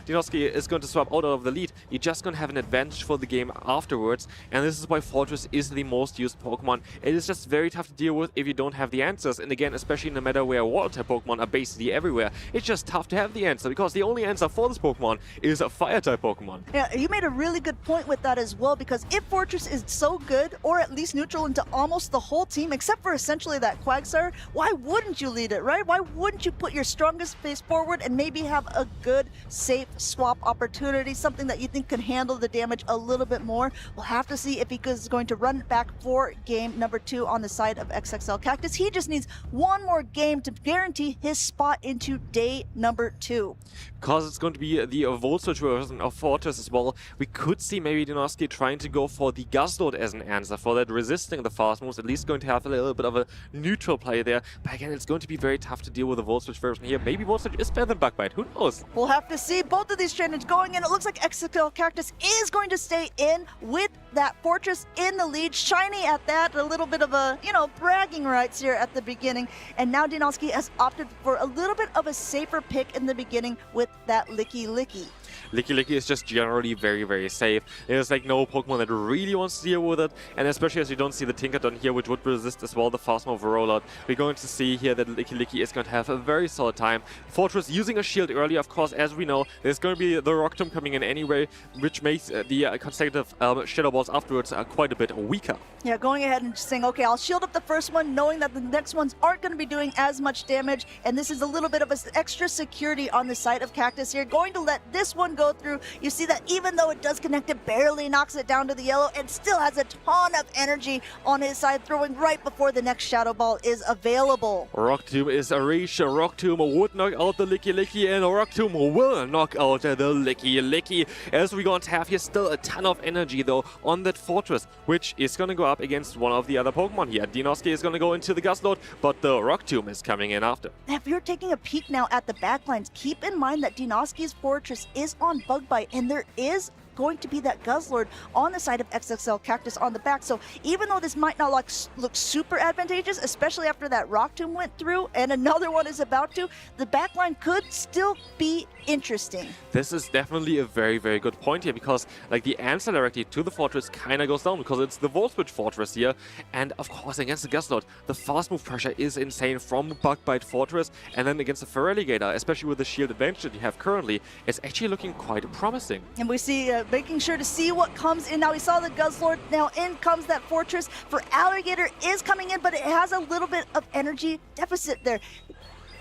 Dinoski is going to swap out of the lead, you're just going to have an advantage for the game afterwards. And this is why Fortress is the most used Pokemon. It is just very tough to deal with if you don't have the answers. And again, especially no matter where Water-type Pokemon are basically everywhere, it's just tough to have the answer, because the only answer for this Pokemon is a Fire-type Pokemon. Yeah, you made a really good point with that as well, because if Fortress is so good, or at least neutral into almost the whole team, except for essentially that Quagsire, why wouldn't you lead it, right? Why wouldn't you put your strongest face forward and maybe have a good, safe swap opportunity, something that you think can handle the damage a little bit more? We'll have to see if he is going to run it back for game number 2 on the side of XXL Cactus. He just needs one more game to guarantee his spot into day number 2. Because it's going to be the Volt Switch version of Fortress as well, we could see maybe Dinoski trying to go for the Guzzlord as an answer for that, resisting the fast moves, at least going to have a little bit of a neutral play there. But again, it's going to be very tough to deal with the Volt Switch version here. Maybe Volt Switch is better than Bug Bite, who knows? We'll have to see. Both of these trainers going in. It looks like XXL Cactus is going to stay in with that Fortress in the lead. Shiny at that, a little bit of a, bragging rights here at the beginning. And now Dinoski has opted for a little bit of a safer pick in the beginning with that Licky. Licky Licky is just generally very, very safe. There's like no Pokemon that really wants to deal with it, and especially as we don't see the Tinkaton here, which would resist as well the fast move rollout, we're going to see here that Licky Licky is going to have a very solid time. Fortress using a shield early, of course, as we know, there's going to be the Rock Tomb coming in anyway, which makes the consecutive Shadow Balls afterwards quite a bit weaker. Yeah, going ahead and just saying, okay, I'll shield up the first one, knowing that the next ones aren't going to be doing as much damage, and this is a little bit of an extra security on the side of Cactus here. Going to let this one go through. You see that even though it does connect, it barely knocks it down to the yellow, and still has a ton of energy on his side, throwing right before the next Shadow Ball is available. Rock Tomb is a reach. Rock Tomb would knock out the Licky Licky, and Rock Tomb will knock out the Licky Licky. As we're going to have here still a ton of energy though on that Fortress, which is going to go up against one of the other Pokemon here. Dinosky is going to go into the Gastrodon, but the Rock Tomb is coming in after. If you're taking a peek now at the backlines, keep in mind that Dinosky's Fortress is on Bug Bite, and there is going to be that Guzzlord on the side of XXL Cactus on the back. So even though this might not look super advantageous, especially after that Rock Tomb went through and another one is about to, the backline could still be interesting. This is definitely a very, very good point here, because like the answer directly to the Fortress kind of goes down, because it's the Volswitch Fortress here, and of course against the Guzzlord, the fast move pressure is insane from Bug Bite Fortress, and then against the Feraligatr, especially with the shield advantage that you have currently, it's actually looking quite promising. And we see making sure to see what comes in. Now we saw the Guzzlord, now in comes that Fortress. For Alligator is coming in, but it has a little bit of energy deficit there.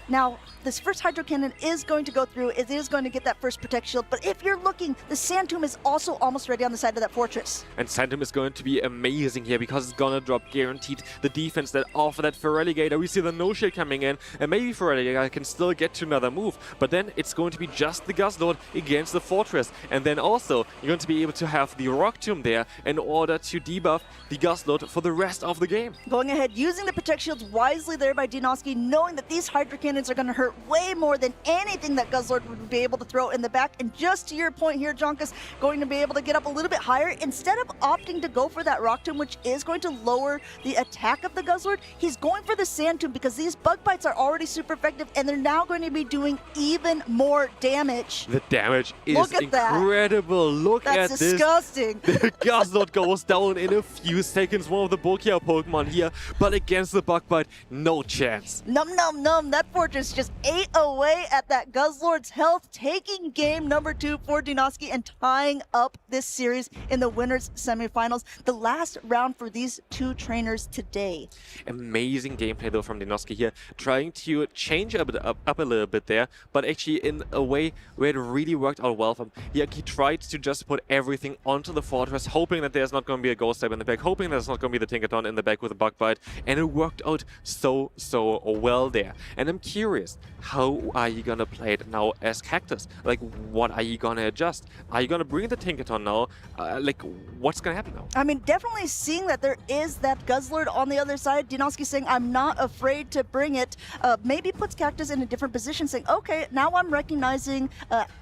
Now, this first Hydro Cannon is going to go through. It is going to get that first Protect Shield. But if you're looking, the Sand Tomb is also almost ready on the side of that Fortress. And Sand Tomb is going to be amazing here, because it's going to drop guaranteed the defense that offer that Feraligatr. We see the No Shield coming in, and maybe Feraligatr can still get to another move. But then it's going to be just the Guzzlord against the Fortress. And then also, you're going to be able to have the Rock Tomb there in order to debuff the Guzzlord for the rest of the game. Going ahead, using the Protect Shields wisely there by Dinosky, knowing that these Hydro Cannons are going to hurt way more than anything that Guzzlord would be able to throw in the back. And just to your point here, Jonkus, going to be able to get up a little bit higher. Instead of opting to go for that Rock Tomb, which is going to lower the attack of the Guzzlord, he's going for the Sand Tomb, because these Bug Bites are already super effective, and they're now going to be doing even more damage. The damage is incredible. Look at this. That's disgusting. The Guzzlord goes down in a few seconds, one of the bulkier Pokemon here, but against the Bug Bite, no chance. Num num num, that Fortress just ate away at that Guzzlord's health, taking game number 2 for Dinosky and tying up this series in the winners semifinals. The last round for these two trainers today. Amazing gameplay though from Dinosky here, trying to change up a little bit there, but actually in a way where it really worked out well for him. He tried to just put everything onto the Fortress, hoping that there's not going to be a Ghost type in the back, hoping there's not going to be the Tinkaton in the back with a Bug Bite, and it worked out so well there. And I'm curious, how are you gonna play it now as Cactus? Like, what are you gonna adjust? Are you gonna bring the Tinkaton now? Like, what's gonna happen now? I mean, definitely seeing that there is that Guzzlord on the other side. Dinosky saying, I'm not afraid to bring it. Maybe puts Cactus in a different position, saying, okay, now I'm recognizing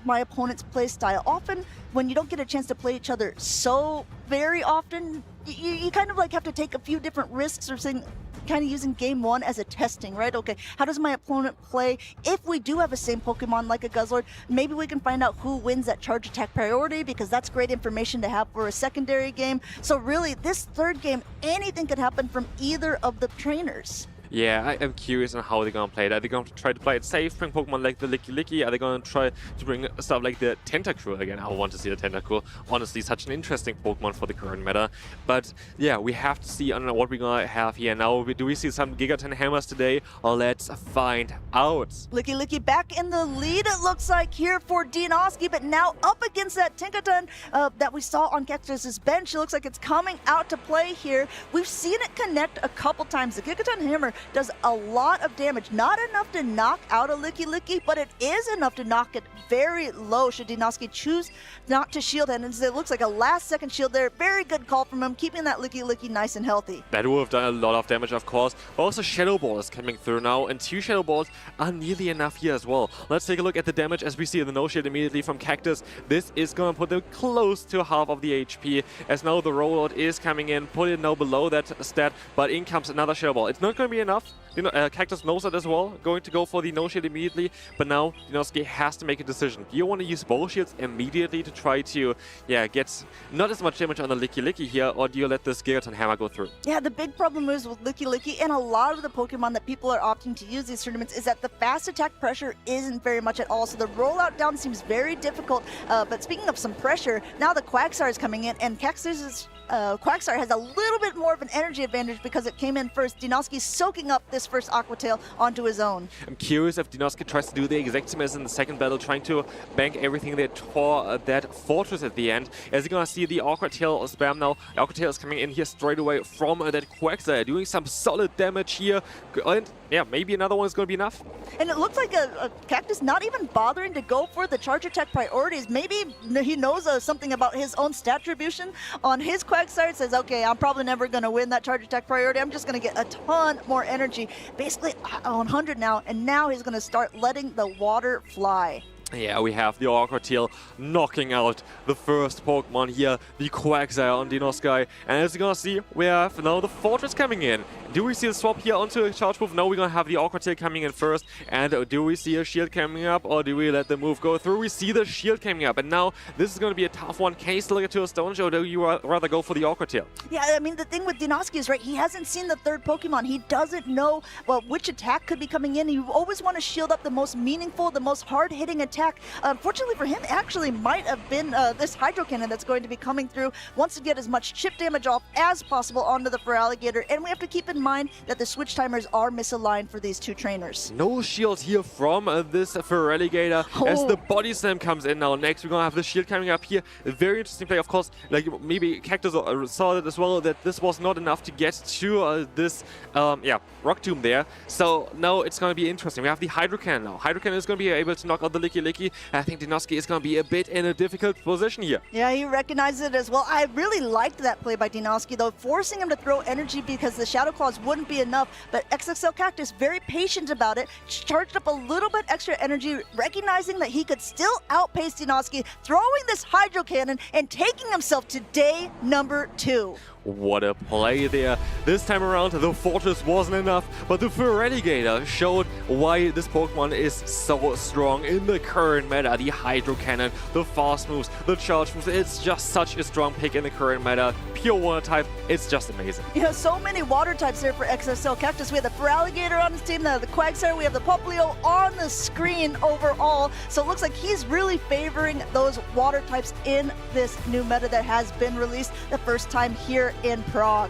my opponent's play style. Often, when you don't get a chance to play each other so very often, you kind of like have to take a few different risks, or saying, kind of using game 1 as a testing, right? Okay, how does my opponent play? If we do have a same Pokemon like a Guzzlord, maybe we can find out who wins that charge attack priority, because that's great information to have for a secondary game. So really, this third game, anything could happen from either of the trainers. Yeah, I'm curious on how they're going to play it. Are they going to try to play it safe, bring Pokemon like the Licky Licky? Are they going to try to bring stuff like the Tentacruel again? I want to see the Tentacruel. Honestly, such an interesting Pokemon for the current meta. But yeah, we have to see on what we're going to have here now. Do we see some Gigaton Hammers today? Let's find out. Licky Licky back in the lead, it looks like, here for Dinosky, but now up against that Tinkaton that we saw on Cactus's bench. It looks like it's coming out to play here. We've seen it connect a couple times. The Gigaton Hammer does a lot of damage. Not enough to knock out a Licky Licky, but it is enough to knock it very low should Dinosky choose not to shield it. And it looks like a last-second shield there. Very good call from him, keeping that Licky Licky nice and healthy. That would have done a lot of damage, of course. But also Shadow Ball is coming through now, and 2 Shadow Balls are nearly enough here as well. Let's take a look at the damage as we see the No Shield immediately from Cactus. This is going to put them close to half of the HP, as now the rollout is coming in. Put it now below that stat, but in comes another Shadow Ball. It's not going to be enough. You know, Cactus knows it as well, going to go for the no shield immediately, but now Dinosuke has to make a decision. Do you want to use both shields immediately to try to, get not as much damage on the Licky Licky here, or do you let this Gigaton Hammer go through? Yeah, the big problem is with Licky Licky and a lot of the Pokemon that people are opting to use these tournaments is that the fast attack pressure isn't very much at all, so the rollout down seems very difficult. But speaking of some pressure, now the Quagsire is coming in, and Cactus's Quagsire has a little bit more of an energy advantage because it came in first. Dinosuke soaking up this first Aqua Tail onto his own. I'm curious if Dinosuke tries to do the exact same as in the second battle, trying to bank everything there for that Fortress at the end. As you're gonna see the Aqua Tail spam now. Aqua Tail is coming in here straight away from that Quagsire, doing some solid damage here. And yeah, maybe another one is gonna be enough. And it looks like a Cactus not even bothering to go for the charge attack priorities. Maybe he knows something about his own stat attribution on his Quagsire. Says, okay, I'm probably never going to win that charge attack priority. I'm just going to get a ton more energy. Basically 100 now, and now he's going to start letting the water fly. Yeah, we have the Aqua Tail knocking out the first Pokemon here, the Quagsire on Dinosuke. And as you're gonna see, we have now the Fortress coming in. Do we see a swap here onto a charge move? No, we're gonna have the Aqua Tail coming in first. And do we see a shield coming up, or do we let the move go through? We see the shield coming up, and now this is gonna be a tough one. Can you still get to a Stone Show, or do you rather go for the Aqua Tail? Yeah, I mean, the thing with Dinosuke is, right, he hasn't seen the third Pokemon. He doesn't know, well, which attack could be coming in. You always want to shield up the most meaningful, the most hard-hitting attack. Unfortunately for him, actually might have been this Hydro Cannon that's going to be coming through. Wants to get as much chip damage off as possible onto the Feraligatr, and we have to keep in mind that the switch timers are misaligned for these two trainers. No shield here from this Feraligatr as the Body Slam comes in now. Next, we're gonna have the shield coming up here. A very interesting play, of course. Like maybe Cactus saw it as well, that this was not enough to get to this Rock Tomb there. So now it's gonna be interesting. We have the Hydro Cannon now. Hydro Cannon is gonna be able to knock out the Licky Licky. I think Dinosuke is going to be a bit in a difficult position here. Yeah, he recognizes it as well. I really liked that play by Dinosuke, though, forcing him to throw energy because the Shadow Claws wouldn't be enough. But XXL Cactus, very patient about it, charged up a little bit extra energy, recognizing that he could still outpace Dinosuke, throwing this Hydro Cannon and taking himself to day number 2. What a play there. This time around, the Fortress wasn't enough, but the Feraligatr showed why this Pokemon is so strong in the current meta. The Hydro Cannon, the fast moves, the charge moves. It's just such a strong pick in the current meta. Pure water type, it's just amazing. You know, so many water types there for XXL Cactus. We have the Feraligatr on his team, the Quagsire, we have the Popplio on the screen overall. So it looks like he's really favoring those water types in this new meta that has been released the first time here in Prague.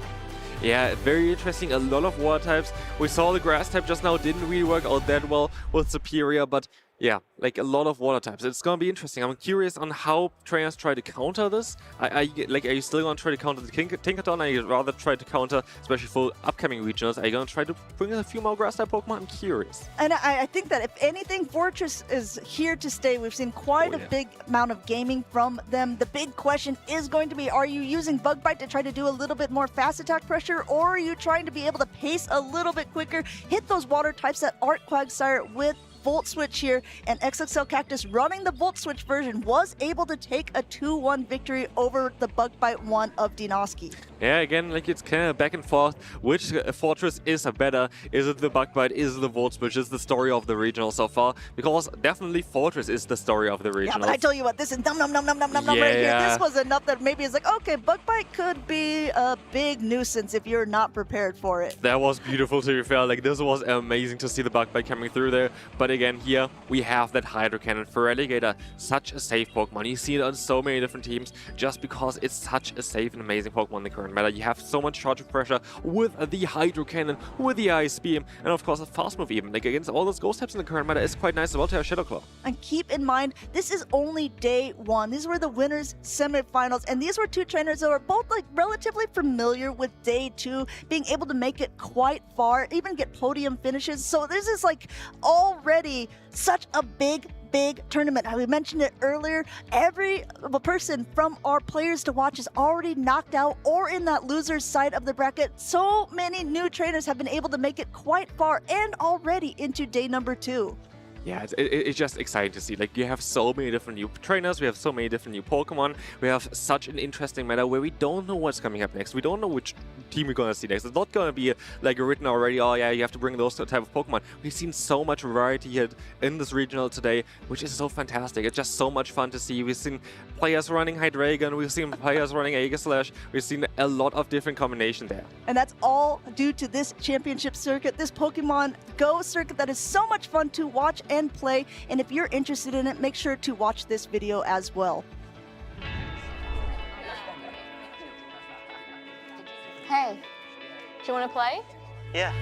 Yeah, very interesting. A lot of water types. We saw the grass type just now didn't really work out that well with Superior, but yeah, like a lot of water types. It's gonna be interesting. I'm curious on how trainers try to counter this. Are you still gonna try to counter the Tinkaton? Are you rather try to counter, especially for upcoming regionals? Are you gonna try to bring in a few more grass type Pokemon? I'm curious. And I think that if anything, Fortress is here to stay. We've seen quite a big amount of gaming from them. The big question is going to be, are you using Bug Bite to try to do a little bit more fast attack pressure, or are you trying to be able to pace a little bit quicker, hit those water types that aren't Quagsire with Volt Switch here, and XXL Cactus running the Volt Switch version was able to take a 2-1 victory over the Bug Bite 1 of Dinosuke. Yeah, again, like it's kind of back and forth. Which Fortress is better? Is it the Bug Bite? Is it the Volt Switch? Is the story of the regional so far? Because definitely Fortress is the story of the regional. Yeah, but I tell you what, this is num right here. This was enough that maybe it's like, okay, Bug Bite could be a big nuisance if you're not prepared for it. That was beautiful, to be fair. Like, this was amazing to see the Bug Bite coming through there. But again, here we have that Hydro Cannon for Feraligatr. Such a safe Pokemon. You see it on so many different teams just because it's such a safe and amazing Pokemon in the current meta. You have so much charge pressure with the Hydro Cannon, with the Ice Beam, and of course a Fast Move even. Like, against all those Ghost types in the current meta, it's quite nice as well to have Shadow Claw. And keep in mind, this is only day 1. These were the winners semifinals, and these were two trainers that were both like relatively familiar with day 2, being able to make it quite far, even get podium finishes. So this is like already such a big tournament. We mentioned it earlier. Every person from our players to watch is already knocked out or in that loser's side of the bracket. So many new trainers have been able to make it quite far and already into day number 2. Yeah, it's just exciting to see. Like, you have so many different new trainers, we have so many different new Pokemon, we have such an interesting meta where we don't know what's coming up next. We don't know which team we're going to see next. It's not going to be like written already, oh yeah, you have to bring those type of Pokemon. We've seen so much variety here in this regional today, which is so fantastic. It's just so much fun to see. We've seen players running Hydreigon, we've seen players running Aegislash, we've seen a lot of different combinations there. And that's all due to this championship circuit, this Pokemon Go circuit that is so much fun to watch and play. And if you're interested in it, make sure to watch this video as well. Hey, do you want to play? Yeah.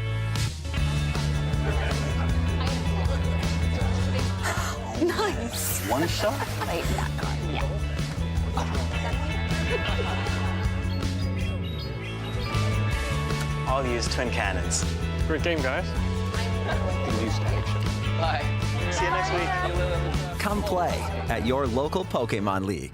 Nice. One shot? Wait, that card, yeah. I'll use twin cannons. Great game, guys. Bye. See you next week. Come play at your local Pokemon League.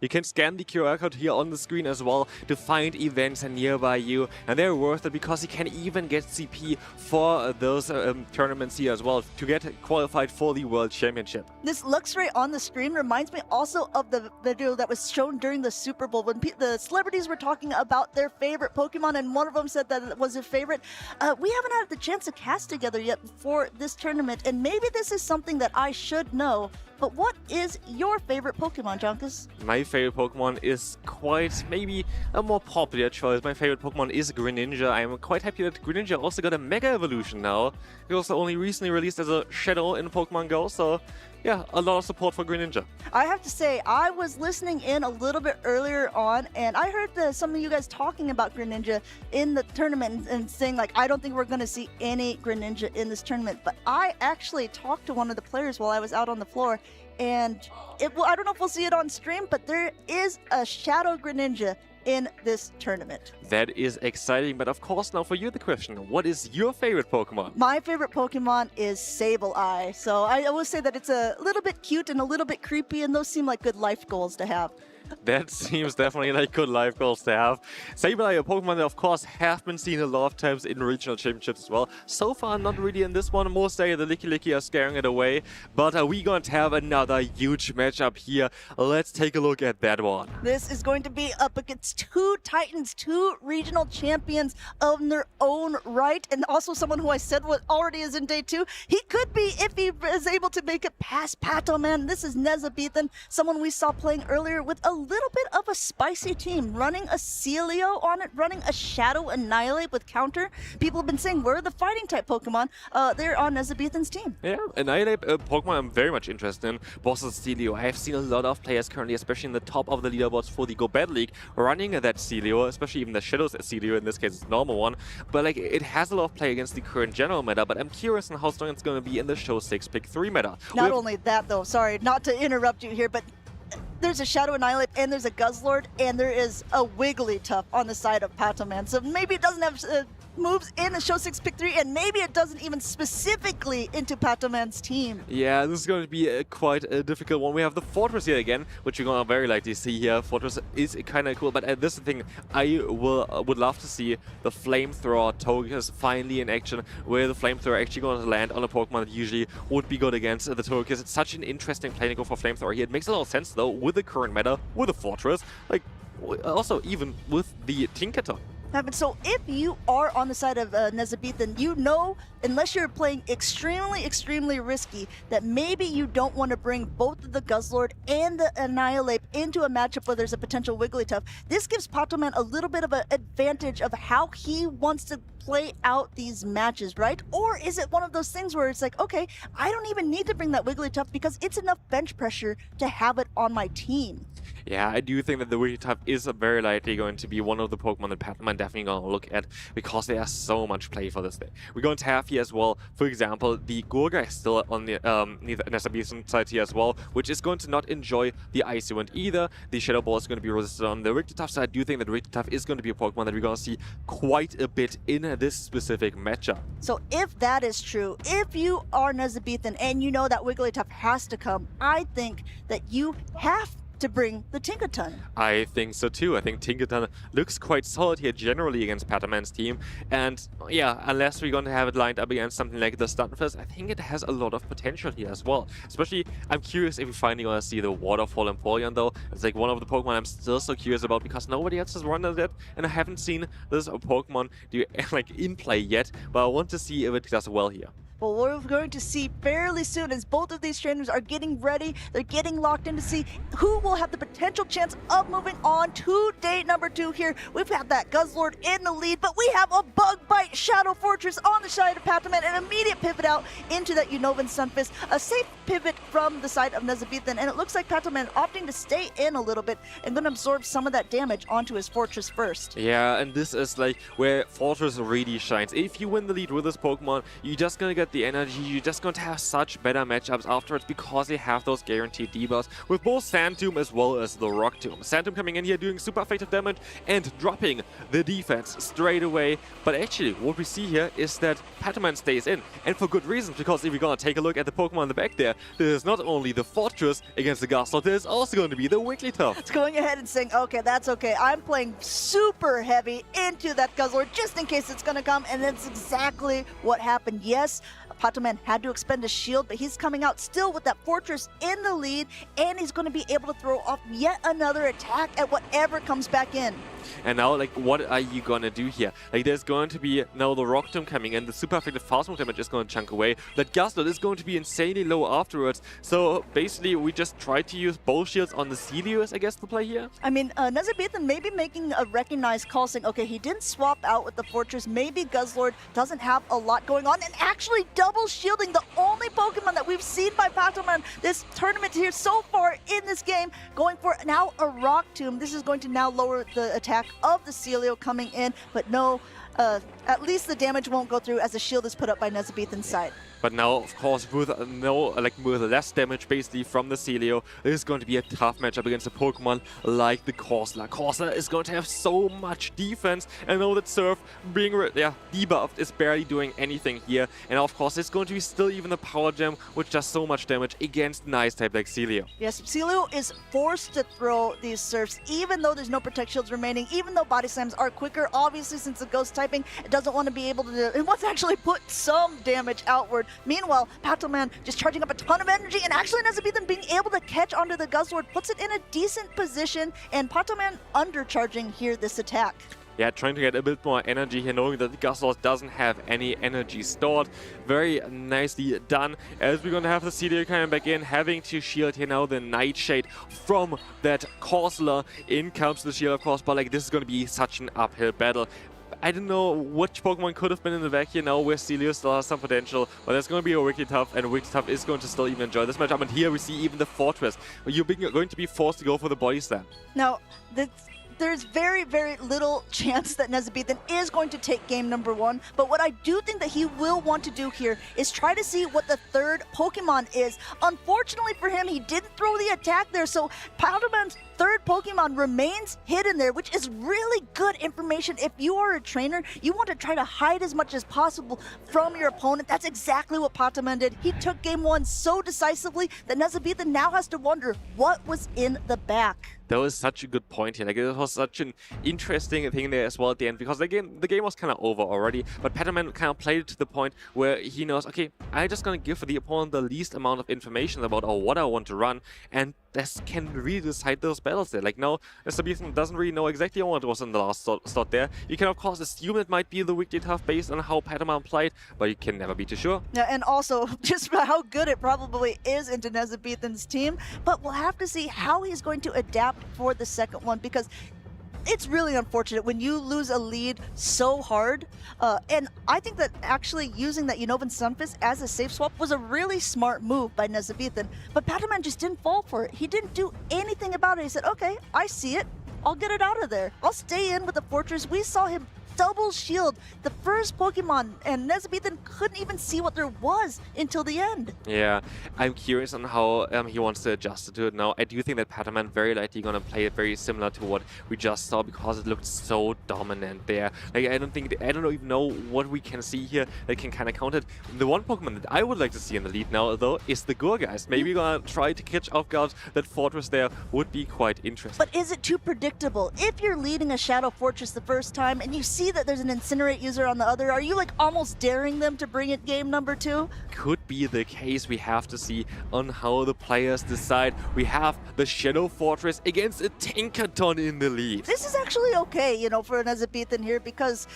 You can scan the QR code here on the screen as well to find events nearby you, and they're worth it because you can even get CP for those tournaments here as well to get qualified for the World Championship. This Luxray on the screen reminds me also of the video that was shown during the Super Bowl when the celebrities were talking about their favorite Pokemon, and one of them said that it was their favorite. We haven't had the chance to cast together yet before this tournament, and maybe this is something that I should know. But what is your favorite Pokemon, Junkus? My favorite Pokemon is quite maybe a more popular choice. My favorite Pokemon is Greninja. I'm quite happy that Greninja also got a Mega Evolution now. It was only recently released as a Shadow in Pokemon Go, so yeah, a lot of support for Greninja. I have to say, I was listening in a little bit earlier on, and I heard some of you guys talking about Greninja in the tournament and saying, like, I don't think we're going to see any Greninja in this tournament. But I actually talked to one of the players while I was out on the floor, and I don't know if we'll see it on stream, but there is a Shadow Greninja in this tournament. That is exciting, but of course now for you the question, what is your favorite Pokemon? My favorite Pokemon is Sableye. So I will say that it's a little bit cute and a little bit creepy, and those seem like good life goals to have. That seems definitely like good life goals to have. Sableye, a Pokemon that of course have been seen a lot of times in regional championships as well. So far not really in this one, mostly the Licky are scaring it away. But we're going to have another huge matchup here. Let's take a look at that one. This is going to be up against two Titans, two regional champions of their own right, and also someone who I said already is in day 2. He could be if he is able to make it past Patoman. This is Nezabethan, someone we saw playing earlier with a little bit of a spicy team, running a Celio on it, running a Shadow Annihilate with counter. People have been saying, where are the fighting type Pokemon? They're on Nezabethan's team. Yeah, Annihilate, a Pokemon I'm very much interested in. Versus Celio. I have seen a lot of players currently, especially in the top of the leaderboards for the Go Bad League, running that Celio, especially even the Shadows Celio, in this case it's a normal one. But like, it has a lot of play against the current general meta, but I'm curious on how strong it's going to be in the Show 6 Pick 3 meta. Not only that though, sorry, not to interrupt you here, but there's a Shadow Annihilate and there's a Guzzlord and there is a Wigglytuff on the side of Patoman. So maybe it doesn't have moves in the Show 6 Pick 3, and maybe it doesn't even specifically into Patoman's team. Yeah, this is going to be quite a difficult one. We have the Fortress here again, which you're going to very likely see here. Fortress is kind of cool, but this is the thing. I would love to see the Flamethrower Togekiss finally in action, where the Flamethrower actually going to land on a Pokemon that usually would be good against the Togekiss. It's such an interesting play to go for Flamethrower here. It makes a lot of sense, though, with the current meta, with the Fortress, like, also even with the Tinkaton. So if you are on the side of Nezabethan, you know, unless you're playing extremely risky, that maybe you don't want to bring both the Guzzlord and the Annihilate into a matchup where there's a potential Wigglytuff. This gives Patoman a little bit of an advantage of how he wants to play out these matches, right? Or is it one of those things where it's like, okay, I don't even need to bring that Wigglytuff because it's enough bench pressure to have it on my team? Yeah, I do think that the Wigglytuff is very likely going to be one of the Pokemon that Patoman definitely going to look at, because there's so much play for this thing. We're going to have here as well, for example, the Gorga is still on the Nezabethan side here as well, which is going to not enjoy the Icy Wind either. The Shadow Ball is going to be resisted on the Wigglytuff side. I do think that Wigglytuff is going to be a Pokemon that we're going to see quite a bit in this specific matchup. So if that is true, if you are Nezabethan and you know that Wigglytuff has to come, I think that you have to bring the Tinkaton. I think so too. I think Tinkaton looks quite solid here generally against Pataman's team. And yeah, unless we're going to have it lined up against something like the Stunfisk, I think it has a lot of potential here as well. Especially, I'm curious if we finally going to see the Waterfall Empoleon though. It's like one of the Pokemon I'm still so curious about because nobody else has run it, and I haven't seen this Pokemon do like in play yet. But I want to see if it does well here. Well, we're going to see fairly soon as both of these trainers are getting ready. They're getting locked in to see who will have the potential chance of moving on to day number 2 here. We've got that Guzzlord in the lead, but we have a Bug Bite Shadow Fortress on the side of Pataman, an immediate pivot out into that Unova Stunfisk, a safe pivot from the side of Nezabethan, and it looks like Pataman opting to stay in a little bit and going to absorb some of that damage onto his Fortress first. Yeah, and this is like where Fortress really shines. If you win the lead with this Pokemon, you're just gonna get the energy, you're just going to have such better matchups afterwards because you have those guaranteed debuffs with both Sand Tomb as well as the Rock Tomb. Sand Tomb coming in here doing super effective damage and dropping the defense straight away. But actually, what we see here is that Pataman stays in, and for good reasons, because if we're going to take a look at the Pokemon in the back there's not only the Fortress against the Gastrodon, there's also going to be the Wigglytuff. It's going ahead and saying, okay, that's okay. I'm playing super heavy into that Guzzlord just in case it's going to come, and that's exactly what happened. Yes, Pataman had to expend his shield, but he's coming out still with that Fortress in the lead, and he's going to be able to throw off yet another attack at whatever comes back in. And now, like, what are you gonna do here? Like, there's going to be now the Rock Tomb coming in, the super effective fast move damage is going to chunk away. That Gastrodon is going to be insanely low afterwards. So basically, we just try to use both shields on the Celios, I guess, to play here. I mean, Nezabethan maybe making a recognized call saying, okay, he didn't swap out with the Fortress. Maybe Guzzlord doesn't have a lot going on, and actually double shielding the only Pokemon that we've seen by Pataman this tournament here so far in this game, going for now a Rock Tomb. This is going to now lower the attack of the Celio coming in, but no, at least the damage won't go through as the shield is put up by Nezabethan's side. But now, of course, with with less damage basically from the Celio, this is going to be a tough matchup against a Pokemon like the Corsola. Corsola is going to have so much defense, and I know that Surf being debuffed is barely doing anything here. And of course, it's going to be still even the Power Gem, which does so much damage against an Ice type like Celio. Yes, Celio is forced to throw these Surfs, even though there's no Protect Shields remaining, even though Body Slams are quicker. Obviously, since the Ghost typing, it doesn't want to be able to do it. It wants to actually put some damage outward. Meanwhile, Pataman just charging up a ton of energy, and actually Nezabethan being able to catch onto the Guzzlord puts it in a decent position, and Pataman undercharging here this attack. Yeah, trying to get a bit more energy here, knowing that the Gastrodon doesn't have any energy stored. Very nicely done. As we're going to have the Celio coming back in, having to shield here now the Nightshade from that Corsola. In comes the shield, of course, but like this is going to be such an uphill battle. I don't know which Pokemon could have been in the back here now where Celio still has some potential, but there's going to be a Wigglytuff, and Wigglytuff is going to still even enjoy this matchup. And here we see even the Fortress, where you're going to be forced to go for the Body Slam. Now, there's very, very little chance that Nezabethan is going to take game number 1, but what I do think that he will want to do here is try to see what the third Pokemon is. Unfortunately for him, he didn't throw the attack there, so Pataman's third Pokemon remains hidden there, which is really good information. If you are a trainer, you want to try to hide as much as possible from your opponent. That's exactly what Pataman did. He took game 1 so decisively that Nezabethan now has to wonder what was in the back. That was such a good point here. Like, it was such an interesting thing there as well at the end, because the game was kind of over already, but Pataman kind of played it to the point where he knows, okay, I'm just going to give the opponent the least amount of information about what I want to run, and this can really decide those battles there. Like, now, Nezabethan doesn't really know exactly what was in the last slot there. You can, of course, assume it might be the Wigglytuff based on how Pataman played, but you can never be too sure. Yeah, and also, just how good it probably is into Nezabethan's team, but we'll have to see how he's going to adapt for the second one, because it's really unfortunate when you lose a lead so hard, and I think that actually using that Unova Stunfisk as a safe swap was a really smart move by Nezabethan, but Pataman just didn't fall for it. He didn't do anything about it. He said, okay, I see it, I'll get it out of there. I'll stay in with the Fortress. We saw him double shield, the first Pokemon, and Nezabethan couldn't even see what there was until the end. Yeah, I'm curious on how he wants to adjust to it now. I do think that Pataman very likely gonna play it very similar to what we just saw because it looked so dominant there. Like I don't even know what we can see here that can kind of count it. The one Pokemon that I would like to see in the lead now though is the Gourgeist. Maybe gonna try to catch off guard that Fortress there would be quite interesting. But is it too predictable? If you're leading a Shadow Fortress the first time and you see that there's an Incinerate user on the other, are you like almost daring them to bring it game number 2? Could be the case. We have to see on how the players decide. We have the Shadow Fortress against a Tinkaton in the lead. This is actually okay, you know, for an Nezabethan here because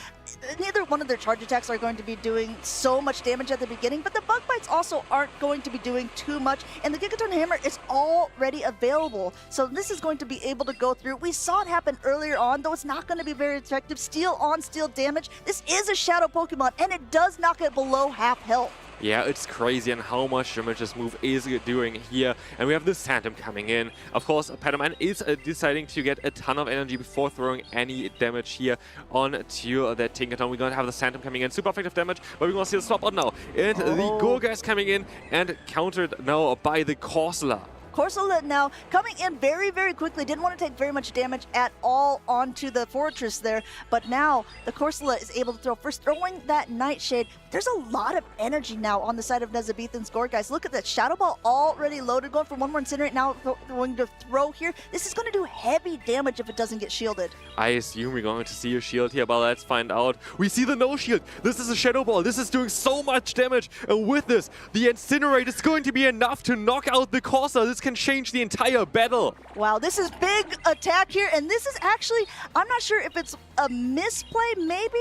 neither one of their charge attacks are going to be doing so much damage at the beginning, but the Bug Bites also aren't going to be doing too much, and the Gigaton Hammer is already available, so this is going to be able to go through. We saw it happen earlier on, though it's not going to be very effective. Steel on steel damage. This is a Shadow Pokemon, and it does knock it below half health. Yeah, it's crazy and how much damage this move is doing here. And we have the Phantom coming in. Of course, Pataman is deciding to get a ton of energy before throwing any damage here onto that Tinkaton. We're going to have the Phantom coming in. Super effective damage, but we're going to see the swap out now. And the Gourgeist coming in and countered now by the Corsola. Corsola now coming in very, very quickly. Didn't want to take very much damage at all onto the Fortress there, but now the Corsola is able to throw. First throwing that Nightshade, there's a lot of energy now on the side of Nezabethan's Gourgeist. Look at that Shadow Ball already loaded, going for one more Incinerate, now going to throw here. This is going to do heavy damage if it doesn't get shielded. I assume we're going to see a shield here, but let's find out. We see the no shield. This is a Shadow Ball. This is doing so much damage, and with this, the Incinerate is going to be enough to knock out the Corsola. This can change the entire battle. Wow, this is big attack here, and this is actually, I'm not sure if it's a misplay. Maybe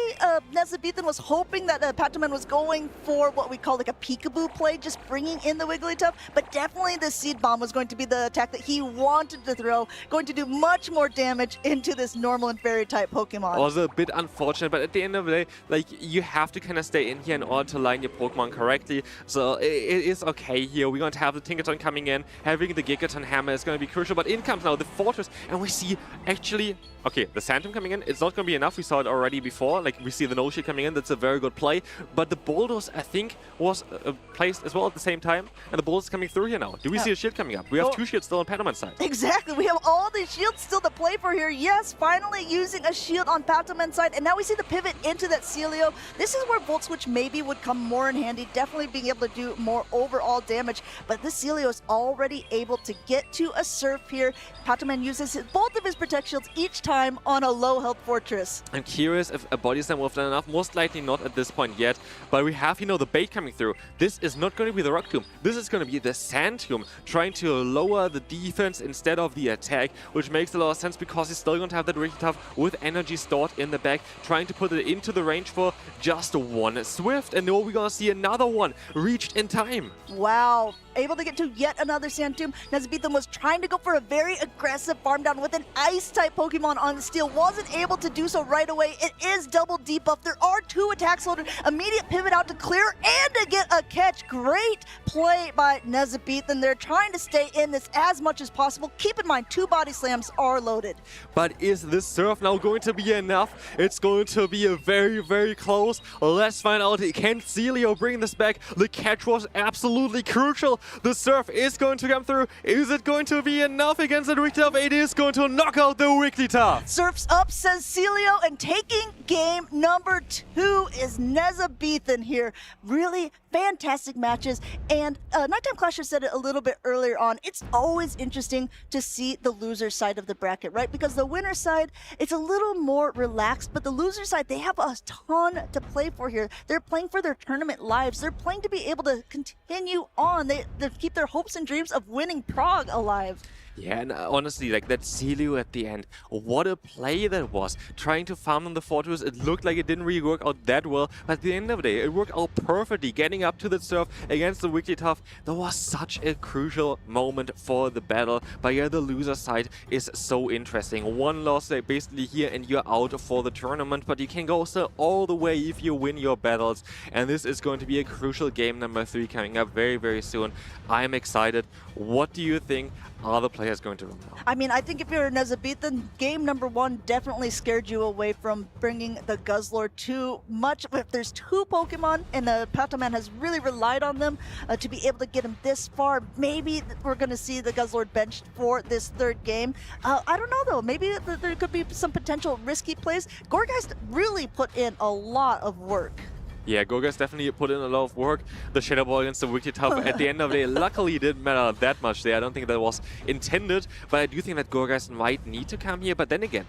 Nezabethan was hoping that Pataman was going for what we call like a peekaboo play, just bringing in the Wigglytuff, but definitely the Seed Bomb was going to be the attack that he wanted to throw, going to do much more damage into this normal and fairy type Pokemon. Also a bit unfortunate, but at the end of the day, like, you have to kind of stay in here in order to line your Pokemon correctly, so it is okay here. We're going to have the Tinkaton coming in, having the Gigaton Hammer is going to be crucial, but in comes now the Fortress, and we see actually, okay, the Phantom coming in, it's not going to be enough. We saw it already before, like we see the no-shield coming in, that's a very good play, but the Bulldoze, I think, was placed as well at the same time, and the Bulldoze is coming through here now. Do we see a shield coming up? We have two shields still on Pataman's side. Exactly, we have all the shields still to play for here. Yes, finally using a shield on Pataman's side, and now we see the pivot into that Celio. This is where Volt Switch maybe would come more in handy, definitely being able to do more overall damage, but this Celio is already able to get to a Surf here. Pataman uses both of his Protect Shields each time on a low health Fortress. I'm curious if a Body Slam would have done enough. Most likely not at this point yet, but we have, you know, the bait coming through. This is not going to be the Rock Tomb. This is going to be the Sand Tomb, trying to lower the defense instead of the attack, which makes a lot of sense because he's still going to have that Wigglytuff with energy stored in the back, trying to put it into the range for just one Swift. And now we're going to see another one reached in time. Wow, able to get to yet another Sand Tomb. Nezabethan was trying to go for a very aggressive farm down with an Ice-type Pokemon on the Steel. Wasn't able to do so right away. It is double debuff. There are two attacks loaded. Immediate pivot out to clear and to get a catch. Great play by Nezabethan. They're trying to stay in this as much as possible. Keep in mind, two Body Slams are loaded. But is this Surf now going to be enough? It's going to be a very, very close. Let's find out. Can Celio bring this back? The catch was absolutely crucial. The Surf is going to come through. Is it going to be enough against the Wigglytuff? It is going to knock out the Wigglytuff. Surf's up, says Celio, and taking game number 2 is Nezabethan here. Really fantastic matches, and Nighttime Clasher said it a little bit earlier on. It's always interesting to see the loser side of the bracket, right? Because the winner side, it's a little more relaxed, but the loser side, they have a ton to play for here. They're playing for their tournament lives. They're playing to be able to continue on. They keep their hopes and dreams of winning Prague alive. Yeah, and honestly, like that Celio at the end, what a play that was. Trying to farm on the Fortress, it looked like it didn't really work out that well, but at the end of the day, it worked out perfectly. Getting up to the Surf against the Wigglytuff, that was such a crucial moment for the battle. But yeah, the loser side is so interesting. One loss basically here and you're out for the tournament, but you can go still all the way if you win your battles. And this is going to be a crucial game number 3 coming up very, very soon. I'm excited. What do you think are the players going to run now? I mean, I think if you're Nezabithan, game number 1 definitely scared you away from bringing the Guzzlord too much. If there's 2 Pokemon and Pataman has really relied on them to be able to get him this far, maybe we're going to see the Guzzlord benched for this 3rd game. I don't know though, maybe there could be some potential risky plays. Gourgeist really put in a lot of work. Yeah, Gourgeist definitely put in a lot of work. The Shadow Ball against the Wigglytuff at the end of the day luckily didn't matter that much there. I don't think that was intended, but I do think that Gourgeist might need to come here. But then again,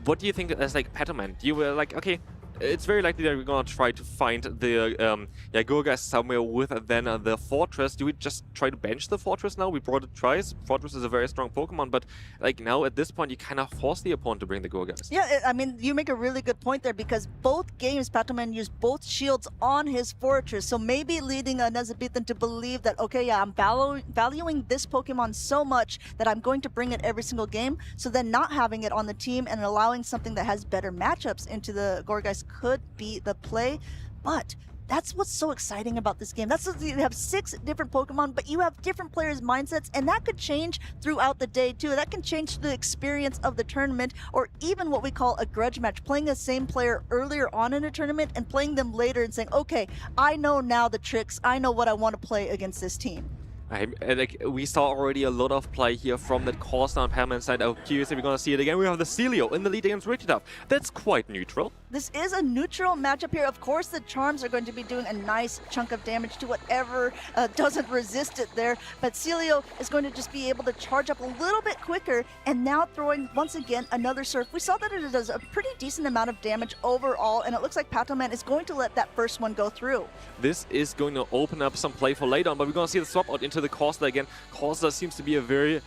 what do you think as like Pataman? You were like, okay, it's very likely that we're gonna try to find the Gourgeist somewhere with then the Fortress. Do we just try to bench the Fortress now? We brought it twice. Fortress is a very strong Pokemon, but like now at this point you kind of force the opponent to bring the Gourgeist. Yeah, I mean, you make a really good point there because both games Pataman used both shields on his Fortress, so maybe leading Nezabithan to believe that, okay, yeah, I'm valuing this Pokemon so much that I'm going to bring it every single game, so then not having it on the team and allowing something that has better matchups into the Gourgeist could be the play. But that's what's so exciting about this game. That's what you have 6 different Pokemon, but you have different players' mindsets, and that could change throughout the day too. That can change the experience of the tournament, or even what we call a grudge match, playing the same player earlier on in a tournament and playing them later and saying, okay, I know now the tricks, I know what I want to play against this team. Like we saw already a lot of play here from that course down Pataman side. I'm curious if we're gonna see it again. We have the Celio in the lead against Wigglytuff. That's quite neutral. This is a neutral matchup here. Of course, the Charms are going to be doing a nice chunk of damage to whatever doesn't resist it there. But Celio is going to just be able to charge up a little bit quicker, and now throwing, once again, another Surf. We saw that it does a pretty decent amount of damage overall, and it looks like Pataman is going to let that first one go through. This is going to open up some play for later on, but we're going to see the swap out into the Corsair again. Corsair seems to be a very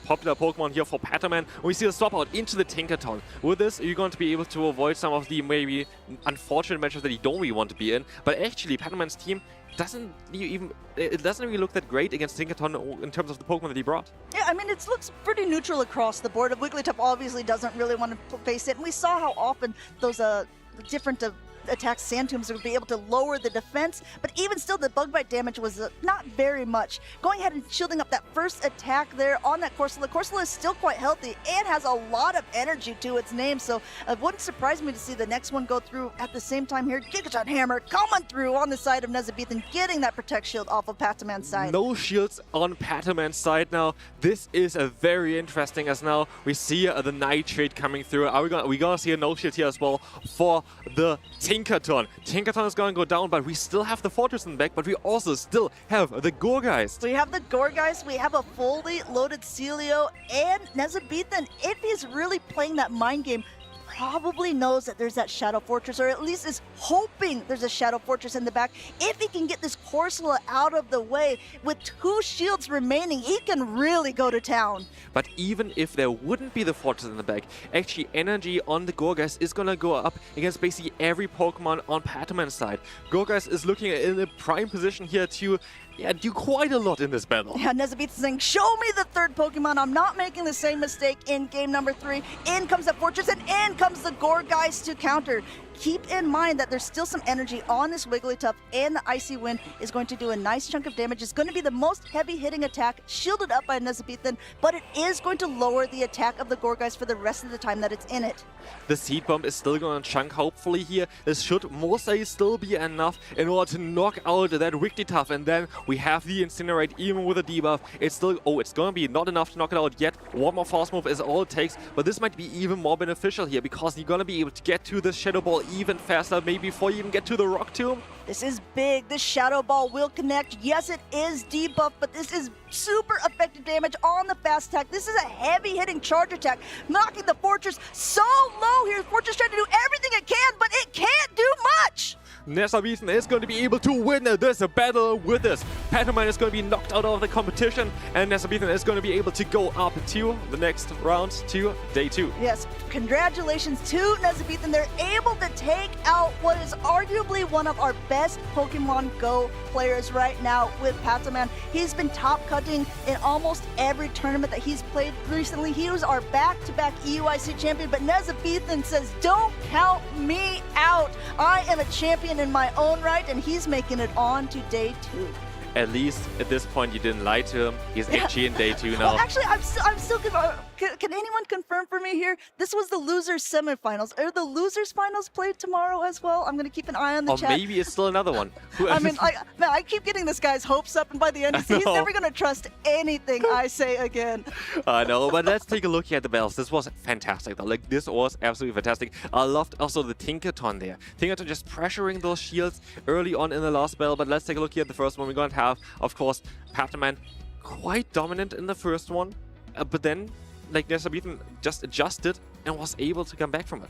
popular Pokemon here for Pataman. We see the swap out into the Tinkaton. With this, you're going to be able to avoid some of the maybe unfortunate matches that you don't really want to be in. But actually, Pataman's team doesn't really look that great against Tinkaton in terms of the Pokemon that he brought. Yeah, I mean, it looks pretty neutral across the board. Wigglytuff obviously doesn't really want to face it, and we saw how often those different attacks Sandtombs would be able to lower the defense, but even still the bug bite damage was not very much. Going ahead and shielding up that first attack there on that Corsola. Corsola is still quite healthy and has a lot of energy to its name, so it wouldn't surprise me to see the next one go through at the same time here. Gigaton Hammer coming through on the side of Nezabithan, getting that Protect Shield off of Pataman's side. No shields on Pataman's side now. This is a very interesting, as now we see the Nitrate coming through. Are we gonna see a no shield here as well for the Tinkaton. Tinkaton is going to go down, but we still have the Fortress in the back, but we also still have the Gourgeist. We have the Gourgeist, we have a fully loaded Celio, and Nezabithan, if he's really playing that mind game, probably knows that there's that Shadow Fortress, or at least is hoping there's a Shadow Fortress in the back. If he can get this Corsola out of the way, with 2 shields remaining, he can really go to town. But even if there wouldn't be the Fortress in the back, actually energy on the Gourgeist is gonna go up against basically every Pokemon on Pataman's side. Gourgeist is looking in a prime position here to do quite a lot in this battle. Yeah, Nezabithan saying, show me the 3rd Pokemon. I'm not making the same mistake in game number 3. In comes that Fortress, and in comes the Gourgeist to counter. Keep in mind that there's still some energy on this Wigglytuff, and the Icy Wind is going to do a nice chunk of damage. It's going to be the most heavy-hitting attack, shielded up by Nezabithan, but it is going to lower the attack of the Gourgeist for the rest of the time that it's in it. The Seed Bomb is still going to chunk, hopefully here. This should mostly still be enough in order to knock out that Wigglytuff, and then we have the Incinerate, even with a debuff. It's still, it's going to be not enough to knock it out yet. One more Fast Move is all it takes, but this might be even more beneficial here, because you're going to be able to get to the Shadow Ball even faster, maybe before you even get to the Rock Tomb. This is big. This Shadow Ball will connect. Yes, it is debuffed, but this is super effective damage on the fast attack. This is a heavy-hitting charge attack, knocking the Fortress so low here. Fortress trying to do everything it can, but it can't do much. Nezabithan is going to be able to win this battle with this. Pataman is going to be knocked out of the competition, and Nezabithan is going to be able to go up to the next round, to day 2. Yes, congratulations to Nezabithan. They're able to take out what is arguably one of our best Pokemon Go players right now with Pataman. He's been top cutting in almost every tournament that he's played recently. He was our back-to-back EUIC champion, but Nezabithan says, don't count me out. I am a champion in my own right, and he's making it on to day 2. at least at this point you didn't lie to him. He's actually in day 2 now. Well, actually, I'm still can anyone confirm for me here? This was the losers semifinals. Are the losers finals played tomorrow as well? I'm going to keep an eye on the Or chat. maybe it's still another one. I mean, man, I keep getting this guy's hopes up, and by the end, he's never going to trust anything I say again. I know, but let's take a look here at the battles. This was fantastic, though. Like, this was absolutely fantastic. I loved also the Tinkerton there. Tinkerton just pressuring those shields early on in the last battle, but let's take a look here at the first one. We're going to have, of course, Patterman quite dominant in the first one, but then, like, Nesabitan just adjusted and was able to come back from it.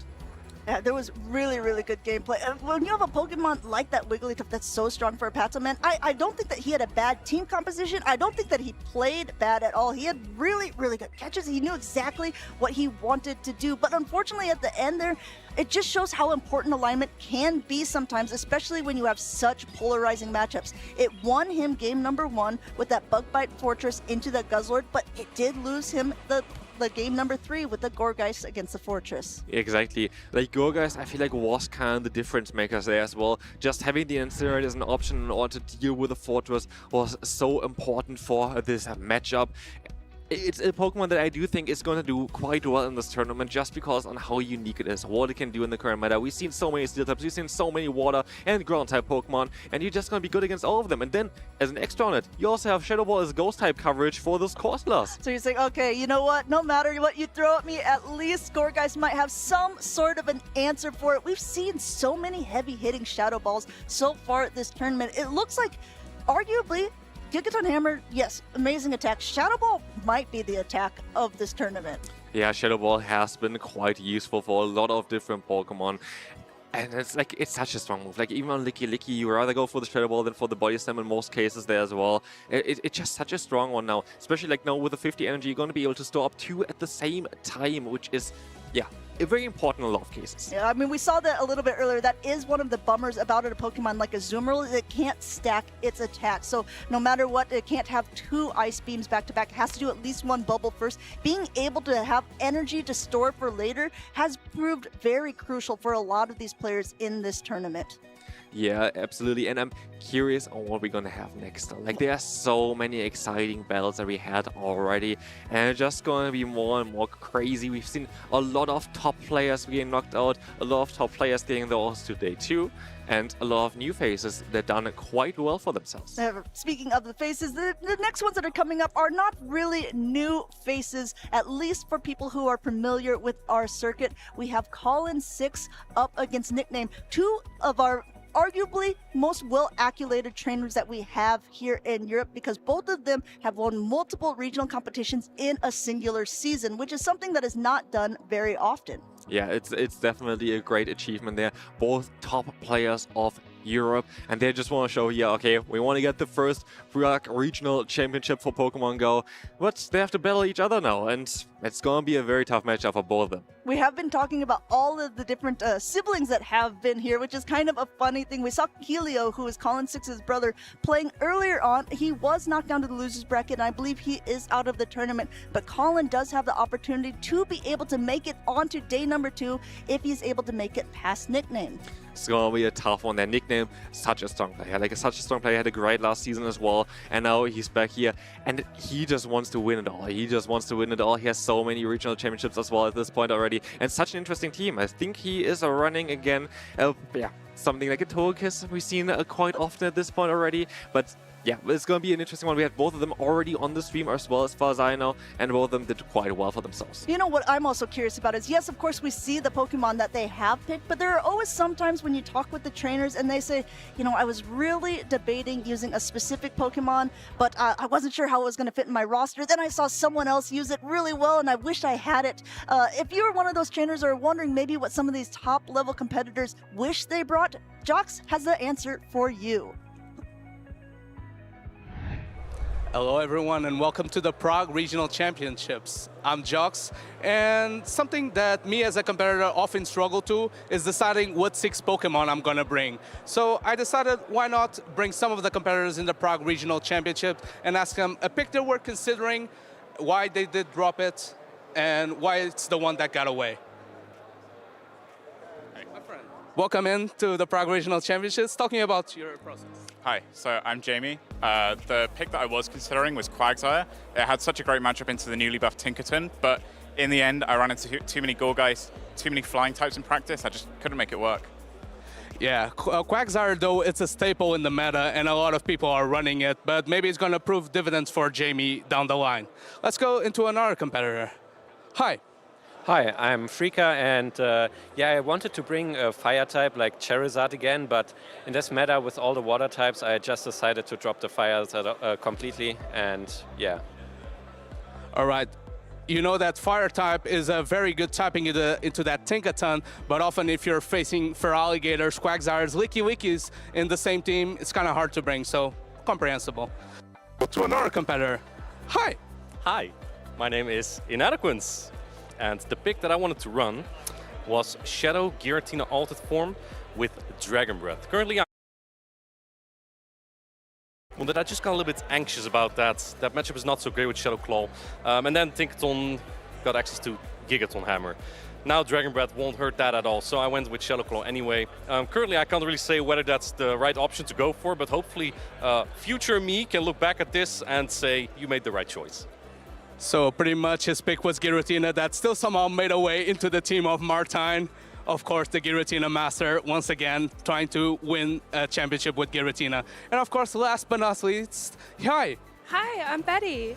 Yeah, there was really, really good gameplay. And when you have a Pokemon like that Wigglytuff that's so strong for a Patterman, I don't think that he had a bad team composition. I don't think that he played bad at all. He had really, really good catches. He knew exactly what he wanted to do. But unfortunately, at the end there, it just shows how important alignment can be sometimes, especially when you have such polarizing matchups. It won him game number 1 with that Bug Bite Fortress into the Guzzlord, but it did lose him the game number 3 with the Gourgeist against the Fortress. Exactly. Like, Gourgeist, I feel like, was kind of the difference makers there as well. Just having the Incinerate as an option in order to deal with the Fortress was so important for this matchup. It's a Pokemon that I do think is going to do quite well in this tournament just because on how unique it is, what it can do in the current meta. We've seen so many Steel types, we've seen so many Water and Ground type Pokemon, and you're just going to be good against all of them. And then, as an extra on it, you also have Shadow Ball as Ghost type coverage for this course class. So you're saying, okay, you know what? No matter what you throw at me, at least Gourgeist might have some sort of an answer for it. We've seen so many heavy-hitting Shadow Balls so far at this tournament. It looks like, arguably, Gigaton Hammer, yes, amazing attack. Shadow Ball might be the attack of this tournament. Yeah, Shadow Ball has been quite useful for a lot of different Pokemon. And it's like, it's such a strong move. Like, even on Licky Licky, you rather go for the Shadow Ball than for the Body Slam in most cases there as well. It's just such a strong one now. Especially, like, now with the 50 energy, you're going to be able to store up 2 at the same time, which is, yeah, very important in a lot of cases. Yeah, I mean, we saw that a little bit earlier. That is one of the bummers about it, a Pokemon like Azumarill. It can't stack its attacks. So no matter what, it can't have 2 Ice Beams back to back. It has to do at least 1 bubble first. Being able to have energy to store for later has proved very crucial for a lot of these players in this tournament. Yeah, absolutely. And I'm curious on what we're going to have next. Like, there are so many exciting battles that we had already, and it's just going to be more and more crazy. We've seen a lot of top players getting knocked out, a lot of top players getting those to day 2, and a lot of new faces that done quite well for themselves. Speaking of the faces, the next ones that are coming up are not really new faces, at least for people who are familiar with our circuit. We have Colin6 up against Nickname, 2 of our arguably most well-accolated trainers that we have here in Europe, because both of them have won multiple regional competitions in a singular season, which is something that is not done very often. Yeah, it's definitely a great achievement there. Both top players of Europe, and they just want to show here, okay, we want to get the first Prague Regional Championship for Pokemon Go, but they have to battle each other now, and it's going to be a very tough matchup for both of them. We have been talking about all of the different siblings that have been here, which is kind of a funny thing. We saw Helio, who is Colin6's brother, playing earlier on. He was knocked down to the losers bracket, and I believe he is out of the tournament, but Colin does have the opportunity to be able to make it onto day number 2 if he's able to make it past Nickname. It's going to be a tough one. That Nickname, such a strong player. Like, such a strong player. Had a great last season as well. And now he's back here. And he just wants to win it all. He just wants to win it all. He has so many regional championships as well at this point already. And such an interesting team. I think he is running again. Yeah, something like a Togekiss we've seen quite often at this point already. But yeah, it's going to be an interesting one. We had both of them already on the stream as well, as far as I know, and both of them did quite well for themselves. You know what I'm also curious about is, yes, of course, we see the Pokemon that they have picked, but there are always sometimes when you talk with the trainers and they say, you know, I was really debating using a specific Pokemon, but I wasn't sure how it was going to fit in my roster. Then I saw someone else use it really well, and I wish I had it. If you're one of those trainers or wondering maybe what some of these top-level competitors wish they brought, Jox has the answer for you. Hello everyone and welcome to the Prague Regional Championships. I'm Jox, and something that me as a competitor often struggle to is deciding what 6 Pokemon I'm gonna bring. So I decided why not bring some of the competitors in the Prague Regional Championship and ask them a pick they were considering, why they did drop it, and why it's the one that got away. Welcome in to the Prague Regional Championships. Talking about your process. Hi, so I'm Jamie. The pick that I was considering was Quagsire. It had such a great matchup into the newly buffed Tinkerton, but in the end, I ran into too many Gourgeist, too many flying types in practice. I just couldn't make it work. Yeah, Quagsire, though, it's a staple in the meta, and a lot of people are running it, but maybe it's going to prove dividends for Jamie down the line. Let's go into another competitor. Hi. Hi, I'm Frika, and yeah, I wanted to bring a fire type like Charizard again, but in this meta with all the water types, I just decided to drop the fire completely, and yeah. All right. You know that fire type is a very good typing into that Tinkaton, but often if you're facing Feraligators, Quagsires, Licky Wikis in the same team, it's kind of hard to bring, so comprehensible. To another competitor. Hi. Hi, my name is Inadequence, and the pick that I wanted to run was Shadow Giratina Altered Form with Dragon Breath. Currently, well, I just got a little bit anxious about that. That matchup is not so great with Shadow Claw. And then Tinkaton got access to Gigaton Hammer. Now Dragon Breath won't hurt that at all, so I went with Shadow Claw anyway. Currently, I can't really say whether that's the right option to go for, but hopefully future me can look back at this and say, you made the right choice. So pretty much his pick was Giratina that still somehow made a way into the team of Martine. Of course, the Giratina Master, once again, trying to win a championship with Giratina. And of course, last but not least, hi. Hi, I'm Betty.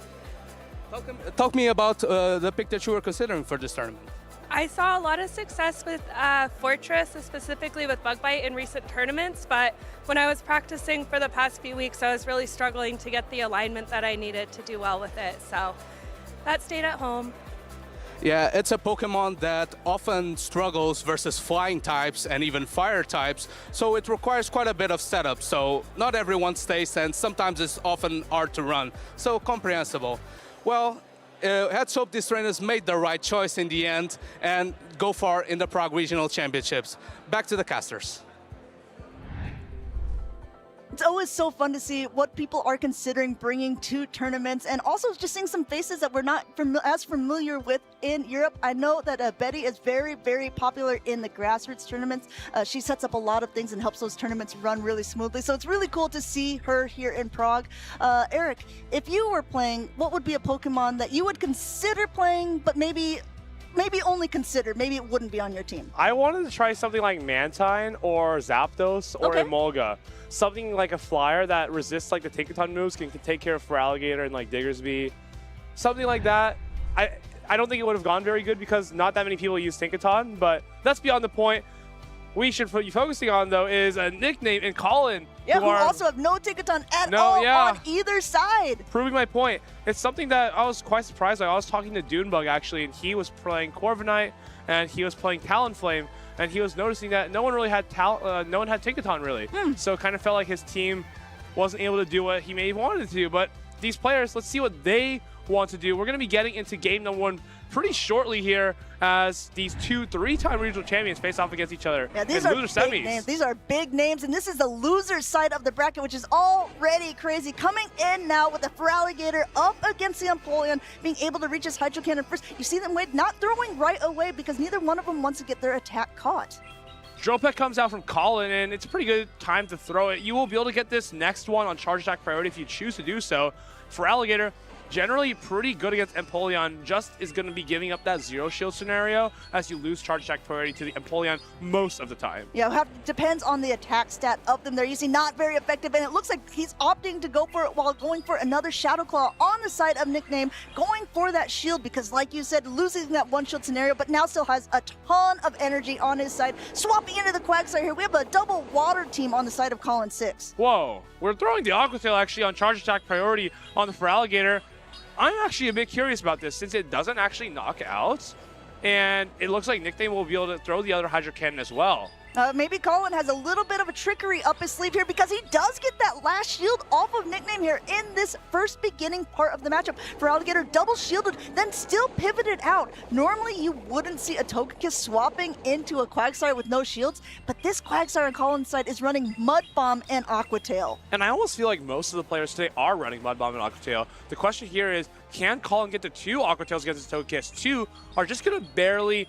Talk me about the pick that you were considering for this tournament. I saw a lot of success with Fortress, specifically with Bug Bite in recent tournaments, but when I was practicing for the past few weeks, I was really struggling to get the alignment that I needed to do well with it. So that stayed at home. Yeah, it's a Pokemon that often struggles versus flying types and even fire types, so it requires quite a bit of setup. So not everyone stays, and sometimes it's often hard to run. So comprehensible. Well, let's hope these trainers made the right choice in the end and go far in the Prague Regional Championships. Back to the casters. It's always so fun to see what people are considering bringing to tournaments, and also just seeing some faces that we're not as familiar with in Europe. I know that Betty is very, very popular in the grassroots tournaments. She sets up a lot of things and helps those tournaments run really smoothly. So it's really cool to see her here in Prague. Eric, if you were playing, what would be a Pokemon that you would consider playing, but maybe only consider, maybe it wouldn't be on your team? I wanted to try something like Mantine or Zapdos or Emolga. Something like a flyer that resists like the Tinkaton moves, can take care of Feraligatr and like Diggersby. Something like that. I don't think it would have gone very good because not that many people use Tinkaton, but that's beyond the point. We should be focusing on, though, is a nickname in Colin. Yeah, who also have no Tinkaton at all on either side. Proving my point. It's something that I was quite surprised. I was talking to Dunebug, actually, and he was playing Corviknight, and he was playing Talonflame, and he was noticing that no one really had no one had Tinkaton, really. So it kind of felt like his team wasn't able to do what he maybe wanted to do. But these players, let's see what they want to do. We're going to be getting into game number one pretty shortly here as these two three-time regional champions face off against each other. Yeah, these are big names. These are big names, and this is the loser side of the bracket, which is already crazy. Coming in now with the Feraligatr up against the Empoleon, being able to reach his Hydro Cannon first. You see them not throwing right away because neither one of them wants to get their attack caught. Drone Peck comes out from Colin, and it's a pretty good time to throw it. You will be able to get this next one on charge attack priority if you choose to do so. Feraligatr, generally pretty good against Empoleon, just is going to be giving up that zero shield scenario as you lose charge attack priority to the Empoleon most of the time. Yeah, depends on the attack stat of them they're using. Not very effective, and it looks like he's opting to go for it while going for another Shadow Claw on the side of Nickname, going for that shield because, like you said, losing that one shield scenario, but now still has a ton of energy on his side. Swapping into the Quagsire here, we have a double water team on the side of Colin 6. Whoa, we're throwing the Aqua Tail actually on charge attack priority on the Feraligatr. I'm actually a bit curious about this since it doesn't actually knock out, and it looks like Nickname will be able to throw the other Hydro Cannon as well. Maybe Colin has a little bit of a trickery up his sleeve here because he does get that last shield off of Nickname here in this first beginning part of the matchup. Feraligatr double shielded, then still pivoted out. Normally, you wouldn't see a Togekiss swapping into a Quagsire with no shields, but this Quagsire on Colin's side is running Mud Bomb and Aqua Tail. And I almost feel like most of the players today are running Mud Bomb and Aqua Tail. The question here is, can Colin get to two Aqua Tails against his Togekiss? Two are just going to barely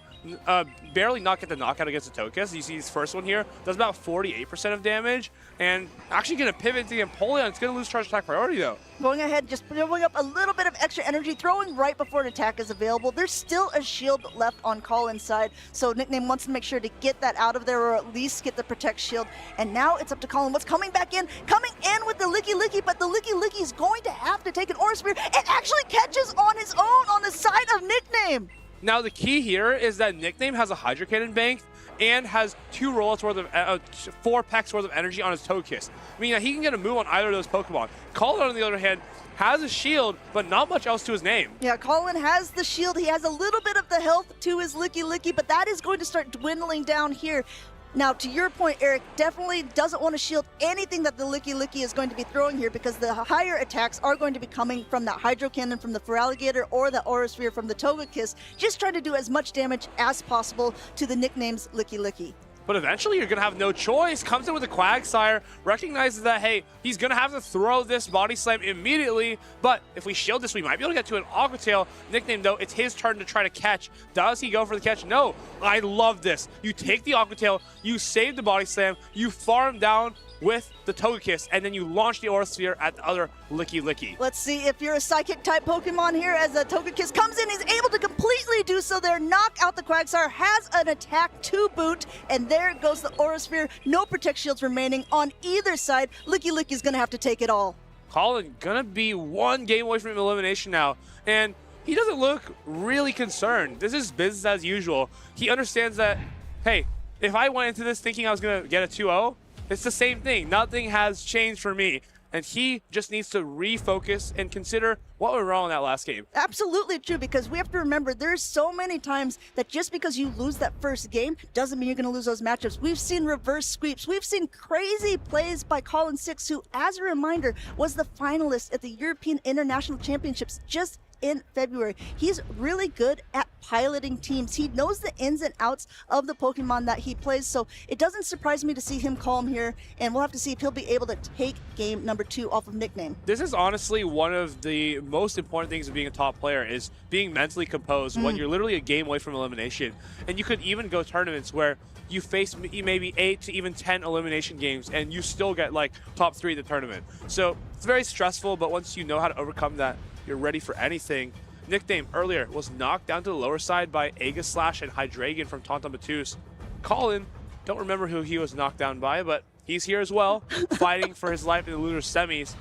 barely not get the knockout against the Togekiss. You see his first one here, does about 48% of damage, and actually going to pivot to the Empoleon. It's going to lose charge attack priority, though. Going ahead, just throwing up a little bit of extra energy, throwing right before an attack is available. There's still a shield left on Colin's side, so Nickname wants to make sure to get that out of there, or at least get the Protect shield. And now it's up to Colin. What's coming back in? Coming in with the Licky Licky, but the Licky Licky is going to have to take an Aura Sphere. It actually catches on his own on the side of Nickname. Now, the key here is that Nickname has a Hydro Cannon banked and has 2 rollouts worth of 4 packs worth of energy on his Togekiss. Meaning that he can get a move on either of those Pokemon. Colin, on the other hand, has a shield, but not much else to his name. Yeah, Colin has the shield. He has a little bit of the health to his Licky Licky, but that is going to start dwindling down here. Now, to your point, Eric, definitely doesn't want to shield anything that the Licky Licky is going to be throwing here, because the higher attacks are going to be coming from that Hydro Cannon from the Feraligatr or the Aura Sphere from the Togekiss, just trying to do as much damage as possible to the Nickname's Licky Licky. But eventually you're going to have no choice. Comes in with a Quagsire, recognizes that, hey, he's going to have to throw this Body Slam immediately, but if we shield this, we might be able to get to an Aqua Tail. Nickname, though, it's his turn to try to catch. Does he go for the catch? No. I love this. You take the Aqua Tail, you save the Body Slam, you farm down with the Togekiss, and then you launch the Aura Sphere at the other Licky Licky. Let's see if you're a Psychic-type Pokemon here as the Togekiss comes in. He's able to completely do so there, knock out the Quagsire, has an attack to boot, and there goes the Aura Sphere. No Protect Shields remaining on either side. Licky Licky's going to have to take it all. Colin gonna be 1 game away from elimination now, and he doesn't look really concerned. This is business as usual. He understands that, hey, if I went into this thinking I was gonna get a 2-0, it's the same thing. Nothing has changed for me. And he just needs to refocus and consider what went wrong in that last game. Absolutely true, because we have to remember there's so many times that just because you lose that first game doesn't mean you're going to lose those matchups. We've seen reverse sweeps. We've seen crazy plays by Colin Six, who, as a reminder, was the finalist at the European International Championships just in February. He's really good at piloting teams. He knows the ins and outs of the Pokemon that he plays, so it doesn't surprise me to see him calm here, and we'll have to see if he'll be able to take game number 2 off of Nickname. This is honestly one of the most important things of being a top player, is being mentally composed when you're literally a game away from elimination. And you could even go tournaments where you face maybe 8 to even 10 elimination games and you still get like top 3 of the tournament. So it's very stressful, but once you know how to overcome that, you're ready for anything. Nickname earlier was knocked down to the lower side by Aegislash and Hydreigon from Tauntaun Battus. Colin, don't remember who he was knocked down by, but he's here as well, fighting for his life in the loser semis.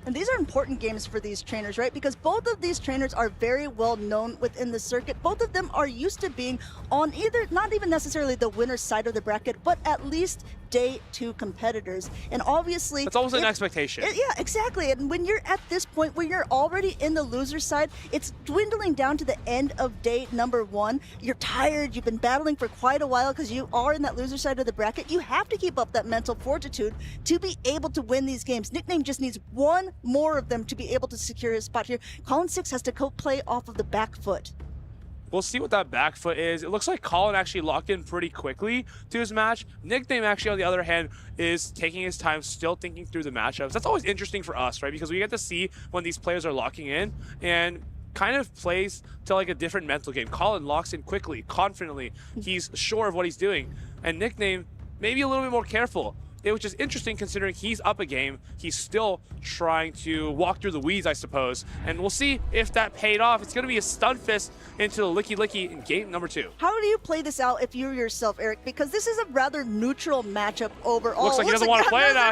And these are important games for these trainers, right? Because both of these trainers are very well known within the circuit. Both of them are used to being on either, not even necessarily the winner's side of the bracket, but at least day 2 competitors. And obviously, it's almost an expectation. Yeah, exactly. And when you're at this point where you're already in the loser side, it's dwindling down to the end of day number 1. You're tired, you've been battling for quite a while because you are in that loser side of the bracket. You have to keep up that mental fortitude to be able to win these games. Nickname just needs 1 more of them to be able to secure his spot here. Colin Six has to go play off of the back foot. We'll see what that back foot is. It looks like Colin actually locked in pretty quickly to his match. Nickname actually, on the other hand, is taking his time, still thinking through the matchups. That's always interesting for us, right? Because we get to see when these players are locking in and kind of plays to like a different mental game. Colin locks in quickly, confidently. He's sure of what he's doing. And Nickname, maybe a little bit more careful. Which is interesting considering he's up a game. He's still trying to walk through the weeds, I suppose. And we'll see if that paid off. It's going to be a stun fist into the Licky Licky in game number 2. How do you play this out if you're yourself, Eric? Because this is a rather neutral matchup overall. Looks like he doesn't want to play it now.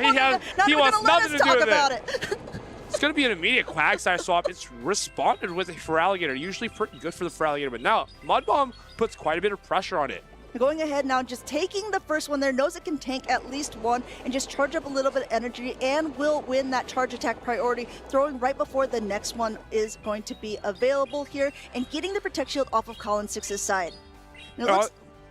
He wants nothing to do with it. It's going to be an immediate Quagsire swap. It's responded with a Feraligatr. Usually pretty good for the Feraligatr, but now Mud Bomb puts quite a bit of pressure on it. Going ahead now, just taking the first one there, knows it can tank at least 1 and just charge up a little bit of energy and will win that charge attack priority, throwing right before the next one is going to be available here and getting the Protect Shield off of Colin Six's side.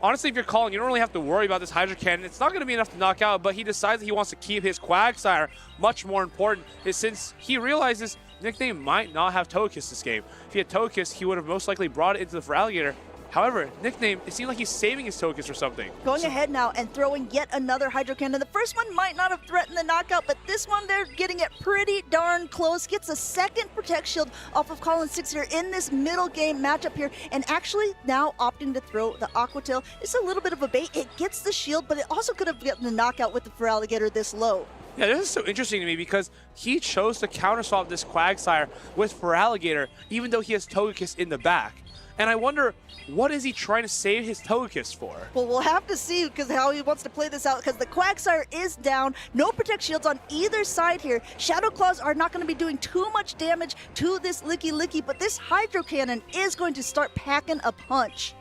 Honestly, if you're Colin, you don't really have to worry about this Hydro Cannon. It's not going to be enough to knock out, but he decides that he wants to keep his Quagsire. Much more important is since he realizes Nickname might not have Togekiss this game. If he had Togekiss, he would have most likely brought it into the Feraligatr However, Nickname, it seemed like he's saving his Togekiss for something. Going ahead now and throwing yet another Hydro Cannon. The first one might not have threatened the knockout, but this one, they're getting it pretty darn close. Gets a second Protect Shield off of Colin 6 here in this middle game matchup here, and actually now opting to throw the Aqua Tail. It's a little bit of a bait. It gets the shield, but it also could have gotten the knockout with the Feraligatr this low. Yeah, this is so interesting to me because he chose to counter swap this Quagsire with Feraligatr, even though he has Togekiss in the back. And I wonder, what is he trying to save his Togekiss for? Well, we'll have to see because how he wants to play this out, because the Quagsire is down. No Protect Shields on either side here. Shadow Claws are not going to be doing too much damage to this Licky, but this Hydro Cannon is going to start packing a punch.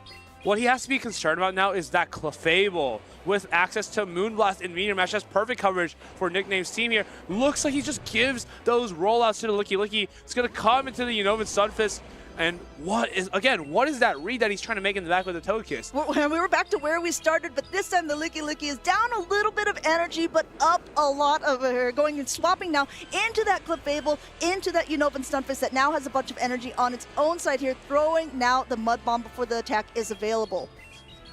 What he has to be concerned about now is that Clefable with access to Moonblast and Meteor Mash. That's perfect coverage for Nickname's team here. Looks like he just gives those rollouts to the Licky. It's going to come into the Unova Sunfist. And what is that read that he's trying to make in the back with the Togekiss? Well, we were back to where we started, but this time the Licky is down a little bit of energy, but up a lot of her, going and swapping now into that Clefable, into that Unova Stunfisk that now has a bunch of energy on its own side here, throwing now the Mud Bomb before the attack is available.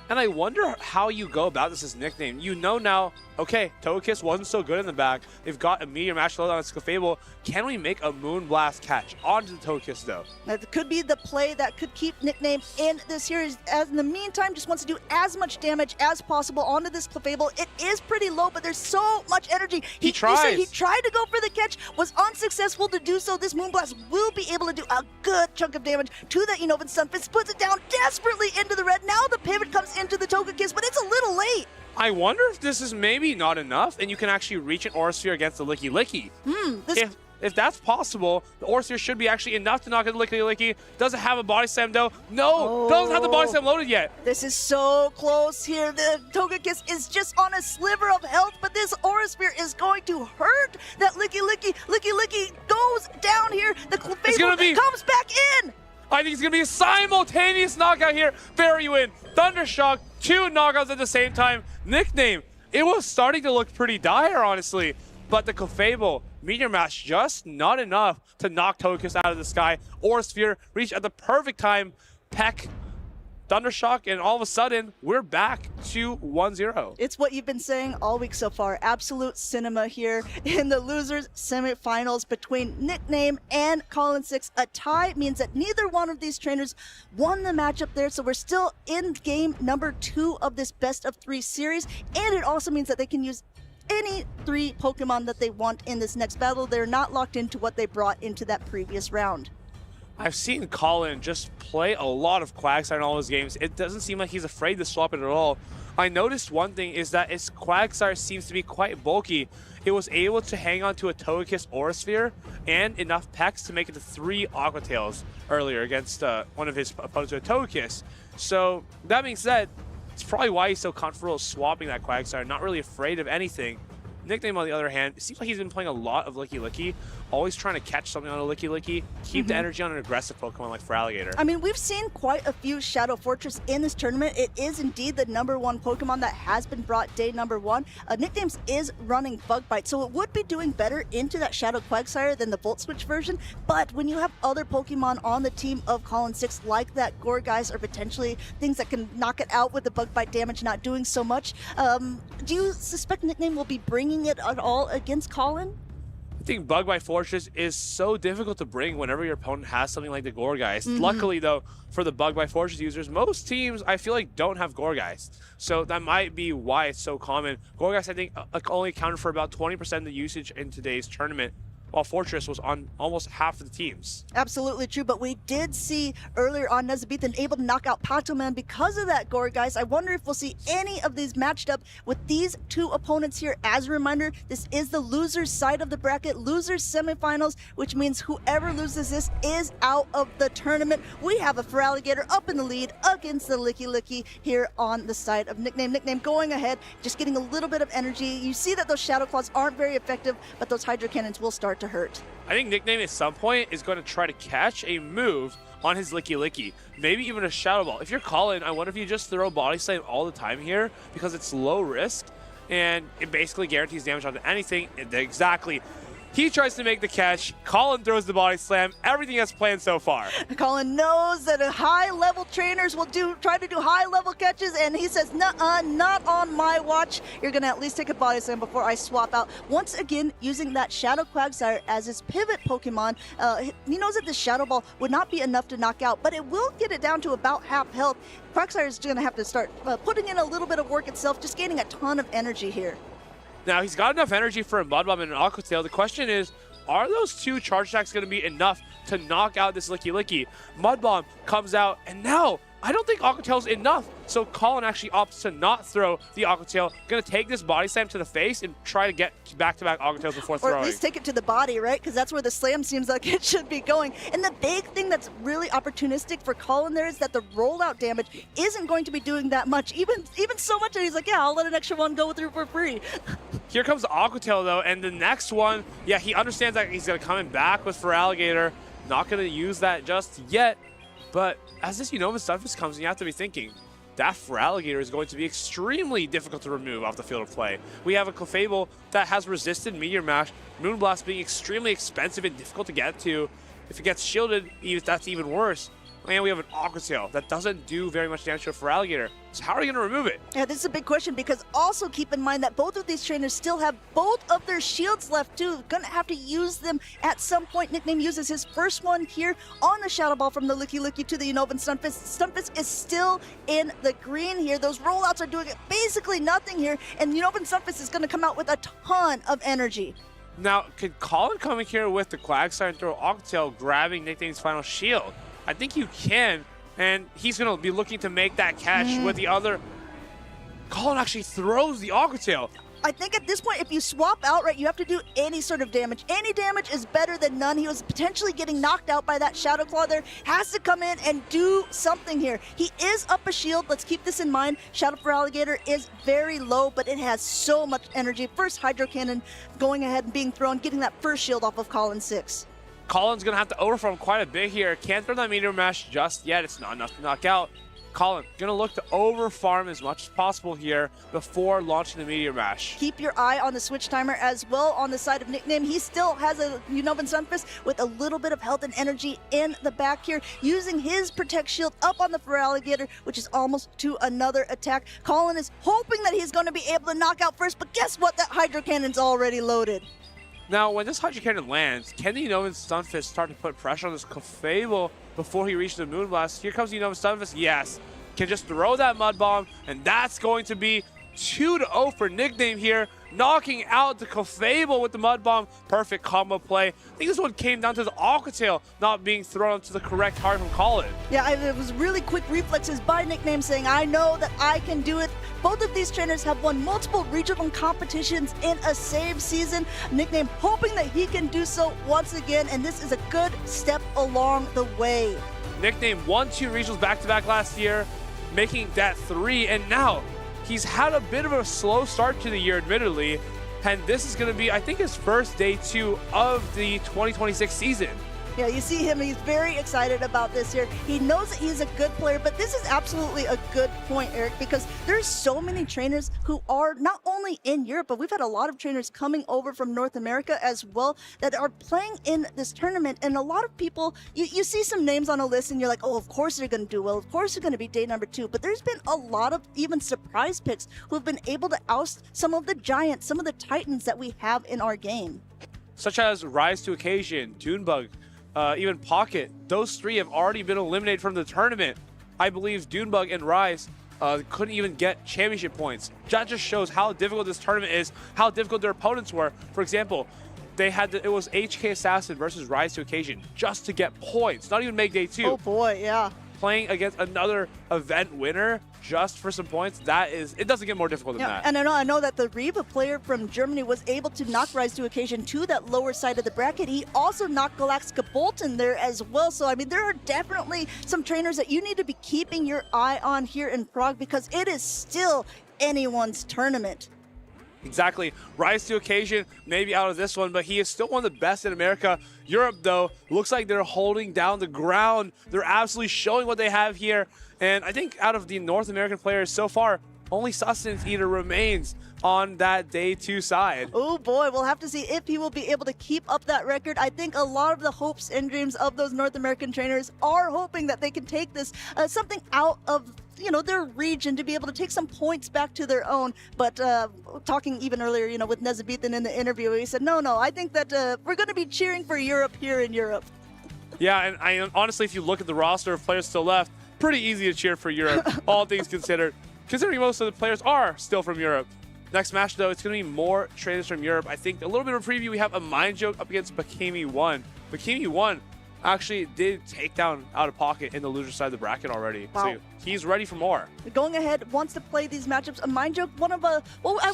And I wonder how you go about this as Nickname. You know now, okay, Togekiss wasn't so good in the back. They've got a Meteor Mash load on its Clefable. Can we make a Moonblast catch onto the Togekiss, though? That could be the play that could keep Nickname in this series. As in the meantime, just wants to do as much damage as possible onto this Clefable. It is pretty low, but there's so much energy. He tries. He tried to go for the catch, was unsuccessful to do so. This Moonblast will be able to do a good chunk of damage to that Unova Stunfisk. Puts it down desperately into the red. Now the pivot comes into the Togekiss, but it's a little late. I wonder if this is maybe not enough and you can actually reach an Aura Sphere against the Licky. If that's possible, the Aura Sphere should be actually enough to knock out the Licky. Doesn't have a Body Slam though. No, doesn't have the Body Slam loaded yet. This is so close here. The Togekiss is just on a sliver of health, but this Aura Sphere is going to hurt that Licky. Licky goes down here. The Clefable comes back in. I think it's going to be a simultaneous knockout here. Fairy win, Thundershock, 2 knockouts at the same time. Nickname, it was starting to look pretty dire, honestly. But the Clefable, Meteor Mash, just not enough to knock Togekiss out of the sky. Aura Sphere reached at the perfect time. Peck, Thundershock, and all of a sudden, we're back to 1-0. It's what you've been saying all week so far. Absolute cinema here in the losers semifinals between Nickname and Colin 6. A tie means that neither one of these trainers won the matchup there, so we're still in game number 2 of this best of 3 series, and it also means that they can use any 3 Pokemon that they want in this next battle. They're not locked into what they brought into that previous round. I've seen Colin just play a lot of Quagsire in all his games. It doesn't seem like he's afraid to swap it at all. I noticed one thing is that his Quagsire seems to be quite bulky. It was able to hang on to a Togekiss Aura Sphere and enough Pecks to make it to 3 Aqua Tails earlier against one of his opponents with a Togekiss. So that being said, it's probably why he's so comfortable swapping that Quagsire, not really afraid of anything. Nickname, on the other hand, it seems like he's been playing a lot of Licky, always trying to catch something on a Licky, keep the energy on an aggressive Pokemon like Feraligatr. I mean, we've seen quite a few Shadow Fortress in this tournament. It is indeed the #1 Pokemon that has been brought day #1. Nicknames is running Bug Bite, so it would be doing better into that Shadow Quagsire than the Volt Switch version. But when you have other Pokemon on the team of Colin 6, like that Gourgeist, or potentially things that can knock it out with the Bug Bite damage not doing so much, do you suspect Nickname will be bringing it at all against Colin? I think Bug Bite Fortress is so difficult to bring whenever your opponent has something like the Gourgeist. Luckily, though, for the Bug Bite Fortress users, most teams, I feel like, don't have Gourgeist. So that might be why it's so common. Gourgeist, I think, only accounted for about 20% of the usage in today's tournament, while Fortress was on almost half of the teams. Absolutely true, but we did see earlier on Nezabethan able to knock out Patoman because of that Gourgeist. I wonder if we'll see any of these matched up with these 2 opponents here. As a reminder, this is the losers side of the bracket, losers semifinals, which means whoever loses this is out of the tournament. We have a Feraligatr up in the lead against the Licky here on the side of Nickname. Nickname going ahead, just getting a little bit of energy. You see that those Shadow Claws aren't very effective, but those Hydro Cannons will start to hurt. I think Nickname at some point is going to try to catch a move on his Licky, maybe even a Shadow Ball. If you're Colin, I wonder if you just throw Body Slam all the time here because it's low risk and it basically guarantees damage onto anything. Exactly. He tries to make the catch. Colin throws the body slam. Everything as planned so far. Colin knows that high-level trainers will try to do high-level catches, and he says, nuh-uh, not on my watch. You're going to at least take a body slam before I swap out. Once again, using that Shadow Quagsire as his pivot Pokemon. He knows that the Shadow Ball would not be enough to knock out, but it will get it down to about half health. Quagsire is going to have to start putting in a little bit of work itself, just gaining a ton of energy here. Now, he's got enough energy for a Mud Bomb and an Aqua Tail. The question is, are those two charge attacks going to be enough to knock out this Licky Licky? Mud Bomb comes out, and now I don't think Aqua Tail's enough. So Colin actually opts to not throw the Aqua Tail. Going to take this body slam to the face and try to get back-to-back Aqua Tails before throwing. Or at least take it to the body, right? Because that's where the slam seems like it should be going. And the big thing that's really opportunistic for Colin there is that the rollout damage isn't going to be doing that much. Even so much that he's like, yeah, I'll let an extra one go through for free. Here comes the Aqua Tail, though, and the next one, yeah, he understands that he's going to come back with Feraligatr. Not going to use that just yet. But as this Unova Stunfisk comes, you have to be thinking, that Feraligatr is going to be extremely difficult to remove off the field of play. We have a Clefable that has resisted Meteor Mash, Moonblast being extremely expensive and difficult to get to. If it gets shielded, that's even worse. And we have an Aqua Tail that doesn't do very much damage to a Feraligatr. So how are you going to remove it? Yeah, this is a big question because also keep in mind that both of these trainers still have both of their shields left too. Gonna have to use them at some point. Nickname uses his first one here on the Shadow Ball from the Licky Licky to the Unovan Stunfisk. Stunfisk is still in the green here. Those rollouts are doing basically nothing here, and Unovan Stunfisk is gonna come out with a ton of energy. Now, could Colin come in here with the Quagsire and throw Aqua Tail, grabbing Nickname's final shield? I think you can, and he's going to be looking to make that catch with the other. Colin actually throws the Aqua Tail. I think at this point, if you swap out, right, you have to do any sort of damage. Any damage is better than none. He was potentially getting knocked out by that Shadow Claw there. Has to come in and do something here. He is up a shield. Let's keep this in mind. Shadow Feraligatr is very low, but it has so much energy. First Hydro Cannon going ahead and being thrown, getting that first shield off of Colin 6. Colin's going to have to overfarm quite a bit here. Can't throw that Meteor Mash just yet. It's not enough to knock out. Colin going to look to overfarm as much as possible here before launching the Meteor Mash. Keep your eye on the switch timer as well on the side of Nickname. He still has a Unovan Stunfisk with a little bit of health and energy in the back here, using his Protect Shield up on the Feraligatr, which is almost to another attack. Colin is hoping that he's going to be able to knock out first, but guess what? That Hydro Cannon's already loaded. Now, when this Hydro Cannon lands, can the Unovan Stunfisk start to put pressure on this Clefable before he reaches the Moonblast? Here comes the Unovan Stunfisk. Yes. Can just throw that Mud Bomb, and that's going to be 2-0 for Nickname here, knocking out the Clefable with the Mud Bomb. Perfect combo play. I think this one came down to the Aqua Tail not being thrown to the correct target from Colin. Yeah, it was really quick reflexes by Nickname saying, I know that I can do it. Both of these trainers have won multiple regional competitions in a save season. Nickname hoping that he can do so once again, and this is a good step along the way. Nickname won 2 regionals back-to-back last year, making that 3, and now he's had a bit of a slow start to the year, admittedly, and this is going to be, I think, his first day 2 of the 2026 season. Yeah, you see him, he's very excited about this here. He knows that he's a good player, but this is absolutely a good point, Eric, because there's so many trainers who are not only in Europe, but we've had a lot of trainers coming over from North America as well that are playing in this tournament. And a lot of people, you see some names on a list and you're like, oh, of course they're going to do well. Of course they're going to be day number 2. But there's been a lot of even surprise picks who have been able to oust some of the giants, some of the titans that we have in our game. Such as Rise to Occasion, Dunebug, even Pocket. Those 3 have already been eliminated from the tournament. I believe Dunebug and Rise couldn't even get championship points. That just shows how difficult this tournament is, how difficult their opponents were. For example, it was HK Assassin versus Rise to Occasion just to get points, not even make day 2. Oh boy, yeah. Playing against another event winner just for some points, it doesn't get more difficult than that. And I know that the Reva player from Germany was able to knock Rise to Occasion to that lower side of the bracket. He also knocked Galactica Bolton there as well. So, I mean, there are definitely some trainers that you need to be keeping your eye on here in Prague because it is still anyone's tournament. Exactly. Rise to Occasion, maybe out of this one, but he is still one of the best in America. Europe, though, looks like they're holding down the ground. They're absolutely showing what they have here. And I think out of the North American players so far, only Sustenance Eater remains on that day 2 side. Oh boy, we'll have to see if he will be able to keep up that record. I think a lot of the hopes and dreams of those North American trainers are hoping that they can take this something out of their region to be able to take some points back to their own. But talking even earlier, with Nezabethan in the interview, he said, no, I think that we're going to be cheering for Europe here in Europe. Yeah, and honestly, if you look at the roster of players still left, pretty easy to cheer for Europe, all things considered, considering most of the players are still from Europe. Next match, though, it's going to be more trainers from Europe. I think a little bit of a preview, we have a Mind Joke up against Bakimi 1. Bakimi 1 actually did take down Out of Pocket in the loser side of the bracket already. Wow. So he's ready for more. Going ahead, wants to play these matchups. A Mind Joke, one of I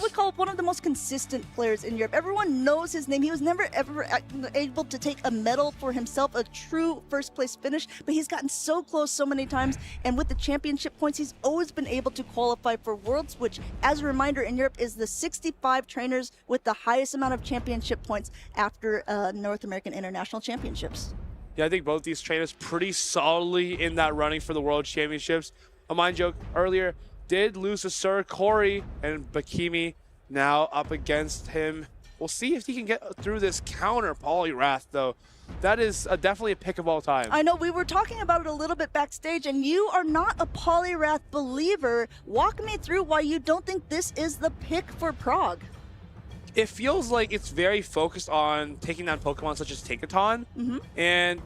would call one of the most consistent players in Europe. Everyone knows his name. He was never ever able to take a medal for himself, a true first place finish, but he's gotten so close so many times. And with the championship points, he's always been able to qualify for Worlds, which, as a reminder, in Europe is the 65 trainers with the highest amount of championship points after North American International Championships. Yeah, I think both these trainers pretty solidly in that running for the World Championships. A Mind Joke earlier did lose to Sir Corey, and Bakimi now up against him. We'll see if he can get through this counter Polyrath, though. That is definitely a pick of all time. I know, we were talking about it a little bit backstage, and you are not a Polyrath believer. Walk me through why you don't think this is the pick for Prague. It feels like it's very focused on taking down Pokemon such as Tinkaton, and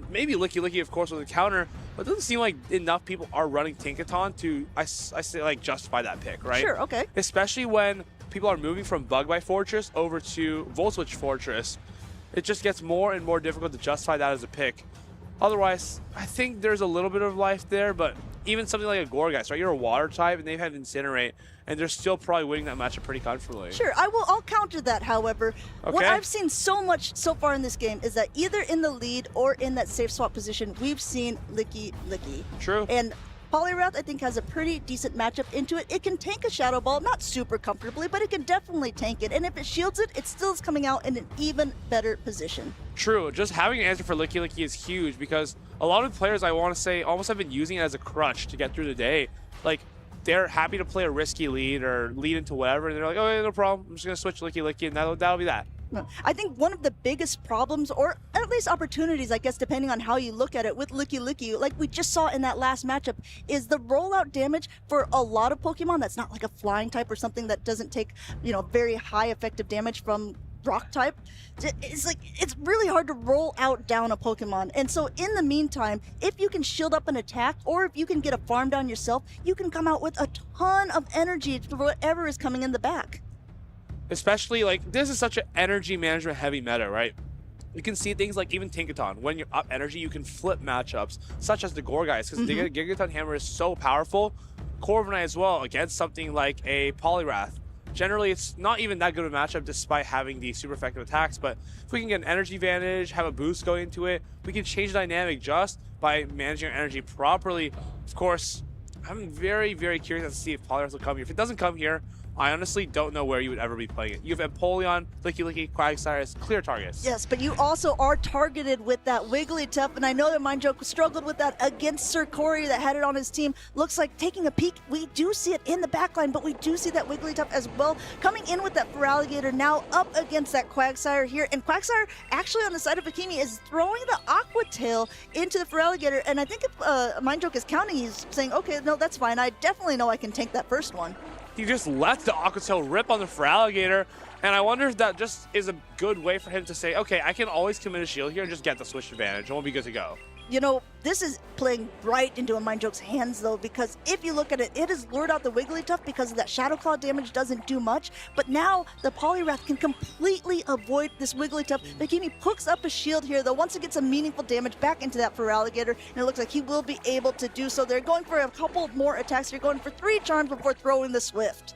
maybe Licky Licky, of course, with a counter, but it doesn't seem like enough people are running Tinkaton to, I say, like, justify that pick, right? Sure, okay. Especially when people are moving from Bug-Bite Fortress over to Volt Switch Fortress. It just gets more and more difficult to justify that as a pick. Otherwise, I think there's a little bit of life there, but even something like a Gourgeist, right? You're a water type, and they've had Incinerate, and they're still probably winning that matchup pretty comfortably. Sure, I'll counter that, however. Okay. What I've seen so much so far in this game is that either in the lead or in that safe swap position, we've seen Licky Licky. True. And Polyrath, I think, has a pretty decent matchup into it. It can tank a Shadow Ball, not super comfortably, but it can definitely tank it. And if it shields it, it still is coming out in an even better position. True. Just having an answer for Licky Licky is huge because a lot of players, I want to say, almost have been using it as a crutch to get through the day. Like, they're happy to play a risky lead or lead into whatever, and they're like, oh, yeah, no problem. I'm just going to switch Licky Licky, and that'll be that. I think one of the biggest problems, or at least opportunities, I guess, depending on how you look at it, with Licky Licky, like we just saw in that last matchup, is the rollout damage for a lot of Pokemon that's not like a flying type or something that doesn't take, very high effective damage from rock type. It's really hard to roll out down a Pokemon. And so in the meantime, if you can shield up an attack, or if you can get a farm down yourself, you can come out with a ton of energy for whatever is coming in the back. Especially, like, this is such an energy management heavy meta, right? You can see things like even Tinkaton. When you're up energy, you can flip matchups, such as the Gourgeist, because the Gigaton Hammer is so powerful. Corviknight as well, against something like a Polyrath. Generally, it's not even that good of a matchup despite having the super effective attacks, but if we can get an energy advantage, have a boost going into it, we can change the dynamic just by managing our energy properly. Of course, I'm very, very curious to see if Polyrath will come here. If it doesn't come here, I honestly don't know where you would ever be playing it. You have Empoleon, Licky Licky, Quagsire as clear targets. Yes, but you also are targeted with that Wigglytuff, and I know that Mind Joke struggled with that against Sir Corey that had it on his team. Looks like taking a peek, we do see it in the backline, but we do see that Wigglytuff as well coming in with that Feraligatr now up against that Quagsire here, and Quagsire actually on the side of Bakimi is throwing the Aqua Tail into the Feraligatr, and I think if Mind Joke is counting, he's saying, okay, no, that's fine. I definitely know I can tank that first one. He just let the Aqua Tail rip on the Feraligatr, and I wonder if that just is a good way for him to say, okay, I can always commit a shield here and just get the switch advantage, and we'll be good to go. This is playing right into a Mind Joke's hands, though, because if you look at it, it has lured out the Wigglytuff because that Shadow Claw damage doesn't do much, but now the Polyrath can completely avoid this Wigglytuff. Bakimi hooks up a shield here, though, once it gets some meaningful damage back into that Feraligatr, and it looks like he will be able to do so. They're going for a couple more attacks. They're going for 3 charms before throwing the Swift.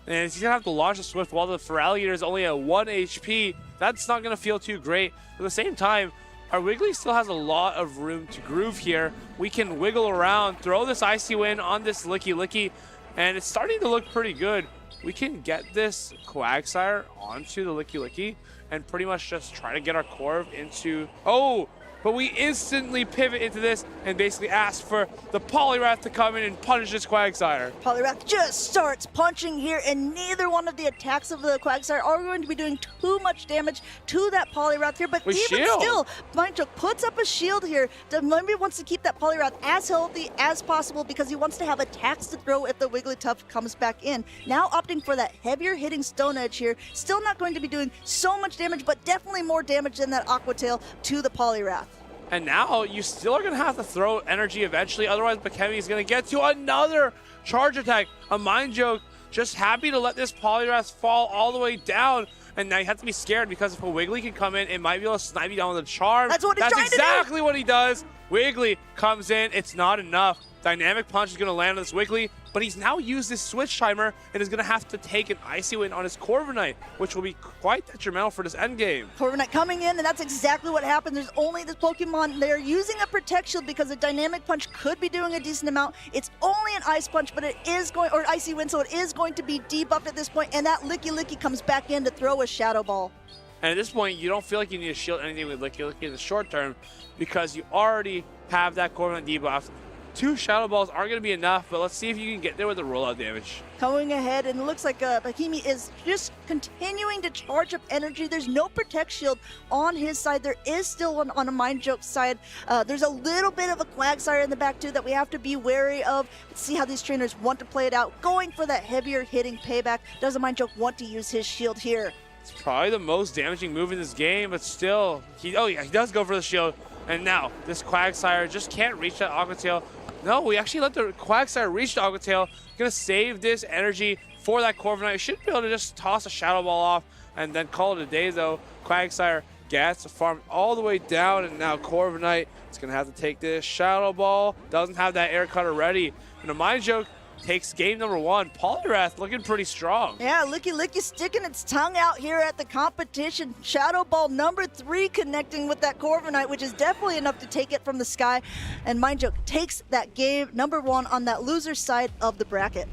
And he's going to have to launch the Swift while the Feraligatr is only at 1 HP. That's not going to feel too great. At the same time, our Wiggly still has a lot of room to groove here. We can wiggle around, throw this Icy Wind on this Licky Licky, and it's starting to look pretty good. We can get this Quagsire onto the Licky Licky and pretty much just try to get our Corv into... Oh! but we instantly pivot into this and basically ask for the Poliwrath to come in and punish this Quagsire. Poliwrath just starts punching here, and neither one of the attacks of the Quagsire are going to be doing too much damage to that Poliwrath here, but even still, Mindjoke puts up a shield here. Maybe wants to keep that Poliwrath as healthy as possible because he wants to have attacks to throw if the Wigglytuff comes back in. Now opting for that heavier hitting Stone Edge here, still not going to be doing so much damage, but definitely more damage than that Aqua Tail to the Poliwrath. And now you still are going to have to throw energy eventually, otherwise Bakemi is going to get to another charge attack. A Mindjoke just happy to let this Poliwrath fall all the way down, and now you have to be scared because if a Wiggly can come in, it might be able to snipe you down with a charm. That's what he's trying to do. That's exactly what he does. Wiggly comes in, it's not enough. Dynamic Punch is going to land on this Wiggly, but he's now used his Switch Timer and is going to have to take an Icy Wind on his Corviknight, which will be quite detrimental for this endgame. Corviknight coming in, and that's exactly what happened. There's only this Pokemon. They're using a Protect Shield because a Dynamic Punch could be doing a decent amount. It's only an Ice Punch, but it is going, or Icy Wind, so it is going to be debuffed at this point, and that Licky Licky comes back in to throw a Shadow Ball. And at this point, you don't feel like you need to shield anything with Licky Licky in the short term because you already have that Corviknight debuff. 2 Shadow Balls aren't going to be enough, but let's see if you can get there with the rollout damage. Going ahead, and it looks like Bakemi is just continuing to charge up energy. There's no Protect Shield on his side. There is still one on a Mindjoke side. There's a little bit of a Quagsire in the back, too, that we have to be wary of. Let's see how these trainers want to play it out. Going for that heavier hitting payback. Does a Mindjoke want to use his shield here? It's probably the most damaging move in this game, but still, he does go for the shield. And now, this Quagsire just can't reach that Aqua Tail. No, we actually let the Quagsire reach the Aqua Tail. Gonna save this energy for that Corviknight. Should be able to just toss a Shadow Ball off and then call it a day, though. Quagsire gets the farm all the way down, and now Corviknight is gonna have to take this Shadow Ball. Doesn't have that Air Cutter ready. And a Mindjoke takes game number 1. Poliwrath looking pretty strong. Yeah, Licky Licky sticking its tongue out here at the competition. Shadow Ball number 3 connecting with that Corviknight, which is definitely enough to take it from the sky. And Mindjoke takes that game number 1 on that loser side of the bracket.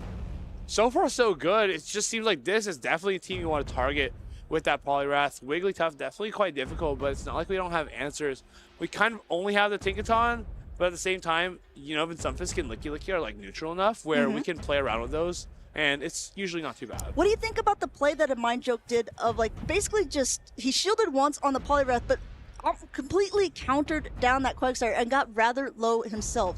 So far, so good. It just seems like this is definitely a team you want to target with that Poliwrath. Wigglytuff, definitely quite difficult, but it's not like we don't have answers. We kind of only have the Tinkaton, but at the same time, you know, Vinsumfisk and Licky Licky are like neutral enough where we can play around with those, and it's usually not too bad. What do you think about the play that a Mindjoke did of like basically just, he shielded once on the Poliwrath, but completely countered down that Quagsire and got rather low himself?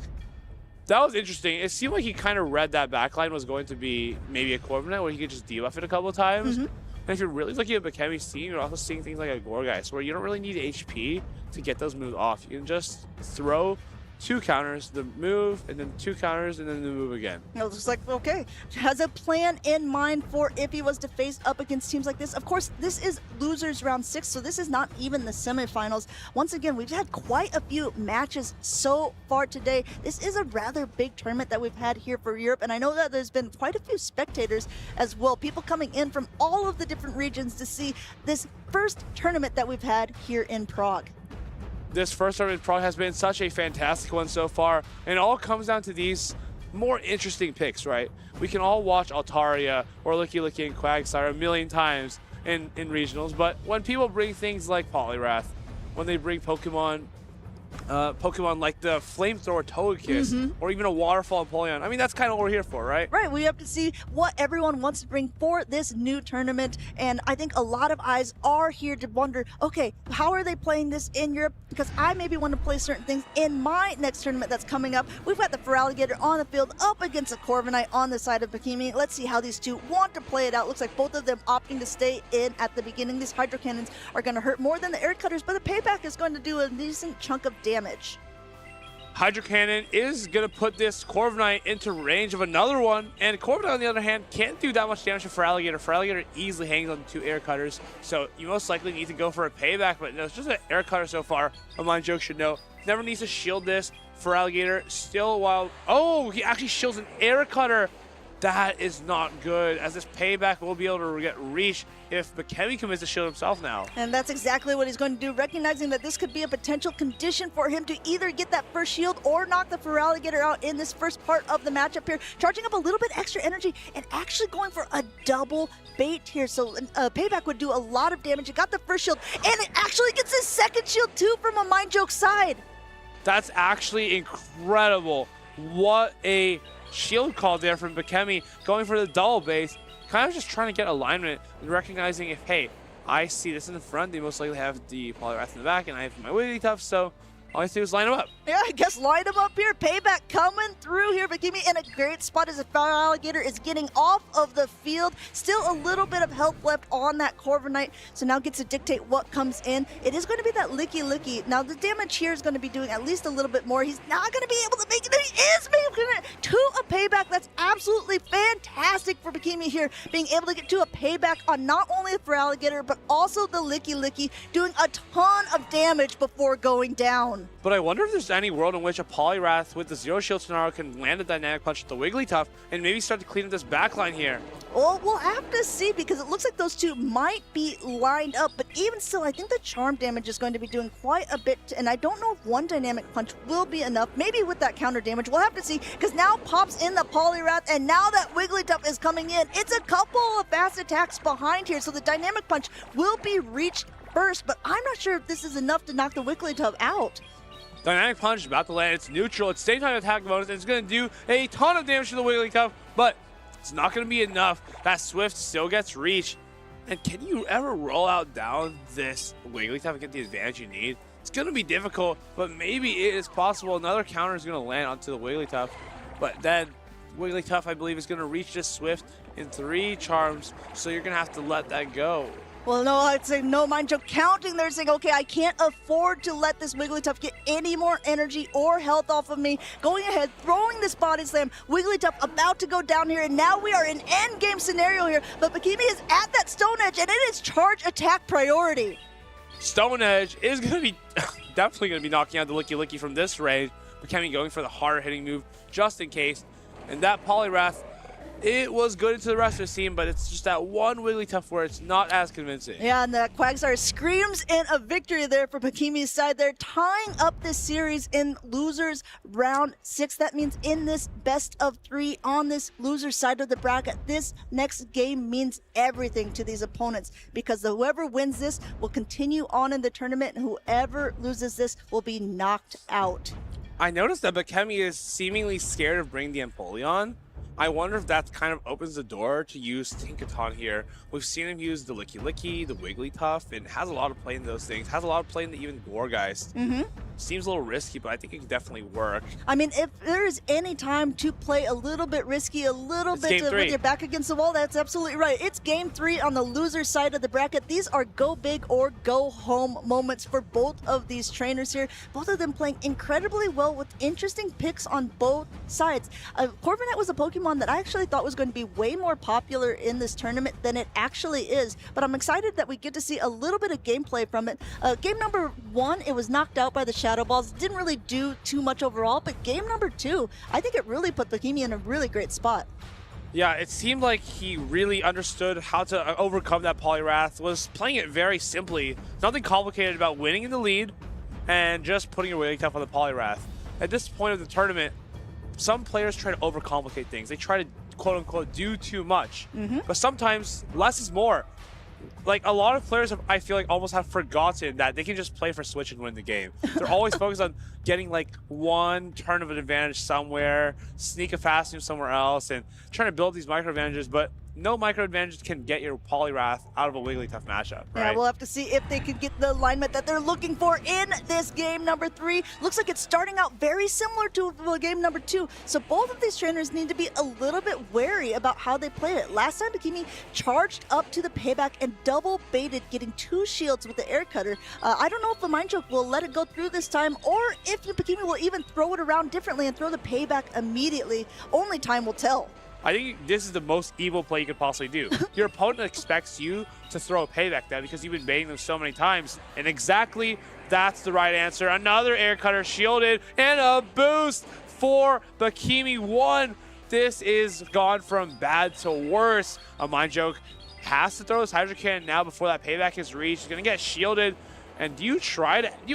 That was interesting. It seemed like he kind of read that backline was going to be maybe a Corviknight where he could just debuff it a couple of times. And if you're really looking at Bakemi's team, you're also seeing things like a Gourgeist where you don't really need HP to get those moves off. You can just throw 2 counters, the move, and then 2 counters, and then the move again. You know, it's like, okay, has a plan in mind for if he was to face up against teams like this. Of course, this is losers round 6, so this is not even the semifinals. Once again, we've had quite a few matches so far today. This is a rather big tournament that we've had here for Europe, and I know that there's been quite a few spectators as well, people coming in from all of the different regions to see this first tournament that we've had here in Prague. This first tournament in Prague has been such a fantastic one so far, and it all comes down to these more interesting picks, right? We can all watch Altaria or Licky Licky and Quagsire a million times in regionals, but when people bring things like Poliwrath, when they bring Pokemon like the Flamethrower Togekiss, or even a Waterfall Empoleon, I mean, that's kind of what we're here for, right? Right, we have to see what everyone wants to bring for this new tournament, and I think a lot of eyes are here to wonder, okay, how are they playing this in Europe? Because I maybe want to play certain things in my next tournament that's coming up. We've got the Feraligatr on the field up against a Corviknight on the side of Bakemi. Let's see how these two want to play it out. Looks like both of them opting to stay in at the beginning. These Hydro Cannons are going to hurt more than the Air Cutters, but the payback is going to do a decent chunk of damage. Hydro Cannon is going to put this Corviknight into range of another one, and Corviknight, on the other hand, can't do that much damage to Feraligatr. Feraligatr easily hangs on 2 Air Cutters, so you most likely need to go for a payback, but no, it's just an Air Cutter so far. A Mindjoke should know. Never needs to shield this. Feraligatr still while... Oh, he actually shields an Air Cutter. That is not good, as this payback will be able to get reached if Bakemi commits to shield himself now. And that's exactly what he's going to do, recognizing that this could be a potential condition for him to either get that first shield or knock the Feraligatr out in this first part of the matchup here, charging up a little bit extra energy and actually going for a double bait here. So payback would do a lot of damage. It got the first shield, and it actually gets his second shield too from a Mind Joke side. That's actually incredible. What a shield call there from Bakemi, going for the double base, kind of just trying to get alignment and recognizing if, hey, I see this in the front, they most likely have the Poliwrath in the back, and I have my Wigglytuff, so all I have to do is line them up. Yeah, I guess line them up here. Payback coming through here. Bakemi in a great spot as the Feraligatr is getting off of the field. Still a little bit of health left on that Corviknight, so now gets to dictate what comes in. It is going to be that Licky. Now the damage here is going to be doing at least a little bit more. He's not going to be able to make it. He is making it to a payback. That's absolutely fantastic for Bakemi here, being able to get to a payback on not only the Feraligatr, but also the Licky, doing a ton of damage before going down. But I wonder if there's any world in which a Poliwrath with the Zero Shield scenario can land a Dynamic Punch with the Wigglytuff and maybe start to clean up this backline here. Well, we'll have to see, because it looks like those two might be lined up, but even still, I think the charm damage is going to be doing quite a bit, and I don't know if one Dynamic Punch will be enough. Maybe with that counter damage, we'll have to see, because now pops in the Poliwrath, and now that Wigglytuff is coming in. It's a couple of fast attacks behind here, so the Dynamic Punch will be reached first, but I'm not sure if this is enough to knock the Wigglytuff out. Dynamic Punch about to land. It's neutral. It's same time attack bonus. It's going to do a ton of damage to the Wigglytuff, but it's not going to be enough. That Swift still gets reached. And can you ever roll out down this Wigglytuff and get the advantage you need? It's going to be difficult, but maybe it is possible. Another counter is going to land onto the Wigglytuff, but then Wigglytuff, I believe, is going to reach this Swift in 3 charms, so you're going to have to let that go. Well, no, I'd say no Mind Joke counting. They're saying, okay, I can't afford to let this Wigglytuff get any more energy or health off of me. Going ahead, throwing this Body Slam. Wigglytuff about to go down here, and now we are in end game scenario here. But Bakemi is at that Stone Edge, and it is charge attack priority. Stone Edge is going to be definitely going to be knocking out the Licky from this range. Bakemi going for the harder hitting move just in case. And that Poliwrath, it was good into the rest of the team, but it's just that one Wigglytuff where it's not as convincing. Yeah, and that Quagsire screams in a victory there for Bakemi's side. They're tying up this series in losers round 6. That means in this best of 3 on this loser side of the bracket, this next game means everything to these opponents, because whoever wins this will continue on in the tournament, and whoever loses this will be knocked out. I noticed that Bakemi is seemingly scared of bringing the Empoleon. I wonder if that kind of opens the door to use Tinkaton here. We've seen him use the Licky, the Wigglytuff, and has a lot of play in those things. Has a lot of play in the even Gourgeist. Seems a little risky, but I think it can definitely work. I mean, if there is any time to play a little bit risky, a little bit with your back against the wall, that's absolutely right. It's game 3 on the loser side of the bracket. These are go big or go home moments for both of these trainers here. Both of them playing incredibly well with interesting picks on both sides. Corviknight was a Pokemon that I actually thought was going to be way more popular in this tournament than it actually is, but I'm excited that we get to see a little bit of gameplay from it. Game number 1, it was knocked out by the Shadow Balls. Didn't really do too much overall, but game number 2, I think it really put Bakemi in a really great spot. Yeah, it seemed like he really understood how to overcome that Poliwrath, was playing it very simply. Nothing complicated about winning in the lead and just putting your Wigglytuff on the Poliwrath. At this point of the tournament, some players try to overcomplicate things. They try to, quote-unquote, do too much. But sometimes less is more. Like, a lot of players, I feel like, almost have forgotten that they can just play for Switch and win the game. They're always focused on getting, like, one turn of an advantage somewhere, sneak a fast move somewhere else, and trying to build these micro advantages, but no micro advantage can get your Poliwrath out of a Wigglytuff matchup, right? Yeah, we'll have to see if they can get the alignment that they're looking for in this game number 3. Looks like it's starting out very similar to game number 2, so both of these trainers need to be a little bit wary about how they play it. Last time, Bakemi charged up to the payback and double baited, getting 2 shields with the air cutter. I don't know if the Mind Joke will let it go through this time, or if Bakemi will even throw it around differently and throw the payback immediately. Only time will tell. I think this is the most evil play you could possibly do. Your opponent expects you to throw a payback down because you've been baiting them so many times, and exactly that's the right answer. Another air cutter shielded, and a boost for Bakemi. 1 this is gone from bad to worse. A Mind Joke has to throw his Hydro Cannon now before that payback is reached. He's gonna get shielded. And do you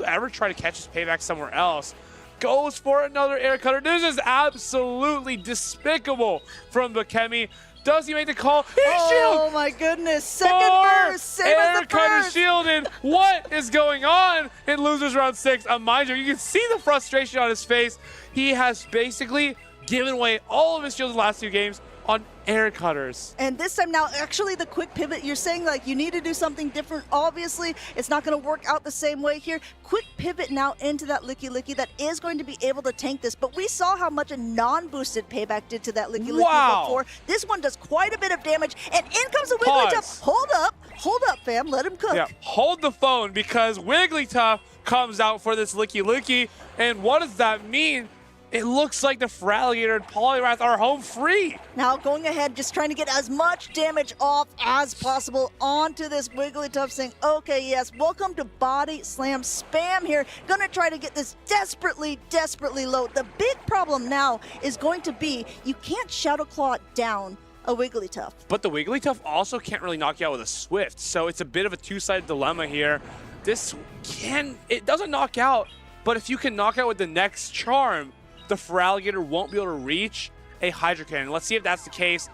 ever try to catch his payback somewhere else? Goes for another air cutter. This is absolutely despicable from Bakemi. Does he make the call? He Oh shield! my goodness, second burst, same as Air the cutter first. shielded. What is going on in losers round 6? Mind you, you can see the frustration on his face. He has basically given away all of his shields in the last 2 games on air cutters. And this time now, actually the quick pivot, you're saying like you need to do something different. Obviously, it's not going to work out the same way here. Quick pivot now into that Licky Licky that is going to be able to tank this. But we saw how much a non-boosted payback did to that Licky Licky before. This one does quite a bit of damage. And in comes a Wigglytuff. Hold up, fam. Let him cook. Yeah, hold the phone because Wigglytuff comes out for this Licky Licky. And what does that mean? It looks like the Feraligatr and Poliwrath are home free. Now going ahead, just trying to get as much damage off as possible onto this Wigglytuff, saying, okay, yes, welcome to Body Slam spam here. Gonna try to get this desperately, desperately low. The big problem now is going to be you can't Shadow Claw down a Wigglytuff. But the Wigglytuff also can't really knock you out with a Swift, so it's a bit of a two-sided dilemma here. It doesn't knock out, but if you can knock out with the next charm, the Feraligatr won't be able to reach a Hydro Cannon. Let's see if that's the case.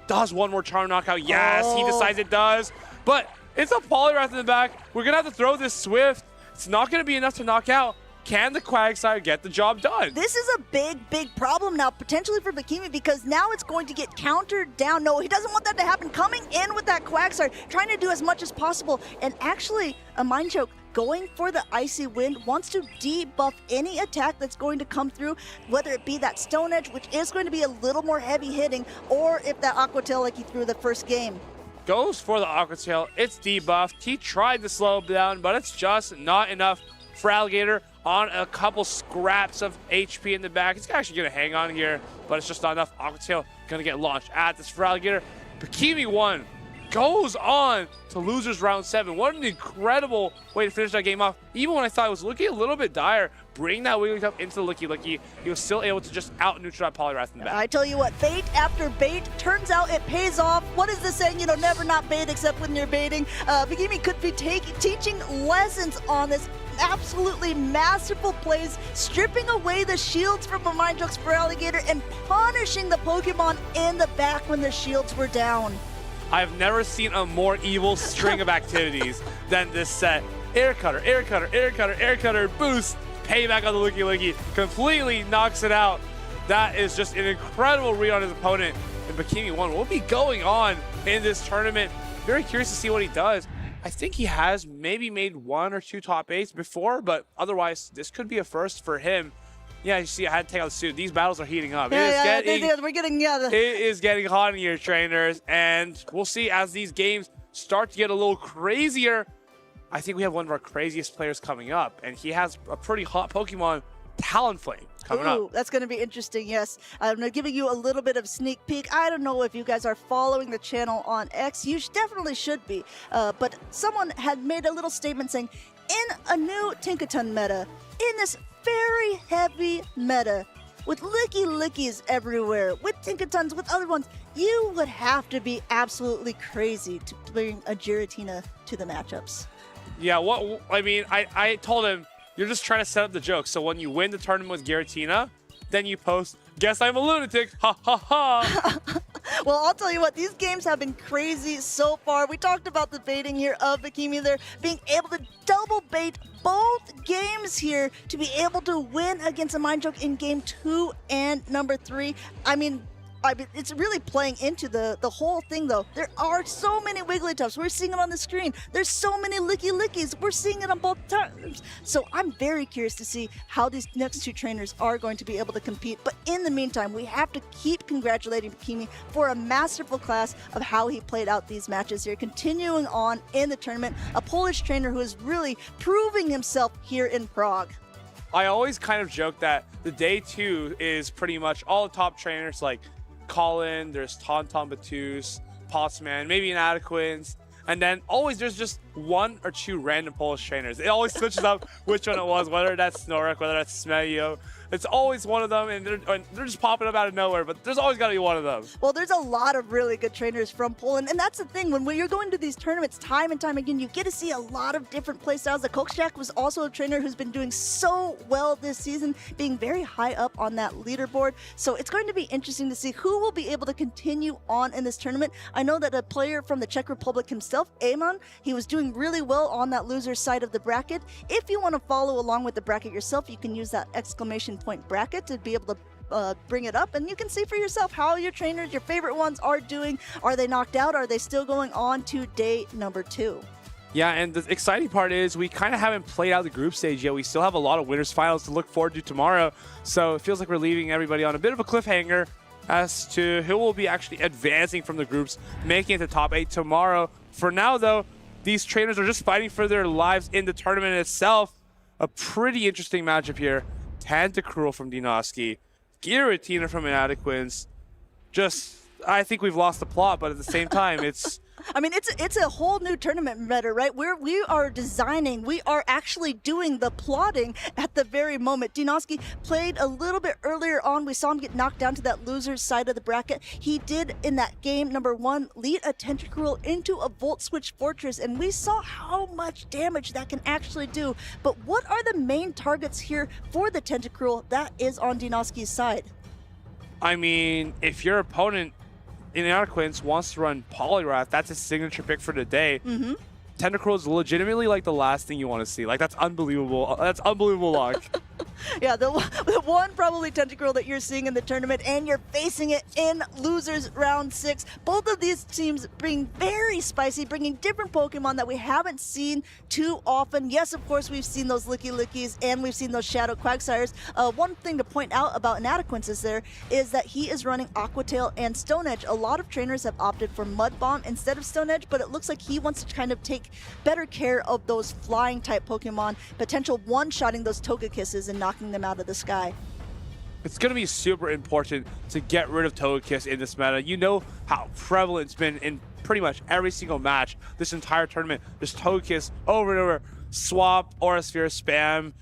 Does one more charm knockout? Yes, he decides it does. But it's a Poliwrath in the back. We're going to have to throw this Swift. It's not going to be enough to knock out. Can the Quagsire get the job done? This is a big, big problem now, potentially for Bakemi, because now it's going to get countered down. No, he doesn't want that to happen. Coming in with that Quagsire, trying to do as much as possible. And actually, a Mind Choke going for the Icy Wind, wants to debuff any attack that's going to come through, whether it be that Stone Edge, which is going to be a little more heavy hitting, or if that Aqua Tail like he threw the first game. Goes for the Aqua Tail. It's debuffed. He tried to slow him down, but it's just not enough. Feraligatr on a couple scraps of HP in the back. It's actually going to hang on here, but it's just not enough. Aqua Tail going to get launched at this Feraligatr. Bakemi won. Goes on to losers round 7. What an incredible way to finish that game off. Even when I thought it was looking a little bit dire, bring that Wigglytuff into the Licky Licky, he was still able to just out-neutral that Poliwrath in the back. I tell you what, bait after bait, turns out it pays off. What is the saying? You know, never not bait except when you're baiting. Bakemi could be teaching lessons on this. Absolutely masterful plays, stripping away the shields from a Mind Joke's Feraligatr and punishing the Pokemon in the back when the shields were down. I've never seen a more evil string of activities than this set. Air Cutter, Air Cutter, Air Cutter, Air Cutter, boost, payback on the Licky Licky, completely knocks it out. That is just an incredible read on his opponent. And Bakemi won. What will be going on in this tournament? Very curious to see what he does. I think he has maybe made 1 or 2 top 8s before, but otherwise, this could be a first for him. Yeah, you see, I had to take out the suit. These battles are heating up. It is getting hot in here, trainers, and we'll see as these games start to get a little crazier. I think we have one of our craziest players coming up, and he has a pretty hot Pokemon, Talonflame, coming up. That's going to be interesting, yes. I'm giving you a little bit of sneak peek. I don't know if you guys are following the channel on X. You definitely should be. But someone had made a little statement saying, in a new Tinkaton meta, in this very heavy meta, with Licky Lickies everywhere, with Tinkatons, with other ones, you would have to be absolutely crazy to bring a Giratina to the matchups. Yeah, I told him, you're just trying to set up the joke. So when you win the tournament with Giratina, then you post, guess I'm a lunatic, ha ha ha. Well, I'll tell you what, these games have been crazy so far. We talked about the baiting here of Bakemi there, being able to double bait both games here to be able to win against a Mind Joke in game 2 and number 3. I mean, it's really playing into the whole thing, though. There are so many Wigglytuffs. We're seeing it on the screen. There's so many Licky Lickies. We're seeing it on both times. So I'm very curious to see how these next 2 trainers are going to be able to compete. But in the meantime, we have to keep congratulating Bakemi for a masterful class of how he played out these matches here, continuing on in the tournament. A Polish trainer who is really proving himself here in Prague. I always kind of joke that the day 2 is pretty much all the top trainers like Colin, there's Tauntaun Batus, Potsman, maybe an Adequins, and then always there's just one or two random Polish trainers. It always switches up which one it was, whether that's Snorek, whether that's Smejo. It's always one of them, and they're just popping up out of nowhere, but there's always got to be one of them. Well, there's a lot of really good trainers from Poland, and that's the thing. When you're going to these tournaments time and time again, you get to see a lot of different playstyles. The Kokjak was also a trainer who's been doing so well this season, being very high up on that leaderboard. So it's going to be interesting to see who will be able to continue on in this tournament. I know that a player from the Czech Republic himself, Amon, he was doing really well on that loser side of the bracket. If you want to follow along with the bracket yourself, you can use that exclamation point bracket to be able to bring it up, and you can see for yourself how your trainers, your favorite ones, are doing. Are they knocked out? Are they still going on to day number 2? Yeah, and the exciting part is we kind of haven't played out the group stage yet. We still have a lot of winners finals to look forward to tomorrow, so it feels like we're leaving everybody on a bit of a cliffhanger as to who will be actually advancing from the groups, making it to top 8 tomorrow. For now, though, these trainers are just fighting for their lives in the tournament itself. A pretty interesting matchup here. Tentacruel from Dinoski, Giratina from Inadequance. Just, I think we've lost the plot, but at the same time, it's... I mean, it's a whole new tournament meta, right? We are designing, we are actually doing the plotting at the very moment. Dinoski played a little bit earlier on. We saw him get knocked down to that loser's side of the bracket. He did, in that game number 1, lead a Tentacruel into a Volt Switch Fortress, and we saw how much damage that can actually do. But what are the main targets here for the Tentacruel that is on Dinoski's side? I mean, if your opponent Inadequance wants to run Poliwrath, that's his signature pick for the day. Tentacruel is legitimately like the last thing you want to see. Like, that's unbelievable. That's unbelievable luck. Yeah, the one probably Tentacruel that you're seeing in the tournament, and you're facing it in losers round 6. Both of these teams being very spicy, bringing different Pokemon that we haven't seen too often. Yes, of course, we've seen those Licky Lickies and we've seen those Shadow Quagsires. One thing to point out about Inadequance is that he is running Aqua Tail and Stone Edge. A lot of trainers have opted for Mud Bomb instead of Stone Edge, but it looks like he wants to kind of take better care of those flying type Pokemon, potential one-shotting those Togekisses and knocking them out of the sky. It's going to be super important to get rid of Togekiss in this meta. You know how prevalent it's been in pretty much every single match this entire tournament. There's Togekiss over and over. Swap, Aura Sphere, spam,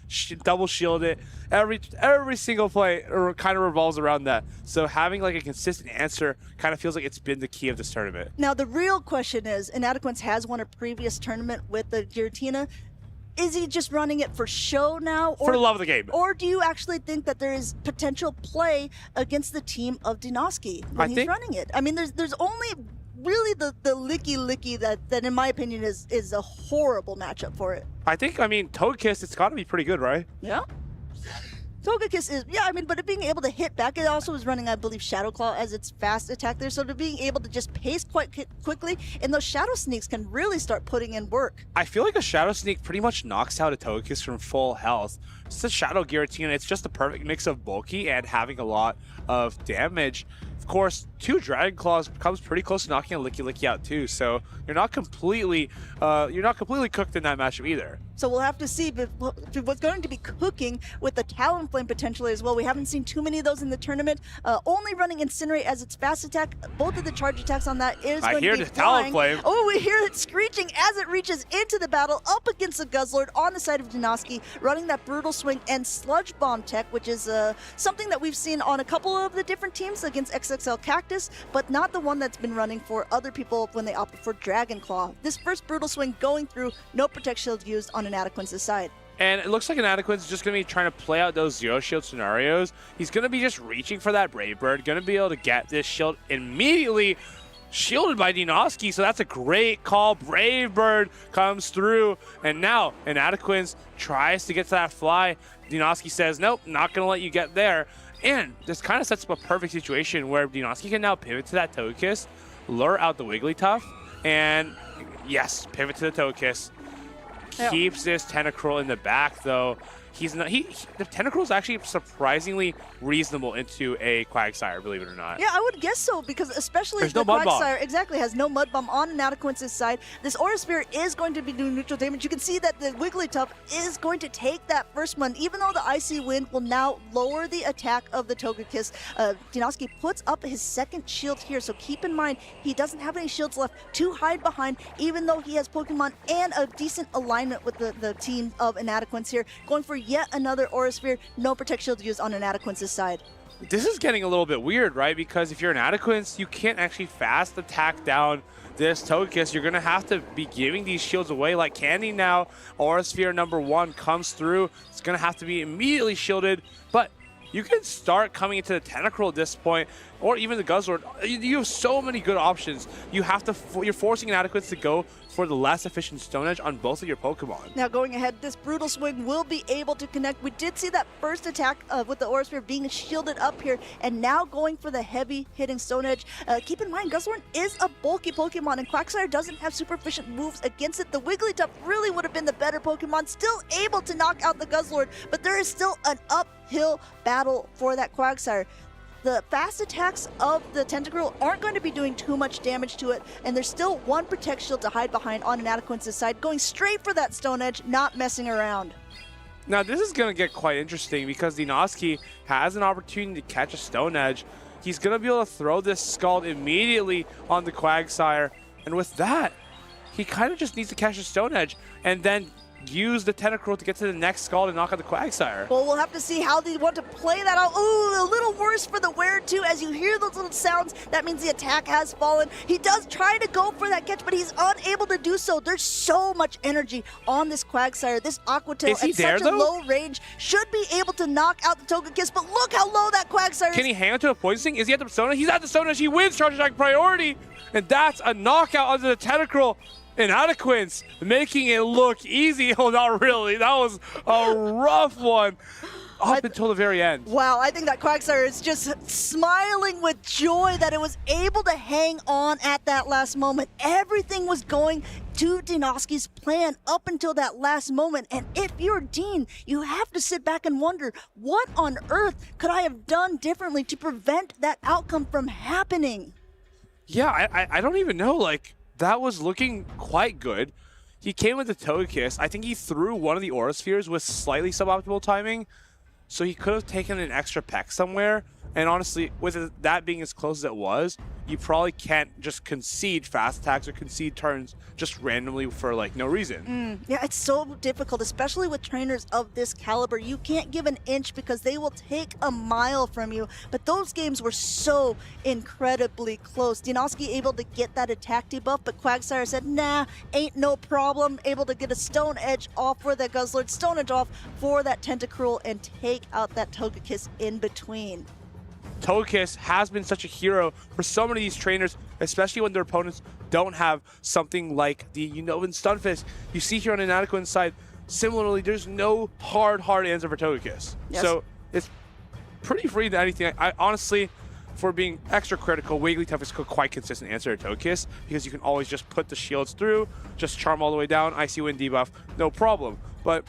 double shield it. Every single play kind of revolves around that. So having like a consistent answer kind of feels like it's been the key of this tournament. Now the real question is, Inadequance has won a previous tournament with the Giratina. Is he just running it for show now? For the love of the game. Or do you actually think that there is potential play against the team of Dinoski when he's running it? I mean, there's only really the Licky Licky that in my opinion is a horrible matchup for it. I mean, Togekiss, it's got to be pretty good, right? Yeah. Togekiss is, yeah, I mean, but it being able to hit back, it also is running, I believe, Shadow Claw as its fast attack there, so to being able to just pace quite quickly, and those Shadow Sneaks can really start putting in work. I feel like a Shadow Sneak pretty much knocks out a Togekiss from full health. It's a Shadow Giratina, it's just the perfect mix of bulky and having a lot of damage. Of course, 2 Dragon Claws comes pretty close to knocking a Licky Licky out too, so you're not completely cooked in that matchup either. So we'll have to see what's going to be cooking with the Talonflame potentially as well. We haven't seen too many of those in the tournament. Only running Incinerate as its fast attack. Both of the charge attacks on that is going to be flying. Talonflame. Oh, we hear it screeching as it reaches into the battle up against the Guzzlord on the side of Dinoski, running that Brutal Swing and Sludge Bomb tech, which is something that we've seen on a couple of the different teams against XXL Cactus, but not the one that's been running for other people when they opted for Dragon Claw. This first Brutal Swing going through, no Protect Shield used on Inadequance's side. And it looks like Inadequance is just going to be trying to play out those zero shield scenarios. He's going to be just reaching for that Brave Bird, going to be able to get this shield immediately shielded by Dinoski, so that's a great call. Brave Bird comes through, and now Inadequance tries to get to that fly. Dinoski says, nope, not going to let you get there. And this kind of sets up a perfect situation where Dinoski can now pivot to that Togekiss, lure out the Wigglytuff, and yes, pivot to the Togekiss. Keeps this Tentacruel in the back, though. he's not. The Tentacruel is actually surprisingly reasonable into a Quagsire, believe it or not. Yeah, I would guess so, because especially There's the no Mud Bomb. Quagsire exactly has no Mud Bomb on Inadequence's side. This Aura Sphere is going to be doing neutral damage. You can see that the Wigglytuff is going to take that first one, even though the Icy Wind will now lower the attack of the Togekiss. Dinoski puts up his second shield here, so keep in mind he doesn't have any shields left to hide behind, even though he has Pokemon and a decent alignment with the team of Inadequence here. Going for yet another Aura Sphere, no Protect Shield used on Inadequence's side. This is getting a little bit weird, right? Because if you're Inadequence, you can't actually fast attack down this Togekiss. You're going to have to be giving these shields away like Candy now. Aura Sphere #1 comes through. It's going to have to be immediately shielded, but you can start coming into the Tentacruel at this point, or even the Guzzlord. You have so many good options. You're forcing Inadequates to go for the less efficient Stone Edge on both of your Pokemon. Now going ahead, this Brutal Swing will be able to connect. We did see that first attack with the Aura Sphere being shielded up here, and now going for the heavy hitting Stone Edge. Keep in mind, Guzzlord is a bulky Pokemon, and Quagsire doesn't have super efficient moves against it. The Wigglytuff really would have been the better Pokemon, still able to knock out the Guzzlord, but there is still an uphill battle for that Quagsire. The fast attacks of the Tentacruel aren't going to be doing too much damage to it, and there's still one Protect Shield to hide behind on Inadequence's side, going straight for that Stone Edge, not messing around. Now this is going to get quite interesting because Dinoski has an opportunity to catch a Stone Edge. He's going to be able to throw this Scald immediately on the Quagsire, and with that, he kind of just needs to catch a Stone Edge and then use the Tentacruel to get to the next Scald and knock out the Quagsire. Well, we'll have to see how they want to play that out. Ooh, a little worse for the Were too. As you hear those little sounds, that means the attack has fallen. He does try to go for that catch, but he's unable to do so. There's so much energy on this Quagsire. This Aqua Tail at such a low range should be able to knock out the Togekiss, but look how low that Quagsire is. Can he hang on to a Poison Sting? Is he at the Stone Edge? He's at the Stone Edge. He wins Charge Attack priority, and that's a knockout onto the Tentacruel. Inadequence making it look easy. Oh, not really. That was a rough one up until the very end. Wow, I think that Quagsire is just smiling with joy that it was able to hang on at that last moment. Everything was going to Dinoski's plan up until that last moment. And if you're Dean, you have to sit back and wonder, what on earth could I have done differently to prevent that outcome from happening? Yeah, I don't even know. Like, that was looking quite good. He came with the Togekiss. I think he threw one of the Aura Spheres with slightly suboptimal timing, so he could have taken an extra peck somewhere. And honestly, with that being as close as it was, you probably can't just concede fast attacks or concede turns just randomly for like no reason. Yeah, it's so difficult, especially with trainers of this caliber. You can't give an inch because they will take a mile from you. But those games were so incredibly close. Dinoski able to get that attack debuff, but Quagsire said, nah, ain't no problem. Able to get a Stone Edge off for that Guzzlord, Stone Edge off for that Tentacruel, and take out that Togekiss in between. Togekiss has been such a hero for so many of these trainers, especially when their opponents don't have something like the Unova Stunfisk. You see here on Inadequate's side, similarly, there's no hard answer for Togekiss. Yes. So it's pretty free to anything. I honestly, for being extra critical, Wigglytuff is a quite consistent answer to Togekiss because you can always just put the shields through, just charm all the way down, Icy Wind debuff, no problem. But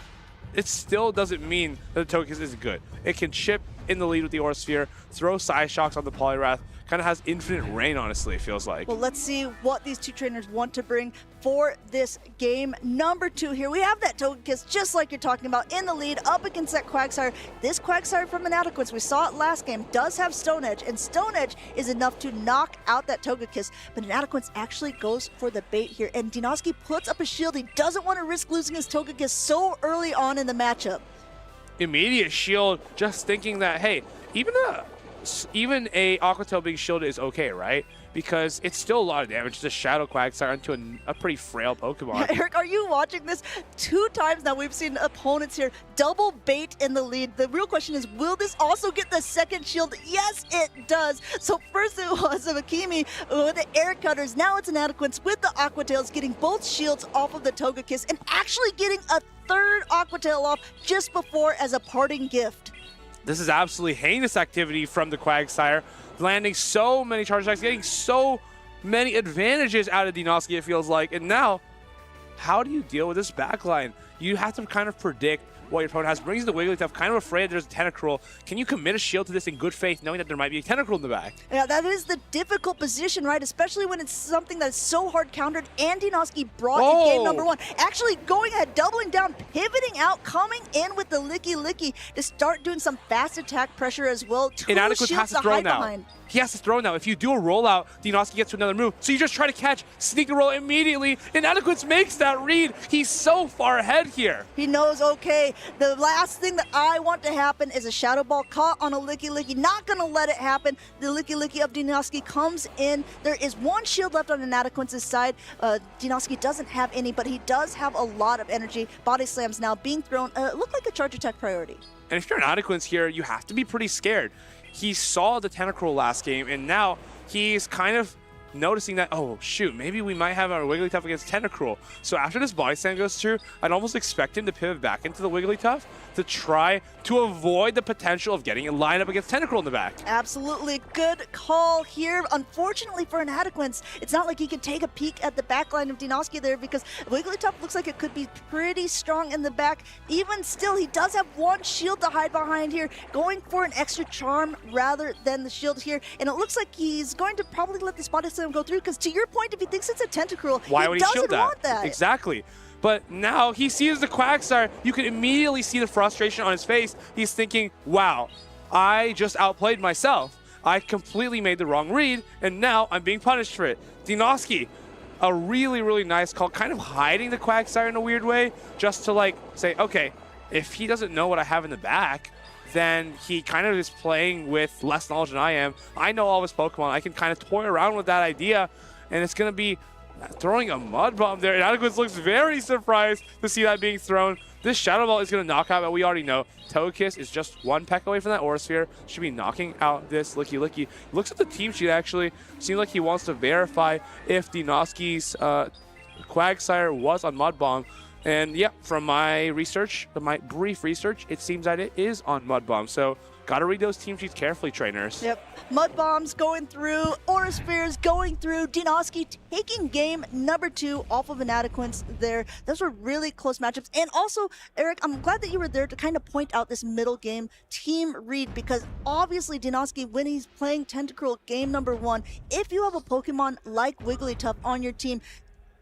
it still doesn't mean that the Togekiss isn't good. It can chip in the lead with the Aura Sphere, throw Psyshocks on the Poliwrath, kind of has infinite rain, honestly, it feels like. Well, let's see what these two trainers want to bring for this game number 2 here. We have that Togekiss, just like you're talking about, in the lead up against that Quagsire. This Quagsire from Inadequence, we saw it last game, does have Stone Edge, and Stone Edge is enough to knock out that Togekiss, but Inadequence actually goes for the bait here, and Dinoski puts up a shield. He doesn't want to risk losing his Togekiss so early on in the matchup. Immediate shield, just thinking that, hey, even a Aqua Tail being shielded is okay, right? Because it's still a lot of damage to Shadow Quagsire into a pretty frail Pokemon. Eric, are you watching this? 2 times now we've seen opponents here double bait in the lead. The real question is, will this also get the second shield? Yes, it does. So first it was a Makimi with the Air Cutters. Now it's Inadequence with the Aqua Tails getting both shields off of the Togekiss and actually getting a third Aqua Tail off just before as a parting gift. This is absolutely heinous activity from the Quagsire, landing so many charge attacks, getting so many advantages out of Dinoski, it feels like. And now, how do you deal with this backline? You have to kind of predict what your opponent has. Brings the Wigglytuff, kind of afraid there's a Tentacruel. Can you commit a shield to this in good faith, knowing that there might be a Tentacruel in the back? Yeah, that is the difficult position, right? Especially when it's something that's so hard countered. And Dinoski brought in game number 1. Actually going ahead, doubling down, pivoting out, coming in with the Licky Licky to start doing some fast attack pressure as well. 2 Inadequate has shields to to throw hide now. behind. He has to throw now. If you do a rollout, Dinoski gets to another move. So you just try to catch, sneak the roll immediately. Inadequate makes that read. He's so far ahead here. He knows, okay, the last thing that I want to happen is a Shadow Ball caught on a Licky Licky. Not going to let it happen. The Licky Licky of Dinoski comes in. There is 1 shield left on Inadequate's side. Dinoski doesn't have any, but he does have a lot of energy. Body slams now being thrown. Look like a charge attack priority. And if you're Inadequate here, you have to be pretty scared. He saw the Tentacruel last game, and now he's kind of noticing that, oh, shoot, maybe we might have our Wigglytuff against Tentacruel. So after this Body Slam goes through, I'd almost expect him to pivot back into the Wigglytuff to try to avoid the potential of getting a lineup against Tentacruel in the back. Absolutely good call here. Unfortunately for Inadequates, it's not like he can take a peek at the back line of Dinoski there because Wigglytuff looks like it could be pretty strong in the back. Even still, he does have 1 shield to hide behind here, going for an extra charm rather than the shield here. And it looks like he's going to probably let this Body Slam go through because to your point, if he thinks it's a Tentacruel, why would he shield doesn't want that. Exactly. But now he sees the Quagsire. You can immediately see the frustration on his face. He's thinking, wow, I just outplayed myself. I completely made the wrong read, and now I'm being punished for it. Dinoski, a really, really nice call, kind of hiding the Quagsire in a weird way, just to like say, okay, if he doesn't know what I have in the back, then he kind of is playing with less knowledge than I am. I know all of his Pokemon. I can kind of toy around with that idea, and it's going to be throwing a Mud Bomb there. Inadequate looks very surprised to see that being thrown. This Shadow Ball is going to knock out, but we already know Togekiss is just 1 peck away from that Aura Sphere. Should be knocking out this Licky Licky. Looks at the team sheet, actually. Seems like he wants to verify if Dinoski's Quagsire was on Mud Bomb. And yeah, from my research, my brief research, it seems that it is on Mud Bomb. So gotta read those team sheets carefully, trainers. Yep. Mud Bombs going through, Aura Spheres going through, Dinoski taking game number 2 off of Inadequates there. Those were really close matchups. And also, Eric, I'm glad that you were there to kind of point out this middle game team read because obviously Dinoski, when he's playing Tentacruel game number 1, if you have a Pokemon like Wigglytuff on your team,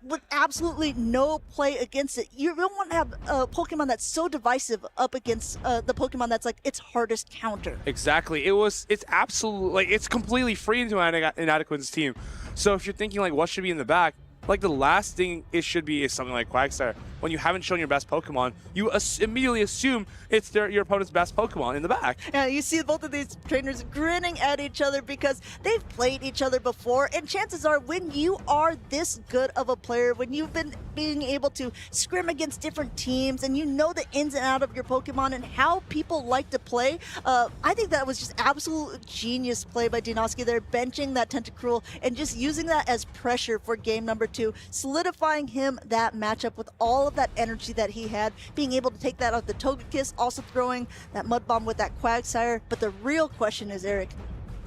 with absolutely no play against it. You don't want to have a Pokemon that's so divisive up against the Pokemon that's like its hardest counter. Exactly. It's absolutely, like, it's completely free into Inadequate's team. So if you're thinking, like, what should be in the back, like, the last thing it should be is something like Quagsire. When you haven't shown your best Pokemon, you immediately assume it's your opponent's best Pokemon in the back. Yeah, you see both of these trainers grinning at each other because they've played each other before, and chances are when you are this good of a player, when you've been being able to scrim against different teams and you know the ins and out of your Pokemon and how people like to play, I think that was just absolute genius play by Dinoski there, benching that Tentacruel and just using that as pressure for game number 2, solidifying him that matchup with all of that energy that he had, being able to take that out the Togekiss, also throwing that Mud Bomb with that Quagsire. But the real question is, Eric,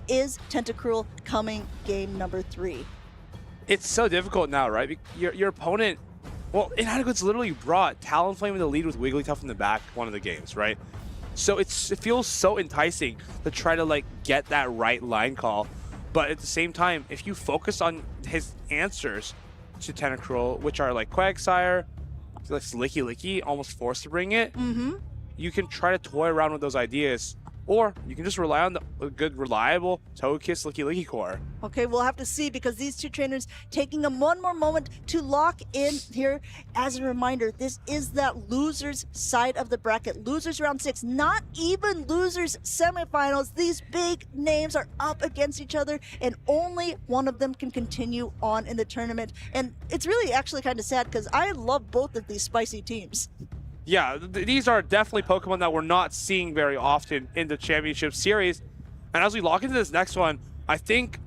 is Tentacruel coming game number 3? It's so difficult now, right? Your opponent, well, Inadequate's literally brought Talonflame in the lead with Wigglytuff in the back one of the games, right? So it feels so enticing to try to, like, get that right line call. But at the same time, if you focus on his answers to Tentacruel, which are like Quagsire, like Licky Licky, almost forced to bring it, you can try to toy around with those ideas. Or you can just rely on the good, reliable Togekiss Licky Licky core. Okay, we'll have to see because these two trainers taking them one more moment to lock in here. As a reminder, this is that losers side of the bracket. Losers round 6, not even losers semifinals. These big names are up against each other and only one of them can continue on in the tournament. And it's really actually kind of sad because I love both of these spicy teams. Yeah, these are definitely Pokemon that we're not seeing very often in the championship series. And as we lock into this next one, I think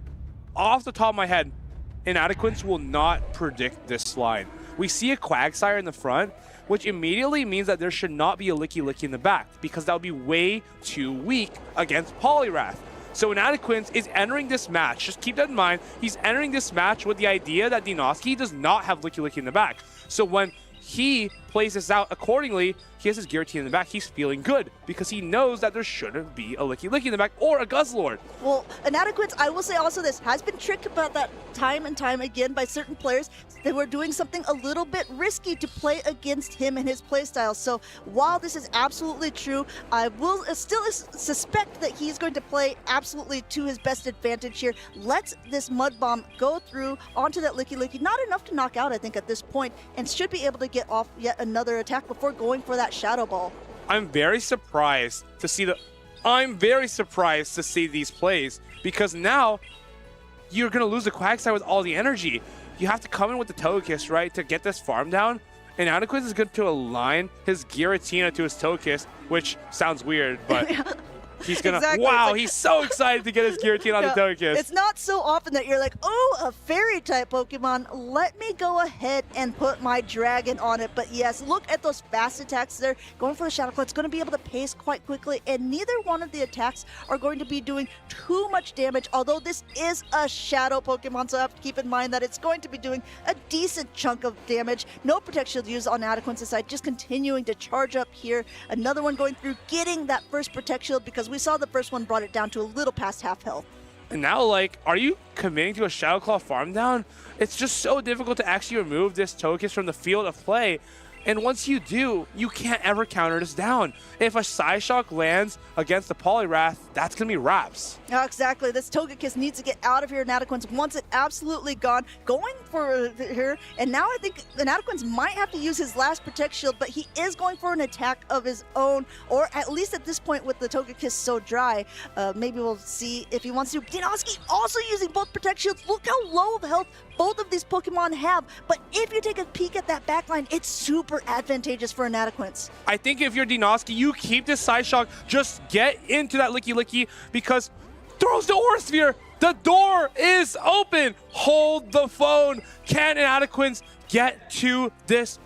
off the top of my head, Inadequates will not predict this line. We see a Quagsire in the front, which immediately means that there should not be a Licky Licky in the back because that would be way too weak against Poliwrath. So Inadequates is entering this match. Just keep that in mind. He's entering this match with the idea that Dinoski does not have Licky Licky in the back. So when he plays this out accordingly. He has his Giratina in the back. He's feeling good because he knows that there shouldn't be a Licky Licky in the back or a Guzzlord. Well, Inadequates, I will say also this, has been tricked about that time and time again by certain players that were doing something a little bit risky to play against him and his playstyle. So while this is absolutely true, I will still suspect that he's going to play absolutely to his best advantage here. Lets this Mud Bomb go through onto that Licky Licky. Not enough to knock out, I think, at this point, and should be able to get off yet another attack before going for that Shadow Ball. I'm very surprised to see these plays because now you're going to lose the Quagsire with all the energy. You have to come in with the Togekiss, right, to get this farm down. And Inadequate is going to align his Giratina to his Togekiss, which sounds weird, but he's going to... Exactly. Wow, he's so excited to get his Giratina on the Togekiss. It's not so often that you're like, oh, a Fairy-type Pokemon. Let me go ahead and put my Dragon on it. But yes, look at those fast attacks there. Going for the Shadow Claw, it's going to be able to pace quite quickly, and neither one of the attacks are going to be doing too much damage, although this is a Shadow Pokemon, so I have to keep in mind that it's going to be doing a decent chunk of damage. No Protect Shield used on Inadequate's side, just continuing to charge up here. Another one going through, getting that first Protect Shield, because we saw the first one brought it down to a little past half health. And now, like, are you committing to a Shadow Claw farm down? It's just so difficult to actually remove this Togekiss from the field of play. And once you do, you can't ever counter this down. If a Psyshock lands against the Poliwrath, that's going to be wraps. Oh, exactly. This Togekiss needs to get out of here. Inadequates wants it absolutely gone. Going for her. And now I think Inadequates might have to use his last Protect Shield, but he is going for an attack of his own, or at least at this point with the Togekiss so dry. Maybe we'll see if he wants to. Dinoski also using both Protect Shields. Look how low of health both of these Pokemon have. But if you take a peek at that backline, it's super advantageous for Inadequates. I think if you're Dinoski, you keep this Psyshock, just get into that Licky Licky because throws the Aura Sphere. The door is open. Hold the phone. Can Inadequates get to this?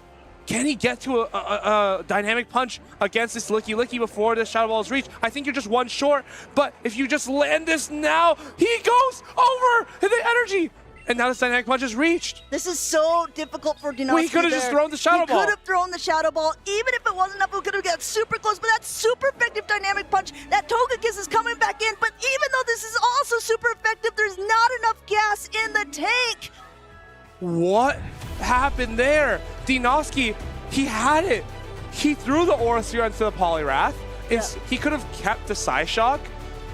Can he get to a Dynamic Punch against this Licky Licky before the Shadow Ball is reached? I think you're just one short, but if you just land this now, he goes over the energy. And now this Dynamic Punch is reached. This is so difficult for Dinoski. Well, he could have just thrown the Shadow Ball. He could have thrown the Shadow Ball. Even if it wasn't enough, we could have got super close. But that's super effective Dynamic Punch. That Togekiss is coming back in. But even though this is also super effective, there's not enough gas in the tank. What happened there? Dinoski, he had it. He threw the Aura Sphere into the Poliwrath. He could have kept the Psyshock,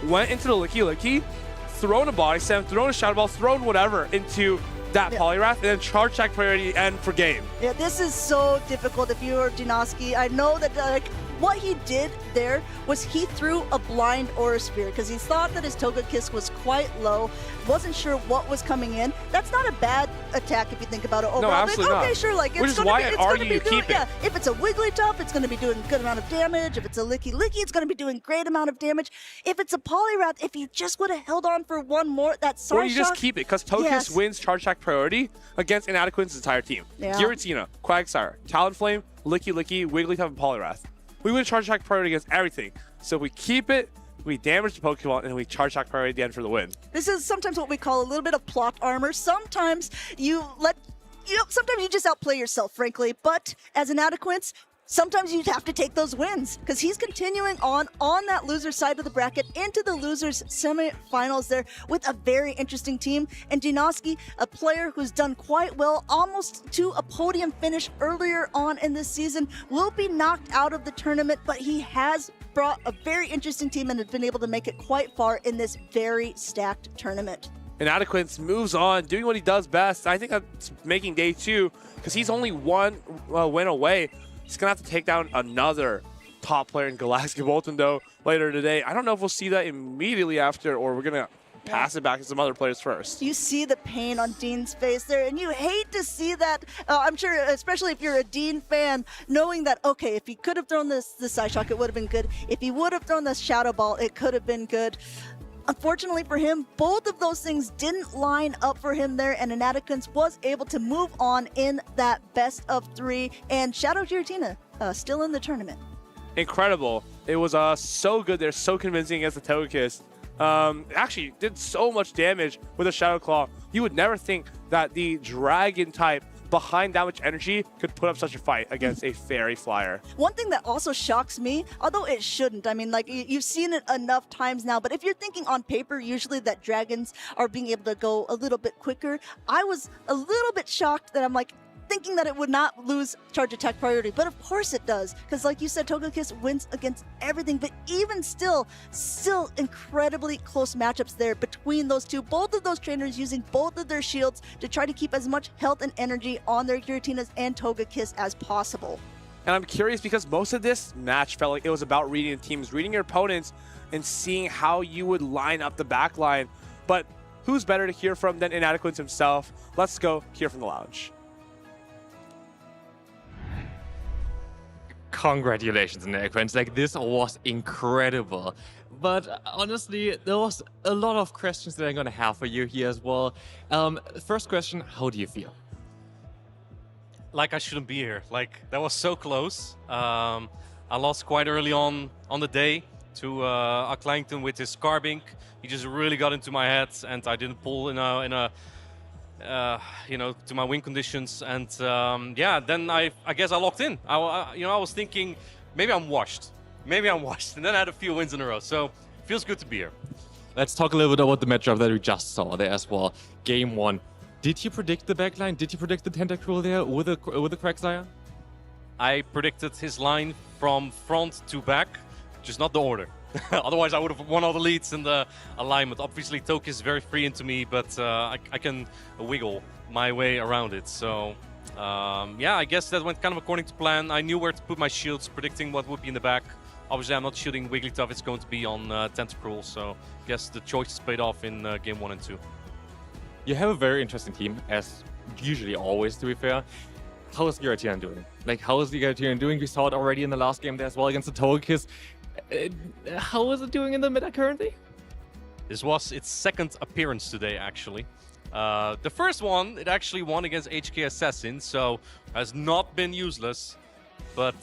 went into the Licky Licky, thrown a Body Slam, thrown a Shadow Ball, thrown whatever into that Poliwrath, and then charge attack priority end for game. Yeah, this is so difficult if you are Dinoski. I know that what he did there was he threw a blind Aura Sphere because he thought that his Togekiss was quite low, wasn't sure what was coming in. That's not a bad attack if you think about it overall. No, absolutely okay, not. sure, like Which it's is going why to be, I'd argue you keep it. Yeah, if it's a Wigglytuff, it's going to be doing a good amount of damage. If it's a Licky Licky, it's going to be doing great amount of damage. If it's a Poliwrath, if he just would have held on for one more, that Psyshock. Or you just keep it because Togekiss wins charge attack priority against Inadequate's entire team. Yeah. Giratina, Quagsire, Talonflame, Licky Licky, Wigglytuff, and Poliwrath. We win charge attack priority against everything. So we keep it, we damage the Pokemon, and we charge attack priority at the end for the win. This is sometimes what we call a little bit of plot armor. Sometimes sometimes you just outplay yourself, frankly. But as Inadequates, sometimes you have to take those wins because he's continuing on that loser side of the bracket into the losers semifinals there with a very interesting team. And Dinoski, a player who's done quite well, almost to a podium finish earlier on in this season, will be knocked out of the tournament, but he has brought a very interesting team and has been able to make it quite far in this very stacked tournament. Inadequates moves on, doing what he does best. I think that's making day 2 because he's only one win away. He's going to have to take down another top player in Galactic Boltando later today. I don't know if we'll see that immediately after or we're going to pass it back to some other players first. You see the pain on Dean's face there, and you hate to see that. I'm sure, especially if you're a Dean fan, knowing that, okay, if he could have thrown the Psyshock, it would have been good. If he would have thrown the Shadow Ball, it could have been good. Unfortunately for him, both of those things didn't line up for him there, and Inadequates was able to move on in that best of 3, and Shadow Giratina still in the tournament. Incredible. It was so good there, so convincing against the Togekiss. Actually did so much damage with a Shadow Claw. You would never think that the Dragon type behind that much energy could put up such a fight against a fairy flyer. One thing that also shocks me, although it shouldn't, I mean, like, you've seen it enough times now, but if you're thinking on paper, usually that dragons are being able to go a little bit quicker, I was a little bit shocked that I'm like, thinking that it would not lose charge attack priority, but of course it does, because like you said, Togekiss wins against everything, but even still incredibly close matchups there between those two. Both of those trainers using both of their shields to try to keep as much health and energy on their Giratinas and Togekiss as possible. And I'm curious because most of this match felt like it was about reading the teams, reading your opponents, and seeing how you would line up the back line. But who's better to hear from than Inadequate himself? Let's go hear from the lounge. Congratulations, Inadequate. Like, this was incredible. But honestly, there was a lot of questions that I'm gonna have for you here as well. First question, how do you feel? Like I shouldn't be here. Like, that was so close. I lost quite early on the day to Clangton with his Carbink. He just really got into my head, and I didn't pull in a you know, to my win conditions, and yeah, then I guess I locked in. You know, I was thinking maybe I'm washed, and then I had a few wins in a row. So feels good to be here. Let's talk a little bit about the matchup that we just saw there as well. Game 1. Did you predict the backline? Did you predict the Tentacruel there with the Quagsire? I predicted his line from front to back, just not the order. Otherwise, I would have won all the leads in the alignment. Obviously, Toki is very free into me, but I can wiggle my way around it. So, yeah, I guess that went kind of according to plan. I knew where to put my shields, predicting what would be in the back. Obviously, I'm not shooting Wigglytuff. It's going to be on Tentacruel. So, I guess the choices paid off in game 1 and 2. You have a very interesting team, as usually always, to be fair. How is Giratina doing? Like, how is the Giratina doing? We saw it already in the last game there as well against the Togekiss. How is it doing in the meta currently? This was its second appearance today, actually. The first one, it actually won against HK Assassin, so has not been useless. But,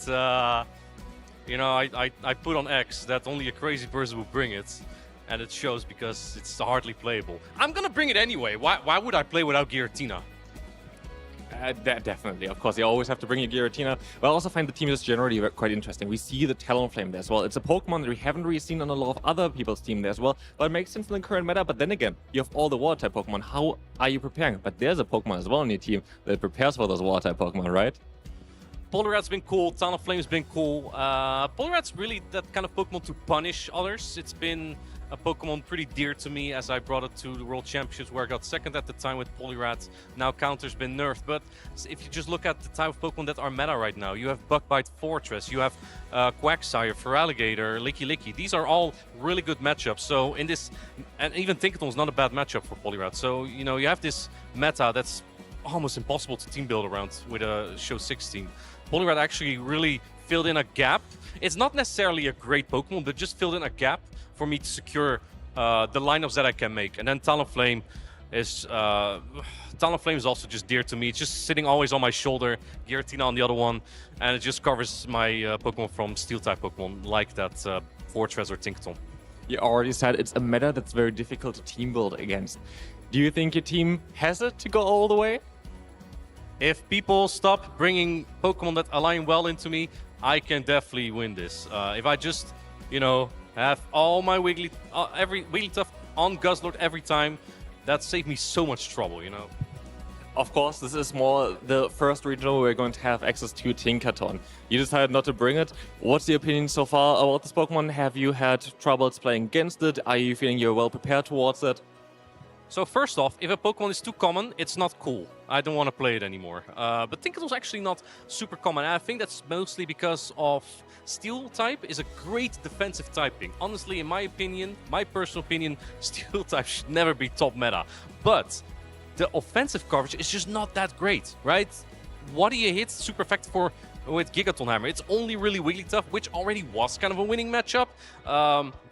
you know, I put on X that only a crazy person would bring it. And it shows because it's hardly playable. I'm gonna bring it anyway. Why would I play without Giratina? Definitely, of course, you always have to bring your Giratina. But I also find the team is generally quite interesting. We see the Talonflame there as well. It's a Pokemon that we haven't really seen on a lot of other people's team there as well. But it makes sense in the current meta. But then again, you have all the Water-type Pokemon. How are you preparing? But there's a Pokemon as well on your team that prepares for those Water-type Pokemon, right? Poliwrath's been cool, Talonflame's been cool. Poliwrath's really that kind of Pokemon to punish others. It's been a Pokemon pretty dear to me as I brought it to the World Championships where I got second at the time with Poliwrath. Now Counter's been nerfed, but if you just look at the type of Pokemon that are meta right now, you have Bugbyte Fortress, you have Quagsire, Feraligatr, Licky. These are all really good matchups. So in this, and even Tinkaton's not a bad matchup for Poliwrath. So, you know, you have this meta that's almost impossible to team build around with a Show 16. Poliwrath actually really filled in a gap. It's not necessarily a great Pokemon, but just filled in a gap for me to secure the lineups that I can make. And then Talonflame is also just dear to me. It's just sitting always on my shoulder, Giratina on the other one, and it just covers my Pokemon from Steel-type Pokemon, like that Fortress or Tinkaton. You already said it's a meta that's very difficult to team build against. Do you think your team has it to go all the way? If people stop bringing Pokemon that align well into me, I can definitely win this. If I just, you know, have all my every Wigglytuff on Guzzlord every time, that saved me so much trouble, you know. Of course, this is more the first regional where we're going to have access to Tinkaton. You decided not to bring it. What's the opinion so far about this Pokemon? Have you had troubles playing against it? Are you feeling you're well prepared towards it? So first off, if a Pokemon is too common, it's not cool. I don't want to play it anymore. But Tinkaton's actually not super common. And I think that's mostly because of Steel type is a great defensive typing. Honestly, in my opinion, my personal opinion, Steel type should never be top meta. But the offensive coverage is just not that great, right? What do you hit super effective for with Gigaton Hammer? It's only really Wigglytuff, which already was kind of a winning matchup.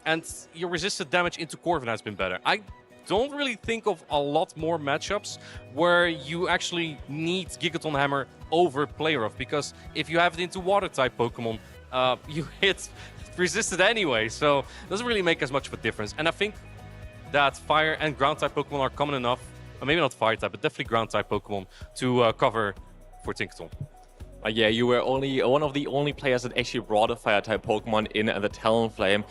And your resisted damage into Corviknight has been better. I don't really think of a lot more matchups where you actually need Gigaton Hammer over Player-Off, because if you have it into Water-type Pokemon, you hit resisted anyway, so it doesn't really make as much of a difference. And I think that Fire and Ground-type Pokemon are common enough maybe not fire type, but definitely ground type Pokemon to cover for Tinkaton. Yeah, you were only one of the only players that actually brought a fire type Pokemon in the Talonflame.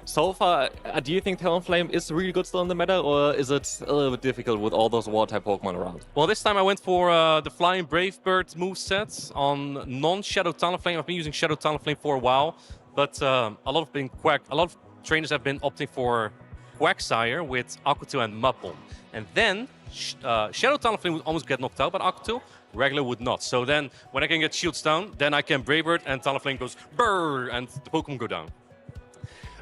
So far, do you think Talonflame is really good still in the meta, or is it a little bit difficult with all those water type Pokemon around? Well, this time I went for the Flying Brave Bird moveset on non-Shadow Talonflame. I've been using Shadow Talonflame for a while, but a lot of trainers have been opting for Quagsire with Aquatail and Mudbomb. And then Shadow Talonflame would almost get knocked out by Aquatail, regular would not. So then when I can get shields down, then I can Brave Bird and Talonflame goes brrr and the Pokemon go down.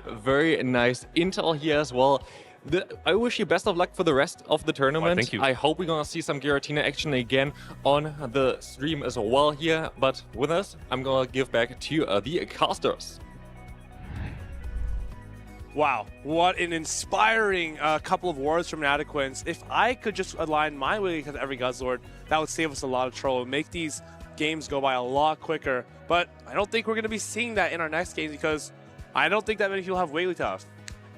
Very nice intel here as well. I wish you best of luck for the rest of the tournament. Thank you. I hope we're gonna see some Giratina action again on the stream as well here. But with us, I'm gonna give back to the casters. Wow, what an inspiring couple of words from Inadequence. If I could just align my Wigglytuff with every Guzzlord, that would save us a lot of trouble, make these games go by a lot quicker. But I don't think we're going to be seeing that in our next games because I don't think that many people have Wigglytuff.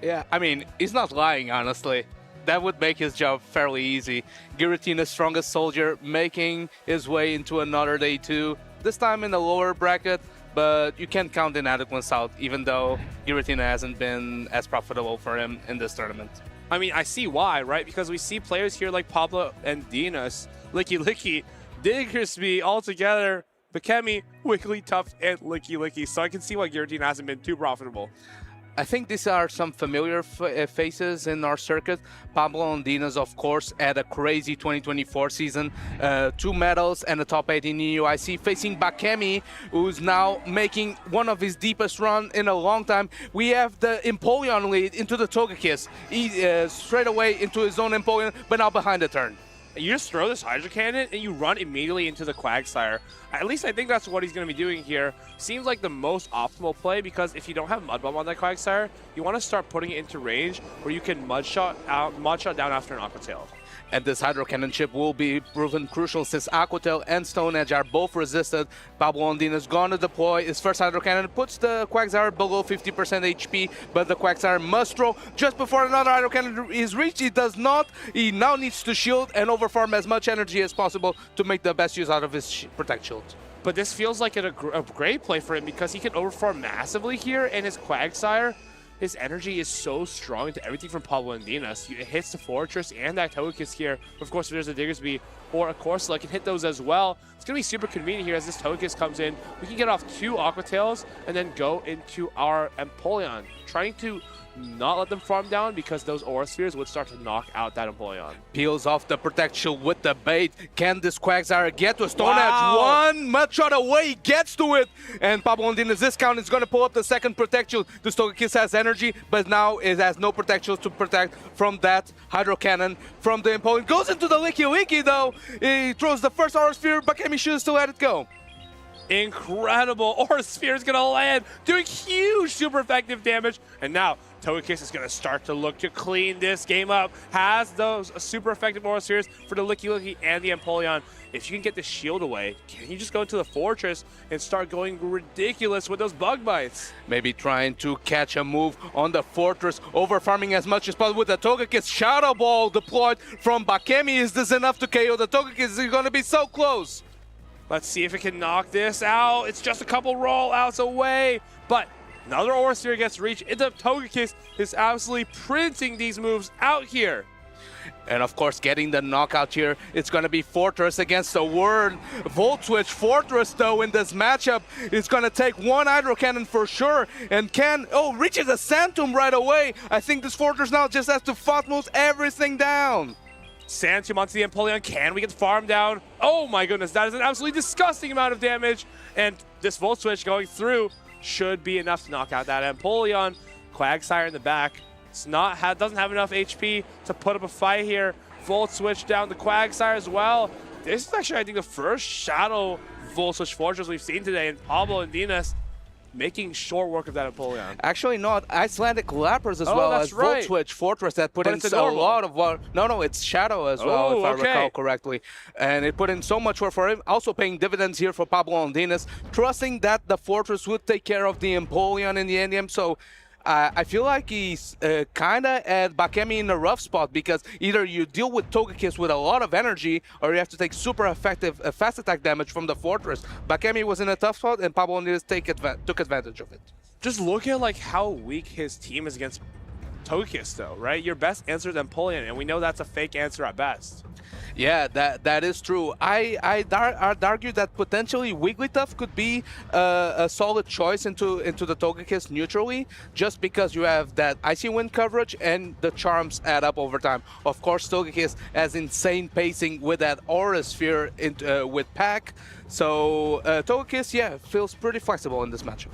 Yeah, I mean, he's not lying, honestly. That would make his job fairly easy. Giratina's strongest soldier making his way into another day 2, this time in the lower bracket. But you can't count Inadequance out, even though Giratina hasn't been as profitable for him in this tournament. I mean, I see why, right? Because we see players here like Pablo and Dinas, Licky, Diggersby all together, Bakemi, Wigglytuff, and Licky. So I can see why Giratina hasn't been too profitable. I think these are some familiar faces in our circuit. Pablo and Dinas, of course, had a crazy 2024 season. 2 medals and a top 8 in UIC, facing Bakemi, who's now making one of his deepest run in a long time. We have the Empoleon lead into the Togekiss. He straight away into his own Empoleon, but now behind the turn. You just throw this Hydro Cannon and you run immediately into the Quagsire. At least I think that's what he's going to be doing here. Seems like the most optimal play because if you don't have Mud Bomb on that Quagsire, you want to start putting it into range where you can Mud Shot down after an Aqua Tail. And this Hydro Cannon chip will be proven crucial since Aquatail and Stone Edge are both resisted. Pablo Ondina is going to deploy his first Hydro Cannon, puts the Quagsire below 50% HP, but the Quagsire must throw just before another Hydro Cannon is reached. He does not. He now needs to shield and overfarm as much energy as possible to make the best use out of his Protect Shield. But this feels like a great play for him because he can overfarm massively here, and his Quagsire, his energy is so strong into everything from Pablo and Dinas. It hits the Fortress and that Togekiss here. Of course, if there's a Diggersby or a Corsola, can hit those as well. It's going to be super convenient here as this Togekiss comes in. We can get off 2 Aqua Tails and then go into our Empoleon, trying to not let them farm down because those Aura Spheres would start to knock out that Empoleon. Peels off the Protect Shield with the bait. Can this Quagsire get to a Stone Edge? One Mud Shot away, he gets to it. And Pablo Ondina's discount is going to pull up the second Protect Shield. The Togekiss has energy, but now it has no Protect Shield to protect from that Hydro Cannon from the Empoleon. Goes into the Licky though. He throws the first Aura Sphere, Bakemi should still let it go. Incredible. Aura Sphere is going to land, doing huge super effective damage. And now Togekiss is going to start to look to clean this game up. Has those super effective Aura Spheres for the Licky and the Empoleon. If you can get the shield away, can you just go into the Fortress and start going ridiculous with those Bug Bites? Maybe trying to catch a move on the Fortress, over-farming as much as possible with the Togekiss. Shadow Ball deployed from Bakemi. Is this enough to KO the Togekiss? Is going to be so close. Let's see if it can knock this out. It's just a couple roll-outs away, but another Aura Sphere gets reached. The Togekiss is absolutely printing these moves out here. And of course, getting the knockout here, it's going to be Fortress against the Word. Volt Switch Fortress, though, in this matchup is going to take 1 Hydro Cannon for sure. And reaches a Sand Tomb right away. I think this Fortress now just has to Phosmos everything down. Sand Tomb onto the Empoleon. Can we get the farm down? Oh my goodness, that is an absolutely disgusting amount of damage. And this Volt Switch going through should be enough to knock out that Empoleon. Quagsire in the back. Doesn't have enough HP to put up a fight here. Volt Switch down the Quagsire as well. This is actually, I think, the first Shadow Volt Switch Fortress we've seen today, and Pablo and Dinas making short work of that Empoleon. Actually, not. Icelandic Lappers as well as Volt Switch Fortress that put in a lot of work. No, it's Shadow as well, if I recall correctly. And it put in so much work for him. Also paying dividends here for Pablo and Dinas, trusting that the Fortress would take care of the Empoleon in the end game. So I feel like he's kind of at Bakemi in a rough spot because either you deal with Togekiss with a lot of energy or you have to take super effective fast attack damage from the Fortress. Bakemi was in a tough spot and Pablo Ondinas took advantage of it. Just look at like how weak his team is against Togekiss though, right? Your best answer is Empoleon, and we know that's a fake answer at best. Yeah, that is true. I'd argue that potentially Wigglytuff could be a solid choice into the Togekiss neutrally, just because you have that Icy Wind coverage and the charms add up over time. Of course, Togekiss has insane pacing with that Aura Sphere with Pack, so Togekiss, yeah, feels pretty flexible in this matchup.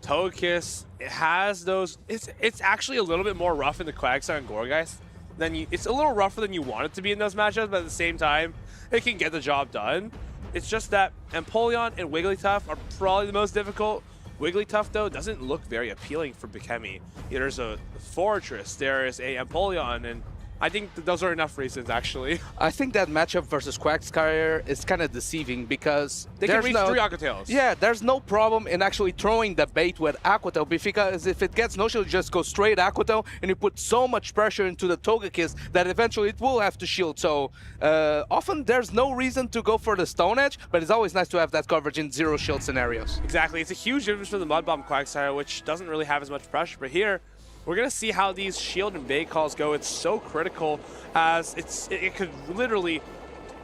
Togekiss, it has those. It's actually a little bit more rough in the Quagsire and Gourgeist. It's a little rougher than you want it to be in those matchups, but at the same time, it can get the job done. It's just that Empoleon and Wigglytuff are probably the most difficult. Wigglytuff, though, doesn't look very appealing for Bakemi. There's a Fortress, there is a Empoleon, and I think those are enough reasons, actually. I think that matchup versus Quagsire is kind of deceiving because they can reach 3 Aqua Tails. Yeah, there's no problem in actually throwing the bait with Aqua Tail, because if it gets no shield, you just go straight Aqua Tail, and you put so much pressure into the Togekiss that eventually it will have to shield. So often there's no reason to go for the Stone Edge, but it's always nice to have that coverage in zero shield scenarios. Exactly. It's a huge difference for the Mud Bomb Quagsire, which doesn't really have as much pressure, but here, we're going to see how these shield and bait calls go. It's so critical as it could literally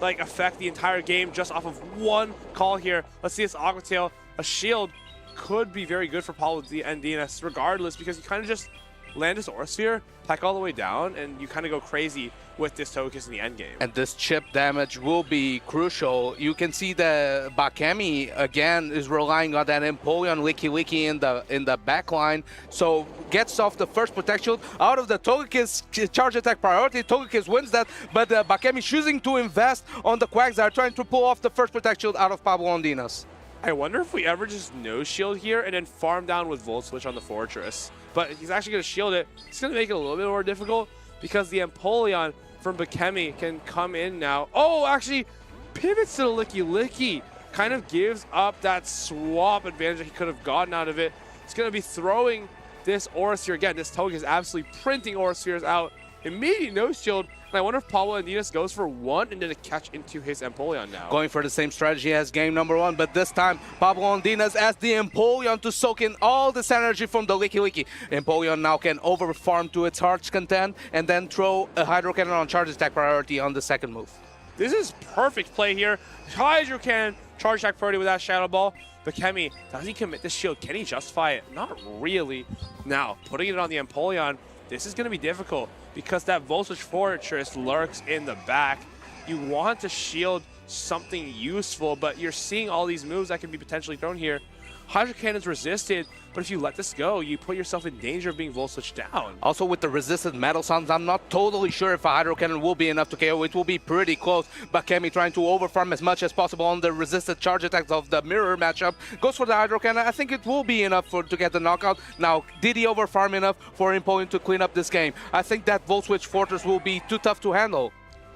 like affect the entire game just off of one call here. Let's see this Aqua Tail. A shield could be very good for Pablo Ondinas regardless, because you kind of just land this Aura Sphere, pack all the way down, and you kind of go crazy with this Togekiss in the end game. And this chip damage will be crucial. You can see that Bakemi again is relying on that Empoleon Licky in the back line, so gets off the first protection out of the Togekiss charge attack priority. Togekiss wins that, but Bakemi choosing to invest on the Quagsire, trying to pull off the first protection out of Pablo Ondinas. I wonder if we ever just no shield here and then farm down with Volt Switch on the Fortress. But he's actually going to shield it. It's going to make it a little bit more difficult because the Empoleon from Bakemi can come in now. Oh, actually pivots to the Licky. Kind of gives up that swap advantage that he could have gotten out of it. It's going to be throwing this Aura Sphere again. This Togekiss is absolutely printing Aura Spheres out. Immediate no shield. And I wonder if Pablo Ondinas goes for one and then a catch into his Empoleon now. Going for the same strategy as game number 1, but this time Pablo Ondinas asks the Empoleon to soak in all this energy from the Licky. Empoleon now can overfarm to its heart's content and then throw a Hydro Cannon on charge attack priority on the second move. This is perfect play here. Hydro Cannon, charge attack priority with that Shadow Ball. Bakemi, does he commit this shield? Can he justify it? Not really. Now, putting it on the Empoleon, this is going to be difficult because that Volt Switch Fortress lurks in the back. You want to shield something useful, but you're seeing all these moves that can be potentially thrown here. Hydro Cannon's resisted, but if you let this go, you put yourself in danger of being Volt Switched down. Also with the resisted Metal Sounds, I'm not totally sure if a Hydro Cannon will be enough to KO. It will be pretty close. Bakemi trying to overfarm as much as possible on the resisted charge attacks of the Mirror matchup. Goes for the Hydro Cannon. I think it will be enough to get the knockout. Now, did he overfarm enough for Empoleon to clean up this game? I think that Volt Switch Fortress will be too tough to handle.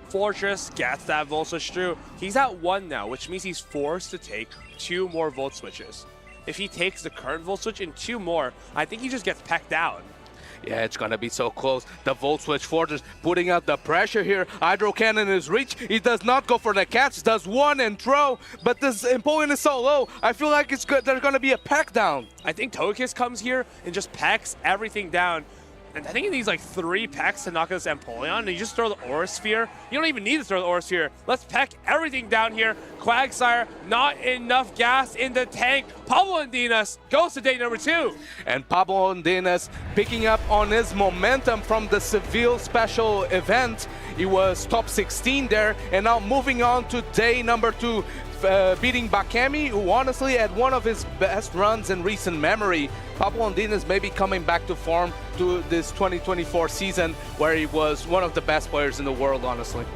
Fortress gets that Volt Switch through. He's at 1 now, which means he's forced to take 2 more Volt Switches. If he takes the current Volt Switch and 2 more, I think he just gets packed down. Yeah, it's gonna be so close. The Volt Switch Fortress putting out the pressure here. Hydro Cannon is reach. He does not go for the catch, does one and throw, but this Empoleon is so low. I feel like it's good. There's gonna be a pack down. I think Togekiss comes here and just packs everything down. And I think he needs like 3 packs to knock out this Empoleon. And you just throw the Aura Sphere. You don't even need to throw the Aura Sphere. Let's pack everything down here. Quagsire, not enough gas in the tank. Pablo Ondinas goes to day number 2. And Pablo Ondinas picking up on his momentum from the Seville special event. He was top 16 there, and now moving on to day number 2. Beating Bakemi, who honestly had one of his best runs in recent memory. Pablo Ondinas may be coming back to form to this 2024 season where he was one of the best players in the world, honestly.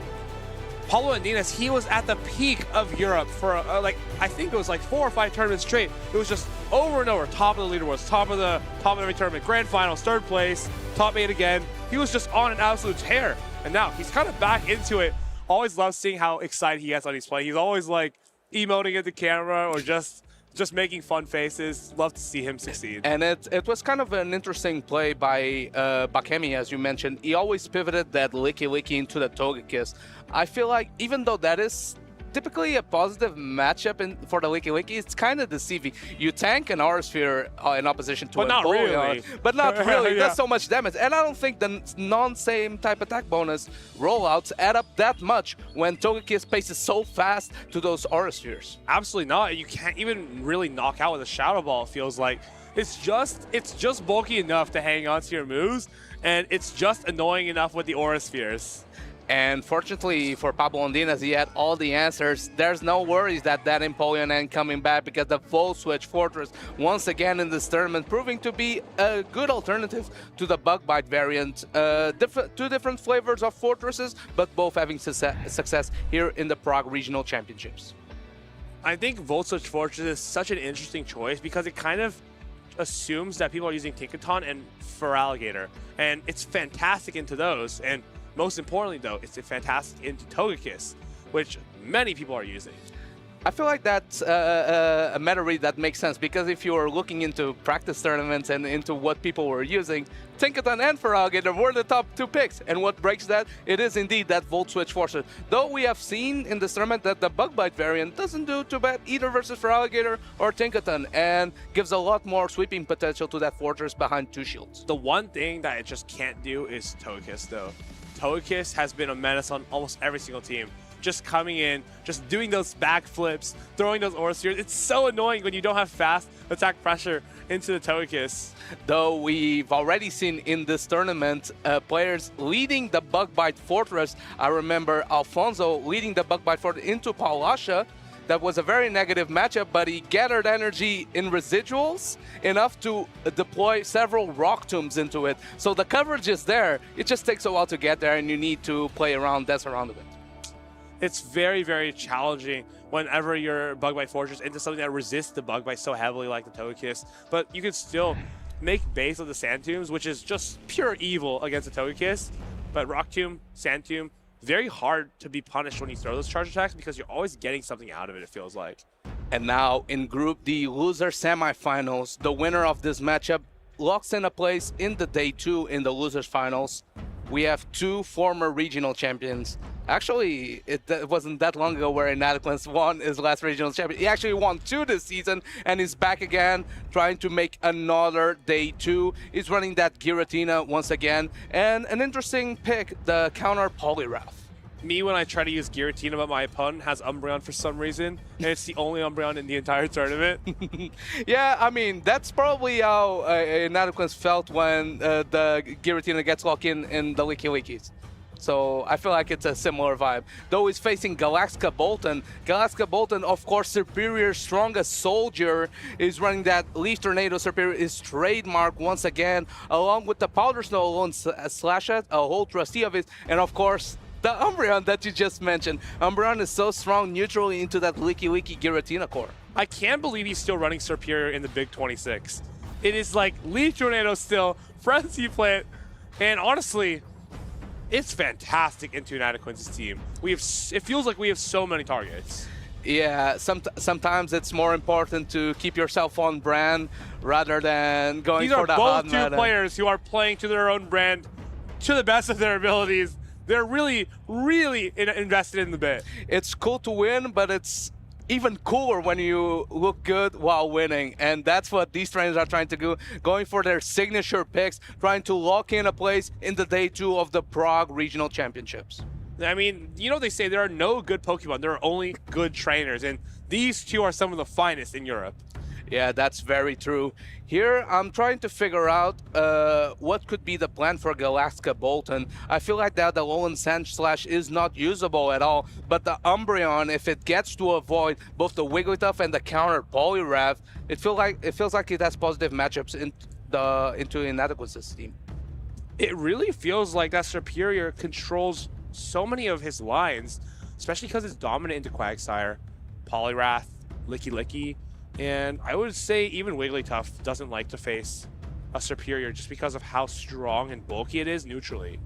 Pablo Ondinas, he was at the peak of Europe for I think it was like 4 or 5 tournaments straight. It was just over and over, top of the leaderboards, top of every tournament, grand finals, 3rd place, top 8 again. He was just on an absolute tear, and now he's kind of back into it. Always love seeing how excited he gets when he's playing. He's always like emoting at the camera or just just making fun faces. Love to see him succeed. And it was kind of an interesting play by Bakemi, as you mentioned. He always pivoted that Licky into the Togekiss. I feel like even though that is typically a positive matchup for the Licky, it's kind of deceiving. You tank an Aura Sphere in opposition to a Bullion, but not really. It does so much damage. And I don't think the non-same type attack bonus rollouts add up that much when Togekiss paces so fast to those Aura Spheres. Absolutely not. You can't even really knock out with a Shadow Ball, it feels like. It's just bulky enough to hang on to your moves, and it's just annoying enough with the Aura Spheres. And fortunately for Pablo Ondinas, he had all the answers. There's no worries that Empoleon ain't coming back because the Volt Switch Fortress, once again in this tournament, proving to be a good alternative to the Bug Bite variant. Two different flavors of Fortresses, but both having success here in the Prague Regional Championships. I think Volt Switch Fortress is such an interesting choice because it kind of assumes that people are using Tinkaton and Feraligatr, and it's fantastic into those. And most importantly, though, it's fantastic into Togekiss, which many people are using. I feel like that's a meta read that makes sense, because if you are looking into practice tournaments and into what people were using, Tinkaton and Feraligatr were the top 2 picks. And what breaks that, it is indeed that Volt Switch Fortress. Though we have seen in this tournament that the Bug Bite variant doesn't do too bad either versus Feraligatr or Tinkaton, and gives a lot more sweeping potential to that Fortress behind 2 shields. The one thing that it just can't do is Togekiss, though. Togekiss has been a menace on almost every single team. Just coming in, just doing those backflips, throwing those Aura Spheres. It's so annoying when you don't have fast attack pressure into the Togekiss. Though we've already seen in this tournament players leading the Bug Bite Fortress. I remember Alfonso leading the Bug Bite Fortress into Paulasha. That was a very negative matchup, but he gathered energy in residuals enough to deploy several Rock Tombs into it. So the coverage is there. It just takes a while to get there, and you need to play around, dance around a bit. It's very, very challenging whenever your Bug Bite Fortress into something that resists the Bug Bite so heavily like the Togekiss. But you can still make base of the Sand Tombs, which is just pure evil against the Togekiss. But Rock Tomb, Sand Tomb, very hard to be punished when you throw those charge attacks because you're always getting something out of it, it feels like. And now in Group D loser semifinals, the winner of this matchup locks in a place in the day 2 in the losers finals. We have 2 former regional champions. Actually, it wasn't that long ago where Inadequance won his last regional champion. He actually won 2 this season and is back again, trying to make another day 2. He's running that Giratina once again. And an interesting pick, the counter Poliwrath. Me, when I try to use Giratina, but my opponent has Umbreon for some reason, and it's the only Umbreon in the entire tournament. Yeah, I mean, that's probably how Inadequance felt when the Giratina gets locked in the Licky. So I feel like it's a similar vibe. Though he's facing Galaxka Bolton. Galaxka Bolton, of course, superior, strongest soldier, is running that Leaf Tornado Superior, is trademark once again, along with the Powder Snow alone slash a whole trustee of it, and of course, the Umbreon that you just mentioned. Umbreon is so strong neutrally into that Licky Giratina core. I can't believe he's still running Superior in the Big 26. It is like Leaf Tornado still, Frenzy Plant, and honestly, it's fantastic into Inadequance's team. It feels like we have so many targets. Yeah, sometimes it's more important to keep yourself on brand rather than going for the hot meta. These are both 2 players who are playing to their own brand to the best of their abilities. They're really, really invested in the bit. It's cool to win, but it's even cooler when you look good while winning. And that's what these trainers are trying to do, going for their signature picks, trying to lock in a place in the day 2 of the Prague Regional Championships. I mean, you know, they say there are no good Pokemon, there are only good trainers, and these 2 are some of the finest in Europe. Yeah, that's very true. Here, I'm trying to figure out what could be the plan for Galaxka Bolton. I feel like that the Alolan Sandslash is not usable at all, but the Umbreon, if it gets to avoid both the Wigglytuff and the counter Poliwrath, it feels like it has positive matchups into Inadequance's team. It really feels like that Superior controls so many of his lines, especially because it's dominant into Quagsire, Poliwrath, Licky. And I would say even Wigglytuff doesn't like to face a Superior just because of how strong and bulky it is neutrally.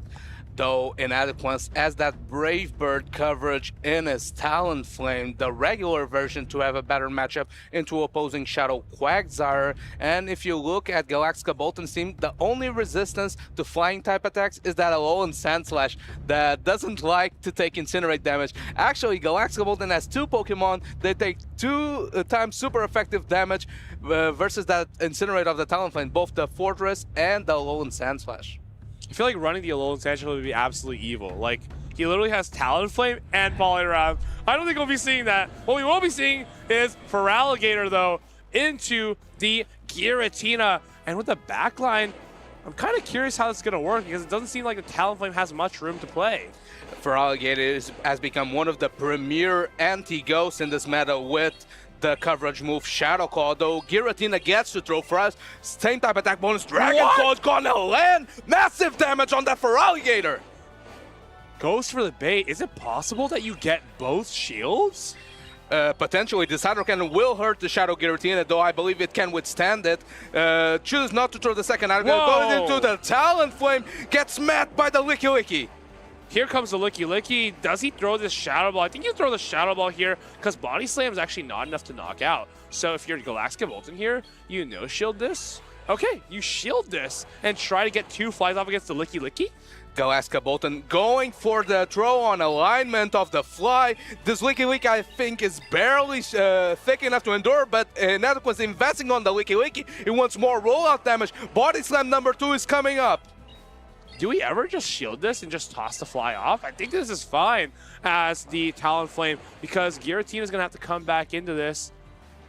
Though Inadequance as that Brave Bird coverage in his Talonflame, the regular version, to have a better matchup into opposing Shadow Quagsire. And if you look at Galactica Bolton's team, the only resistance to flying type attacks is that Alolan Sandslash that doesn't like to take Incinerate damage. Actually, Galactica Bolton has 2 Pokemon that take 2 times super effective damage versus that Incinerate of the Talonflame, both the Fortress and the Alolan Sandslash. I feel like running the Alolan Sandslash would be absolutely evil. Like, he literally has Talonflame and Poliwrath. I don't think we'll be seeing that. What we will be seeing is Feraligatr, though, into the Giratina. And with the backline, I'm kind of curious how this is going to work because it doesn't seem like the Talonflame has much room to play. Feraligatr has become one of the premier anti-ghosts in this meta with the coverage move Shadow Claw, though Giratina gets to throw for us. Same type attack bonus. Dragon Claw is gonna land massive damage on that Feraligatr. Goes for the bait. Is it possible that you get both shields? Potentially, this Hydro Cannon will hurt the Shadow Giratina, though I believe it can withstand it. Chooses not to throw the second Hydro Cannon. Goes into the Talonflame, gets met by the Licky Licky. Here comes the Licky Licky. Does he throw this Shadow Ball? I think you throw the Shadow Ball here because Body Slam is actually not enough to knock out. So if you're Galactica Bolton here, you no-shield this. Okay, you shield this and try to get 2 flies off against the Licky Licky. Galactica Bolton going for the throw on alignment of the fly. This Licky Licky, I think, is barely thick enough to endure, but Inadequance investing on the Licky Licky. He wants more rollout damage. Body Slam number 2 is coming up. Do we ever just shield this and just toss the fly off? I think this is fine as the Talonflame because Giratina is going to have to come back into this.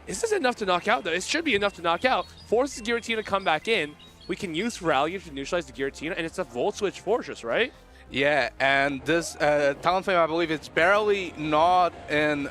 Is this enough to knock out, though? It should be enough to knock out. Forces Giratina to come back in. We can use Feraligatr to neutralize the Giratina, and it's a Volt Switch Fortress, right? Yeah, and this Talonflame, I believe, it's barely not in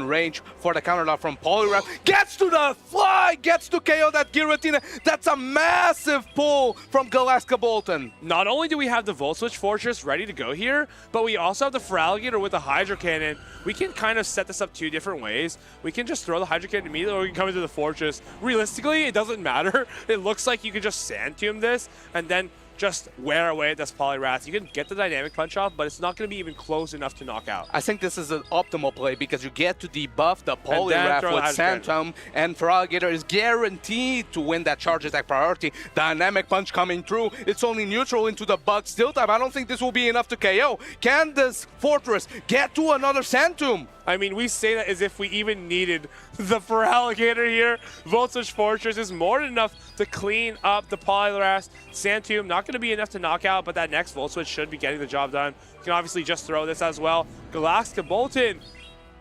range for the counter dot from Poliwrath. Gets to the fly, gets to KO that Giratina. That's a massive pull from Galactica Bolton. Not only do we have the Volt Switch Fortress ready to go here, but we also have the Feraligatr with the Hydro Cannon. We can kind of set this up 2 different ways. We can just throw the Hydro Cannon immediately, or we can come into the Fortress. Realistically, it doesn't matter. It looks like you can just Sand Tomb this, and then just wear away at this Poliwrath. You can get the Dynamic Punch off, but it's not going to be even close enough to knock out. I think this is an optimal play because you get to debuff the Poliwrath with Sand Tomb, and Feraligatr is guaranteed to win that charge attack priority. Dynamic Punch coming through. It's only neutral into the Bug Steel type. I don't think this will be enough to KO. Can this Fortress get to another Sand Tomb? I mean, we say that as if we even needed the Feraligatr here. Volt Switch Fortress is more than enough to clean up the Poliwrath. Sand Tomb, not going to be enough to knock out, but that next Volt Switch should be getting the job done. You can obviously just throw this as well. Galactica Bolton,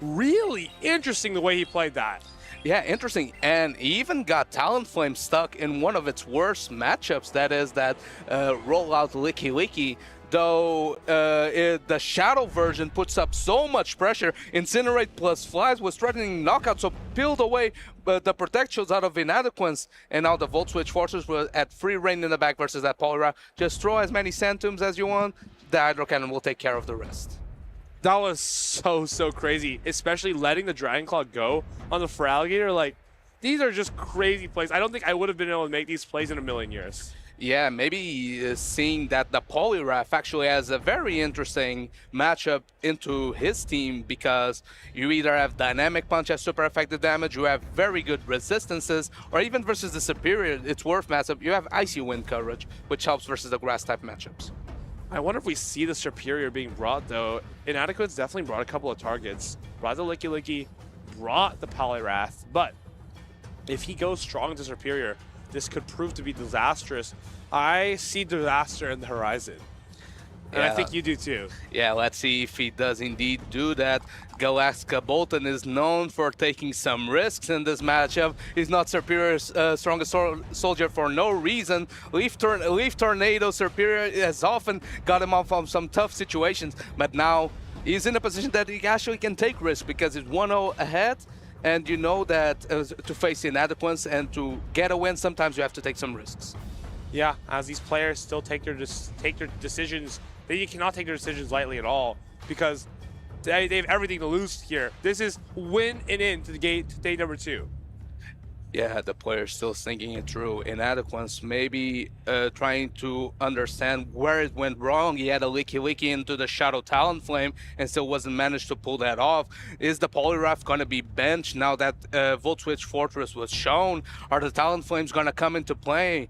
really interesting the way he played that. Yeah, interesting. And he even got Talonflame stuck in one of its worst matchups. That is that rollout Licky Licky. Though the Shadow version puts up so much pressure, Incinerate plus Flies was threatening knockout, so peeled away the protections out of Inadequance, and now the Volt Switch Fortress were at free reign in the back versus that Poliwrath. Just throw as many Sand Tombs as you want, the Hydro Cannon will take care of the rest. That was so crazy, especially letting the Dragon Claw go on the Feraligatr. Like, these are just crazy plays. I don't think I would have been able to make these plays in a million years. Yeah, maybe seeing that the Poliwrath actually has a very interesting matchup into his team because you either have Dynamic Punch as super effective damage, you have very good resistances, or even versus the Superior, it's worth matchup, you have Icy Wind coverage, which helps versus the Grass type matchups. I wonder if we see the Superior being brought, though. Inadequate's definitely brought a couple of targets. Brought the Licky Licky, brought the Poliwrath, but if he goes strong to Superior, this could prove to be disastrous. I see disaster in the horizon. And I think you do too. Yeah, let's see if he does indeed do that. Galactica Bolton is known for taking some risks in this matchup. He's not Superior's strongest soldier for no reason. Leaf Tornado Superior has often got him off of some tough situations, but now he's in a position that he actually can take risks because he's 1-0 ahead. And you know that to face Inadequance and to get a win, sometimes you have to take some risks. Yeah, as these players still take their decisions, they cannot take their decisions lightly at all because they have everything to lose here. This is win and in to the gate to day number 2. Yeah, the player's still thinking it through. Inadequance maybe trying to understand where it went wrong. He had a Licky into the Shadow Talonflame and still wasn't managed to pull that off. Is the Poliwrath going to be benched now that Volt Switch Fortress was shown? Are the Talonflames going to come into play?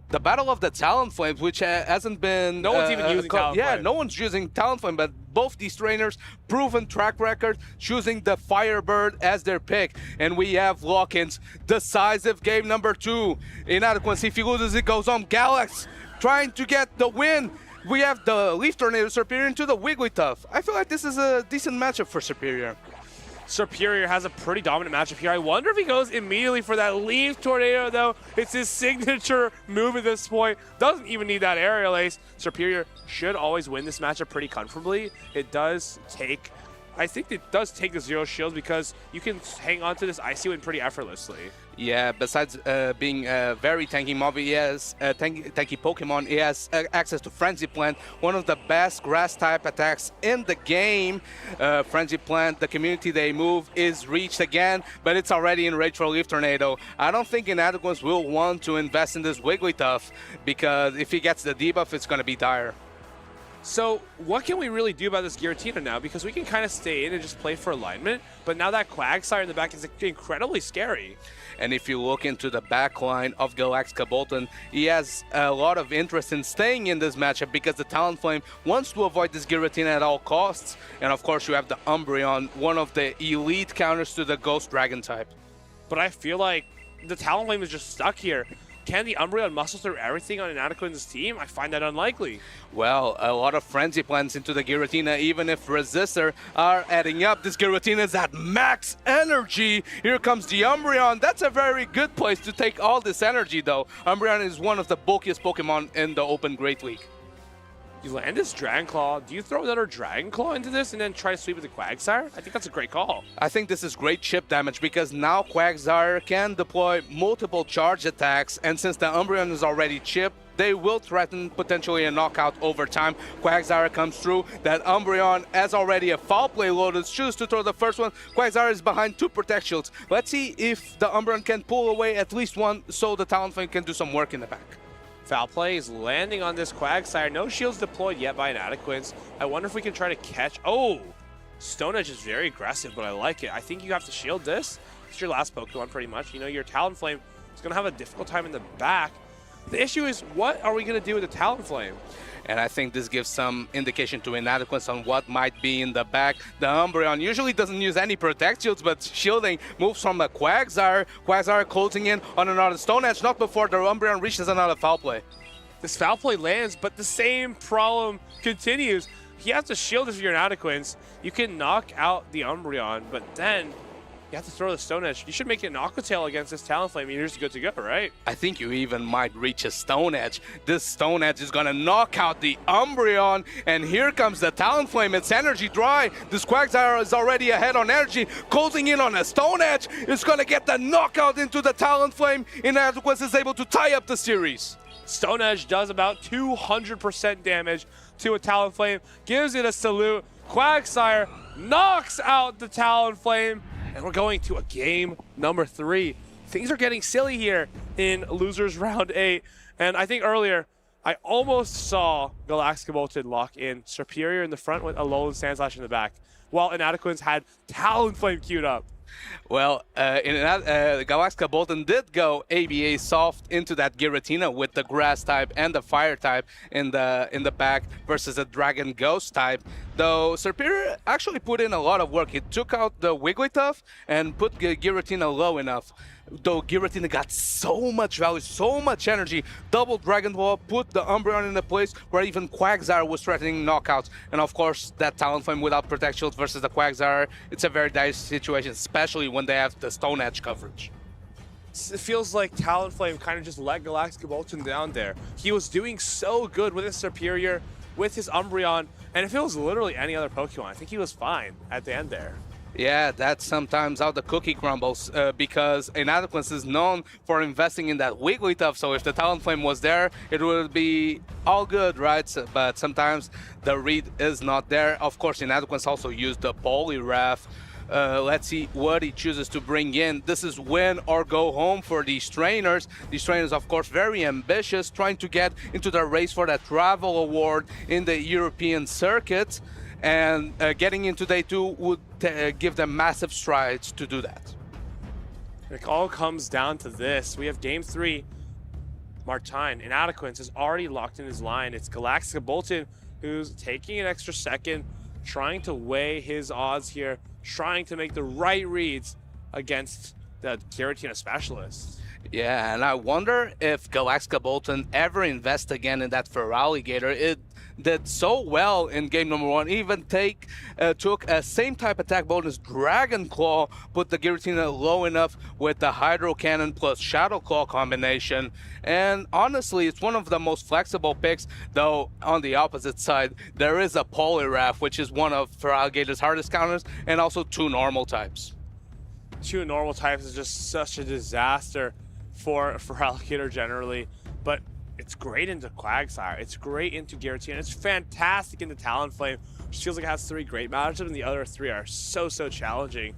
The Battle of the Talonflames, which hasn't been... No one's even using Talonflame. Yeah, no one's using Talonflame, but both these trainers, proven track record, choosing the Firebird as their pick. And we have lock-ins. Decisive game number 2. Inadequacy, if he loses, it goes on. Galax trying to get the win. We have the Leaf Tornado Superior into the Wigglytuff. I feel like this is a decent matchup for Superior. Superior has a pretty dominant matchup here. I wonder if he goes immediately for that Leaf Tornado, though. It's his signature move at this point. Doesn't even need that Aerial Ace. Superior should always win this matchup pretty comfortably. It does take, I think it does take the 0 shields because you can hang on to this Icy Wind pretty effortlessly. Yeah, besides being a very tanky mob, he has tanky Pokemon. He has access to Frenzy Plant, one of the best grass-type attacks in the game. Frenzy Plant, the community they move is reached again, but it's already in Rage for Leaf Tornado. I don't think Inadequance will want to invest in this Wigglytuff because if he gets the debuff, it's going to be dire. So what can we really do about this Giratina now? Because we can kind of stay in and just play for alignment, but now that Quagsire in the back is incredibly scary. And if you look into the back line of Galactica Bolton, he has a lot of interest in staying in this matchup because the Talonflame wants to avoid this Giratina at all costs. And of course you have the Umbreon, one of the elite counters to the Ghost Dragon type. But I feel like the Talonflame is just stuck here. Can the Umbreon muscle through everything on Inadequance's team? I find that unlikely. Well, a lot of Frenzy Plants into the Giratina, even if Resistor are adding up. This Giratina is at max energy. Here comes the Umbreon. That's a very good place to take all this energy, though. Umbreon is one of the bulkiest Pokemon in the Open Great League. You land this Dragon Claw. Do you throw another Dragon Claw into this and then try to sweep with the Quagsire? I think that's a great call. I think this is great chip damage because now Quagsire can deploy multiple charge attacks, and since the Umbreon is already chipped, they will threaten potentially a knockout over time. Quagsire comes through. That Umbreon has already a Foul Play loaded. Choose to throw the first one. Quagsire is behind 2 Protect Shields. Let's see if the Umbreon can pull away at least one so the Talonflame can do some work in the back. Foul Play is landing on this Quagsire. No shields deployed yet by Inadequance. I wonder if we can try to catch... Oh! Stone Edge is very aggressive, but I like it. I think you have to shield this. It's your last Pokemon, pretty much. You know, your Talonflame is going to have a difficult time in the back. The issue is, what are we going to do with the Talonflame? And I think this gives some indication to Inadequance on what might be in the back. The Umbreon usually doesn't use any Protect Shields, but shielding moves from a Quagsire. Quagsire closing in on another Stone Edge, not before the Umbreon reaches another Foul Play. This Foul Play lands, but the same problem continues. He has to shield if you're Inadequance. You can knock out the Umbreon, but then you have to throw the Stone Edge. You should make it an Aqua Tail against this Talonflame, and you're just good to go, right? I think you even might reach a Stone Edge. This Stone Edge is gonna knock out the Umbreon, and here comes the Talonflame. It's energy dry. This Quagsire is already ahead on energy, closing in on a Stone Edge. It's gonna get the knockout into the Talonflame. Inadequance is able to tie up the series. Stone Edge does about 200% damage to a Talonflame, gives it a salute. Quagsire knocks out the Talonflame. And we're going to a game number 3. Things are getting silly here in losers round 8. And I think earlier, I almost saw Galactica Bolton lock in Superior in the front with a Alolan Sandslash in the back, while Inadequance had Talonflame queued up. Well, Galactica Bolton did go ABA soft into that Giratina with the Grass type and the Fire type in the back versus a Dragon Ghost type. Though Superior actually put in a lot of work. He took out the Wigglytuff and put Giratina low enough. Though Giratina got so much value, so much energy, double Dragon Ball, put the Umbreon in a place where even Quagsire was threatening knockouts. And of course, that Talonflame without Protect Shield versus the Quagsire, it's a very dicey situation, especially when they have the Stone Edge coverage. It feels like Talonflame kind of just let Galactica Bolton down there. He was doing so good with his Superior, with his Umbreon, and if it was literally any other Pokemon, I think he was fine at the end there. Yeah, that's sometimes how the cookie crumbles because Inadequance is known for investing in that Wigglytuff, so if the Talonflame was there, it would be all good, right? So, but sometimes the read is not there. Of course, Inadequance also used the Poliwrath Let's see what he chooses to bring in. This is win or go home for these trainers. These trainers, of course, very ambitious, trying to get into the race for that travel award in the European circuit. And getting into day 2 would give them massive strides to do that. It all comes down to this. We have game 3. Martine, Inadequence, is already locked in his line. It's Galactica Bolton who's taking an extra second, trying to weigh his odds here, trying to make the right reads against the Giratina specialists. Yeah, and I wonder if Galactica Bolton ever invests again in that Feraligatr. It did so well in game number 1. Even took a same type attack bonus, Dragon Claw, put the Giratina low enough with the Hydro Cannon plus Shadow Claw combination. And honestly, it's one of the most flexible picks, though on the opposite side, there is a Poliwrath, which is one of Feraligator's hardest counters, and also 2 normal types. 2 normal types is just such a disaster for Feraligatr generally, but it's great into Quagsire, it's great into Giratina, it's fantastic into Talonflame, which feels like it has 3 great matchups, and the other 3 are so challenging.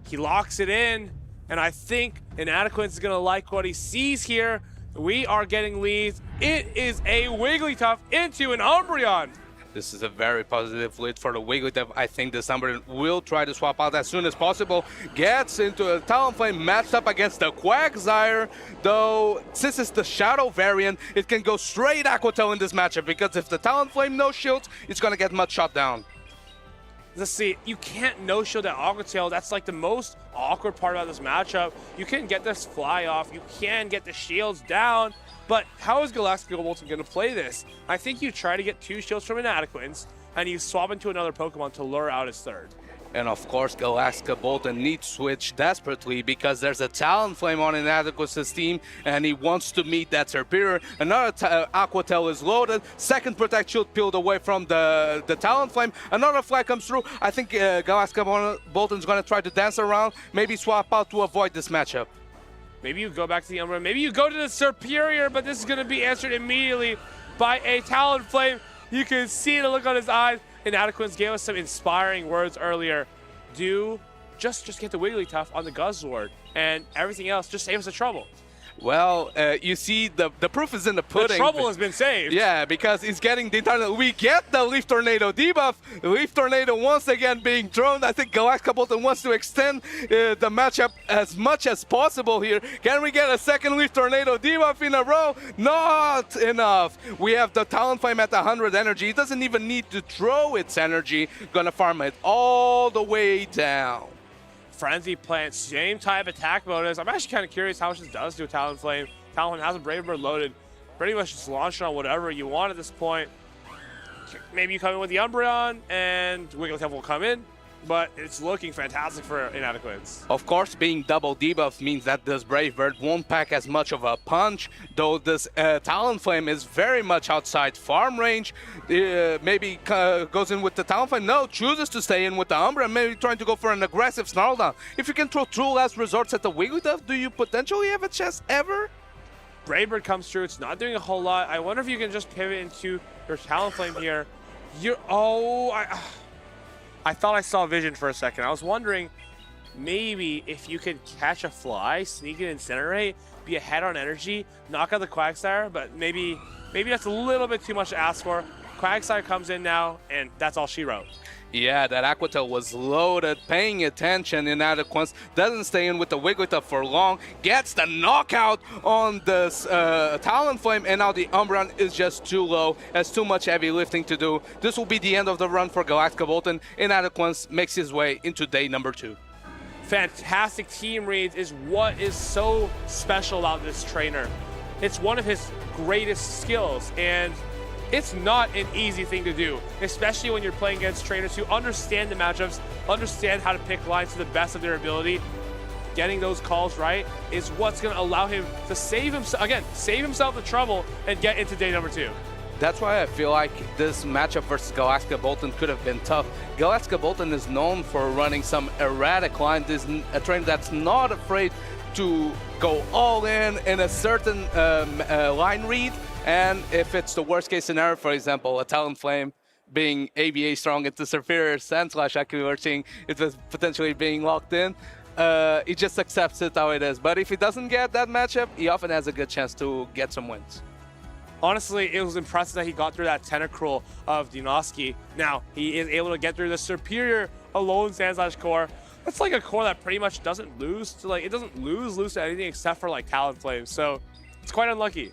He locks it in, and I think Inadequence is gonna like what he sees here. We are getting leads. It is a Wigglytuff into an Umbreon. This is a very positive lead for the Wigglytuff. I think this Umbreon will try to swap out as soon as possible. Gets into a Talonflame matched up against the Quagsire, though since it's the Shadow variant, it can go straight Aqua Tail in this matchup, because if the Talonflame no shields, it's gonna get much shot down. Let's see, you can't no-shield that Aqua Tail. That's like the most awkward part about this matchup. You can get this fly off, you can get the shields down, but how is Galactica Bolton going to play this? I think you try to get 2 shields from Inadequence, and you swap into another Pokemon to lure out his 3rd. And of course, Galactica Bolton needs switch desperately because there's a Talonflame on Inadequace's team, and he wants to meet that Serperior. Another Aqua Tail is loaded. Second Protect Shield peeled away from the Talonflame. Another flag comes through. I think Galactica Bolton's going to try to dance around, maybe swap out to avoid this matchup. Maybe you go back to the Umbreon. Maybe you go to the Serperior, but this is going to be answered immediately by a Talonflame. You can see the look on his eyes. Inadequence gave us some inspiring words earlier. Just get the Wigglytuff on the Guzzlord, and everything else, just save us the trouble. Well, you see, the proof is in the pudding. The trouble has been saved. Yeah, because he's getting the entire... We get the Leaf Tornado debuff. Leaf Tornado once again being thrown. I think Galactica Bolton wants to extend the matchup as much as possible here. Can we get a second Leaf Tornado debuff in a row? Not enough. We have the Talonflame at 100 energy. It doesn't even need to throw its energy. Gonna farm it all the way down. Frenzy Plant, same type attack bonus. I'm actually kind of curious how much this does to a Talonflame. Talonflame has a Brave Bird loaded. Pretty much just launch it on whatever you want at this point. Maybe you come in with the Umbreon and Wigglytuff will come in, but it's looking fantastic for Inadequence. Of course, being double debuff means that this Brave Bird won't pack as much of a punch, though this Talonflame is very much outside farm range. Maybe goes in with the Talonflame. No, chooses to stay in with the Umbreon, maybe trying to go for an aggressive Snarl Down. If you can throw 2 last resorts at the Wigglytuff, do you potentially have a chance ever? Brave Bird comes through. It's not doing a whole lot. I wonder if you can just pivot into your Talonflame here. I thought I saw vision for a second. I was wondering maybe if you could catch a fly, sneak it, Incinerate, be ahead on energy, knock out the Quagsire, but maybe that's a little bit too much to ask for. Quagsire comes in now, and that's all she wrote. Yeah, that Aqua Tail was loaded, paying attention. Inadequence doesn't stay in with the Wigglytuff for long, gets the knockout on this Talonflame, and now the Umbreon is just too low, has too much heavy lifting to do. This will be the end of the run for Galactica Bolton. Inadequence makes his way into day number 2. Fantastic team reads is what is so special about this trainer. It's one of his greatest skills, and it's not an easy thing to do, especially when you're playing against trainers who understand the matchups, understand how to pick lines to the best of their ability. Getting those calls right is what's going to allow him to save himself the trouble and get into day number 2. That's why I feel like this matchup versus Galactica Bolton could have been tough. Galactica Bolton is known for running some erratic lines. This is a trainer that's not afraid to go all in a certain line read. And if it's the worst case scenario, for example, a Talonflame being ABA strong into superior Sandslash, like we were seeing it was potentially being locked in. He just accepts it how it is. But if he doesn't get that matchup, he often has a good chance to get some wins. Honestly, it was impressive that he got through that Tentacruel of Dinoski. Now, he is able to get through the superior Alolan Sandslash core. It's like a core that pretty much doesn't lose to, it doesn't lose to anything except for like Talonflame. So it's quite unlucky.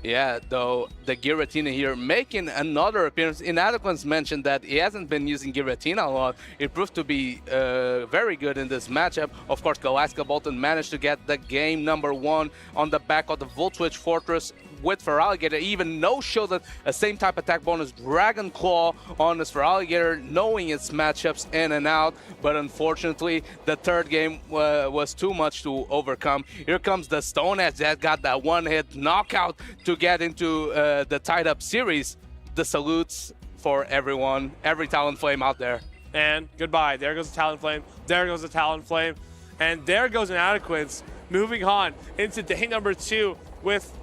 Yeah, though the Giratina here making another appearance. Inadequance mentioned that he hasn't been using Giratina a lot. It proved to be very good in this matchup. Of course, Galaska Bolton managed to get the game #1 on the back of the Volt Switch Fortress with Feraligatr. Even no-show that a same type attack bonus Dragon Claw on this Feraligatr, knowing its matchups in and out. But unfortunately, the third game was too much to overcome. Here comes the Stone Edge that got that one-hit knockout to get into the tied-up series. The salutes for everyone, every Talonflame out there. And goodbye. There goes the Talonflame. There goes the Talonflame. And there goes Inadequance. Moving on into day #2 with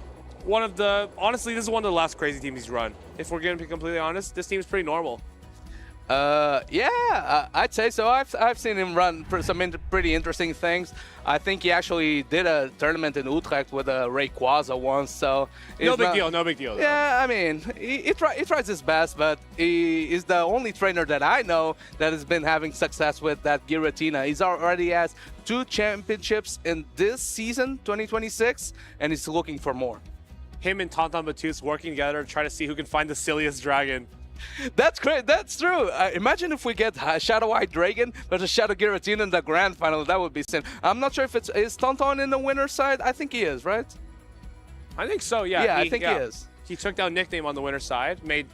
one of the, honestly, this is one of the last crazy teams he's run. If we're going to be completely honest, this team is pretty normal. Yeah, I'd say so. I've seen him run some pretty interesting things. I think he actually did a tournament in Utrecht with a Rayquaza once, so... No big deal, no big deal. Though. Yeah, I mean, he tries his best, but he is the only trainer that I know that has been having success with that Giratina. He's already has 2 championships in this season, 2026, and he's looking for more. Him and Tauntaun Battus working together to try to see who can find the silliest dragon. That's great. That's true. Imagine if we get Shadow White Dragon versus Shadow Giratina in the grand final. Is not sure if is Tauntaun in the winner's side. I think he is, right? I think so. Yeah. Yeah, I think he is. He took down Nickname on the winner's side, made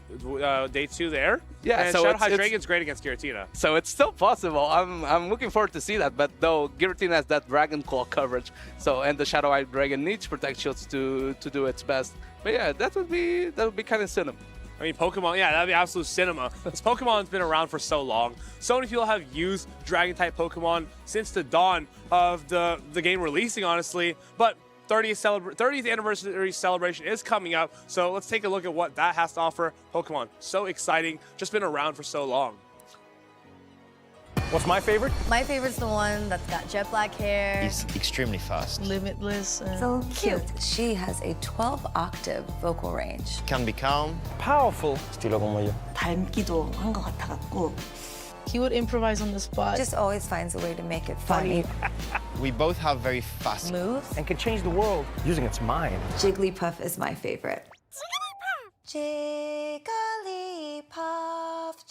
day 2 there. Yeah, and so Shadow White Dragon's great against Giratina. So it's still possible. I'm looking forward to see that. But though Giratina has that Dragon Claw coverage, and the Shadow White Dragon needs Protect Shields to do its best. But yeah, that would be kind of cinema. I mean, Pokemon, yeah, that'd be absolute cinema. This Pokemon's been around for so long. So many people have used Dragon-type Pokemon since the dawn of the game releasing, honestly. But 30th anniversary celebration is coming up, so let's take a look at what that has to offer Pokemon. So exciting, just been around for so long. What's my favorite? My favorite's the one that's got jet black hair. He's extremely fast. Limitless. So cute. She has a 12-octave vocal range. Can be calm. Powerful. Estilo como yo. 닮기도 한 것 같아갖고. He would improvise on the spot. Just always finds a way to make it funny. We both have very fast moves and can change the world using its mind. Jigglypuff is my favorite. Jigglypuff,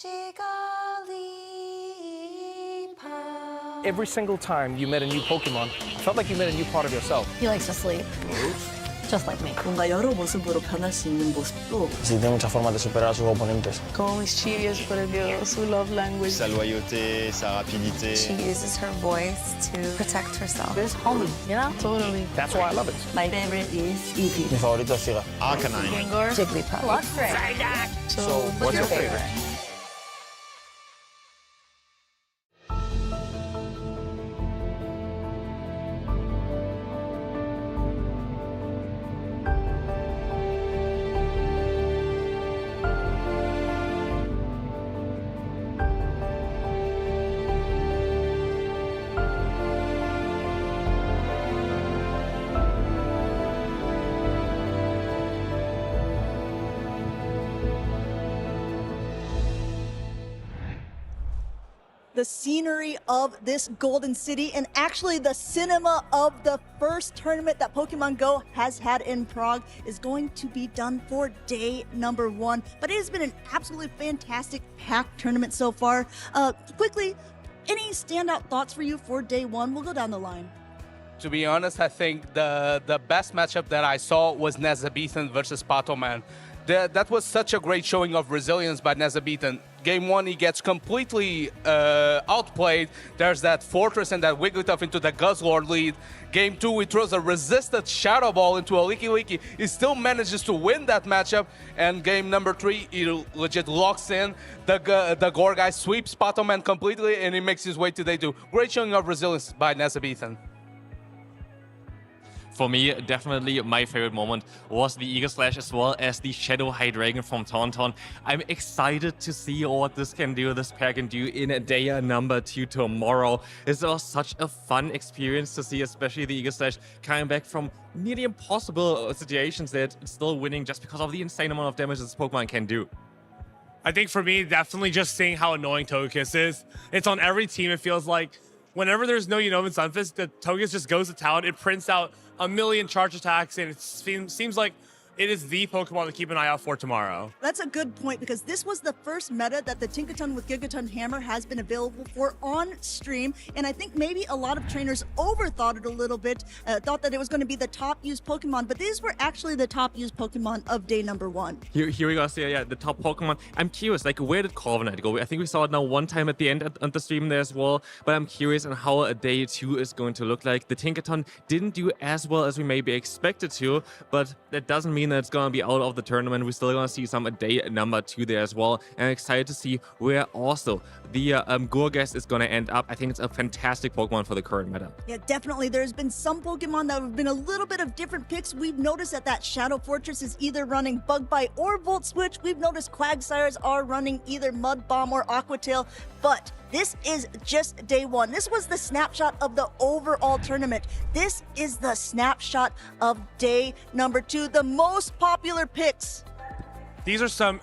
Jigglypuff. Every single time you met a new Pokemon, it felt like you met a new part of yourself. He likes to sleep. Just like me. 뭔가 여러 모습으로 변할 수 있는 모습도. Sí, tiene muchas formas de superar a sus oponentes. Como mis chillas, por Dios, su love language. Sa loyauté, sa rapidité. She uses her voice to protect herself. It's homey, you know? Totally. That's why I love it. My favorite is Eevee. Mi favorito es Sira. Arcanine. Gengar. Jigglypuff. Luxray. So, what's your favorite? The scenery of this Golden City and actually the cinema of the first tournament that Pokemon Go has had in Prague is going to be done for day #1. But it has been an absolutely fantastic packed tournament so far. Quickly, any standout thoughts for you for day 1? We'll go down the line. To be honest, I think the best matchup that I saw was Nezabethan versus Patoman. That was such a great showing of resilience by Nezabethan. Game 1, he gets completely outplayed. There's that Fortress and that Wigglytuff into the Guzzlord lead. Game 2, he throws a resisted Shadow Ball into a Licky. He still manages to win that matchup. And game #3, he legit locks in. The Gore guy sweeps Patoman completely, and he makes his way to day 2. Great showing of resilience by Nezabethan. For me, definitely my favorite moment was the Eagle Slash as well as the Shadow High Dragon from Tauntaun. I'm excited to see what this can do, this pair can do in day number 2 tomorrow. It was such a fun experience to see, especially the Eagle Slash coming back from nearly impossible situations that it's still winning just because of the insane amount of damage this Pokemon can do. I think for me, definitely just seeing how annoying Togekiss is. It's on every team, it feels like. Whenever there's no Unova and Sunfist, the Togekiss just goes to town. It prints out a million charge attacks, and it seems like it is the Pokemon to keep an eye out for tomorrow. That's a good point, because this was the first meta that the Tinkaton with Gigaton Hammer has been available for on stream, and I think maybe a lot of trainers overthought it a little bit, thought that it was going to be the top used Pokemon, but these were actually the top used Pokemon of day number 1. Here we go, so yeah, the top Pokemon. I'm curious, like, where did Corviknight go? I think we saw it now one time at the end on the stream there as well, but I'm curious on how a day 2 is going to look like. The Tinkaton didn't do as well as we maybe expected to, but that doesn't mean that it's going to be out of the tournament. We're still going to see some day number 2 there as well. And I'm excited to see where also the Gorgas is going to end up. I think it's a fantastic Pokemon for the current meta. Yeah, definitely. There's been some Pokemon that have been a little bit of different picks. We've noticed that Shadow Fortress is either running Bug Bite or Volt Switch. We've noticed Quagsires are running either Mud Bomb or Aqua Tail, but this is just day 1. This was the snapshot of the overall tournament. This is the snapshot of day number 2, the most popular picks. These are some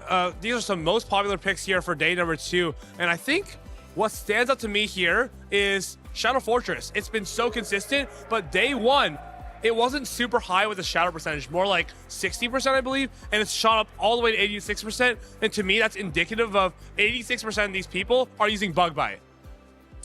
most popular picks here for day number 2, and I think what stands out to me here is Shadow Fortress. It's been so consistent, but day 1, it wasn't super high with the shadow percentage, more like 60%, I believe, and it's shot up all the way to 86%. And to me, that's indicative of 86% of these people are using Bug Bite.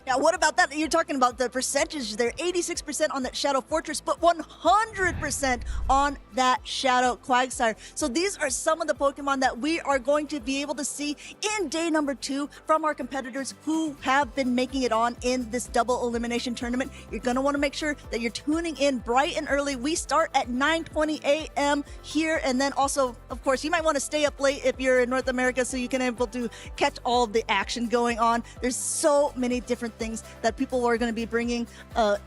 Now, what about that? You're talking about the percentage there, 86% on that Shadow Fortress, but 100% on that Shadow Quagsire. So these are some of the Pokemon that we are going to be able to see in day number 2 from our competitors who have been making it on in this double elimination tournament. You're going to want to make sure that you're tuning in bright and early. We start at 9:20 a.m. here, and then also, of course, you might want to stay up late if you're in North America so you can able to catch all of the action going on. There's so many different things that people are going to be bringing.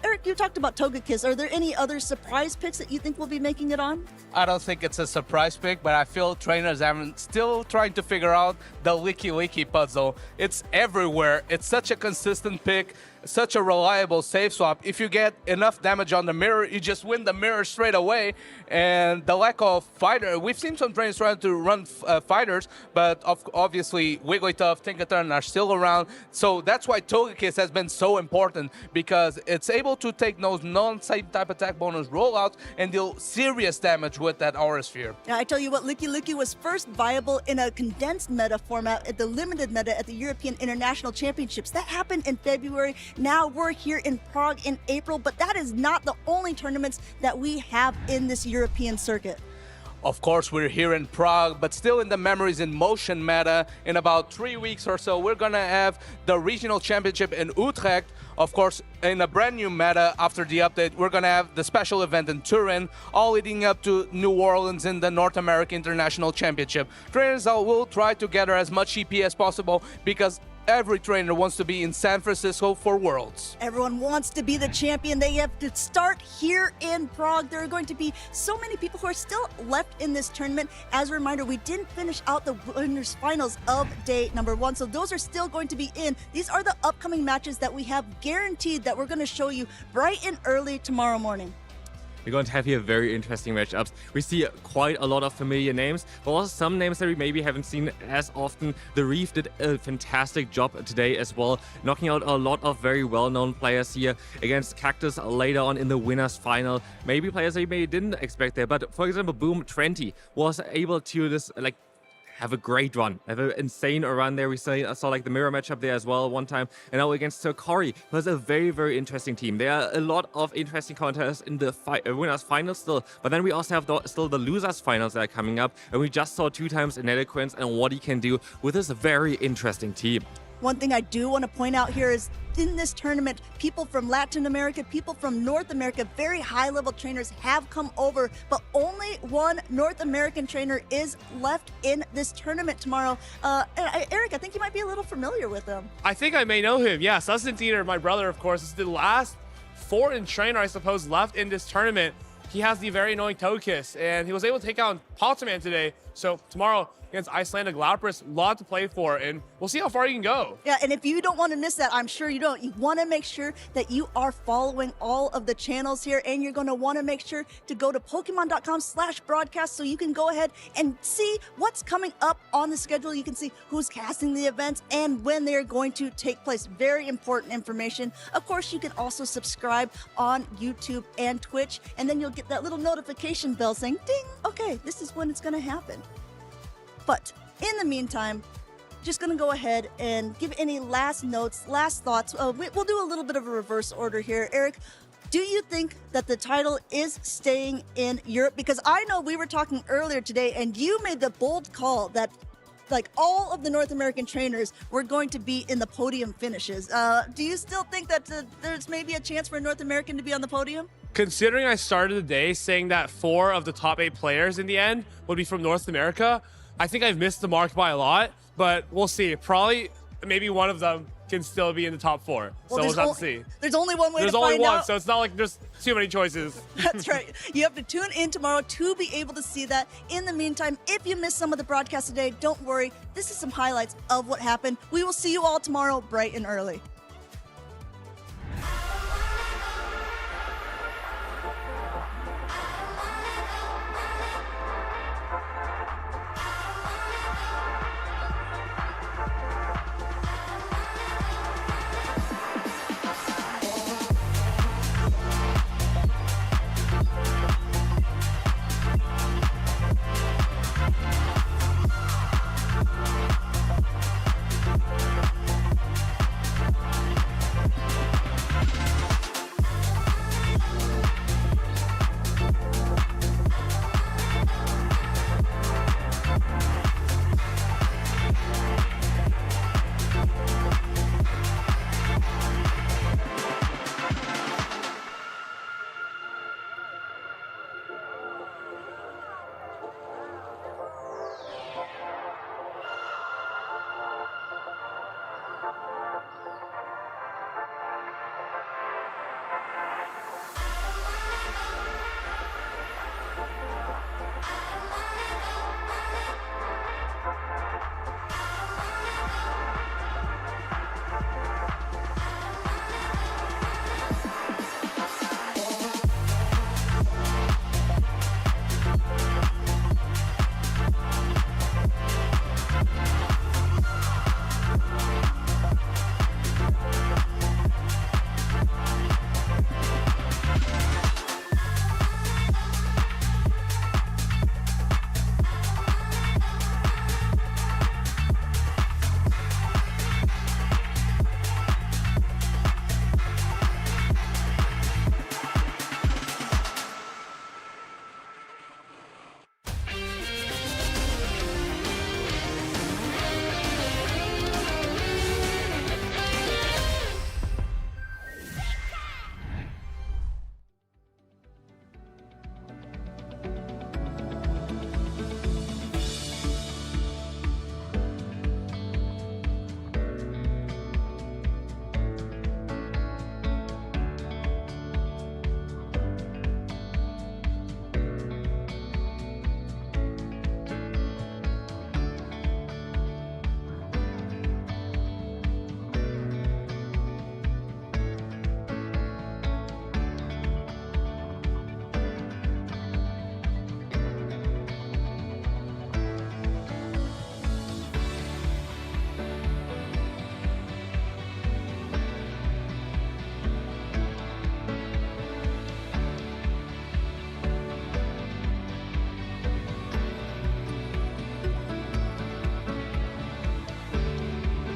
Eric, you talked about Togekiss. Are there any other surprise picks that you think will be making it on? I don't think it's a surprise pick, but I feel trainers are still trying to figure out the Licky puzzle. It's everywhere. It's such a consistent pick, such a reliable safe swap. If you get enough damage on the mirror, you just win the mirror straight away. And the lack of fighter, we've seen some trainers trying to run fighters, but obviously Wigglytuff, Tinkaton are still around. So that's why Togekiss has been so important, because it's able to take those non-same type attack bonus rollouts and deal serious damage with that Aura Sphere. Now, I tell you what, Licky was first viable in a condensed meta format at the limited meta at the European International Championships. That happened in February. Now we're here in Prague in April, but that is not the only tournaments that we have in this European circuit. Of course, we're here in Prague, but still in the Memories in Motion meta. In about 3 weeks or so, we're gonna have the regional championship in Utrecht. Of course, in a brand new meta after the update, we're gonna have the special event in Turin, all leading up to New Orleans in the North American International Championship. Trainers will try to gather as much EP as possible, because every trainer wants to be in San Francisco for Worlds. Everyone wants to be the champion. They have to start here in Prague. There are going to be so many people who are still left in this tournament. As a reminder, we didn't finish out the winners finals of day number 1, so those are still going to be in. These are the upcoming matches that we have guaranteed that we're going to show you bright and early tomorrow morning. We're going to have here very interesting matchups. We see quite a lot of familiar names, but also some names that we maybe haven't seen as often. The Reef did a fantastic job today as well, knocking out a lot of very well-known players here against Cactus later on in the winners final. Maybe players that you maybe didn't expect there, but for example, Boom 20 was able to just have a great run, have an insane run there. We saw like the mirror matchup there as well one time, and now against Sirkari, who has a very, very interesting team. There are a lot of interesting contests in the winners finals still, but then we also have still the losers finals that are coming up, and we just saw 2 times Ineloquence and what he can do with this very interesting team. One thing I do want to point out here is in this tournament, people from Latin America, people from North America, very high-level trainers have come over, but only one North American trainer is left in this tournament tomorrow. Eric, I think you might be a little familiar with him. I think I may know him. Yeah, Sussin Theater, my brother, of course, is the last foreign trainer, I suppose, left in this tournament. he has the very annoying Togekiss, and he was able to take out Paltaman today. So tomorrow against Icelandic Lapras, a lot to play for, and we'll see how far you can go. Yeah, and if you don't want to miss that, I'm sure you don't. You want to make sure that you are following all of the channels here, and you're going to want to make sure to go to Pokemon.com/broadcast so you can go ahead and see what's coming up on the schedule. You can see who's casting the events and when they're going to take place. Very important information. Of course, you can also subscribe on YouTube and Twitch, and then you'll get that little notification bell saying, ding, okay, this is when it's going to happen. But in the meantime, just going to go ahead and give any last notes, last thoughts. We'll do a little bit of a reverse order here. Eric, do you think that the title is staying in Europe? Because I know we were talking earlier today, and you made the bold call that like all of the North American trainers were going to be in the podium finishes. Do you still think that there's maybe a chance for a North American to be on the podium? Considering I started the day saying that 4 of the top 8 players in the end would be from North America, I think I've missed the mark by a lot, but we'll see. Probably, maybe one of them can still be in the top 4. So we'll have to see. There's only one way to find out. There's only one, so it's not like there's too many choices. That's right. You have to tune in tomorrow to be able to see that. In the meantime, if you missed some of the broadcast today, don't worry. This is some highlights of what happened. We will see you all tomorrow bright and early.